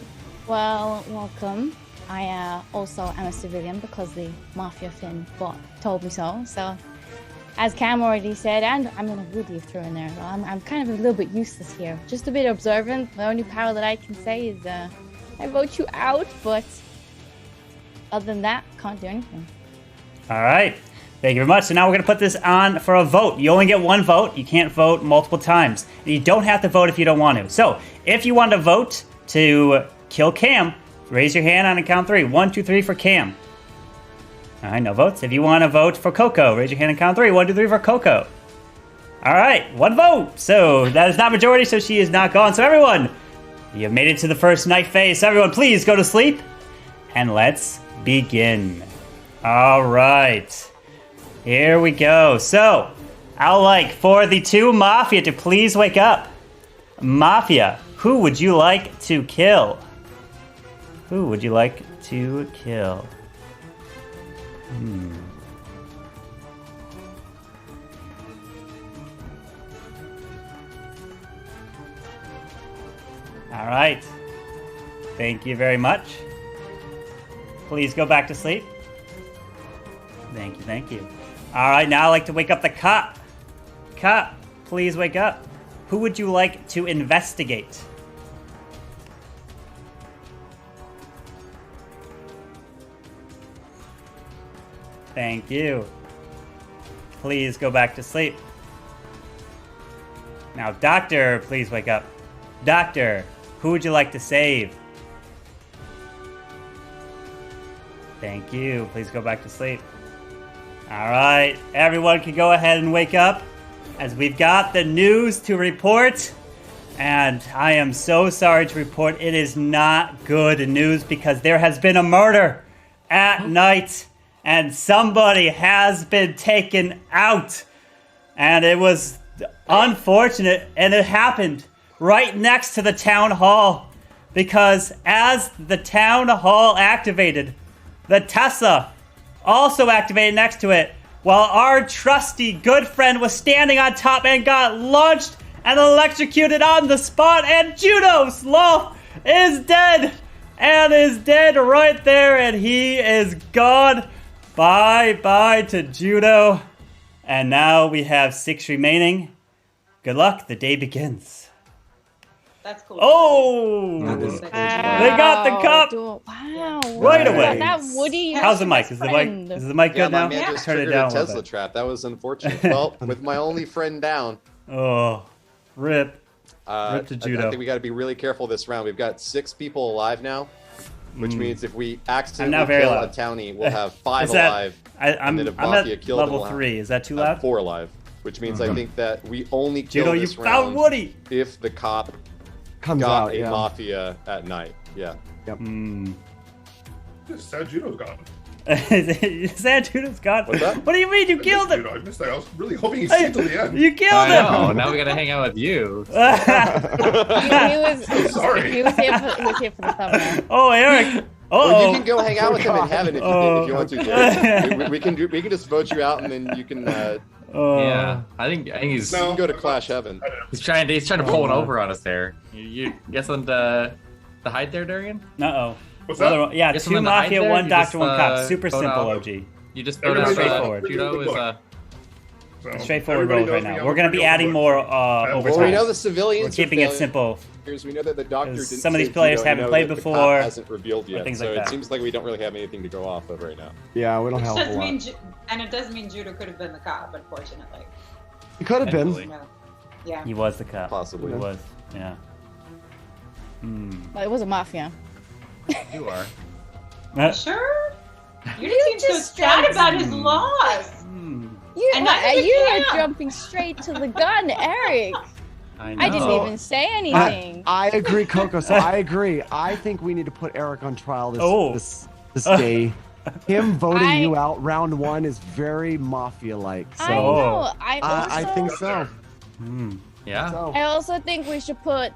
Well, welcome. I also am a civilian because the Mafia Finn bot told me so. So, as Cam already said, and I'm gonna really throw in there, I'm kind of a little bit useless here. Just a bit observant. The only power that I can say is I vote you out, but other than that, can't do anything. All right. Thank you very much. So now we're going to put this on for a vote. You only get one vote. You can't vote multiple times. You don't have to vote if you don't want to. So if you want to vote to kill Cam, raise your hand on a count 3. 1, 2, 3 for Cam. All right, no votes. If you want to vote for Coco, raise your hand on count 3. 1, 2, 3 for Coco. All right, one vote. So that is not majority, so she is not gone. So everyone, you have made it to the first night phase. So everyone, please go to sleep. And let's begin. All right. Here we go. So, I'd like for the 2 Mafia to please wake up. Mafia, who would you like to kill? Who would you like to kill? All right. Thank you very much. Please go back to sleep. Thank you, thank you. All right, now I'd like to wake up the cop. Cop, please wake up. Who would you like to investigate? Thank you. Please go back to sleep. Now, Doctor, please wake up. Doctor, who would you like to save? Thank you. Please go back to sleep. All right, everyone can go ahead and wake up as we've got the news to report. And I am so sorry to report it is not good news because there has been a murder at night and somebody has been taken out. And it was unfortunate and it happened right next to the town hall because as the town hall activated, the Tesla also activated next to it, while our trusty good friend was standing on top and got launched and electrocuted on the spot, and Judo Sloth is dead, and is dead right there, and he is gone. Bye-bye to Judo. And now we have 6 remaining. Good luck, the day begins. That's cool. Oh! They got the cup! Wow. Right away. That Woody. How's the mic? Is the mic good now? My man just Turn it triggered down a Tesla trap. That was unfortunate. Well, with my only friend down. Oh, rip. Rip to Judo. I think we got to be really careful this round. We've got 6 people alive now, which means if we accidentally kill a townie, we'll have 5 alive. And then if Mafia killed level 3. Is that too loud? 4 alive, which means I think that we only kill Judo, this you round found Woody. if the cop comes got out, a yeah. Mafia at night. Yeah. Yep. Sad Judo's gone. Sad Judo's gone. What's that? What do you mean? You killed him. I missed that. I was really hoping he'd stay till the end. You killed him. Oh, now we gotta hang out with you. He was sorry. He was here for the thumbnail. Oh, Eric. Well, you can go hang out with him in heaven if you want to. Jared. We can just vote you out, and then you can. Yeah, I think he's. You can go to Clash Heaven. He's trying to pull one over on us there. You guessing to hide there, Darian? Uh-oh. What's that? Yeah, Guess 2 someone to hide Mafia, there? 1 You Doctor, just, 1 Cop. Super vote simple, out. OG. You just vote out straightforward. Judo is So, Straightforward everybody road right knows me now. on We're going to be adding more overtime. Well, we know the civilians. We're keeping it simple. We know that the doctor didn't Some of these say players Judo, haven't we know played that the before, cop hasn't revealed yet, things so like it that. seems like we don't really have anything to go off of right now. Yeah, we don't have a Doesn't whole lot. mean and it doesn't mean Judo could have been the cop, unfortunately. He could have been. No. Yeah. He was the cop. Possibly. He was, yeah. Well, it was a Mafia. You are. Sure? You didn't seem so sad about his loss. You, And not even you Cam. were jumping straight to the gun, Eric. I didn't even say anything. I agree, Coco. So I agree. I think we need to put Eric on trial this day. Him voting you out round 1 is very Mafia-like. So I know. I think so. Yeah. So. I also think we should put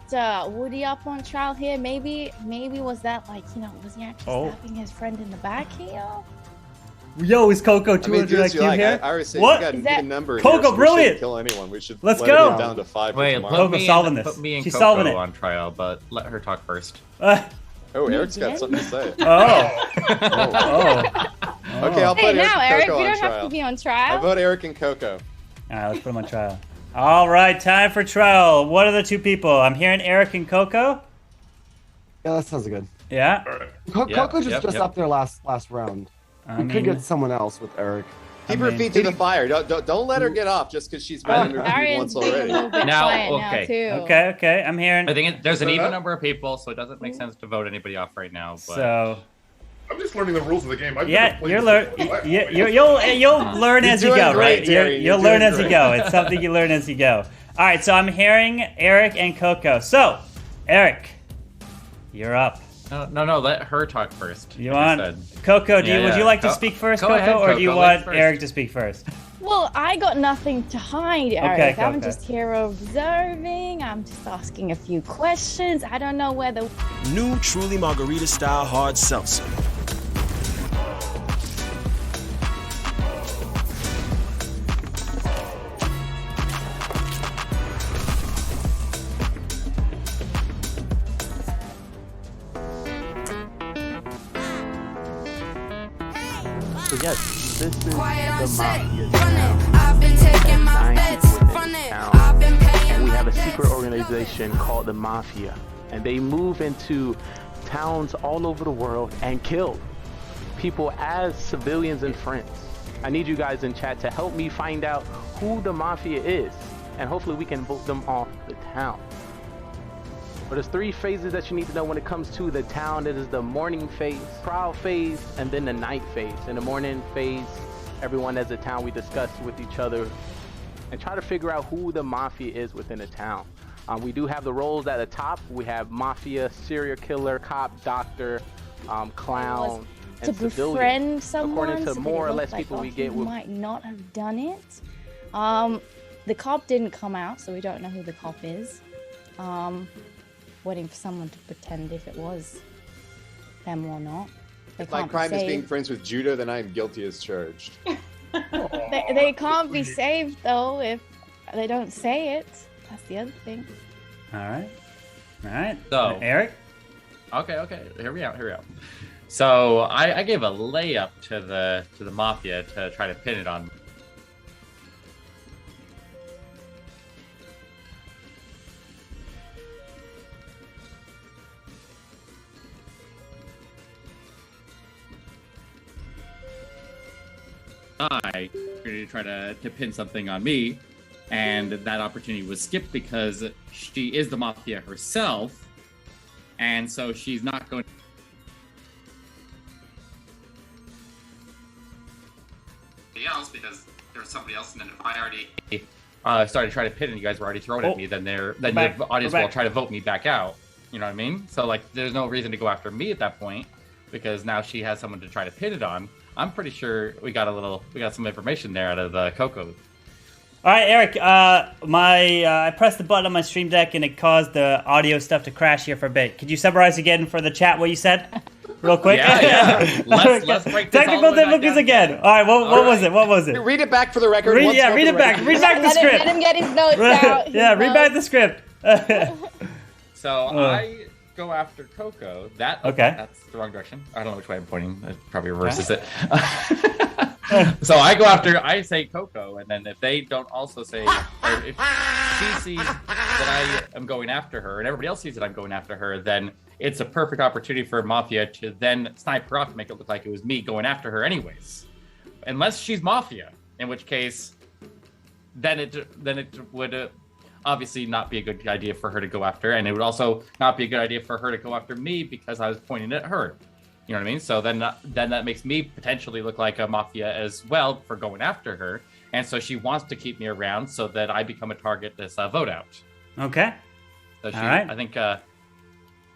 Woody up on trial here. Maybe was that was he actually stabbing his friend in the back here? Yo, is Coco 200 IQ here? I always say what? we got an even number Coco, here, so we brilliant. shouldn't kill anyone. We should Let's let go. it get down to 5 Wait, for put tomorrow. Coco's solving this. Put me and She's Coco solving it. on trial, but let her talk first. Oh, Eric's got something to say. Oh. Okay, I'll put Hey, Eric now, and Eric, Coco we on don't have trial. to be on I trial. vote Eric and Coco. All right, let's put him on trial. All right, time for trial. What are the 2 people? I'm hearing Eric and Coco. Yeah, that sounds good. Yeah. Coco's just up there last round. We could get someone else with Eric. Keep her feet to the fire. Don't let her get off just because she's been interviewed once already. Okay. I'm hearing. I think there's an even number of people, so it doesn't make sense to vote anybody off right now. But... So. I'm just learning the rules of the game. You'll learn as you go, right? You'll learn as you go. It's something you learn as you go. All right, so I'm hearing Eric and Coco. So, Eric, you're up. No, let her talk first. You want Coco? Would you like to speak first, Coco, ahead, or do you want Eric to speak first? Well, I got nothing to hide, Eric. Okay, I'm just here observing. I'm just asking a few questions. I don't know whether... New Truly Margarita Style Hard Seltzer. So yes, this is the Mafia town. I've been taking my bets from it. And we have a secret organization called the Mafia, and they move into towns all over the world and kill people as civilians and friends. I need you guys in chat to help me find out who the Mafia is, and hopefully we can vote them off the town. But there's 3 phases that you need to know when it comes to the town. It is the morning phase, trial phase, and then the night phase. In the morning phase, everyone as a town, we discuss with each other and try to figure out who the Mafia is within a town. We do have the roles at the top. We have Mafia, serial killer, cop, doctor, clown, and to civilian. befriend someone, according to so more or look less like people we he get with. might not have done it. The cop didn't come out, so we don't know who the cop is. Waiting for someone to pretend if it was them or not. If my crime is being friends with Judo, then I am guilty as charged. They can't be saved though if they don't say it. That's the other thing. All right. So Eric. Okay. Hear me out. So I gave a layup to the Mafia to try to pin it on. I to try to pin something on me, and that opportunity was skipped because she is the Mafia herself, and so she's not going else because there's somebody else, and then if I already started to try to pin and you guys were already throwing at me, then your audience will try to vote me back out. You know what I mean? So like, there's no reason to go after me at that point because now she has someone to try to pin it on. I'm pretty sure we got some information there out of Coco. All right, Eric. I pressed the button on my stream deck and it caused the audio stuff to crash here for a bit. Could you summarize again for the chat what you said, real quick? Yeah. Let's break this technical difficulties again. All right. What was it? Read it back for the record. Read it back. Read back the script. Let him get his notes out. Read back the script. So I go after Coco. That's the wrong direction. I don't know which way I'm pointing. It probably reverses it. So I say Coco, and then if they don't also say, or if she sees that I am going after her, and everybody else sees that I'm going after her, then it's a perfect opportunity for Mafia to then snipe her off to make it look like it was me going after her anyways. Unless she's Mafia, in which case, then it would obviously not be a good idea for her to go after, and it would also not be a good idea for her to go after me because I was pointing at her. You know what I mean? So then that makes me potentially look like a Mafia as well for going after her, and so she wants to keep me around so that I become a target this vote out. Okay. So all right. I think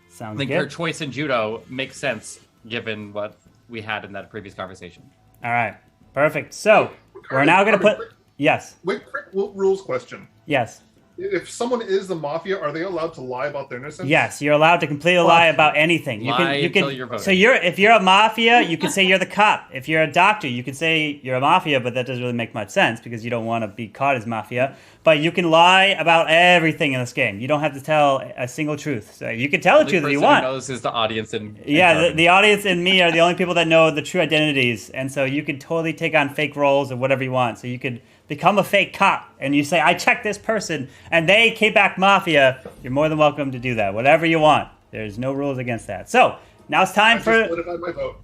sounds good. Her choice in judo makes sense given what we had in that previous conversation. All right. Perfect. So we're now going to put yes. Wait, quick rules question. Yes. If someone is the Mafia, are they allowed to lie about their innocence? Yes, you're allowed to completely lie about anything. You can. You're voting. So if you're a Mafia, you can say you're the cop. If you're a doctor, you can say you're a Mafia, but that doesn't really make much sense because you don't want to be caught as Mafia. But you can lie about everything in this game. You don't have to tell a single truth. So you can tell the truth if you want. The person who knows is the audience and the audience and me are the only people that know the true identities, and so you can totally take on fake roles or whatever you want. So you could become a fake cop, and you say, I checked this person, and they came back Mafia. You're more than welcome to do that. Whatever you want. There's no rules against that. So, now it's time for... solidified my vote.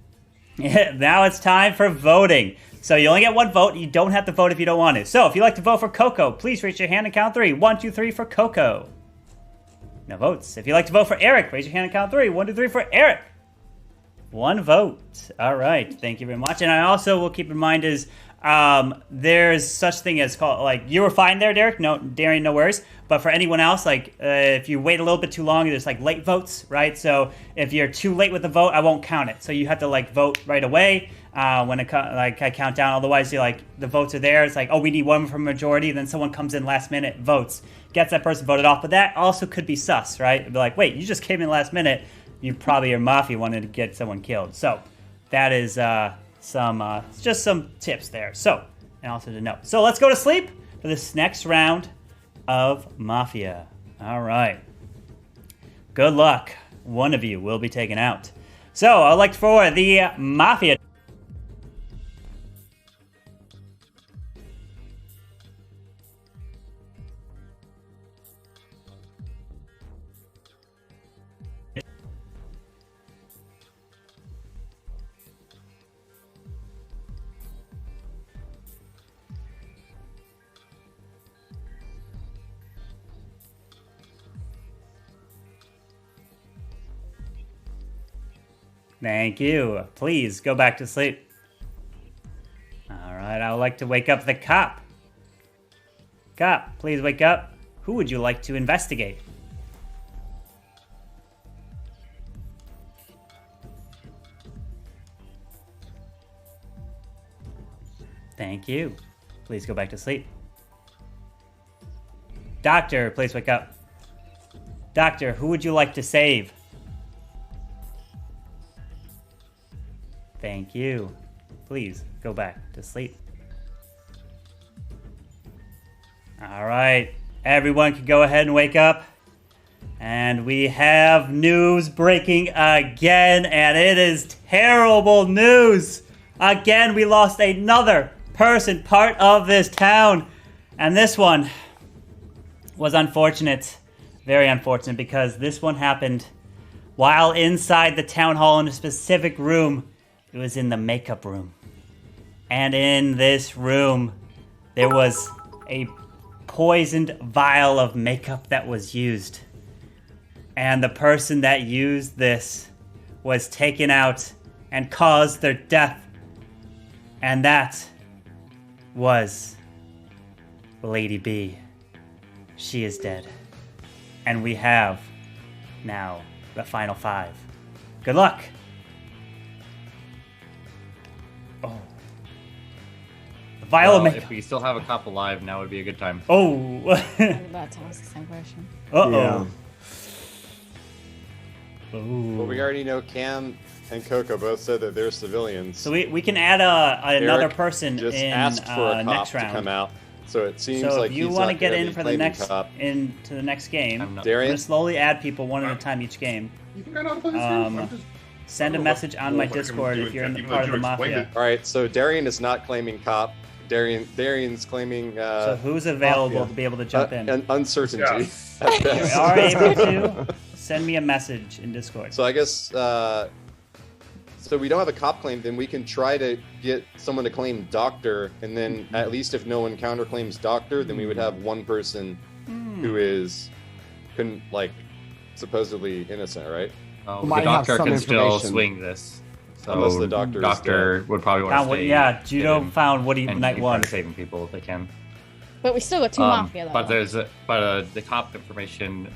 Now it's time for voting. So you only get one vote. You don't have to vote if you don't want to. So if you'd like to vote for Coco, please raise your hand and count 3. 1, 2, 3 for Coco. No votes. If you'd like to vote for Eric, raise your hand and count 3. 1, 2, 3 for Eric. 1 vote. All right. Thank you very much. And I also will keep in mind is there's such thing as called, like, you were fine there, Derek. No, Darian, no worries. But for anyone else, like, if you wait a little bit too long, there's like late votes, right? So if you're too late with the vote, I won't count it. So you have to like vote right away when I count down. Otherwise, you're like, the votes are there. It's like, oh, we need one from majority. Then someone comes in last minute, votes, gets that person voted off. But that also could be sus, right? It'd be like, wait, you just came in last minute. You probably are Mafia wanted to get someone killed. So that is just some tips there. So, and also to note. So let's go to sleep for this next round of Mafia. All right. Good luck. One of you will be taken out. So I'd like for the Mafia. Thank you. Please go back to sleep. All right, I would like to wake up the cop. Cop, please wake up. Who would you like to investigate? Thank you. Please go back to sleep. Doctor, please wake up. Doctor, who would you like to save? Thank you. Please go back to sleep. All right. Everyone can go ahead and wake up. And we have news breaking again, and it is terrible news. Again, we lost another person, part of this town. And this one was unfortunate. Very unfortunate, because this one happened while inside the town hall in a specific room. It was in the makeup room. And in this room, there was a poisoned vial of makeup that was used. And the person that used this was taken out and caused their death. And that was Lady B. She is dead. And we have now the final 5. Good luck. Oh. The vial of makeup. If we still have a cop alive, now would be a good time. Oh. I'm about to ask the same question. Uh-oh. Yeah. Well, we already know Cam and Coco both said that they're civilians. So we can add another person just in asked for a cop next round to come out. So it seems so like if you he's want to not get gonna in be for the claiming next cop. into the next game, we're Darian? gonna slowly add people one at a time each game. You think I know how to play this game? I'm just... Send a message on my Discord if you're in the part of the Mafia. All right, so Darian is not claiming cop. Darian's claiming. So who's available Mafia. to be able to jump in? An uncertainty. Yeah. If you are able to, send me a message in Discord. So I guess, so we don't have a cop claim, then we can try to get someone to claim doctor, and then at least if no one counterclaims doctor, then we would have one person who is, supposedly innocent, right? The doctor can still swing this. So unless the doctor would probably want to stay. Yeah, Judo found Woody Night 1. Saving people if they can. But we still got 2 Mafia though. But there's the cop information,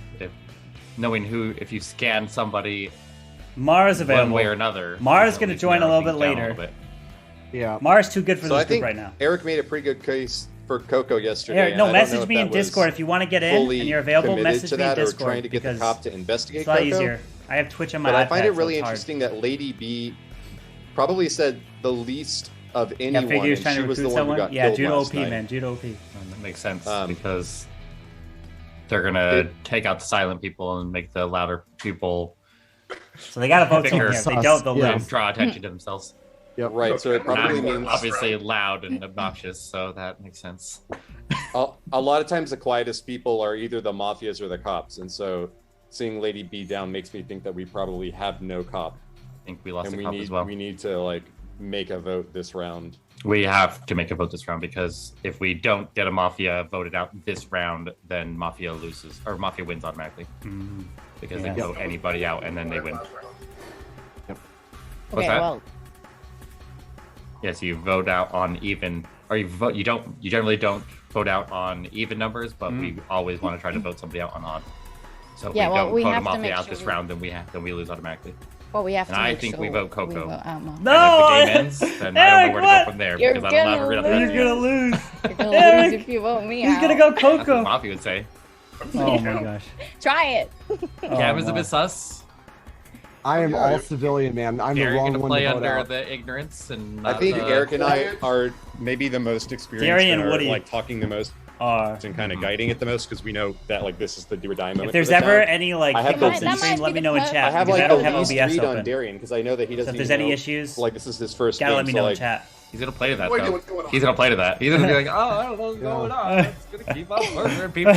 knowing if you scan somebody Mara's available. one way or another. Mara's going to join a little bit later. Yeah. Mara's too good for So this I think group right now. Eric made a pretty good case for Coco yesterday. Eric, no, and I don't know message if me that in was Discord if you want to get in and fully you're available. committed Message to me in that, or Discord trying to get the because cop to investigate it's a lot Coco. easier. I have Twitch on my But iPad. I find it really so it's hard. interesting that Lady B probably said the least of Yeah, anyone, figure and trying she to was the recruit one who someone. got Yeah, killed Judo last OP, night. man. Judo OP. That makes sense because they're gonna take out the silent people and make the louder people. So they gotta vote bigger. somewhere. If they don't, they'll lose. Draw attention to themselves. Yep. Right. So it probably means obviously loud and obnoxious. So that makes sense. A lot of times the quietest people are either the mafias or the cops, and so seeing Lady B down makes me think that we probably have no cop. I think we lost and a we cop need as well. we need to make a vote this round. We have to make a vote this round because if we don't get a Mafia voted out this round, then Mafia loses or Mafia wins automatically because they vote anybody out and then they win. Yep. What's Okay, that? well, Yes, you vote out on even, or you vote. You generally don't vote out on even numbers, but we always want to try to vote somebody out on odd. So if Yeah, we well, don't we vote a have to Mafia make out sure this we- round, then we lose automatically. well, we have And to. I make think sure we vote Coco. we vote out more. And if the game ends, then I don't know where to go from there You're because I don't have a gonna real You're gonna lose. You're gonna Eric, lose if you vote me He's out. gonna go That's what Coco. Mafia would say. Oh my gosh. Try it. Gavin's a bit sus. I am all civilian, man. I'm the You're wrong gonna one play to vote under out. the ignorance and. I Not think the... Eric and I are maybe the most experienced Darian and are Woody like talking the most and kind of guiding it the most because we know that like this is the do or die moment. If there's for the ever town. any like I have hiccups the in least- stream, let me know in chat. I have because like I don't the have least OBS read open. on Darian because I know that he So doesn't. if there's even any know, issues, like this is his first gotta game, let me so, know like, in chat. He's gonna play to that No idea though. what's going on. He's gonna play to that. He's gonna be like, oh, I don't know what's going on. It's gonna keep on murdering people.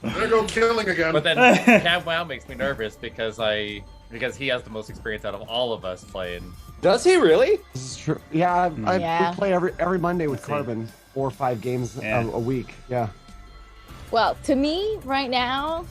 There go killing again. But then Cam Wow makes me nervous because he has the most experience out of all of us playing. Does he really? This is true. Yeah, Yeah. we play every Monday with Carbon, 4 or 5 games a week. Yeah. Well, to me, right now,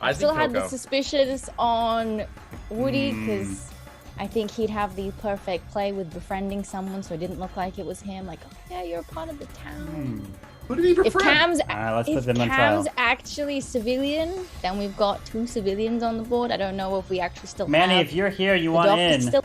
I still had the suspicions on Woody because I think he'd have the perfect play with befriending someone, so it didn't look like it was him. Like, oh yeah, you're a part of the town. Who did he If befriend? Let's put them on trial. Cam's actually civilian, then we've got 2 civilians on the board. I don't know if we actually still Manny, have if you're here, you the want doctor in. still-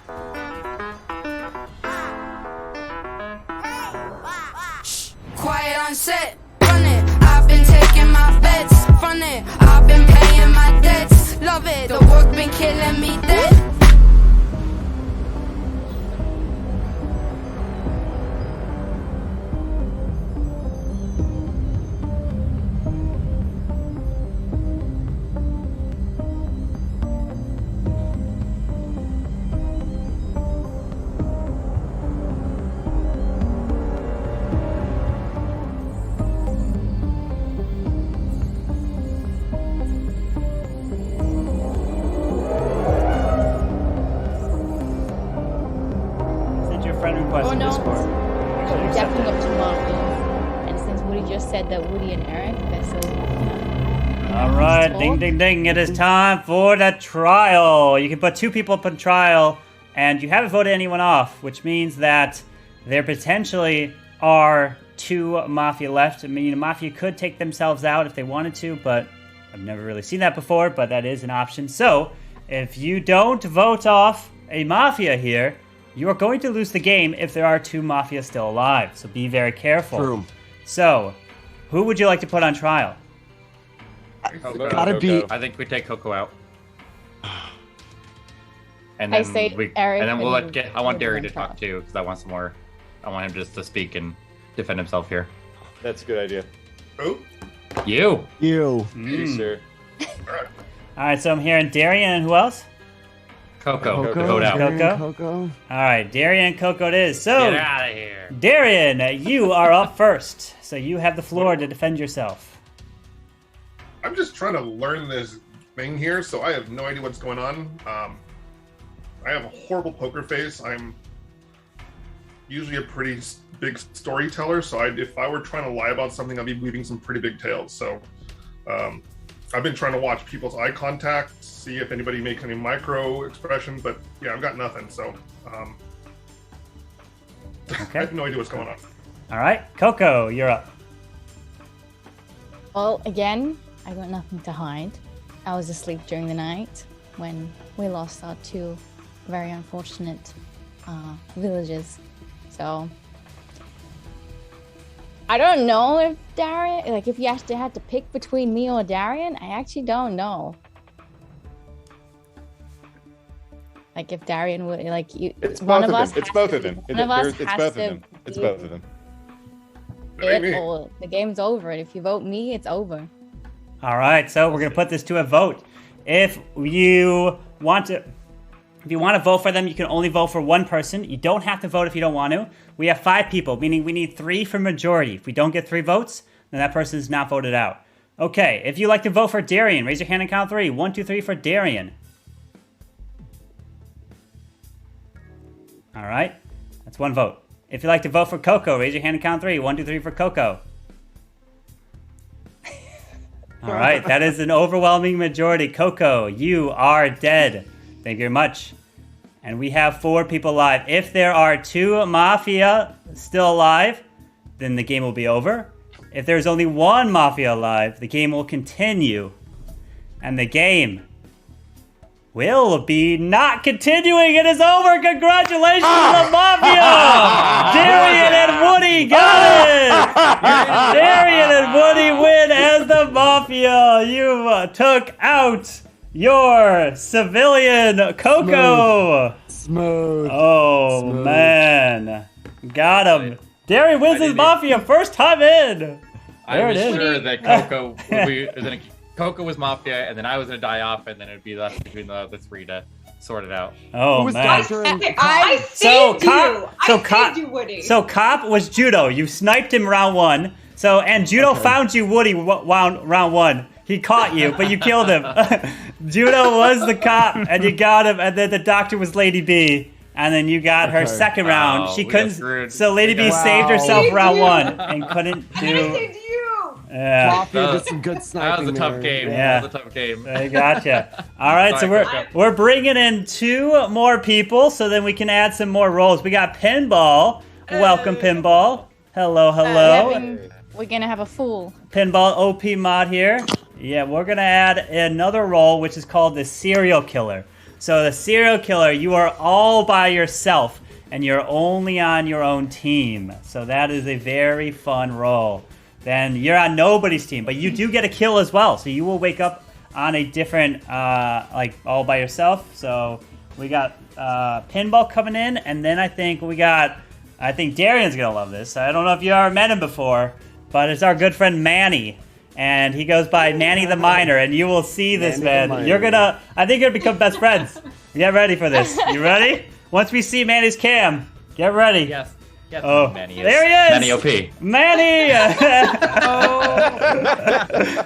Quiet on set, run it. I've been taking my bets from it. I've been paying my debts. Love it. The work been killing me dead. Send your friend request Oh in no, Discord. Make sure you accept definitely it. up to Mafia. And since Woody just said that Woody and Eric, they're so All right, ding, ding, ding. It is time for the trial. You can put 2 people up on trial, and you haven't voted anyone off, which means that there potentially are 2 Mafia left. I mean, Mafia could take themselves out if they wanted to, but I've never really seen that before, but that is an option. So, if you don't vote off a Mafia here, you are going to lose the game if there are 2 Mafia still alive. So be very careful. True. So, who would you like to put on trial? Gotta be. I think we take Coco out. And I then say Eric and then we'll and I want Woody Derry on to trial. talk too because I want some more. I want him just to speak and defend himself here. That's a good idea. Oh, You. You. You, sir. All right, so I'm hearing Darian and who else? Coco. Vote out. Coco. All right, Darian and Coco it is. So, Get out of here. Darian, you are up first. So you have the floor to defend yourself. I'm just trying to learn this thing here, so I have no idea what's going on. I have a horrible poker face. I'm usually a pretty big storyteller, so if I were trying to lie about something, I'd be weaving some pretty big tales. So I've been trying to watch people's eye contact, see if anybody makes any micro expressions, but yeah, I've got nothing. So Okay. I have no idea what's going on. All right, Coco, you're up. Well, again, I got nothing to hide. I was asleep during the night when we lost our 2 very unfortunate villagers. So I don't know if Darian, like if you actually had to pick between me or Darian, I actually don't know. Like if Darian would, like you, It's one both of of us them. It's has both to- of them. One of us It's has both of to them. It's be both of them. it, or the game's over. If you vote me, it's over. All right, so we're gonna put this to a vote. If you want to vote for them, you can only vote for one person. You don't have to vote if you don't want to. We have 5 people, meaning we need 3 for majority. If we don't get 3 votes, then that person is not voted out. Okay, if you'd like to vote for Darian, raise your hand and count 3. 1, 2, 3 for Darian. All right, That's one vote. If you'd like to vote for Coco, raise your hand and count 3. 1, 2, 3 for Coco. All right, that is an overwhelming majority. Coco, you are dead. Thank you very much. And we have 4 people alive. If there are 2 Mafia still alive, then the game will be over. If there's only 1 Mafia alive, the game will continue. And the game will be not continuing. It is over. Congratulations to the Mafia! Darian and Woody got it! Darian and Woody win as the Mafia. You took out your civilian Coco. Smooth. Oh, Smooth. Man. Got him. Darian wins his Mafia first time in. I was sure that Coco Coco was Mafia, and then I was gonna die off, and then it'd be left between the 3 to sort it out. Oh, man. I saved you. I saved you, Woody. So Cop was Judo. You sniped him round 1. And Judo found you, Woody, round 1. He caught you, but you killed him. Judo was the cop, and you got him. And then the doctor was Lady B, and then you got her second round. She couldn't. So Lady B saved herself round 1 and couldn't do. I saved you. Yeah. Mafia did some good sniping. That was a tough game. Yeah. That was a tough game. I gotcha. All right, so Sorry, we're bringing in 2 more people, so then we can add some more roles. We got Pinball. Welcome, Pinball. Hello, hello. We're gonna have a full Pinball OP mod here. Yeah, we're gonna add another role, which is called the serial killer. So the serial killer, you are all by yourself, and you're only on your own team. So that is a very fun role. Then you're on nobody's team, but you do get a kill as well. So you will wake up on a different, like all by yourself. So we got Pinball coming in, and then I think Darian's gonna love this. I don't know if you ever met him before, but it's our good friend Manny. And he goes by Manny the Miner, and you will see this, man. I think you're gonna become best friends. Get ready for this. You ready? Once we see Manny's cam, get ready. Yes. Yes, Oh, Manny there he is! Manny OP. Manny!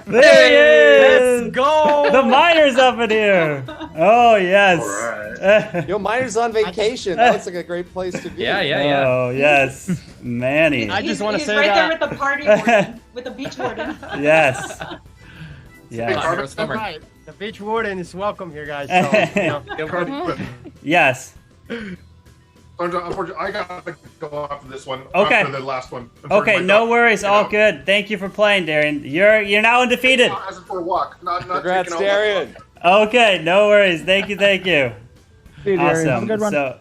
There he is! Let's go! The miner's up in here. Oh, yes. Yo, miner's on vacation. That looks like a great place to be. Yeah. Oh, yes. Manny. I just want to He's say right that. there with the party warden, with the beach warden. Yes. Yeah. Right. The beach warden is welcome here, guys. So, you know. Yes. Unfortunately, I gotta go after this one. Okay. After the last one. Okay, no worries. All good. Thank you for playing, Darian. You're now undefeated. As for a walk, not Congrats, taking Darian. Okay, no worries. Thank you. Hey, Darian, have a Awesome. good one. So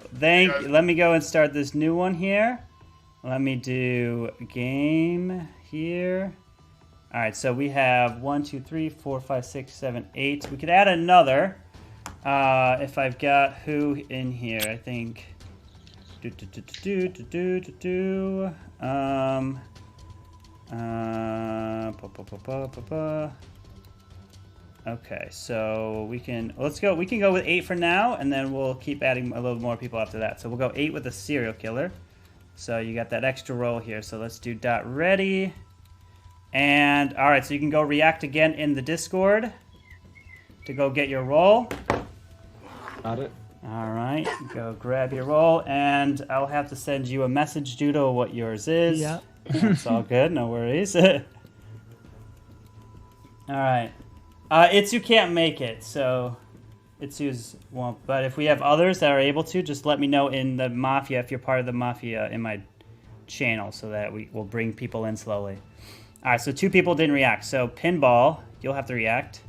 let me go and start this new one here. Let me do game here. All right, so we have 1, 2, 3, 4, 5, 6, 7, 8. We could add another if I've got who in here. I think. Okay, so we can go with 8 for now, and then we'll keep adding a little more people after that. So we'll go 8 with the serial killer. So you got that extra role here. So let's do .ready. And all right, so you can go react again in the Discord to go get your role. Got it. All right, go grab your roll, and I'll have to send you a message, Judo, what yours is. Yeah. It's all good, no worries. All right. Itsu can't make it, so Itsu's won't. But if we have others that are able to, just let me know in the Mafia, if you're part of the Mafia in my channel, so that we will bring people in slowly. All right, so 2 people didn't react. So Pinball, you'll have to react.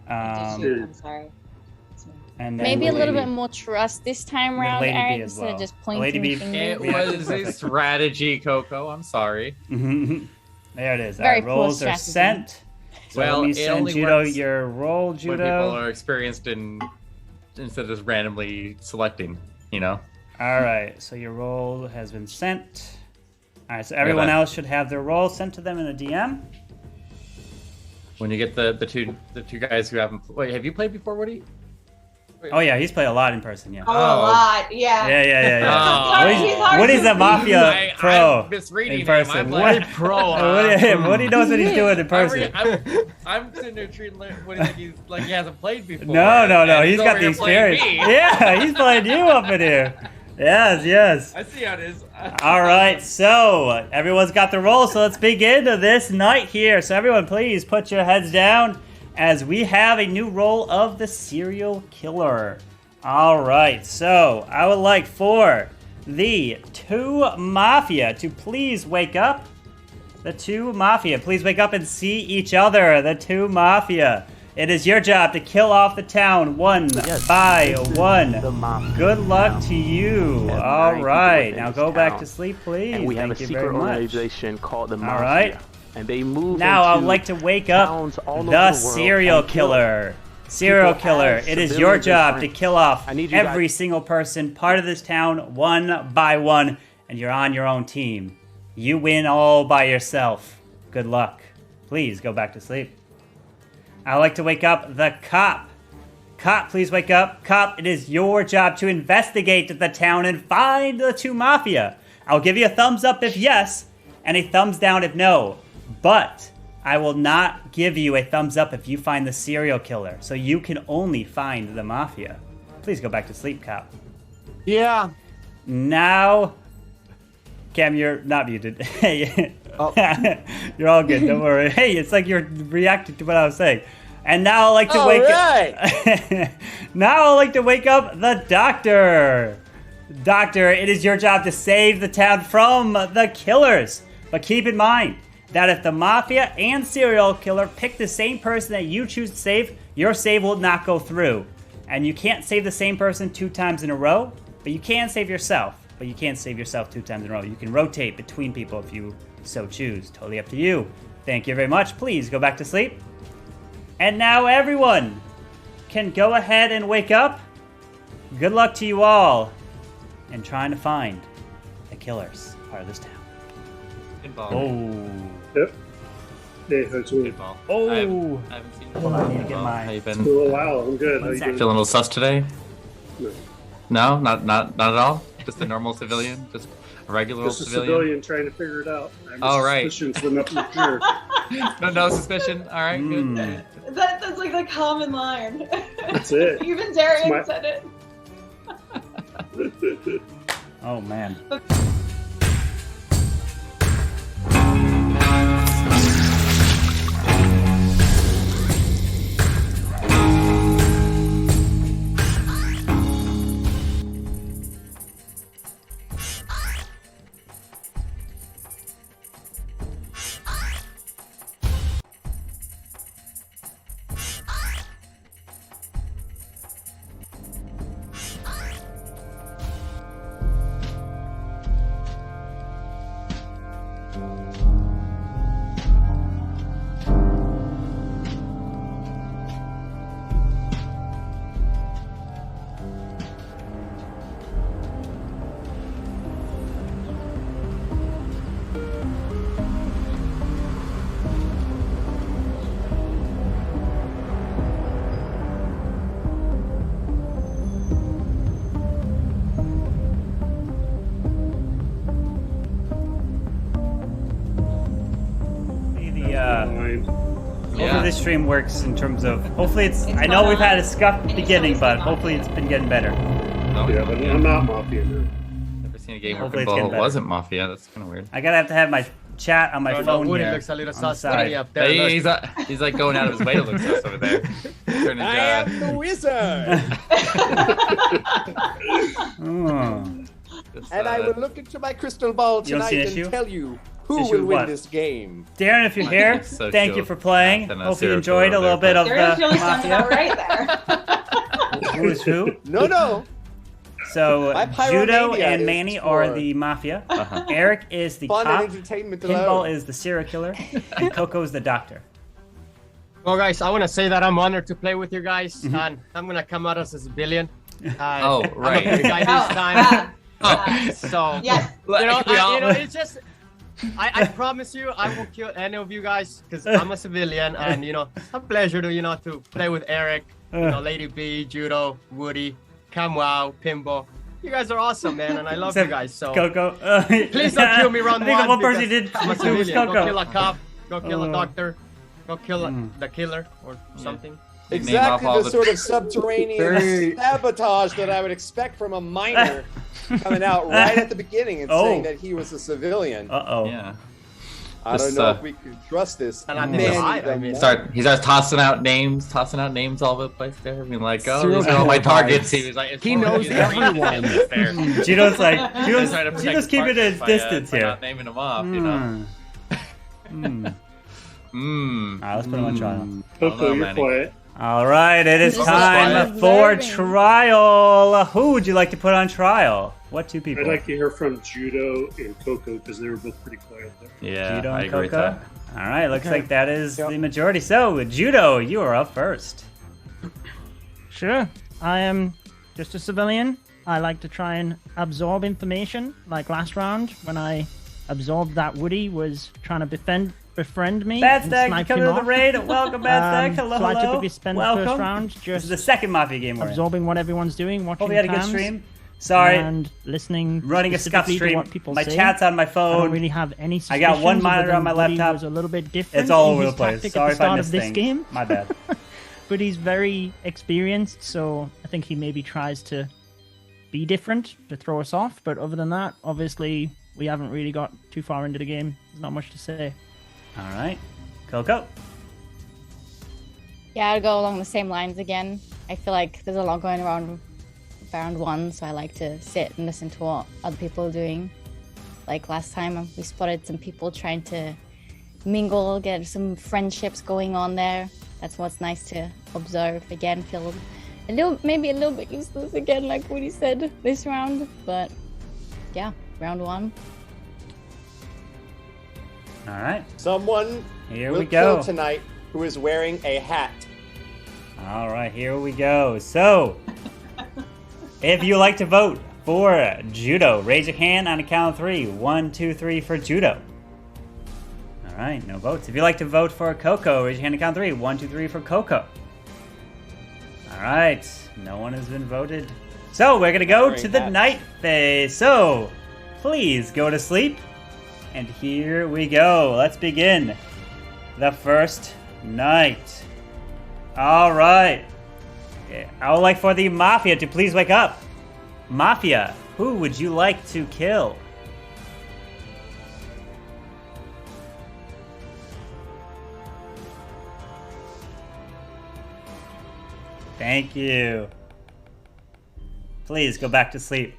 I'm sorry. And then maybe a little Lady- bit more trust this time then around, Lady B Eric, as instead well. of just Lady pointing B- fingers. It was a strategy, Coco. I'm sorry. There it is. Very All right, rolls poor are strategy. sent. So Well, let me it send only Judo works your roll, When people Judo. are experienced in instead of just randomly selecting, you know. All right, so your roll has been sent. All right, so everyone that. else should have their roll sent to them in a DM. When you get the two guys who haven't. Wait, have you played before, Woody? Oh yeah, he's played a lot in person. Yeah. Oh, a lot, yeah. Yeah. Woody's a Mafia pro I'm misreading in him. person. I'm like- Woody knows what he's doing in person. I'm sitting there treating Woody like he hasn't played before. No. and He's got over the here playing experience. me. Yeah, he's playing you up in here. Yes. I see how it is. All right, so everyone's got the roll, so let's begin this night here. So everyone, please put your heads down as we have a new roll of the serial killer. All right, so I would like for the 2 Mafia to please wake up. The 2 Mafia, please wake up and see each other. The 2 Mafia. It is your job to kill off the town one by one. Good luck to you. All right, now go back to sleep, please. And we have Thank a you secret very much. organization called the Mafia. All right. And they move now I would into like to wake up towns all over the world serial and kill killer. Serial people killer. as It is civilians your and job to friends. kill off I need you every guys- single person part of this town one by one, and you're on your own team. You win all by yourself. Good luck. Please go back to sleep. I like to wake up the cop. Cop, please wake up. Cop, it is your job to investigate the town and find the 2 Mafia. I'll give you a thumbs up if yes, and a thumbs down if no. But I will not give you a thumbs up if you find the serial killer. So you can only find the Mafia. Please go back to sleep, Cop. Yeah. Now, Cam, you're not muted. Hey, you're all good. Don't worry. Hey, it's like you're reacting to what I was saying. And now I'd like to wake up. Now I'd like to wake up the doctor. Doctor, it is your job to save the town from the killers. But keep in mind that if the Mafia and serial killer pick the same person that you choose to save, your save will not go through. And you can't save the same person 2 times in a row, but you can save yourself. But you can't save yourself 2 times in a row. You can rotate between people if you so choose. Totally up to you. Thank you very much. Please go back to sleep. And now everyone can go ahead and wake up. Good luck to you all in trying to find the killers part of this town. Good ball. Oh. Yep. Hey, how's it Good ball. Oh. I haven't seen you. I need to get How you been? Oh, wow, I'm good. How you doing? Feeling a little sus today? No. No, not at all. Just a normal civilian, just a regular Just old a civilian. civilian trying to figure it out. I have All right. suspicions, but nothing sure. No suspicion. All right, good. That's like the common line. That's it. Even Darian It's my- said it. Oh, man. Hopefully this stream works in terms of, hopefully it's I know we've had a scuffed beginning, but hopefully it's been getting better. Yeah, but I'm not Mafia now. Never seen a game where Hopefully it's football getting better. wasn't Mafia. That's kind of weird. I gotta have to have my chat on my phone Woody here looks a little on the sus side. up there. Hey, he's like going out of his way to look sus over there. Turning, I am the wizard, and I will look into my crystal ball You don't tonight see an and issue? tell you who Issue will with win what? this game. Darren, if you're here, So thank chill. you for playing. Then a Hope you serial enjoyed a killer little bit of Darren's the feeling something about Mafia. right there. Who is who? No. So My Judo pyromania and is Manny are for the Mafia. Eric is the fun and cop. entertainment Pinball alone. is the serial killer. And Coco is the doctor. Well, guys, I want to say that I'm honored to play with you guys, Mm-hmm. and I'm gonna come out as a civilian. Oh, right. I'm a good guy this time. So, yeah. it's just. I promise you, I won't kill any of you guys because I'm a civilian, and it's a pleasure to to play with Eric, Lady B, Judo, Woody, Camwow, Pinball. You guys are awesome, man, and I love you guys. So Coco. please don't kill me round I think the one person because did I'm a do was civilian. Go Coco. kill a cop. Go kill a doctor. Go kill the killer or something. Exactly the sort of subterranean sabotage that I would expect from a minor. coming out right at the beginning and saying that he was a civilian. Yeah. I don't know if we can trust this. And I He starts tossing out names all over the place there. I mean, like, oh, Serial these are all my killer targets. vibes. He was like, He knows everyone. Gino's like, Gino's keeping his distance by here. not naming them off, you know. Alright, let's put him on trial. Coco, you're quiet. All right, it is This is time fun. for trial. Who would you like to put on trial? What two people? I'd like to hear from Judo and Coco because they were both pretty quiet there. Yeah, Judo I and agree with Coco. that. All right, looks Okay. like that is the majority. So, Judo, you are up first. Sure. I am just a civilian. I like to try and absorb information. Like last round, when I absorbed that Woody was trying to befriend me. Bad and Stag, snipe coming him to the off. raid. Welcome, Bad Stag. Hello, So I hello. typically spend the Welcome. first round This just is the second Mafia game we're in. absorbing what everyone's doing, watching Hope you had a good cams, stream. Sorry. and listening. Running a scuff specifically to stream. What people My say. chat's on my I phone. don't really have any. I got one suspicions monitor other on my than Woody laptop. Was a little bit different. It's all in over the his place. tactic Sorry at if the I start missed of this things. game. My bad. But he's very experienced, so I think he maybe tries to be different to throw us off. But other than that, obviously, we haven't really got too far into the game. There's not much to say. All right. Coco. Yeah, I'll go along the same lines again. I feel like there's a lot going around round one, so I like to sit and listen to what other people are doing. Like last time, we spotted some people trying to mingle, get some friendships going on there. That's what's nice to observe. Again, feel maybe a little bit useless again, like what he said this round. But yeah, round one. All right. Someone Here will we go. kill tonight who is wearing a hat. All right, here we go. So, if you like to vote for Judo, raise your hand on a count of 3. 1, 2, 3 for Judo. All right, no votes. If you like to vote for Coco, raise your hand on a count of 3. 1, 2, 3 for Coco. All right, no one has been voted. So, we're going to go to the night phase. So, please go to sleep. And here we go. Let's begin the first night. All right. I would like for the Mafia to please wake up. Mafia, who would you like to kill? Thank you. Please go back to sleep.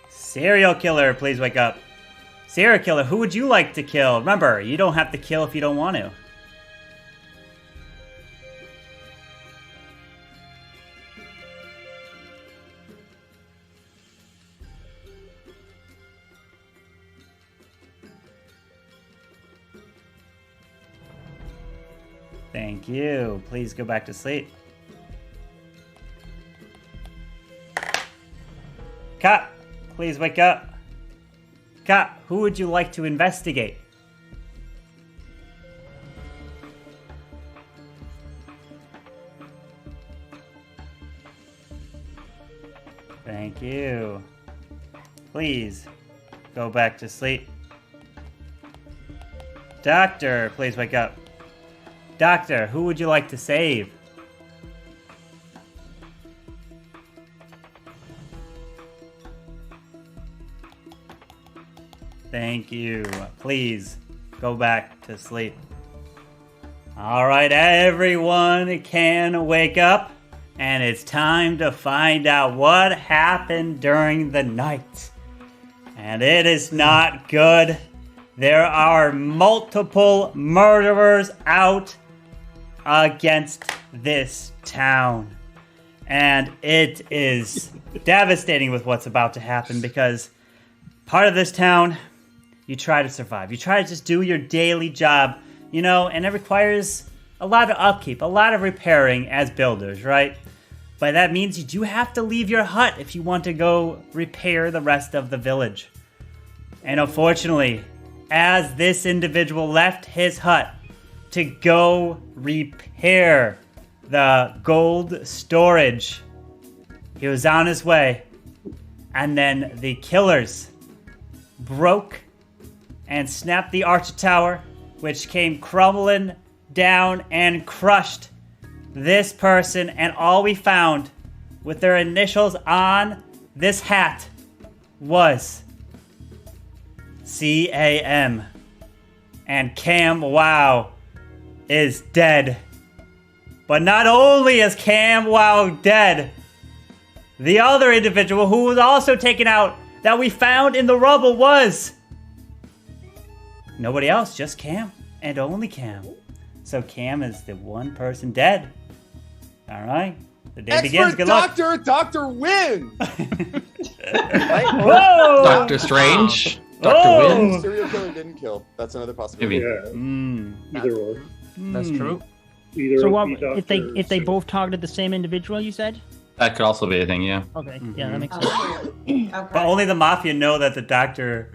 Serial killer, please wake up. Serial killer, who would you like to kill? Remember, you don't have to kill if you don't want to. Thank you. Please go back to sleep. Cut. Please wake up. Cut. Who would you like to investigate? Thank you. Please go back to sleep. Doctor, please wake up. Doctor, who would you like to save? Thank you. Please go back to sleep. All right, everyone can wake up, and it's time to find out what happened during the night. And it is not good. There are multiple murderers out against this town. And it is devastating with what's about to happen because part of this town, you try to survive. You try to just do your daily job, you know, and it requires a lot of upkeep, a lot of repairing as builders, right? But that means you do have to leave your hut if you want to go repair the rest of the village. And unfortunately, as this individual left his hut to go repair the gold storage, he was on his way, and then the killers broke and snapped the arch tower, which came crumbling down and crushed this person, and all we found with their initials on this hat was CAM. And Cam Wow is dead. But not only is Cam Wow dead, the other individual who was also taken out that we found in the rubble was nobody else, just Cam and only Cam. So Cam is the one person dead. All right. The day begins. Good luck. Doctor wins. Whoa! Doctor Strange. Doctor wins. Serial killer didn't kill. That's another possibility. Yeah. Either or. That's true. Either So of what the if they doctors. both targeted the same individual? You said. That could also be a thing, yeah. Okay. Yeah, that makes sense. But only the Mafia know that the doctor...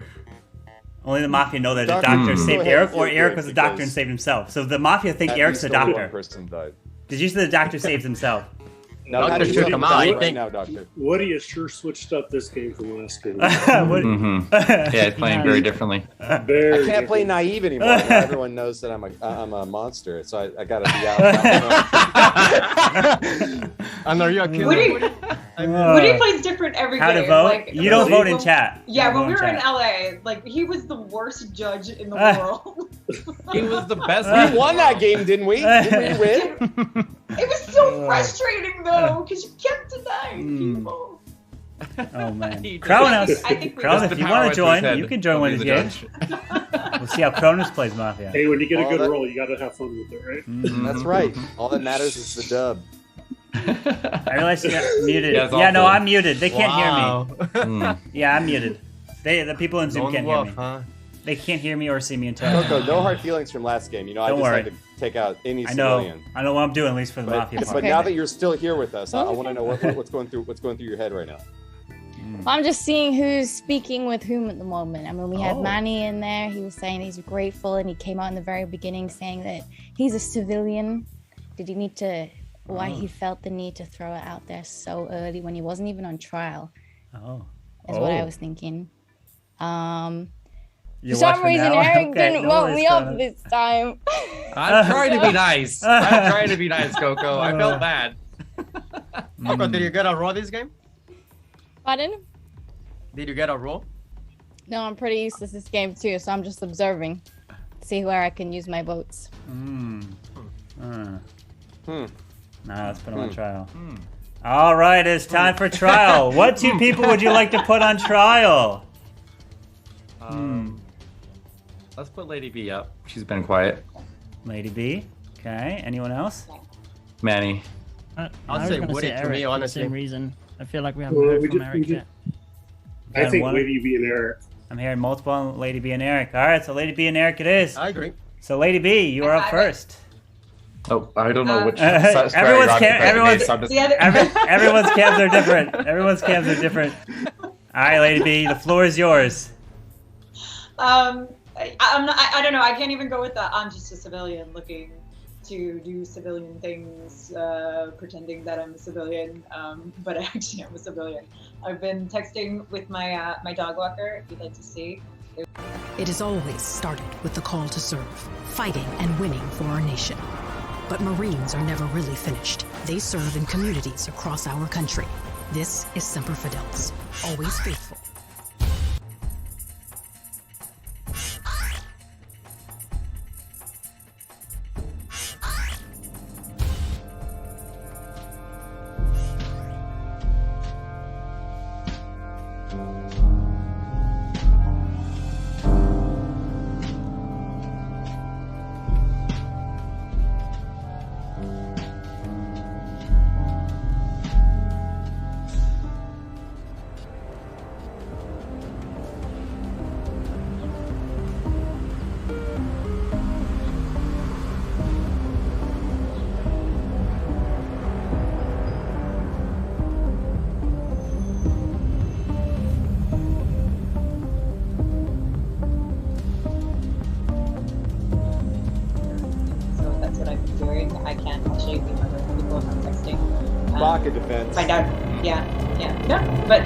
Only the Mafia know that the doctor saved Go Eric, ahead, or feel Eric good, was the doctor and because saved himself. So the Mafia think at Eric's the least only doctor. one person died. Did you say the doctor saved himself? No, Doctor Patty, took you him have out, to I right think. now, Doctor. Woody has sure switched up this game from last game. Yeah, it's playing very differently. Very I can't play different. naive anymore. Now everyone knows that I'm a monster, so I gotta be out. And are you a killer? Woody plays different every How game. to vote? Like, You don't vote in when- chat. You Yeah, don't when we vote were in in chat. LA, like he was the worst judge in the world. He was the best. We won that game, didn't we? Didn't we win? It was so frustrating though, because you kept denying people. Oh man. I Kronos, think we Kronos, just if you power want to to join, his head. you can join one of these He'll be games. the We'll see how Kronos plays Mafia. Hey, when you get a All good that- roll, you got to have fun with it, right? That's right. All that matters is the dub. I realize you're muted. Yeah, it's Yeah, no, awful. I'm muted. They can't hear me. Mm. Yeah, I'm muted. The people in Zoom Lone can't wolf, hear me. huh? They can't hear me or see me in time. Coco, no hard feelings from last game. You know, I Don't just worry. had to take out any I know. civilian. I know what I'm doing, at least for the Mafia But part. now that you're still here with us, I want to know what's going through your head right now. Well, I'm just seeing who's speaking with whom at the moment. I mean, we had Oh. Manny in there. He was saying he's grateful, and he came out in the very beginning saying that he's a civilian. Did he need to? Why he felt the need to throw it out there so early when he wasn't even on trial? Oh. Is what I was thinking. You're For some watching reason, now? Eric Okay, didn't no vote worries, me up Kronos. this time. I'm trying to be nice. I'm trying to be nice, Coco. I felt bad. Coco, did you get a roll this game? Pardon? Did you get a roll? No, I'm pretty useless this game too, so I'm just observing. See where I can use my votes. Nah, let's put him on trial. All right, it's time for trial. What two people would you like to put on trial? Let's put Lady B up. She's been quiet. Lady B. Okay. Anyone else? Manny. I'll I was say gonna Woody say to Eric me, for the honestly. same reason. I feel like we haven't Well, heard we from did- Eric we yet. I think one- Lady B and Eric. I'm hearing multiple on Lady B and Eric. All right, so Lady B and Eric it is. I agree. So Lady B, you are up first. Oh, I don't know which. Everyone's everyone's everyone's cabs are different. Everyone's cabs are different. All right, Lady B, the floor is yours. I'm not, I don't know. I can't even go with the I'm just a civilian looking to do civilian things, pretending that I'm a civilian, but I actually am a civilian. I've been texting with my my dog walker, if you'd like to see. It has always started with the call to serve, fighting and winning for our nation. But Marines are never really finished. They serve in communities across our country. This is Semper Fidelis, always faithful. So that's what I've been doing. I can't actually be other people if I'm texting. Pocket defense. Find out. Yeah. No, but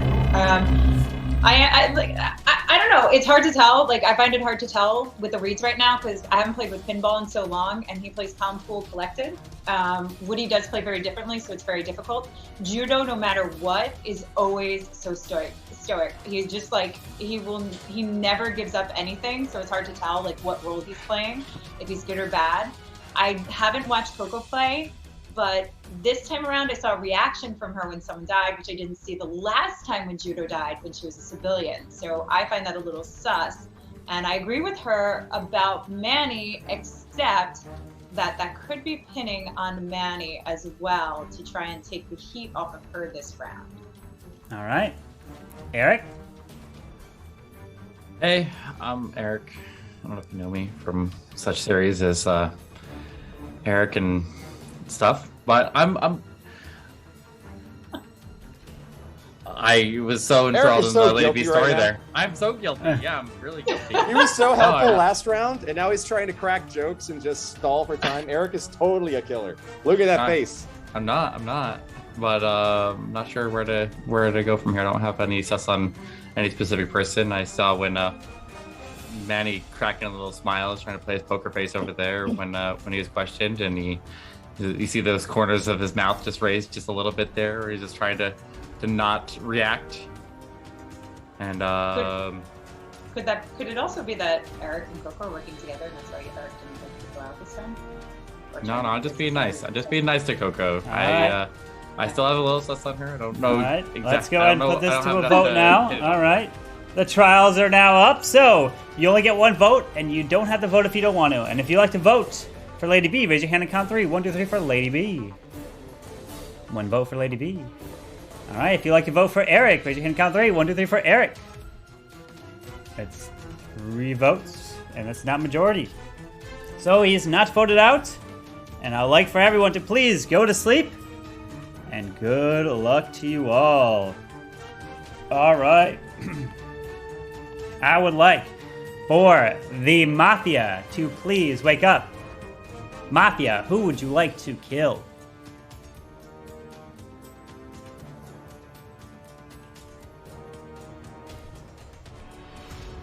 I don't know. It's hard to tell. Like, I find it hard to tell with the reads right now because I haven't played with Pinball in so long, and he plays calm, cool, collected. Woody does play very differently, so it's very difficult. Judo, no matter what, is always so stoic. He's just like he never gives up anything, so it's hard to tell like what role he's playing, if he's good or bad. I haven't watched Coco play, but this time around I saw a reaction from her when someone died, which I didn't see the last time when Judo died, when she was a civilian. So I find that a little sus. And I agree with her about Manny, except that could be pinning on Manny as well to try and take the heat off of her this round. All right. Eric? Hey, I'm Eric. I don't know if you know me from such series as Eric and stuff, but I was so enthralled in the Lady B story right there. I'm so guilty. Yeah, I'm really guilty. He was so helpful last round, and now he's trying to crack jokes and just stall for time. Eric is totally a killer. Look at that face. I'm not. But I'm not sure where to go from here. I don't have any sus on any specific person. I saw when Manny cracking a little smile, trying to play his poker face over there when he was questioned, and you see those corners of his mouth just raised just a little bit there, or he's just trying to not react. And could it also be that Eric and Coco are working together, and that's why Eric didn't think to go out this time? No, I'm just being nice. I'm just being nice to Coco. Right. I still have a little sus on her. I don't know. All right, let's go ahead and put this to a vote now. All right. The trials are now up, so you only get one vote, and you don't have to vote if you don't want to. And if you like to vote for Lady B, raise your hand and count 3. 1, 2, 3 for Lady B. 1 vote for Lady B. All right, if you like to vote for Eric, raise your hand and count 3. 1, 2, 3 for Eric. It's 3 votes, and that's not majority. So he's not voted out, and I'd like for everyone to please go to sleep, and good luck to you all. All right. I would like for the Mafia to please wake up. Mafia, who would you like to kill?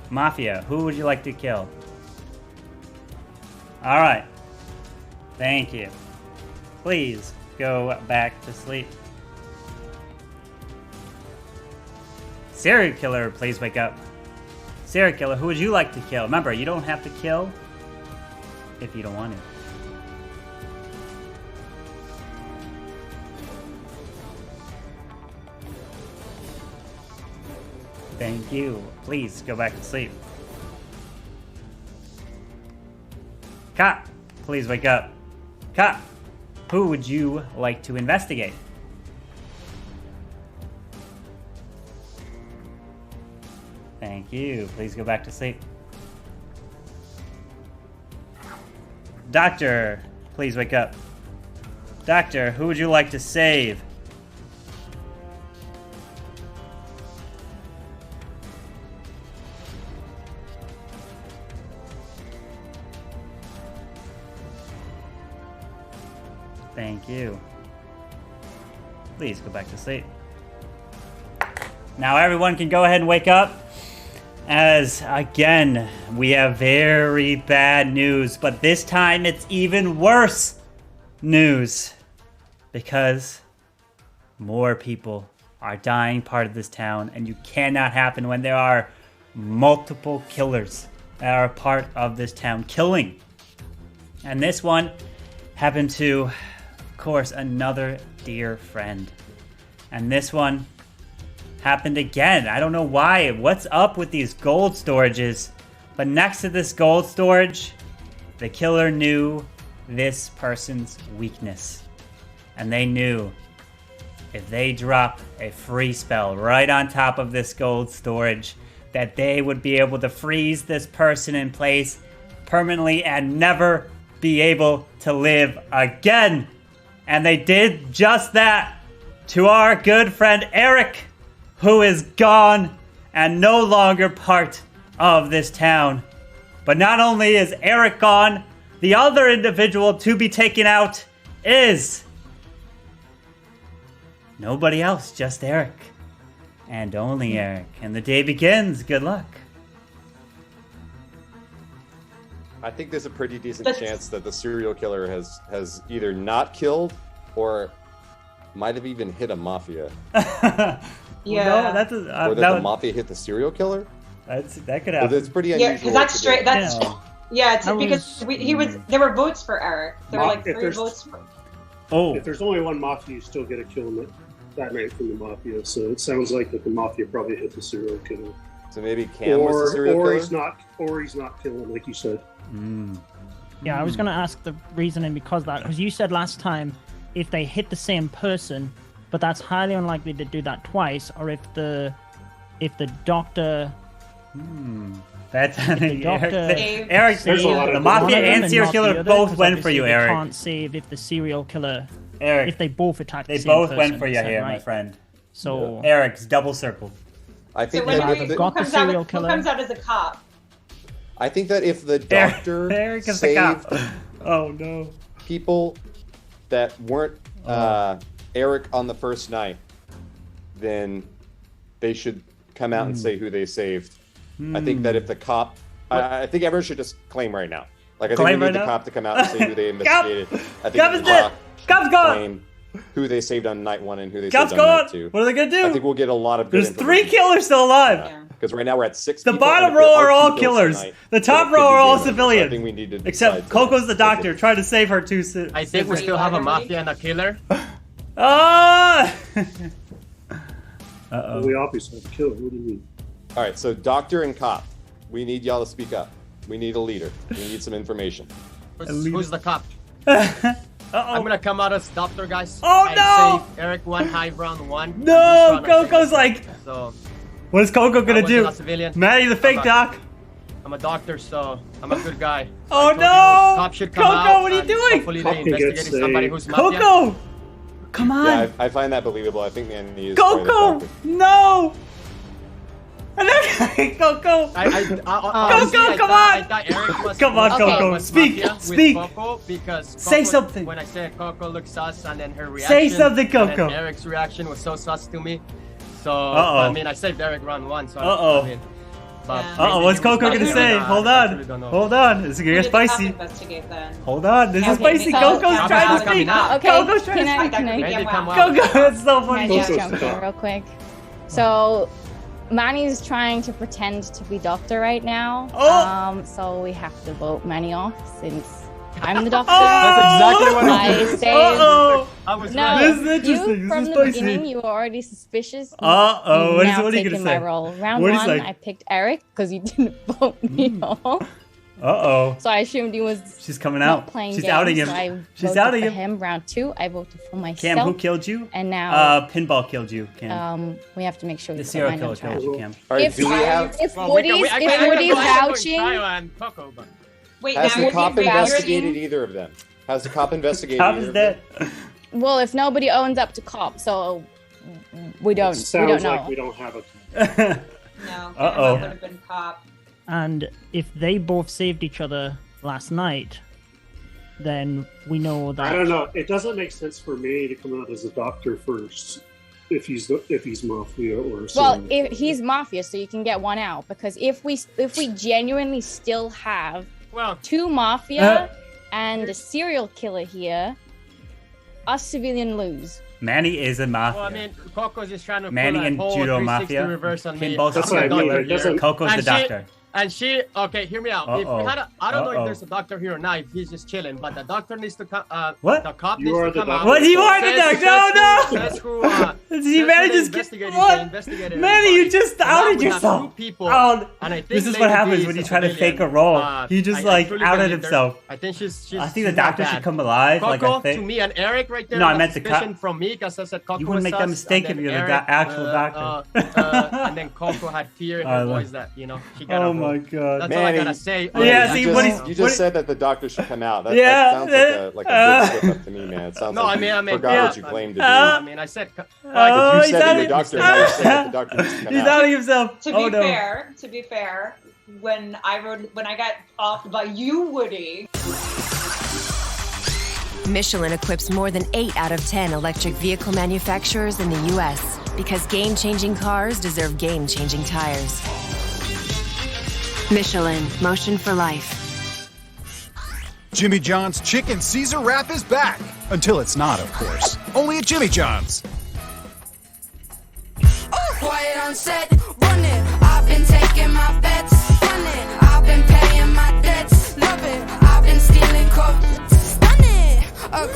Mafia, who would you like to kill? All right. Thank you. Please go back to sleep. Serial killer, please wake up. Serial killer, who would you like to kill? Remember, you don't have to kill if you don't want to. Thank you. Please go back to sleep. Cop, please wake up. Cop, who would you like to investigate? Thank you. Please go back to sleep. Doctor, please wake up. Doctor, who would you like to save? Thank you. Please go back to sleep. Now everyone can go ahead and wake up. As, again, we have very bad news, but this time it's even worse news. Because more people are dying part of this town, and you cannot happen when there are multiple killers that are part of this town killing. And this one happened to, of course, another dear friend. And this one happened again. I don't know why. What's up with these gold storages? But next to this gold storage, the killer knew this person's weakness. And they knew if they drop a free spell right on top of this gold storage, that they would be able to freeze this person in place permanently and never be able to live again. And they did just that to our good friend Eric, who is gone and no longer part of this town. But not only is Eric gone, the other individual to be taken out is nobody else, just Eric. and only Eric. And the day begins. Good luck. I think there's a pretty decent chance that the serial killer has either not killed or might have even hit a mafia. Yeah. Or that the mafia hit the serial killer? That could happen. That's pretty unusual. Yeah, because that's straight. That's Yeah. because he was. There were votes for Eric. There were like 3 votes for. Oh. If there's only one mafia, you still get a kill that night from the mafia. So it sounds like that the mafia probably hit the serial killer. So maybe Cam was the serial killer? He's not killing, like you said. Yeah, I was going to ask the reasoning because you said last time if they hit the same person, but that's highly unlikely to do that twice, or if the doctor. That's Eric. Saves The mafia and serial killer both went for you, they Eric. Can't save if the serial killer. Eric, if they both attack. They the same both person, went for you is that here, my right? friend. So Eric's double circled. I think So who comes out as a cop? I think that if the doctor Eric is the saved cop. Oh no. people that weren't Eric on the first night, then they should come out and say who they saved. I think that if the cop, I think everyone should just claim right now. Like I think we need the cop to come out and say who they investigated. I think the cop claim who they saved on night 1 and who they saved on night 2. What are they gonna do? I think we'll get a lot of good There's 3 killers still alive. Because right now we're at 6 The people, bottom and if there row are all 2 kills killers. tonight, The top then it row could be are all game over. So civilians. I think we need to Except decide Coco's the doctor, trying to save her 2. I think we still have a mafia and a killer. Ah! Oh. We obviously have killed. What do you mean? All right, so doctor and cop, we need y'all to speak up. We need a leader. We need some information. Who's the cop? I'm gonna come out as doctor, guys. Oh, I no! Save Eric high round 1. No, Coco's like. So What is Coco gonna I do? wasn't a civilian. Maddie's a fake doc. I'm a doctor, so I'm a good guy. So Oh I told you, no! Cop should come Coco, out what are you and doing? Hopefully they investigating somebody who's mafia. Coco! Come on! Yeah, I find that believable. I think Manny is Coco! No! Coco! Coco, come on! Come on, Coco. Speak! Speak! Because Say Coco, something! When I said Coco looks sus, and then her reaction. Say something, Coco! And then Eric's reaction was so sus to me. So, Uh-oh. I mean, I saved Eric round 1. So Uh-oh. I mean, What's Coco gonna say? Hold on. Hold on. This is gonna get spicy. Investigate then. Hold on. This is spicy. so- Coco's trying to speak. Coco's trying to speak. Coco, it's so funny. Can I just jump in real quick? So, Manny's trying to pretend to be doctor right now. So we have to vote Manny off since I'm the doctor. That's exactly what I saved. I was No, right. This is interesting. you This from is the spicy. beginning, you were already suspicious. Uh-oh. What is- Now what are you taking gonna say? my role. Round What is 1, like- I picked Eric because you didn't vote me off. Uh-oh. So I assumed he was. She's coming not out. Playing She's games, outing him. So I She's voted outing for him. Round 2, I voted for myself. Cam, who killed you? And now Pinball killed you, Cam. we have to make sure we The put serial mine killer on track. killed you, Cam. All right, If, do we have? if Well, we can- Woody's, I if can Woody's go ahead and go vouching, trial and Coco, but Wait, Has now the cop you're investigated either of them? Has the cop investigated Cop either is of them? dead. well, if nobody owns up to cop, so we don't. It We sounds don't know. like we don't have a. No, Uh-oh. would have been cop. And if they both saved each other last night, then we know that. I don't know. It doesn't make sense for Manny to come out as a doctor first, if he's mafia or. Well, if he's mafia, so you can get one out. Because if we genuinely still have 2 mafia and a serial killer here, us civilian lose. Manny is a mafia. well, I mean, Coco's just trying to Manny pull a and whole Judo 360 Mafia. reverse on me. Pinball's That's the what I mean. killer. It doesn't- Coco's the And doctor. And she, okay, hear me out. If Uh-oh. we had I don't know Uh-oh. if there's a doctor here or not, if he's just chilling, but the doctor needs to come, What? the cop You needs are to the come doctor. out. What? You are the Says- doctor? Oh, no! Says who, See, Manny just Manny, you just outed yourself. Oh, and I think this is Lady what B happens is when a you try to civilian. fake a role. He just I like truly outed believe himself. I think she's I think the she's not doctor bad. should come alive. Coco, Like I to think. me and Eric right there. No, I was meant the suspicion cop. from me because I said Coco You wouldn't was make that sus, mistake and if then you're the Eric, actual doctor. And then Coco had fear in I her love- voice that she got. Oh a my vote. god. That's all I gotta say. Yeah, see, you just said that the doctor should come out. That, Yeah, that sounds like a good slip up to me, man. It sounds No, like I mean, you forgot yeah. what you claimed to be. I mean, I said. Oh, you he's said outing the doctor. Now you said that the doctor needs to come He's out. outing himself. To Oh be no. fair, when I got offed by you, Woody. Michelin equips more than 8 out of 10 electric vehicle manufacturers in the U.S. Because game-changing cars deserve game-changing tires. Michelin, motion for life. Jimmy John's Chicken Caesar Wrap is back. Until it's not, of course. Only at Jimmy John's. Quiet on set, run it. I've been taking my bets, run it. I've been paying my debts, love it. I've been stealing coke, stun it.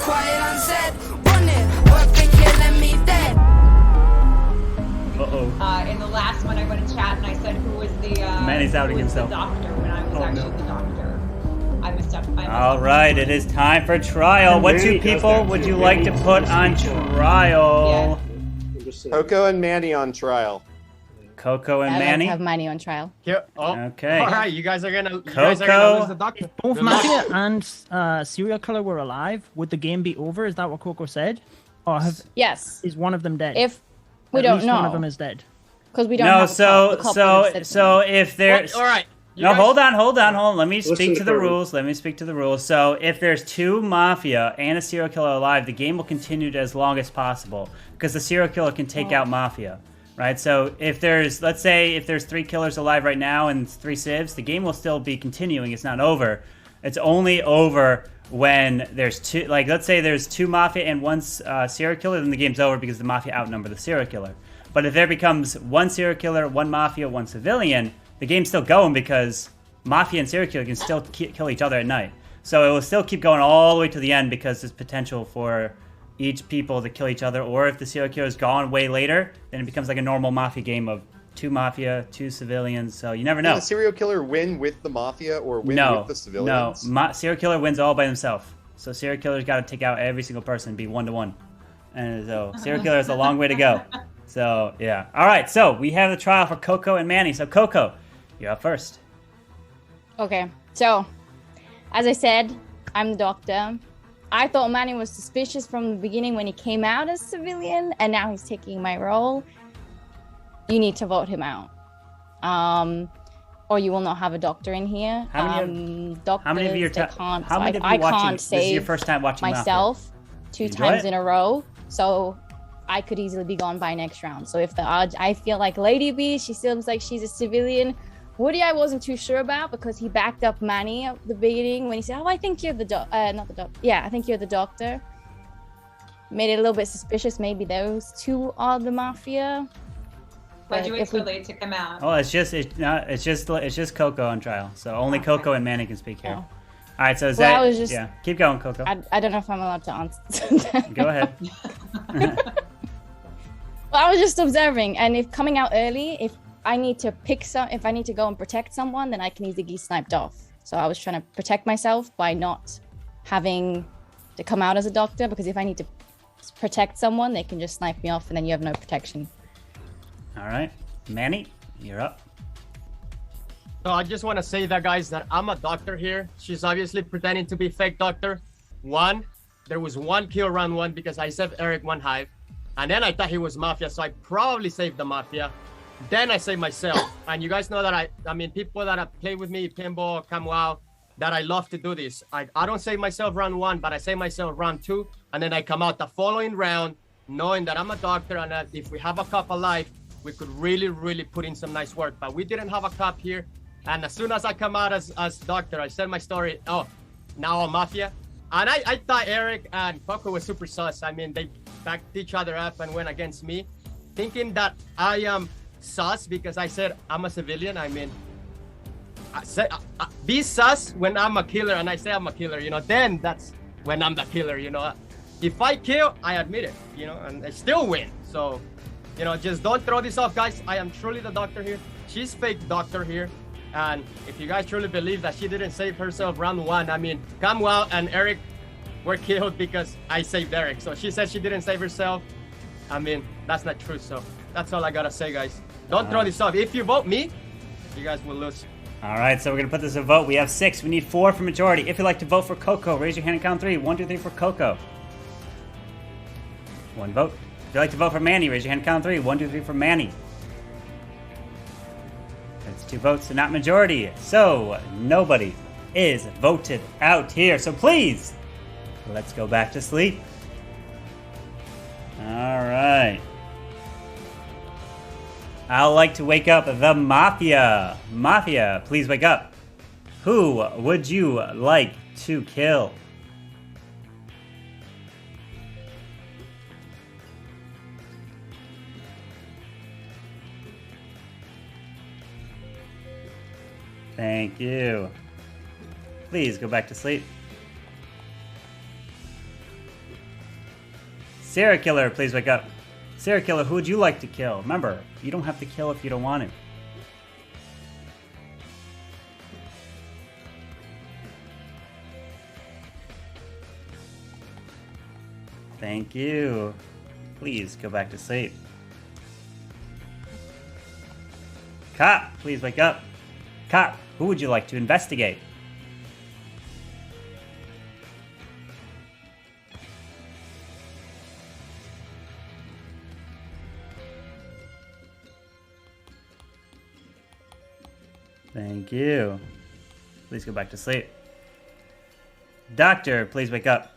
Quiet on set, run it. Work been killing me dead. In the last one, I went to chat and I said who was the Manny's outing who was himself. the doctor when I was actually the doctor. I messed up. All right, it is time for trial. What two people would you like to put on trial? Coco and Manny on trial. Coco and I'd like Manny? to have Manny on trial. Okay. All right, you guys are gonna lose the doctor. Both Good luck. Mafia and Serial Killer were alive, would the game be over? Is that what Coco said? Or Yes. Is one of them dead? If we At don't least know. one of them is dead. Because we don't No, have a cop. The cop would've said so if there's All right. No, hold on. Let me Listen speak to to the Kirby. rules. Let me speak to the rules. So, if there's two Mafia and a serial killer alive, the game will continue as long as possible because the serial killer can take out Mafia, right? So, if there's, let's say, if there's 3 killers alive right now and 3 civs, the game will still be continuing. It's not over. It's only over when there's 2. Like, let's say there's 2 Mafia and 1 serial killer, then the game's over because the Mafia outnumber the serial killer. But if there becomes 1 serial killer, 1 Mafia, 1 civilian, the game's still going because Mafia and serial killer can still kill each other at night. So it will still keep going all the way to the end because there's potential for each people to kill each other. Or if the serial killer is gone way later, then it becomes like a normal Mafia game of 2 Mafia, 2 civilians. So you never know. Did the serial killer win with the Mafia or win with the civilians? No. Serial killer wins all by himself. So serial killer's got to take out every single person and be 1-to-1. And so serial killer is a long way to go. So, yeah. All right, so we have the trial for Coco and Manny. So, Coco, you're up first. Okay, so as I said, I'm the doctor. I thought Manny was suspicious from the beginning when he came out as civilian, and now he's taking my role. You need to vote him out, or you will not have a doctor in here. How many of doctors, you they are can't. how many of you I watching? can't This is your save first time watching myself Mafia. 2 Enjoy times it? in a row, so I could easily be gone by next round. So if the odds, I feel like Lady B, she seems like she's a civilian. Woody, I wasn't too sure about because he backed up Manny at the beginning when he said, "Oh, I think you're the not the doctor. Yeah, I think you're the doctor." Made it a little bit suspicious. Maybe those 2 are the Mafia. Why'd you wait if so we- late to come out? Oh, it's just Coco on trial. So only Coco and Manny can speak here. All right, so is Well, that I was just- yeah? Keep going, Coco. I don't know if I'm allowed to answer. Go ahead. Well, I was just observing, and if coming out early, if I need to if I need to go and protect someone, then I can easily get sniped off. So I was trying to protect myself by not having to come out as a doctor, because if I need to protect someone, they can just snipe me off, and then you have no protection. All right, Manny, you're up. So I just want to say that, guys, that I'm a doctor here. She's obviously pretending to be fake doctor. There was 1 kill round 1 because I saved Eric 1 hive. And then I thought he was Mafia, so I probably saved the Mafia. Then I saved myself. And you guys know that I mean, people that have played with me, Pinball, Kamwao, that I love to do this. I don't save myself round 1, but I save myself round 2. And then I come out the following round knowing that I'm a doctor and that if we have a cop alive, we could really, really put in some nice work. But we didn't have a cop here. And as soon as I come out as doctor, I said my story. Oh, now I'm Mafia. And I thought Eric and Coco was super sus. I mean, they backed each other up and went against me, thinking that I am sus because I said I'm a civilian. I mean, I said be sus when I'm a killer and I say I'm a killer, you know, then that's when I'm the killer, you know. If I kill, I admit it, you know, and I still win. So, you know, just don't throw this off, guys. I am truly the doctor here. She's fake doctor here. And if you guys truly believe that she didn't save herself round 1, I mean, Kamwao and Eric were killed because I saved Eric. So she said she didn't save herself. I mean, that's not true. So that's all I gotta say, guys. Don't throw this off. If you vote me, you guys will lose. All right, so we're going to put this in a vote. We have 6. We need 4 for majority. If you'd like to vote for Coco, raise your hand and count 3. 1, 2, 3 for Coco. 1 vote. If you'd like to vote for Manny, raise your hand and count 3. 1, 2, 3 for Manny. That's 2 votes, so not majority. So nobody is voted out here. So please, let's go back to sleep. All right. I'd like to wake up the Mafia. Mafia, please wake up. Who would you like to kill? Thank you. Please go back to sleep. Serial killer, please wake up. Serial killer, who would you like to kill? Remember, you don't have to kill if you don't want to. Thank you. Please go back to sleep. Cop, please wake up. Cop, who would you like to investigate? Thank you. Please go back to sleep. Doctor, please wake up.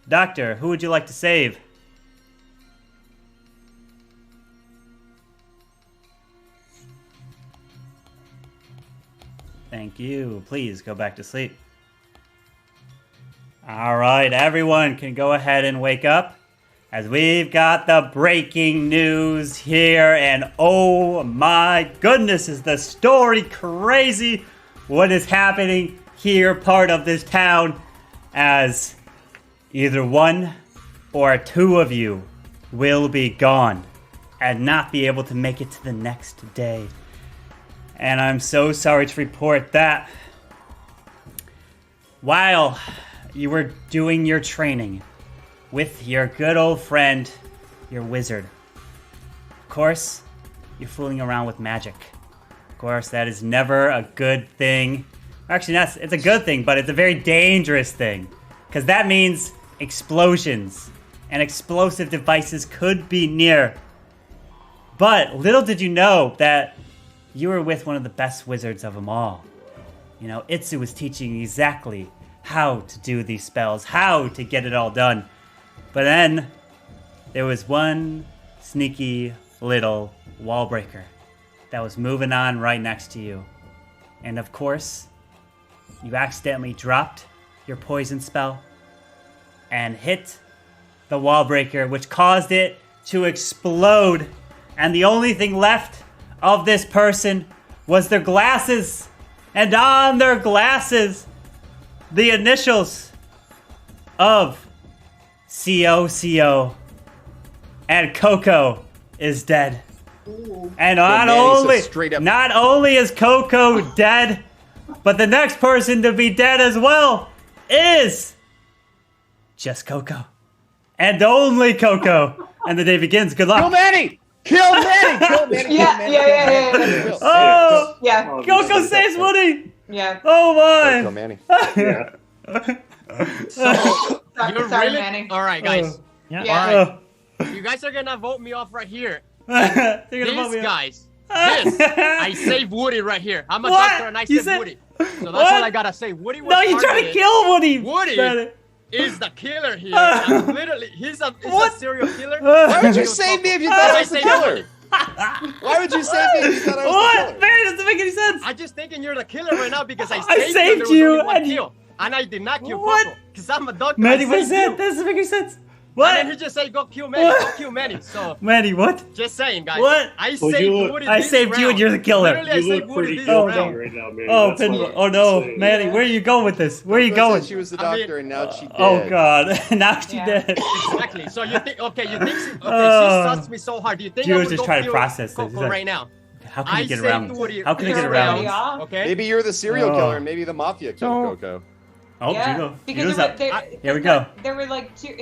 Doctor, who would you like to save? Thank you. Please go back to sleep. All right, everyone can go ahead and wake up as we've got the breaking news here. And oh my goodness, is the story crazy? What is happening here, part of this town, as either one or two of you will be gone and not be able to make it to the next day. And I'm so sorry to report that while you were doing your training with your good old friend, your wizard, of course, you're fooling around with magic. Of course, that is never a good thing. Actually, it's a good thing, but it's a very dangerous thing, because that means explosions and explosive devices could be near. But little did you know that you were with one of the best wizards of them all. You know, Itsu was teaching you exactly how to do these spells, how to get it all done. But then there was one sneaky little wall breaker that was moving on right next to you. And of course, you accidentally dropped your poison spell and hit the wall breaker, which caused it to explode. And the only thing left of this person was their glasses. And on their glasses, the initials of COCO. And Coco is dead. Ooh. And not only is Coco dead, but the next person to be dead as well is just Coco. And only Coco. And the day begins. Good luck. Kill Manny! Kill Manny! Kill Manny! Yeah. Oh! Yeah. Coco saves Woody! Yeah. Oh my! Kill Manny. Yeah. So, you're Sorry, really... Manny. Alright, guys. Yeah. Alright. You guys are gonna vote me off right here. These guys. I saved Woody right here. I'm a doctor and I saved Woody. So that's all I gotta say. Woody was you trying to kill Woody! Woody is the killer here. I'm literally, he's a serial killer. Why would you save me if you thought I was the killer? Why would you save me if you thought I was the killer? Man, that doesn't make any sense. I'm just thinking you're the killer right now because I saved you. you And kill. And I did not kill Coco because I'm a doctor. Manny, what is that? That doesn't make any sense. What? And then he just said, go kill Manny. Go kill Manny. So Manny, what? Just saying, guys. What? I saved Woody. I saved you and you're the killer. You look pretty guilty right now, Manny. Oh no, Manny, where are you going with this? Where are you going? She was the doctor and now she dead. Oh god, now she dead. Exactly. So you think? Okay, she sussed me so hard. Do you think I was would just go trying to kill process this. Coco right now? How can you get around this? How can you get around this? Okay. Maybe you're the serial killer and maybe the mafia killed Coco. Oh, yeah, Jugo. because Here we go. There were like two.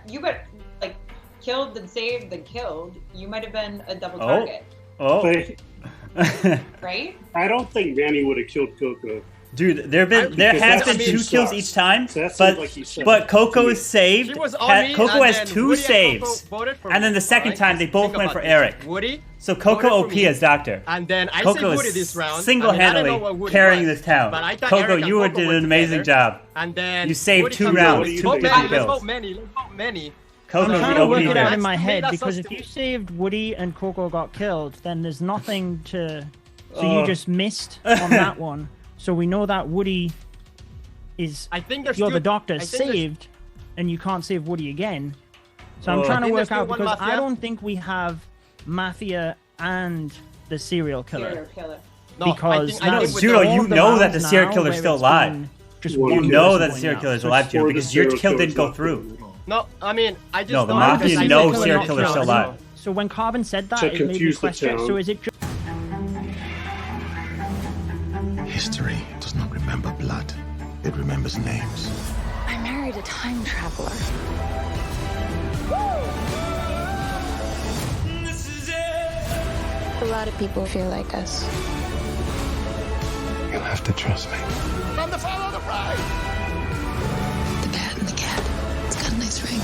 You got like killed and saved and killed. You might have been a double target. Right? I don't think Manny would have killed Coco. Dude, there has been 2 kills each time, but Coco is saved. Coco has 2 saves, and then the second time they both went for Eric. Woody. So Coco OP as doctor. And then I Coco saved Woody this round. Single-handedly carrying this town. Coco, you did an amazing job. And then you saved 2 rounds, 2 kills. Let's vote Manny. Coco's I'm trying the to OP work it out here. in my head that's so because if you saved Woody and Coco got killed, then there's nothing to. So you Oh. just missed on that one. So we know that Woody is. I think there's you're two- the doctor I think there's- saved, and you can't save Woody again. So Oh. I'm trying I to think work there's out still one because I Mafia. don't think we have Mafia and the serial killer. Serial killer. No, Because I now think with Judo, all you the know that rounds the serial now killer's where still it's alive. been just Well, one You know person that the going serial out. killer's So alive, Judo, Or the because your serial kill didn't killer's go not through. doing it all. No, I mean, I just No, the don't know Mafia because I know think serial not killer's killed. still alive. So when Carbon said that, To it made me confuse the question. town. So is it just History does not remember blood. It remembers names. I married a time traveler. A lot of people feel like us. You'll have to trust me. From the follow the pride. The bat and the cat. It's got a nice ring.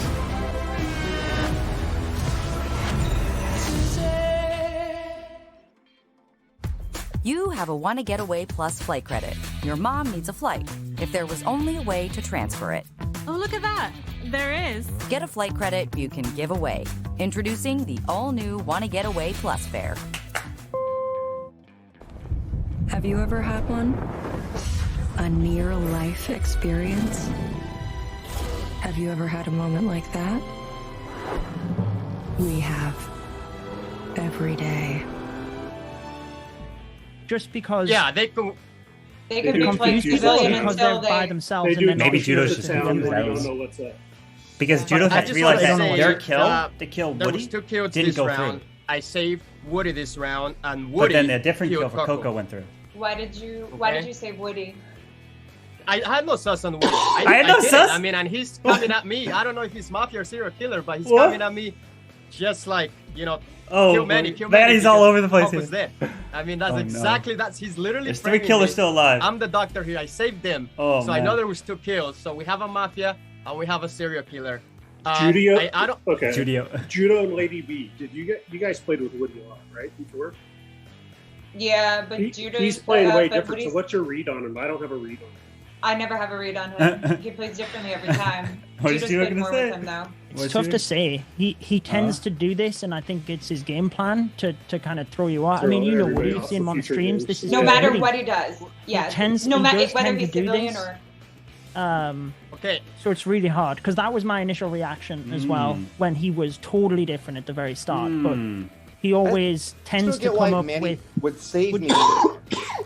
You have a Wanna Get Away Plus flight credit. Your mom needs a flight. If there was only a way to transfer it. Oh, look at that. There is. Get a flight credit you can give away. Introducing the all-new Wanna Get Away Plus fare. Have you ever had one? A near-life experience? Have you ever had a moment like that? We have. Every day. just because? Yeah, they could. They They're could be playing confused civilian because they're until by they. themselves They and do then Maybe confuse Judo's the just town, confused. they That don't was- know what's up. Because Judo I has just realized wanna that say, their kill to kill There Woody was 2 kills didn't this go round. through. I saved Woody this round, and But Woody. then a different killed kill for Coco went through. Why did you Okay. save Woody? I had no sus on Woody. I had no did it. sus? I mean, and he's coming at me. I don't know if he's Mafia or serial killer, but he's What? coming at me just like, Oh, kill Manny, Manny's all over the place Coco's here. dead. I mean, that's Oh, no. exactly, he's literally There's 3 framing killers me. still alive. I'm the doctor here. I saved them. Oh, so I man. know there was 2 kills. So we have a Mafia and we have a serial killer. Judio. I don't. Okay. Judio. Judo and Lady B. Did you guys played with Woody a lot, right? Before. Yeah, but Judo's He's playing way but different. So Woody's- what's your read on him? I don't have a read on him. I never have a read on him. He plays differently every time. What is Judo's Judo played gonna more say? with him though. It's tough to say. He tends to do this, and I think it's his game plan to kind of throw you out. I Throw mean, you know everybody Woody, you've off seen him the on future streams. games. This is No his matter Woody. what he does, yeah. He tends, no he matter does whether tend he's to do civilian this. or. Okay. So it's really hard because that was my initial reaction as well when he was totally different at the very start. But he always tends to get why come up Manny with. would save me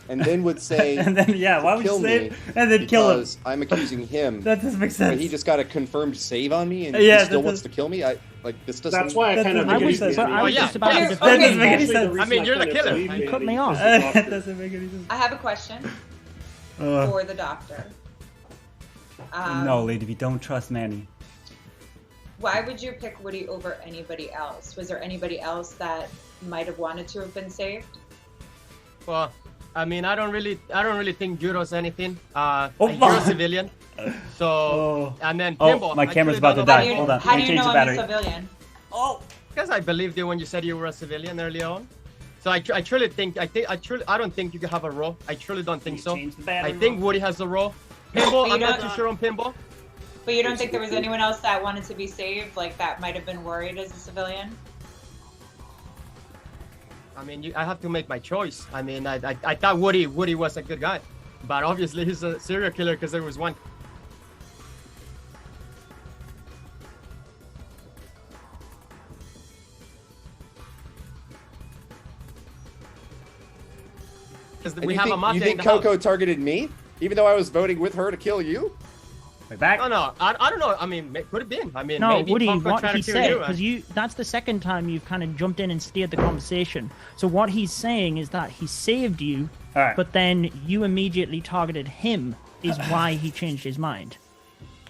and then would say And then, yeah, why would you kill save me and then kill him? because I'm accusing him. That doesn't make But sense. he just got a confirmed save on me and Yeah, he still that wants to kill me. This doesn't. That's why I kind of. I was believe I was Manny. just about to That defend doesn't make any Actually, the sense. reason I mean, you're the kinda killer. believe You cut Manny me is off. the That doctor. doesn't make any sense. I have a question for the doctor. No, Lady V, don't trust Manny. Why would you pick Woody over anybody else? Was there anybody else that might have wanted to have been saved? Well, I mean, I don't really think Judo's anything. Oh, You're a civilian. So, and then Pinball. my I camera's truly about to don't know die. about Hold on. How Let do me you change know the I'm a battery. civilian? Because I believed you when you said you were a civilian early on. So I truly think I don't think you can have a role. I truly don't think so. I think Woody has a role. Pinball, But I'm you not don't- too sure on Pinball. But you don't think there was anyone else that wanted to be saved, like that might have been worried as a civilian? I mean, I have to make my choice. I mean, I thought Woody was a good guy, but obviously he's a serial killer because there was one. Because And we you have think, a mafia you in think the house. Coco targeted me, even though I was voting with her to kill you? Way back. No, I don't know. I mean, could have been. I mean, No, maybe Woody, Coco what tried he to kill said, you, because that's the second time you've kind of jumped in and steered the conversation. So what he's saying is that he saved you, but then you immediately targeted him, is why he changed his mind.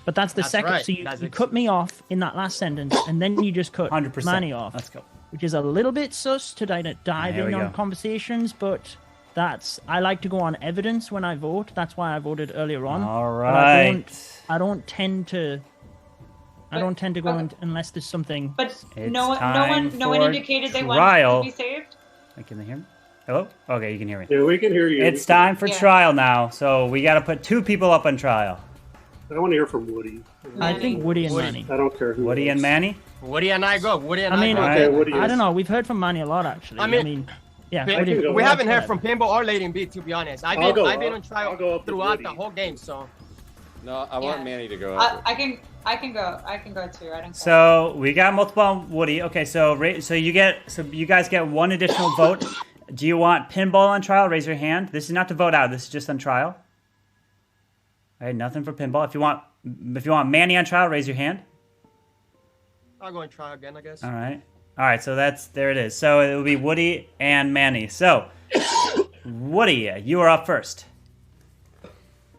But that's the That's second. right. So you, That's you cut me off in that last sentence, and then you just cut 100%. Manny off. Let's go. Which is a little bit sus to dive There in we on go. conversations, but I like to go on evidence when I vote. That's why I voted earlier on. All But I right. don't tend to go in unless there's something. But It's no one time for trial. indicated they wanted to be saved? Can they hear me? Hello? Okay, you can hear me. Yeah, we can hear you. It's time for Yeah. trial now, so we got to put 2 people up on trial. I want to hear from Woody. I think Woody and Manny. I don't care who. Woody and Manny? Woody and I go. Woody and I mean, I go. I don't know. We've heard from Manny a lot, actually. I mean, yeah. We haven't heard from Pinball or Lady B, to be honest. I've been on trial throughout the whole game, so. No, I want Manny to go. I can go. I can go too. I don't care. So we got multiple on Woody. Okay, so you guys get one additional vote. Do you want Pinball on trial? Raise your hand. This is not to vote out. This is just on trial. All right, nothing for Pinball. If you want Manny on trial, raise your hand. I'll go and try again, I guess. All right. So there it is. So it will be Woody and Manny. So Woody, you are up first.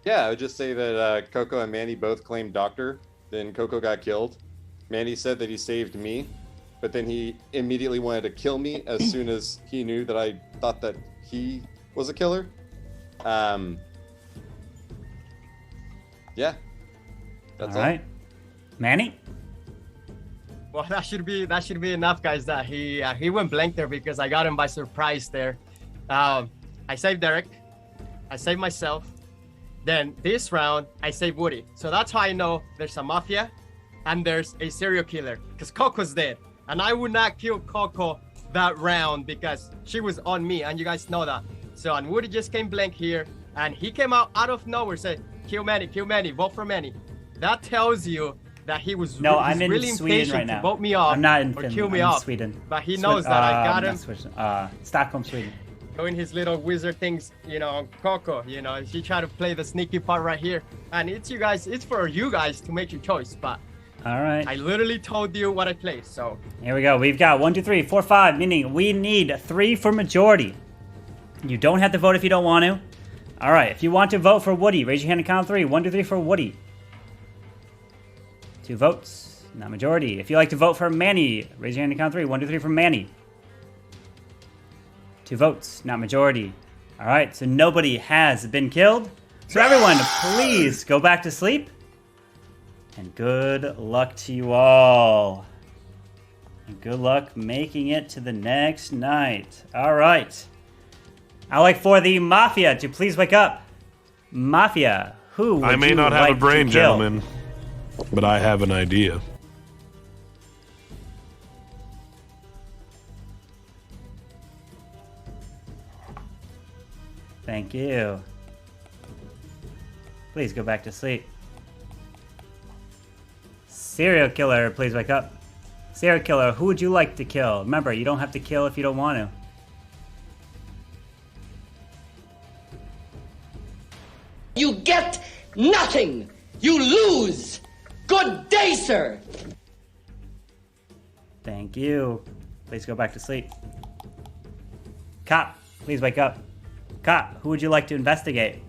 Yeah, I would just say that Coco and Manny both claimed Doctor. Then Coco got killed. Manny said that he saved me, but then he immediately wanted to kill me as soon as he knew that I thought that he was a killer. Yeah. That's all. Right. Manny? Well, that should be enough, guys. That he went blank there because I got him by surprise there. I saved Derek. I saved myself. Then this round, I saved Woody. So that's how I know there's a mafia and there's a serial killer. Because Coco's dead. And I would not kill Coco that round because she was on me. And you guys know that. So, and Woody just came blank here. And he came out of nowhere, said, kill Manny, vote for Manny. That tells you that he was I'm in really Sweden impatient right now. to vote me off I'm not in or Finland. kill me I'm in off. Sweden. But he knows that I got him. Stockholm, Sweden. Doing his little wizard things, on Coco, he tried to play the sneaky part right here. And it's for you guys to make your choice, but all right. I literally told you what I played, so. Here we go. We've got 1, 2, 3, 4, 5, meaning we need 3 for majority. You don't have to vote if you don't want to. All right, if you want to vote for Woody, raise your hand and count 3. 1, 2, 3 for Woody. 2 votes, not majority. If you like to vote for Manny, raise your hand and count 3. 1, 2, 3 for Manny. 2 votes, not majority. All right, so nobody has been killed. So everyone, please go back to sleep. And good luck to you all. And good luck making it to the next night. All right. I'd like for the Mafia to please wake up. Mafia, who would I may you not have like a brain, to kill? gentlemen, but I have an idea. Thank you. Please go back to sleep. Serial killer, please wake up. Serial killer, who would you like to kill? Remember, you don't have to kill if you don't want to. You get nothing! You lose! Good day, sir! Thank you. Please go back to sleep. Cop, please wake up. Cop, who would you like to investigate?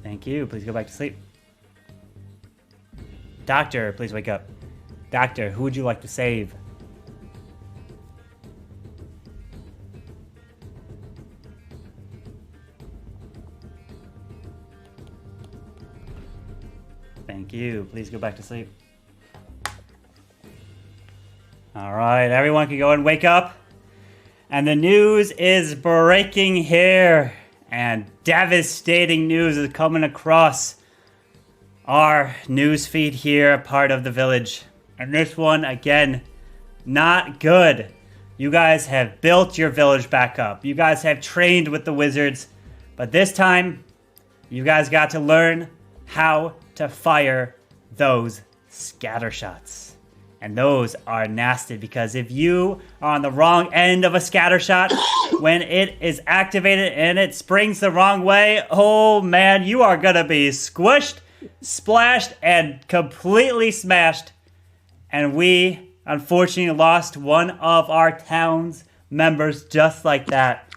Thank you. Please go back to sleep. Doctor, please wake up. Doctor, who would you like to save? Thank you. Please go back to sleep. All right, everyone can go and wake up. And the news is breaking here. And devastating news is coming across our news feed here, part of the village. And this one, again, not good. You guys have built your village back up. You guys have trained with the wizards. But this time, you guys got to learn how to fire those scatter shots. And those are nasty because if you are on the wrong end of a scatter shot, when it is activated and it springs the wrong way, oh man, you are going to be squished, splashed, and completely smashed. And we, unfortunately, lost one of our town's members just like that.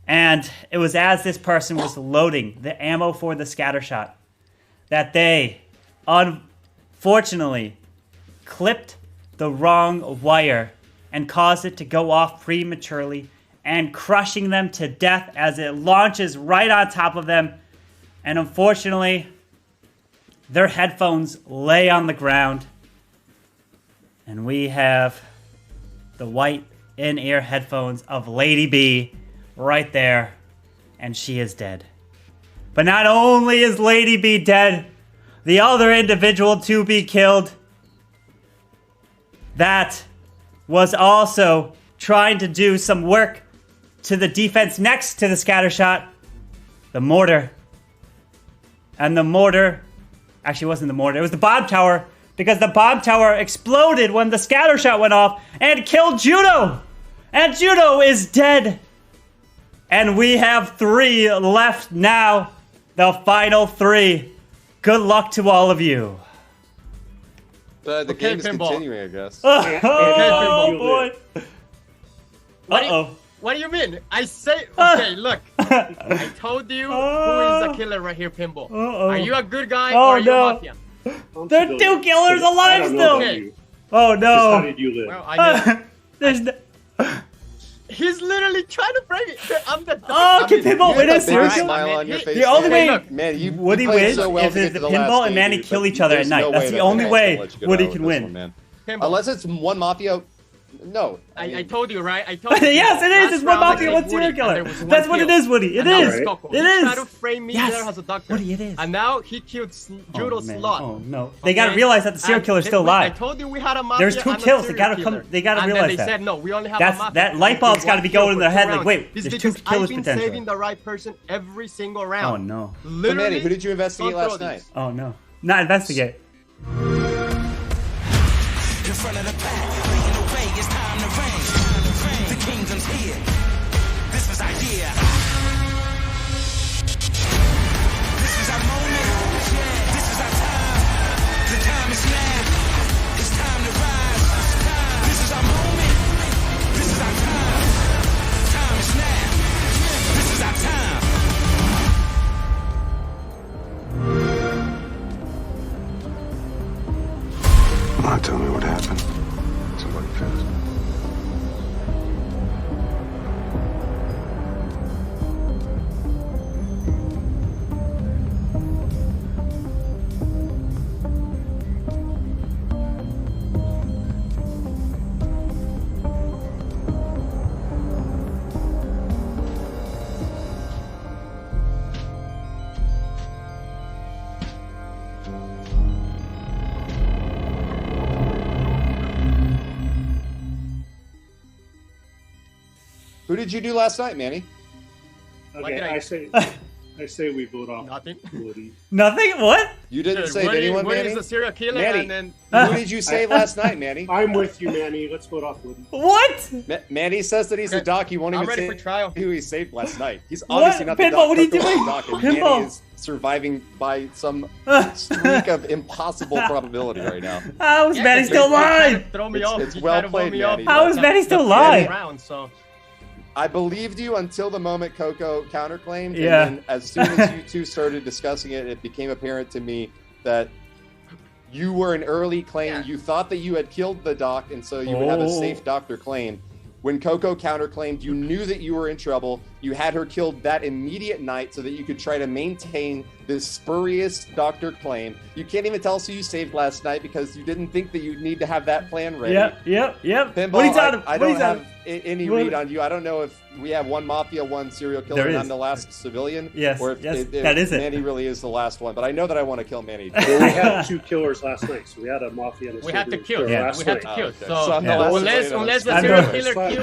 And it was as this person was loading the ammo for the scatter shot that they, unfortunately, clipped the wrong wire and caused it to go off prematurely and crushing them to death as it launches right on top of them. And unfortunately, their headphones lay on the ground. And we have the white in-ear headphones of Lady B right there. And she is dead. But not only is Lady B dead, the other individual to be killed, that was also trying to do some work to the defense next to the scattershot, the mortar. And the mortar, actually it wasn't the mortar, it was the bomb tower, because the bomb tower exploded when the scattershot went off and killed Judo. And Judo is dead. And we have 3 left now. The final 3. Good luck to all of you. The game is continuing, I guess. Oh, boy. What do you mean? I say, okay, look. I told you who is the killer right here, Pinball. Are you a good guy or are you a mafia? There are 2 killers alive still. Okay. Oh no. How did you live? Well, I know. There's no... He's literally trying to frame it. I'm the Oh, can Pinball win a serial smile killer? on your face. The only way Woody wins so well is if Pinball and Manny kill each other at night. That's the only way Woody can win. Unless it's one mafia. No. I told you, right? I told you. Yes, it is. It's one mafia, one serial killer. That's what it is, Woody. It is. It is. Try to frame me there as a doctor. Woody, it is. And now he killed Judo Slot. Oh no! They gotta realize that the serial killer's still alive. I told you we had a mafia. There's 2 kills. They gotta come. They gotta realize that. And then they said no. We only have a mafia. That light bulb's gotta be going in their head. Like, wait, it's there's 2 because killers I've been potentially. saving the right person every single round. Oh no! So Manny, who did you investigate last night? Oh no! Not investigate. In front of the pack, leading the way, it's time to reign. The kingdom's here. This is our year. This is our moment. This is our time. The time is now. It's time to rise. This is our moment. This is our time. Time is now. This is our time. Come on, tell me what happened. Somebody finish. Who did you do last night, Manny? Okay, I say we vote off Woody. Nothing? What? You didn't save anyone, Woody Manny? is a serial killer, Manny, and then who did you save last night, Manny? I'm with you, Manny. Let's vote off Woody. What? Manny says that he's a doc. He won't I'm even ready say for trial. who he saved last night. He's What? obviously not the Pinball, doc. what are you Coco's doing? the doc, and Pinball. Manny is surviving by some streak of impossible probability right now. How is Manny still alive? throw me off. It's You well tried to played, blow me off. Manny. How is Manny still alive? Round, so. I believed you until the moment Coco counterclaimed, Yeah. and then as soon as you two started discussing it, it became apparent to me that you were an early claim. Yeah. You thought that you had killed the doc, and so you would have a safe doctor claim. When Coco counterclaimed, you knew that you were in trouble. You had her killed that immediate night so that you could try to maintain this spurious doctor claim. You can't even tell us who you saved last night because you didn't think that you'd need to have that plan ready. Yep. Pinball, What are you talking I what are you don't have talking- any what- read on you. I don't know if we have one mafia, one serial killer, There and is. I'm the last civilian. Yes, or if, yes, if that is it. Manny really is the last one. But I know that I want to kill Manny. Well, we had 2 killers last night, so we had a mafia and a We had to serial kill. killer Yeah. last We had night. to kill. okay. So, So I'm the last unless the I'm serial the- killer Fine.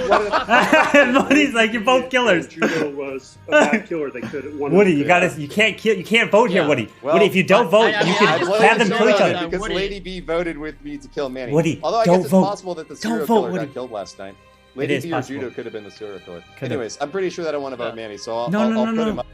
killed. Woody's like, you're both killers. Judo was a bad killer. They could have won. Woody, you can't vote here, Yeah. Woody. Well, Woody, if you don't vote, I you just can wanted have to them show kill each that other. Because Woody- Lady B voted with me to kill Manny. Woody, Although I don't guess it's vote. possible that the serial vote, killer Woody. got killed last night. It Lady is B or possible. Judo could have been the serial killer. Could've. Anyways, I'm pretty sure that I want to vote Manny, so I'll, No, I'll, no, I'll no, put no. him up.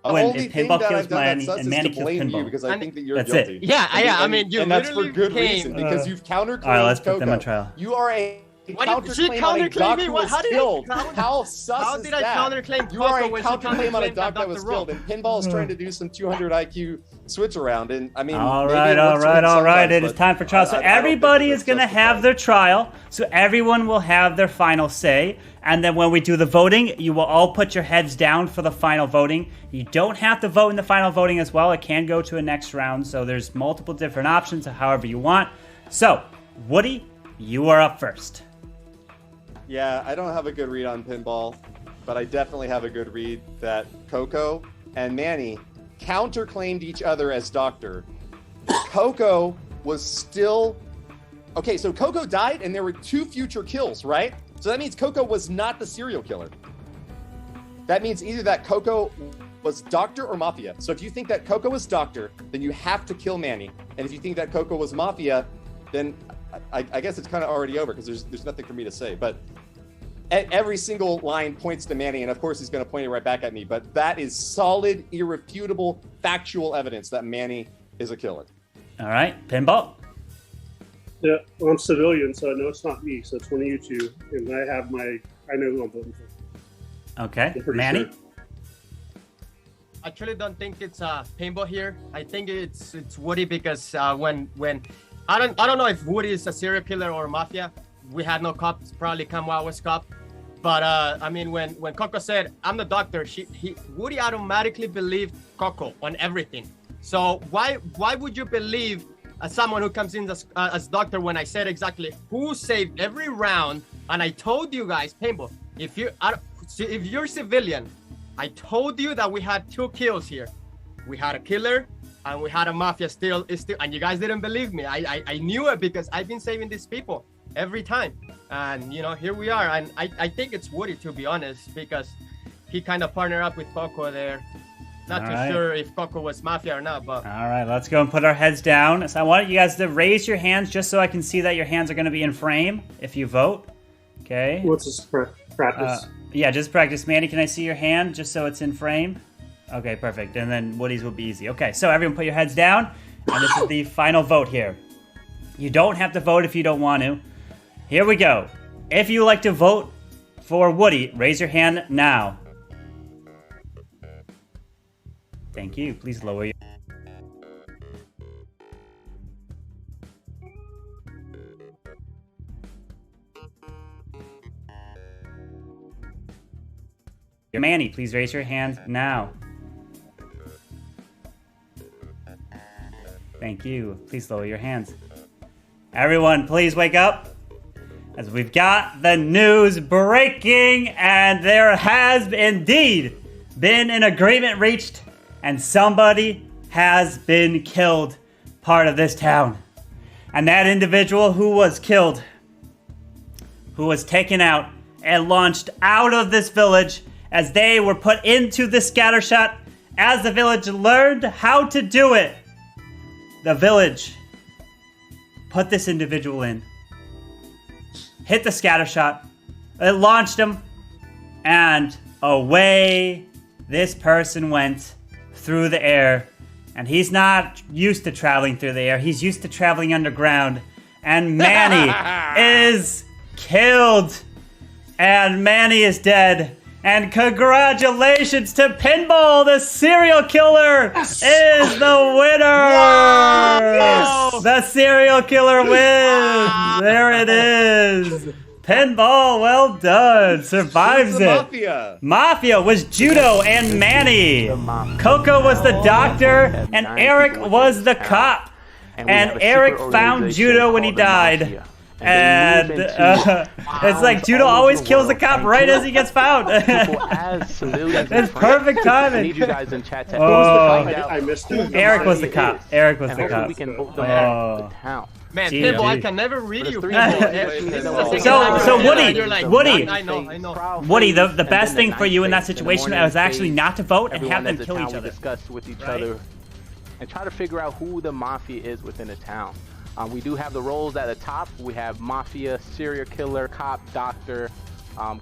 The When only if thing Pinball that kills I've done Manny that sus and is Manny to kills blame you Pinball. because I think that you're That's guilty. it. Yeah, And I mean, you and that's for literally good came- reason because you've counterclaimed All right, let's put Coco. them on trial. You are a She counterclaimed me. What? How did killed. I? How sus How is did that? I counterclaim You are Coco a when she counterclaim on a counterclaimed doc that was Dr. killed, and Pinball's trying to do some 200 IQ switch around, and I mean, All maybe right, it all works right, for him all right. sometimes, It is but time for trial. So I don't think everybody it's is going to have their trial. So everyone will have their final say. And then when we do the voting, you will all put your heads down for the final voting. You don't have to vote in the final voting as well. It can go to a next round. So there's multiple different options of however you want. So, Woody, you are up first. Yeah, I don't have a good read on Pinball, but I definitely have a good read that Coco and Manny counterclaimed each other as Doctor. Coco was still... Okay, so Coco died and there were 2 future kills, right? So that means Coco was not the serial killer. That means either that Coco was Doctor or Mafia. So if you think that Coco was Doctor, then you have to kill Manny. And if you think that Coco was Mafia, then I guess it's kind of already over because there's nothing for me to say. But every single line points to Manny, and of course he's going to point it right back at me. But that is solid, irrefutable, factual evidence that Manny is a killer. All right, Pinball. Yeah, well, I'm civilian, so I know it's not me. So it's one of you two, and I know who I'm voting for. Okay, Manny. Sure. I actually don't think it's Paintball here. I think it's Woody because when I don't know if Woody is a serial killer or mafia. We had no cops. Probably Kamwa was cop. But I mean, when Coco said I'm the doctor, Woody automatically believed Coco on everything. So why would you believe someone who comes in as doctor when I said exactly who saved every round? And I told you guys, Paintball, if you're civilian, I told you that we had 2 kills here. We had a killer and we had a mafia still, and you guys didn't believe me. I knew it because I've been saving these people every time. And here we are. And I think it's Woody, to be honest, because he kind of partnered up with Coco there. Not too sure if Coco was mafia or not, but... All right, let's go and put our heads down. So I want you guys to raise your hands just so I can see that your hands are going to be in frame if you vote. Okay. What's this practice? Yeah, just practice. Manny, can I see your hand just so it's in frame? Okay, perfect. And then Woody's will be easy. Okay, so everyone put your heads down. And this is the final vote here. You don't have to vote if you don't want to. Here we go. If you like to vote for Woody, raise your hand now. Thank you. Please lower your... Manny, please raise your hand now. Thank you. Please lower your hands. Everyone, please wake up. As we've got the news breaking, and there has indeed been an agreement reached, and somebody has been killed, part of this town. And that individual who was killed, who was taken out and launched out of this village as they were put into the scattershot, as the village learned how to do it, the village put this individual in, hit the scattershot, it launched him, and away this person went through the air. And he's not used to traveling through the air, he's used to traveling underground. And Manny is killed. And Manny is dead. And congratulations to Pinball, the serial killer is the winner! Yes! The serial killer wins! There it is! Pinball, well done! Survives it! Mafia! Mafia was Judo and Manny! Coco was the doctor, and Eric was the cop. And Eric found Judo when he died. And it's like Judo always kills the cop right as he gets found. It's perfect timing. I need you guys in chat to I missed it. Eric was the cop. Eric was the cop. We can vote them out of the town. Man, Pinball, I can never read you. So Woody, I know. Woody, the best thing for you in that situation was actually not to vote and have them kill each other. Discuss with each other and try to figure out who the mafia is within the town. We do have the roles at the top. We have mafia, serial killer, cop, doctor,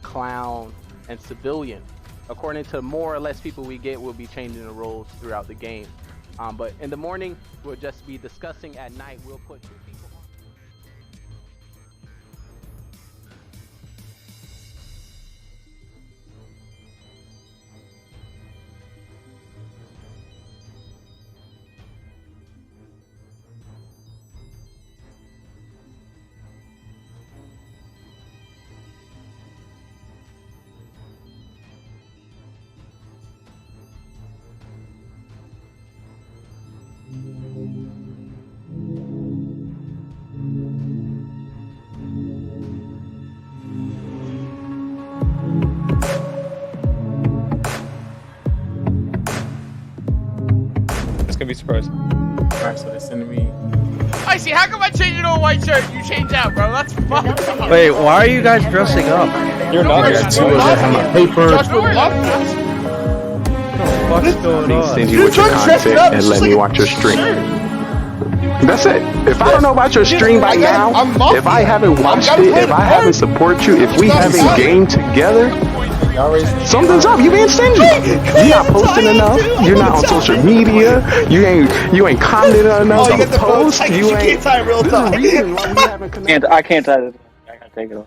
clown, and civilian. According to more or less people we get, we'll be changing the roles throughout the game. But in the morning, we'll just be discussing. At night, we'll put 2 people surprised. Alright, so they're sending me. I see. How come I change into a white shirt and you change out, bro? That's fucked up. Wait, why are you guys dressing up? You're not. I got two of them. My papers. What's going on? Send you with your content and let me watch your stream. That's it. If I don't know about your stream by now, if I haven't watched it, if I haven't supported you, if we haven't gamed together, something's up. You being stingy. You're not posting enough. You're not on social media. You ain't commenting enough on posts. You ain't. I can't tie this. I gotta take it off.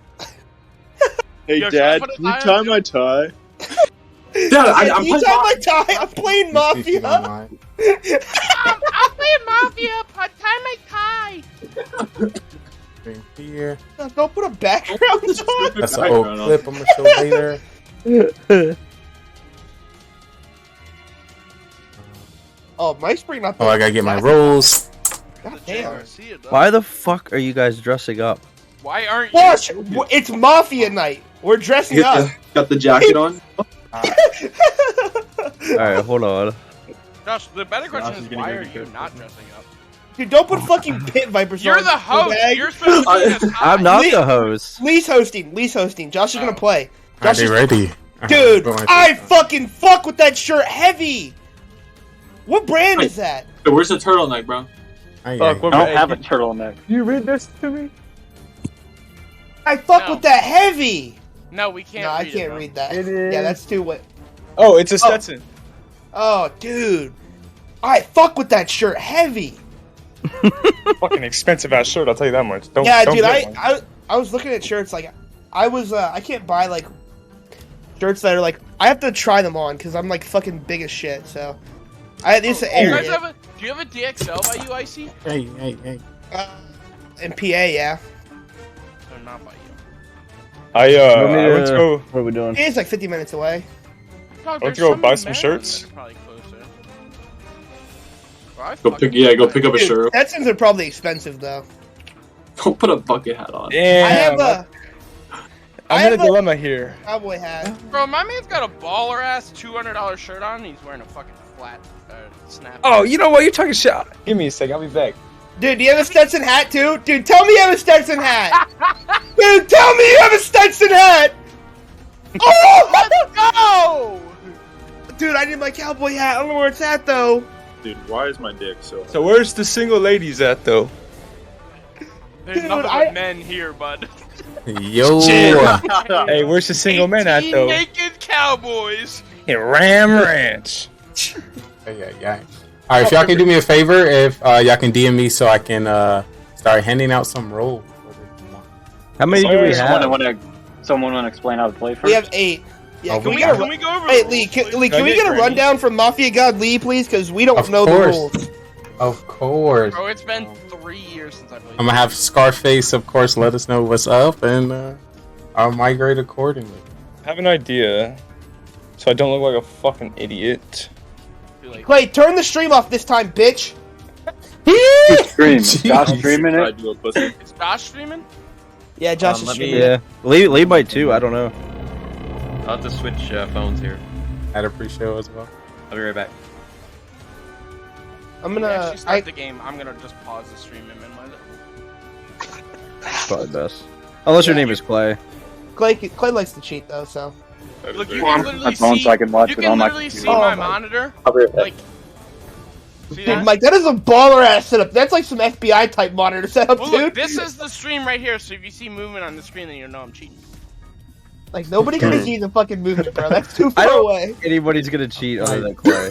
Hey, Dad, can you tie my tie? I'm you tie my tie. I'm playing Mafia. I'm playing Mafia. Tie my tie. Here. Don't put a background on. That's an old clip I'm gonna show later. Oh, Mike's bringing up. Oh, I gotta get my rolls. God damn. Why the fuck are you guys dressing up? Why aren't you? Watch, it's Mafia night. We're dressing up. Got the jacket on. Alright, hold on. Josh, the better question is why are you not dressing up? Dude, don't put fucking pit vipers on. You're the host. You're supposed to be this high. I'm not the host. Lee's hosting. Josh is gonna play. Josh Are they ready? Dude, I fucking fuck with that shirt heavy. What brand is that? So where's the turtleneck, bro? I don't have a turtleneck. You read this to me? I fuck with that heavy. No, we can't. No, I can't read that. It is. Yeah, that's too wet. Oh, it's a Stetson. Oh, dude. I fuck with that shirt heavy. Fucking expensive ass shirt, I'll tell you that much. Don't, yeah, don't dude, get one. I was looking at shirts like I can't buy like shirts that are like I have to try them on because I'm like fucking big as shit. So this do area. you have a DXL by you, Icy? Hey. In PA, yeah. No, not by you. I went to go. What are we doing? It's like 50 minutes away. I went to go buy some shirts. Go pick up a shirt. Stetsons are probably expensive though. Don't put a bucket hat on. Damn. I'm in a dilemma here. Cowboy hat. Bro, my man's got a baller ass $200 shirt on. And he's wearing a fucking flat snap. Oh, you know what? You're talking shit. Give me a sec. I'll be back. Dude, do you have a Stetson hat too? Dude, tell me you have a Stetson hat. Dude, tell me you have a Stetson hat. Oh, let's go. Dude, I need my cowboy hat. I don't know where it's at though. Dude, why is my dick so? So where's the single ladies at though? There's nothing but men here, bud. Yo. Hey, where's the single men at though? Naked cowboys. In Ram Ranch. Yeah. Alright, if y'all can do me a favor, if y'all can DM me so I can start handing out some rolls. How many do we have? Someone want to explain how to play first? We have 8. Yeah, can we go over? Hey, Lee, can we get a rundown from Mafia God Lee, please? Because we don't know the rules. Of course. Bro, it's been 3 years since I played. I'm gonna have Scarface, of course, let us know what's up, and I'll migrate accordingly. I have an idea, so I don't look like a fucking idiot. Clay, turn the stream off this time, bitch. Stream. Is Josh streaming it? Is Josh streaming? Yeah, Josh is streaming. Yeah, Lee might too. I don't know. I'll have to switch phones here. I'd appreciate it as well. I'll be right back. I'm gonna start the game. I'm gonna just pause the stream and minimize it. Probably best. Unless your name is Clay. Clay likes to cheat though, so. Look, you can literally see. So I can watch you it can on my literally see my monitor. I'll be right back. Like, see that? Mike, that is a baller ass setup. That's like some FBI type monitor setup, dude. Look, this is the stream right here. So if you see movement on the screen, then you know I'm cheating. Like nobody can see the fucking movement, bro. That's too far away. Anybody's gonna cheat other than Clay.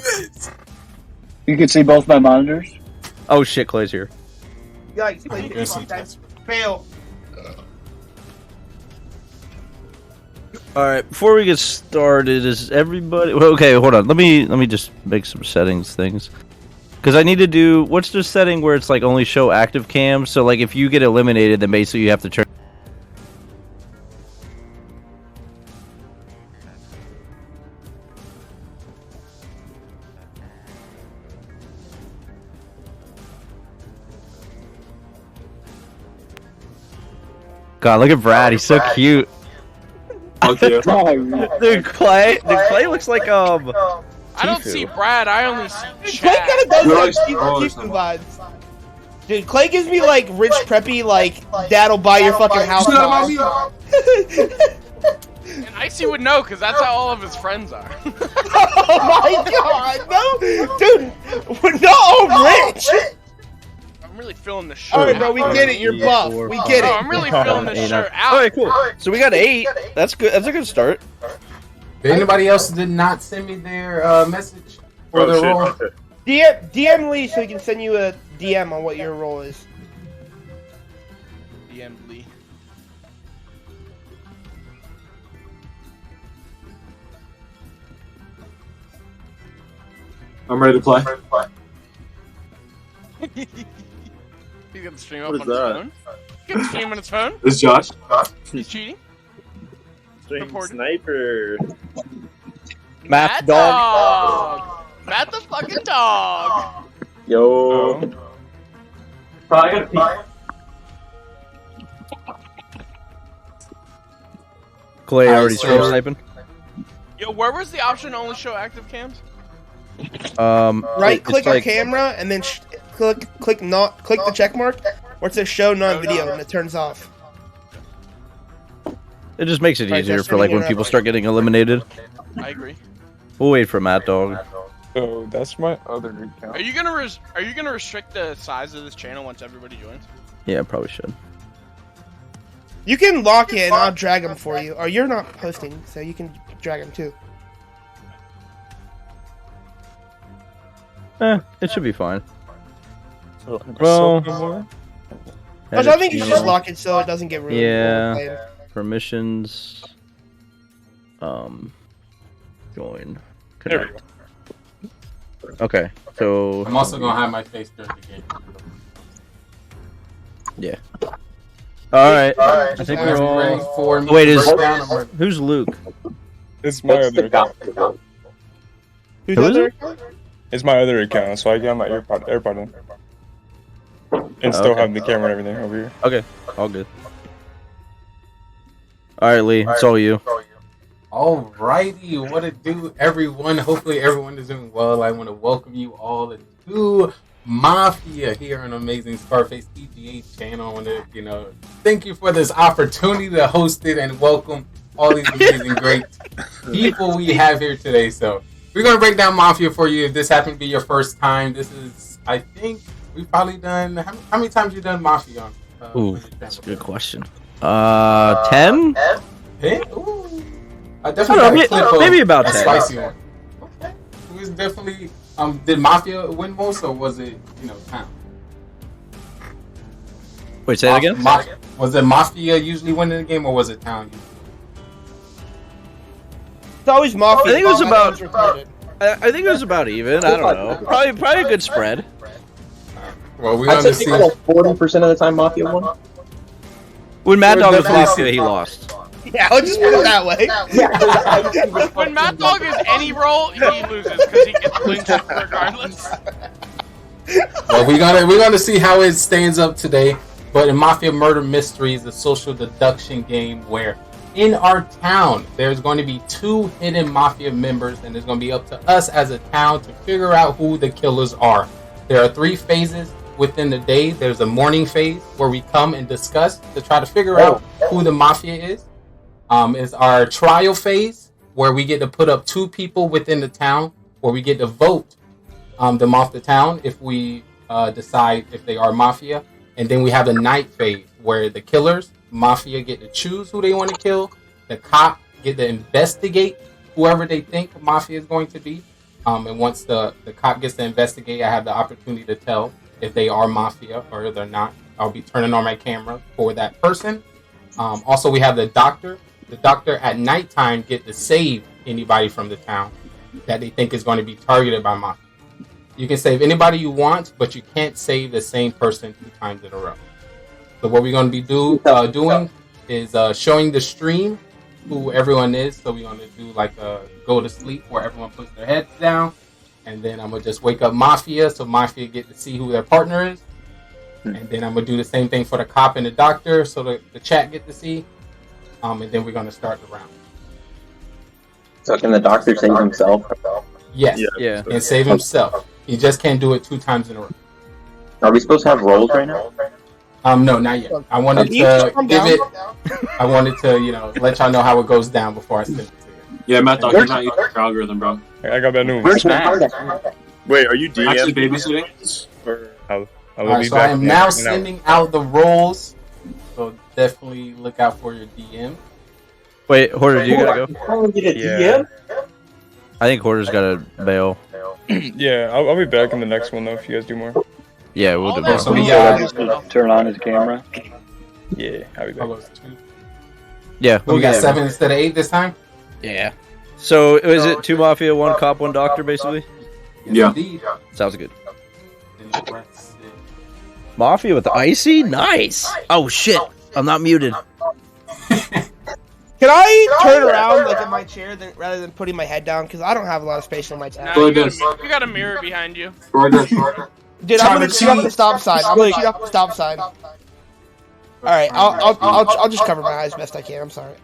You can see both my monitors. Oh shit, Clay's here. Yikes! Guys, fail. All right, before we get started, is everybody okay? Hold on, let me just make some things, because I need to do what's the setting where it's like only show active cam. So like if you get eliminated, then basically you have to turn. God, look at Brad. He's so cute. Okay. Dude, Clay looks like I Tifu? I don't see Brad. I only see Clay Chad. kind of does like Tifu vibes. Dude, Clay gives me like rich preppy, like dad'll buy your fucking house. And Icy would know because that's how all of his friends are. Oh my god, no, dude, we're not all rich. I'm really feeling the shirt. All right, bro, we get it. You're buff. We get it. I'm really feeling this shirt out. Alright, cool. So we got 8. That's good. That's a good start. If anybody else did not send me their message for their role, DM Lee so he can send you a DM on what your role is. DM Lee. I'm ready to play. He's gonna stream What up is on his that? phone. He's gonna stream on his phone. This is Josh. He's cheating. Sniper. Matt Dog. Matt the fucking dog. Yo. I gotta pee. Clay already stream sniping. Yo, where was the option to only show active cams? Right click it's our like- camera and then click the check mark where it says show non-video and it turns off. It just makes it Right, easier that's for like what when we're people at. start getting eliminated. I agree. We'll wait for Matt Dog. So that's my other account. Are you gonna restrict the size of this channel once everybody joins? Yeah, probably should. You can lock it and I'll drag them for you. Or you're not posting, so you can drag them too. It should be fine. Well, Actually, I think you should just lock it so it doesn't get ruined. Yeah. Permissions. Join. Connect. Okay, so I'm also gonna have my face during the game. yeah. All right. I think we're Ready all. for me Wait, to is break down? I'm ready. who's Luke? It's my other account. Who's Who is other it? account? It's my other account, so I got my AirPod in. And still Okay. have the camera and everything over here. Okay, all good. All right, Lee, it's all you. Alrighty, what it do, everyone? Hopefully everyone is doing well. I want to welcome you all to Mafia here on Amazing Scarface PGA channel. I want to, thank you for this opportunity to host it and welcome all these amazing, great people we have here today. So we're going to break down Mafia for you. If this happened to be your first time, this is, I think, we've probably done, how many times you done Mafia on? Ooh, that's a good question. 10? 10? Ooh. I I definitely don't know, got a clip of maybe about a 10. spicy one. Okay. It was definitely, did Mafia win most or was it, Town? Wait, say that again? Was it Mafia usually winning the game or was it Town? It's always Mafia. I think it was about. Retarded. I think it was about even. I don't know. Probably a good spread. Well, we I'd say understand. like 40% of the time Mafia won. When Mad Dog was definitely- Mafia, he lost. Yeah, I'll just put it that way. When Matt Dog is any role, he loses because he gets lynched regardless. Well, we're gonna see how it stands up today. But in Mafia Murder Mysteries, the social deduction game where in our town there's going to be 2 hidden Mafia members, and it's going to be up to us as a town to figure out who the killers are. There are 3 phases within the day. There's a morning phase where we come and discuss to try to figure out who the Mafia is. Is our trial phase where we get to put up 2 people within the town where we get to vote them off the town if we decide if they are Mafia. And then we have the night phase where the killers, Mafia, get to choose who they want to kill. The cop get to investigate whoever they think Mafia is going to be. And once the cop gets to investigate, I have the opportunity to tell if they are Mafia or if they're not. I'll be turning on my camera for that person. Also, we have the doctor. The doctor at nighttime get to save anybody from the town that they think is going to be targeted by Mafia. You can save anybody you want, but you can't save the same person 2 times in a row. So what we're going to be doing is showing the stream who everyone is. So we're going to do like a go to sleep where everyone puts their heads down. And then I'm going to just wake up Mafia so Mafia get to see who their partner is. And then I'm going to do the same thing for the cop and the doctor so the chat get to see. And then we're going to start the round. So can the doctor save himself? Yes. Yeah. And save himself. He just can't do it 2 times in a row. Are we supposed to have rolls right now? No, not yet. I wanted to give it. I wanted to, let y'all know how it goes down before I send it to you. Yeah, Matt Dog, you're not using the algorithm, bro. I got bad news. Where's Matt? Wait, are you DM? Actually babysitting? Or I'll Alright, be so back I am next now hour. sending out the rolls. So definitely look out for your DM. Wait, Hoarder, you gotta go? Yeah. I think Hoarder's gotta bail. Yeah, I'll be back in the next one though if you guys do more. Yeah, we'll do So more. we turn on his camera. Yeah, I'll be back. Yeah, We got 7 instead of 8 this time? Yeah. So, is it 2 Mafia, 1 Cop, 1 Doctor, basically? Yeah. Indeed. Sounds good. Mafia with Icy? Nice! Oh shit, I'm not muted. Can I turn around like in my chair rather than putting my head down? Because I don't have a lot of space on my tab. No, you got a mirror behind you. Dude, I'm gonna cheat off the stop sign. I'm gonna cheat off the stop sign. All right, I'll just cover my eyes best I can. I'm sorry.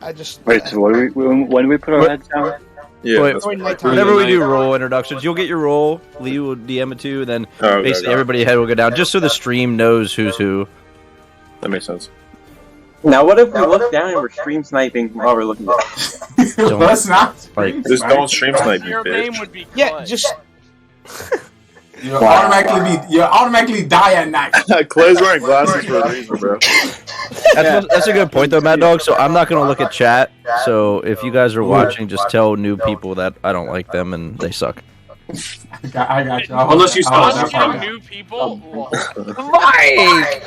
Wait, so what do when do we put our heads down? Yeah. Wait, whenever we do role introductions, you'll get your role. Lee will DM it too, and then basically everybody's head will go down, just so the stream knows who's who. That makes sense. Now, what if we look down and we're stream sniping while we're looking at Let's not. Just don't stream snipe you, Your name bitch. would be Yeah, just. You'll automatically die at night. Clay's wearing glasses for a reason, bro. That's a good point though, Mad Dog. So I'm not gonna look at chat. So if you guys are watching, just tell new people that I don't like them and they suck. I got you. Unless you saw Unless you know new people. Mike!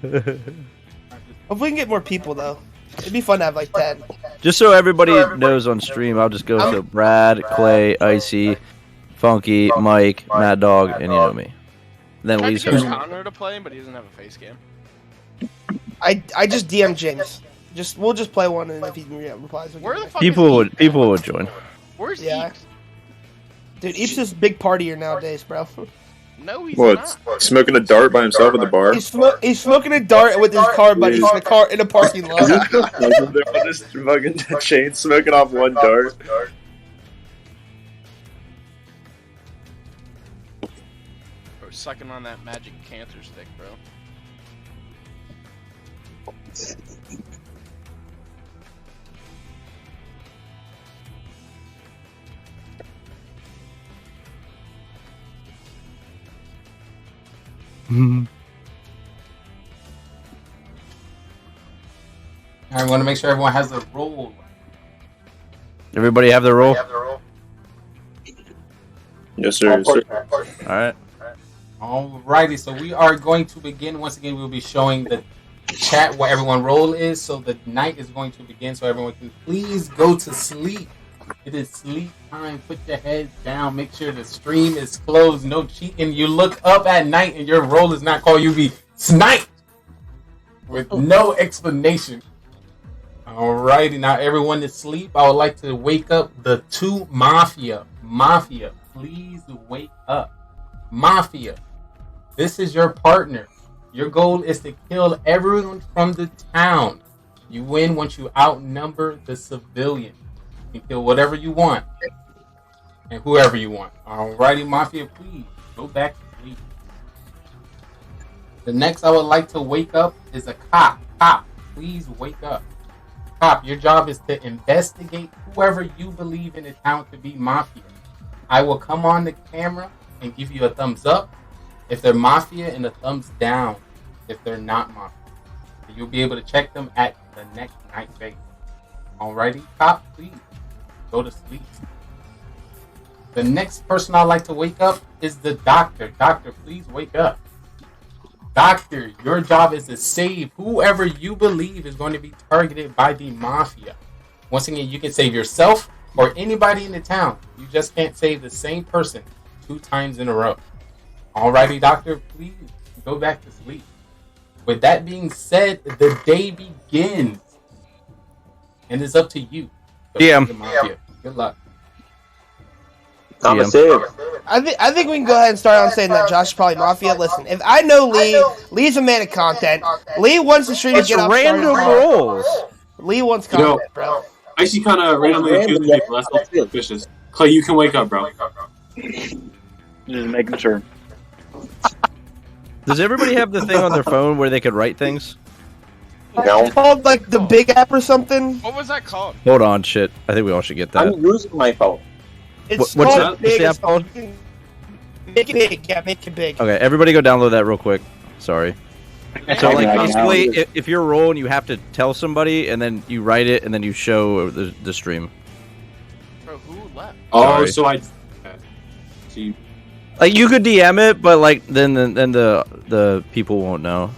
If we can get more people though, it'd be fun to have like 10. Just so everybody knows on stream, I'll just go to Brad, Clay, Icy, Funky, Mike, Mad Dog, and you know me. Then I Lee's tried to get hosting. Connor to play him, but he doesn't have a face cam. I just DM James. We'll just play one, and if he replies, Where the fuck People would join. Where's Eeps? Dude, Eeps is a big partier nowadays, bro. No, he's What? Smoking a dart by himself at the bar? He's smoking a dart with his car buddies in a parking lot. They're all just fucking chain smoking off one dart. Bro, sucking on that magic cancer stick, bro. I want to make sure everyone has a role. Everybody have their role? Yes, sir. Yes, sir. Alright. Alrighty, so we are going to begin. Once again, we'll be showing the chat what everyone's role is. So the night is going to begin, so everyone can please go to sleep. It is sleep time. Put your heads down. Make sure the stream is closed. No cheating. You look up at night and your role is not called. You be sniped with no explanation. Alrighty, now everyone is asleep. I would like to wake up the 2 Mafia. Mafia, please wake up. Mafia, this is your partner. Your goal is to kill everyone from the town. You win once you outnumber the civilian. You can kill whatever you want and whoever you want. Alrighty, Mafia, please go back to sleep. The next I would like to wake up is a cop. Cop, please wake up. Cop, your job is to investigate whoever you believe in the town to be Mafia. I will come on the camera and give you a thumbs up if they're Mafia and a thumbs down if they're not Mafia. You'll be able to check them at the next night base. Alrighty, cop, please go to sleep. The next person I'd like to wake up is the doctor. Doctor, please wake up. Doctor, your job is to save whoever you believe is going to be targeted by the Mafia. Once again, you can save yourself or anybody in the town. You just can't save the same person 2 times in a row. Alrighty, Doctor, please go back to sleep. With that being said, the day begins. And it's up to you. DM. Good luck. I'm a save. I think we can go ahead and start on saying that Josh is probably Mafia. Listen, if I know Lee's a man of content. Lee wants the stream to get off. Random rolls. Lee wants content, bro. Icy kind of randomly accusing people. That's not suspicious. Clay, you can wake up, bro. Just making sure. Does everybody have the thing on their phone where they could write things? No. It's called like the Big App or something. What was that called? Hold on, shit. I think we all should get that. I'm using my phone. It's What's called that? Big. What's the app called? Make it big. Yeah, make it big. Okay, everybody go download that real quick. Sorry. So like Yeah, basically, if you're rolling, you have to tell somebody, and then you write it, and then you show the stream. Bro, who left? Oh, Sorry. so I. See. Like you could DM it, but like then the people won't know.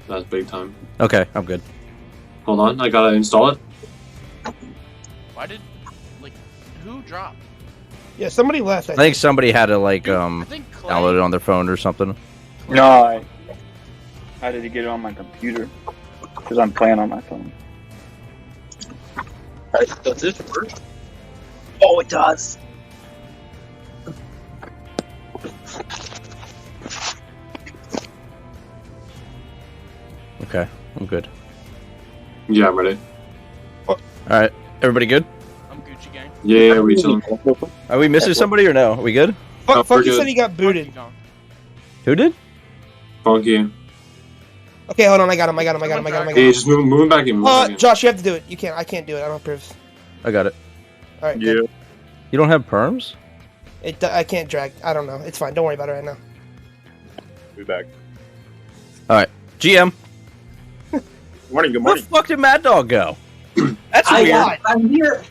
That's big time. Okay, I'm good. Hold on, I gotta install it. Why did who dropped? Yeah, somebody left. I think somebody had to like download it on their phone or something. No, I had to get it on my computer because I'm playing on my phone. Does this work? Oh, it does. Okay, I'm good. Yeah, I'm ready. All right, everybody good? I'm Gucci gang. Yeah, we chilling. Are we missing somebody or no? Are we good? Funky said he got booted. Who did? Funky. Okay, hold on. I got him. Yeah, just move him back in. Josh, you have to do it. You can't. I can't do it. I don't have proofs. I got it. All right. Good. You don't have perms? I can't drag. I don't know. It's fine. Don't worry about it right now. Be back. All right, GM. Good morning. Good Where morning. the fuck did Mad Dog go? That's weird. I'm here.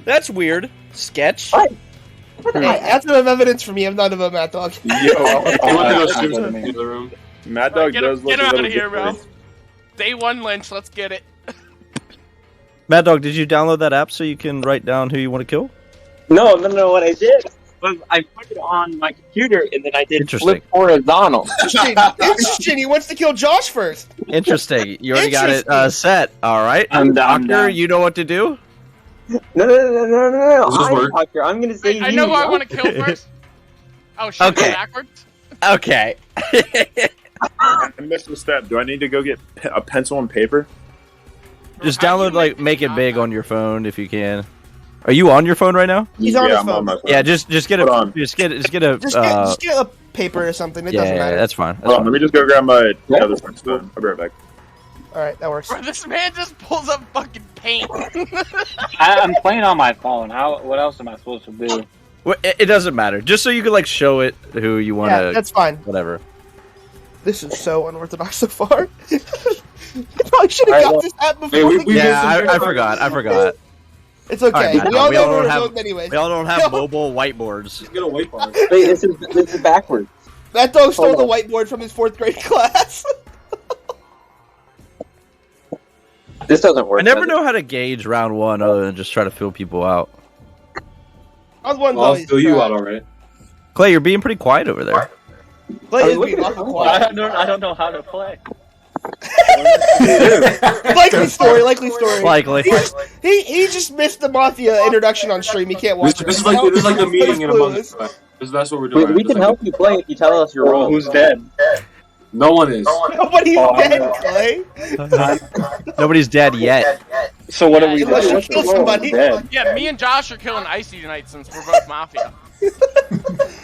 That's weird. Sketch. Hey, that's enough evidence for me. I'm not about Mad Dog. Mad Dog does look Get a him out little of here, bro. different. Day one Lynch, let's get it. Mad Dog, did you download that app so you can write down who you want to kill? No. What I did was I put it on my computer and then I did flip horizontal. Interesting. He wants to kill Josh first. Interesting. You already got it set. All right. I'm Doctor, done. you know what to do? No. Does this I'm work? Doctor. I'm gonna say I know who I want to kill first. Oh shit, Okay. backwards? Okay. I missed a step. Do I need to go get a pencil and paper? Just download, like, make it big on your phone if you can. Are you on your phone right now? He's on his I'm phone. on my phone. Yeah, just get a just get a Just get a paper or something. It yeah, doesn't matter. that's fine. That's Hold on, fine. let me just go grab my other phone's phone. I'll be right back. All right, that works. Bro, this man just pulls up fucking paint. I'm playing on my phone. What else am I supposed to do? Well, it doesn't matter. Just so you can like show it who you want to. Yeah, that's fine. Whatever. This is so unorthodox so far. I probably should have got this app before. I forgot. I forgot. It's okay. Right, we all know don't we're have, alone anyways. We all don't have mobile whiteboards. Just get a whiteboard. Wait, this is backwards. That dog stole the whiteboard from his 4th grade class. This doesn't work. I never know how to gauge round one other than just try to fill people out. I was one I'll fill you out, alright. Clay, you're being pretty quiet over there. Clay is being awful quiet. I don't know how to play. Likely story. Likely. He just missed the Mafia introduction on stream. He can't watch it. This is like the meeting in Among Us. That's what we're doing. We can help you play if you tell us your role. Who's dead? No one is. Nobody's dead, Clay. Nobody's dead yet. So what are we Unless doing? you kill somebody. Yeah, me and Josh are killing Icy tonight since we're both Mafia.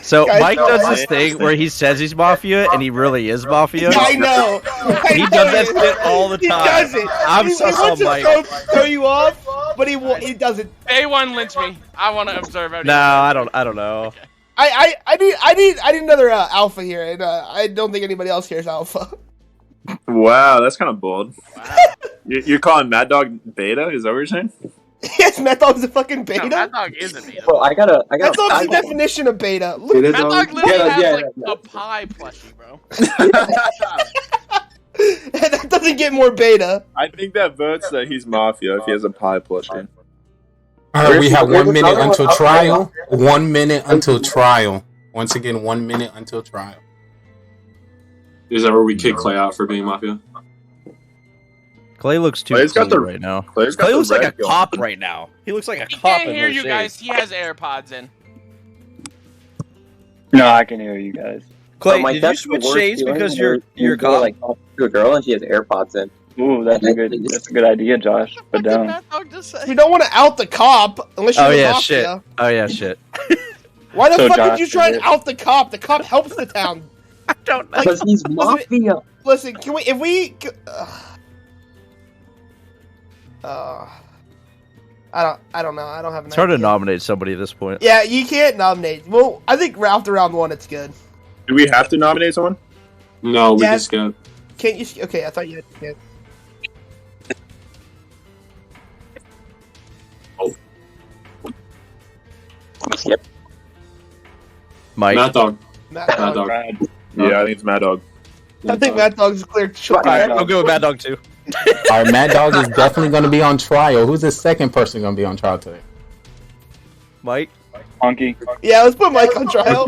So Guys, Mike no does way. this thing where he says he's Mafia and he really is Mafia. Yeah, I know. He does that shit all the time. He does it. I'm he sus wants on Mike. to throw you off, but he doesn't. Day one Lynch me. I want to observe everything. No, I don't know. I need another alpha here, and I don't think anybody else here is alpha. Wow, that's kind of bold. Wow. You're calling Mad Dog beta? Is that what you're saying? Yes, Mad Dog's a fucking beta. No, Mad Dog is a beta. Well, I gotta. That's the definition of beta. Mad Dog literally has a pie plushie, bro. That doesn't get more beta. I think that votes that he's Mafia if he has a pie plushie. Alright, we have 1 minute until trial. 1 minute until trial. Once again, 1 minute until trial. Is that where we kick Clay out for being Mafia? Clay looks too Clay's got clean the- right now. Clay's got Clay the looks like a red going. cop right now. He looks like a He cop. can't in hear those you shades. guys. He has AirPods in. No, I can hear you guys. Clay, Mike, did you that's the switch worst shades feeling because when you're a you go, cop? like talk to a girl and she has AirPods in. Ooh, that's a good idea, Josh. But don't. We don't want to out the cop unless you're Oh the yeah, mafia. shit. Oh yeah, shit. Why the So fuck would Josh you try is and it. out the cop? The cop helps the town. I don't know. Because he's mafia. Listen, can we? If we, I don't know. I don't have an It's hard to idea. nominate somebody at this point. Yeah, you can't nominate. Well, I think after round 1, it's good. Do we have to nominate someone? No, we Yeah. just go. Can't you? Okay, I thought you had to. Yep. Mike. Mad Dog. Mad Mad Dog. Dog. Yeah, I think it's Mad Dog. I think Mad Dog's clear. I'll go with Mad Dog too. All right, Mad Dog is definitely going to be on trial. Who's the second person going to be on trial today? Mike. Honky. Yeah, let's put Mike on trial.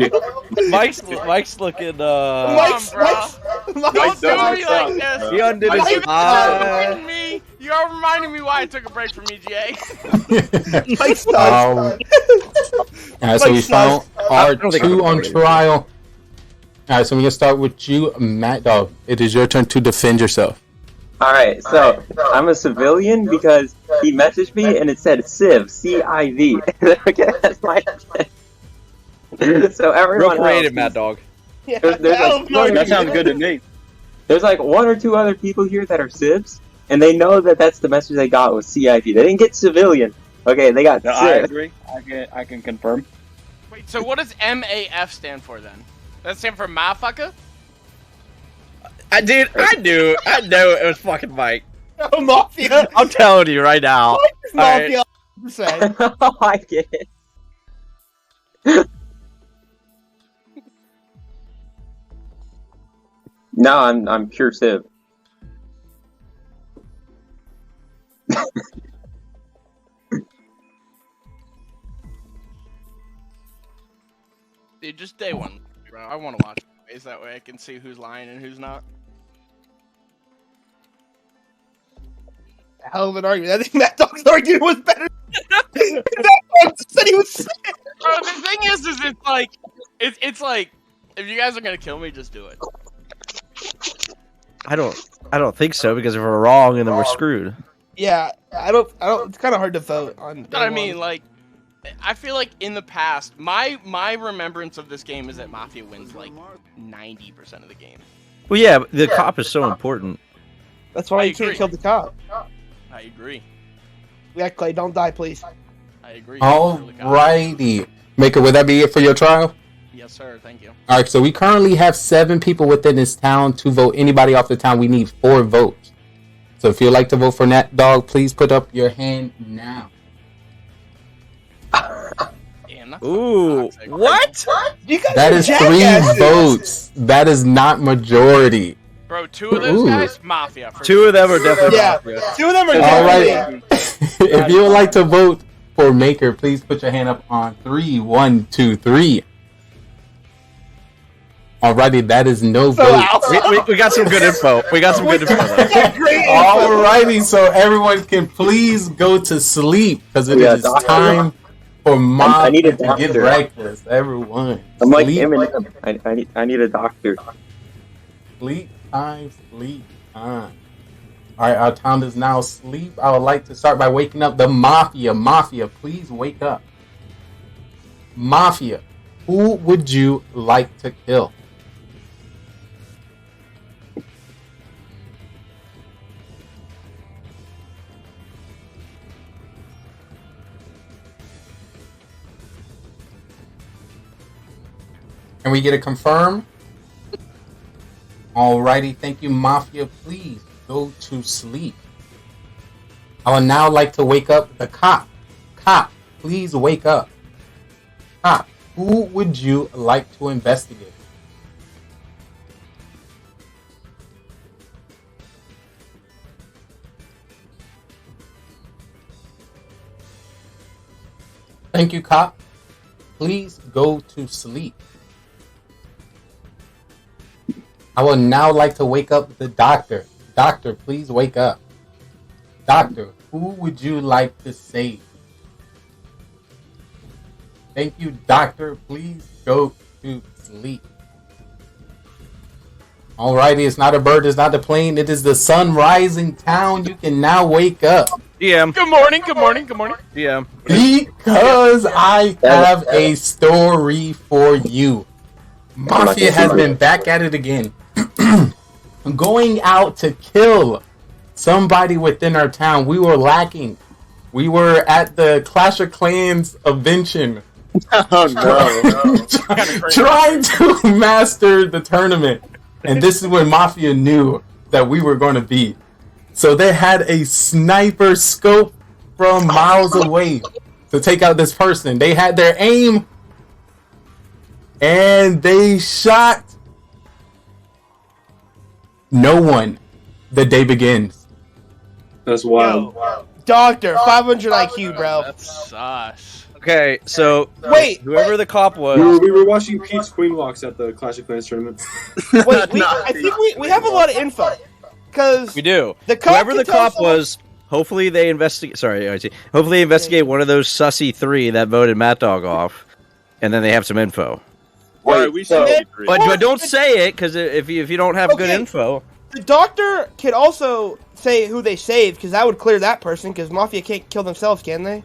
Mike's looking. Mike's Don't do me like this. He undid his eye. You are reminding me why I took a break from EGA. Mike's All right, so we found R2 on trial. All right, so we're going to start with you, Mad Dog. It is your turn to defend yourself. Alright, so I'm a civilian because he messaged me and it said Civ, C-I-V. Okay, that's my So everyone Real creative, else, Mad Dog. there's like That sounds good to me. There's like 1 or 2 other people here that are civs, and they know that that's the message they got was CIV. They didn't get civilian. Okay, they got No, I civ. agree. I can confirm. Wait, so what does MAF stand for then? That stand for motherfucker? I knew it was fucking Mike. Oh, Mafia. I'm telling you right now. Mafia. Oh, I get it. No, I'm pure civ. Dude, just day one, bro. I want to watch it. That way I can see who's lying and who's not. Hell of an argument. I think Mad Dog's argument was better. Mad Dog said he was sick. Bro, the thing is it's like, if you guys are gonna kill me, just do it. I don't think so, because if we're wrong and then we're screwed. Yeah, I don't. It's kind of hard to vote on. But I mean, like, I feel like in the past, my remembrance of this game is that Mafia wins like 90% of the game. Well, yeah, but the cop is so important. That's why you can't kill the cop. I agree. Yeah, Clay, don't die, please. I agree. Alrighty. Maker, would that be it for your trial? Yes, sir. Thank you. Alright, so we currently have 7 people within this town. To vote anybody off the town, we need 4 votes. So if you'd like to vote for Nat Dog, please put up your hand now. Ooh, what? You guys That are is 3 jackasses. votes. That is not majority. Bro, 2 of those guys, Mafia. 2 of them are definitely Yeah, Mafia. 2 of them are Alright. definitely. If you would like to vote for Maker, please put your hand up on 3. 1, 2, 3. Alrighty, that is no vote. We got some good info. We got some good info. Alrighty, so everyone can please go to sleep because it is time for Mob I need a to get doctor. breakfast. Everyone, I'm like sleep. Eminem. I need a doctor. Sleep time, sleep time. Alright, our town is now asleep. I would like to start by waking up the Mafia. Mafia, please wake up. Mafia, who would you like to kill? Can we get a confirm? Alrighty, thank you, Mafia. Please go to sleep. I would now like to wake up the cop. Cop, please wake up. Cop, who would you like to investigate? Thank you, cop. Please go to sleep. I would now like to wake up the doctor. Doctor, please wake up. Doctor, who would you like to save? Thank you, doctor. Please go to sleep. Alrighty, it's not a bird, it's not a plane, it is the sun rising town. You can now wake up. DM. Good morning, good morning, good morning. DM. Because I have a story for you. Mafia has been back at it again. Going out to kill somebody within our town. We were lacking. We were at the Clash of Clans convention. Oh no. Trying to master the tournament. And this is when Mafia knew that we were going to be. So they had a sniper scope from miles away to take out this person. They had their aim. And they shot no one. The day begins. That's wild. Doctor, 500 IQ, bro. That's sus. Okay, so Wait, whoever the cop was, We were watching Pete's Queen Walks at the Clash of Clans tournament. Wait, I think we have a lot of info. Because we do. The cop Whoever can the tell cop someone- was, hopefully they investigate. Sorry, I see. Hopefully they investigate one of those sussy 3 that voted Matt Dog off, and then they have some info. Alright, we saw But don't say it, because if you don't have good info, The doctor can also say who they saved, because that would clear that person, because Mafia can't kill themselves, can they?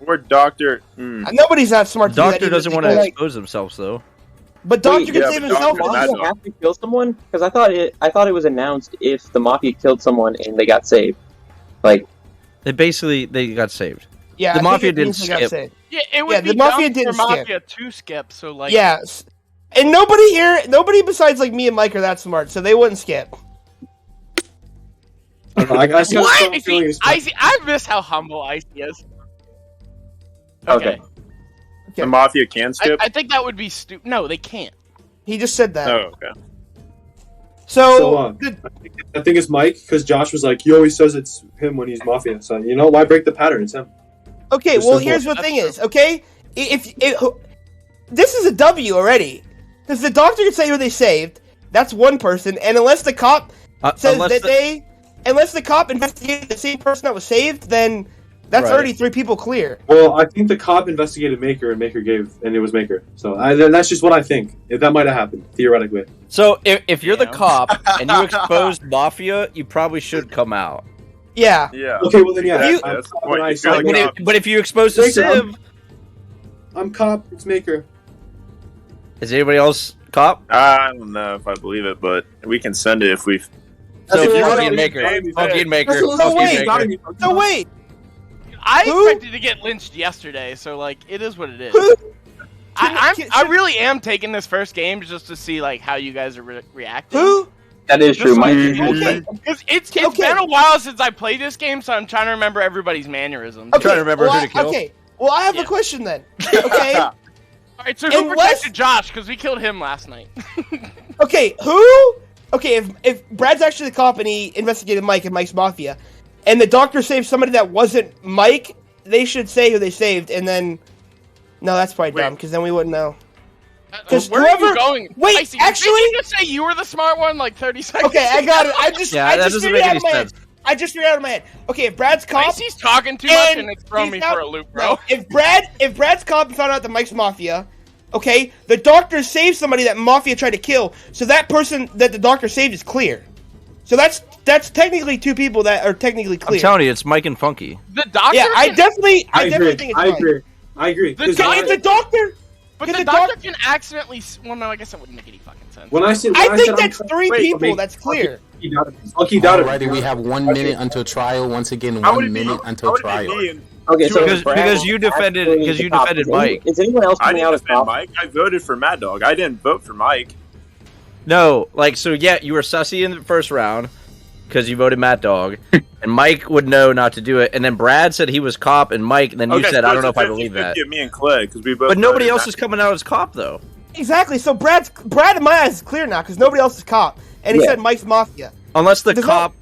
Or Doctor. Nobody's that smart to do that Doctor either. doesn't They want can, to like- expose themselves though. But Doctor can save himself. Does Mafia have to kill someone? Because I thought it was announced if the Mafia killed someone and they got saved. Like They got saved. Yeah, the I think Mafia it didn't means they got skip. saved. Yeah, it would Yeah, be the Mafia dumb didn't for skip. Mafia to skip, so like... Yes. And nobody besides like me and Mike are that smart, so they wouldn't skip. What? I miss how humble Icy is. Okay. The Mafia can skip? I think that would be stupid. No, they can't. He just said that. Oh, okay. So, I think it's Mike, because Josh was like, he always says it's him when he's Mafia. So, why break the pattern? It's him. okay, It's well, simple. here's what the thing is, okay? If this is a W already. Because the doctor can say who they saved, that's one person, and unless the cop says unless the cop investigated the same person that was saved, then that's Right. already 3 people clear. Well, I think the cop investigated Maker, and Maker and it was Maker. So, that's just what I think. That might have happened, theoretically. So if you're the cop and you exposed Mafia, you probably should come out. Yeah. Yeah. Okay, well then, yeah. That's the point. But if you expose the Maker, Civ, I'm cop. It's Maker. is anybody else cop? I don't know if I believe it, but we can send it if we. So if you're fucking Maker, fucking Maker, fucking Maker. So wait. I expected to get lynched yesterday, so like it is what it is. I really am taking this first game just to see like how you guys are reacting. Who? that is true, Mike. Because it's been a while since I played this game, so I'm trying to remember everybody's mannerisms. Okay, Okay, well, I have a question then. Okay. Alright, so who protected Josh? Because we killed him last night. Okay, who? Okay, if Brad's actually the cop and he investigated Mike and Mike's Mafia, and the doctor saved somebody that wasn't Mike, they should say who they saved, and then... No, that's probably dumb, because then we wouldn't know. Where are you going? Wait, Icy, actually... did you just say you were the smart one like 30 seconds Okay, I got it. I just doesn't figured make it out any in my head. sense. I just figured it out in my head. Okay, if Brad's cop... Icy's talking too much and it's throwing me for a loop, bro. No, if Brad's cop found out that Mike's Mafia, okay, the doctor saved somebody that Mafia tried to kill, so that person that the doctor saved is clear. So that's technically 2 people that are technically clear. I'm telling you, it's Mike and Funky. The doctor. Yeah, I definitely agree. think it's I Mike. agree. I agree. It's the doctor. But the doctor can accidentally. Well, no, I guess that wouldn't make any fucking sense. I think that's 3 people. That's clear. I'll keep that. Alrighty, we have 1 minute until trial. Once again, 1 minute until trial. Okay, so because you defended Mike. Is anyone else I coming out didn't as defend cop? Mike. I voted for Mad Dog. I didn't vote for Mike. No, you were sussy in the first round because you voted Matt Dog, and Mike would know not to do it. And then Brad said he was cop, and Mike. And then you said, "I don't know if I believe that." Me and Clay, because we both. But nobody voted else Matt. is coming out as cop though. Exactly. So Brad in my eyes is clear now because nobody else is cop, and he said Mike's Mafia. Unless there's Brad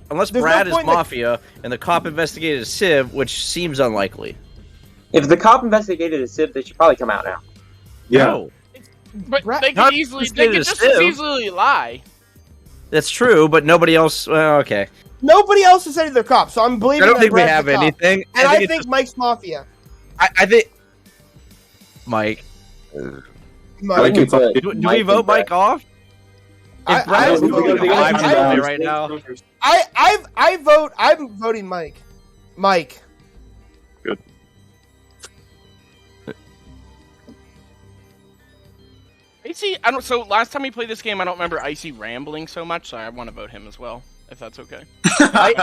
no is point in the- Mafia, and the cop investigated a Civ, which seems unlikely. If the cop investigated a Civ, they should probably come out now. Yeah. No, But they Not could easily. just They get could a just Civ. as easily lie. that's true, but nobody else. Well, okay. Nobody else has said they're cops, so I'm believing. I don't that think we Brad's have the cop. anything. And I think it's Mike's Mafia. I think Mike. Mike. Do we vote Mike off? If Brad's voting right now. I'm voting Mike. Mike. Good. Icy, so last time we played this game, I don't remember Icy rambling so much, so I want to vote him as well, if that's okay. But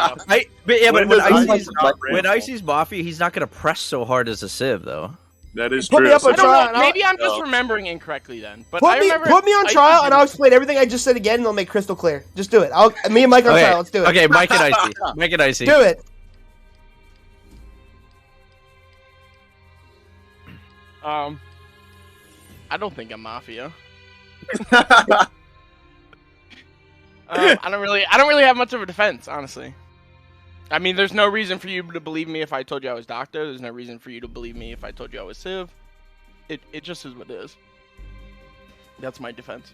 when Icy's Mafia, he's not gonna press so hard as a Civ, though. That is Put me up on trial. Maybe I'm just remembering incorrectly then. But Put me on trial, and I'll explain everything I just said again, and it'll make crystal clear. Just do it. Me and Mike on trial. Let's do it. Okay, Mike and Icy. Mike and Icy. Do it. I don't think I'm Mafia. I don't really have much of a defense, honestly. I mean, there's no reason for you to believe me if I told you I was Doctor. There's no reason for you to believe me if I told you I was Civ. It just is what it is. That's my defense.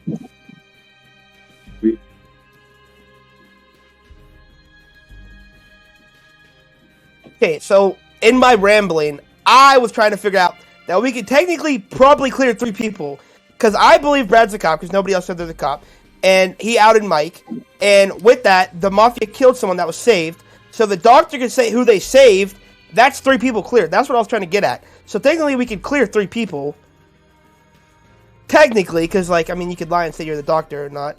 Okay, so in my rambling, I was trying to figure out that we could technically probably clear 3 people. Because I believe Brad's a cop, because nobody else said there's a cop. And he outed Mike. And with that, the Mafia killed someone that was saved. So the Doctor can say who they saved. That's 3 people cleared. That's what I was trying to get at. So technically we could clear 3 people. Technically, because, like, I mean, you could lie and say you're the Doctor or not.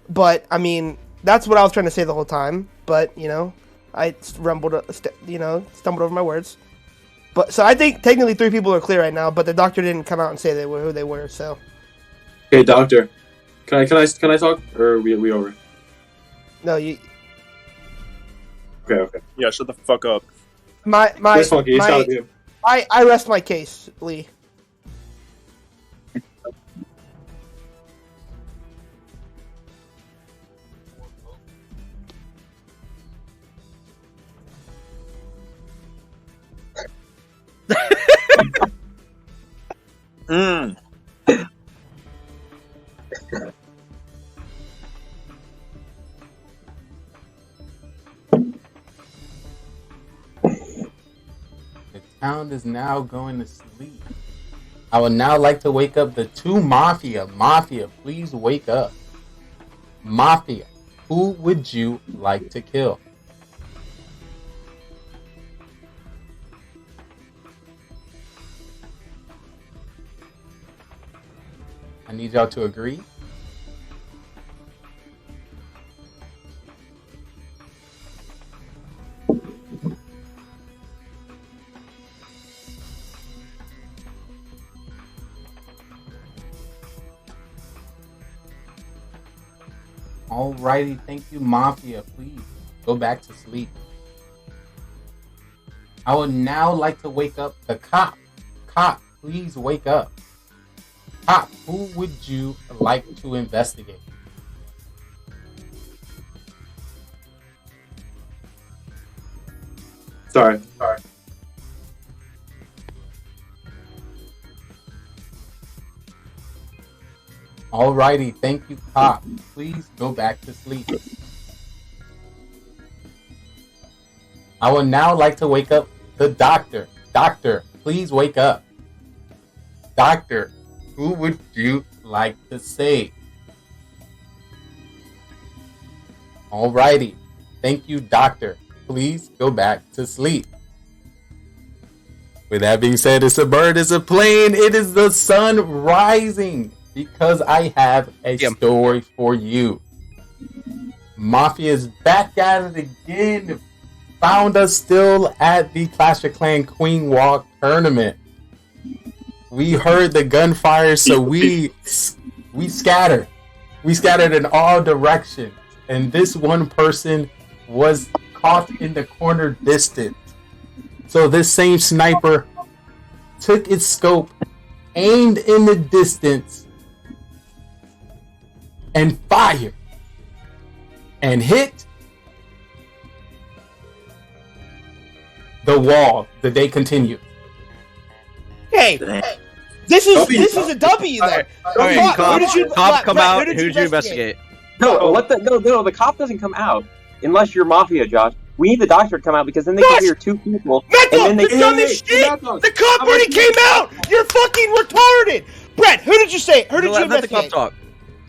But, I mean, that's what I was trying to say the whole time. But, you know, I stumbled over my words. But so I think technically 3 people are clear right now, but the Doctor didn't come out and say who they were. So. Okay, Doctor. Can I talk, or are we over? No, you. Okay. Yeah, shut the fuck up. I rest my case, Lee. The town is now going to sleep. I would now like to wake up the 2 Mafia. Mafia, please wake up. Mafia, who would you like to kill? I need y'all to agree. Alrighty, thank you, Mafia. Please go back to sleep. I would now like to wake up the cop. Cop, please wake up. Cop, who would you like to investigate? Sorry. Alrighty, thank you, cop. Please go back to sleep. I would now like to wake up the Doctor. Doctor, please wake up. Doctor, who would you like to save? Alrighty, thank you, Doctor. Please go back to sleep. With that being said, it's a bird, it's a plane, it is the sun rising. Because I have a story for you. Mafia is back at it again. Found us still at the Clash of Clans Queen Walk tournament. We heard the gunfire, so we scattered. We scattered in all directions. And this one person was caught in the corner distance. So this same sniper took its scope, aimed in the distance, and fired and hit the wall. The day continued. Hey, this is a W there. Cop come out. Who did you investigate? No, the cop doesn't come out unless you're Mafia, Josh. We need the Doctor to come out because then they can clear 2 people. Metal, you're dumb as shit. The cop already came out. You're fucking retarded. Brett, who did you say? Who did you investigate? Let the cop talk.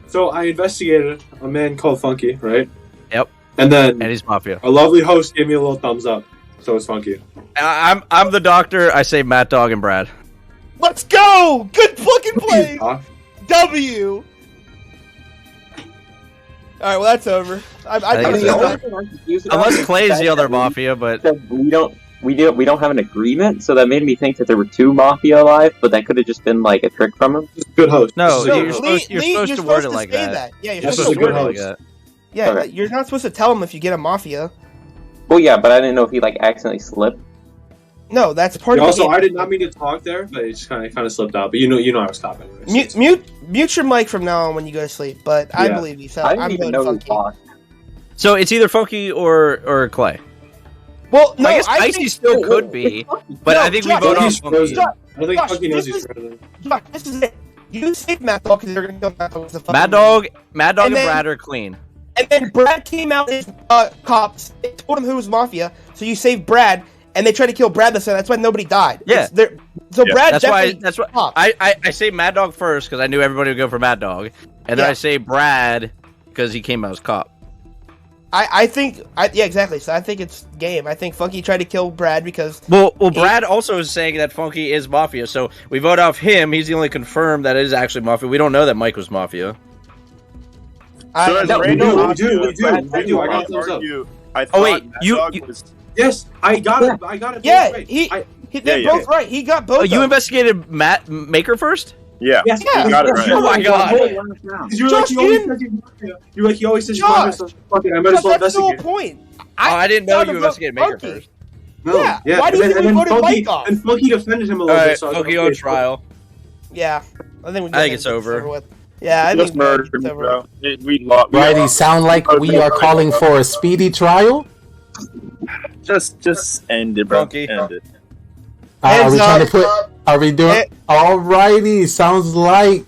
So I investigated a man called Funky, right? Yep. And then he's Mafia. A lovely host gave me a little thumbs up, so it's Funky. I'm the doctor. I say Matt Dog and Brad. Let's go! Good fucking play! W! Alright, well that's over. Unless Clay's the other Mafia, but we don't have an agreement, so that made me think that there were 2 Mafia alive, but that could have just been like a trick from him. Good host. No, you're supposed to word it like say that. Yeah, you're supposed to word it like that. Yeah, Okay. you're not supposed to tell him if you get a Mafia. Well, yeah, but I didn't know if he like accidentally slipped. No, that's part of Also, the game. I did not mean to talk there, but it just kind of slipped out. But you know I was stopping. Anyways. Mute your mic from now on when you go to sleep, but I believe you. So I didn't I'm even voting know he Funky. talked. So it's either Funky or Clay. Well, no, I guess I Icy think still could be, but I think we vote on Funky. I don't think Josh, Funky knows this he's is- frozen. Josh, this is it. You save Matt Dog because they're going to go Matt Dog. Mad Dog and then- Brad are clean. And then Brad came out as cops. They told him who was Mafia, so you saved Brad, and they tried to kill Brad this time. That's why nobody died. Yeah. So Brad That's why. definitely That's why. I say Mad Dog first because I knew everybody would go for Mad Dog, and then Yeah. I say Brad because he came out as cop. I think yeah, exactly. So I think it's game. I think Funky tried to kill Brad because Well, Brad also is saying that Funky is Mafia, so we vote off him. He's the only confirmed that it is actually Mafia. We don't know that Mike was Mafia. We do. I got thumbs up. Oh wait, you Yes, I got it. I got it. Yeah, Right. they're both right. He got both. you of them. investigated Matt Maker first? Yeah. Yes, Yeah. You got it right. Oh my god! Because you're like Josh, he you always didn't- says he's Mafia. You're like he always says he's Josh! Mafia. So fuck it, I might as well That's the whole investigate. point. I didn't know thought you of investigated Maker Funky. first. No, Yeah, why do you and think then we voted Funky, Mike off? And Funky defended him a All little right, bit. So I was Funky like, on okay, trial. Yeah, I think we. I think it's over. With. Yeah, I Just think murdered it's me, over. bro. We lost. Righty, sound like we are calling for a speedy trial? Just end it, bro. Funky. End it. Are we Hands trying up. to put... Are we doing... Alrighty, sounds like